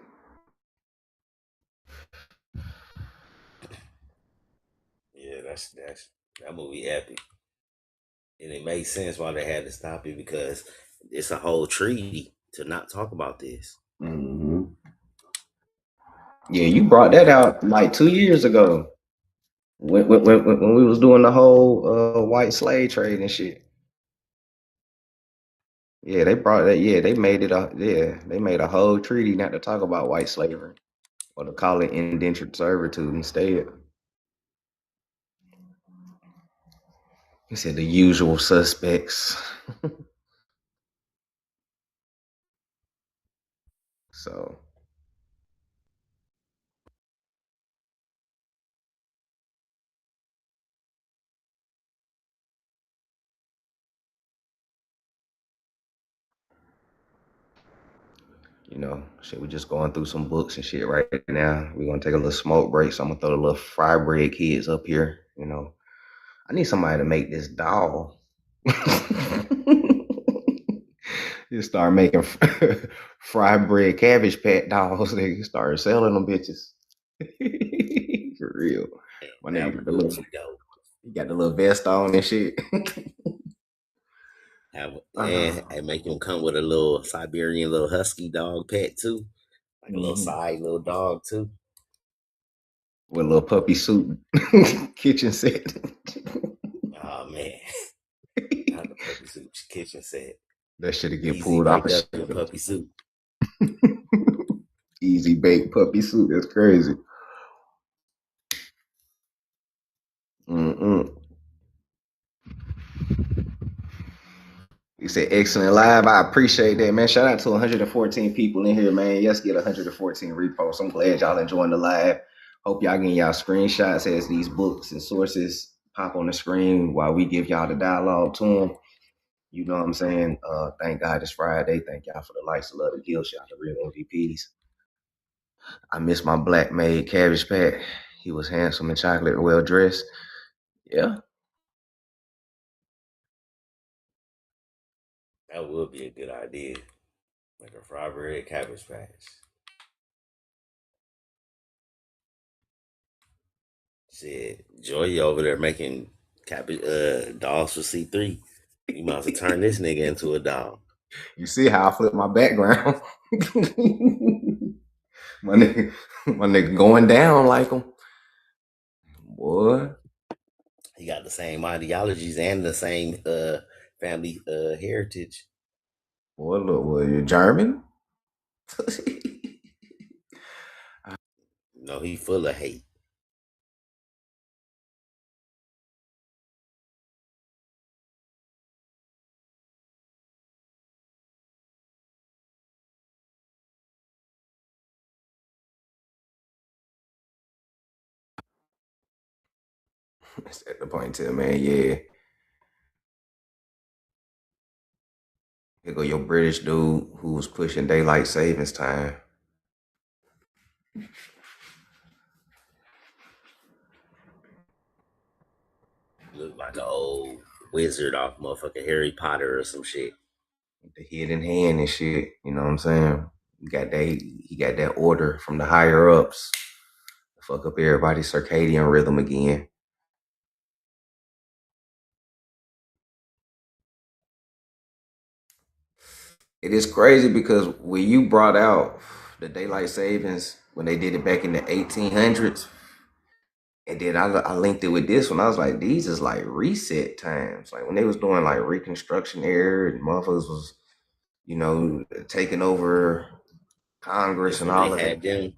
Yeah, that movie epic. And it made sense why they had to stop it because it's a whole treaty to not talk about this. Mm-hmm. Yeah, you brought that out like 2 years ago when we was doing the whole white slave trade and shit. Yeah, they brought that. Yeah, they made it they made a whole treaty not to talk about white slavery or to call it indentured servitude instead. He said the usual suspects. So you know, shit, we just going through some books and shit right now. We're gonna take a little smoke break. So I'm gonna throw the little fry bread kids up here. You know, I need somebody to make this doll. You start making fry bread Cabbage Patch dolls. They start selling them bitches. For real. My nigga got the little vest on and shit. And make them come with a little Siberian little husky dog pet too. Like a little side little dog too. With a little puppy suit kitchen set. Oh man. Not the puppy suit kitchen set. That should get pulled off of your puppy suit. Easy baked puppy suit. That's crazy. You said excellent live. I appreciate that, man. Shout out to 114 people in here, man. Yes, get 114 reposts. I'm glad y'all enjoying the live. Hope y'all getting y'all screenshots as these books and sources pop on the screen while we give y'all the dialogue to them. You know what I'm saying? Thank God it's Friday. Thank y'all for the likes, the love, the guilt. Shout out to real MVPs. I miss my black maid Cabbage Patch. He was handsome and chocolate and well dressed. Yeah. That would be a good idea. Like a fried bread Cabbage Patch. Shit, Joy over there making cabbage dolls for C3. You might as well turn this nigga into a doll. You see how I flip my background? my nigga going down like him. Boy. He got the same ideologies and the same family heritage. Boy, look, well, you're German? No, he full of hate. It's at the ponytail, man. Yeah. Here go your British dude who was pushing daylight savings time. Look like an old wizard off motherfucking Harry Potter or some shit. The hidden hand and shit. You know what I'm saying? He got that order from the higher ups to fuck up everybody's circadian rhythm again. It is crazy because when you brought out the daylight savings when they did it back in the 1800s, and then I linked it with this one. I was like, these is like reset times. Like when they was doing like Reconstruction era and motherfuckers was, you know, taking over Congress and all of that. Them,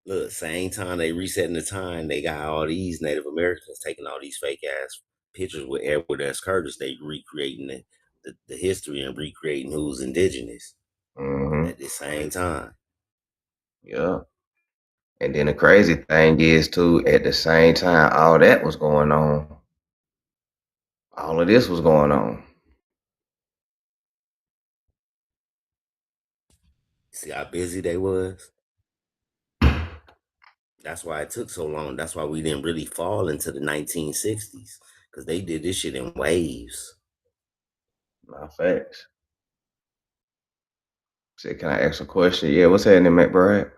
look, same time they resetting the time, they got all these Native Americans taking all these fake ass pictures with Edward S. Curtis. They recreating the history and recreating who's indigenous at the same time. Yeah. And then the crazy thing is too, at the same time, all that was going on. All of this was going on. See how busy they was? That's why it took so long. That's why we didn't really fall into the 1960s. Because they did this shit in waves. My facts. Say, can I ask a question? Yeah, what's happening, McBride?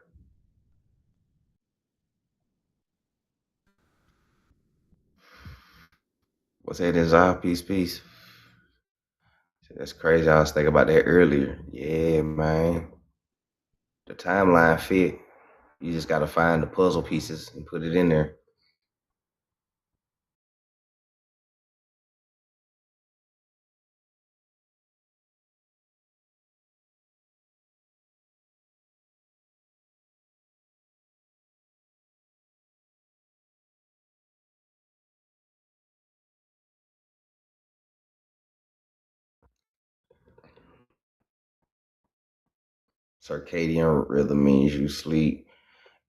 What's happening, Zah? Peace. That's crazy. I was thinking about that earlier. Yeah, man. The timeline fit. You just got to find the puzzle pieces and put it in there. Circadian rhythm means you sleep.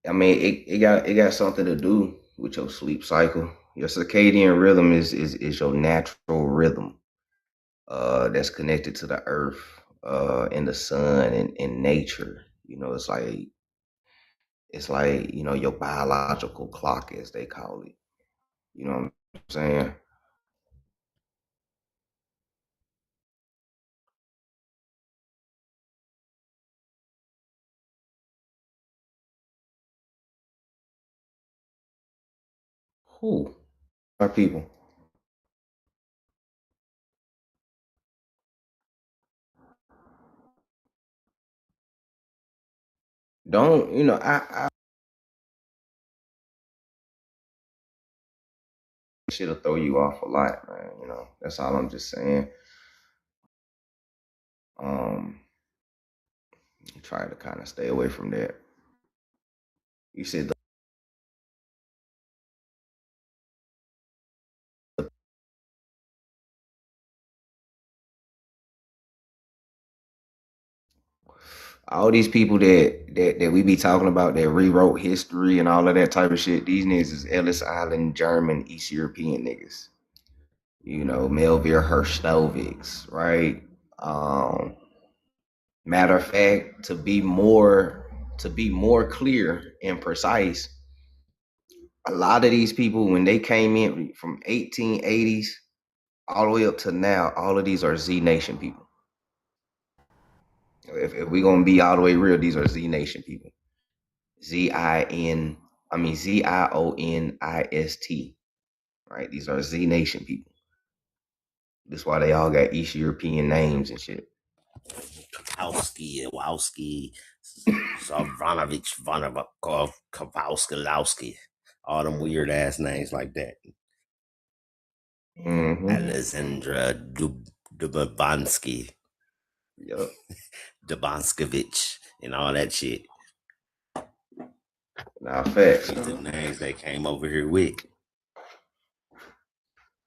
I mean, it got something to do with your sleep cycle. Your circadian rhythm is your natural rhythm. That's connected to the earth, and the sun and nature. You know, it's like you know, your biological clock, as they call it. You know what I'm saying? Who are people? Don't, you know, I shit'll throw you off a lot, man. You know, that's all I'm just saying. Try to kind of stay away from that. You said all these people that we be talking about that rewrote history and all of that type of shit, these niggas is Ellis Island, German, East European niggas. You know, Melville Hershtovix, right? Matter of fact, to be more clear and precise, a lot of these people, when they came in from 1880s all the way up to now, all of these are Z Nation people. If we're gonna be all the way real, these are Z Nation people. Zionist, right? These are Z Nation people. That's why they all got East European names and shit. Kowski, Wowski, Zavanovich, Vonovakov, Kowalski, all them weird ass names like that. Alexandra Dubansky. Yep. Dubanskovich and all that shit. Nah, facts. The names they came over here with.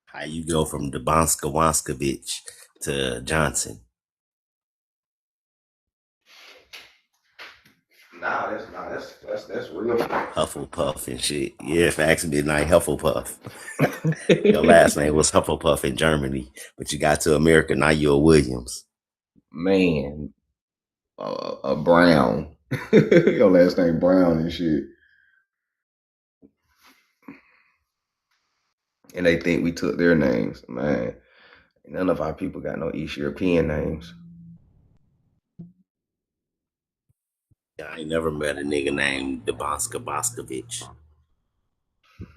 How you go from Dubanskowonskovich to Johnson? That's real. Hufflepuff and shit. Yeah, facts midnight Hufflepuff. Your last name was Hufflepuff in Germany, but you got to America, now you're a Williams. Man, a Brown. Your last name Brown and shit. And they think we took their names. Man, none of our people got no East European names. I ain't never met a nigga named Debonska Boskovich.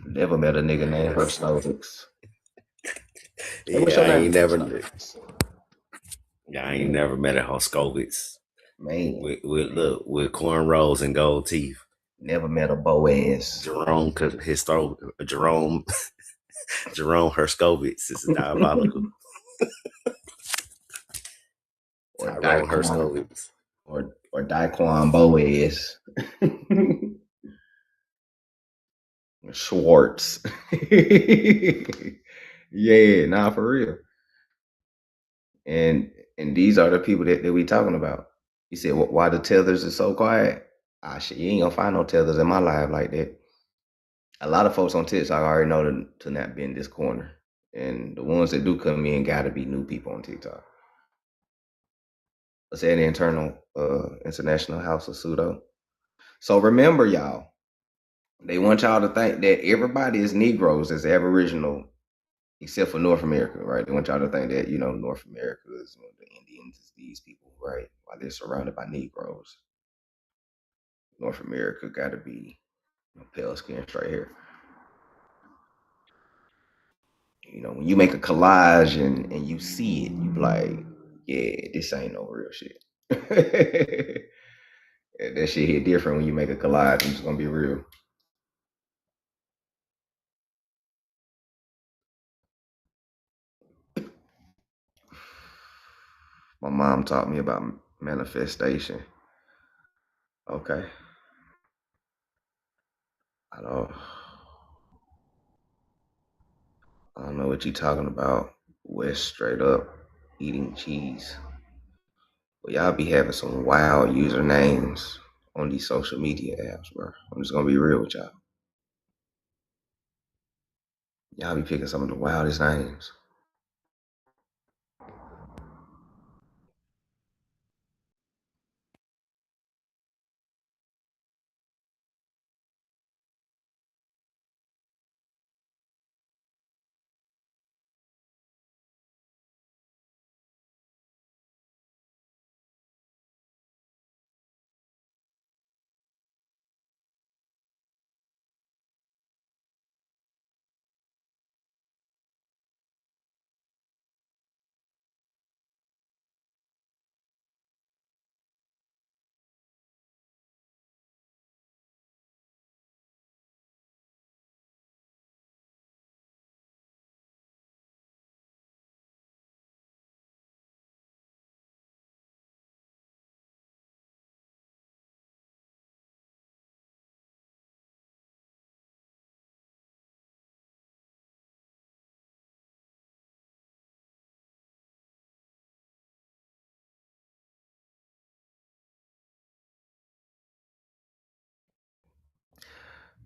Never met a nigga named Herstovix. Yeah, I ain't never met a Hoskovitz. Man. With cornrows and gold teeth. Never met a Boaz. Jerome Herskovitz is diabolical. Tyrone Herskovitz. Or Daquan Boaz. Schwartz. Yeah, nah, for real. And these are the people that we talking about. You said, why the tethers are so quiet? Shit, you ain't gonna find no tethers in my life like that. A lot of folks on TikTok already know to not be in this corner. And the ones that do come in gotta be new people on TikTok. Let's say the International House of Pseudo. So remember, y'all, they want y'all to think that everybody is Negroes, is Aboriginal, except for North America, right? They want y'all to think that, North America is the Indians, is these people, right? While they're surrounded by Negroes. North America got to be pale skin straight hair. When you make a collage and you see it, you be like, yeah, this ain't no real shit. That shit hit different when you make a collage. It's gonna be real. My mom taught me about manifestation. Okay. I don't know what you're talking about. West straight up eating cheese. But y'all be having some wild usernames on these social media apps, bro. I'm just gonna be real with y'all. Y'all be picking some of the wildest names.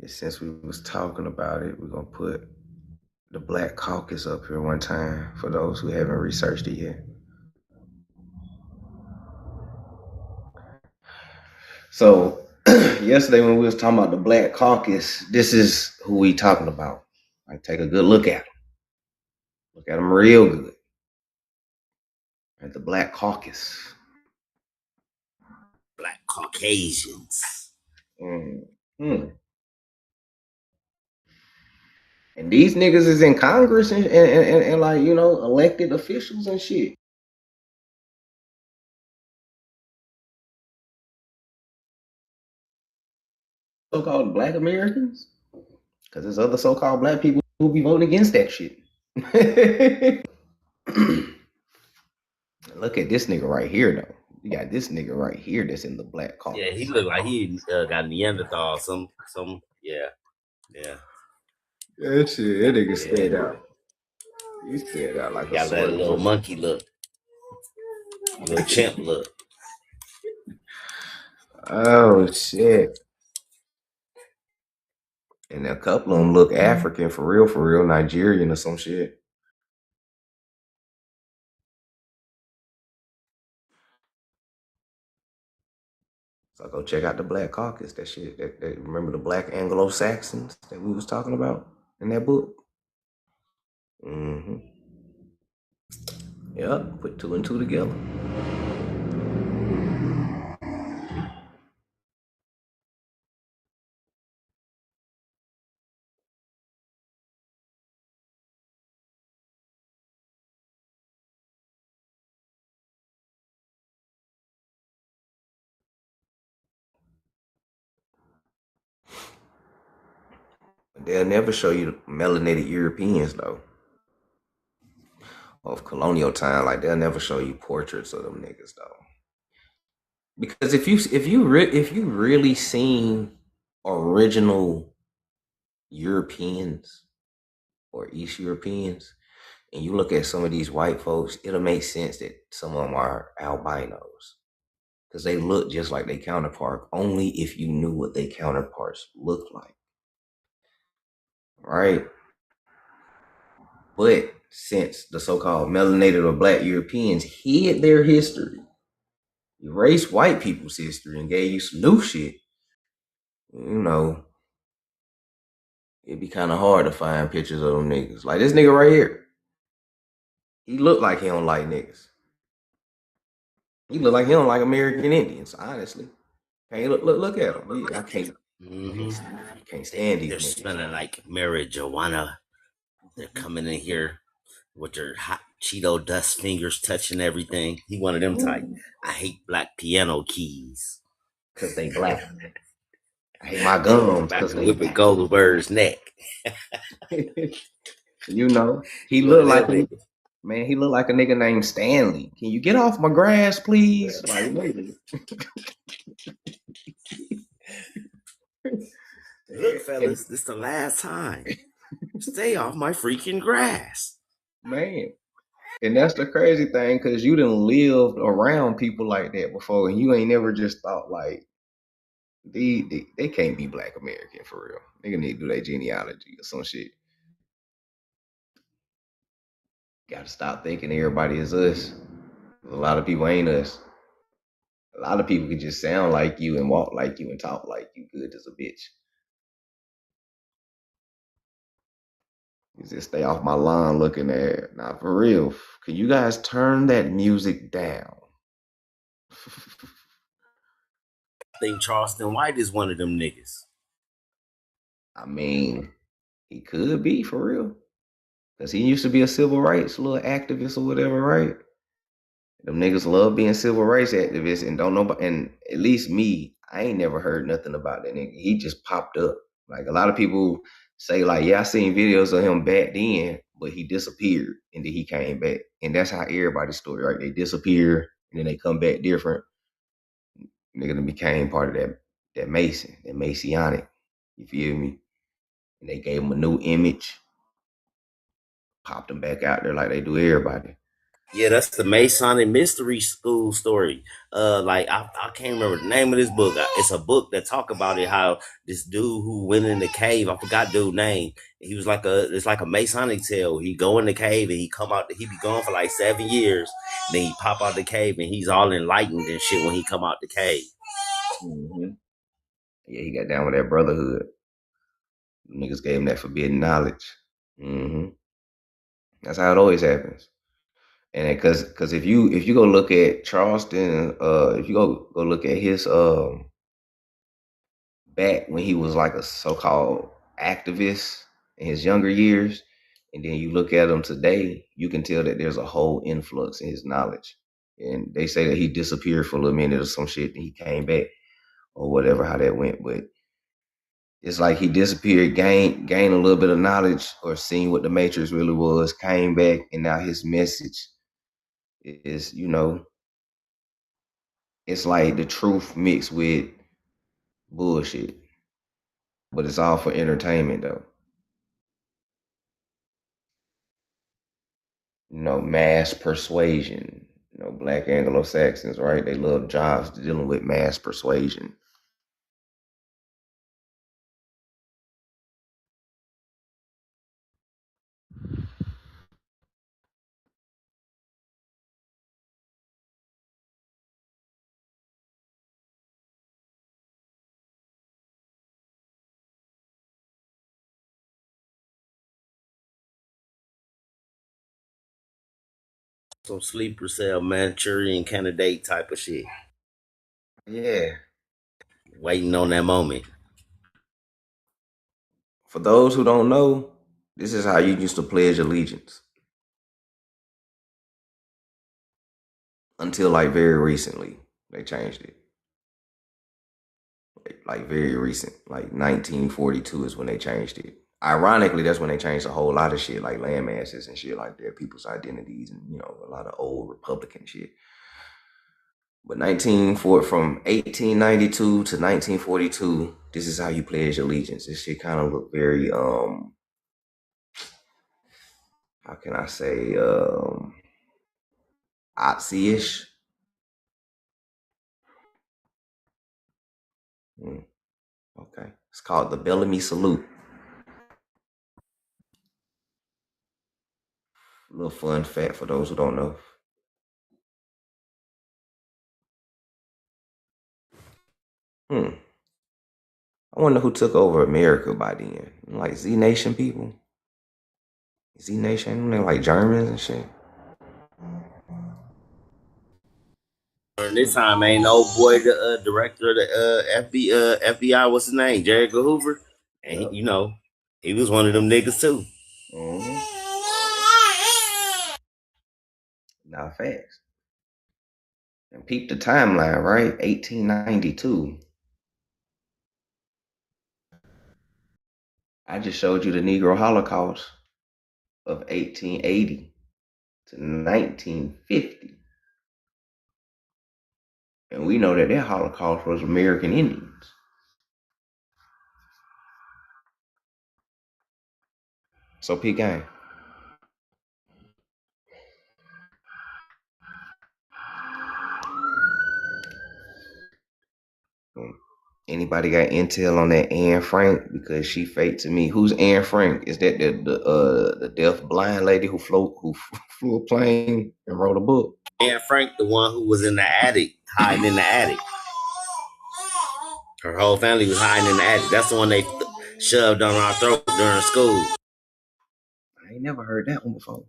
Since we was talking about it, we're gonna put the Black Caucus up here one time for those who haven't researched it yet. So yesterday when we was talking about the Black Caucus, this is who we talking about. Like, take a good look at them. Look at them real good. At the Black Caucus. Black Caucasians. Mm-hmm. And these niggas is in Congress and like, elected officials and shit. So-called Black Americans? Because there's other so-called Black people who be voting against that shit. Look at this nigga right here, though. You got this nigga right here that's in the Black Caucus. Yeah, he look like he got Neanderthal, yeah. That shit, that nigga stand out. He stand out like got that little monkey look. Little chimp look. Oh shit! And a couple of them look African for real, Nigerian or some shit. So go check out the Black Caucus. That shit. That remember the Black Anglo-Saxons that we was talking about in that book. Mm-hmm. Yep. Put 2 and 2 together. They'll never show you melanated Europeans though. Of colonial time, like they'll never show you portraits of them niggas though. Because if you really seen original Europeans or East Europeans, and you look at some of these white folks, it'll make sense that some of them are albinos. Because they look just like their counterpart, only if you knew what their counterparts looked like. Right? But since the so-called melanated or black Europeans hid their history, erased white people's history, and gave you some new shit, you know, it'd be kind of hard to find pictures of them niggas. Like this nigga right here. He look like he don't like niggas. He look like he don't like American Indians, honestly. Hey, look at him. I can't stand these They're niggas. smelling like marijuana. They're coming in here with their hot Cheeto dust fingers touching everything. He one of them type. I hate black piano keys. Cause they black. I hate my gums because they Whippet Goldberg's neck. You know, he look like he look like a nigga named Stanley. Can you get off my grass, please? Like, look, fellas, this the last time. Stay off my freaking grass. Man. And that's the crazy thing, because you done lived around people like that before, and you ain't never just thought like, they can't be black American for real. They gonna need to do their genealogy or some shit. Gotta stop thinking everybody is us. A lot of people ain't us. A lot of people can just sound like you and walk like you and talk like you good as a bitch. You just stay off my lawn looking at. Nah, for real. Can you guys turn that music down? I think Charleston White is one of them niggas. I mean, he could be for real. Because he used to be a civil rights little activist or whatever, right? Them niggas love being civil rights activists and don't know, and at least me, I ain't never heard nothing about that nigga. He just popped up. Like a lot of people say, like, yeah, I seen videos of him back then, but he disappeared and then he came back. And that's how everybody's story, right? They disappear and then they come back different. Nigga done became part of that Mason, that Masonic. You feel me? And they gave him a new image, popped him back out there like they do everybody. Yeah, that's the Masonic Mystery School story. Like I can't remember the name of this book. It's a book that talk about it. How this dude who went in the cave, I forgot dude's name. He was it's like a Masonic tale. He go in the cave and he come out. He be gone for like 7 years. Then he pop out the cave and he's all enlightened and shit when he come out the cave. Mm-hmm. Yeah, he got down with that brotherhood. Niggas gave him that forbidden knowledge. Mm-hmm. That's how it always happens. And because if you go look at Charleston, if you go look at his back when he was like a so-called activist in his younger years, and then you look at him today, you can tell that there's a whole influx in his knowledge. And they say that he disappeared for a little minute or some shit, and he came back or whatever, how that went. But it's like he disappeared, gained a little bit of knowledge, or seen what the Matrix really was, came back, and now his message is, you know, it's like the truth mixed with bullshit. But it's all for entertainment though. You know, mass persuasion. You know, black Anglo-Saxons, right? They love jobs dealing with mass persuasion. Some sleeper cell Manchurian candidate type of shit. Yeah. Waiting on that moment. For those who don't know, this is how you used to pledge allegiance. Until like very recently, they changed it. Like very recent, like 1942 is when they changed it. Ironically, that's when they changed a whole lot of shit, like land masses and shit like that, people's identities, and you know, a lot of old Republican shit. But from 1892 to 1942, this is how you pledge allegiance. This shit kind of look very how can I say, Nazi-ish. Okay, it's called the Bellamy Salute. A little fun fact for those who don't know. I wonder who took over America by then. Like Z Nation people. Z Nation, they're like Germans and shit. This time ain't no boy the director of the FBI. What's his name? J. Edgar Hoover. And you know, he was one of them niggas too. Now facts. And peep the timeline, right? 1892. I just showed you the Negro Holocaust of 1880 to 1950. And we know that that Holocaust was American Indians. So peep game. Anybody got intel on that Anne Frank? Because she fake to me. Who's Anne Frank? Is that the deaf blind lady who flew a plane and wrote a book? Anne Frank, the one who was in the attic, hiding in the attic. Her whole family was hiding in the attic. That's the one they shoved on our throat during school. I ain't never heard that one before.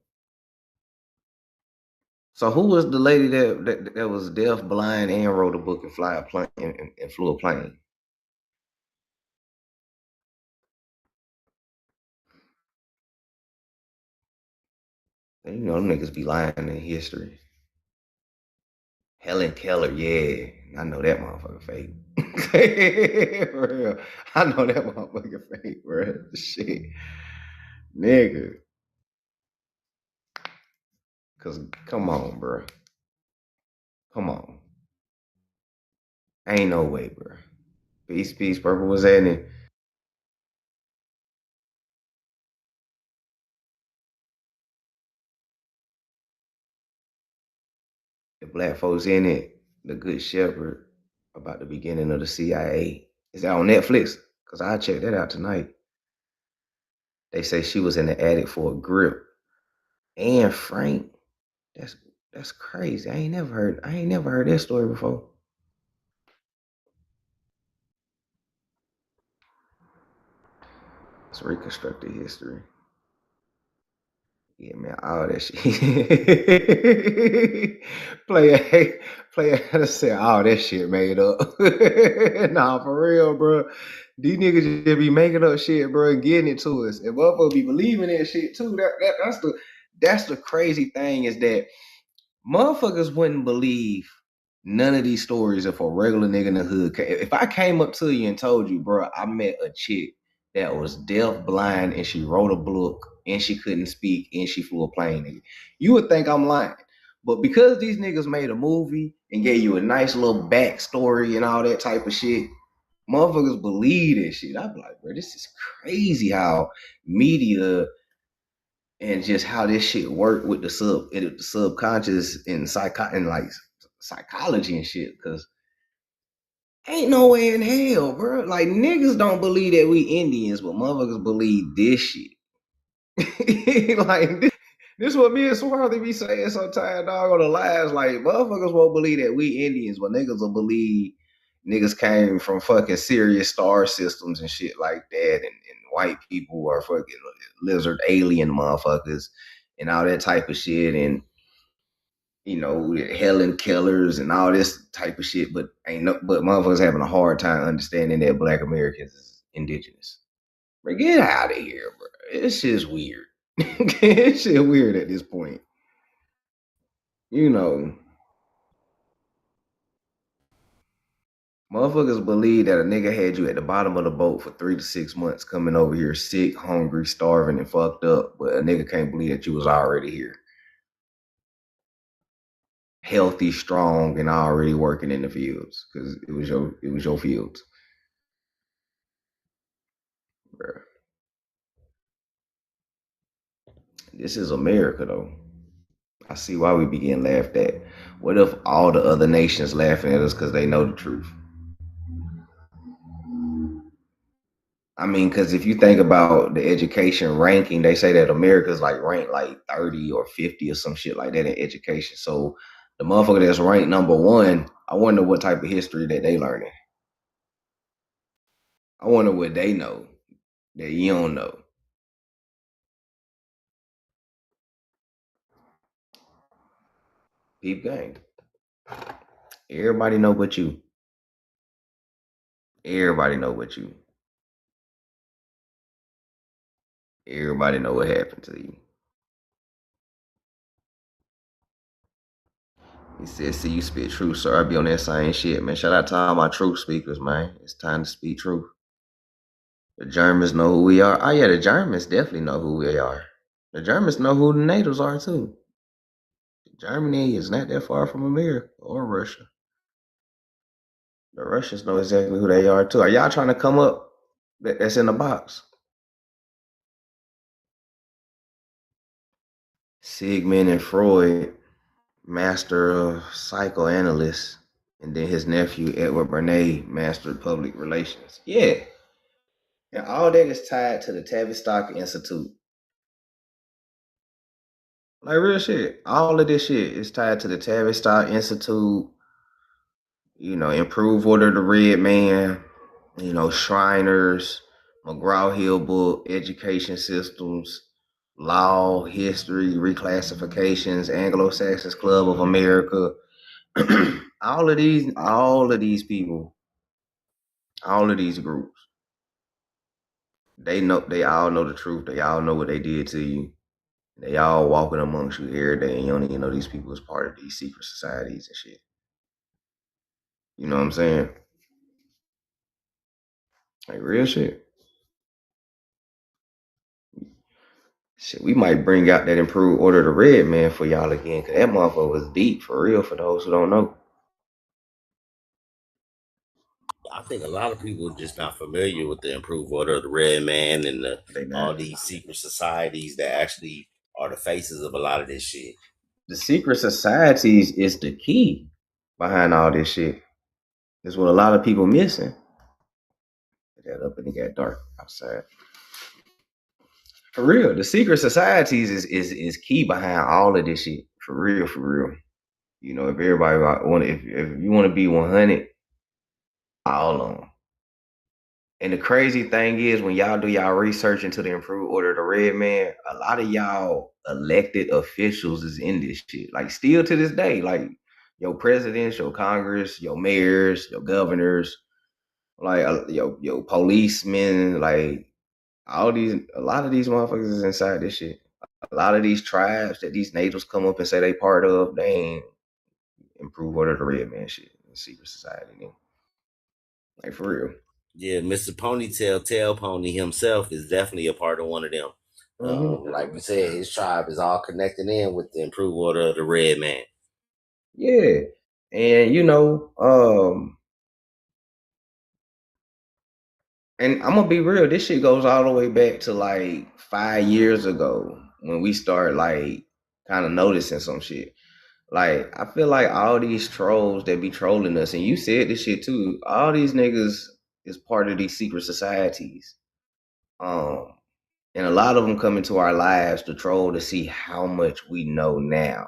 So who was the lady that was deaf, blind, and wrote a book and flew a plane? You know, them niggas be lying in history. Helen Keller, yeah. I know that motherfucker fake. For real. I know that motherfucker fake, bro. Shit. Nigga. Cause come on, bro. Come on. Ain't no way, bro. Peace, purple was that in. The black folks in it, The Good Shepherd, about the beginning of the CIA. Is that on Netflix? Because I check that out tonight. They say she was in the attic for a grip. Anne Frank, that's crazy. I ain't never heard that story before. It's reconstructed history. Yeah, man, all that shit. Player said all that shit made up. Nah, for real, bro. These niggas just be making up shit, bro, and getting it to us. And motherfuckers be believing that shit too. That's the crazy thing is that motherfuckers wouldn't believe none of these stories if a regular nigga in the hood. If I came up to you and told you, bro, I met a chick that was deaf, blind, and she wrote a book, and she couldn't speak, and she flew a plane, nigga, you would think I'm lying. But because these niggas made a movie and gave you a nice little backstory and all that type of shit, motherfuckers believe this shit. I be like, bro, this is crazy how media and just how this shit worked with the subconscious and psychology and shit. Cause ain't no way in hell, bro. Like niggas don't believe that we Indians, but motherfuckers believe this shit. Like this is what me and Swarthy be saying sometimes, dog, on the lives. Like motherfuckers won't believe that we Indians, but niggas will believe niggas came from fucking Sirius star systems and shit like that, and white people are fucking lizard alien motherfuckers and all that type of shit, and you know, Helen Kellers and all this type of shit, but motherfuckers having a hard time understanding that Black Americans is indigenous. Bro, get out of here, bro. It's just weird. It's shit weird at this point. You know, motherfuckers believe that a nigga had you at the bottom of the boat for 3 to 6 months coming over here sick, hungry, starving, and fucked up, but a nigga can't believe that you was already here. Healthy, strong, and already working in the fields because it was your fields. Bruh. This is America, though. I see why we be getting laughed at. What if all the other nations laughing at us because they know the truth? I mean, because if you think about the education ranking, they say that America's like ranked like 30 or 50 or some shit like that in education. So the motherfucker that's ranked number 1, I wonder what type of history that they learning. I wonder what they know that you don't know. Peep gang. Everybody know but you. Everybody know but you. Everybody know what happened to you. He said, see, you spit truth, sir. I be on that same shit, man. Shout out to all my truth speakers, man. It's time to speak truth. The Germans know who we are. Oh, yeah, the Germans definitely know who we are. The Germans know who the natives are, too. Germany is not that far from America or Russia. The Russians know exactly who they are, too. Are y'all trying to come up? That's in the box. Sigmund and Freud, master of psychoanalyst, and then his nephew, Edward Bernays, mastered public relations. Yeah. And all that is tied to the Tavistock Institute. Like real shit. All of this shit is tied to the Tavistock Institute, you know, Improve Order of the Red Man, you know, Shriners, McGraw-Hill book, education systems, law, history, reclassifications, Anglo-Saxons Club of America. all of these people, all of these groups, they all know the truth. They all know what they did to you. They all walking amongst you every day, and you don't even know these people as part of these secret societies and shit. You know what I'm saying? Like real shit. Shit, we might bring out that Improved Order of the Red Man for y'all again, because that motherfucker was deep for real for those who don't know. I think a lot of people are just not familiar with the Improved Order of the Red Man and all these secret societies that actually are the faces of a lot of this shit. The secret societies is the key behind all this shit. That's what a lot of people missing. Get that up and it got dark outside. For real, the secret societies is key behind all of this shit. For real, for real. You know, if everybody if you want to be 100, all of them. And the crazy thing is, when y'all do y'all research into the Improved Order of the Red Man, a lot of y'all elected officials is in this shit. Like still to this day, like your presidents, your Congress, your mayors, your governors, like your policemen, like a lot of these motherfuckers is inside this shit. A lot of these tribes that these natives come up and say they part of, they ain't Improved Order of the Red Man shit. Secret society, man. Like for real. Yeah, Mr. Ponytail, Tail Pony himself is definitely a part of one of them. Like we said, his tribe is all connected in with the Improved Order of the Red Man. Yeah. And you know, and I'm gonna be real, this shit goes all the way back to like 5 years ago when we start like kind of noticing some shit. Like, I feel like all these trolls that be trolling us, and you said this shit too, all these niggas is part of these secret societies. And a lot of them come into our lives to troll to see how much we know now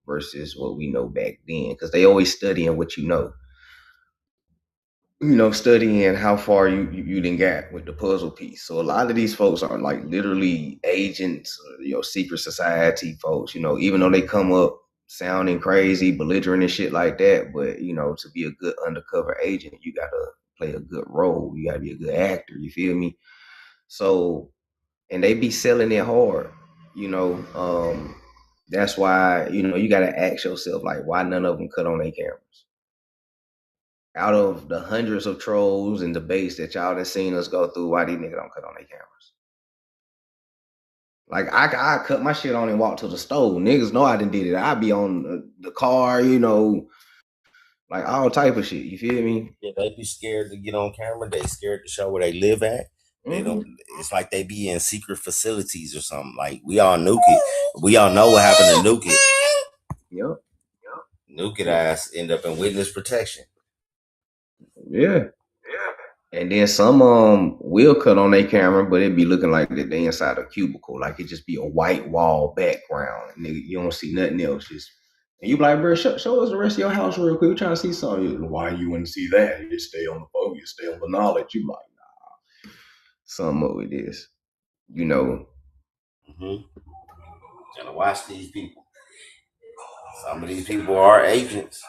versus what we know back then. Because they always studying what you know. You know, studying how far you done got with the puzzle piece. So a lot of these folks are like literally agents, secret society folks, even though they come up sounding crazy, belligerent and shit like that. But, to be a good undercover agent, you got to play a good role. You got to be a good actor. You feel me? So, and they be selling it hard, that's why, you got to ask yourself, like, why none of them cut on their cameras? Out of the hundreds of trolls and debates that y'all done seen us go through, why these niggas don't cut on their cameras? Like, I cut my shit on and walk to the stove. Niggas know I done did it. I be on the car, like all type of shit. You feel me? Yeah, they be scared to get on camera. They scared to show where they live at. They don't. It's like they be in secret facilities or something. Like, we all nuke it. We all know what happened to nuke it. Yep. Nuke it ass end up in witness protection. Yeah. And then some will cut on their camera, but it be looking like that they inside a cubicle, like it just be a white wall background. Nigga, you don't see nothing else. And you be like, bro, show us the rest of your house real quick. We're trying to see something. Why you wouldn't see that? You just stay on the phone. You stay on the knowledge. You like, nah, something up with this, Gotta watch these people. Some of these people are agents.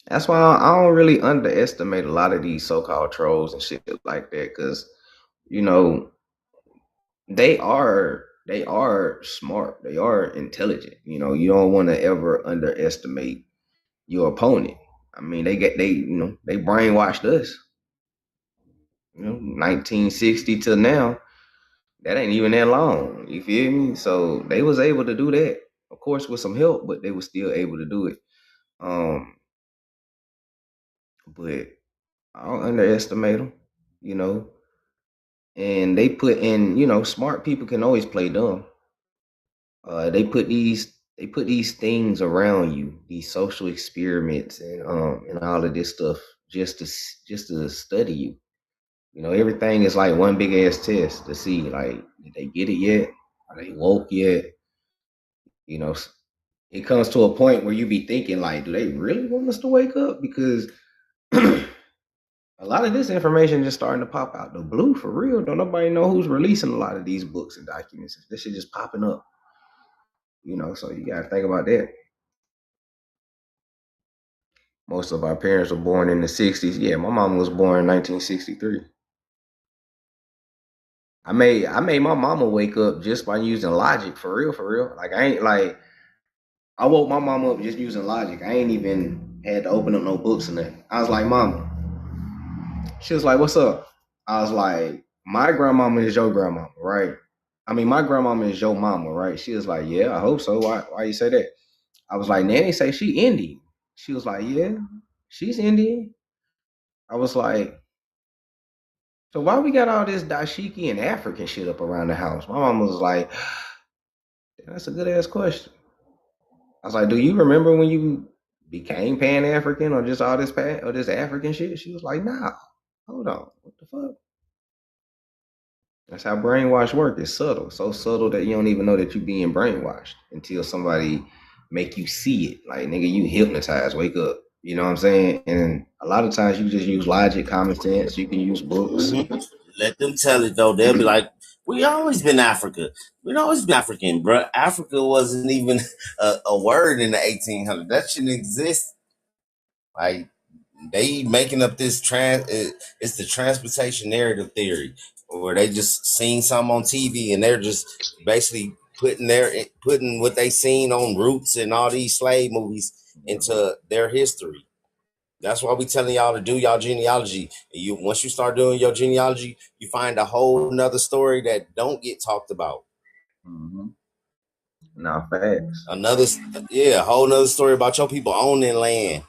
That's why I don't really underestimate a lot of these so-called trolls and shit like that, because they are smart, they are intelligent. You don't want to ever underestimate your opponent. I mean, they brainwashed us. 1960 till now, that ain't even that long. You feel me? So they was able to do that, of course, with some help, but they were still able to do it. But I don't underestimate them, and they put in, smart people can always play dumb. They put these things around you, these social experiments and all of this stuff just to study you. Everything is like one big ass test to see, like, did they get it yet? Are they woke yet? It comes to a point where you be thinking, like, do they really want us to wake up? Because a lot of this information just starting to pop out the blue for real. Don't nobody know who's releasing a lot of these books and documents. This shit just popping up. So you gotta think about that. Most of our parents were born in the 60s. Yeah, my mom was born in 1963. I made my mama wake up just by using logic, for real. Like, I woke my mama up just using logic. I ain't even had to open up no books or nothing. I was like, Mama. She was like, what's up? I was like, my grandmama is your grandmama, right? I mean, my grandmama is your mama, right? She was like, yeah, I hope so. Why you say that? I was like, Nanny say she Indian. She was like, yeah, she's Indian. I was like, so why we got all this dashiki and African shit up around the house? My mama was like, that's a good ass question. I was like, do you remember when you became Pan-African or just all this African shit? She was like, nah, hold on, what the fuck? That's how brainwash work. It's subtle, so subtle that you don't even know that you're being brainwashed until somebody make you see it. Like, nigga, you hypnotized, wake up. You know what I'm saying? And a lot of times you just use logic, common sense. You can use books. Let them tell it, though. They'll be like, we always been Africa. We've always been African, bro. Africa wasn't even a word in the 1800s. That shouldn't exist. Like, they making up this it's the transportation narrative theory, where they just seen something on TV and they're just basically putting what they seen on Roots and all these slave movies into their history. That's why we telling y'all to do y'all genealogy. Once you start doing your genealogy, you find a whole nother story that don't get talked about. Nah, facts. A whole nother story about your people owning land.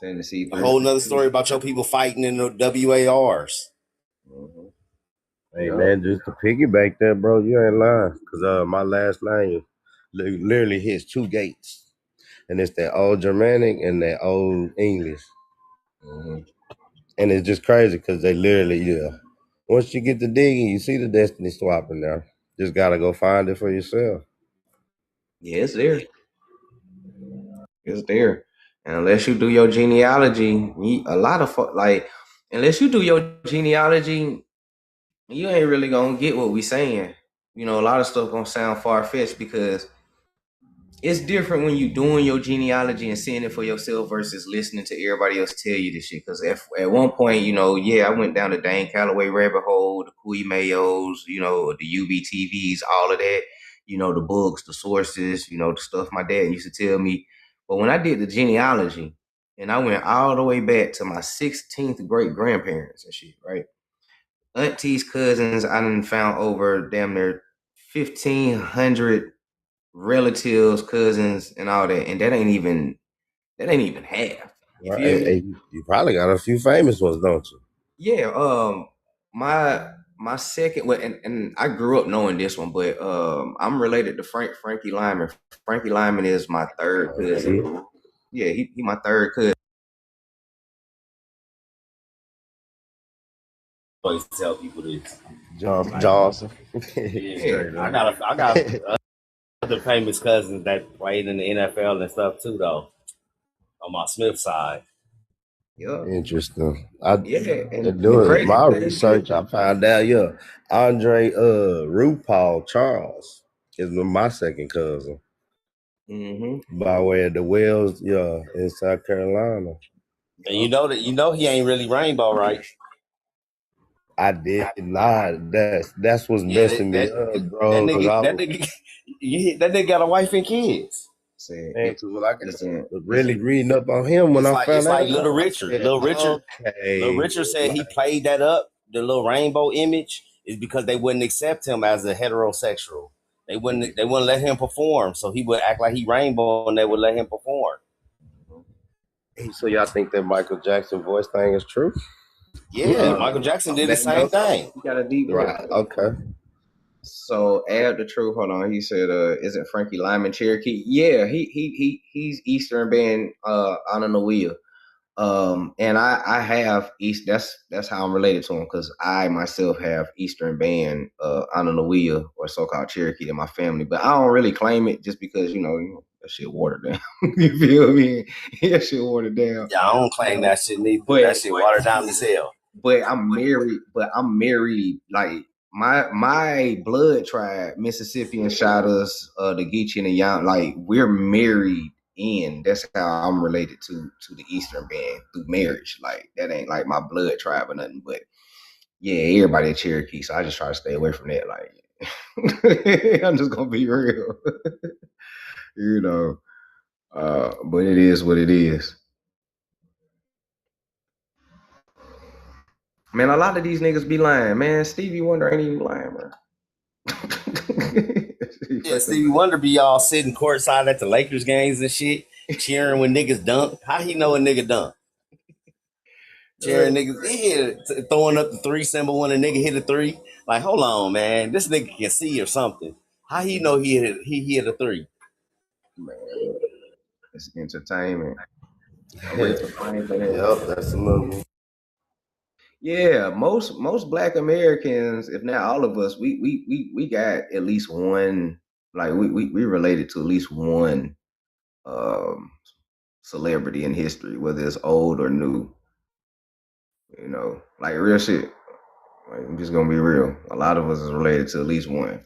A whole nother story about your people fighting in the WARs. Hey man, just to piggyback that, bro, you ain't lying. Cause my last name literally hits two gates, and it's that old Germanic and that old English. And it's just crazy because they literally, once you get to digging, you see the destiny swapping there. Just gotta go find it for yourself. Yeah, it's there. It's there. And unless you do your genealogy, a lot of like, unless you do your genealogy, you ain't really gonna get what we saying. You know, a lot of stuff gonna sound far fetched because it's different when you doing your genealogy and seeing it for yourself versus listening to everybody else tell you this shit. Because at one point, you know, I went down the Dane Calloway rabbit hole, the Kui Mayos, you know, the UBTVs, all of that, you know, the books, the sources, you know, the stuff my dad used to tell me. But when I did the genealogy and I went all the way back to my 16th great grandparents and shit, right? Aunties, cousins, I done found over damn near 1,500 relatives, cousins, and all that, and that ain't even half. You feel me? Hey, you probably got a few famous ones, don't you? Yeah. My second, and I grew up knowing this one, but I'm related to Frankie Lyman. Frankie Lyman is my third cousin. Yeah, he my third cousin. Always tell people this. Johnson. Yeah, I got other famous cousins that played in the NFL and stuff too, though. On my Smith side. Yeah. Interesting. And doing my research, I found out, Andre RuPaul Charles is my second cousin. By way of the Wells, in South Carolina. And you know he ain't really rainbow, right? I did not. That's what's messing me up, bro. That nigga got a wife and kids. Man, I was really reading up on him when I found out. It's like Little Richard. Little Richard said he played that up, the little rainbow image, is because they wouldn't accept him as a heterosexual. They wouldn't let him perform. So he would act like he rainbow and they would let him perform. So y'all think that Michael Jackson voice thing is true? Yeah, Michael Jackson did the same thing. You got a deep right. Okay. So add the truth. Hold on. He said, "Isn't Frankie Lyman Cherokee?" Yeah, he's Eastern band Ananawiya. And I have East. That's how I'm related to him because I myself have Eastern band Ananawiya or so-called Cherokee in my family, but I don't really claim it just because you know that shit watered down. You feel me? That shit watered down. Yeah, I don't claim that shit neither. But that shit watered down as hell. But I'm married. Like my blood tribe, Mississippian Shotters, the Geechee and the Young, like we're married in. That's how I'm related to the Eastern band through marriage. Like that ain't like my blood tribe or nothing. But yeah, everybody a Cherokee, so I just try to stay away from that. Like I'm just gonna be real. You know. But it is what it is. Man, a lot of these niggas be lying, man. Stevie Wonder ain't even lying, bro. Yeah, Stevie Wonder be all sitting courtside at the Lakers games and shit, cheering when niggas dunk. How he know a nigga dunk? Cheering niggas, throwing up the three symbol when a nigga hit a three. Like, hold on, man, this nigga can see or something. How he know he hit a three? Man, it's entertainment. Yep, that's a little. Yeah, most Black Americans, if not all of us, we got at least one. Like we related to at least one celebrity in history, whether it's old or new. You know, like real shit. Like, I'm just gonna be real. A lot of us is related to at least one,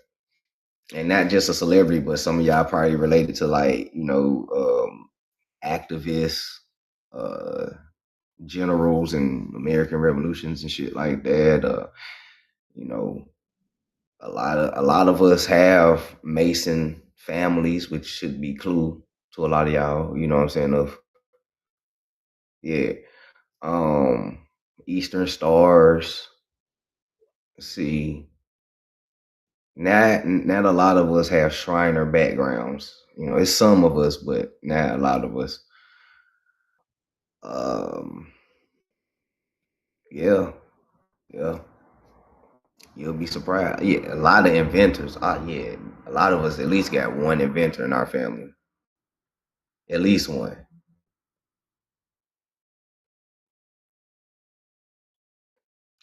and not just a celebrity, but some of y'all probably related to like activists, generals and American revolutions and shit like that. You know, a lot of us have Mason families, which should be clue to a lot of y'all. You know what I'm saying? Eastern Stars. Let's see. Not a lot of us have Shriner backgrounds. You know, it's some of us, but not a lot of us. Yeah. You'll be surprised. Yeah, a lot of inventors. Yeah, a lot of us at least got one inventor in our family. At least one.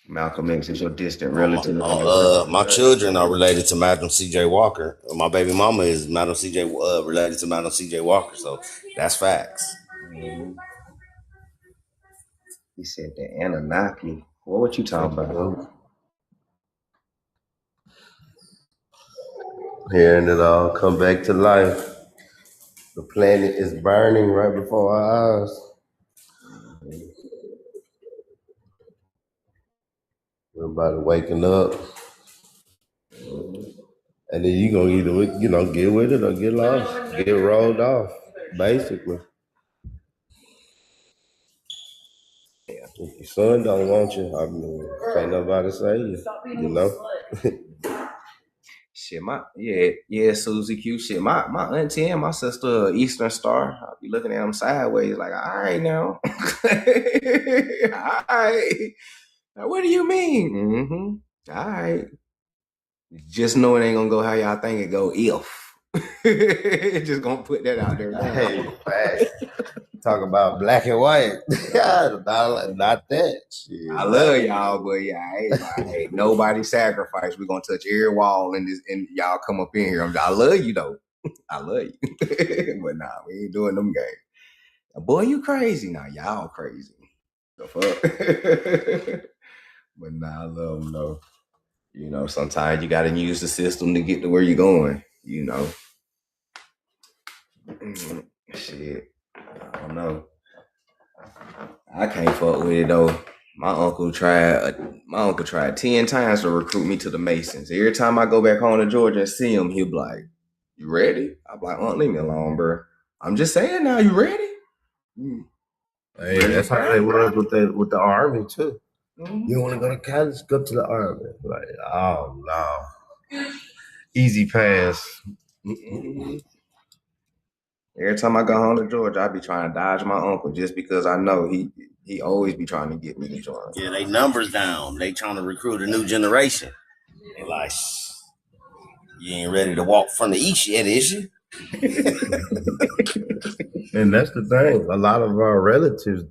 Malcolm X is your distant relative. My children are related to Madam C.J. Walker. My baby mama is Madam C.J. Related to Madam C.J. Walker. So that's facts. He said the Anunnaki. What you talking about? Hearing it all come back to life. The planet is burning right before our eyes. Everybody waking up. And then you gonna either, get with it or get lost, get rolled off, basically. If your son don't want you, I mean, can't nobody say you, Shit, Susie Q. Shit, my auntie and my sister, Eastern Star. I'll be looking at them sideways, like, all right now, all right. Now, what do you mean? All right. Just know it ain't gonna go how y'all think it go. If just gonna put that out there. Hey, talk about black and white. not that shit. I love y'all, but ain't nobody sacrifice. We're gonna touch every wall and y'all come up in here. I love you though. I love you. But nah, we ain't doing them games. Boy, you crazy. Nah, y'all crazy. The fuck? But nah, I love them though. Sometimes you gotta use the system to get to where you're going, Shit. I don't know. I can't fuck with it though. My uncle tried 10 times to recruit me to the Masons. Every time I go back home to Georgia and see him, he'll be like, "You ready?" I'm like, leave me alone, bro. I'm just saying now, you ready? Hey, that's how they was with the army too. You want to go to college? Go to the army. Like, oh no, easy pass. Every time I go home to Georgia, I be trying to dodge my uncle just because I know he always be trying to get me to join. Yeah, they numbers down. They trying to recruit a new generation. They like, you ain't ready to walk from the east yet, is you? And that's the thing. A lot of our relatives,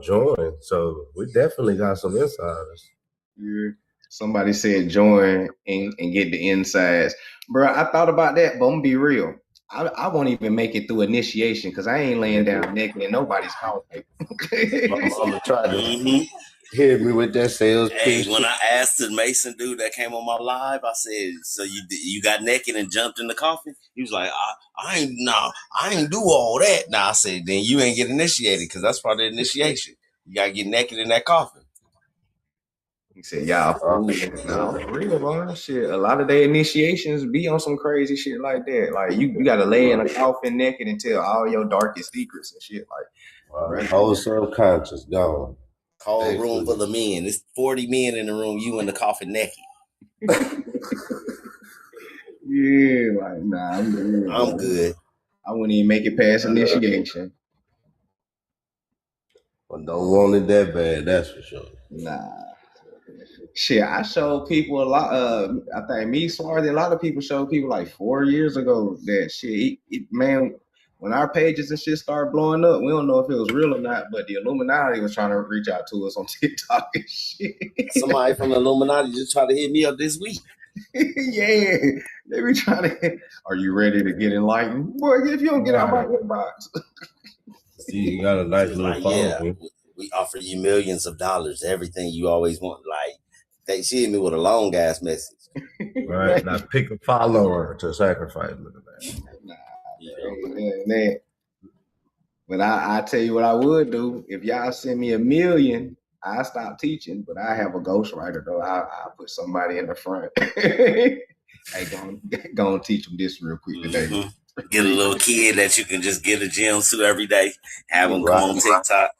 join. So we definitely got some insiders. Yeah. Somebody said join and get the insides. Bro, I thought about that, but I'm gonna be real. I won't even make it through initiation because I ain't laying down naked in nobody's house. My mama tried to hit me with that sales pitch. When I asked the Mason dude that came on my live, I said, "So you got naked and jumped in the coffin?" He was like, "I ain't do all that." Nah, I said, "Then you ain't get initiated because that's part of the initiation. You gotta get naked in that coffin." He said, "Y'all fools." No, for real, man. Shit, a lot of their initiations be on some crazy shit like that. Like you gotta lay in a coffin naked and tell all your darkest secrets and shit. Like, whole subconscious gone. Whole room full of men. It's 40 men in the room. You in the coffin naked. Yeah, like nah, I'm good. I wouldn't even make it past initiation. Well, don't want it that bad, that's for sure. Nah. Shit, I showed people a lot. I think me, Swarthy, a lot of people showed people like 4 years ago that shit. Man, when our pages and shit started blowing up, we don't know if it was real or not, but the Illuminati was trying to reach out to us on TikTok and shit. Somebody from the Illuminati just tried to hit me up this week. Yeah, they be trying to. Are you ready to get enlightened, boy? If you don't get out my inbox. See, you got a nice little phone. Yeah, we offer you millions of dollars, everything you always want. Like, she hit me with a long ass message. Right, now pick a follower to sacrifice. Look at that. Man. But I tell you what I would do. If y'all send me $1 million, I stop teaching, but I have a ghostwriter though. I'll put somebody in the front. Hey, go and teach them this real quick today. Get a little kid that you can just get a gym to every day. Have them come on TikTok.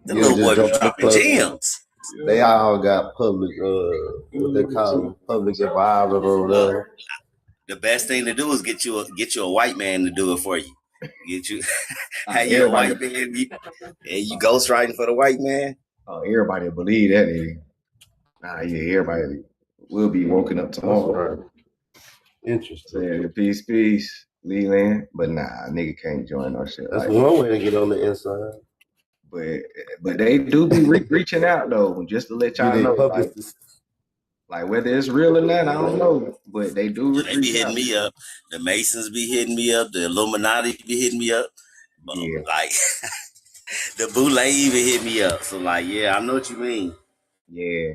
The little boy be dropping gems. They all got public, what they call them, public advisor or whatever. The best thing to do is get you a white man to do it for you. Get you, have you a white man, and you ghostwriting for the white man. Oh, everybody believe that. Nah, yeah, everybody. we'll be woken up tomorrow. Right. Interesting. Peace, Leland. But nah, nigga can't join our shit. That's like one way to get on the inside. But they do be reaching out though, just to let y'all know. Like whether it's real or not, I don't know. But they do. They be hitting me up. The Masons be hitting me up. The Illuminati be hitting me up. But like the Boule even hit me up. So like, yeah, I know what you mean. Yeah.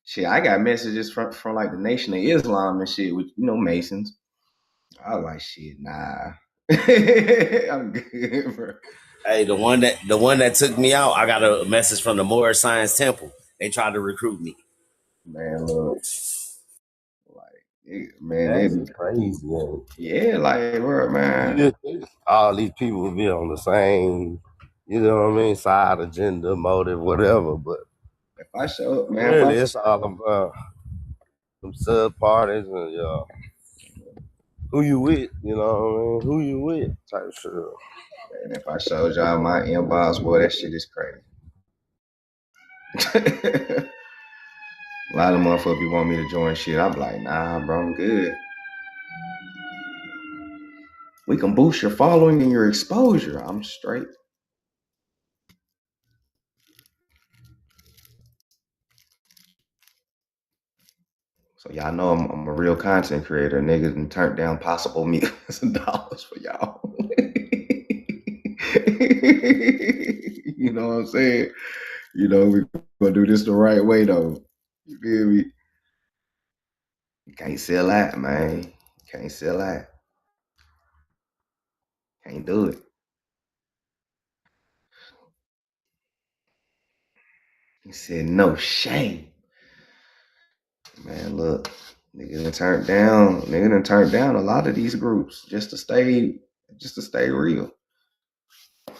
Shit, I got messages from like the Nation of Islam and shit with Masons. I was like, shit, nah. I'm good, bro. Hey, the one that took me out, I got a message from the Moorish Science Temple. They tried to recruit me. Man, look. Man, that's they be crazy. Man. Yeah, like, bro, man. All these people will be on the same, side, agenda, motive, whatever. But if I show up, man, really, it's all about some sub parties and who you with, who you with type shit. And if I showed y'all my inbox, boy, that shit is crazy. A lot of motherfuckers want me to join shit. I'm like, nah, bro, I'm good. We can boost your following and your exposure. I'm straight. So y'all know I'm a real content creator. Niggas done turned down possible millions of dollars for y'all. You know what I'm saying? We gonna do this the right way though. You feel me? You can't sell that, man. Can't sell that. Can't do it. He said, no shame. Man, look, nigga done turned down a lot of these groups just to stay real.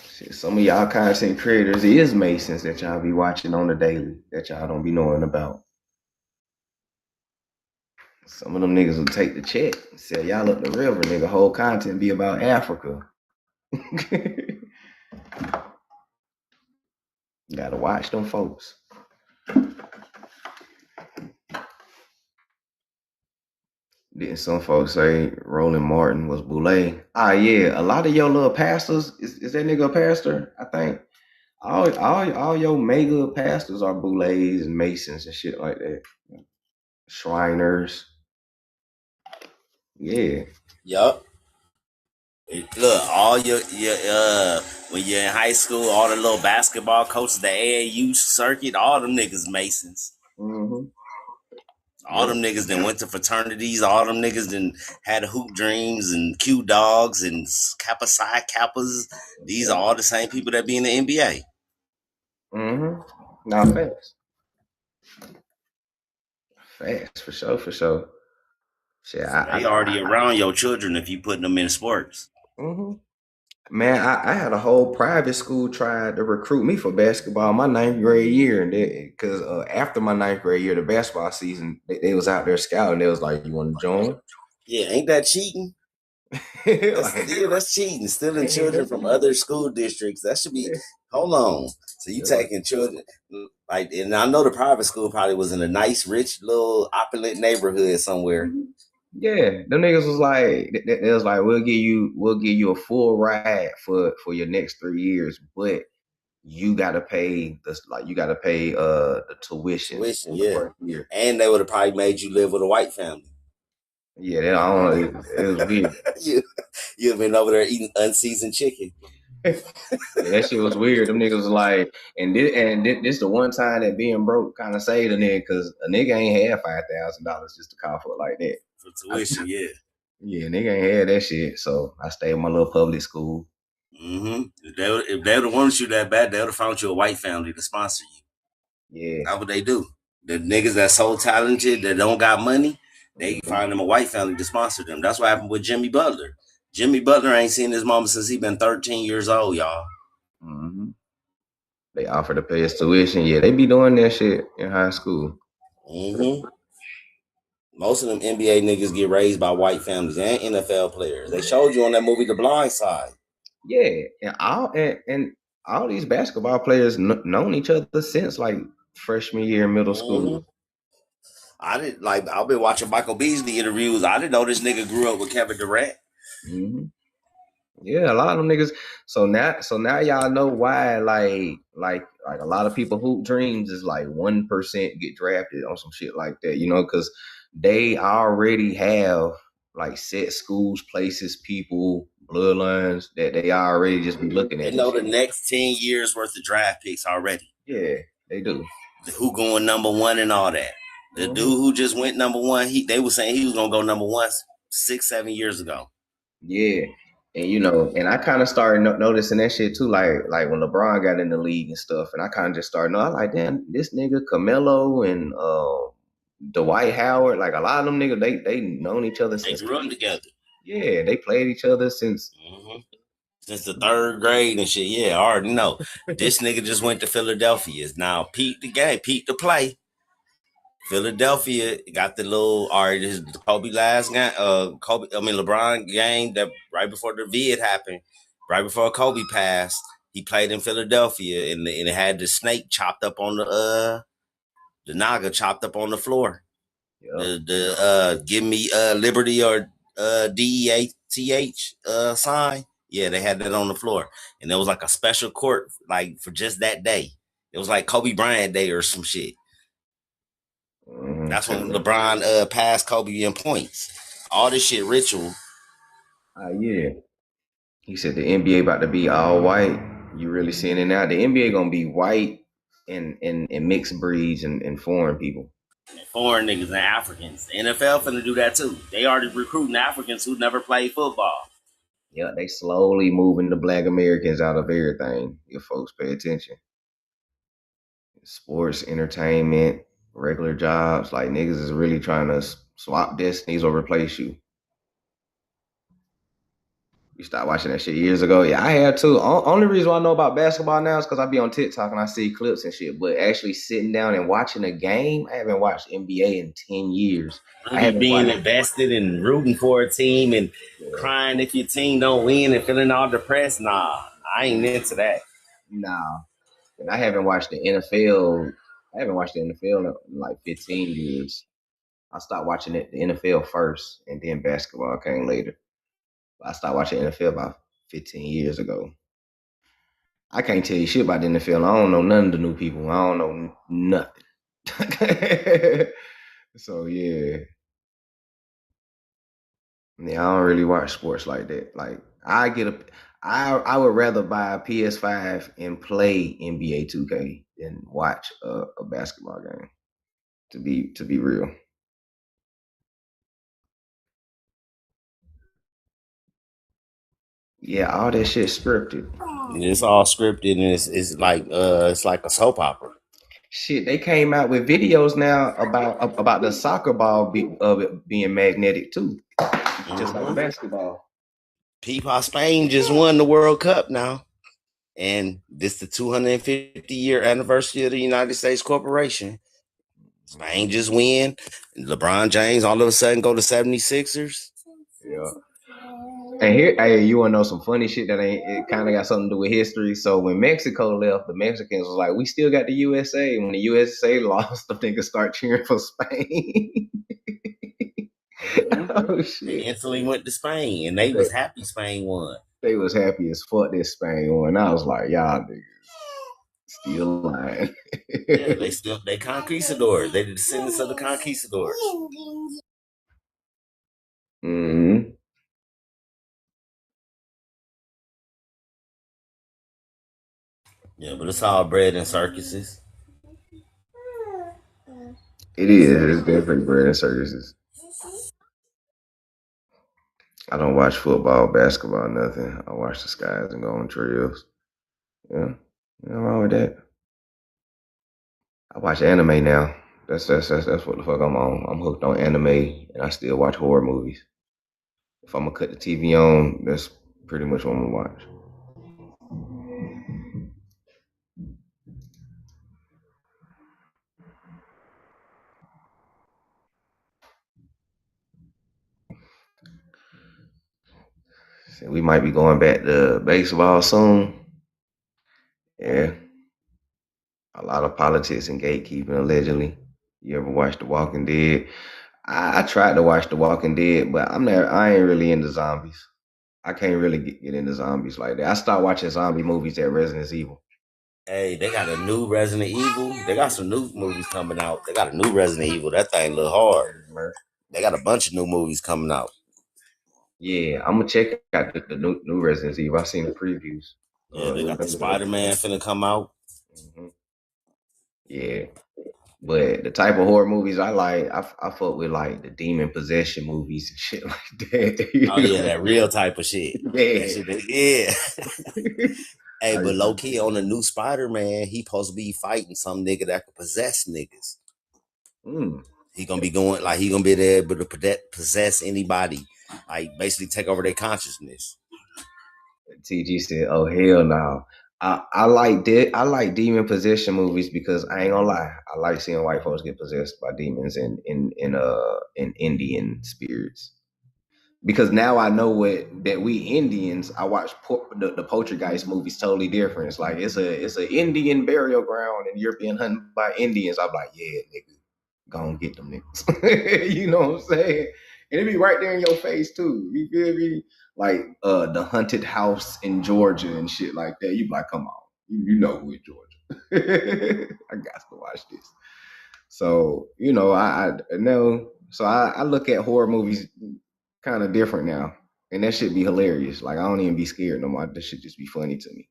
Shit, some of y'all content creators is Masons that y'all be watching on the daily that y'all don't be knowing about. Some of them niggas will take the check and say, y'all up the river, nigga. Whole content be about Africa. Gotta watch them folks. Didn't some folks say Roland Martin was Boule? Ah, yeah. A lot of your little pastors, is that nigga a pastor? I think all your mega pastors are Boules and Masons and shit like that. Shriners. Yeah. Yup. Look, all your when you're in high school, all the little basketball coaches, the AAU circuit, all them niggas Masons. Mm-hmm. All them niggas that went to fraternities, all them niggas that had hoop dreams and Q dogs and Kappa Psi Kappas. These are all the same people that be in the NBA. Mm-hmm. Now fast. Fast, for sure. Shit, they already around your children if you putting them in sports. Mm-hmm. Man, I had a whole private school try to recruit me for basketball my 9th grade year, and because after my 9th grade year, the basketball season, they was out there scouting. They was like, "You want to join?" Yeah, ain't that cheating? That's cheating. Stealing children from other school districts. That should be. Hold on. So you taking children and I know the private school probably was in a nice, rich, little opulent neighborhood somewhere. Yeah, them niggas was like, they was like, we'll give you a full ride for your next 3 years, but you gotta pay the tuition. Yeah. And they would have probably made you live with a white family. Yeah, I don't know. It was weird. You've been over there eating unseasoned chicken. Yeah, that shit was weird. Them niggas was like, and this the one time that being broke kind of saved a nigga, because a nigga ain't had $5,000 just to call for it like that. For tuition, yeah. Yeah, nigga ain't had that shit. So I stayed in my little public school. Mm-hmm. If they would have wanted you that bad, they would have found you a white family to sponsor you. Yeah. That's what they do. The niggas that's so talented that don't got money, they find them a white family to sponsor them. That's what happened with Jimmy Butler. Jimmy Butler ain't seen his mama since he been 13 years old, y'all. Mm-hmm. They offer to pay his tuition. Yeah, they be doing that shit in high school. Mm-hmm. Most of them NBA niggas get raised by white families and NFL players. They showed you on that movie The Blind Side. Yeah, and all these basketball players known each other since like freshman year in middle school. I didn't like. I've been watching Michael Beasley interviews. I didn't know this nigga grew up with Kevin Durant. Mm-hmm. Yeah, a lot of them niggas. So now y'all know why like a lot of people hoop dreams is like 1% get drafted on some shit like that, because they already have like set schools, places, people, bloodlines that they already just be looking at. They know the next 10 years worth of draft picks already. Yeah, they do. Who going number one and all that. The dude who just went number one, they were saying he was gonna go number one 6-7 years ago. Yeah. And and I kind of started noticing that shit too, like when LeBron got in the league and stuff, and I kind of just started knowing, like, damn, this nigga Carmelo and Dwight Howard, like a lot of them niggas, they known each other since they grew up together. Yeah, they played each other since the 3rd grade and shit. Yeah, I already know. This nigga just went to Philadelphia. Now peep the game, peep the play. Philadelphia got the little this is Kobe last game. LeBron game that right before the vid happened, right before Kobe passed. He played in Philadelphia and it had the snake chopped up on the naga chopped up on the floor. Yep. The give me liberty or DEATH sign. Yeah, they had that on the floor, and there was like a special court like for just that day. It was like Kobe Bryant Day or some shit. That's when LeBron passed Kobe in points. All this shit ritual. Yeah. He said the NBA about to be all white. You really seeing it now? The NBA gonna be white and mixed breeds and foreign people. Foreign niggas and Africans. The NFL finna do that too. They already recruiting Africans who never played football. Yeah, they slowly moving the Black Americans out of everything. If folks pay attention. Sports, entertainment, regular jobs, like niggas is really trying to swap destinies or replace you. You stopped watching that shit years ago. Yeah, I had too. Only reason why I know about basketball now is because I be on TikTok and I see clips and shit. But actually sitting down and watching a game, I haven't watched NBA in 10 years. I haven't being invested and rooting for a team and crying if your team don't win and feeling all depressed. Nah, I ain't into that. Nah. And I haven't watched the NFL. I haven't watched the NFL in like 15 years. I stopped watching the NFL first, and then basketball came later. I started watching NFL about 15 years ago. I can't tell you shit about the NFL. I don't know none of the new people. I don't know nothing. So yeah. Yeah, I don't really watch sports like that. Like I would rather buy a PS5 and play NBA 2K than watch a basketball game. To be real. Yeah, all that shit scripted. It's all scripted and it's like a soap opera. Shit, they came out with videos now about the soccer ball of it being magnetic too, just like basketball. People, Spain just won the World Cup now, and this is the 250-year anniversary of the United States Corporation. Spain just win. LeBron James all of a sudden go to 76ers. Yeah. And here, hey, you wanna know some funny shit that it kind of got something to do with history. So when Mexico left, the Mexicans was like, "We still got the USA." When the USA lost, the niggas start cheering for Spain. Oh shit! They instantly went to Spain, and they was happy Spain won. They was happy as fuck that Spain won. I was like, y'all niggas still lying. Yeah, they conquistadors. They the descendants of the conquistadors. Mm-hmm. Yeah, but it's all bread and circuses. It is. It's definitely bread and circuses. I don't watch football, basketball, nothing. I watch the skies and go on trails. Yeah, nothing wrong with that. I watch anime now. That's what the fuck I'm on. I'm hooked on anime, and I still watch horror movies. If I'm gonna cut the TV on, that's pretty much what I'm gonna watch. So we might be going back to baseball soon. Yeah. A lot of politics and gatekeeping, allegedly. You ever watch The Walking Dead? I tried to watch The Walking Dead, but I ain't really into zombies. I can't really get into zombies like that. I started watching zombie movies at Resident Evil. Hey, they got a new Resident Evil. They got some new movies coming out. They got a new Resident Evil. That thing look hard. They got a bunch of new movies coming out. Yeah, I'm gonna check out the new Resident Evil. I seen the previews. Yeah, they got the Spider-Man finna come out. Mm-hmm. Yeah, but the type of horror movies I like, I fuck with like the demon possession movies and shit like that. Oh yeah, that real type of shit. Yeah, yeah. Hey, but low key on the new Spider-Man, he supposed to be fighting some nigga that could possess niggas. He gonna be going like he gonna be able to possess anybody, like basically take over their consciousness. TG said, "Oh hell no." I like demon possession movies because I ain't gonna lie, I like seeing white folks get possessed by demons and in Indian spirits. Because now I know that we Indians, I watch the Poltergeist movies totally different. It's like it's a Indian burial ground and you're being hunted by Indians. I'm like, yeah, nigga, go and get them niggas. You know what I'm saying? And it be right there in your face too. You feel me? Like the haunted house in Georgia and shit like that. You be like, come on, you know we're Georgia. I got to watch this. So you know, I know. So I look at horror movies kind of different now, and that should be hilarious. Like I don't even be scared no more. This should just be funny to me.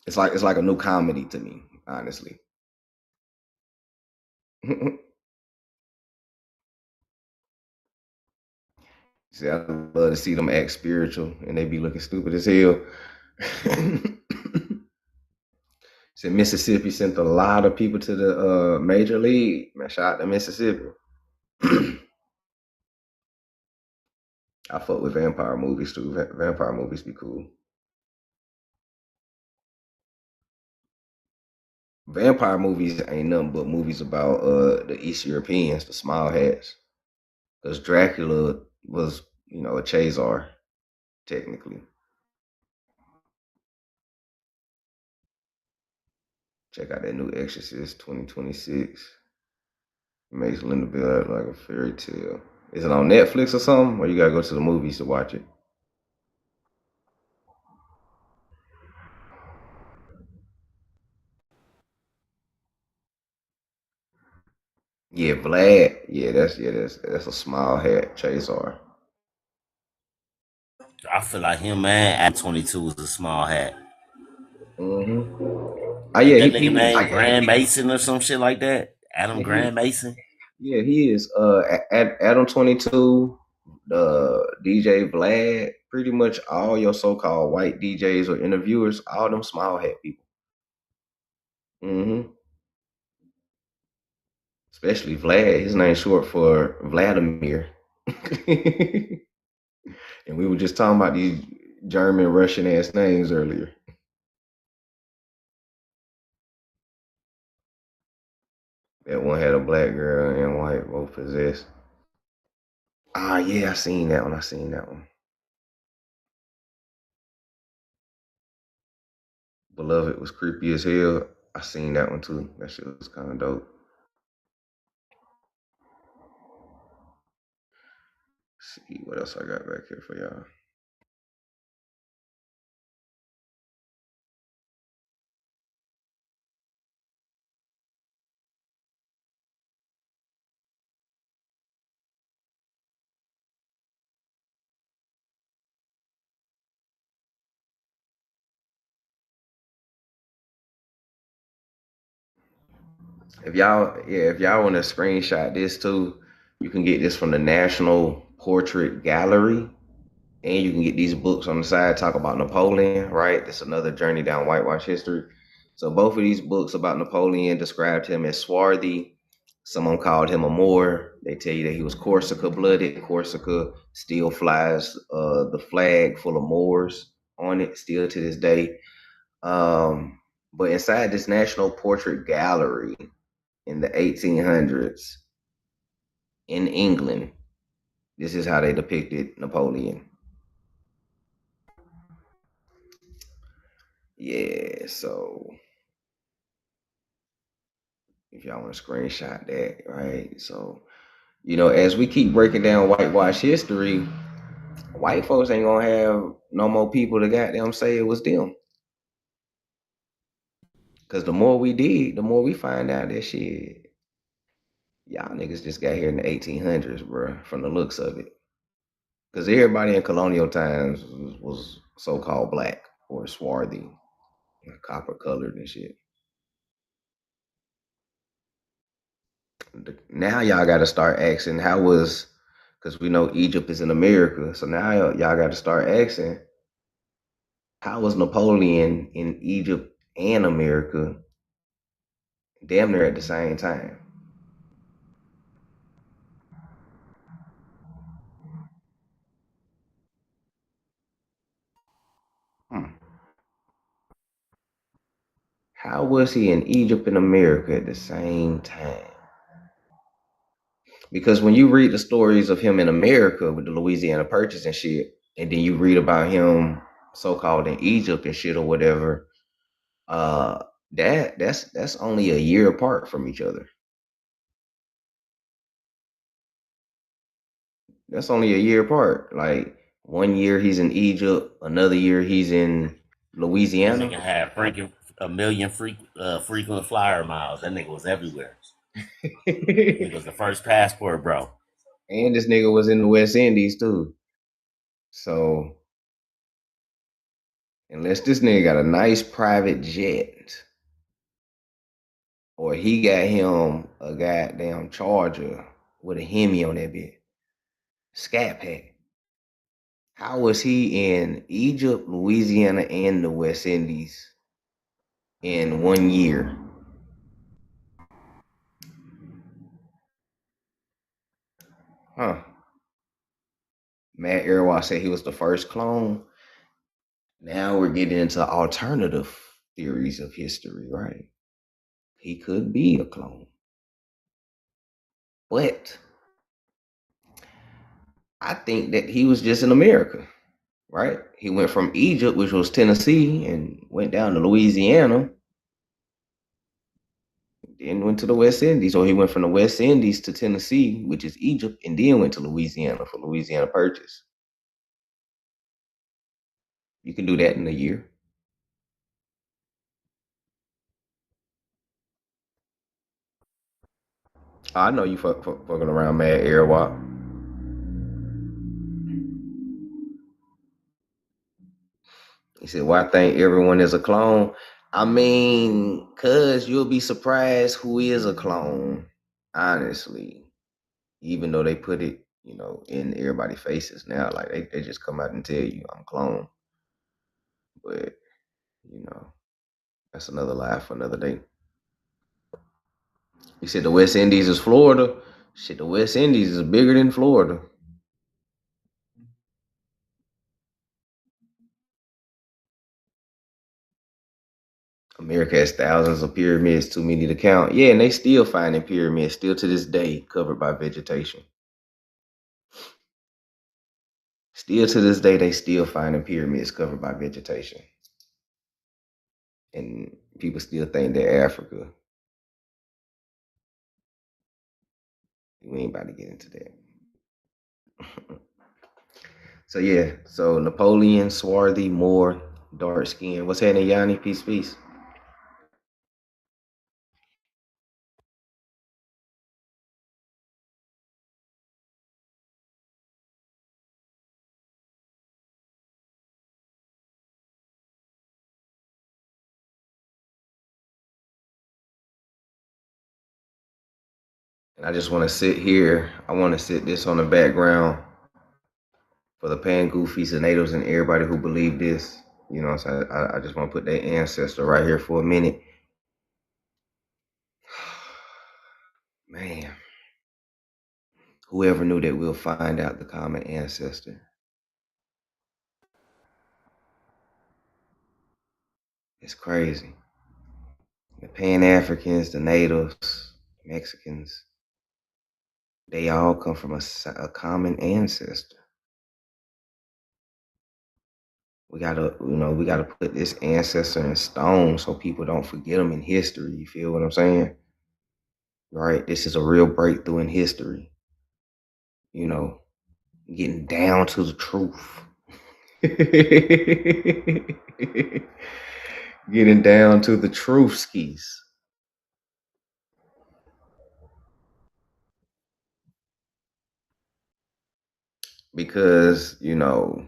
It's like a new comedy to me, honestly. See, I love to see them act spiritual, and they be looking stupid as hell. Said Mississippi sent a lot of people to the major league. Man, shout out to Mississippi. I fuck with vampire movies too. Vampire movies be cool. Vampire movies ain't nothing but movies about the East Europeans, the small hats. Because Dracula was, you know, a Chazar, technically. Check out that new Exorcist 2026. It makes Linda Bell act like a fairy tale. Is it on Netflix or something? Or you gotta go to the movies to watch it? Yeah, Vlad. Yeah, that's a small hat, Chazar. I feel like him, man, at 22 is a small hat. Mm-hmm. Oh yeah, that nigga named Grand Mason or some shit like that. Adam Grand Mason. Yeah, he is. Adam 22, DJ Vlad, pretty much all your so-called white DJs or interviewers, all them small hat people. Mm-hmm. Especially Vlad. His name's short for Vladimir. And we were just talking about these German, Russian ass names earlier. That one had a black girl and white both possessed. Ah, yeah, I seen that one. Beloved was creepy as hell. I seen that one too. That shit was kind of dope. Let's see what else I got back here for y'all. If y'all want to screenshot this too, you can get this from the National Portrait Gallery, and you can get these books on the side talk about Napoleon. Right, it's another journey down whitewash history. So both of these books about Napoleon described him as swarthy. Someone called him a Moor. They tell you that he was Corsica blooded. Corsica still flies the flag full of Moors on it still to this day. But inside this National Portrait Gallery in the 1800s in England, this is how they depicted Napoleon. Yeah, so if y'all want to screenshot that, right? So, you know, as we keep breaking down whitewash history, white folks ain't gonna have no more people to goddamn say it was them. Cause the more we dig, the more we find out that shit, y'all niggas just got here in the 1800s, bro, from the looks of it. Cause everybody in colonial times was so-called black or swarthy, copper colored and shit. Now y'all got to start asking how was, because we know Egypt is in America, so now y'all got to start asking how was Napoleon in Egypt and America damn near at the same time? How was he in Egypt and America at the same time? Because when you read the stories of him in America with the Louisiana Purchase and shit, and then you read about him so-called in Egypt and shit or whatever, that's only a year apart from each other. That's only a year apart. Like 1 year he's in Egypt, another year he's in Louisiana. Nigga had a million frequent flyer miles. That nigga was everywhere. He was the first passport, bro. And this nigga was in the West Indies too. So unless this nigga got a nice private jet, or he got him a goddamn Charger with a Hemi on that bit, Scat Pack. How was he in Egypt, Louisiana, and the West Indies in 1 year? Huh. Matt Irwa said he was the first clone. Now we're getting into alternative theories of history, right? He could be a clone. But I think that he was just in America, right? He went from Egypt, which was Tennessee, and went down to Louisiana, then went to the West Indies. Or he went from the West Indies to Tennessee, which is Egypt, and then went to Louisiana for Louisiana Purchase. You can do that in a year. I know you fucking around, Mad Airwalk. He said, well, I think everyone is a clone. I mean, cuz you'll be surprised who is a clone, honestly. Even though they put it, you know, in everybody's faces now. Like they just come out and tell you I'm a clone. But, you know, that's another lie for another day. He said the West Indies is Florida. Shit, the West Indies is bigger than Florida. America has thousands of pyramids, too many to count. Yeah, and they still finding pyramids, still to this day, covered by vegetation. Still to this day, they still finding pyramids covered by vegetation. And people still think they're Africa. We ain't about to get into that. So yeah, so Napoleon, swarthy, more dark skin. What's happening, Yanni? Peace, peace. And I just want to sit here. I want to sit this on the background for the pan goofies and natives and everybody who believe this. You know, so I just want to put their ancestor right here for a minute. Man, whoever knew that we'll find out the common ancestor. It's crazy. The Pan-Africans, the natives, Mexicans, they all come from a common ancestor. We gotta put this ancestor in stone so people don't forget them in history. You feel what I'm saying? right? This is a real breakthrough in history. You know, getting down to the truth. Getting down to the truth, skis. Because, you know,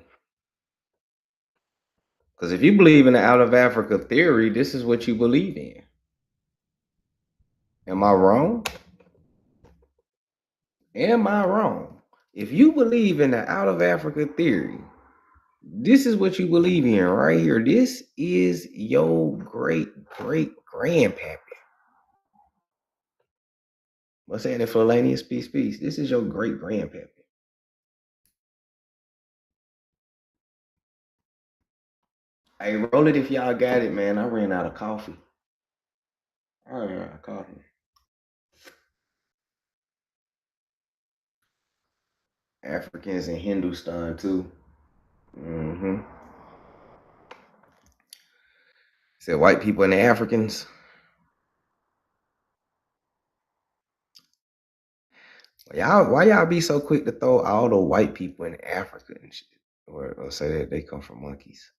because if you believe in the out of Africa theory, this is what you believe in. Am I wrong? Am I wrong? If you believe in the out of Africa theory, this is what you believe in right here. This is your great grandpappy. What's saying it, Felanius? Peace. This is your great grandpappy. Hey, roll it if y'all got it, man. I ran out of coffee. I ran out of coffee. Africans in Hindustan too. Said white people and the Africans. Why y'all be so quick to throw all the white people in Africa and shit? Or say that they come from monkeys?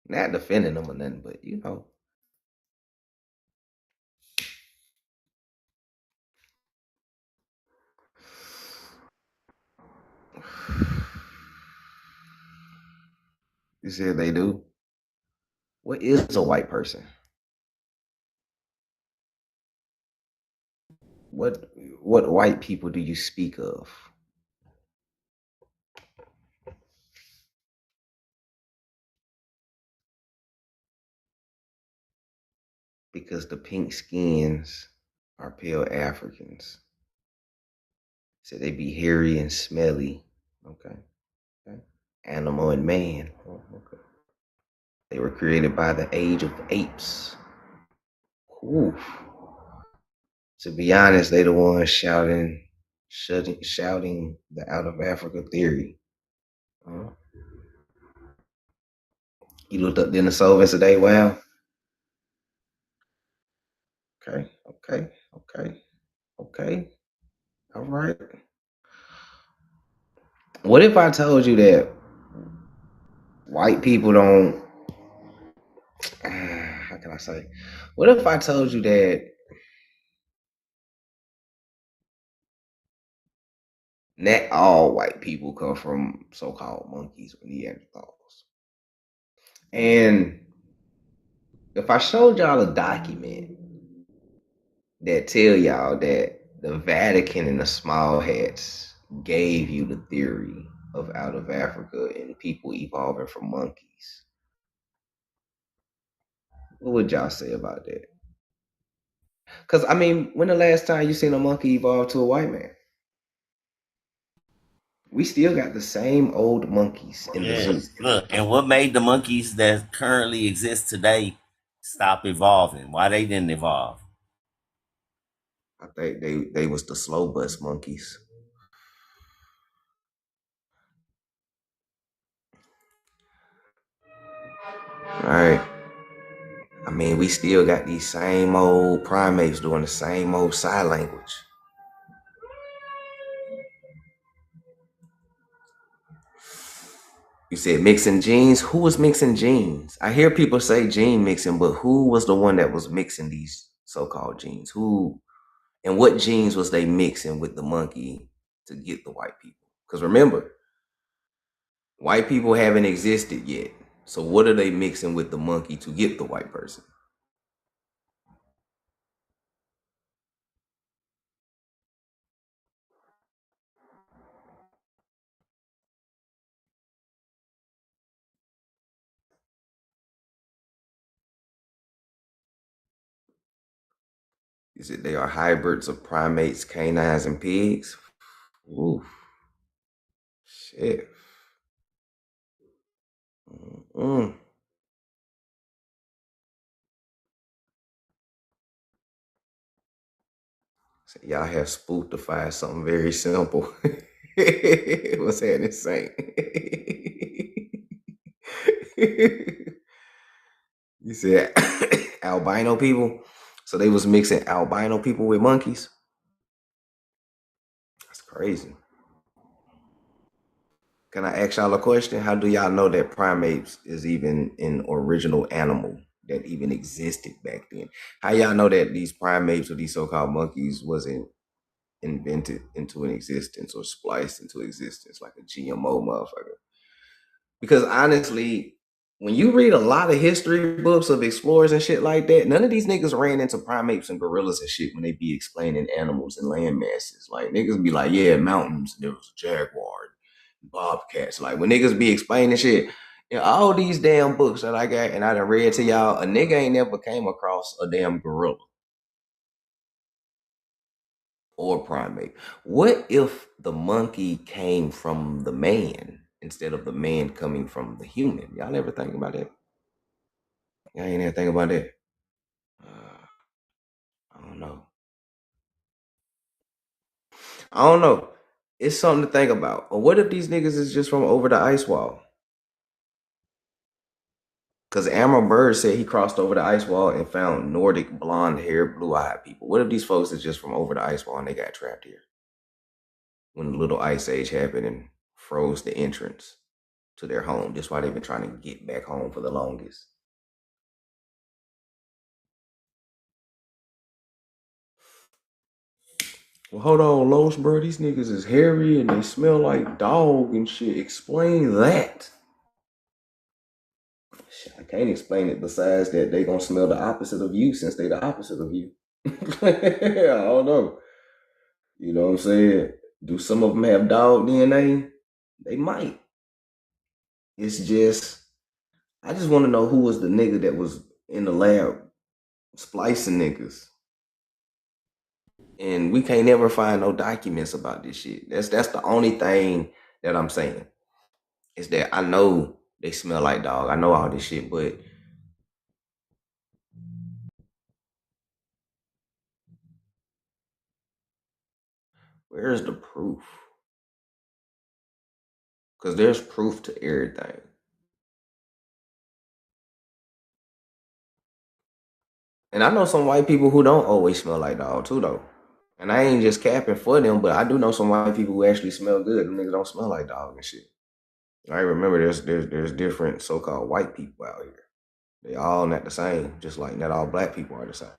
Not defending them or nothing, but you know. You said they do? What is a white person? What white people do you speak of? Because the pink skins are pale Africans. So they be hairy and smelly. Okay. Animal and man. Oh, okay. They were created by the age of apes. Oof. To be honest, they the ones shouting the out of Africa theory. You looked up Denisovans today? Wow. Okay. All right. What if I told you that white people don't? How can I say? What if I told you that not all white people come from so-called monkeys or Neanderthals? And if I showed y'all a document that tell y'all that the Vatican and the small hats gave you the theory of out of Africa and people evolving from monkeys, what would y'all say about that? Because, I mean, when the last time you seen a monkey evolve to a white man? We still got the same old monkeys in the zoo. Look, and what made the monkeys that currently exist today stop evolving? Why they didn't evolve? I think they was the slow bus monkeys. All right. I mean, we still got these same old primates doing the same old sign language. You said mixing genes. Who was mixing genes? I hear people say gene mixing, but who was the one that was mixing these so-called genes? Who and what genes was they mixing with the monkey to get the white people? Because remember, white people haven't existed yet. So what are they mixing with the monkey to get the white person? Is it they are hybrids of primates, canines, and pigs? Oof. Shit. So y'all have spooked to find something very simple. What's happening, Saint? You said albino people? So they was mixing albino people with monkeys. That's crazy. Can I ask y'all a question? How do y'all know that primates is even an original animal that even existed back then? How y'all know that these primates or these so-called monkeys wasn't invented into an existence or spliced into existence like a GMO motherfucker? Because honestly, when you read a lot of history books of explorers and shit like that, none of these niggas ran into primates and gorillas and shit when they be explaining animals and land masses. Like niggas be like, yeah, mountains, there was a jaguar, bobcats. Like when niggas be explaining shit, you know, all these damn books that I got and I done read to y'all, a nigga ain't never came across a damn gorilla or primate. What if the monkey came from the man instead of the man coming from the human? Y'all ever think about that? Y'all ain't ever think about that? I don't know. It's something to think about. Or what if these niggas is just from over the ice wall? Because Admiral Byrd said he crossed over the ice wall and found Nordic blonde-haired, blue-eyed people. What if these folks is just from over the ice wall and they got trapped here? When the little ice age happened and froze the entrance to their home. That's why they've been trying to get back home for the longest. Well, hold on, Los, bro. These niggas is hairy and they smell like dog and shit. Explain that. Shit, I can't explain it besides that they gonna smell the opposite of you since they the opposite of you. I don't know. You know what I'm saying? Do some of them have dog DNA? They might. It's just, I just want to know who was the nigga that was in the lab splicing niggas. And we can't never find no documents about this shit. That's the only thing that I'm saying. Is that I know they smell like dog. I know all this shit, but where's the proof? Because there's proof to everything. And I know some white people who don't always smell like dog too, though. And I ain't just capping for them, but I do know some white people who actually smell good. Them niggas don't smell like dog and shit. I remember there's different so-called white people out here. They all not the same, just like not all black people are the same.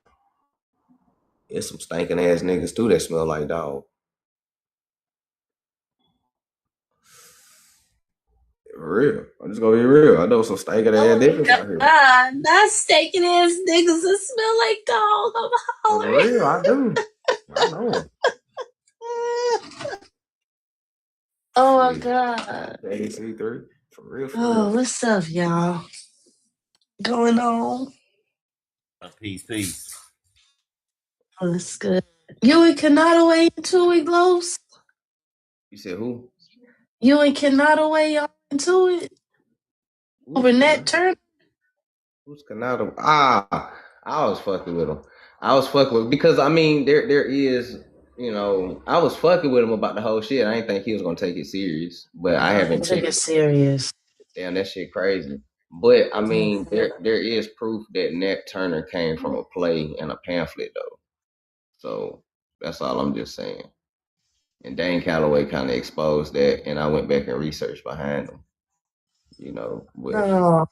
There's some stinking ass niggas too that smell like dog. Real. I'm just gonna be real. I know some stinking ass niggas out here. Not stinking ass niggas that smell like dog. I'm hollering. For real, I do. I know. Oh my god. AC3. For real. Oh, what's up, y'all? Going on? Peace. Oh, that's good. You and Kanata way into it, Glos? You said who? You and Kanata way y'all into it? Over Nat Turner? Who's Kanata? I was fucking with him. Because I mean there is, you know, I was fucking with him about the whole shit. I didn't think he was gonna take it serious, but I haven't take it serious. Damn, that shit crazy. But I mean, there is proof that Nat Turner came from a play and a pamphlet though. So that's all I'm just saying. And Dane Calloway kind of exposed that, and I went back and researched behind him. You know, oh,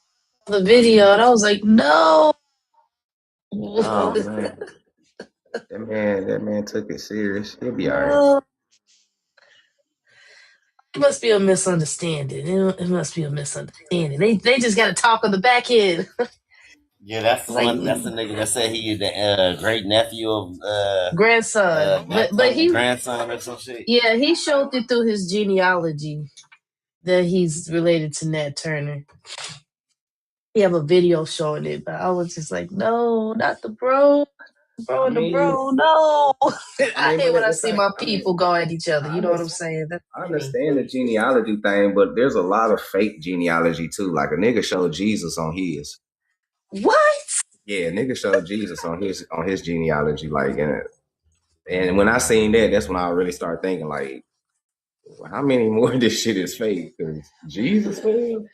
the video, and I was like, no. Oh man. That man took it serious. He'll be all right. It must be a misunderstanding. It must be a misunderstanding. They just got to talk on the back end. Yeah, that's the one. That's the nigga that said he is the great nephew of grandson, but he grandson or some shit. Yeah, he showed it through his genealogy that he's related to Nat Turner. He have a video showing it, but I was just like, no, not the bro. Bro and the bro, no. I hate when I see my people go at each other. You know what I'm saying? I understand the genealogy thing, but there's a lot of fake genealogy too. Like a nigga showed Jesus on his. What? Yeah, a nigga showed Jesus on his genealogy. Like, and when I seen that, that's when I really started thinking, like, how many more of this shit is fake? Because Jesus failed?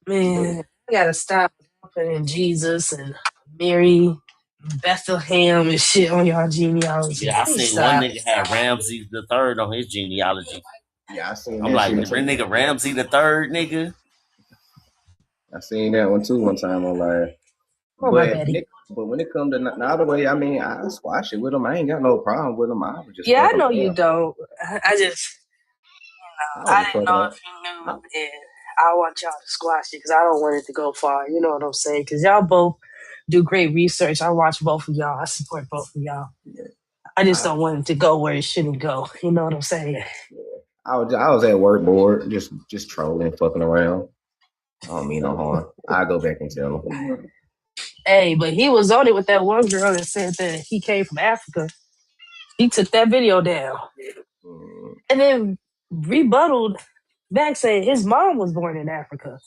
Man, I gotta stop putting Jesus and Mary Bethlehem and shit on y'all genealogy. Yeah, I seen one nigga had Ramsey the Third on his genealogy. Yeah, I seen I'm that like, shit too. nigga, Ramsey the Third, nigga. I seen that one too one time online. Oh, But when it comes to now the way, I mean, I squash it with them. I ain't got no problem with them. I was just I know you don't. I just, I didn't know if you knew, and I want y'all to squash it because I don't want it to go far. You know what I'm saying? Because y'all both do great research. I watch both of y'all. I support both of y'all. I just don't want it to go where it shouldn't go. You know what I'm saying? I was at work bored, just trolling, fucking around. I don't mean no harm. I go back and tell them. Hey, but he was on it with that one girl that said that he came from Africa. He took that video down and then rebutted back saying his mom was born in Africa.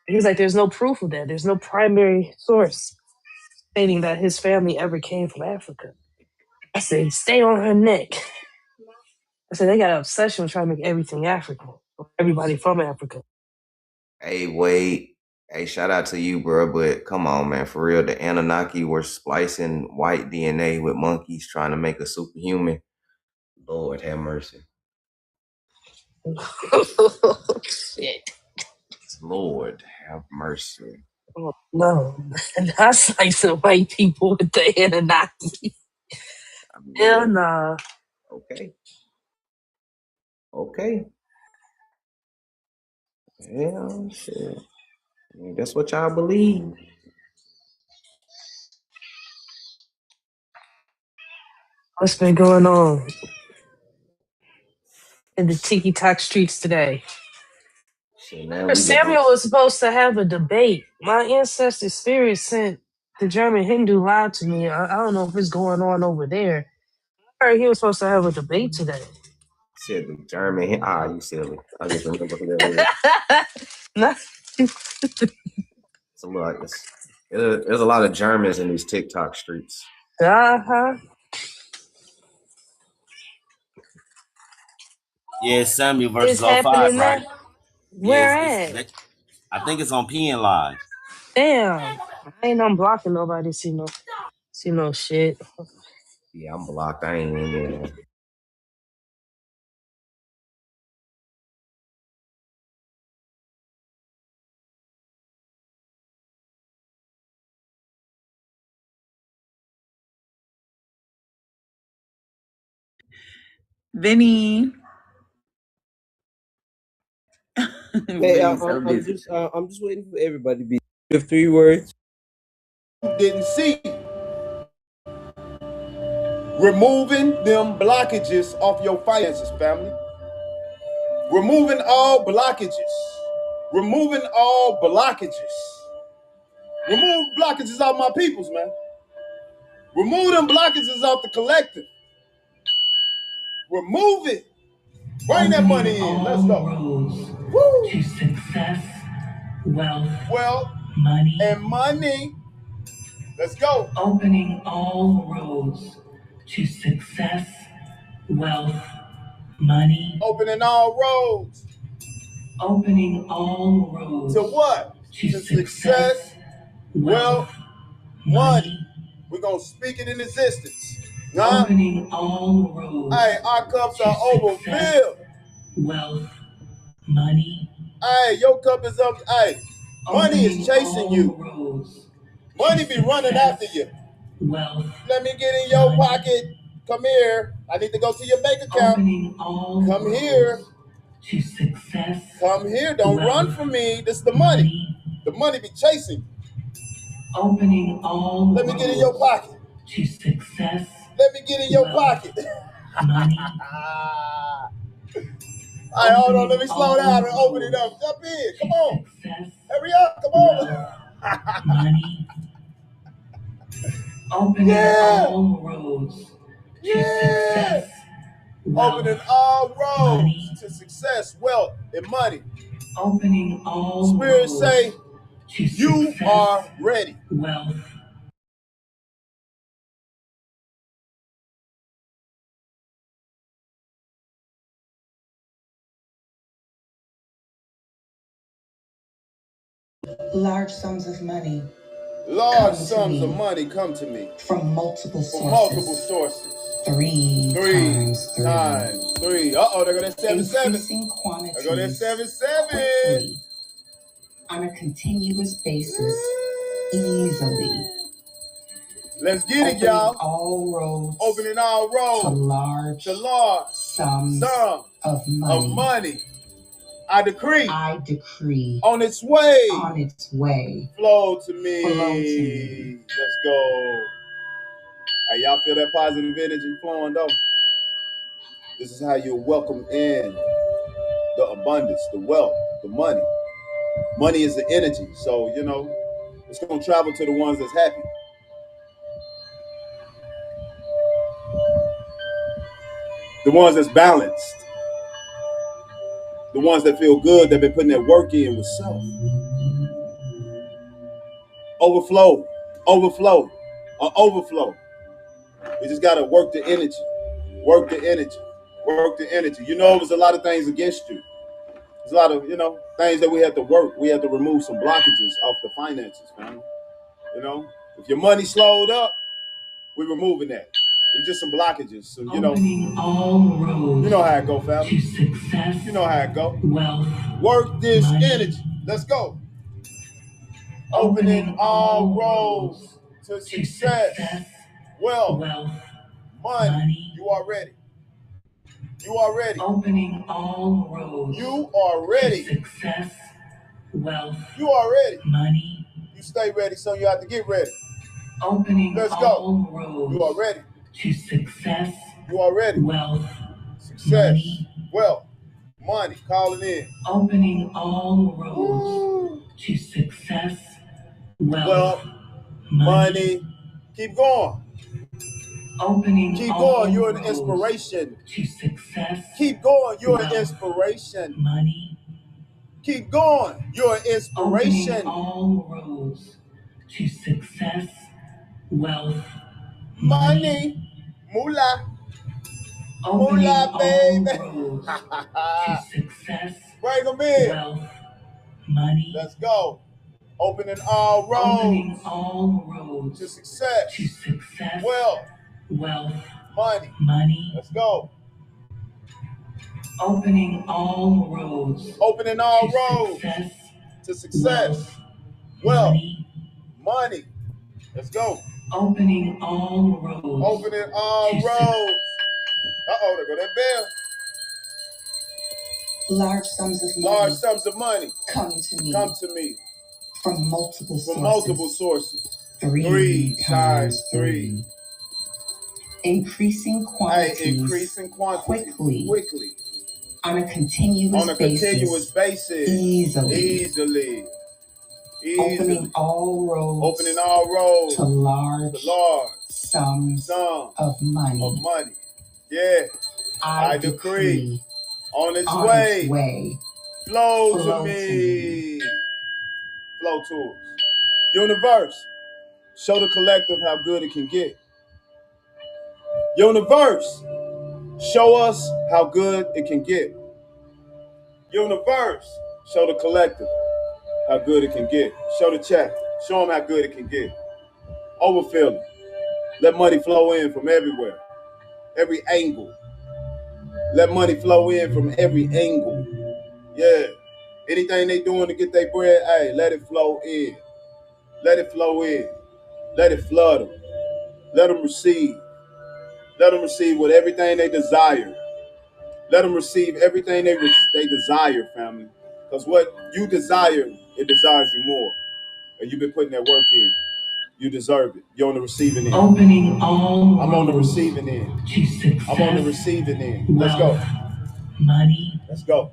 He was like, there's no proof of that. There's no primary source stating that his family ever came from Africa. I said, stay on her neck. I said, they got an obsession with trying to make everything African. Everybody from Africa. Hey, Wade. Hey, shout out to you, bro. But come on, man. For real, the Anunnaki were splicing white DNA with monkeys trying to make a superhuman. Lord have mercy. Shit. Lord have mercy. Oh, no. Not slicing white people with the Anunnaki. Hell nah. Okay. Yeah, shit. I mean, that's what y'all believe. What's been going on in the Tiki Talk streets today? Samuel was supposed to have a debate. My ancestor spirit sent the German Hindu lied to me. I don't know if it's going on over there. I heard he was supposed to have a debate today. Said the German. You silly. I just remember who that was. There's a lot of Germans in these TikTok streets. Uh-huh. Yeah, Samuel versus It's happening 05, right? Where at? I think it's on PN Live. Damn. I ain't unblocking nobody. See no shit. Yeah, I'm blocked. I ain't in there. Vinny. Hey, I'm just waiting for everybody to be. With 3 words. Didn't see. Removing them blockages off your finances, family. Removing all blockages. Removing all blockages. Remove blockages off my peoples, man. Remove them blockages off the collective. Remove it. Bring that money in. Let's go. Woo. To success, wealth, money, and money. Let's go. Opening all roads to success, wealth, money. Opening all roads. Opening all roads. To what? To success, wealth, money. We're going to speak it in existence. Opening all roads. Hey, our cups are overfilled. Wealth, money. Hey, your cup is up. Hey, money is chasing you. Roads. Money be running after you. Wealth. Let me get in your pocket. Come here. I need to go to your bank account. Come here. To success. Come here. Don't run from me. This is the money. The money be chasing. Opening all. Let me get in your pocket. To success. Let me get in your pocket. Money. All right, hold on. Let me slow down and open it up. Jump in. Come on. Hurry up. Come on. Money. Opening all roads to success. Opening all roads to success, wealth, and money. Opening all Spirit say, you are ready. Wealth. Large sums of money Large sums of money come to me from multiple sources. 3 times 3. Uh-oh, there go that 7-7. There go that 7-7. On a continuous basis, easily. Let's get it, y'all. All roads. Opening all roads. To large sums of money. I decree. On its way. Flow to me. Let's go. Hey, y'all feel that positive energy flowing though? This is how you welcome in the abundance, the wealth, the money. Money is the energy. So, you know, it's going to travel to the ones that's happy. The ones that's balanced. The ones that feel good, that been putting their work in with self. Overflow. We just got to work the energy. You know, it was a lot of things against you. There's a lot of, you know, things that we have to work. We have to remove some blockages off the finances, family. You know, if your money slowed up, we're removing that. It's just some blockages. So, you know, you know how it go, family. You know how it go. Work this energy. Let's go. Opening all roads to success. Wealth. Money. You are ready. Opening all roads. You are ready. Success, wealth. You are ready. Money. You stay ready, so you have to get ready. Opening Let's all go. roads. You are ready. To success. You are ready. Wealth. Success. Money. Wealth. Money. Calling in. Opening all roads. To success. Wealth. Money. Keep going. Keep going. You're an inspiration. To success. Keep going. You're an inspiration. Money. Keep going. You're an inspiration. Opening all roads to success, wealth, money. Moolah. Opening Moolah, baby. All roads to success, bring them in. Wealth, money. Let's go. Opening all roads. Opening all roads to success. Wealth, money. Let's go. Opening all roads. Opening all roads to success. Wealth, money. Let's go. Opening all roads. Opening all roads. Uh-oh, there go that bell. Large sums of money. Come to me. From multiple sources. 3 times 3. Increasing quantities. Quickly. On a continuous basis. Easily. Opening all roads. To large sums of money. Yeah. I decree. On its way. Flow to me. Flow to us. Universe. Show the collective how good it can get. Universe. Show us how good it can get. Universe. Show the collective how good it can get. Show the chat. Show them how good it can get. Overfill it. Let money flow in from everywhere. Every angle. Let money flow in from every angle. Yeah. Anything they doing to get their bread, hey, let it flow in. Let it flow in. Let it flood them. Let them receive. Let them receive with everything they desire. Let them receive everything they desire, family. Because what you desire, it desires you more. And you've been putting that work in. You deserve it. You're on the receiving end. Opening all I'm on the receiving end. I'm on the receiving end. Let's go. Money. Let's go.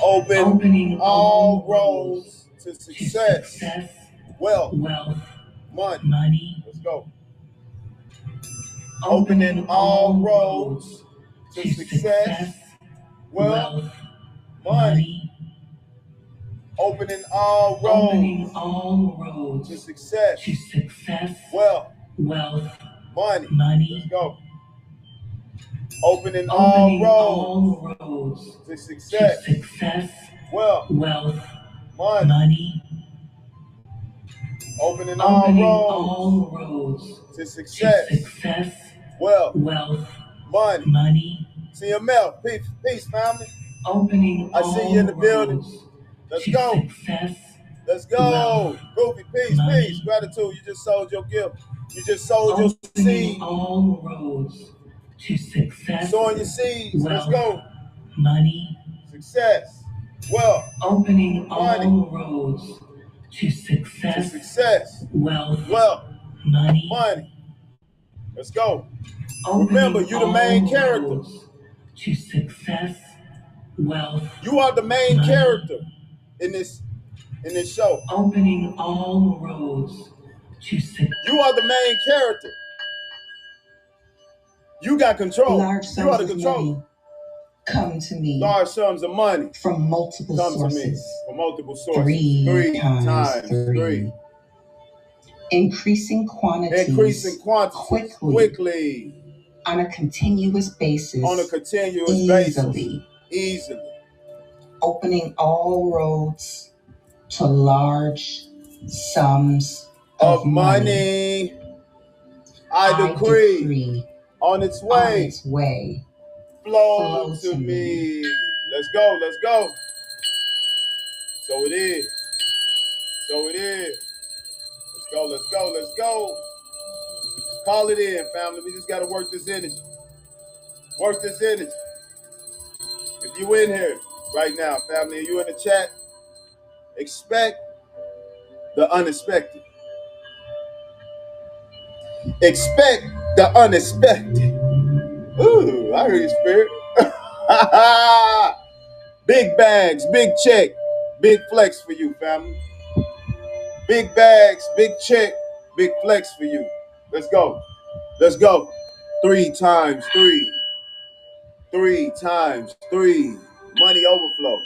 Opening all roads to success. Wealth. Money. Let's go. Opening all roads to success. Wealth. Money. Opening all roads to success. Wealth. Money. Let's go. Opening all roads to success. Wealth. Money. Opening Opening all all roads roads to success, wealth, money. money. CML, peace, family. Opening I see you in the all building. roads Let's to go. success, Let's go. wealth, Goofy, peace, money. peace. Gratitude. You just sold your gift. You just sold your Opening seed. all roads to success, Sowing your seeds. Let's wealth, go. money. Success, wealth, Opening money. all roads to To success, success, wealth, wealth, money. money. Let's go. Opening Remember, you the main all character. roads to success, wealth, You are the main money. character in this show. Opening all roads to success. You are the main character. You got control. Large You are sums the of controller. money come to me Large sums of money from multiple come to me sources. from multiple sources. Three times three. three. Increasing quantities, Increasing quantities quickly on a continuous basis, on a continuous easily. basis. Easily. Opening all roads to large sums Of money. I decree on its way. Flow to me. Let's go. Let's go. So it is. So it is. Let's go. Let's go. Let's go. Call it in, family. We just got to work this energy. Work this energy. If you in here right now, family, and you in the chat, expect the unexpected. Expect the unexpected. Ooh, I heard you, spirit. Big bags, big check, big flex for you, family. Big bags, big check, big flex for you. Let's go. Let's go. 3 times 3. 3 times 3. Money overflow.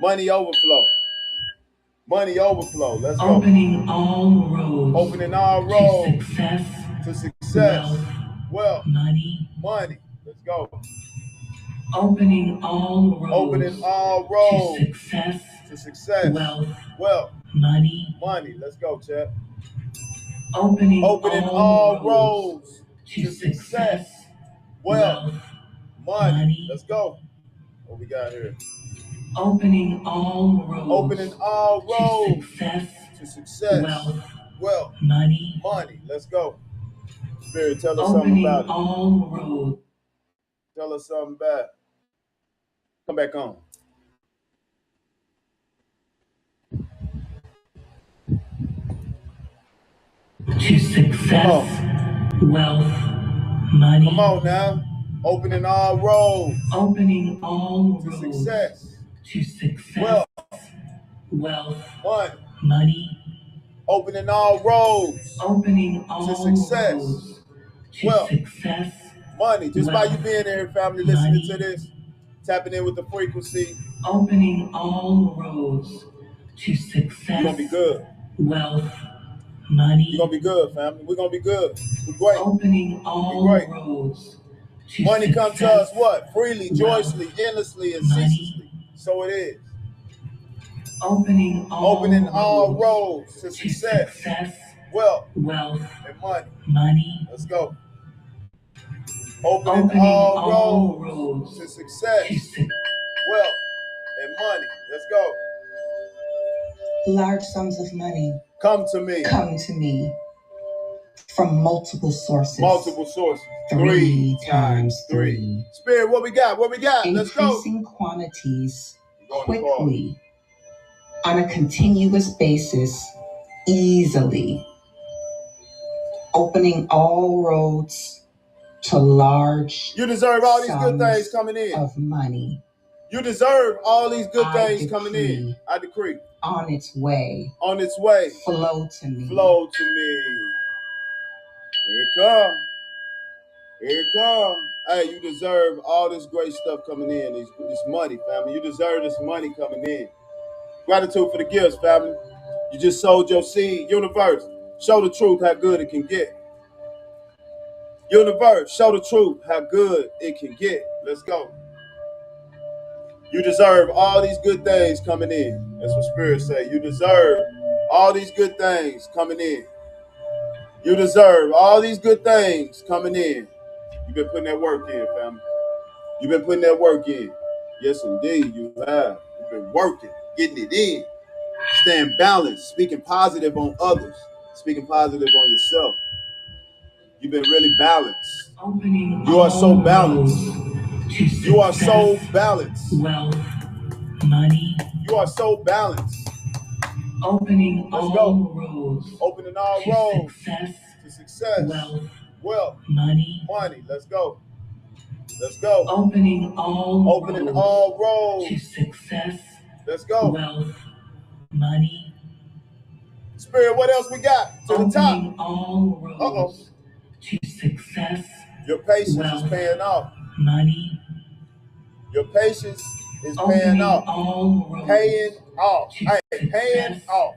Money overflow. Money overflow. Let's go. Opening all roads. Opening all roads to success. Wealth. Money. Money. Let's go. Opening all roads. Opening all roads to success. Wealth. Money. Money. Let's go, Chad. Opening all roads to success. Wealth. Money. Let's go. What we got here? Opening all roads. Opening all roads to success. Wealth. Money. Money. Let's go. Spirit, tell us something about it. All roads. Tell us something about it. Come back on. To success, wealth, money. Come on now. Opening all roads. Opening all to roads success. To success, wealth, money. Opening all roads. Opening all to success. Roads to success, money. Just wealth, by you being here, family, listening to this, tapping in with the frequency. Opening all roads to success. You're gonna be good. Wealth, money. You're gonna be good, family. We're gonna be good. We're great. Opening all roads to money success. comes to us what? Freely, Wealth, joyously, endlessly, and money. ceaselessly. So it is. Opening all roads to success. Wealth, and money. Money. Let's go. Opening all roads to success. Wealth, and money. Let's go. Large sums of money come to me. Come to me from multiple sources. Multiple sources. 3 times 3. Spirit, what we got? What we got? Let's go. Increasing quantities quickly on a continuous basis, easily. Opening all roads to large. You deserve all these good things coming in. Of money. You deserve all these good things coming in. I decree. On its way. On its way. Flow to me. Flow to me. Here it come. Here it come. Hey, you deserve all this great stuff coming in. This money, family. You deserve this money coming in. Gratitude for the gifts, family. You just sowed your seed. Universe, show the truth how good it can get. Universe, show the truth how good it can get. Let's go. You deserve all these good things coming in. That's what Spirit say. You deserve All these good things coming in. You deserve all these good things coming in. You've been putting that work in, family. You've been putting that work in. Yes, indeed, you have. You've been working, getting it in, staying balanced, speaking positive on others, speaking positive on yourself. You've been really balanced. You are so balanced. You are so balanced. Wealth, money. You are so balanced. Opening Let's all go. roads. Opening all to roads success, to success. Wealth. money. Money. Let's go. Let's go. Opening all roads to success. Let's go. Wealth, money. Spirit, what else we got? To the top. Opening all roads to success. Your patience wealth, is paying off. Money. Your patience is Opening paying off. all roads Paying off. to Hey, success. paying off.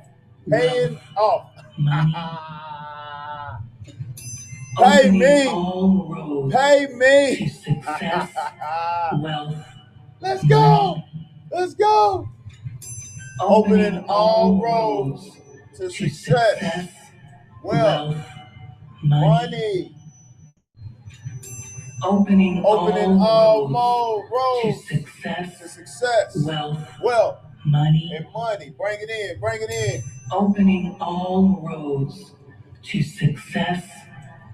Paying off. Money. Pay Opening me. all roads Pay to me. success. Wealth. Let's go. Let's go. Opening all roads to success. Wealth. Money. Opening all to roads success. to success. Wealth, money. And money. Bring it in. Bring it in. Opening all roads to success.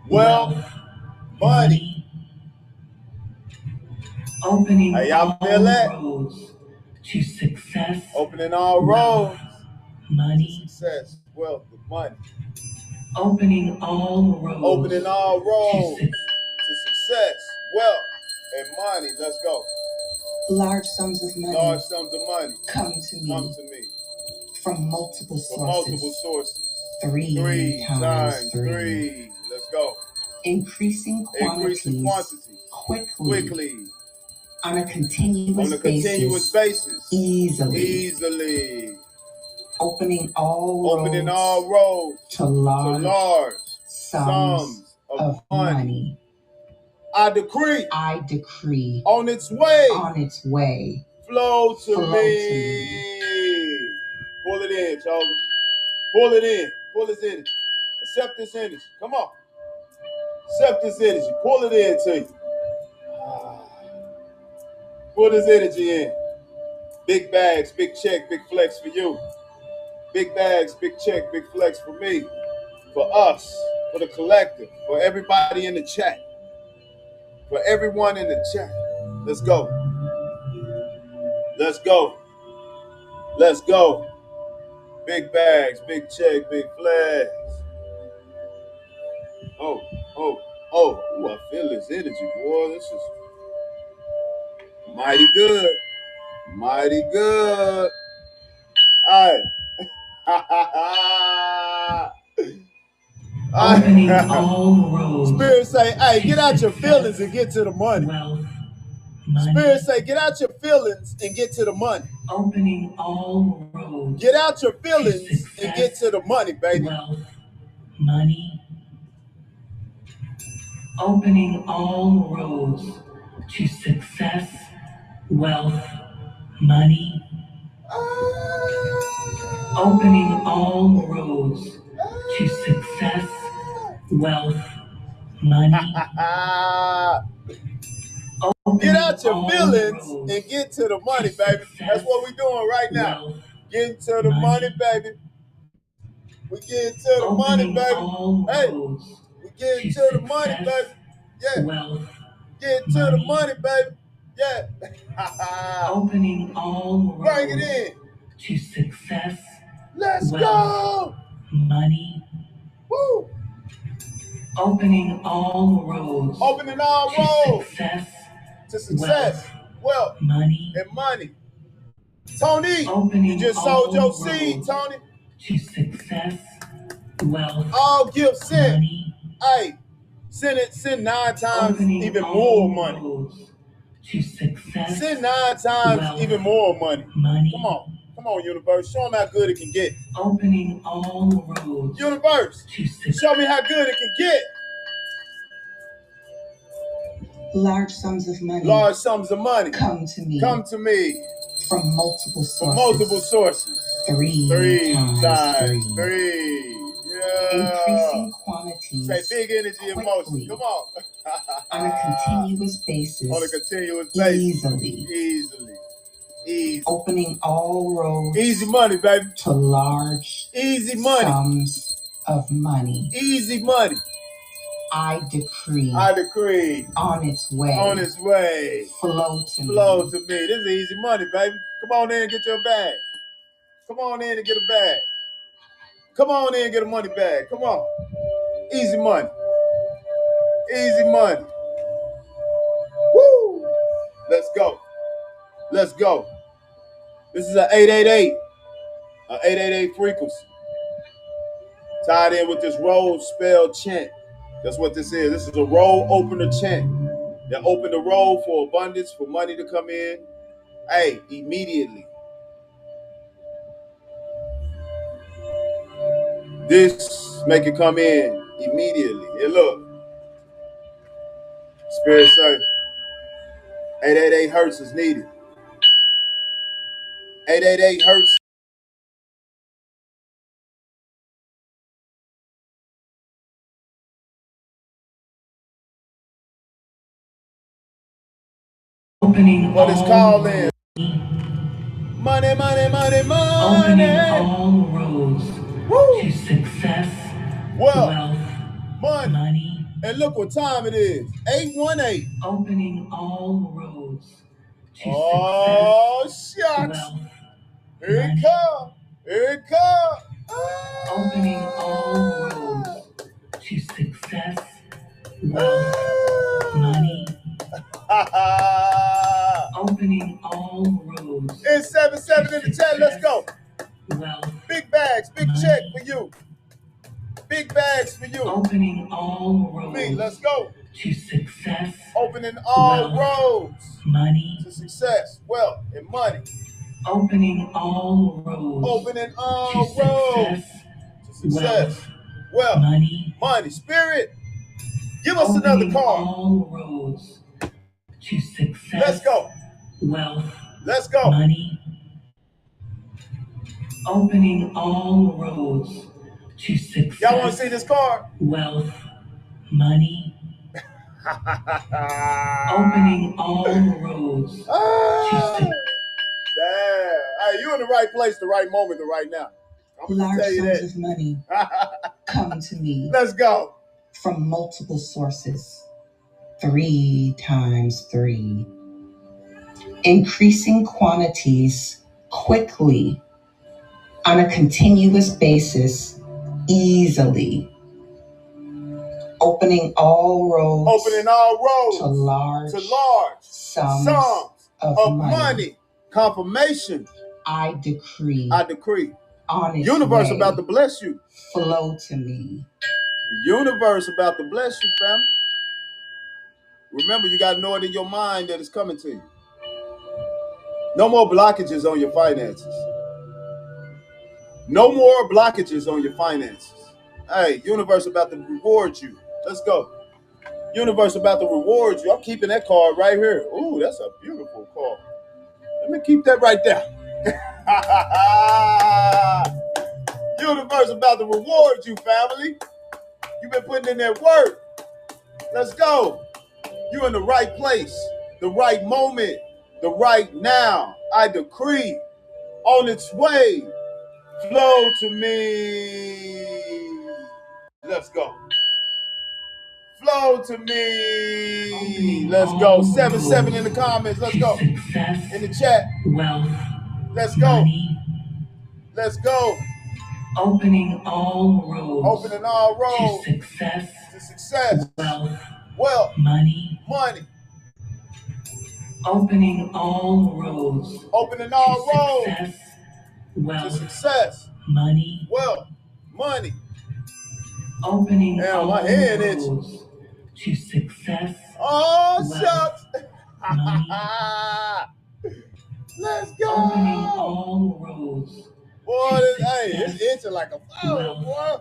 Wealth, money. Opening Hey, y'all all feel that? roads to success. Opening all roads money. to success. Wealth, and money. Opening all roads. Opening all roads to to success. Wealth, and money. Let's go. Large sums of money Large sums of money come to me come to me from multiple from multiple sources. Three times three. Let's go. Increasing Increasing quantity quickly on a continuous, on a continuous basis. Easily. Opening all roads to large sums of money. I decree on its way flow to me. Pull it in, chosen. Pull it in. Pull this energy. Accept this energy. Come on. Accept this energy. Pull it in to you. Pull this energy in. Big bags, big check, big flex for you. Big bags, big check, big flex for me. For us. For the collective. For everybody in the chat. For everyone in the chat. Let's go. Let's go. Let's go. Big bags, big check, big flags. Oh. Ooh, I feel this energy, boy. This is mighty good. Mighty good. All right. Opening all roads. Spirit say, hey, get out your feelings and get to the money. Spirit say, get out your feelings and get to the money. Opening all roads. Get out your feelings and get to the money, baby. Money. Opening all roads to success, wealth, money. Opening all roads to success, wealth, money. Get out your feelings and get to the money, baby. That's what we're doing right now. Getting to the money, baby. We getting to the money, baby. Hey, we getting to the money, baby. Yeah. Getting to the money, baby. Yeah. Opening all roads. Bring it in. To success. Let's go. Money. Woo. Opening all roads. Opening all roads. Success. To success. Wealth. Money. And money. Tony, opening you just sold your seed, Tony. To success. Wealth. All gifts sent. Money. Hey, send 9 times even more money. To success. Send 9 times even more money. Come on. Come on, universe. Show them how good it can get. Opening all roads. Universe, show me how good it can get. Large sums of money. Large sums of money. Come to me. Come to me. From multiple sources. From multiple sources. Three times three. three. Yeah. Increasing quantities. Say big energy and motion. quickly Come on. on a continuous basis. On a continuous basis. Easily. Easy. Opening all roads. Easy money, baby. To large Easy money. sums of money. Easy money. I decree. On its way. Flow to me. This is easy money, baby. Come on in and get your bag. Come on in and get a bag. Come on in and get a money bag. Come on. Easy money. Woo! Let's go. This is an 888. An 888 frequency. Tied in with this roll spell chant. That's what this is. This is a roll opener chant. They open the roll for abundance, for money to come in. Hey, immediately. This make it come in immediately. Hey, look. Spirit say 888 hertz is needed. 888 hertz. Opening what it's calling. Money. Opening all roads to success, wealth, money. And look what time it is. 818. Opening all roads to success, shucks. Wealth, Here it come. Opening all roads to success, wealth, money. Opening all roads. It's 77 in the chat. Let's go. Wealth, big bags, big check for you. Big bags for you. Opening all roads. Me, let's go. To success. Opening all wealth, roads. Money. To success, wealth, and money. Opening all roads. Opening all to roads. Success, to success, wealth, money. Spirit, give us opening another card. All roads to success. Let's go. Wealth. Let's go. Money. Opening all roads to success. Y'all want to see this card? Wealth. Money. Opening all roads to success. Hey, you're in the right place, the right moment, the right now. I'm large tell you sums that. of money come to me. Let's go. From multiple sources. 3 times 3. Increasing quantities quickly on a continuous basis, easily. Opening all roads to large sums of money. Confirmation. I decree. On its universe way, about to bless you. Flow to me. The universe about to bless you, family. Remember, you got to know it in your mind that it's coming to you. No more blockages on your finances. No more blockages on your finances. Hey, universe about to reward you. Let's go. Universe about to reward you. I'm keeping that card right here. Ooh, that's a beautiful card. Let me keep that right there. Universe about to reward you, family. You've been putting in that work. Let's go. You're in the right place, the right moment, the right now. I decree on its way. Flow to me. Let's go. Flow to me. Let's go. 77 in the comments. Let's go. In the chat. Wealth. Let's go. Money. Let's go. Opening all roads. Opening all roads. To success. To success. Wealth. Money. Opening all roads. Opening all roads. Success. Wealth. To success. Money. Wealth. Money. Opening all my head roads to success. Oh, wealth, shucks. Money. Let's go. Opening all roads. Boy, it's itching like a flower, boy.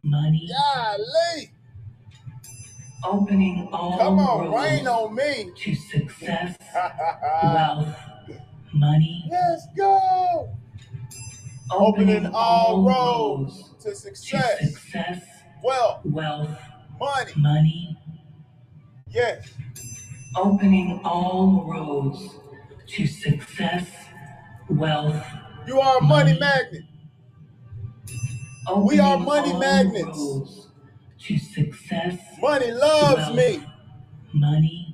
Money. Golly. Opening all Come on, roads rain on me. to success. Wealth. Money. Let's go. Opening all roads to success, wealth, money. Yes. Opening all roads to success, wealth. You are a money magnet. We are money magnets. Roads to success. Money loves me. Money.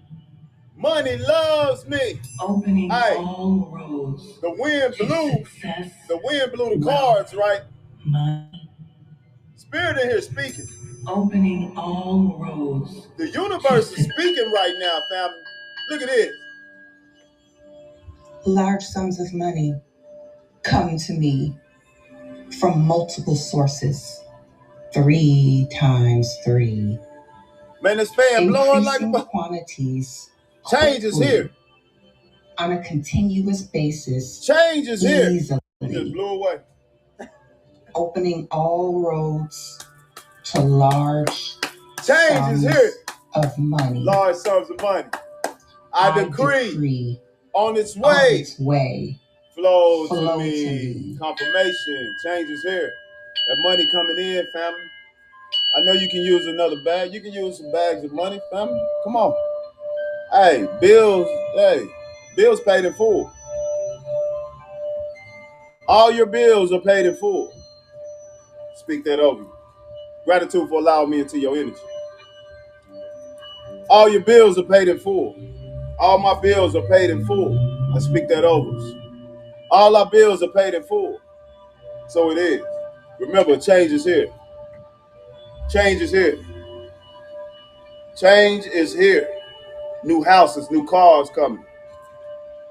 Money loves me. Opening all roads. The wind blew. The wind blew the cards, right? Money. Spirit in here speaking. Opening all roads. The universe is speaking right now, family. Look at this. Large sums of money come to me from multiple sources. 3 times 3. Man, this fan blowing like Increasing quantities. Change is here. On a continuous basis. Change is here. Easily. It just blew away. Opening all roads to large Change is here. Of money. Large sums of money. I decree on its way. Flow to me. Confirmation. Change is here. That money coming in, family. I know you can use another bag. You can use some bags of money, family. Come on. Hey, bills paid in full. All your bills are paid in full. Speak that over you. Gratitude for allowing me into your energy. All your bills are paid in full. All my bills are paid in full. I speak that over us. All our bills are paid in full. So it is. Remember, change is here. Change is here. Change is here. New houses, new cars coming.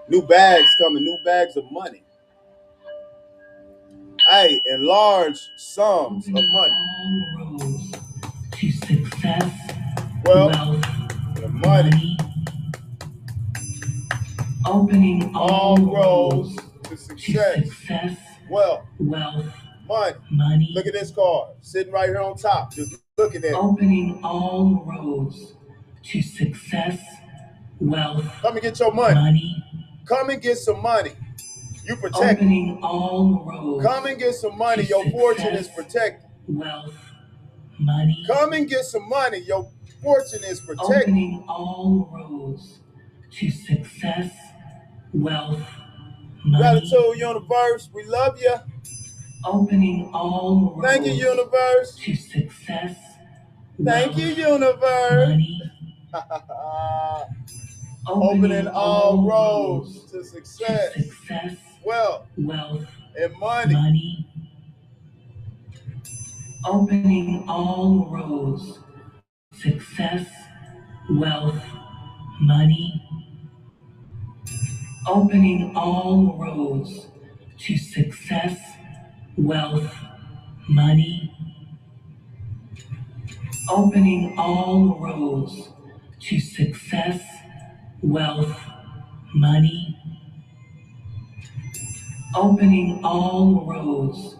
New bags coming, new bags of money. Hey, and large sums of money. To success, wealth, money. Opening all roads to success, wealth, money. Look at this card, sitting right here on top. Just look at that. Opening all roads to success, wealth. Come and get your money. Come and get some money. You protect. Opening all roads. Come and get some money. Your fortune is protected. Wealth, money. Come and get some money. Your fortune is protected. Opening all roads to success, wealth, money. Gratitude, universe. We love you. Opening all roads. Thank you, universe. To success. Thank you, universe. Money. Opening all roads to success, wealth, and money. Money. Opening all roads. Success, wealth, money. Opening all roads to success, wealth, money. Opening all roads to success, wealth, money. Opening all roads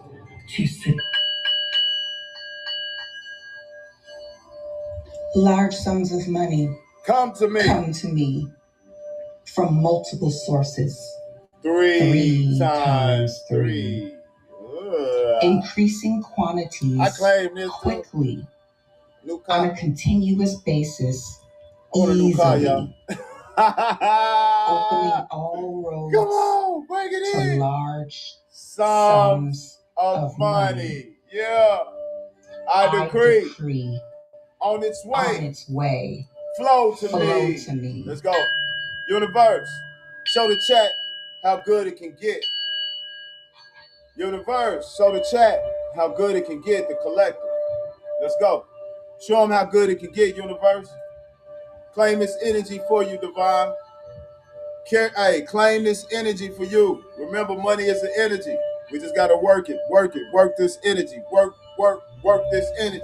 to success. Large sums of money come to me from multiple sources. 3 times 3. Increasing quantities I claim this quickly new car. On a continuous basis. Order new car, y'all. Opening all roads. Come on, bring it in. To large sums of money. Yeah. I decree on its way. Flow to me. Let's go. Universe, show the chat how good it can get. Universe, show the chat how good it can get, the collective. Let's go. Show them how good it can get, universe. Claim this energy for you, divine. Hey, claim this energy for you. Remember, money is an energy. We just got to work this energy. Work this energy.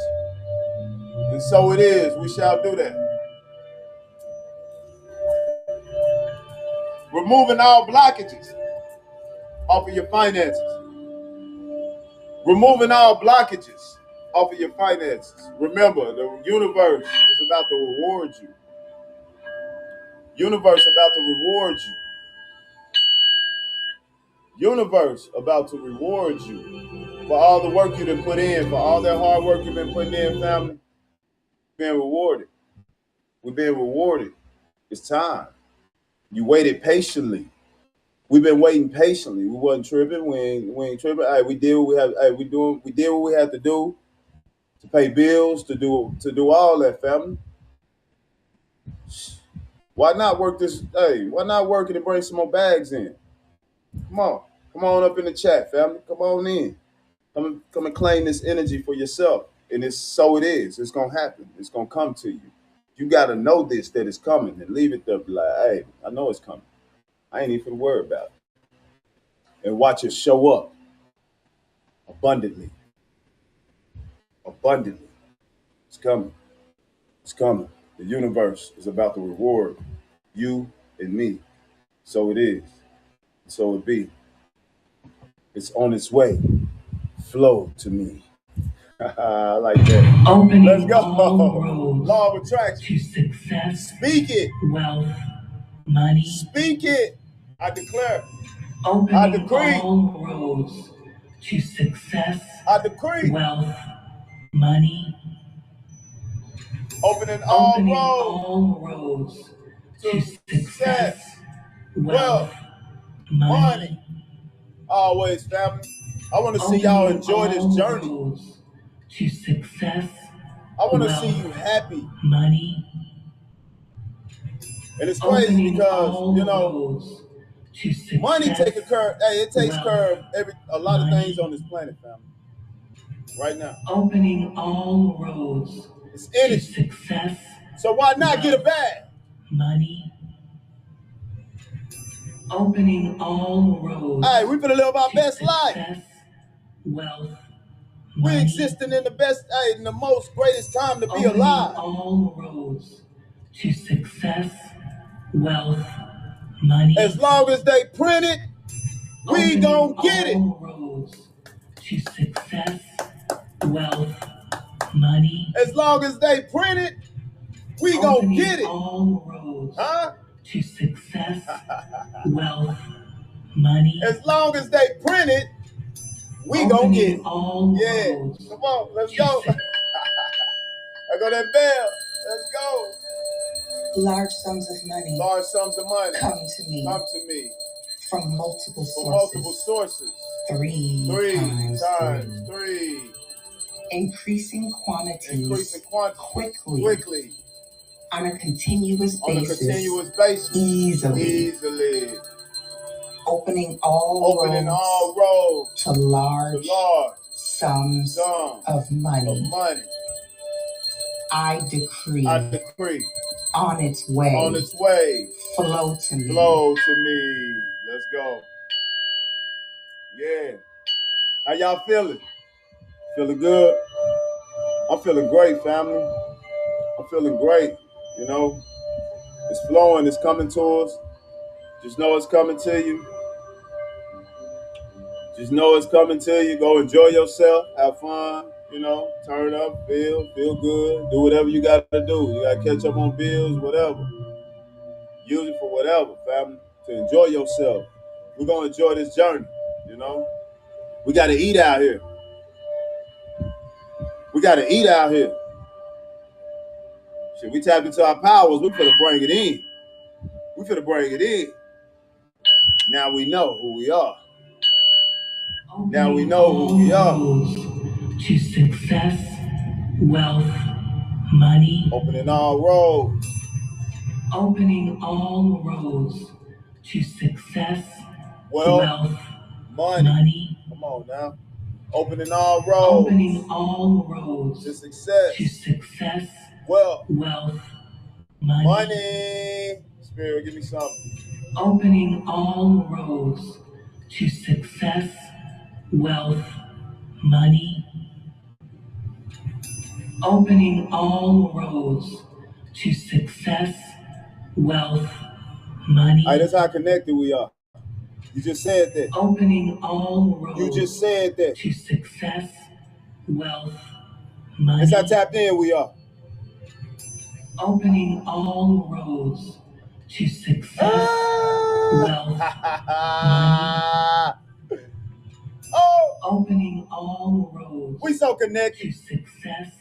And so it is. We shall do that. Removing all blockages off of your finances. Removing all blockages off of your finances. Remember, the universe is about to reward you. Universe about to reward you. Universe about to reward you for all the work you done put in, for all that hard work you've been putting in, family. Being rewarded. We're being rewarded. It's time. You waited patiently. We've been waiting patiently. We wasn't tripping. We ain't tripping. Hey, we did what we have. Hey, we did what we had to do to pay bills, to do all that, family. Why not work this? Hey, why not work it and bring some more bags in? Come on up in the chat, family. Come on in. Come and claim this energy for yourself. And it's gonna happen. It's gonna come to you. You gotta know this, that it's coming, and leave it there. Be like, hey, I know it's coming. I ain't even worried about it. And watch it show up abundantly. Abundantly. It's coming. It's coming. The universe is about to reward you and me. So it is. So it be. It's on its way. Flow to me. I like that. Opening Let's go. all roads Law of attraction. to success, Speak it. wealth, money. Speak it. I declare. Opening I decree. all roads to success, I decree. wealth, money. Opening all roads to success, wealth, money. Always, family. I want to see y'all enjoy this journey. To success. I want to see you happy. Money. And it's crazy because, you know, money takes care of a lot of things on this planet, family. Right now. Opening all roads. It's energy. Success. So why not get a bag? Money. Opening all roads. Hey, we finna live our best life. Wealth. We existing in the best, in the most greatest time to be alive. All roads to success, wealth, money. As long as they print it, we gon' get it. All roads to success, wealth, money. As long as they print it, we gon' get it. All roads to success, wealth, money. As long as they print it, we gon' get it. Yeah. Come on, let's go. I got that bell. Let's go. Large sums of money. Large sums of money. Come to me. Come to me. From multiple sources. From multiple sources. Three times three. Increasing quantities. Quickly. On a continuous basis. Easily. Opening all roads to large sums of money. I decree. On its way. Flow to me. Let's go. Yeah. How y'all feeling? Feeling good? I'm feeling great, family. I'm feeling great. You know, it's flowing. It's coming to us. Just know it's coming to you. Just know it's coming to you. Go enjoy yourself. Have fun. You know, turn up, feel good. Do whatever you got to do. You got to catch up on bills, whatever. Use it for whatever, family. To enjoy yourself. We're going to enjoy this journey, you know. We got to eat out here. Shit, we tap into our powers. We finna bring it in. Now we know who we are. To success, wealth, money. Opening all roads. Opening all roads to success, wealth, money. Come on now. Opening all roads. Opening all roads to success, wealth, money. Spirit, give me something. Opening all roads to success, wealth, money. Opening all roads to success, wealth, money. All right, that's how connected we are. You just said that. Opening all roads. You just said that. To success, wealth, money. That's how tapped in we are. Opening all roads to success, wealth, money. Opening all roads. We so connected. To success.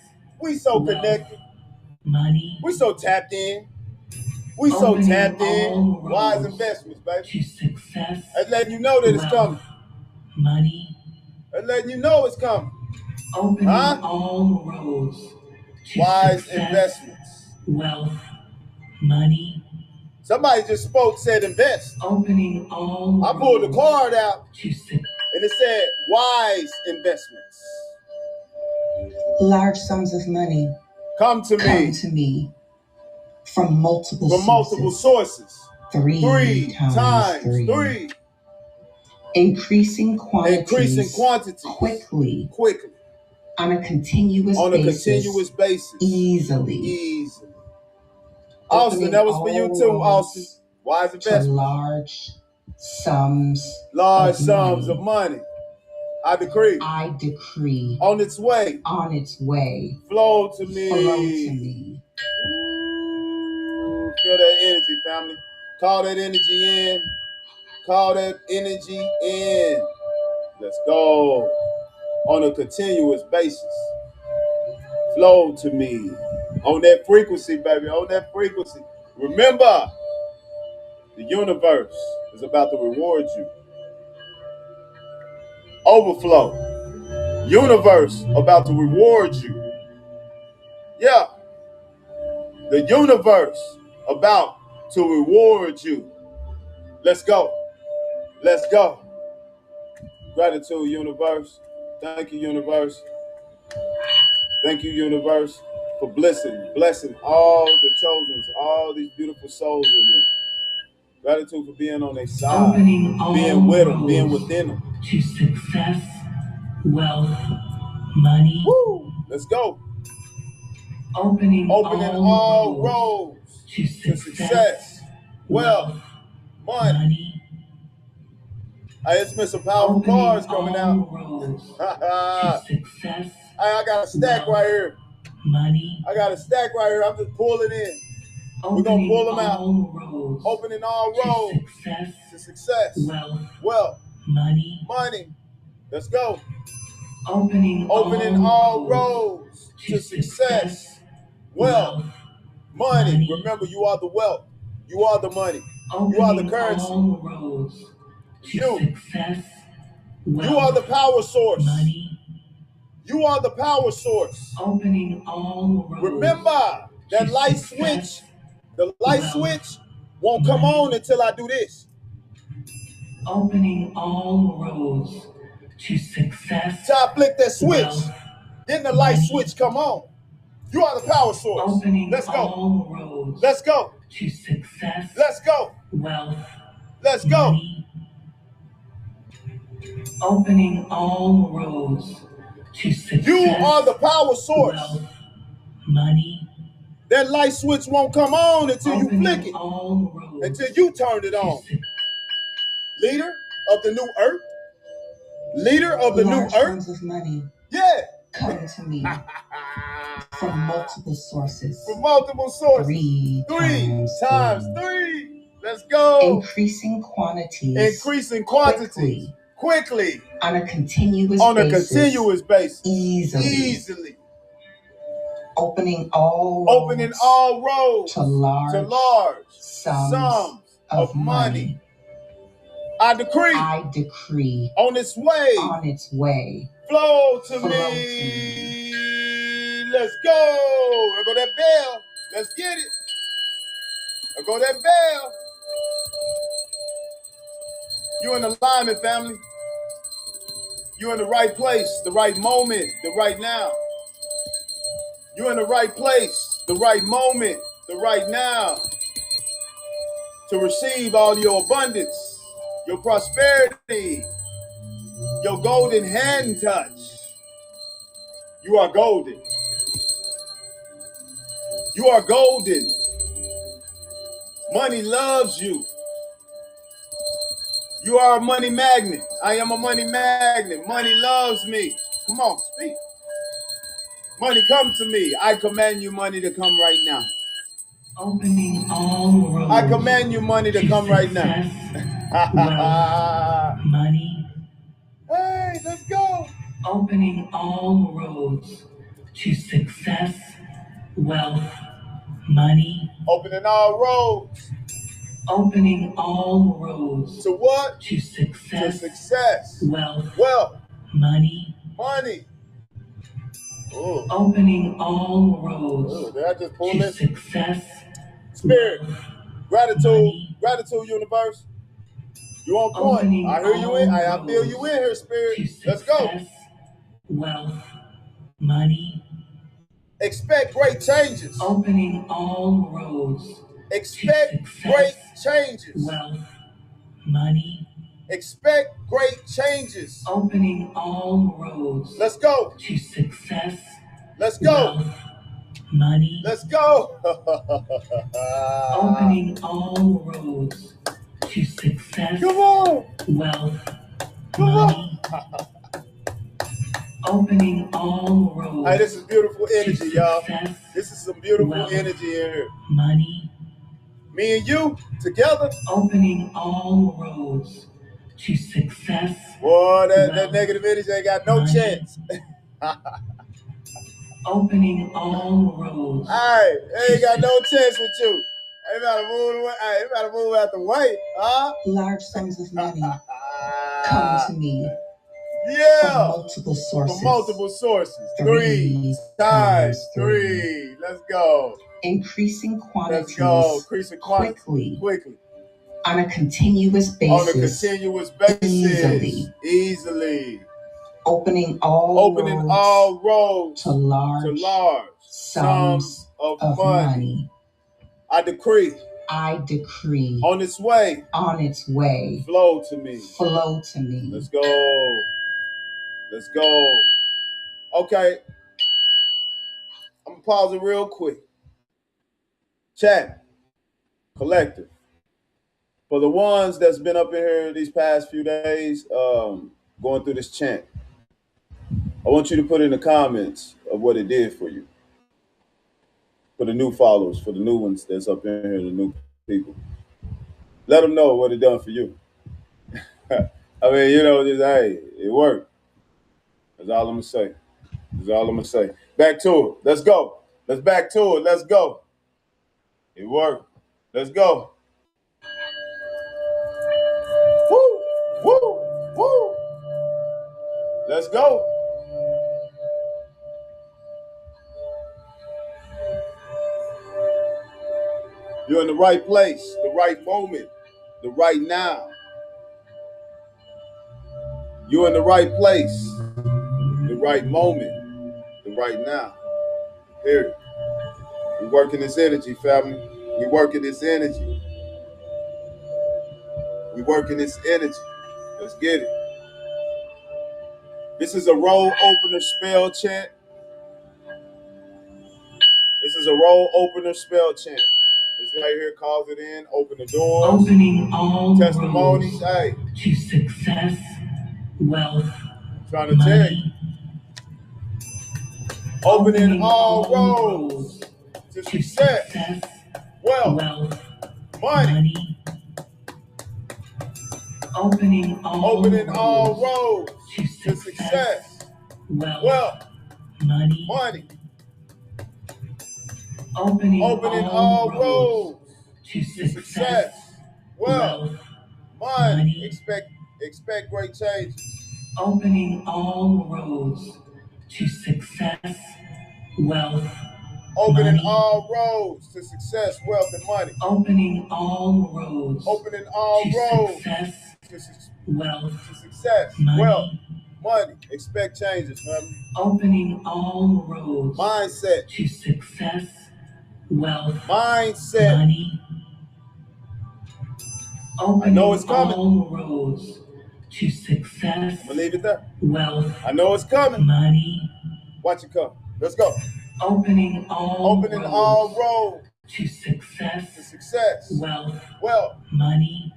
We so connected. Money. We so tapped in. We so tapped in. Wise investments, baby. To success. That's letting you know that it's coming. Money. That's letting you know it's coming. Opening all roads. To Wise success, investments. Wealth. Money. Somebody just said invest. Opening all I pulled the card out to and it said wise investments. Large sums of money come to me from multiple sources. Three times three. Increasing quantities quickly on a continuous basis. Easily. Austin, that was for you too, Austin. Wise investments. Large sums of money. I decree. On its way. Flow to me. Ooh, feel that energy, family. Call that energy in. Call that energy in. Let's go. On a continuous basis. Flow to me. On that frequency, baby. On that frequency. Remember, the universe is about to reward you. Overflow. Universe about to reward you. Yeah. The universe about to reward you. Let's go. Let's go. Gratitude, universe. Thank you, universe. Thank you, universe, for blessing all the chosens, all these beautiful souls in here. Gratitude for being on their side, being with them, being within them. To success, wealth, money. Woo! Let's go. Opening all roads to success, wealth, money. It's been some powerful cards coming out. I got a stack right here. Money. I got a stack right here. I'm just pulling in. We're going to pull them out. Opening all roads to success. Wealth. Money. Let's go. Opening all roads to success. Wealth. Money. Remember, you are the wealth. You are the money. You are the currency. You are the power source. You are the power source. Opening all roads. Remember that light switch. The light switch won't come on until I do this. Opening all roads to success. So I flick that switch. Then the light switch come on. You are the power source. Opening Let's go. all roads. Let's go. To success. Let's go. Wealth. Let's go. Money. Opening all roads to success. You are the power source. Wealth. Money. That light switch won't come on until you flick it. Until you turn it on. Leader of the new earth. Leader of the new earth. Of money. Yeah. Come to me from multiple sources. From multiple sources. Three times three. Let's go. Increasing quantities. Quickly. On a continuous basis. Easily. Opening all roads to large sums of money. I decree on its way. Flow to me. Let's go. There go that bell. Let's get it. There go that bell. You're in alignment, family. You're in the right place, the right moment, the right now. You're in the right place, the right moment, the right now. To receive all your abundance, your prosperity, your golden hand touch. You are golden. You are golden. Money loves you. You are a money magnet. I am a money magnet. Money loves me. Come on, speak. Money, come to me. I command you money to come right now. Opening all roads. I command you money to come right now. Money. Hey, let's go. Opening all roads to success, wealth, money. Opening all roads. Opening all roads. To what? To success. To success. Wealth. Wealth. Money. Money. Ooh. Opening all roads. Ooh, did I just pull to this? Success. Spirit. Wealth, Gratitude. money. Gratitude, universe. You on point. Opening I hear you in. I all feel you in here, Spirit. Let's go. Success, wealth, money. Expect great changes. Opening all roads. Expect great changes. Wealth, money. Expect great changes. Opening all roads. Let's go. To success. Let's go. Wealth, money. Let's go. Opening all roads to success. Come on. Wealth, money. Opening all roads. Hey, this is beautiful energy, y'all. This is some beautiful wealth, energy in here. Money. Me and you together. Opening all roads to success. Boy, that negative energy ain't got no chance. Opening all roads. Hey, they ain't got no chance with you. They better move away. Hey, they better move out the way, huh? Large sums of money come to me. Yeah. From multiple sources. From multiple sources. 3 times 3. Let's go. Increasing quantities. Let's go. Increasing quantities. Quickly. On a continuous basis. On a continuous basis. Easily. Opening all roads to large sums of money. I decree. On its way. Flow to me. Let's go. Let's go. Okay. I'm gonna pause it real quick. Chat. Collective. For the ones that's been up in here these past few days, going through this chant, I want you to put in the comments of what it did for you. For the new followers, for the new ones that's up in here, the new people. Let them know what it done for you. I mean, you know, just, hey, it worked. That's all I'm going to say. That's all I'm going to say. Back to it. Let's go. Let's back to it. Let's go. It worked. Let's go. Woo, woo, woo. Let's go. You're in the right place, the right moment, the right now. You're in the right place, the right moment, the right now. Period. We're working this energy, family. We're working this energy. We're working this energy. Let's get it. This is a roll opener spell chant. This is a roll opener spell chant. This right here calls it in, open the doors. Opening all testimonies. Hey. To success, wealth, I'm trying to tell you. Opening all roads to success, wealth, money. Opening all roads to success, wealth, money. Opening all roads to success, wealth, money. Expect great changes. Opening all roads to success, wealth. Opening all roads to success, wealth, and money. Opening all roads. Opening all roads success, to wealth, to success, wealth, money. Expect changes, family. Opening all roads. Mindset to success, wealth, mindset. Money. I know it's coming. All roads to success. I'm gonna leave it there. Wealth. I know it's coming. Money. Watch it come. Let's go. Opening all roads to success. To success. Wealth. Money.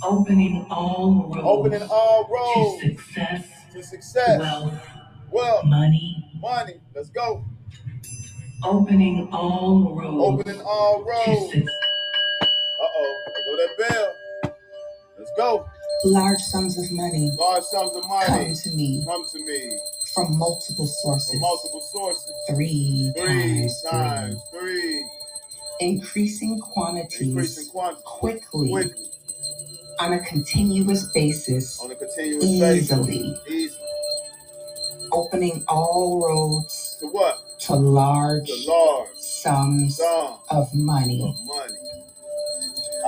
Opening all roads to success. To success. Wealth. Money. Let's go. Opening all roads. There go that bell. Let's go. Large sums of money. Large sums of money. Come to me. Come to me. From multiple sources. From multiple sources. Three times three. Increasing quantities. Quickly. On a continuous basis. Easily. Opening all roads. To what? To large sums of money.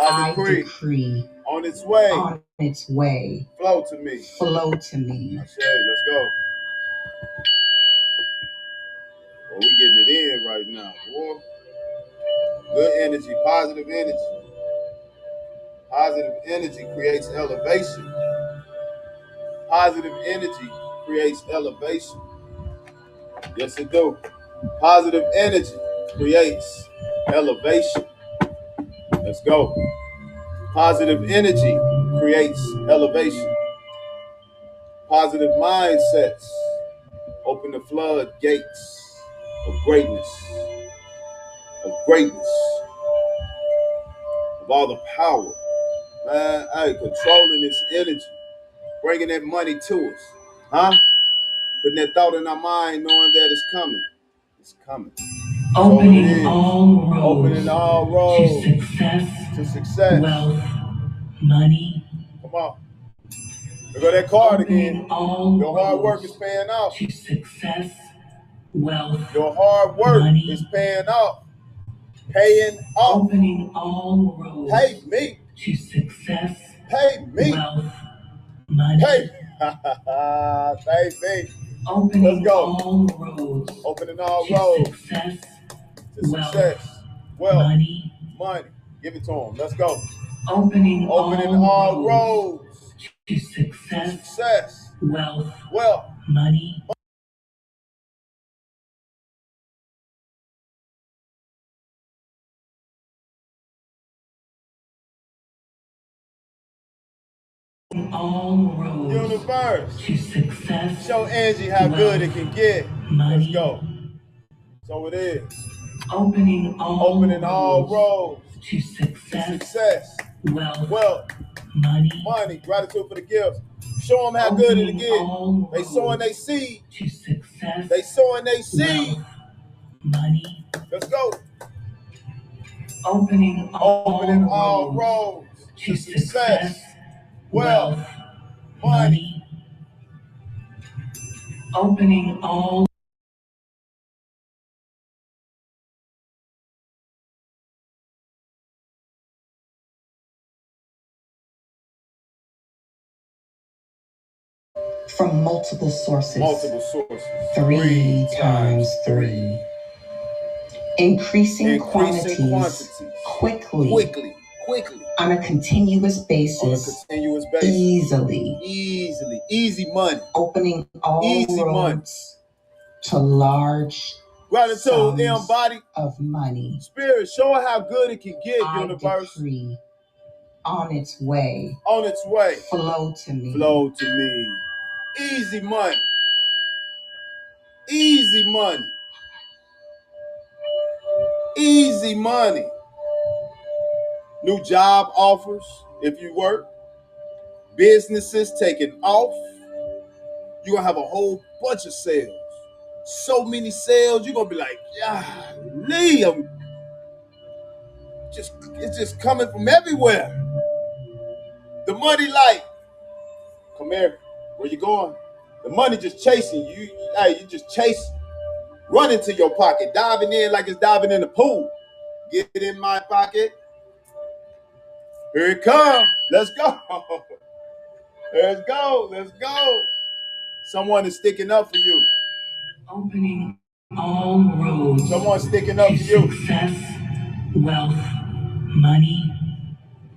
I decree. On its way. On its way. Flow to me. Flow to me. Let's go. Well, we getting it in right now, boy. Good energy, positive energy. Positive energy creates elevation. Positive energy creates elevation. Yes, it do. Positive energy creates elevation. Let's go. Positive energy creates elevation. Positive mindsets open the floodgates of greatness. Of all the power. Man, hey, controlling this energy. Bringing that money to us. Huh? Putting that thought in our mind, knowing that it's coming. It's coming. Opening all roads. Opening all roads. To success. Wealth. Money. Come on. Look at that card again. Your hard work is paying off. To success. Wealth. Your hard work is paying off. Paying off. Opening all roads. Pay me. To success. Pay me. Wealth. Money. Pay. Pay me. Opening Let's go. all roads. Opening all to roads. Success. To success. Wealth. Money. Money. Give it to him. Let's go. Opening all roads. To success. Success. Wealth. money. All roads Universe. to success. Show Angie how good it can get. Money. Let's go. So it is. Opening all roads to success. Wealth. Money. Gratitude for the gifts. Show them how good it can get. They sowing their seed. To success. They sowing their seed. Money. Let's go. Opening all roads to success. Wealth. Money. Opening all from multiple sources. Multiple sources. 3 times 3. Increasing quantities quickly. On a continuous basis. Easily. Easy money. Opening all roads to large gratitude, embodied of money. Spirit, show her how good it can get, universe. Decree on its way. Flow to me. Easy money. New job offers if you work. Businesses taking off. You're going to have a whole bunch of sales. So many sales, you're going to be like, golly, it's just coming from everywhere. The money light. Come here. Where you going? The money just chasing you. You just chasing. Run into your pocket. Diving in like it's diving in the pool. Get it in my pocket. Here it comes. Let's go. Let's go. Someone is sticking up for you. opening all roads. Someone's sticking up for you. Success, wealth, money.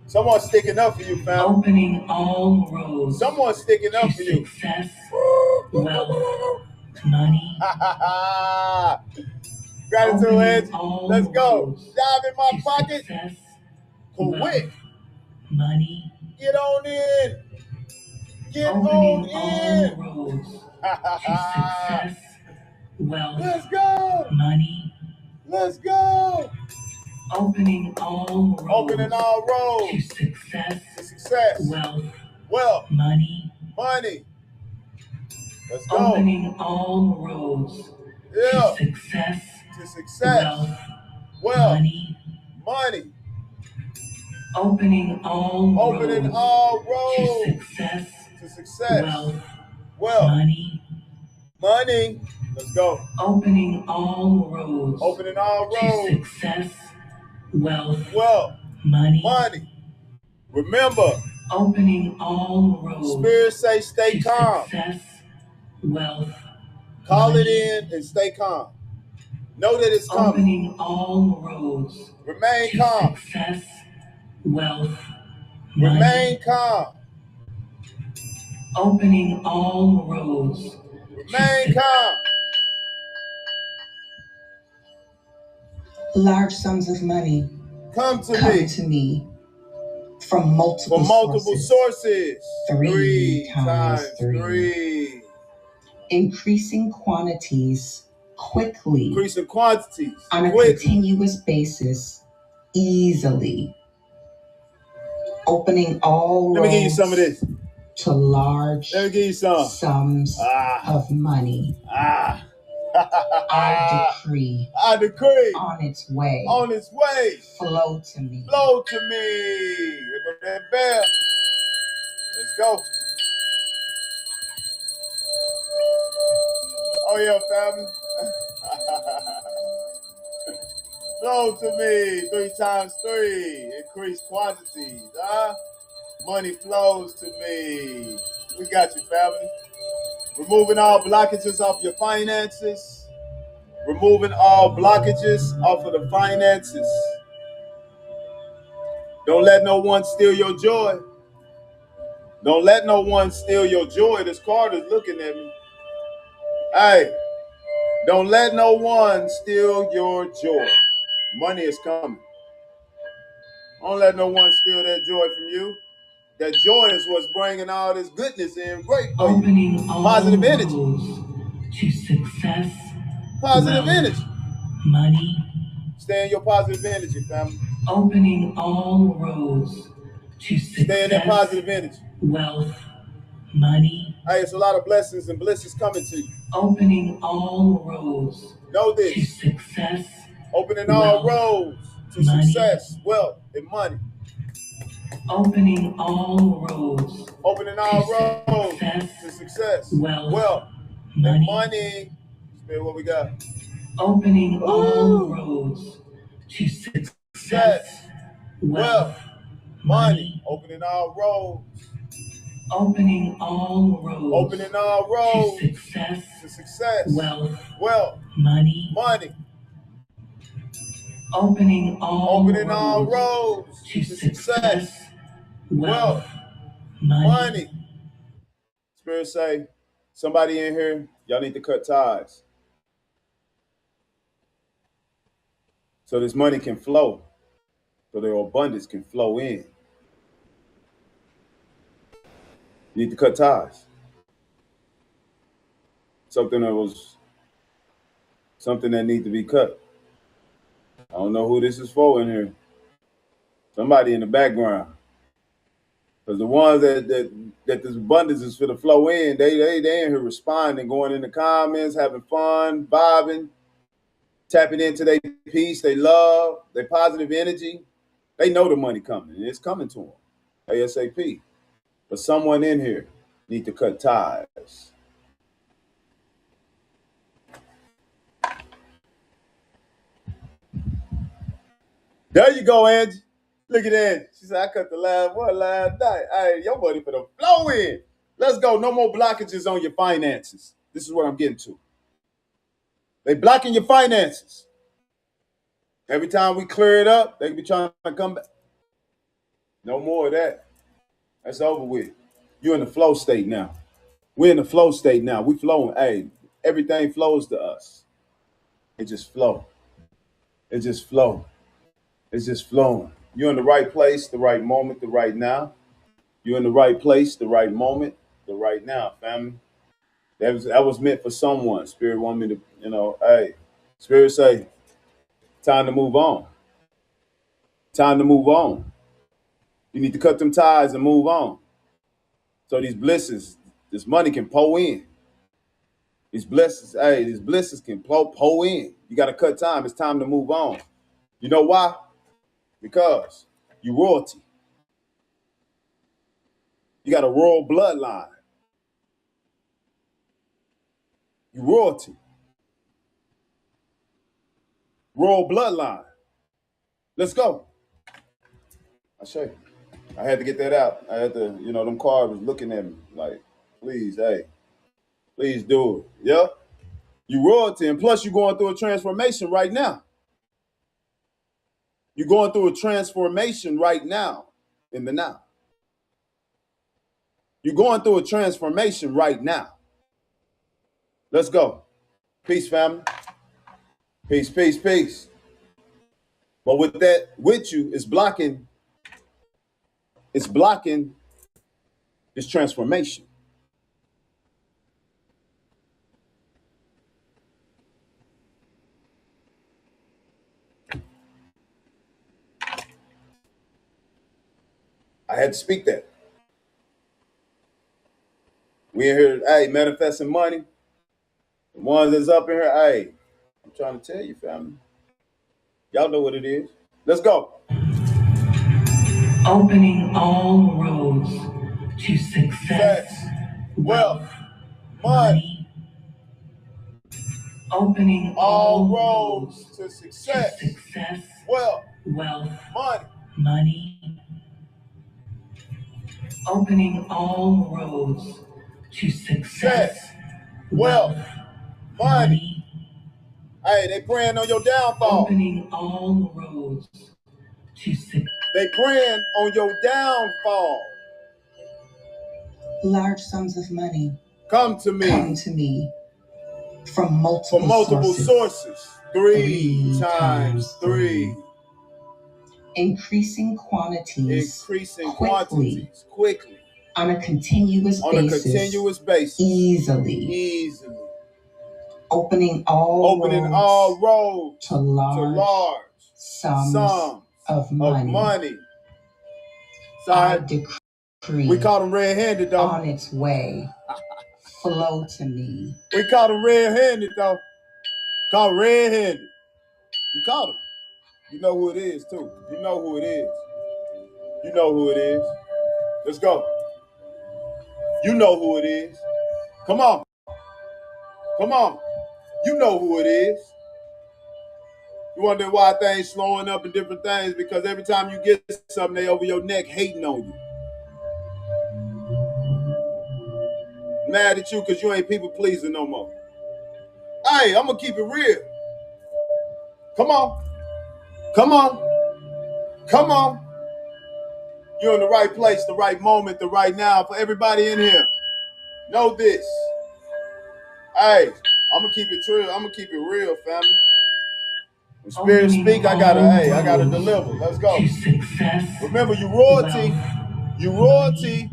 Someone's sticking up for you, fam. Opening all roads. Someone's sticking up for you. Success, wealth, money. Gratitude, Angie. Let's go. Dive in my pocket. Success, quick. Money. Get on in. Opening all roads to success, wealth, let's go. Money. Let's go. Opening all roads to success, wealth, Wealth. Money. Money. Let's go. Opening all roads Yeah. to success. To success. Wealth. Wealth. Money. Money. Opening all Opening roads all roads to success. to success. Wealth. Wealth. Money. Money. Let's go. Opening all roads Opening all to roads. success. Wealth. Wealth. Money. Money. Remember, Opening all roads Spirit say stay to calm. success. Wealth. Call it in and stay calm. Know that it's coming. Opening all roads Remain to calm. success. Wealth. Money. Remain calm. Opening all roads. Remain calm. Large sums of money Come to me from multiple sources. Three times three. Three. Increasing quantities quickly Increasing quantities. on a Quick. continuous basis easily. Opening all Let me give you roads some of this. to large Let me give you some. sums of money. I decree on its way. On its way. Flow to me. Flow to me. Look at that bell. Let's go. Oh yeah, family. Flow to me. 3 times 3. Increase quantities. Money flows to me. We got you, family. Removing all blockages off your finances. Removing all blockages off of the finances. Don't let no one steal your joy. Don't let no one steal your joy. This card is looking at me. Hey, don't let no one steal your joy. Money is coming. Don't let no one steal that joy from you. That joy is what's bringing all this goodness in. Great for you. Positive energy. To success. Positive energy. Money. Stay in your positive energy, family. Opening all roads to success. Stay in that positive energy. Wealth. Money. Hey, it's a lot of blessings and blisses coming to you. Opening all roads know this. To success. Opening all roads to success, wealth, and money. Opening all roads. Opening all roads to success, wealth, and money. Spend what we got. Opening all roads to success, wealth, money. Opening all roads. Opening all roads. Opening all roads to success, wealth, money. Opening all roads to success, wealth, money. Spirit say, somebody in here, y'all need to cut ties so this money can flow, so their abundance can flow in. You need to cut ties. Something that needs to be cut. I don't know who this is for in here. Somebody in the background. Because the ones that this abundance is for the flow in, they in here responding, going in the comments, having fun, vibing, tapping into their peace, they love, their positive energy. They know the money coming, and it's coming to them ASAP. But someone in here need to cut ties. There you go, Angie. Look at Angie. She said, I cut the last night. Hey, your money for the flow in. Let's go. No more blockages on your finances. This is what I'm getting to. They blocking your finances. Every time we clear it up, they be trying to come back. No more of that. That's over with. You're in the flow state now. We're in the flow state now. We flowing. Hey, everything flows to us. It just flow. It just flow. It's just flowing. You're in the right place, the right moment, the right now. You're in the right place, the right moment, the right now, family. That was meant for someone. Spirit want me to, hey, Spirit say, time to move on. Time to move on. You need to cut them ties and move on. So these blessings, this money can pour in. These blessings can pour in. You got to cut time. It's time to move on. You know why? Because you royalty. You got a royal bloodline. You royalty. Royal bloodline. Let's go. I'll show you. I had to get that out. I had to, them cards was looking at me like, please, hey, please do it. Yeah? You royalty, and plus you're going through a transformation right now. You're going through a transformation right now, in the now. You're going through a transformation right now. Let's go. Peace, family. Peace, peace, peace. But with you, it's blocking this transformation. I had to speak that. We in here, hey, manifesting money. The ones that's up in here, hey, I'm trying to tell you, family. Y'all know what it is. Let's go. Opening all roads to success, wealth, money. Opening all roads to success, wealth, money. Opening all roads to success, wealth, money. Hey, they praying on your downfall. Opening all roads to success. They praying on your downfall. Large sums of money come to me from multiple sources. 3 times 3. Increasing quantities quickly on a continuous basis easily. Opening all roads to large sums of money. Sorry. I decree we caught them red-handed, though. On its way. Flow to me. We caught them red-handed, though. Caught red-handed. You caught them. You know who it is, too. You know who it is. You know who it is. Let's go. You know who it is. Come on. Come on. You know who it is. You wonder why things slowing up and different things, because every time you get something, they over your neck hating on you. Mad at you because you ain't people pleasing no more. Hey, I'm going to keep it real. Come on. Come on. Come on. You're in the right place, the right moment, the right now. For everybody in here, know this. Hey, I'm going to keep it true. I'm going to keep it real, family. When spirit speak, I gotta deliver. Let's go. Remember, you royalty. You royalty.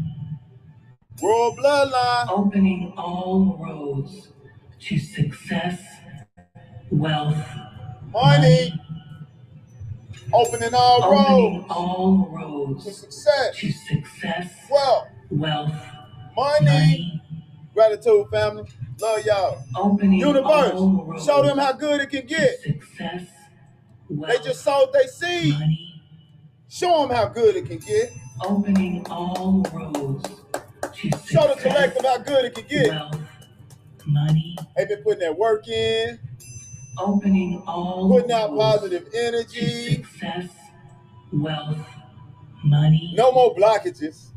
Royal bloodline. Opening all roads to success, wealth, money. Opening all roads to success, wealth, money. Gratitude, family. Love y'all. Opening universe. Show them how good it can get. Success, they just sowed their seed. Money. Show them how good it can get. Opening all roads to success. Show the collective how good it can get. Wealth, money. They've been putting that work in. Opening all putting out positive energy. To success, wealth, money. No more blockages.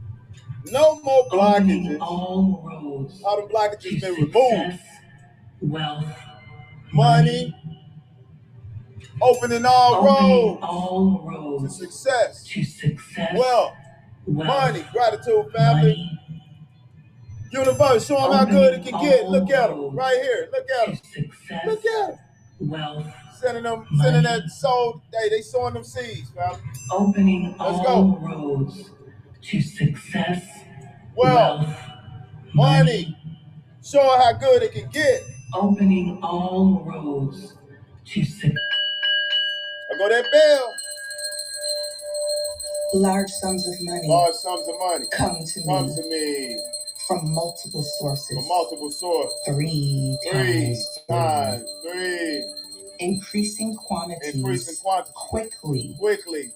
No more blockages. All roads. All the blockages been success, removed. Wealth, money. Opening all roads to success. Wealth, money. Gratitude, family. Money. Universe, show them how good it can get. Look at them right here. Look at them. Success, look at them. Wealth, sending money. That soul. They sowing them seeds, family. Opening all roads to success, wealth, money. Show how good it can get. Opening all roads to success. I go that bell. Large sums of money. Large sums of money. Come to me. From multiple sources. From multiple sources. Three times three. Increasing quantities. Quickly.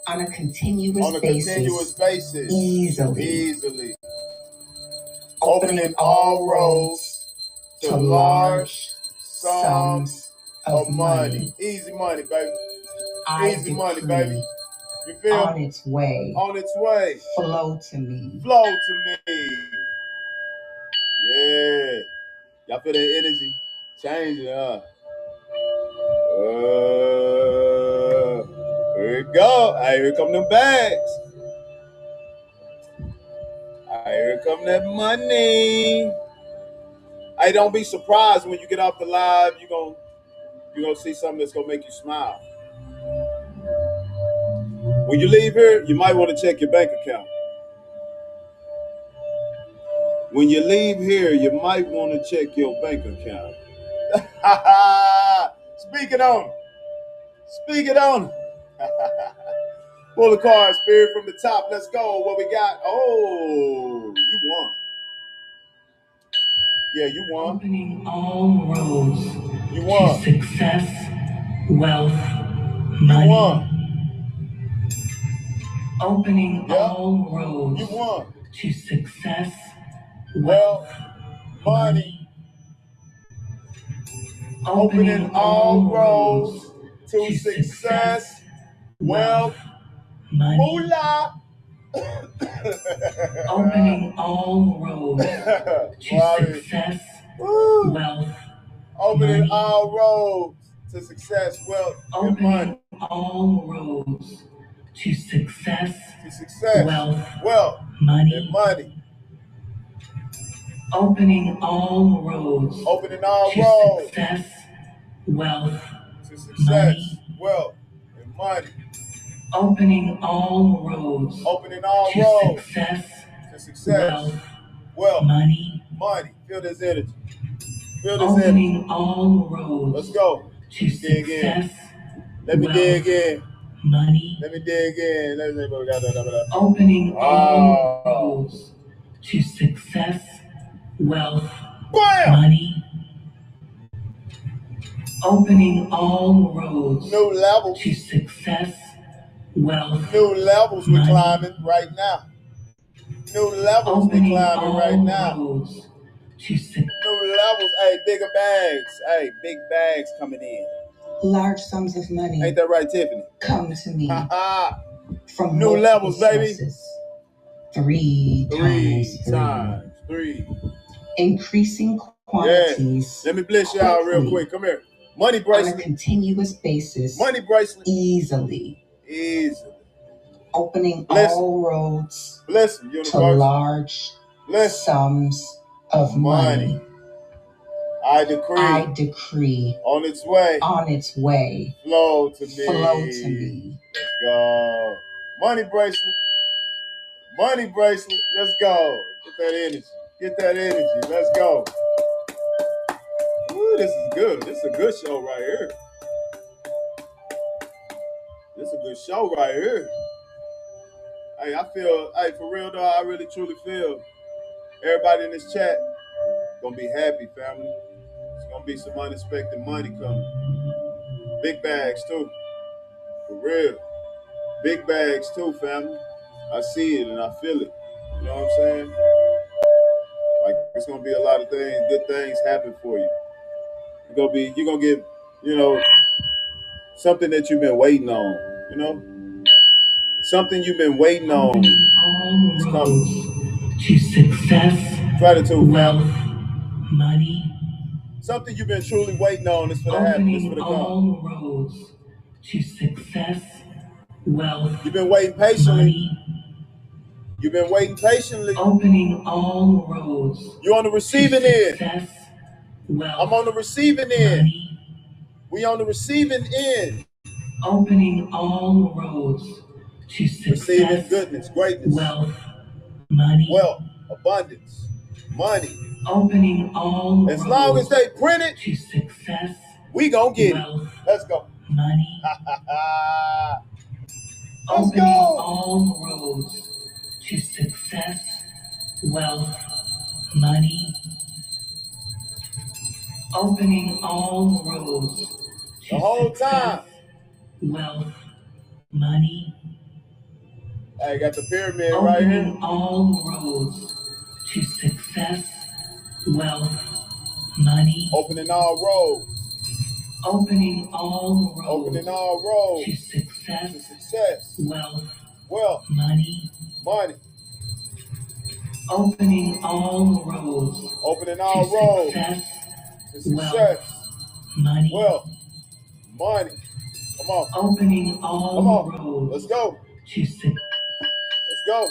On a continuous basis. Easily. Opening all roads to large sums of money. Easy money, baby. Easy money, baby. You feel? On its way. Flow to me. Yeah. Y'all feel that energy? Changing, huh? Here we go. Hey, here come them bags. Here come that money. Hey, don't be surprised when you get off the live. You're gonna see something that's gonna make you smile. When you leave here, you might want to check your bank account. When you leave here, you might want to check your bank account. Speak it on. Pull the card, Spirit, from the top. Let's go. What we got? Oh, you won. Yeah, you won. Opening all roads you won. To success, wealth, money. You won. Opening all roads you won. To success, wealth, money. Opening all roads to success, wealth, money. Moolah. Opening all roads to success, wealth, Opening money. all roads to success, wealth, and money. All roads to success, wealth, money. And money. Opening all roads to success, wealth, money. Wealth, and money. Opening all roads to success, wealth, money. Feel this energy. Opening all roads. Let's go. To success. Let me dig in. Money. Let me dig in. Opening all roads to success, wealth, money. Opening all roads new levels to success, wealth, new levels we're climbing right now. New levels we're climbing right now. New levels. Hey, bigger bags. Hey, big bags coming in. Large sums of money. Ain't that right, Tiffany? Come to me. From new levels, baby. Three times three. Increasing quantities. Yeah. Let me bless y'all real quick. Come here. Money bracelet. On a continuous basis. Money bracelet. Easily. Opening all roads to large sums of money. I decree. On its way. Flow to me. Let's go. Money bracelet. Let's go. Get that energy. Let's go. Ooh, this is good. This is a good show right here. Hey, I feel, for real though, I really truly feel everybody in this chat gonna be happy, family. It's gonna be some unexpected money coming. Big bags too. For real. Big bags too, family. I see it and I feel it. You know what I'm saying? Like, it's gonna be a lot of things, good things happen for you. You're gonna get, something that you've been waiting on, Something you've been waiting on is coming. To success, gratitude, wealth, money. Something you've been truly waiting on is for the happen. It's for the all roads to success, wealth. You've been waiting patiently. Money. Opening all roads. You're on the receiving end. Wealth. I'm on the receiving end. Money. We on the receiving end. Opening all roads to success. Receiving goodness, greatness. Wealth. Money. Wealth, abundance, money. Opening all as long as they print it, to success. We gonna get wealth, it. Let's go. Money. Let's Opening go. all roads to success, wealth, money. Opening all roads to The whole success, time. wealth, money. I got the pyramid right Opening here. all roads to success, wealth, money. Opening all roads. Opening all roads Opening all roads to success, to success, wealth, money. money. Opening all roads Opening all to roads success, to success, money. wealth, money. Come on. Opening Come all on. roads Let's go. to success. Let's go.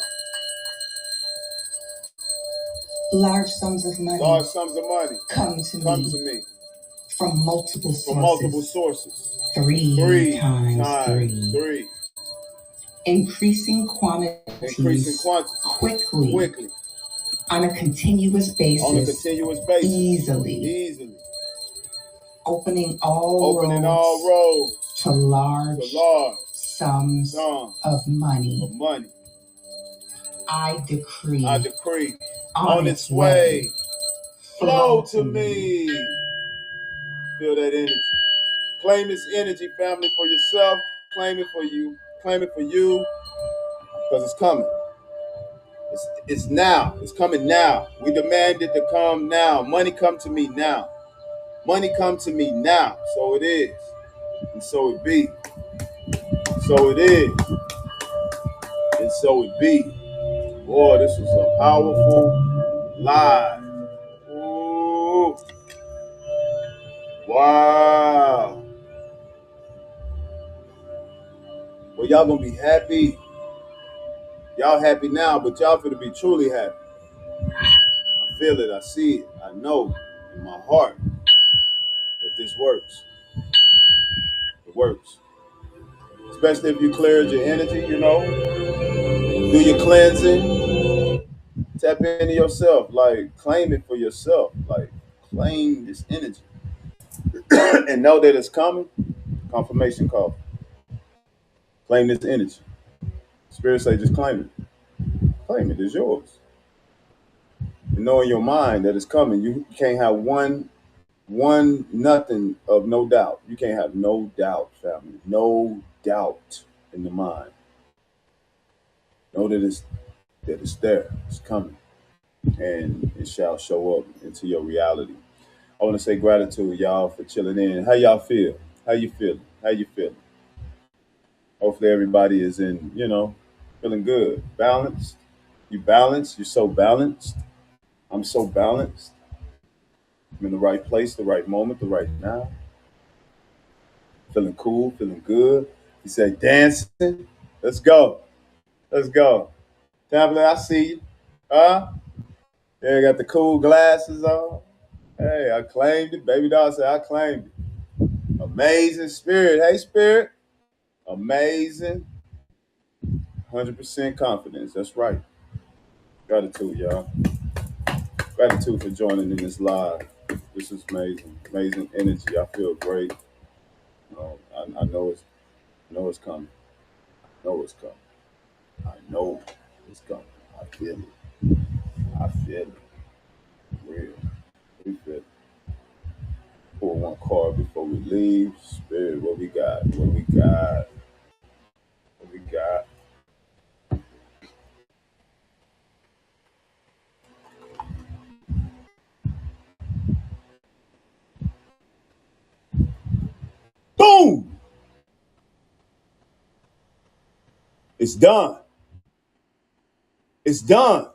Large sums of money Large sums of money come to me from multiple sources. Three times three. three. Increasing quantities quickly on a continuous basis, easily. Opening all roads to large sums of money. I decree on its way. Flow to me. Feel that energy. Claim this energy, family, for yourself. Claim it for you. Claim it for you. Because it's coming. It's now. It's coming now. We demand it to come now. Money come to me now. Money come to me now. So it is. And so it be. So it is. And so it be. Boy, this was a powerful live. Ooh. Wow. Well, y'all gonna be happy. Y'all happy now, but y'all finna be truly happy. I feel it, I see it, I know in my heart that this works. It works. Especially if you cleared your energy, you know. Do your cleansing. Tap into yourself. Like, claim it for yourself. Like, claim this energy. And know that it's coming. Confirmation call. Claim this energy. Spirit say just claim it. Claim it. It's yours. You know in your mind that it's coming. You can't have one nothing of no doubt. You can't have no doubt, family. No doubt in the mind. Know that it's there. It's coming. And it shall show up into your reality. I want to say gratitude, y'all, for chilling in. How y'all feel? How you feeling? How you feeling? Hopefully everybody is in, feeling good. Balanced. You balanced. You're so balanced. I'm so balanced. I'm in the right place, the right moment, the right now. Feeling cool, feeling good. He said dancing. Let's go. Let's go. Tablet, I see you. Yeah, I got the cool glasses on. Hey, I claimed it. Baby doll said I claimed it. Amazing spirit. Hey, spirit. Amazing. 100% confidence. That's right. Gratitude, y'all. Gratitude for joining in this live. This is amazing. Amazing energy. I feel great. I know it's coming. I know it's coming. I know it's coming. I feel it. I feel it. Real. We feel it. Pull one card before we leave. Spirit, what we got? What we got? What we got? Boom! It's done. It's done.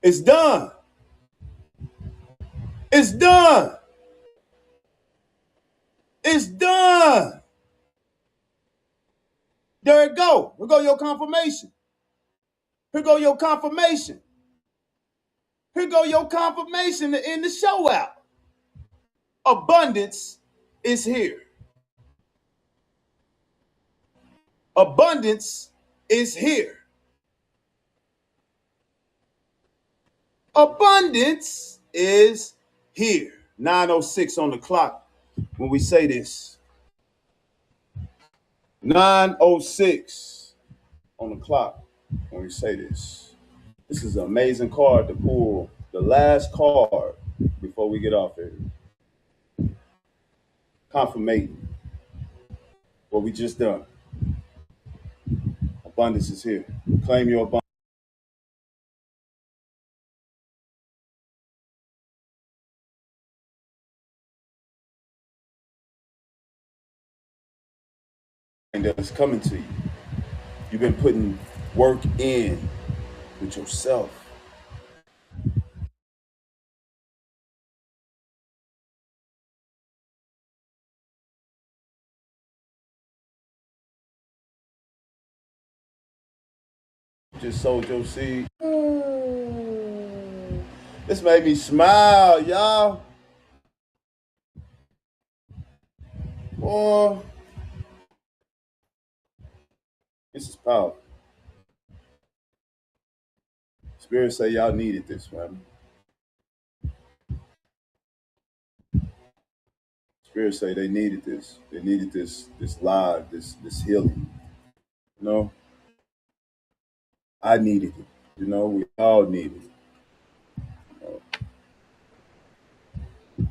It's done. It's done. It's done. There it go. Here go your confirmation. Here go your confirmation. Here go your confirmation to end the show out. Abundance is here. Abundance is here. Abundance is here. 9:06 on the clock when we say this. 9:06. on the clock when we say this. This is an amazing card to pull. The last card before we get off here. Confirming what we just done. Abundance is here. Claim your abundance. That's coming to you. You've been putting work in with yourself. Just sowed your seed. This made me smile, y'all. Boy, this is powerful. Spirit say y'all needed this, man. Spirit say they needed this. They needed this live, this healing. You know, I needed it. You know, we all needed it.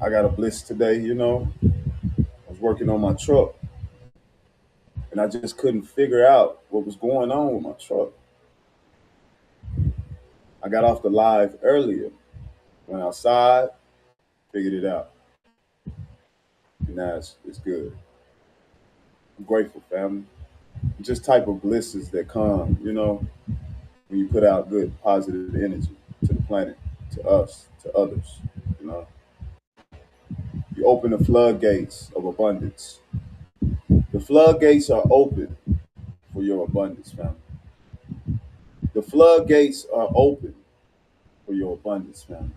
I got a bliss today, you know. I was working on my truck and I just couldn't figure out what was going on with my truck. I got off the live earlier, went outside, figured it out. And now it's good. I'm grateful, family. Just type of blisses that come, you know, when you put out good, positive energy to the planet, to us, to others, you know. You open the floodgates of abundance. The floodgates are open for your abundance, family. The floodgates are open for your abundance, family.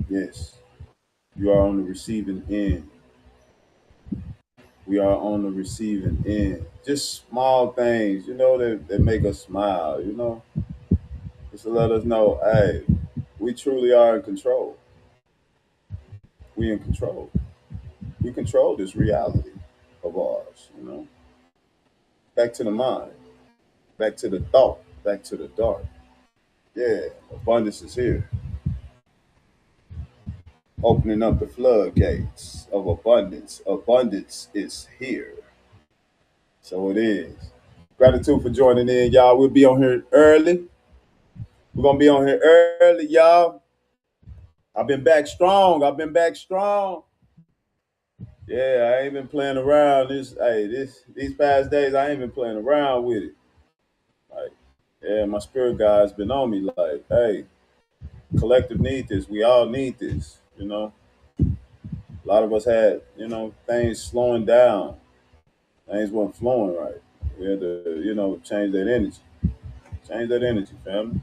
Yes, you are on the receiving end. We are on the receiving end. Just small things, you know, that make us smile, you know. Just to let us know, hey, we truly are in control. We in control. We control this reality of ours, you know. Back to the mind, back to the thought, back to the dark. Yeah, abundance is here. Opening up the floodgates of abundance. Abundance is here. So it is. Gratitude for joining in, y'all. We'll be on here early. We're going to be on here early, y'all. I've been back strong. Yeah, I ain't been playing around. These past days, I ain't been playing around with it. Like, yeah, my spirit guide's been on me like, hey, collective need this. We all need this, you know. A lot of us had, you know, things slowing down. Things weren't flowing right. We had to, you know, change that energy. Change that energy, family.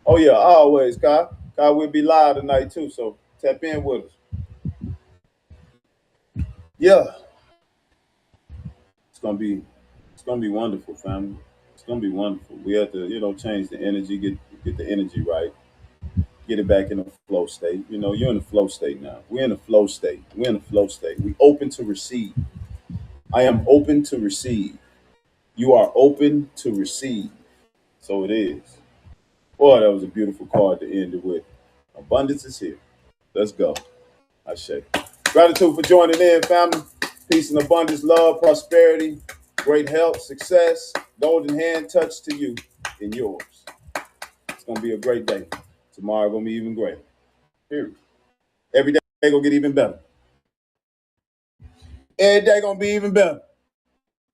Oh, yeah, always, Kai. Kai, we'll be live tonight, too, so tap in with us. Yeah. It's gonna be wonderful, family. It's gonna be wonderful. We have to, you know, change the energy, get the energy right, get it back in the flow state. You know, you're in the flow state now. We're in the flow state. We open to receive. I am open to receive. You are open to receive. So it is. Boy, that was a beautiful card to end it with. Abundance is here. Let's go. I say. Gratitude for joining in, family. Peace and abundance, love, prosperity, great health, success, golden hand touch to you and yours. It's going to be a great day. Tomorrow going to be even greater. Period. Every day going to get even better. Every day going to be even better.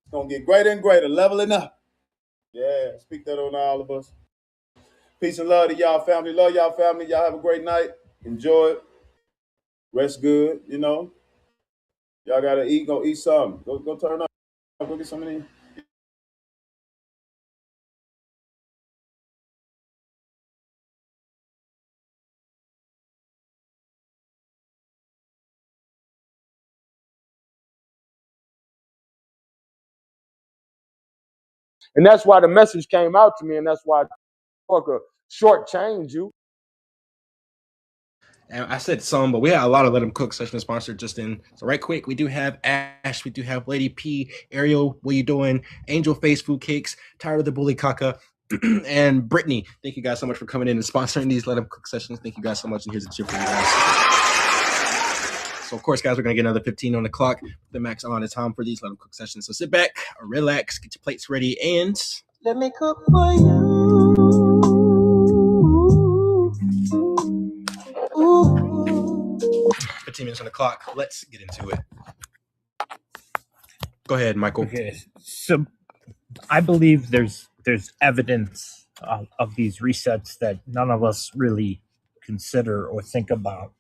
It's going to get greater and greater, leveling up. Yeah, speak that on all of us. Peace and love to y'all, family. Love y'all, family. Y'all have a great night. Enjoy it. Rest good, you know. Y'all got to eat. Go eat something. Go turn up. Go get some of these. And that's why the message came out to me, and that's why I shortchange you. And I said some, but we had a lot of Let 'Em Cook session sponsored just in. So right quick, we do have Ash, we do have Lady P, Ariel, what you doing? Angel Face Food Cakes, Tired of the Bully Caca, and Brittany. Thank you guys so much for coming in and sponsoring these Let 'Em Cook sessions. Thank you guys so much, and here's a chip for you guys. So of course, guys, we're gonna get another 15 on the clock, the max amount of time for these Let 'Em Cook sessions. So sit back, relax, get your plates ready, and let me cook for you. Ooh. 15 minutes on the clock. Let's get into it. Go ahead, Michael. Okay, so I believe there's evidence of these resets that none of us really consider or think about.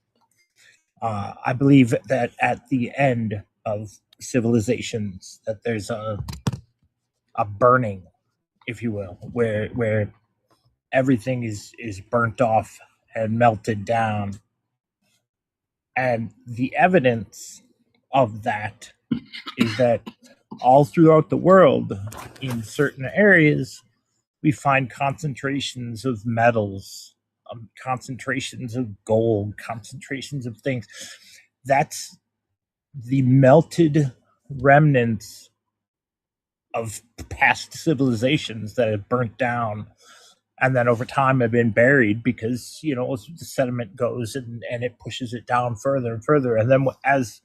I believe that at the end of civilizations, that there's a burning, if you will, where everything is burnt off and melted down. And the evidence of that is that all throughout the world, in certain areas, we find concentrations of metals, concentrations of gold, concentrations of things. That's the melted remnants of past civilizations that have burnt down and then over time have been buried because, you know, the sediment goes and it pushes it down further and further. And then as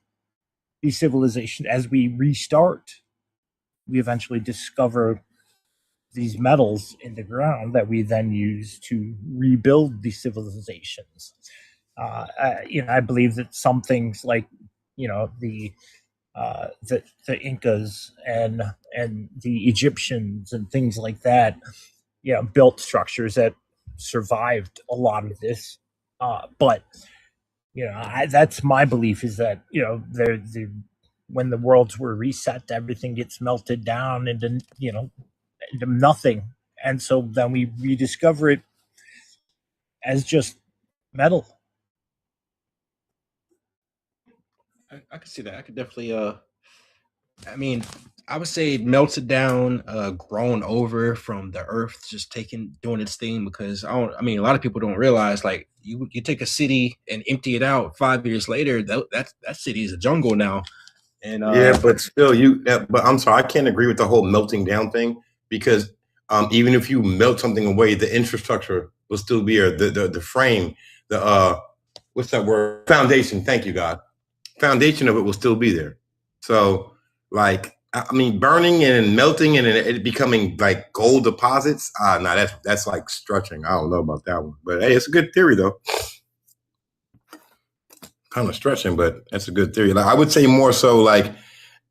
these civilizations, as we restart, we eventually discover these metals in the ground that we then use to rebuild these civilizations. I believe that some things like, the Incas and the Egyptians and things like that, built structures that survived a lot of this. But that's my belief, is that when the worlds were reset, everything gets melted down into nothing, and so then we rediscover it as just metal. I could see that. I could definitely I would say melted down, grown over from the earth, just doing its thing, because a lot of people don't realize, like, you take a city and empty it out 5 years later, that city is a jungle now. And yeah, but still, but I'm sorry, I can't agree with the whole melting down thing, because even if you melt something away, the infrastructure will still be here. The frame, what's that word? Foundation. Thank you, God. Foundation of it will still be there. So, like, burning and melting and it becoming like gold deposits. No, that's like stretching. I don't know about that one, but hey, it's a good theory though. Kind of stretching, but that's a good theory. Like, I would say more so like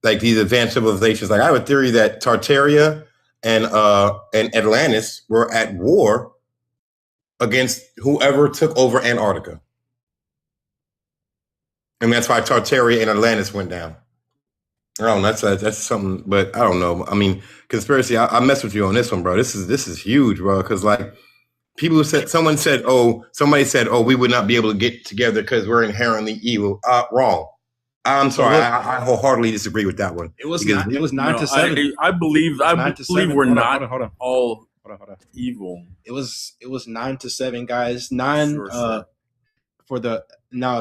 these advanced civilizations. Like, I have a theory that Tartaria and Atlantis were at war against whoever took over Antarctica. And that's why Tartaria and Atlantis went down. I don't know, that's something, but I don't know. Conspiracy, I mess with you on this one, bro. This is huge, bro, because like somebody said, we would not be able to get together because we're inherently evil. Wrong. I'm sorry, I wholeheartedly disagree with that one. It was 9 to 7. I believe we're not all evil. It was 9 to 7, guys. 9 sure.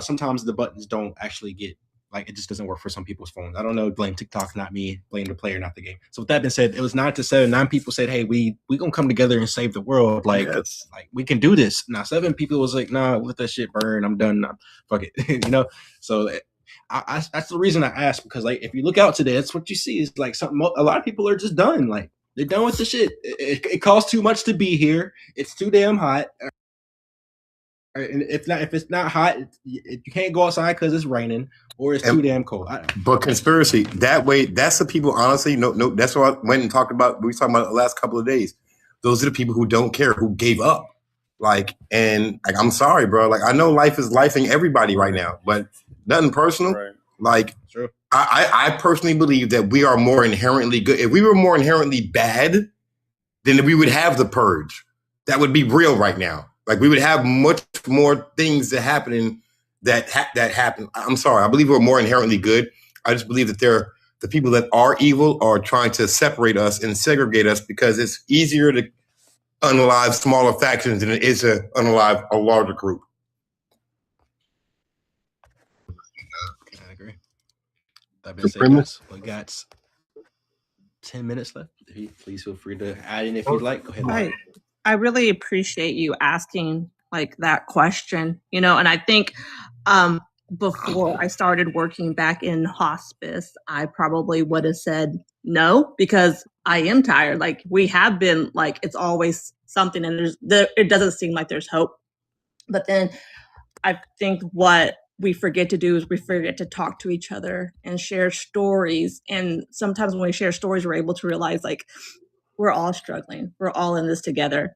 Sometimes the buttons don't actually get, like, it just doesn't work for some people's phones. I don't know, blame TikTok, not me, blame the player, not the game. So with that being said, it was 9 to 7. 9 people said, hey, we gonna come together and save the world. Like, yes. Like, we can do this. Now 7 people was like, nah, let that shit burn. I'm done. Fuck it. So that's the reason I asked, because like, if you look out today, that's what you see is like a lot of people are just done. Like, they're done with the shit. It costs too much to be here. It's too damn hot. And if it's not hot, you can't go outside because it's raining or it's too damn cold. But conspiracy, that way, that's the people, honestly, no, that's what I went and talked about. We were talking about the last couple of days. Those are the people who don't care, who gave up. I'm sorry, bro. Like, I know life is lifing everybody right now, but nothing personal. Right. Like, sure. I personally believe that we are more inherently good. If we were more inherently bad, then we would have the purge. That would be real right now. Like, we would have much more things that happen that happen. I'm sorry. I believe we're more inherently good. I just believe that the people that are evil are trying to separate us and segregate us, because it's easier to unalive smaller factions than it is to unalive a larger group. That being said, guys, we got 10 minutes left. Please feel free to add in if you'd like. Go ahead. I really appreciate you asking like that question, and I think before I started working back in hospice, I probably would have said no, because I am tired. Like, we have been, like, it's always something, and it doesn't seem like there's hope. But then I think what we forget to do is we forget to talk to each other and share stories. And sometimes when we share stories, we're able to realize, like, we're all struggling. We're all in this together.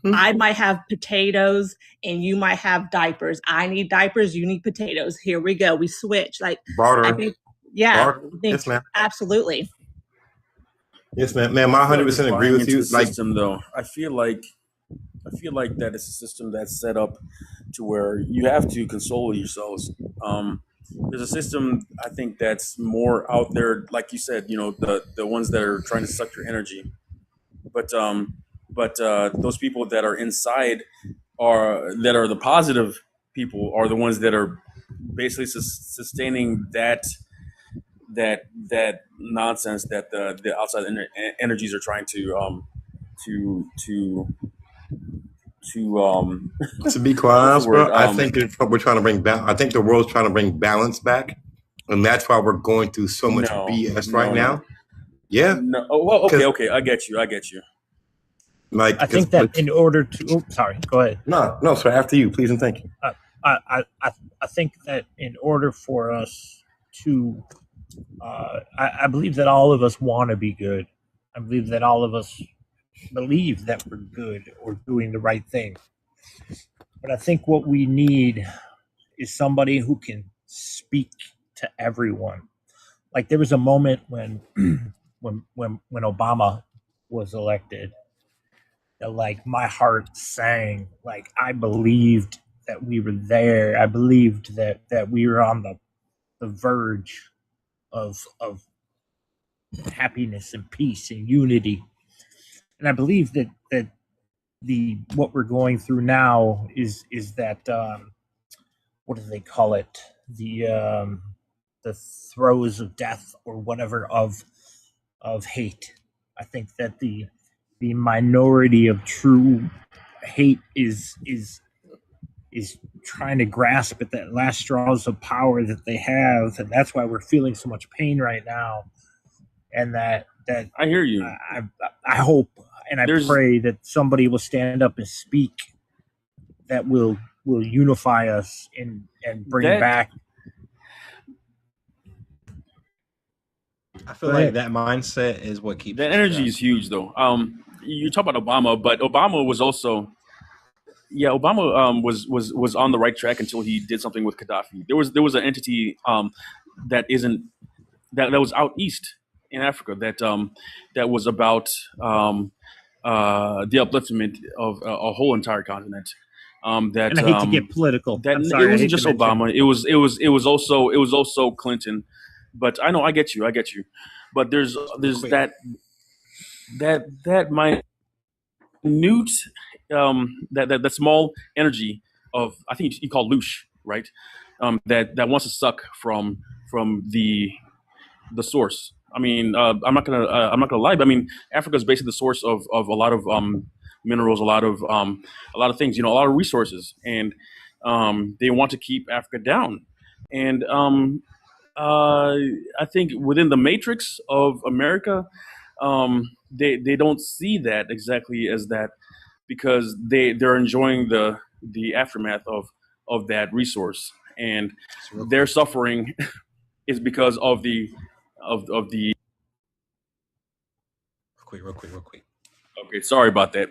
I might have potatoes and you might have diapers. I need diapers, you need potatoes. Here we go. We switch. Like, barter. I think, yeah, Barter. I think, Yes, ma'am. absolutely. Yes, ma'am. Ma'am, I 100% agree with you. Like, System, though, I feel like that it's a system that's set up to where you have to console yourselves. There's a system, I think, that's more out there, like you said, the ones that are trying to suck your energy. But those people that are inside are the positive people are the ones that are basically sustaining that nonsense that the outside energies are trying to be quite honest, bro, I think we're trying to bring I think the world's trying to bring balance back, and that's why we're going through so much BS right now. Yeah. No. Oh, well, okay. I get you. Like, I think that in order to, sorry, go ahead. No, sir. After you, please and thank you. I think that in order for us to, I believe that all of us want to be good. I believe that all of us believe that we're good or doing the right thing. But I think what we need is somebody who can speak to everyone. Like, there was a moment when Obama was elected, that, like, my heart sang. Like, I believed that we were there. I believed that we were on the verge of happiness and peace and unity. And I believe that what we're going through now is that what do they call it? The throes of death or whatever of hate. I think that the minority of true hate is trying to grasp at that last straws of power that they have, and that's why we're feeling so much pain right now. And that I hear you. I hope and I pray that somebody will stand up and speak that will unify us and bring back. I feel like that mindset is what keeps that energy is huge, though. You talk about Obama, but Obama was also, Obama was on the right track until he did something with Gaddafi. There was an entity that was out east in Africa that was about the upliftment of a whole entire continent. And I hate to get political. It wasn't just Obama. It was also Clinton. But I get you. But there's that minute that small energy of, I think you call Loosh, right? That wants to suck from the source. I mean, I'm not gonna lie, but I mean, Africa is basically the source of a lot of minerals, a lot of things, a lot of resources, and they want to keep Africa down. And I think within the matrix of America, they don't see that exactly as that, because they're enjoying the aftermath of that resource, and their suffering is because of the real quick. Okay, sorry about that.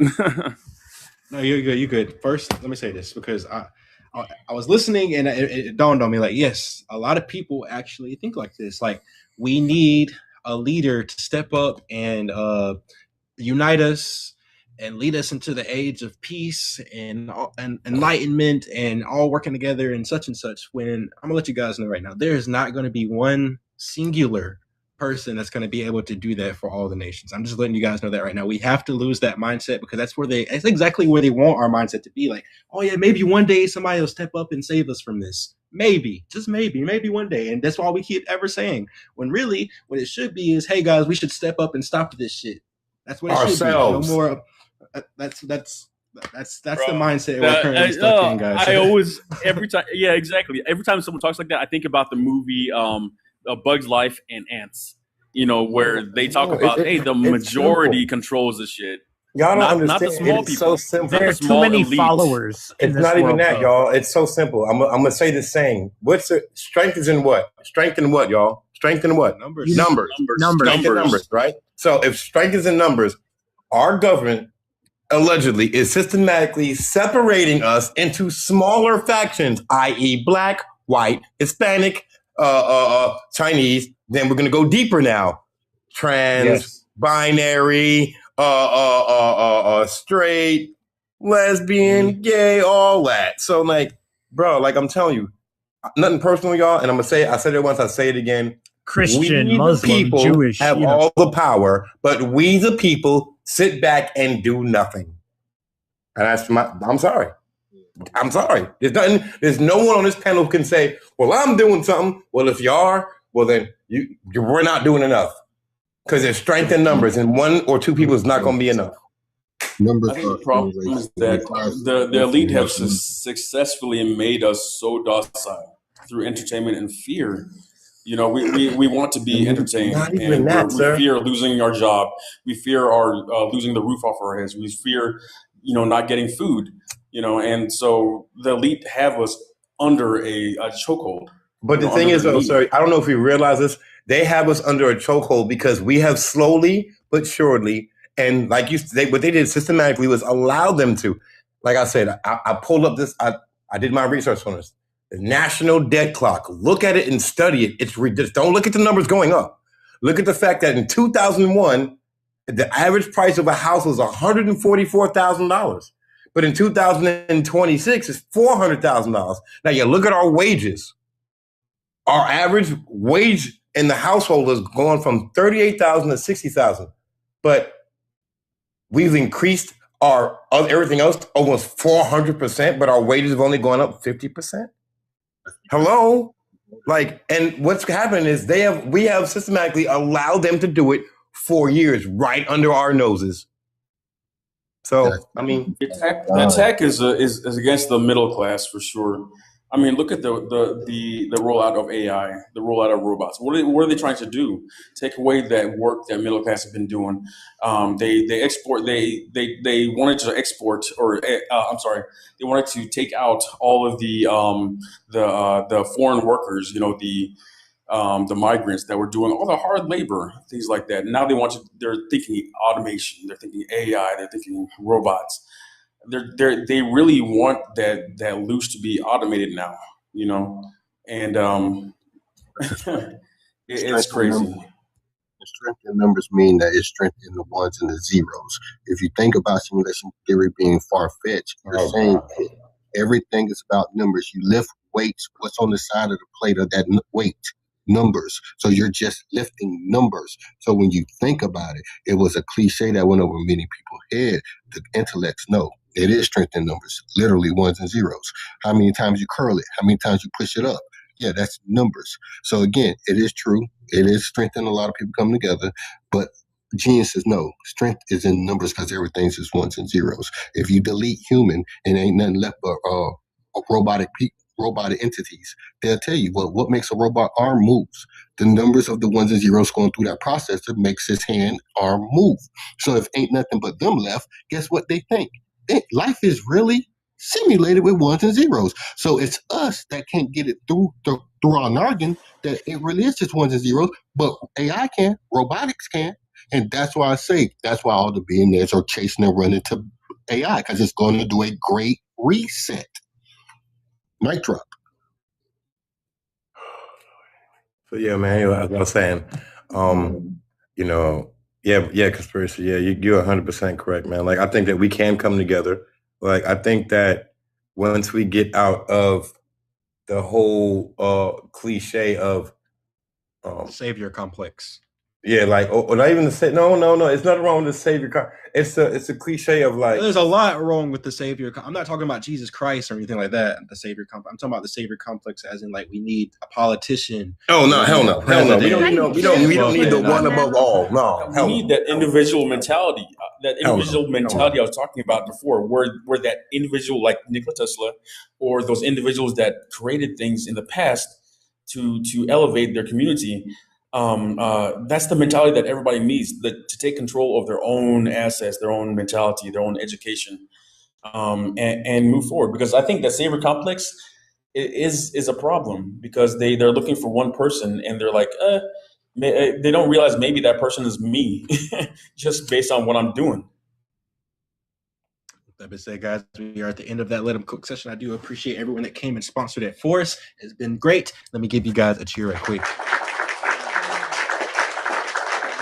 No, you're good. First, let me say this, because I was listening and it dawned on me, like, yes, a lot of people actually think like this. Like, we need a leader to step up and unite us and lead us into the age of peace and enlightenment and all working together and such. When I'm gonna let you guys know right now, there is not going to be one singular person that's going to be able to do that for all the nations. I'm just letting you guys know that right now. We have to lose that mindset, because that's exactly where they want our mindset to be. Like, oh yeah, maybe one day somebody will step up and save us from this. Maybe, just maybe one day. And that's all we keep ever saying. When really, what it should be is, hey guys, we should step up and stop this shit. That's what it should be. No more. That's the mindset we're currently stuck in, guys. I always, every time, yeah, exactly. Every time someone talks like that, I think about the movie A Bug's Life and Ants. You know, where they talk about, hey, the majority controls the shit. Y'all don't understand. Not the small it's people. So simple. There are too many elites. followers. It's not even that, y'all. It's so simple. I'm gonna say the same. Strength is in what? Strength in what, y'all? Strength in what? Numbers. Strength in numbers, right? So if strength is in numbers, our government allegedly is systematically separating us into smaller factions, i.e., black, white, Hispanic, Chinese. Then we're gonna go deeper now. Trans, binary, straight, lesbian, gay, all that. So like, bro, like I'm telling you, nothing personal, y'all. And I'm gonna say, I said it once, I say it again. Christian, we, Muslim, people, Jewish, have all the power, but we the people sit back and do nothing. And I'm sorry. I'm sorry. There's no one on this panel who can say, well, I'm doing something. Well, if you are, well then we're not doing enough. Because there's strength in numbers, and one or two people is not going to be enough. I think the problem is that the elite have successfully made us so docile through entertainment and fear. You know, we want to be entertained, and we fear losing our job. We fear losing the roof off our heads. We fear, not getting food. And so the elite have us under a chokehold. But the thing is, though, sir, I don't know if you realize this. They have us under a chokehold because we have slowly but surely, and like what they did systematically was allow them to. Like I said, I pulled up this. I did my research on this. The national debt clock. Look at it and study it. It's ridiculous. Don't look at the numbers going up. Look at the fact that in 2001, the average price of a house was $144,000, but in 2026, it's $400,000. Now you look at our wages. Our average wage in the household is going from $38,000 to $60,000, but we've increased our everything else almost 400%, but our wages have only gone up 50%. Hello, and what's happening is we have systematically allowed them to do it for years, right under our noses. So I mean, the attack is against the middle class for sure. I mean, look at the rollout of AI, the rollout of robots. What are they trying to do? Take away that work that middle class have been doing. They wanted to export, they wanted to take out all of the foreign workers. The migrants that were doing all the hard labor, things like that. Now they're thinking automation. They're thinking AI. They're thinking robots. They really want that loose to be automated now, and it's crazy. Strength in numbers mean that it's strength in the ones and the zeros. If you think about simulation theory being far-fetched, you're saying everything is about numbers. You lift weights. What's on the side of the plate of that weight? Numbers. So you're just lifting numbers. So when you think about it, it was a cliche that went over many people's head. The intellects know. It is strength in numbers, literally ones and zeros. How many times you curl it? How many times you push it up? Yeah, that's numbers. So again, it is true. It is strength in a lot of people coming together, but geniuses know strength is in numbers because everything's just ones and zeros. If you delete human and ain't nothing left but robotic entities, they'll tell you, well, what makes a robot arm moves? The numbers of the ones and zeros going through that processor makes his hand arm move. So if ain't nothing but them left, guess what they think? Life is really simulated with ones and zeros. So it's us that can't get it through our noggin that it really is just ones and zeros, but AI can, robotics can. And that's why I say, that's why all the billionaires are chasing and running to AI, because it's going to do a great reset. Mic drop. So yeah, man, as I was saying, conspiracy. Yeah, you're 100% correct, man. Like, I think that we can come together. Like, I think that once we get out of the whole cliche of savior complex. Yeah, like or not even to say no. It's nothing wrong with the savior. It's a cliche of like. There's a lot wrong with the savior. I'm not talking about Jesus Christ or anything like that. The savior complex. I'm talking about the savior complex, as in like we need a politician. Oh no, hell no. We don't need the one above all. No, we need that individual mentality. That individual mentality I was talking about before, where that individual like Nikola Tesla, or those individuals that created things in the past to elevate their community. That's the mentality that everybody needs, to take control of their own assets, their own mentality, their own education, and move forward. Because I think that savior complex is a problem, because they're looking for one person, and they're like, they don't realize maybe that person is me, just based on what I'm doing. That being said, guys, we are at the end of that Let 'Em Cook session. I do appreciate everyone that came and sponsored it for us. It's been great. Let me give you guys a cheer right quick.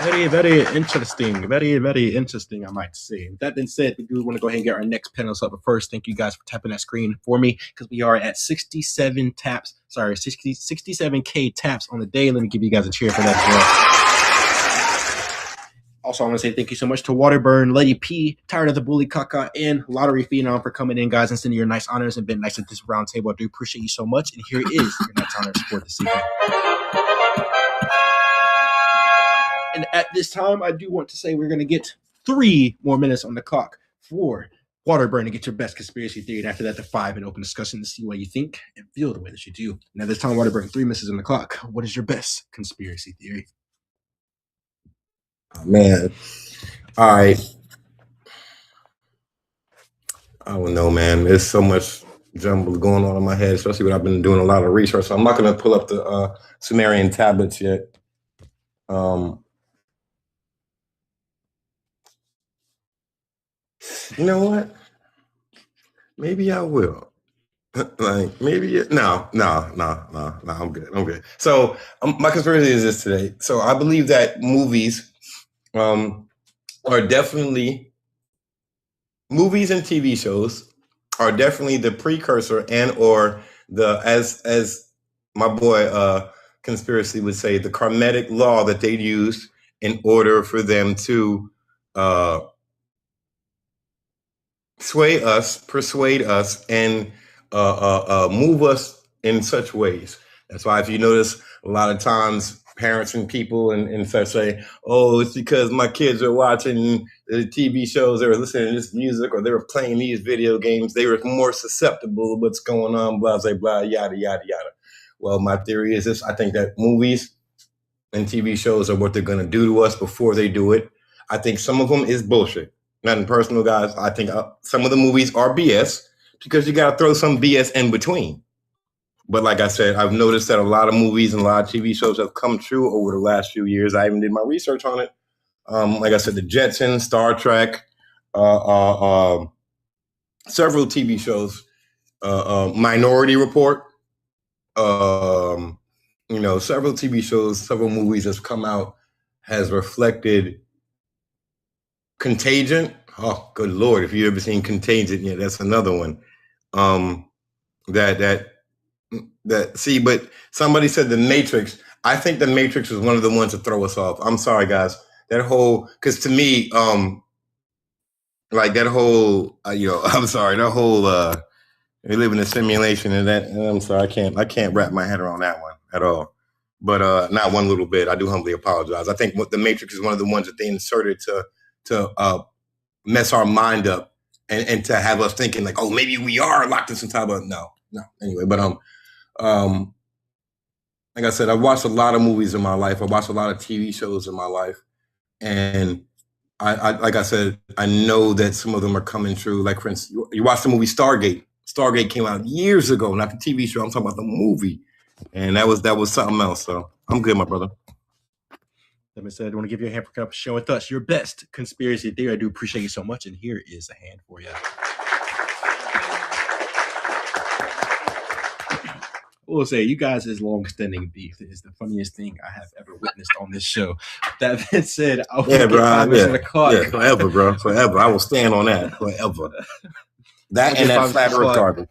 Very, very interesting. Very, very interesting, I might say. With that being said, we do want to go ahead and get our next panelists up. But first, thank you guys for tapping that screen for me, because we are at 67K taps on the day. Let me give you guys a cheer for that as well. Also, I want to say thank you so much to Waterburn, Lady P, Tired of the Bully Kaka, and Lottery Phenom for coming in, guys, and sending your nice honors and being nice at this round table. I do appreciate you so much. And here is your nice honors for this evening. And at this time, I do want to say we're going to get 3 more minutes on the clock for Waterburn to get your best conspiracy theory. And after that, the 5 in open discussion to see what you think and feel the way that you do. Now, this time, Waterburn, 3 minutes on the clock. What is your best conspiracy theory? Man, all right. I don't know, man. There's so much jumble going on in my head, especially when I've been doing a lot of research. So I'm not going to pull up the Sumerian tablets yet. You know what? Maybe I will. Like maybe no. I'm good. So my conspiracy is this today. So I believe that movies, are definitely movies and TV shows are definitely the precursor and or the as my boy conspiracy would say, the karmatic law that they used in order for them to persuade us, and move us in such ways. That's why if you notice, a lot of times parents and people and such say, oh, it's because my kids are watching the TV shows, they were listening to this music, or they were playing these video games, they were more susceptible to what's going on, blah, blah, blah, yada, yada, yada. Well, my theory is this. I think that movies and TV shows are what they're going to do to us before they do it. I think some of them is bullshit. Nothing personal, guys. I think some of the movies are BS, because you got to throw some BS in between. But like I said, I've noticed that a lot of movies and a lot of TV shows have come true over the last few years. I even did my research on it. Like I said, the Jetsons, Star Trek, several TV shows, Minority Report, several TV shows, several movies that's come out has reflected Contagion. Oh, good Lord. If you've ever seen Contagion, yeah, that's another one. But somebody said The Matrix. I think The Matrix was one of the ones to throw us off. I'm sorry, guys. Because to me, we live in a simulation, and I'm sorry, I can't wrap my head around that one at all. But not one little bit. I do humbly apologize. I think The Matrix is one of the ones that they inserted to mess our mind up and to have us thinking like, oh, maybe we are locked in some type of no. Anyway, but like I said, I've watched a lot of movies in my life. I've watched a lot of TV shows in my life, and I like I said, I know that some of them are coming true. Like, for instance, you watch the movie Stargate. Stargate came out years ago, not the TV show. I'm talking about the movie, and that was something else. So I'm good, my brother. That being said, I want to give you a hand for sharing with us your best conspiracy theory. I do appreciate you so much, and here is a hand for you. I will say, you guys' long-standing beef is the funniest thing I have ever witnessed on this show. That being said, I will get 5 minutes on the clock. Yeah, forever, bro. Forever. I will stand on that forever. That and that flat earth garbage.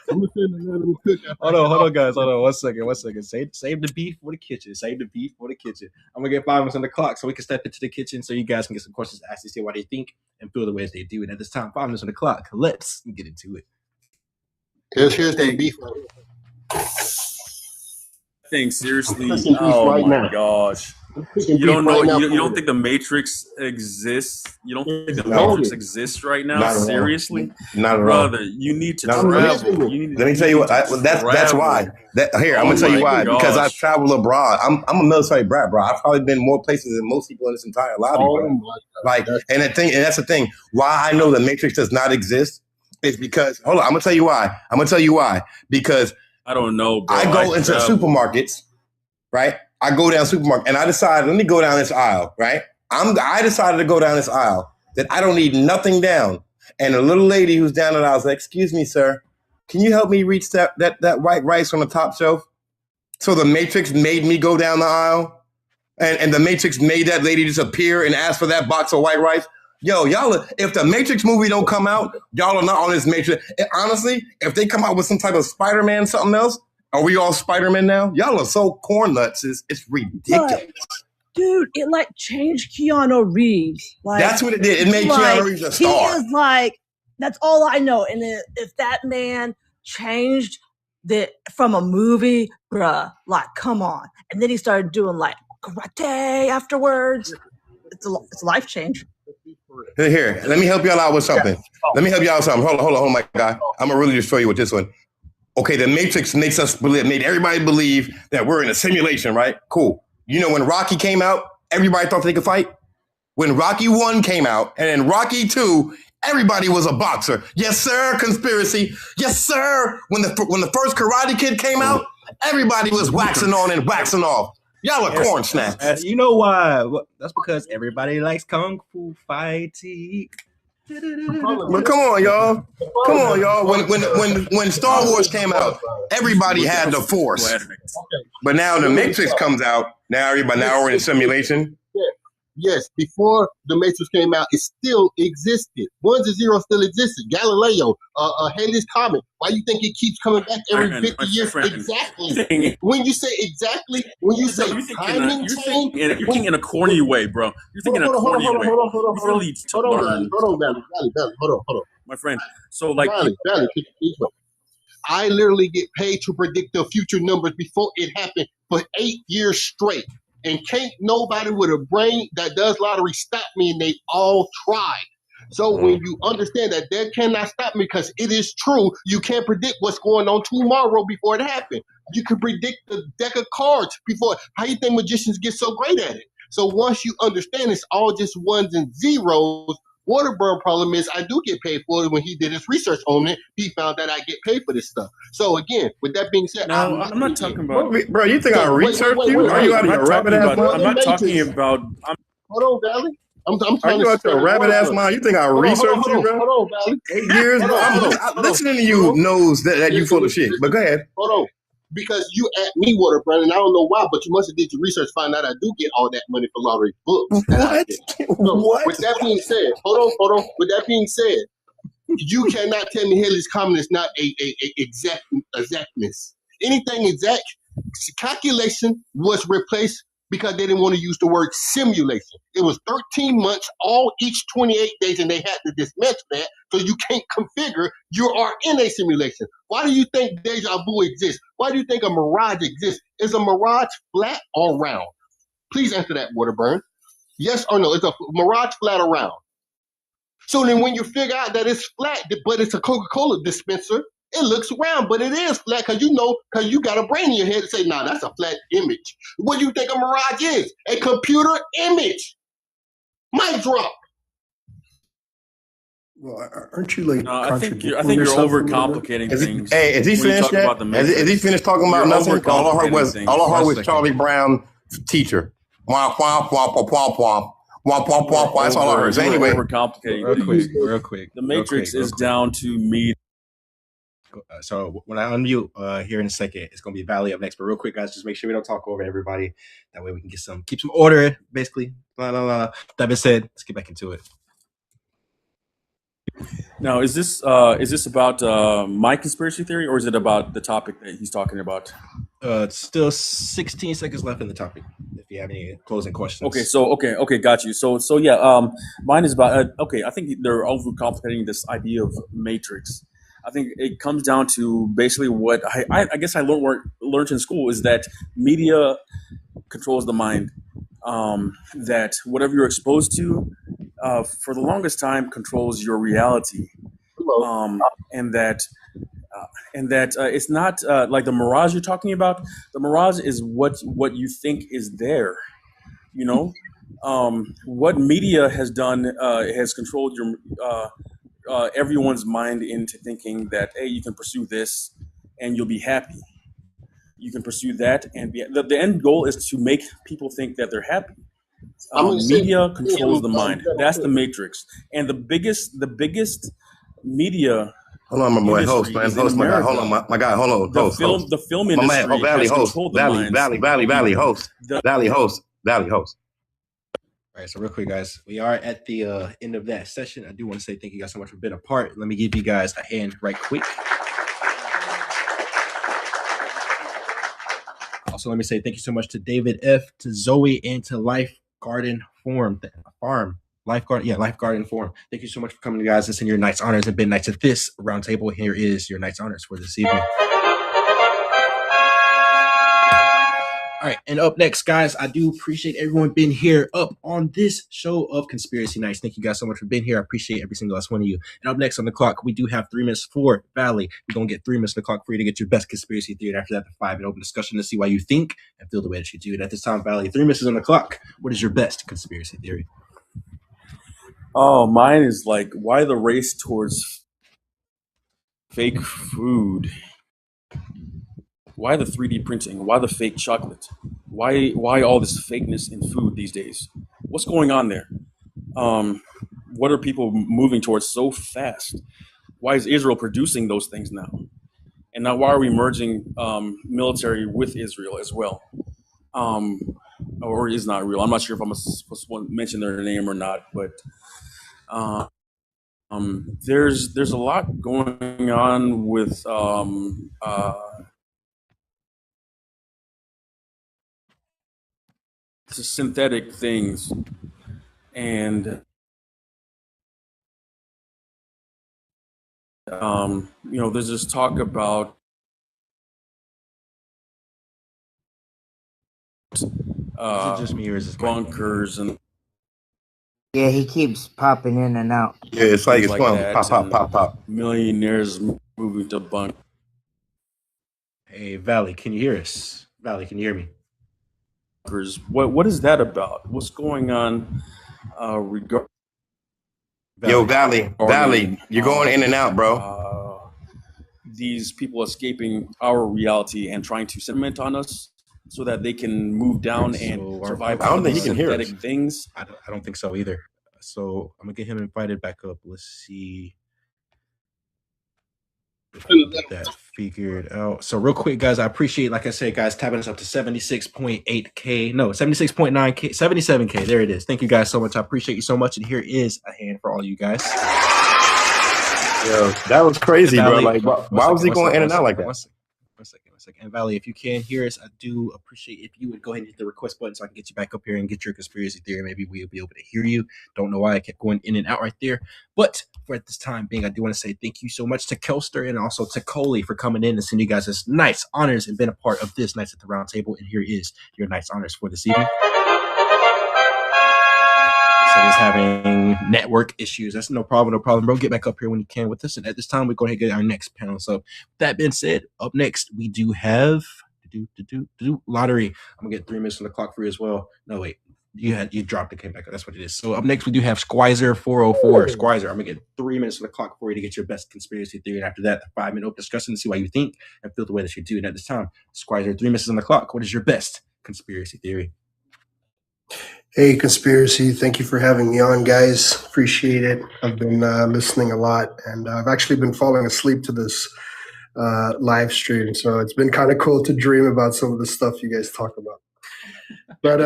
I'm gonna send a letter to cook. Hold on, guys. Hold on, 1 second. Save the beef for the kitchen. Save the beef for the kitchen. I'm gonna get 5 minutes on the clock so we can step into the kitchen so you guys can get some questions asked to see what they think and feel the way they do. And at this time, 5 minutes on the clock. Let's get into it. Here's the beef. Thing seriously. Cooking beef Oh right my now. gosh. Cooking You don't beef know. right now You for don't you. think the Matrix exists? You don't think the No. Matrix exists right now? Not at all. Seriously, Not at all. brother. You need to Not at all. travel. You need. Let me tell you what. That's why. Here, I'm gonna tell you why. Because I've traveled abroad. I'm a military brat, bro. I've probably been more places than most people in this entire lobby, bro. Like, and that's the thing. Why I know the Matrix does not exist is because hold on. I'm gonna tell you why. Because I don't know, bro. I go into supermarkets, right? I go down supermarket and I decide, let me go down this aisle, right? I decided to go down this aisle that I don't need nothing down. And a little lady who's down there, I was like, excuse me, sir, can you help me reach that white rice on the top shelf? So the Matrix made me go down the aisle and the Matrix made that lady disappear and ask for that box of white rice. Yo, y'all, if the Matrix movie don't come out, y'all are not on this Matrix. And honestly, if they come out with some type of Spider-Man, something else, are we all Spider-Man now? Y'all are so corn nuts. It's ridiculous. But, dude, it like changed Keanu Reeves. Like, That's what it did. It made Keanu Reeves a star. He is like, that's all I know. And if that man changed from a movie, bruh, like, come on. And then he started doing like karate afterwards. It's a life change. Here, let me help y'all out with something. Hold on, my guy. I'm gonna really just show you with this one. Okay, the Matrix made everybody believe that we're in a simulation, right? Cool. You know, when Rocky came out, everybody thought they could fight. When Rocky 1 came out, and then Rocky 2, everybody was a boxer. Yes, sir, conspiracy. Yes, sir. When the first Karate Kid came out, everybody was waxing on and waxing off. Y'all are corn snaps. You know why? That's because everybody likes kung fu fighting. But come on, y'all. When Star Wars came out, everybody had the Force. But now the Matrix comes out. Now we're in a simulation. Yes, before the Matrix came out, it still existed. Ones and zeros still existed. Galileo, Halley's Comet. Why you think it keeps coming back every 50 years? Exactly. When you say exactly, when you say timing change, you're thinking in a corny way, bro. You're thinking in a corny way. You really need to learn. Hold on. My friend. So like, Valley, I literally get paid to predict the future numbers before it happened for 8 years straight. And can't nobody with a brain that does lottery stop me, and they all tried. So when you understand that cannot stop me because it is true, you can't predict what's going on tomorrow before it happened. You can predict the deck of cards before. How you think magicians get so great at it? So once you understand it's all just ones and zeros, Waterburn problem is I do get paid for it. When he did his research on it, he found that I get paid for this stuff. So again, with that being said, no, I'm not talking about. Bro, you think I researched you? Are you out of your rabbit ass mind? I'm not talking about. Hold on, Valley. Are you out your rabbit ass mind? You think I researched you, bro? Hold on, Valley. 8 years, bro. I'm listening to you knows that you full of shit. But go ahead. Hold on. Because you at me, Waterburn, and I don't know why, but you must have did your research, find out I do get all that money for lottery books. What? So, What? With that being said, hold on. With that being said, you cannot tell me Halley's Comet is not a exactness. Anything exact, calculation was replaced because they didn't want to use the word simulation. It was 13 months, all each 28 days, and they had to dismantle that, so you can't configure you are in a simulation. Why do you think deja vu exists? Why do you think a mirage exists? Is a mirage flat or round? Please answer that, Waterburn. Yes or no? Is a mirage flat or round? So then when you figure out that it's flat, but it's a Coca-Cola dispenser, it looks round, but it is flat because you got a brain in your head to say, nah, that's a flat image. What do you think a mirage is? A computer image. Mic drop. Well, aren't you like? I think you're overcomplicating things. Hey, is he finished yet? Is he finished talking about nothing? All I heard was Charlie Brown, teacher. Womp womp womp womp womp womp. Womp womp womp. That's all I heard. So anyway, overcomplicating real quick. The Matrix is down to me. So when I unmute here in a second, it's gonna be Valley up next. But real quick, guys, just make sure we don't talk over everybody. That way we can keep some order, basically. That being said, let's get back into it. Now, is this about my conspiracy theory, or is it about the topic that he's talking about? It's still 16 seconds left in the topic. If you have any closing questions. Okay, got you. So yeah, mine is about. I think they're overcomplicating this idea of matrix. I think it comes down to basically what I guess I learned in school is that media controls the mind. That whatever you're exposed to, for the longest time, controls your reality, and that it's not like the mirage you're talking about. The mirage is what you think is there. You know, what media has done has controlled your everyone's mind into thinking that, hey, you can pursue this and you'll be happy. You can pursue that and be the end goal is to make people think that they're happy. Media controls the mind. That's the matrix. And the biggest media. Hold on, my boy, host, man, host, my guy. Hold on, my guy, hold on, host. The film industry. My man, Valley host, Valley host. All right, so real quick, guys, we are at the end of that session. I do want to say thank you guys so much for being a part. Let me give you guys a hand right quick. Also, let me say thank you so much to David F., to Zoe, and to Life Garden Life Garden Forum. Thank you so much for coming, guys. This is your Knight's Honors and been Knights at this roundtable. Here is your Knight's Honors for this evening. All right, and up next, guys, I do appreciate everyone being here up on this show of Conspiracy Nights. Thank you guys so much for being here. I appreciate every single last one of you. And up next on the clock, we do have 3 minutes for Valley. We're going to get 3 minutes on the clock for you to get your best conspiracy theory. And after that, the 5-minute open discussion to see why you think and feel the way that you do. And at this time, Valley, 3 minutes on the clock. What is your best conspiracy theory? Oh, mine is like, why the race towards fake food? Why the 3D printing? Why the fake chocolate? Why all this fakeness in food these days? What's going on there? What are people moving towards so fast? Why is Israel producing those things now? And now why are we merging military with Israel as well? Or is not real? I'm not sure if I'm supposed to mention their name or not, but there's a lot going on with synthetic things, and there's this talk about is it just me or is this bunkers and yeah, he keeps popping in and out. Yeah, it's like it's going pop. Millionaires moving to bunkers. Hey, Valley, can you hear us? Valley, can you hear me? What is that about? What's going on? Yo, Valley, you're going in and out, bro. These people escaping our reality and trying to cement on us so that they can move down and survive. I don't think he can hear us. Things. I don't think so either. So I'm gonna get him invited back up. Let's see. Get that figured out. So real quick, guys, I appreciate, like I said, guys, tapping us up to 76.8K. No, 76.9K, 77K. There it is. Thank you guys so much. I appreciate you so much. And here is a hand for all of you guys. Yo, that was crazy, bro. Like, why was he going in and out like that? One second. And Valley, if you can hear us, I do appreciate if you would go ahead and hit the request button so I can get you back up here and get your conspiracy theory. Maybe we'll be able to hear you. Don't know why I kept going in and out right there. But for at this time being, I do want to say thank you so much to Kelster and also to Coley for coming in and sending you guys this Knight's Honors and been a part of this Knights at the Round Table. And here is your Knight's Honors for this evening. So he's having network issues. That's no problem, bro. Get back up here when you can with us. And at this time, we're going to get our next panel. So with that being said, up next, we do have lottery. I'm gonna get 3 minutes on the clock for you as well. No, wait. You dropped it, came back up. That's what it is. So up next, we do have Squizer 404. Squizer, I'm gonna get 3 minutes on the clock for you to get your best conspiracy theory. And after that, the 5-minute open discussion to see why you think and feel the way that you do. And at this time, Squizer, 3 minutes on the clock. What is your best conspiracy theory? Hey, Conspiracy. Thank you for having me on, guys. Appreciate it. I've been listening a lot, and I've actually been falling asleep to this live stream. So it's been kind of cool to dream about some of the stuff you guys talk about. But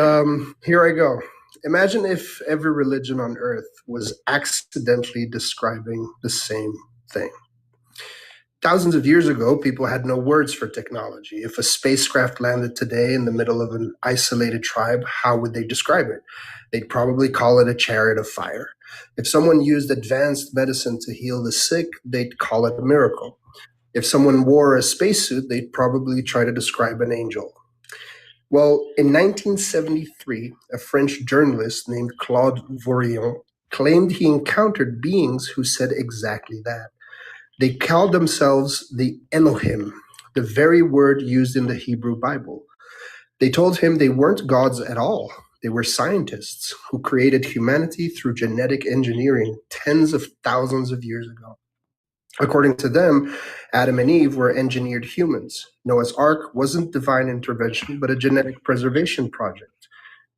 here I go. Imagine if every religion on earth was accidentally describing the same thing. Thousands of years ago, people had no words for technology. If a spacecraft landed today in the middle of an isolated tribe, how would they describe it? They'd probably call it a chariot of fire. If someone used advanced medicine to heal the sick, they'd call it a miracle. If someone wore a spacesuit, they'd probably try to describe an angel. Well, in 1973, a French journalist named Claude Vorilhon claimed he encountered beings who said exactly that. They called themselves the Elohim, the very word used in the Hebrew Bible. They told him they weren't gods at all. They were scientists who created humanity through genetic engineering tens of thousands of years ago. According to them, Adam and Eve were engineered humans. Noah's Ark wasn't divine intervention, but a genetic preservation project.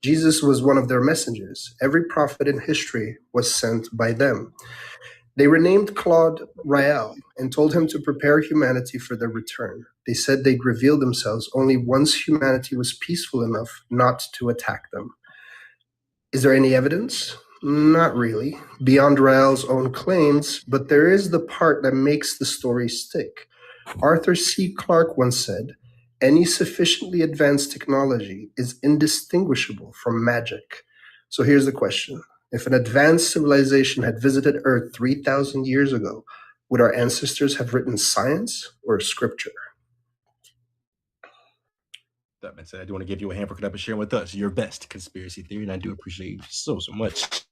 Jesus was one of their messengers. Every prophet in history was sent by them. They renamed Claude Rael and told him to prepare humanity for their return. They said they'd reveal themselves only once humanity was peaceful enough not to attack them. Is there any evidence? Not really, beyond Rael's own claims, but there is the part that makes the story stick. Arthur C. Clarke once said, "Any sufficiently advanced technology is indistinguishable from magic." So here's the question. If an advanced civilization had visited Earth 3,000 years ago, would our ancestors have written science or scripture? That being said, I do want to give you a hand for coming up and sharing with us your best conspiracy theory, and I do appreciate you so much.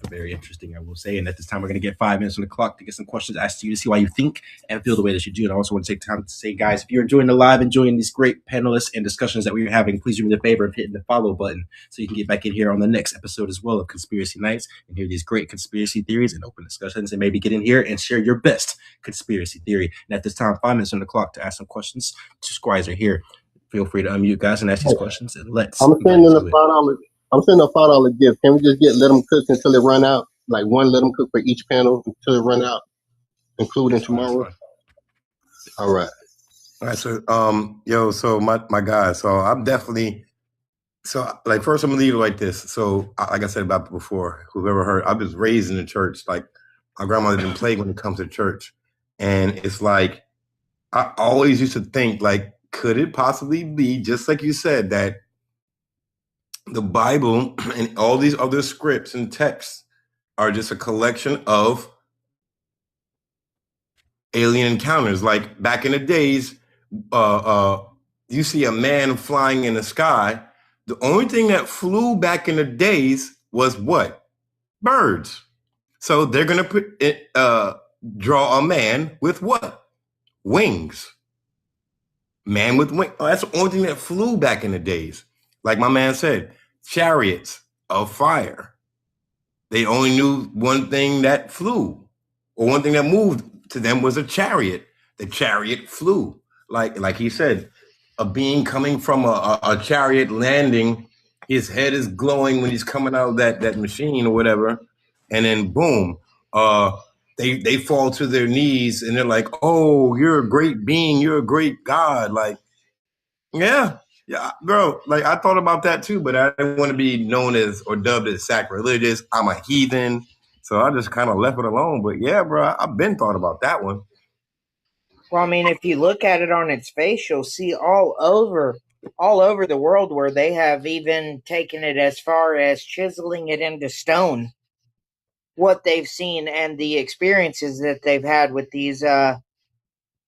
Very interesting, I will say. And at this time, we're going to get 5 minutes on the clock to get some questions asked to you to see why you think and feel the way that you do. And I also want to take time to say, guys, if you're enjoying the live, enjoying these great panelists and discussions that we're having, please do me the favor of hitting the follow button so you can get back in here on the next episode as well of Conspiracy Nights and hear these great conspiracy theories and open discussions, and maybe get in here and share your best conspiracy theory. And at this time, 5 minutes on the clock to ask some questions. 2 squires are here. Feel free to unmute, guys, and ask these questions. And let's. I'm sending a $5 gift. Can we just let them cook until it run out? Like one, let them cook for each panel until it run out, including tomorrow. All right. So, so my guy. So I'm definitely. So like first I'm gonna leave it like this. So like I said about before, who've ever heard, I was raised in the church. Like my grandmother didn't play when it comes to church, and it's like I always used to think like, could it possibly be just like you said that the Bible and all these other scripts and texts are just a collection of alien encounters? Like back in the days, you see a man flying in the sky. The only thing that flew back in the days was what? Birds. So they're gonna draw a man with what? Wings. Man with wings. Oh, that's the only thing that flew back in the days. Like my man said, chariots of fire. They only knew one thing that flew, or one thing that moved to them was a chariot. The chariot flew. Like he said, a being coming from a chariot landing, his head is glowing when he's coming out of that machine or whatever. And then boom, they fall to their knees and they're like, "Oh, you're a great being. You're a great God." Like, yeah, bro. Like I thought about that too, but I didn't want to be known as or dubbed as sacrilegious. I'm a heathen, so I just kind of left it alone. But yeah, bro, I've been thought about that one. Well, I mean, if you look at it on its face, you'll see all over the world where they have even taken it as far as chiseling it into stone, what they've seen and the experiences that they've had with these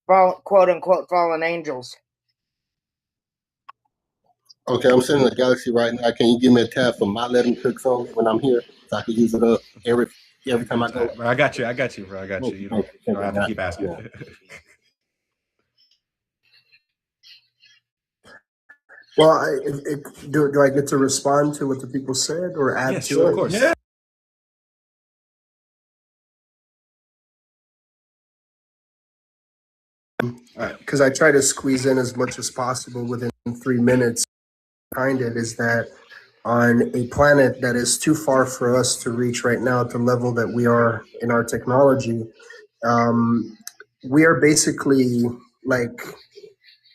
quote unquote fallen angels. Okay, I'm sending a Galaxy right now. Can you give me a tab for my Let 'Em Cook song when I'm here, so I can use it up every time I go? I got you, bro. I got you. You don't have to keep asking. Yeah. Well, do I get to respond to what the people said or add to it? Of course. Yeah. Because I try to squeeze in as much as possible within 3 minutes. Behind it is that on a planet that is too far for us to reach right now at the level that we are in our technology, we are basically like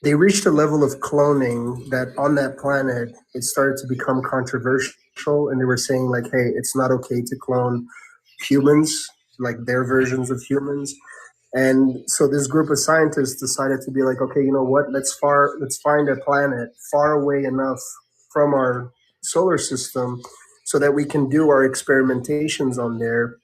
they reached a level of cloning that on that planet it started to become controversial, and they were saying like, hey, it's not okay to clone humans, like their versions of humans. And so this group of scientists decided to be like, okay, you know what, let's find a planet far away enough from our solar system so that we can do our experimentations on there.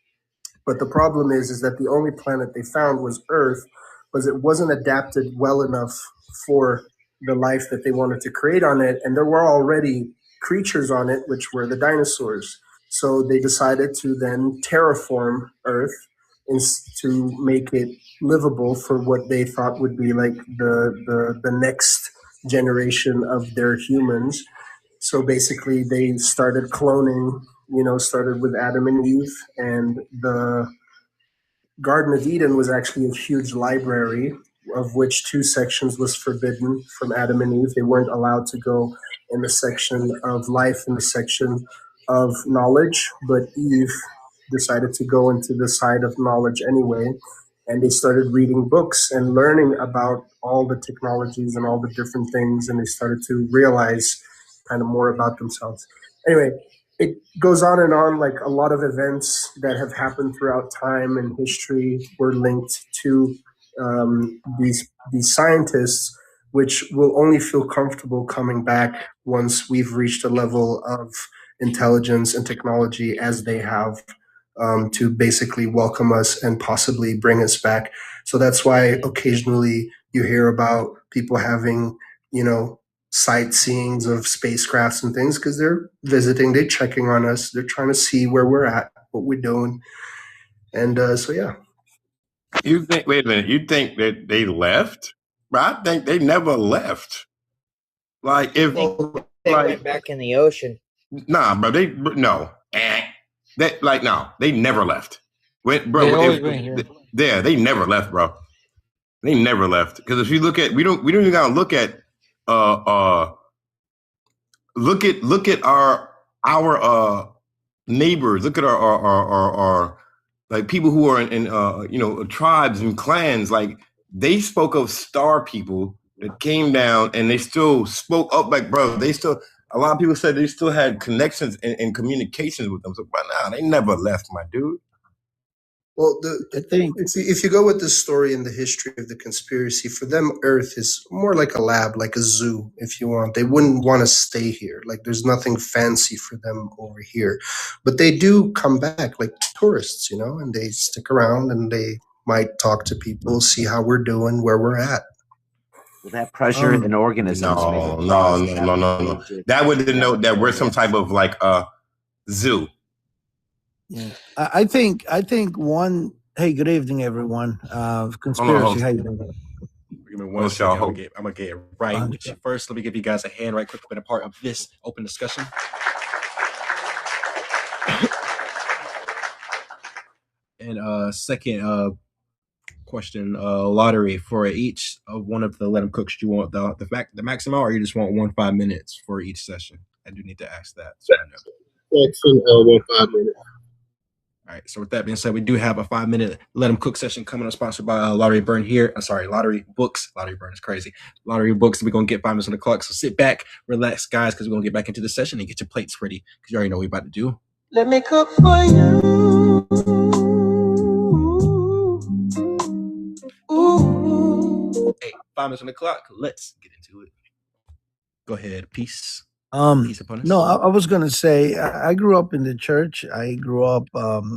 But the problem is that the only planet they found was Earth, because it wasn't adapted well enough for the life that they wanted to create on it. And there were already creatures on it, which were the dinosaurs. So they decided to then terraform Earth to make it livable for what they thought would be like the next generation of their humans. So basically they started cloning, started with Adam and Eve, and the Garden of Eden was actually a huge library, of which 2 sections was forbidden from Adam and Eve. They weren't allowed to go in the section of life, in the section of knowledge, but Eve decided to go into the side of knowledge anyway. And they started reading books and learning about all the technologies and all the different things, and they started to realize kind of more about themselves. Anyway, it goes on and on. Like a lot of events that have happened throughout time and history were linked to these scientists, which will only feel comfortable coming back once we've reached a level of intelligence and technology as they have, to basically welcome us and possibly bring us back. So that's why occasionally you hear about people having, sightseeings of spacecrafts and things, because they're visiting, they're checking on us, they're trying to see where we're at, what we're doing. And so, yeah. You think, wait a minute, you think that they left? But I think they never left. Like, if they went back in the ocean. Nah, bro, they never left. They never left, bro. They never left. Because if you look at, we don't even gotta look at look at our neighbors. Look at our like people who are in tribes and clans. Like, they spoke of star people that came down, and they still spoke up. Like, bro, a lot of people said they still had connections and communications with them. So by now, they never left, my dude. Well, if you go with the story and the history of the conspiracy, for them, Earth is more like a lab, like a zoo, if you want. They wouldn't want to stay here. Like, there's nothing fancy for them over here. But they do come back like tourists, and they stick around and they might talk to people, see how we're doing, where we're at. Well, that pressure in organisms. No. That would denote that we're some type of like zoo. Yeah, I think one. Hey, good evening, everyone. Conspiracy. How you doing? Give me one second. I'm gonna get it right. First, let me give you guys a hand right quick. Been a part of this open discussion. And second question, lottery for each of one of the Let 'em Cooks. Do you want the maximum, or you just want 5 minutes for each session? I do need to ask that. So I know. 5 minutes. All right. So with that being said, we do have a 5-minute Let 'em Cook session coming up, sponsored by Lottery Burn here. Lottery Books. Lottery Burn is crazy. Lottery Books. We're gonna get 5 minutes on the clock. So sit back, relax, guys, because we're gonna get back into the session and get your plates ready, because you already know what we're about to do. Let me cook for you. Ooh. Hey, 5 minutes on the clock. Let's get into it. Go ahead. Peace. No, I was going to say, I grew up in the church. I grew up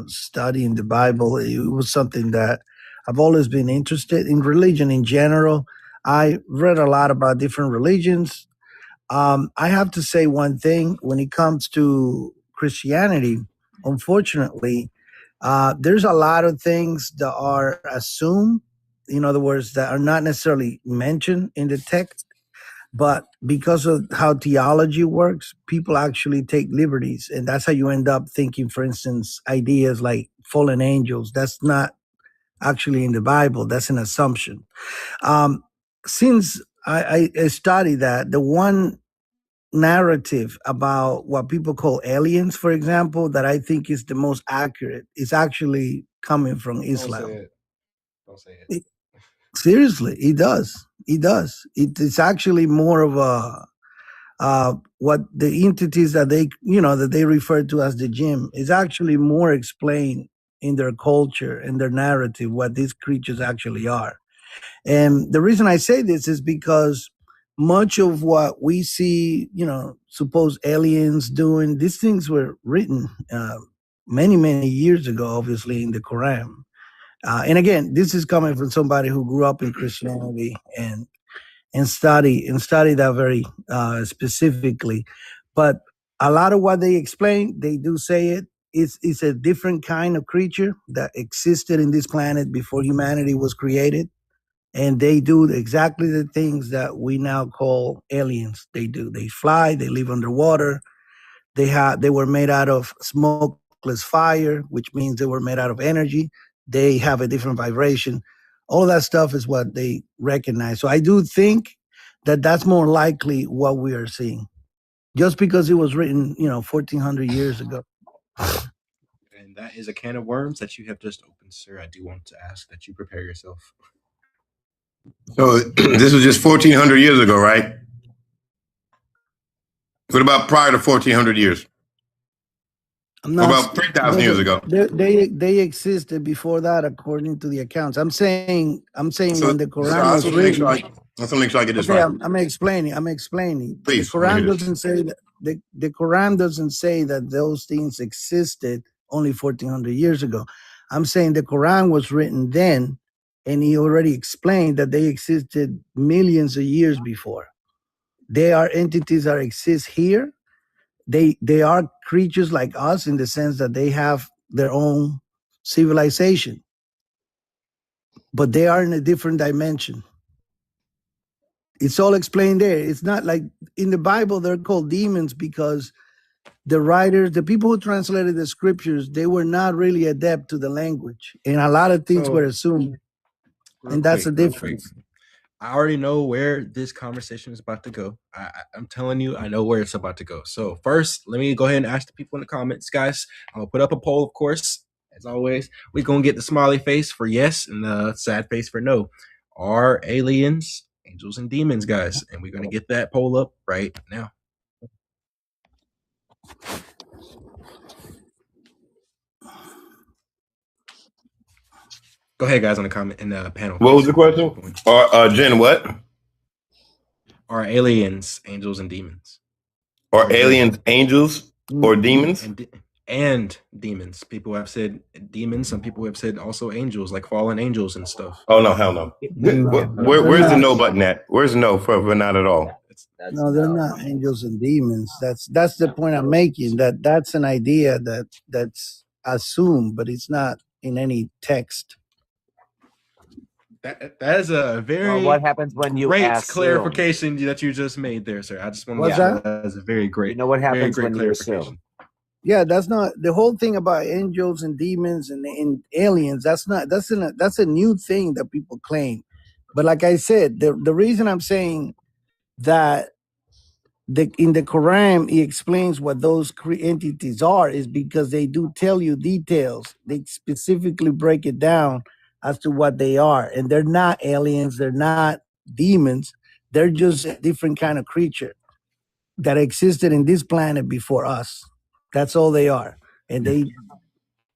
studying the Bible. It was something that I've always been interested in. Religion in general. I read a lot about different religions. I have to say one thing when it comes to Christianity. Unfortunately, there's a lot of things that are assumed, in other words, that are not necessarily mentioned in the text. But because of how theology works, people actually take liberties. And that's how you end up thinking, for instance, ideas like fallen angels. That's not actually in the Bible. That's an assumption. Since I study that, the one narrative about what people call aliens, for example, that I think is the most accurate is actually coming from Islam. Don't say it. Seriously, he does. It does. It's actually more of what the entities that they refer to as the jinn is actually more explained in their culture and their narrative what these creatures actually are. And the reason I say this is because much of what we see, supposed aliens doing, these things were written many, many years ago, obviously in the Quran. And again, this is coming from somebody who grew up in Christianity and study that very specifically. But a lot of what they explain, they do say it's a different kind of creature that existed in this planet before humanity was created. And they do exactly the things that we now call aliens. They do. They fly, they live underwater. They were made out of smokeless fire, which means they were made out of energy. They have a different vibration. All that stuff is what they recognize. So I do think that that's more likely what we are seeing, just because it was written, 1,400 years ago. And that is a can of worms that you have just opened, sir. I do want to ask that you prepare yourself. So this was just 1,400 years ago, right? What about prior to 1,400 years? What about 3,000 years ago? They existed before that, according to the accounts. I'm saying when the Quran was written. I want to make sure I get this okay, right. I'm explaining. Please, the Quran doesn't say that. The Quran doesn't say that those things existed only 1,400 years ago. I'm saying the Quran was written then, and he already explained that they existed millions of years before. They are entities that exist here. They are creatures like us in the sense that they have their own civilization, but they are in a different dimension. It's all explained there. It's not like in the Bible, they're called demons because the writers, the people who translated the scriptures, they were not really adept to the language. And a lot of things were assumed. And that's the difference. I already know where this conversation is about to go. I'm telling you, I know where it's about to go. So first, let me go ahead and ask the people in the comments, guys. I'm going to put up a poll, of course, as always. We're going to get the smiley face for yes and the sad face for no. Are aliens angels and demons, guys? And we're going to get that poll up right now. Go ahead, guys, on the comment in the panel. What was the question? Jen, what? Are aliens angels and demons? Are aliens angels or demons? And demons. People have said demons. Some people have said also angels, like fallen angels and stuff. Oh, no, hell no. Where's the no button at? Where's the no for not at all? No, they're not angels and demons. That's the point I'm making. That's an idea that's assumed, but it's not in any text. That is a very what happens when you great assume? clarification that you just made there, sir. I just want to What's that? that? That's a very great. You know what happens very great when you clarification. assume? Yeah, that's not the whole thing about angels and demons and aliens. That's a new thing that people claim. But like I said, the reason I'm saying that in the Quran he explains what those entities are is because they do tell you details. They specifically break it down as to what they are, and they're not aliens. They're not demons. They're just a different kind of creature that existed in this planet before us. That's all they are. And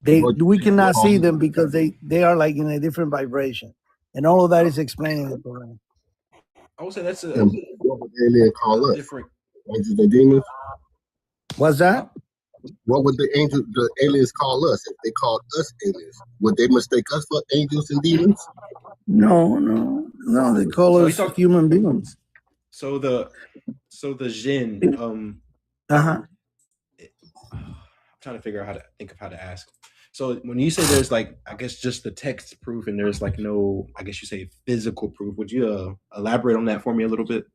we cannot see them because they are like in a different vibration. And all of that is explained in the Quran. I would say that's a what would the alien call us? different. Angels and demons? What's that? What would the aliens call us if they called us aliens? Would they mistake us for angels and demons? No. They call us human beings. So the jinn. I'm trying to figure out how to ask. So when you say there's like, I guess just the text proof and there's like no, I guess you say physical proof. Would you elaborate on that for me a little bit?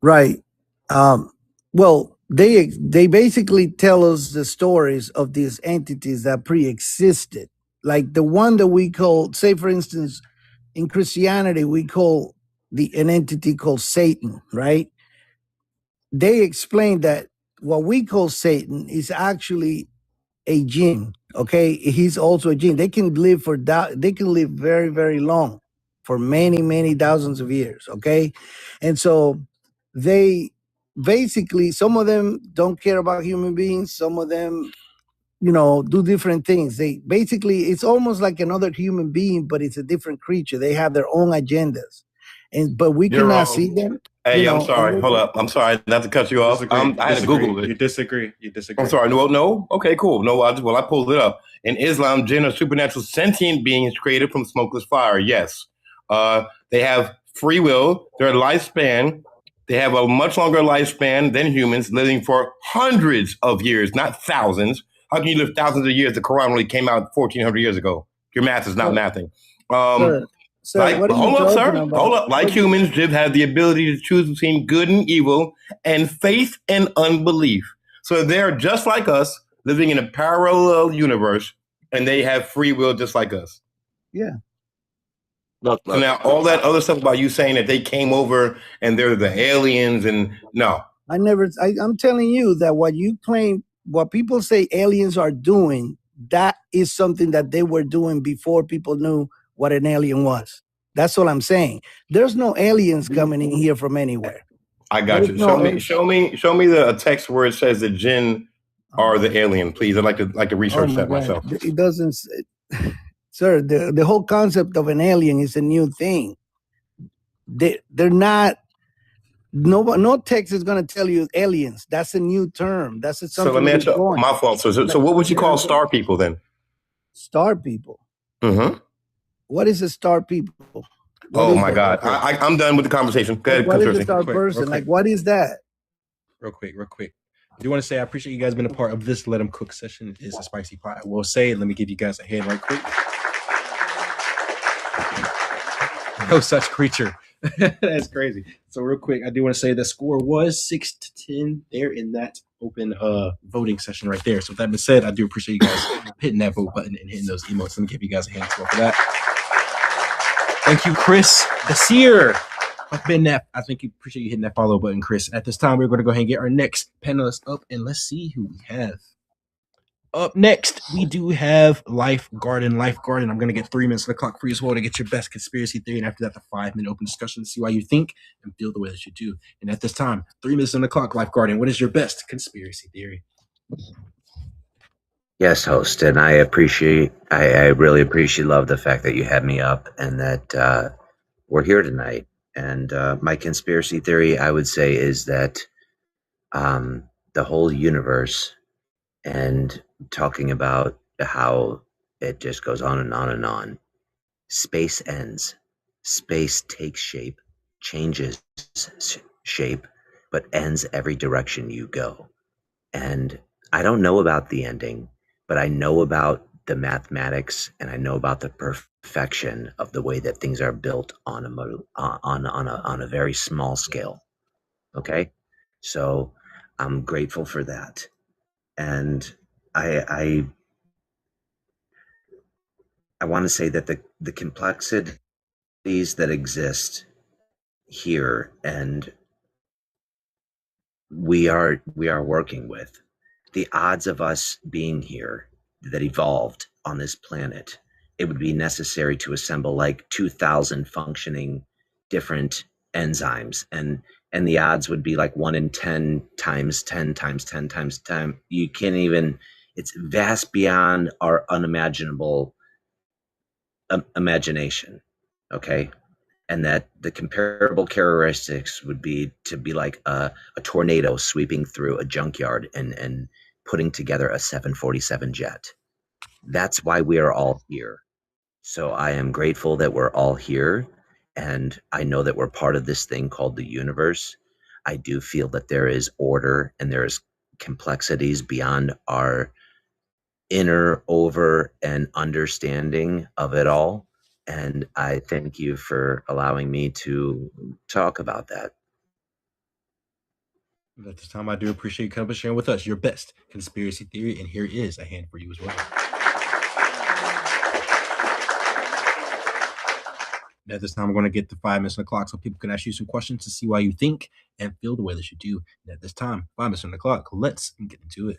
Right. Well, they basically tell us the stories of these entities that pre-existed. Like the one that we call, say for instance, in Christianity, we call an entity called Satan, right? They explain that what we call Satan is actually a jinn. Okay, he's also a jinn. They can live very, very long. for many, many thousands of years. Okay. And so they basically, some of them don't care about human beings. Some of them, do different things. They basically, it's almost like another human being, but it's a different creature. They have their own agendas. But we You're cannot wrong. see them. Hey, I'm sorry. Hold up. I'm sorry not to cut you off. I had to Google it. You disagree. I'm sorry. No. Okay, cool. No, I pulled it up. In Islam, jinn are supernatural sentient beings created from smokeless fire. Yes. They have free will. Their lifespan, they have a much longer lifespan than humans, living for hundreds of years, not thousands. How can you live thousands of years? The Quran only came out 1,400 years ago. Your math is not mathing. Sir, what are you talking about? Hold up. Like humans, Jib have the ability to choose between good and evil and faith and unbelief. So they're just like us, living in a parallel universe, and they have free will just like us. Yeah. So now all that other stuff about you saying that they came over and they're the aliens and no. I'm telling you that what you claim, what people say aliens are doing, that is something that they were doing before people knew what an alien was. That's all I'm saying. There's no aliens coming in here from anywhere. I got you. Show me the text where it says the jinn are the alien, please. I'd like to research that myself. It doesn't, sir. The whole concept of an alien is a new thing. They're not. No text is going to tell you aliens. That's a new term. That's something. So let me ask you, my fault. So what would you call star people then? Star people. Mm-hmm. What is a star people? Oh my God. I'm done with the conversation. Go ahead. What is a star person? Like, what is that? Real quick. I do want to say I appreciate you guys being a part of this Let 'em Cook session. It is a spicy pot. I will say, let me give you guys a hand right quick. No such creature. That's crazy. So real quick, I do want to say the score was 6-10 there in that open voting session right there. So with that being said, I do appreciate you guys hitting that vote button and hitting those emotes. Let me give you guys a hand as well for that. Thank you, Chris the Seer. I think you appreciate you hitting that follow button, Chris. At this time, we're going to go ahead and get our next panelist up, and let's see who we have. Up next, we do have Life Garden. I'm going to get 3 minutes on the clock for you as well to get your best conspiracy theory, and after that, the 5-minute open discussion to see why you think and feel the way that you do. And at this time, 3 minutes on the clock, Life Garden. What is your best conspiracy theory? Yes, host, and I really love the fact that you had me up and that we're here tonight. And my conspiracy theory, I would say, is that the whole universe, and talking about how it just goes on and on and on. Space ends. Space takes shape, changes shape, but ends every direction you go. And I don't know about the ending, but I know about the mathematics, and I know about the perfection of the way that things are built on a very small scale. Okay, so I'm grateful for that, and I want to say that the complexities that exist here, and we are working with, the odds of us being here that evolved on this planet, it would be necessary to assemble like 2,000 functioning different enzymes, and the odds would be like 1 in 10 times 10 times 10 times 10. You can't even, it's vast beyond our unimaginable imagination. Okay. And that the comparable characteristics would be to be like a tornado sweeping through a junkyard and putting together a 747 jet. That's why we are all here. So I am grateful that we're all here, and I know that we're part of this thing called the universe. I do feel that there is order and there is complexities beyond our inner over and understanding of it all. And I thank you for allowing me to talk about that. At this time, I do appreciate you coming and sharing with us your best conspiracy theory, and here is a hand for you as well. At this time, I'm going to get the 5 minutes on the clock so people can ask you some questions to see why you think and feel the way that you do. And at this time, 5 minutes on the clock. Let's get into it.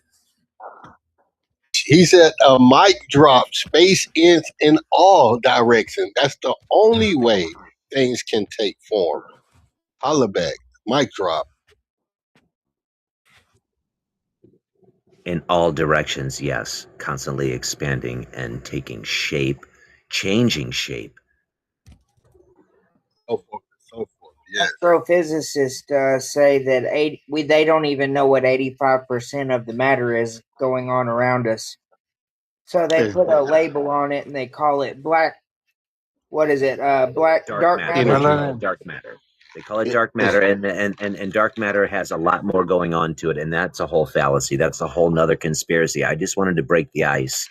He said a mic drop. Space ends in all directions. That's the only way things can take form. Holla back. Mic drop. In all directions, yes. Constantly expanding and taking shape, changing shape. So forth and so forth. Yeah. Astrophysicists say that they don't even know what 85% of the matter is going on around us. So they put a label on it and they call it black. What is it? Dark matter. Dark matter. They call it dark matter, and dark matter has a lot more going on to it, and that's a whole fallacy. That's a whole nother conspiracy. I just wanted to break the ice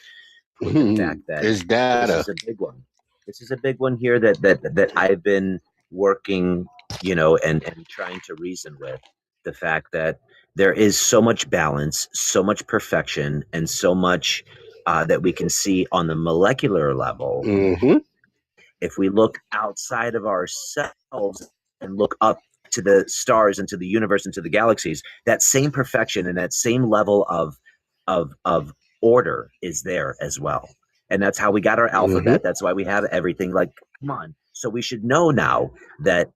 with the fact that It's data. this is a big one. This is a big one here that I've been working, and trying to reason with. The fact that there is so much balance, so much perfection, and so much that we can see on the molecular level. Mm-hmm. If we look outside of ourselves and look up to the stars and to the universe and to the galaxies, that same perfection and that same level of order is there as well. And that's how we got our alphabet. That's why we have everything. Like, come on. So we should know now that,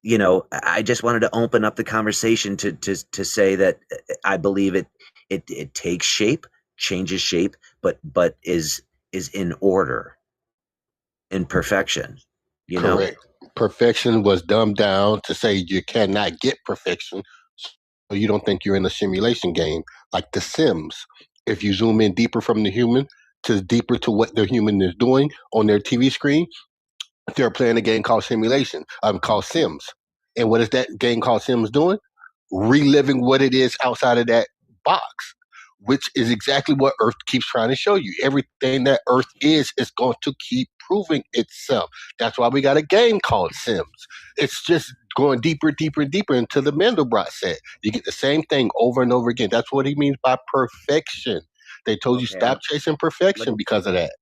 I just wanted to open up the conversation to say that I believe it takes shape, changes shape, but is in order, in perfection. Correct. Perfection was dumbed down to say you cannot get perfection. So you don't think you're in a simulation game like The Sims. If you zoom in deeper from the human to deeper to what the human is doing on their TV screen, they're playing a game called simulation, called Sims. And what is that game called Sims doing? Reliving what it is outside of that box, which is exactly what Earth keeps trying to show you. Everything that Earth is going to keep proving itself. That's why we got a game called Sims. It's just going deeper, deeper, deeper into the Mandelbrot set. You get the same thing over and over again. That's what he means by perfection. They told you stop chasing perfection because of that.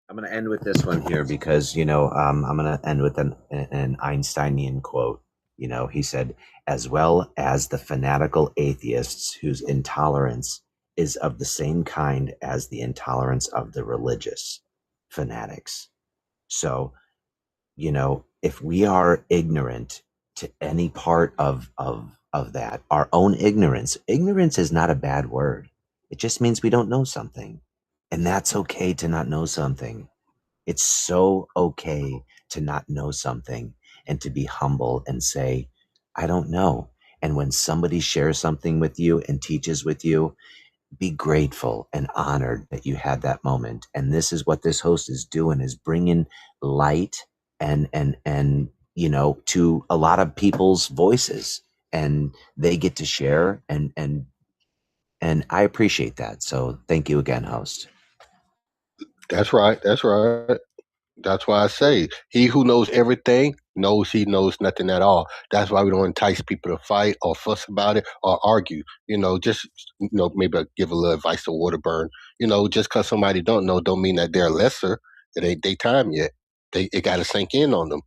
I'm going to end with this one here because, I'm going to end with an Einsteinian quote. He said, as well as the fanatical atheists whose intolerance is of the same kind as the intolerance of the religious fanatics. So, if we are ignorant to any part of that, our own ignorance is not a bad word. It just means we don't know something. And that's okay to not know something. It's so okay to not know something and to be humble and say, I don't know. And when somebody shares something with you and teaches with you, be grateful and honored that you had that moment. And this is what this host is doing, is bringing light and to a lot of people's voices, and they get to share and I appreciate that. So thank you again, host. That's right. That's right. That's why I say he who knows everything knows he knows nothing at all. That's why we don't entice people to fight or fuss about it or argue. Just maybe I'll give a little advice to Waterburn. Just because somebody don't know don't mean that they're lesser. It ain't their time yet. It got to sink in on them.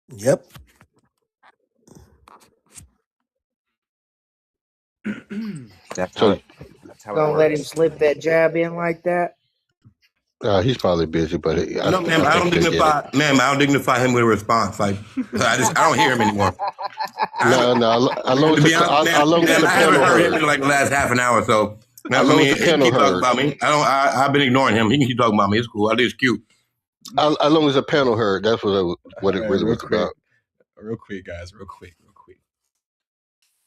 Yep. That's how Don't let him slip that jab in like that. He's probably busy, but I don't dignify him with a response. Like I don't hear him anymore. I haven't heard him in like the last half an hour or so. He keep talking about me. I've been ignoring him. He can keep talking about me. It's cool. I think it's cute. As long as the panel heard, that's what it really was about. Real quick, guys. Real quick.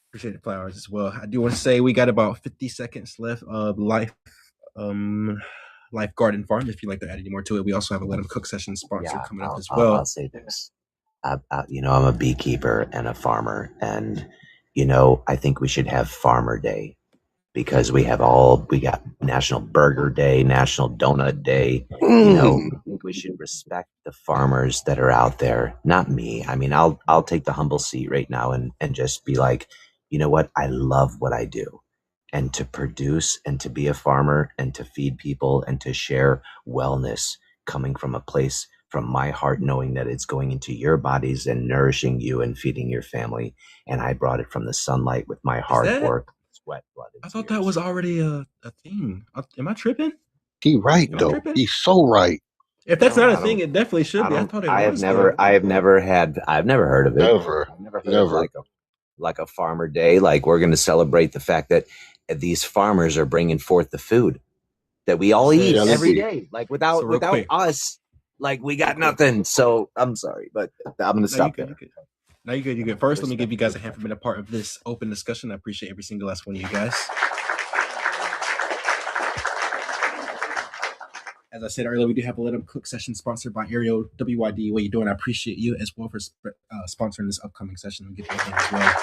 Appreciate the flowers as well. I do want to say we got about 50 seconds left of Life Garden Farm. If you'd like to add any more to it, we also have a Let 'em Cook session sponsor coming up as well. I'll say this. I'm a beekeeper and a farmer, and I think we should have Farmer Day, because we got National Burger Day, National Donut Day. I think we should respect the farmers that are out there. Not me. I mean, I'll take the humble seat right now and just be like, you know what? I love what I do. And to produce and to be a farmer and to feed people and to share wellness coming from a place from my heart, knowing that it's going into your bodies and nourishing you and feeding your family. And I brought it from the sunlight with my hard work. wet-blooded. I thought that was already a thing. Am I tripping? He right Am I though. tripping? He's so right. If that's No, not a I thing, don't. it definitely should be. I thought it I have was. never heard of it. Never. I've never heard of like a farmer day. Like we're going to celebrate the fact that these farmers are bringing forth the food that we all eat every day. Like without quick. us, like we got nothing. So I'm sorry, but I'm going to stop there. No, you're good. You're good. First, let me give you guys a hand for being a part of this open discussion. I appreciate every single last one of you guys. As I said earlier, we do have a Let 'em Cook session sponsored by Ariel WYD. What you doing? I appreciate you as well for sponsoring this upcoming session. Let me get that hand as well.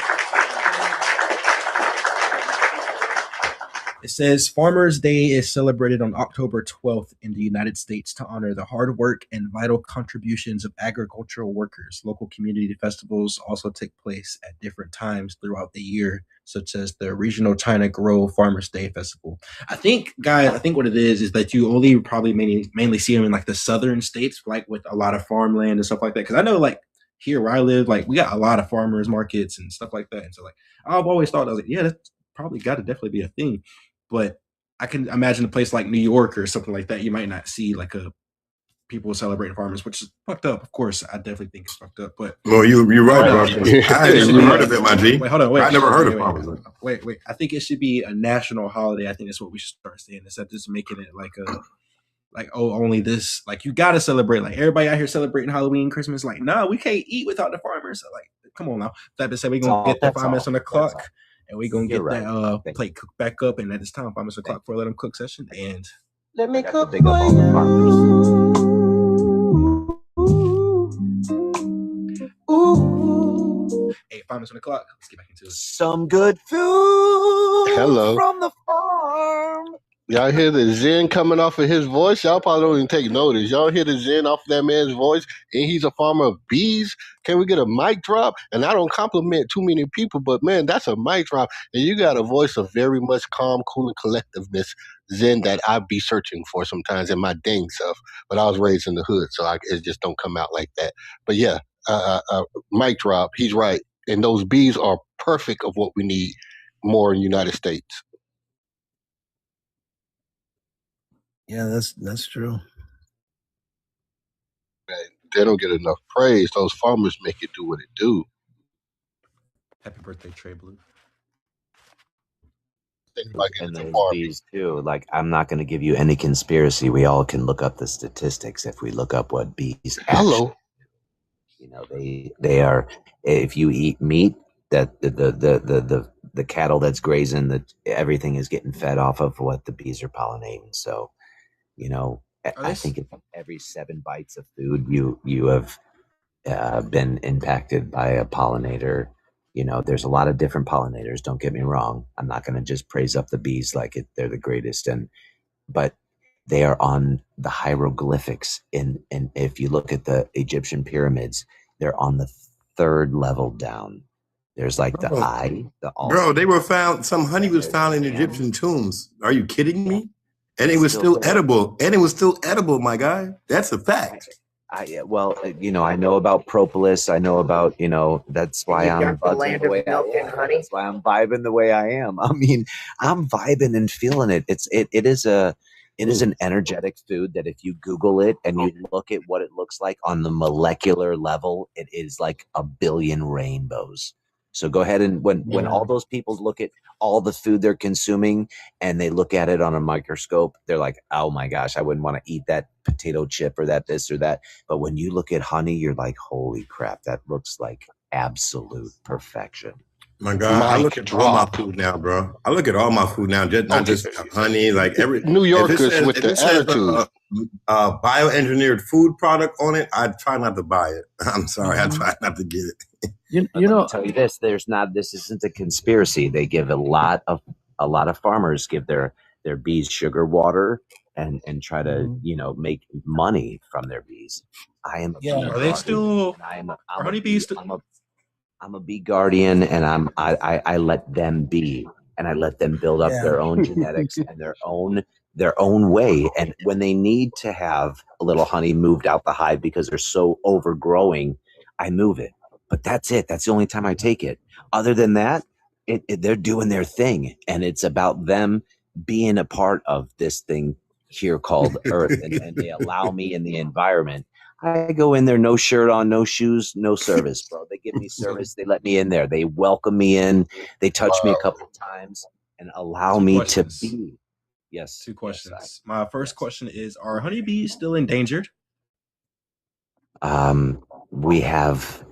It says Farmers Day is celebrated on October 12th in the United States to honor the hard work and vital contributions of agricultural workers. Local community festivals also take place at different times throughout the year, such as the Regional China Grow Farmers Day Festival. I think what it is that you only probably mainly see them in like the southern states, like with a lot of farmland and stuff like that. Because I know like here where I live, like we got a lot of farmers markets and stuff like that. And so like I've always thought, I was like, yeah, that's probably got to definitely be a thing. But I can imagine a place like New York or something like that, you might not see like people celebrating farmers, which is fucked up. Of course, I definitely think it's fucked up. But well, you're right, bro. I hadn't even heard of it, my G. Wait, hold on. I never heard of farmers. Wait. I think it should be a national holiday. I think that's what we should start saying instead of just making it only this. Like you got to celebrate. Like everybody out here celebrating Halloween, Christmas. Like no, we can't eat without the farmers. So, like come on now. That being said, we're gonna get the 5 minutes on the clock. And we're going to get that plate cooked back up. And at this time, 5 minutes on the clock for a Let 'em Cook session. And let me cook big up all the farmers. Ooh. Hey, 5 minutes on the clock. Let's get back into it. Some good food Hello. from the farm. Y'all hear the zen coming off of his voice? Y'all probably don't even take notice. Y'all hear the zen off of that man's voice? And he's a farmer of bees? Can we get a mic drop? And I don't compliment too many people, but man, that's a mic drop. And you got a voice of very much calm, cool, and collectiveness, zen, that I'd be searching for sometimes in my dang self. But I was raised in the hood, so it just don't come out like that. But yeah, mic drop, he's right. And those bees are perfect of what we need more in the United States. Yeah, that's true. They don't get enough praise. Those farmers make it do what it do. Happy birthday, Trey Blue. And those bees too. Like I'm not going to give you any conspiracy. We all can look up the statistics if we look up what bees. Hello. You know they are. If you eat meat, that the cattle that's grazing, everything is getting fed off of what the bees are pollinating. So. You know, I think if every 7 bites of food you have been impacted by a pollinator. You know, there's a lot of different pollinators. Don't get me wrong. I'm not going to just praise up the bees like they're the greatest, but they are on the hieroglyphics. And if you look at the Egyptian pyramids, they're on the 3rd level down. There's like the eye. They were found. Some honey was found in Egyptian tombs. Are you kidding me? And it was still edible. And it was still edible, my guy. That's a fact. Well, you know, I know about propolis. I know about, you know, that's why I'm buzzing the way I am. That's why I'm vibing the way I am. I mean, I'm vibing and feeling it. It is an energetic food that if you Google it and you look at what it looks like on the molecular level, it is like a billion rainbows. So go ahead and when all those people look at all the food they're consuming and they look at it on a microscope, they're like, oh my gosh, I wouldn't want to eat that potato chip or that this or that. But when you look at honey, you're like, holy crap, that looks like absolute perfection. My God, I look at all my food now, bro. I look at all my food now, not just honey, like every New Yorkers with the attitude. Bioengineered food product on it, I try not to buy it. I'm sorry, I try not to get it. You know, I'll tell you this: this isn't a conspiracy. They give a lot of farmers give their bees sugar water and try to make money from their bees. I am. Are they still? I'm honeybees. I'm a bee guardian, and I let them be, and I let them build up their own genetics and their own way. And when they need to have a little honey moved out the hive because they're so overgrowing, I move it. But that's it. That's the only time I take it. Other than that, they're doing their thing, and it's about them being a part of this thing here called Earth, and they allow me in the environment. I go in there, no shirt on, no shoes, no service, bro. They give me service. They let me in there. They welcome me in. They touch me a couple of times and allow me to be. Yes. 2 questions. My first question is: are honeybees still endangered? We have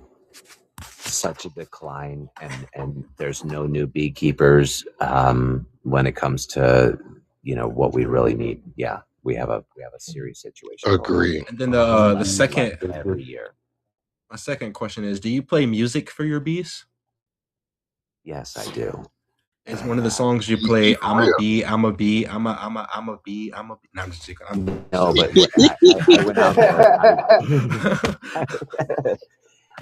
such a decline, and there's no new beekeepers when it comes to what we really need. Yeah, we have a serious situation. Agree. And then the second every year. My second question is: do you play music for your bees? Yes, I do. Is one of the songs you play "I'm a bee, I'm a bee, I'm a bee, I'm a bee"? No, I'm just joking. No, but I went out there.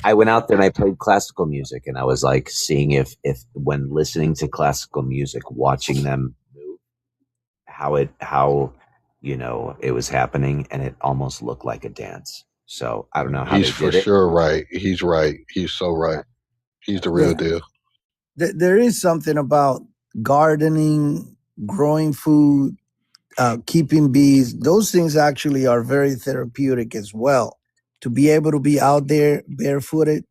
I went out there and I played classical music, and I was like seeing if when listening to classical music, watching them move, how it was happening, and it almost looked like a dance. So I don't know how He's they for did it. sure right. He's right. He's so right. He's the real deal. There is something about gardening, growing food, keeping bees. Those things actually are very therapeutic as well. To be able to be out there barefooted.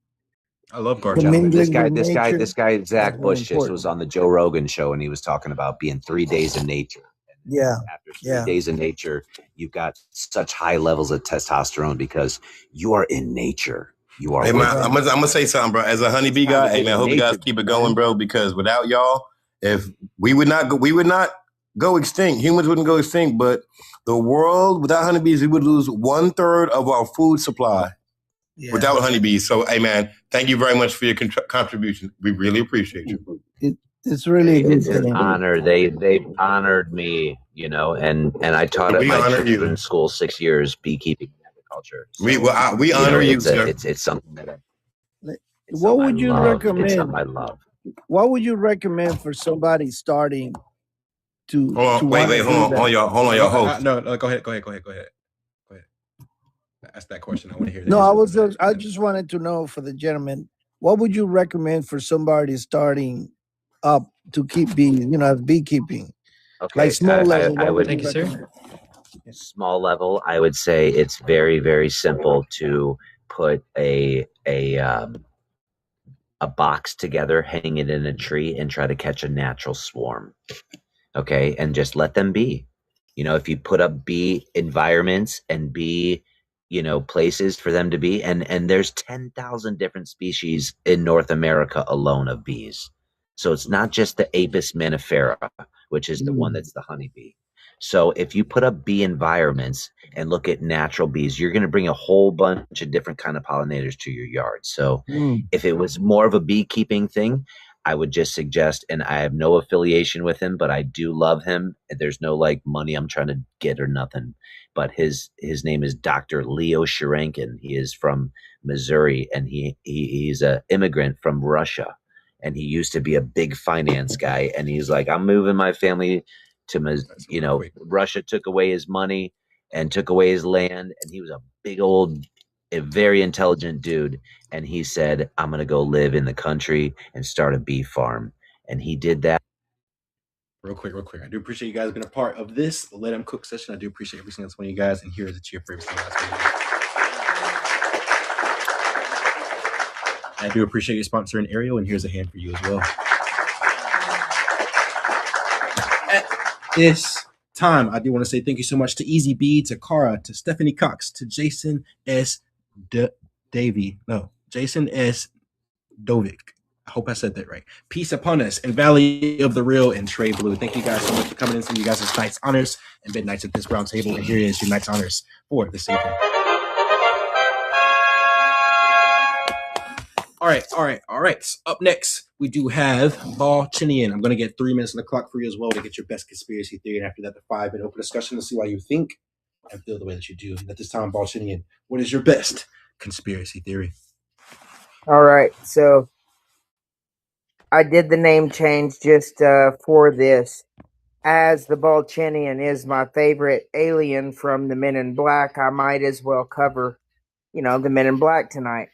I love Gentlemen, gardening. this guy Zach Bush just was on the Joe Rogan show, and he was talking about being 3 days in nature. Yeah. After 3 days in nature, you've got such high levels of testosterone because you are in nature. You are. Hey man, I'm gonna say something, bro. As a honeybee guy, hey man, I hope you guys keep it going, bro. Because without y'all, if we would not go extinct. Humans wouldn't go extinct, but the world without honeybees, we would lose 1/3 of our food supply without honeybees. So, hey man, thank you very much for your contribution. We really appreciate you. It's really it's an honor. They've honored me, and I taught at my children's school 6 years beekeeping and agriculture. So, we honor you, sir. It's something that what would you recommend? It's something I love. What would you recommend for somebody starting to? Wait, hold on, y'all. No, go ahead. Ask that question. I want to hear that. No, I just wanted to know for the gentleman, what would you recommend for somebody starting up to keep bees, beekeeping? Okay, like small level. I would thank you, sir. Small level, I would say it's very, very simple to put a box together, hang it in a tree, and try to catch a natural swarm. Okay, and just let them be. If you put up bee environments and bee, places for them to be, and there's 10,000 different species in North America alone of bees. So it's not just the Apis mellifera, which is the one that's the honeybee. So if you put up bee environments and look at natural bees, you're going to bring a whole bunch of different kind of pollinators to your yard. So if it was more of a beekeeping thing, I would just suggest, and I have no affiliation with him, but I do love him. There's no money I'm trying to get or nothing. But his name is Dr. Leo Sharankin. He is from Missouri, and he's an immigrant from Russia. And he used to be a big finance guy. And he's like, I'm moving my family to, Russia took away his money and took away his land. And he was a big old, a very intelligent dude. And he said, I'm going to go live in the country and start a bee farm. And he did that. Real quick. I do appreciate you guys being a part of this Let 'Em Cook session. I do appreciate every single one of you guys. And here is a cheer for every single last one. I do appreciate your sponsor in Ariel, and here's a hand for you as well. At this time, I do want to say thank you so much to Easy B, to Cara, to Stephanie Cox, to Jason S. Jason S. Dovic. I hope I said that right. Peace upon us, and Valley of the Real, and Trey Blue. Thank you guys so much for coming in. Some of you guys' Knights Honors and Midnights at this round table. And here is your Knights Honors for this evening. All right. Up next, we do have Ball Chinian. I'm going to get 3 minutes on the clock for you as well to get your best conspiracy theory. And after that, the 5-minute open discussion to see why you think and feel the way that you do. And at this time, Ball Chinian, what is your best conspiracy theory? All right. So I did the name change just for this. As the Balchinian is my favorite alien from the Men in Black, I might as well cover, the Men in Black tonight.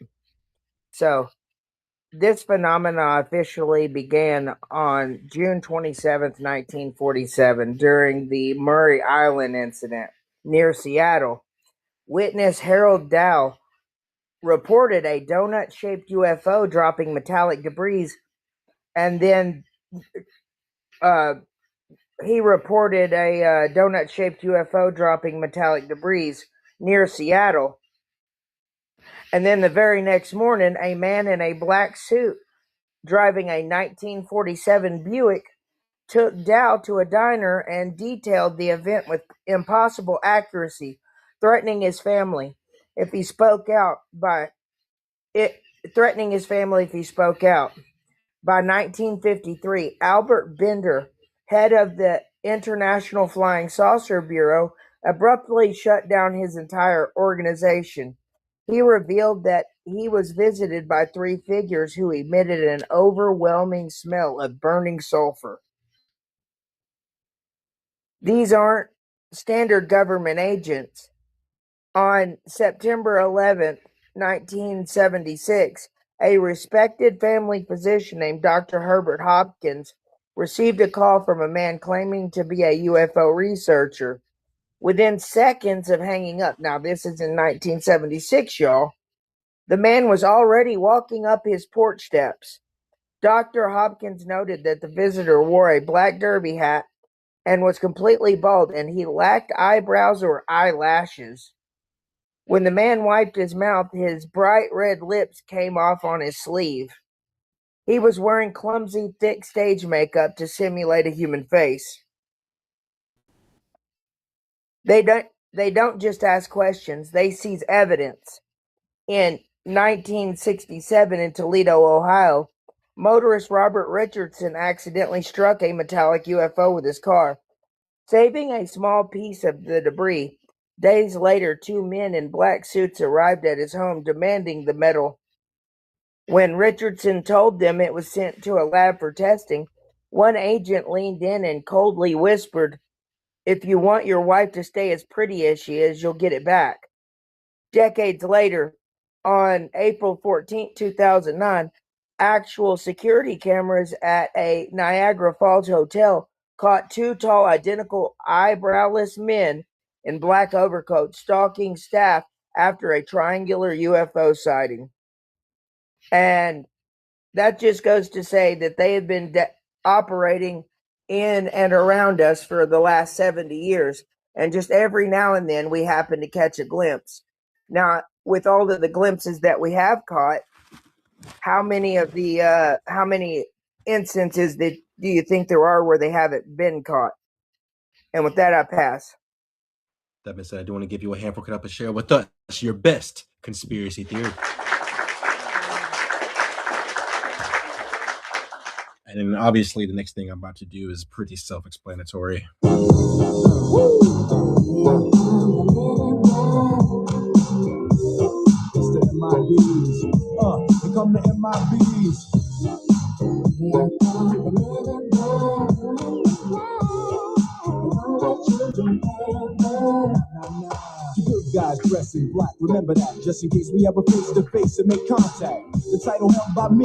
So this phenomena officially began on June 27th, 1947, during the Murray Island incident near Seattle. Witness Harold Dow reported a donut-shaped UFO dropping metallic debris, and then he reported a donut-shaped UFO dropping metallic debris near Seattle. And then the very next morning, a man in a black suit driving a 1947 Buick took Dow to a diner and detailed the event with impossible accuracy, threatening his family if he spoke out. By 1953, Albert Bender, head of the International Flying Saucer Bureau, abruptly shut down his entire organization. He revealed that he was visited by three figures who emitted an overwhelming smell of burning sulfur. These aren't standard government agents. On September 11th, 1976, a respected family physician named Dr. Herbert Hopkins received a call from a man claiming to be a UFO researcher. Within seconds of hanging up, now this is in 1976, y'all, the man was already walking up his porch steps. Dr. Hopkins noted that the visitor wore a black derby hat and was completely bald, and he lacked eyebrows or eyelashes. When the man wiped his mouth, his bright red lips came off on his sleeve. He was wearing clumsy, thick stage makeup to simulate a human face. They don't just ask questions, they seize evidence. In 1967 in Toledo, Ohio, motorist Robert Richardson accidentally struck a metallic UFO with his car, saving a small piece of the debris. Days later, two men in black suits arrived at his home demanding the metal. When Richardson told them it was sent to a lab for testing, one agent leaned in and coldly whispered, "If you want your wife to stay as pretty as she is, you'll get it back." Decades later, on April 14, 2009, actual security cameras at a Niagara Falls hotel caught two tall, identical, eyebrowless men in black overcoats stalking staff after a triangular UFO sighting. And that just goes to say that they have been operating in and around us for the last 70 years. And just every now and then we happen to catch a glimpse. Now, with all of the glimpses that we have caught, how many instances do you think there are where they haven't been caught? And with that, I pass. That being said, I do want to give you a hand for coming up and share with us your best conspiracy theory. And then obviously the next thing I'm about to do is pretty self-explanatory. It's the MIBs. Here come the MIBs. You good guys dressed in black, remember that, just in case we ever face to face and make contact. The title held by me.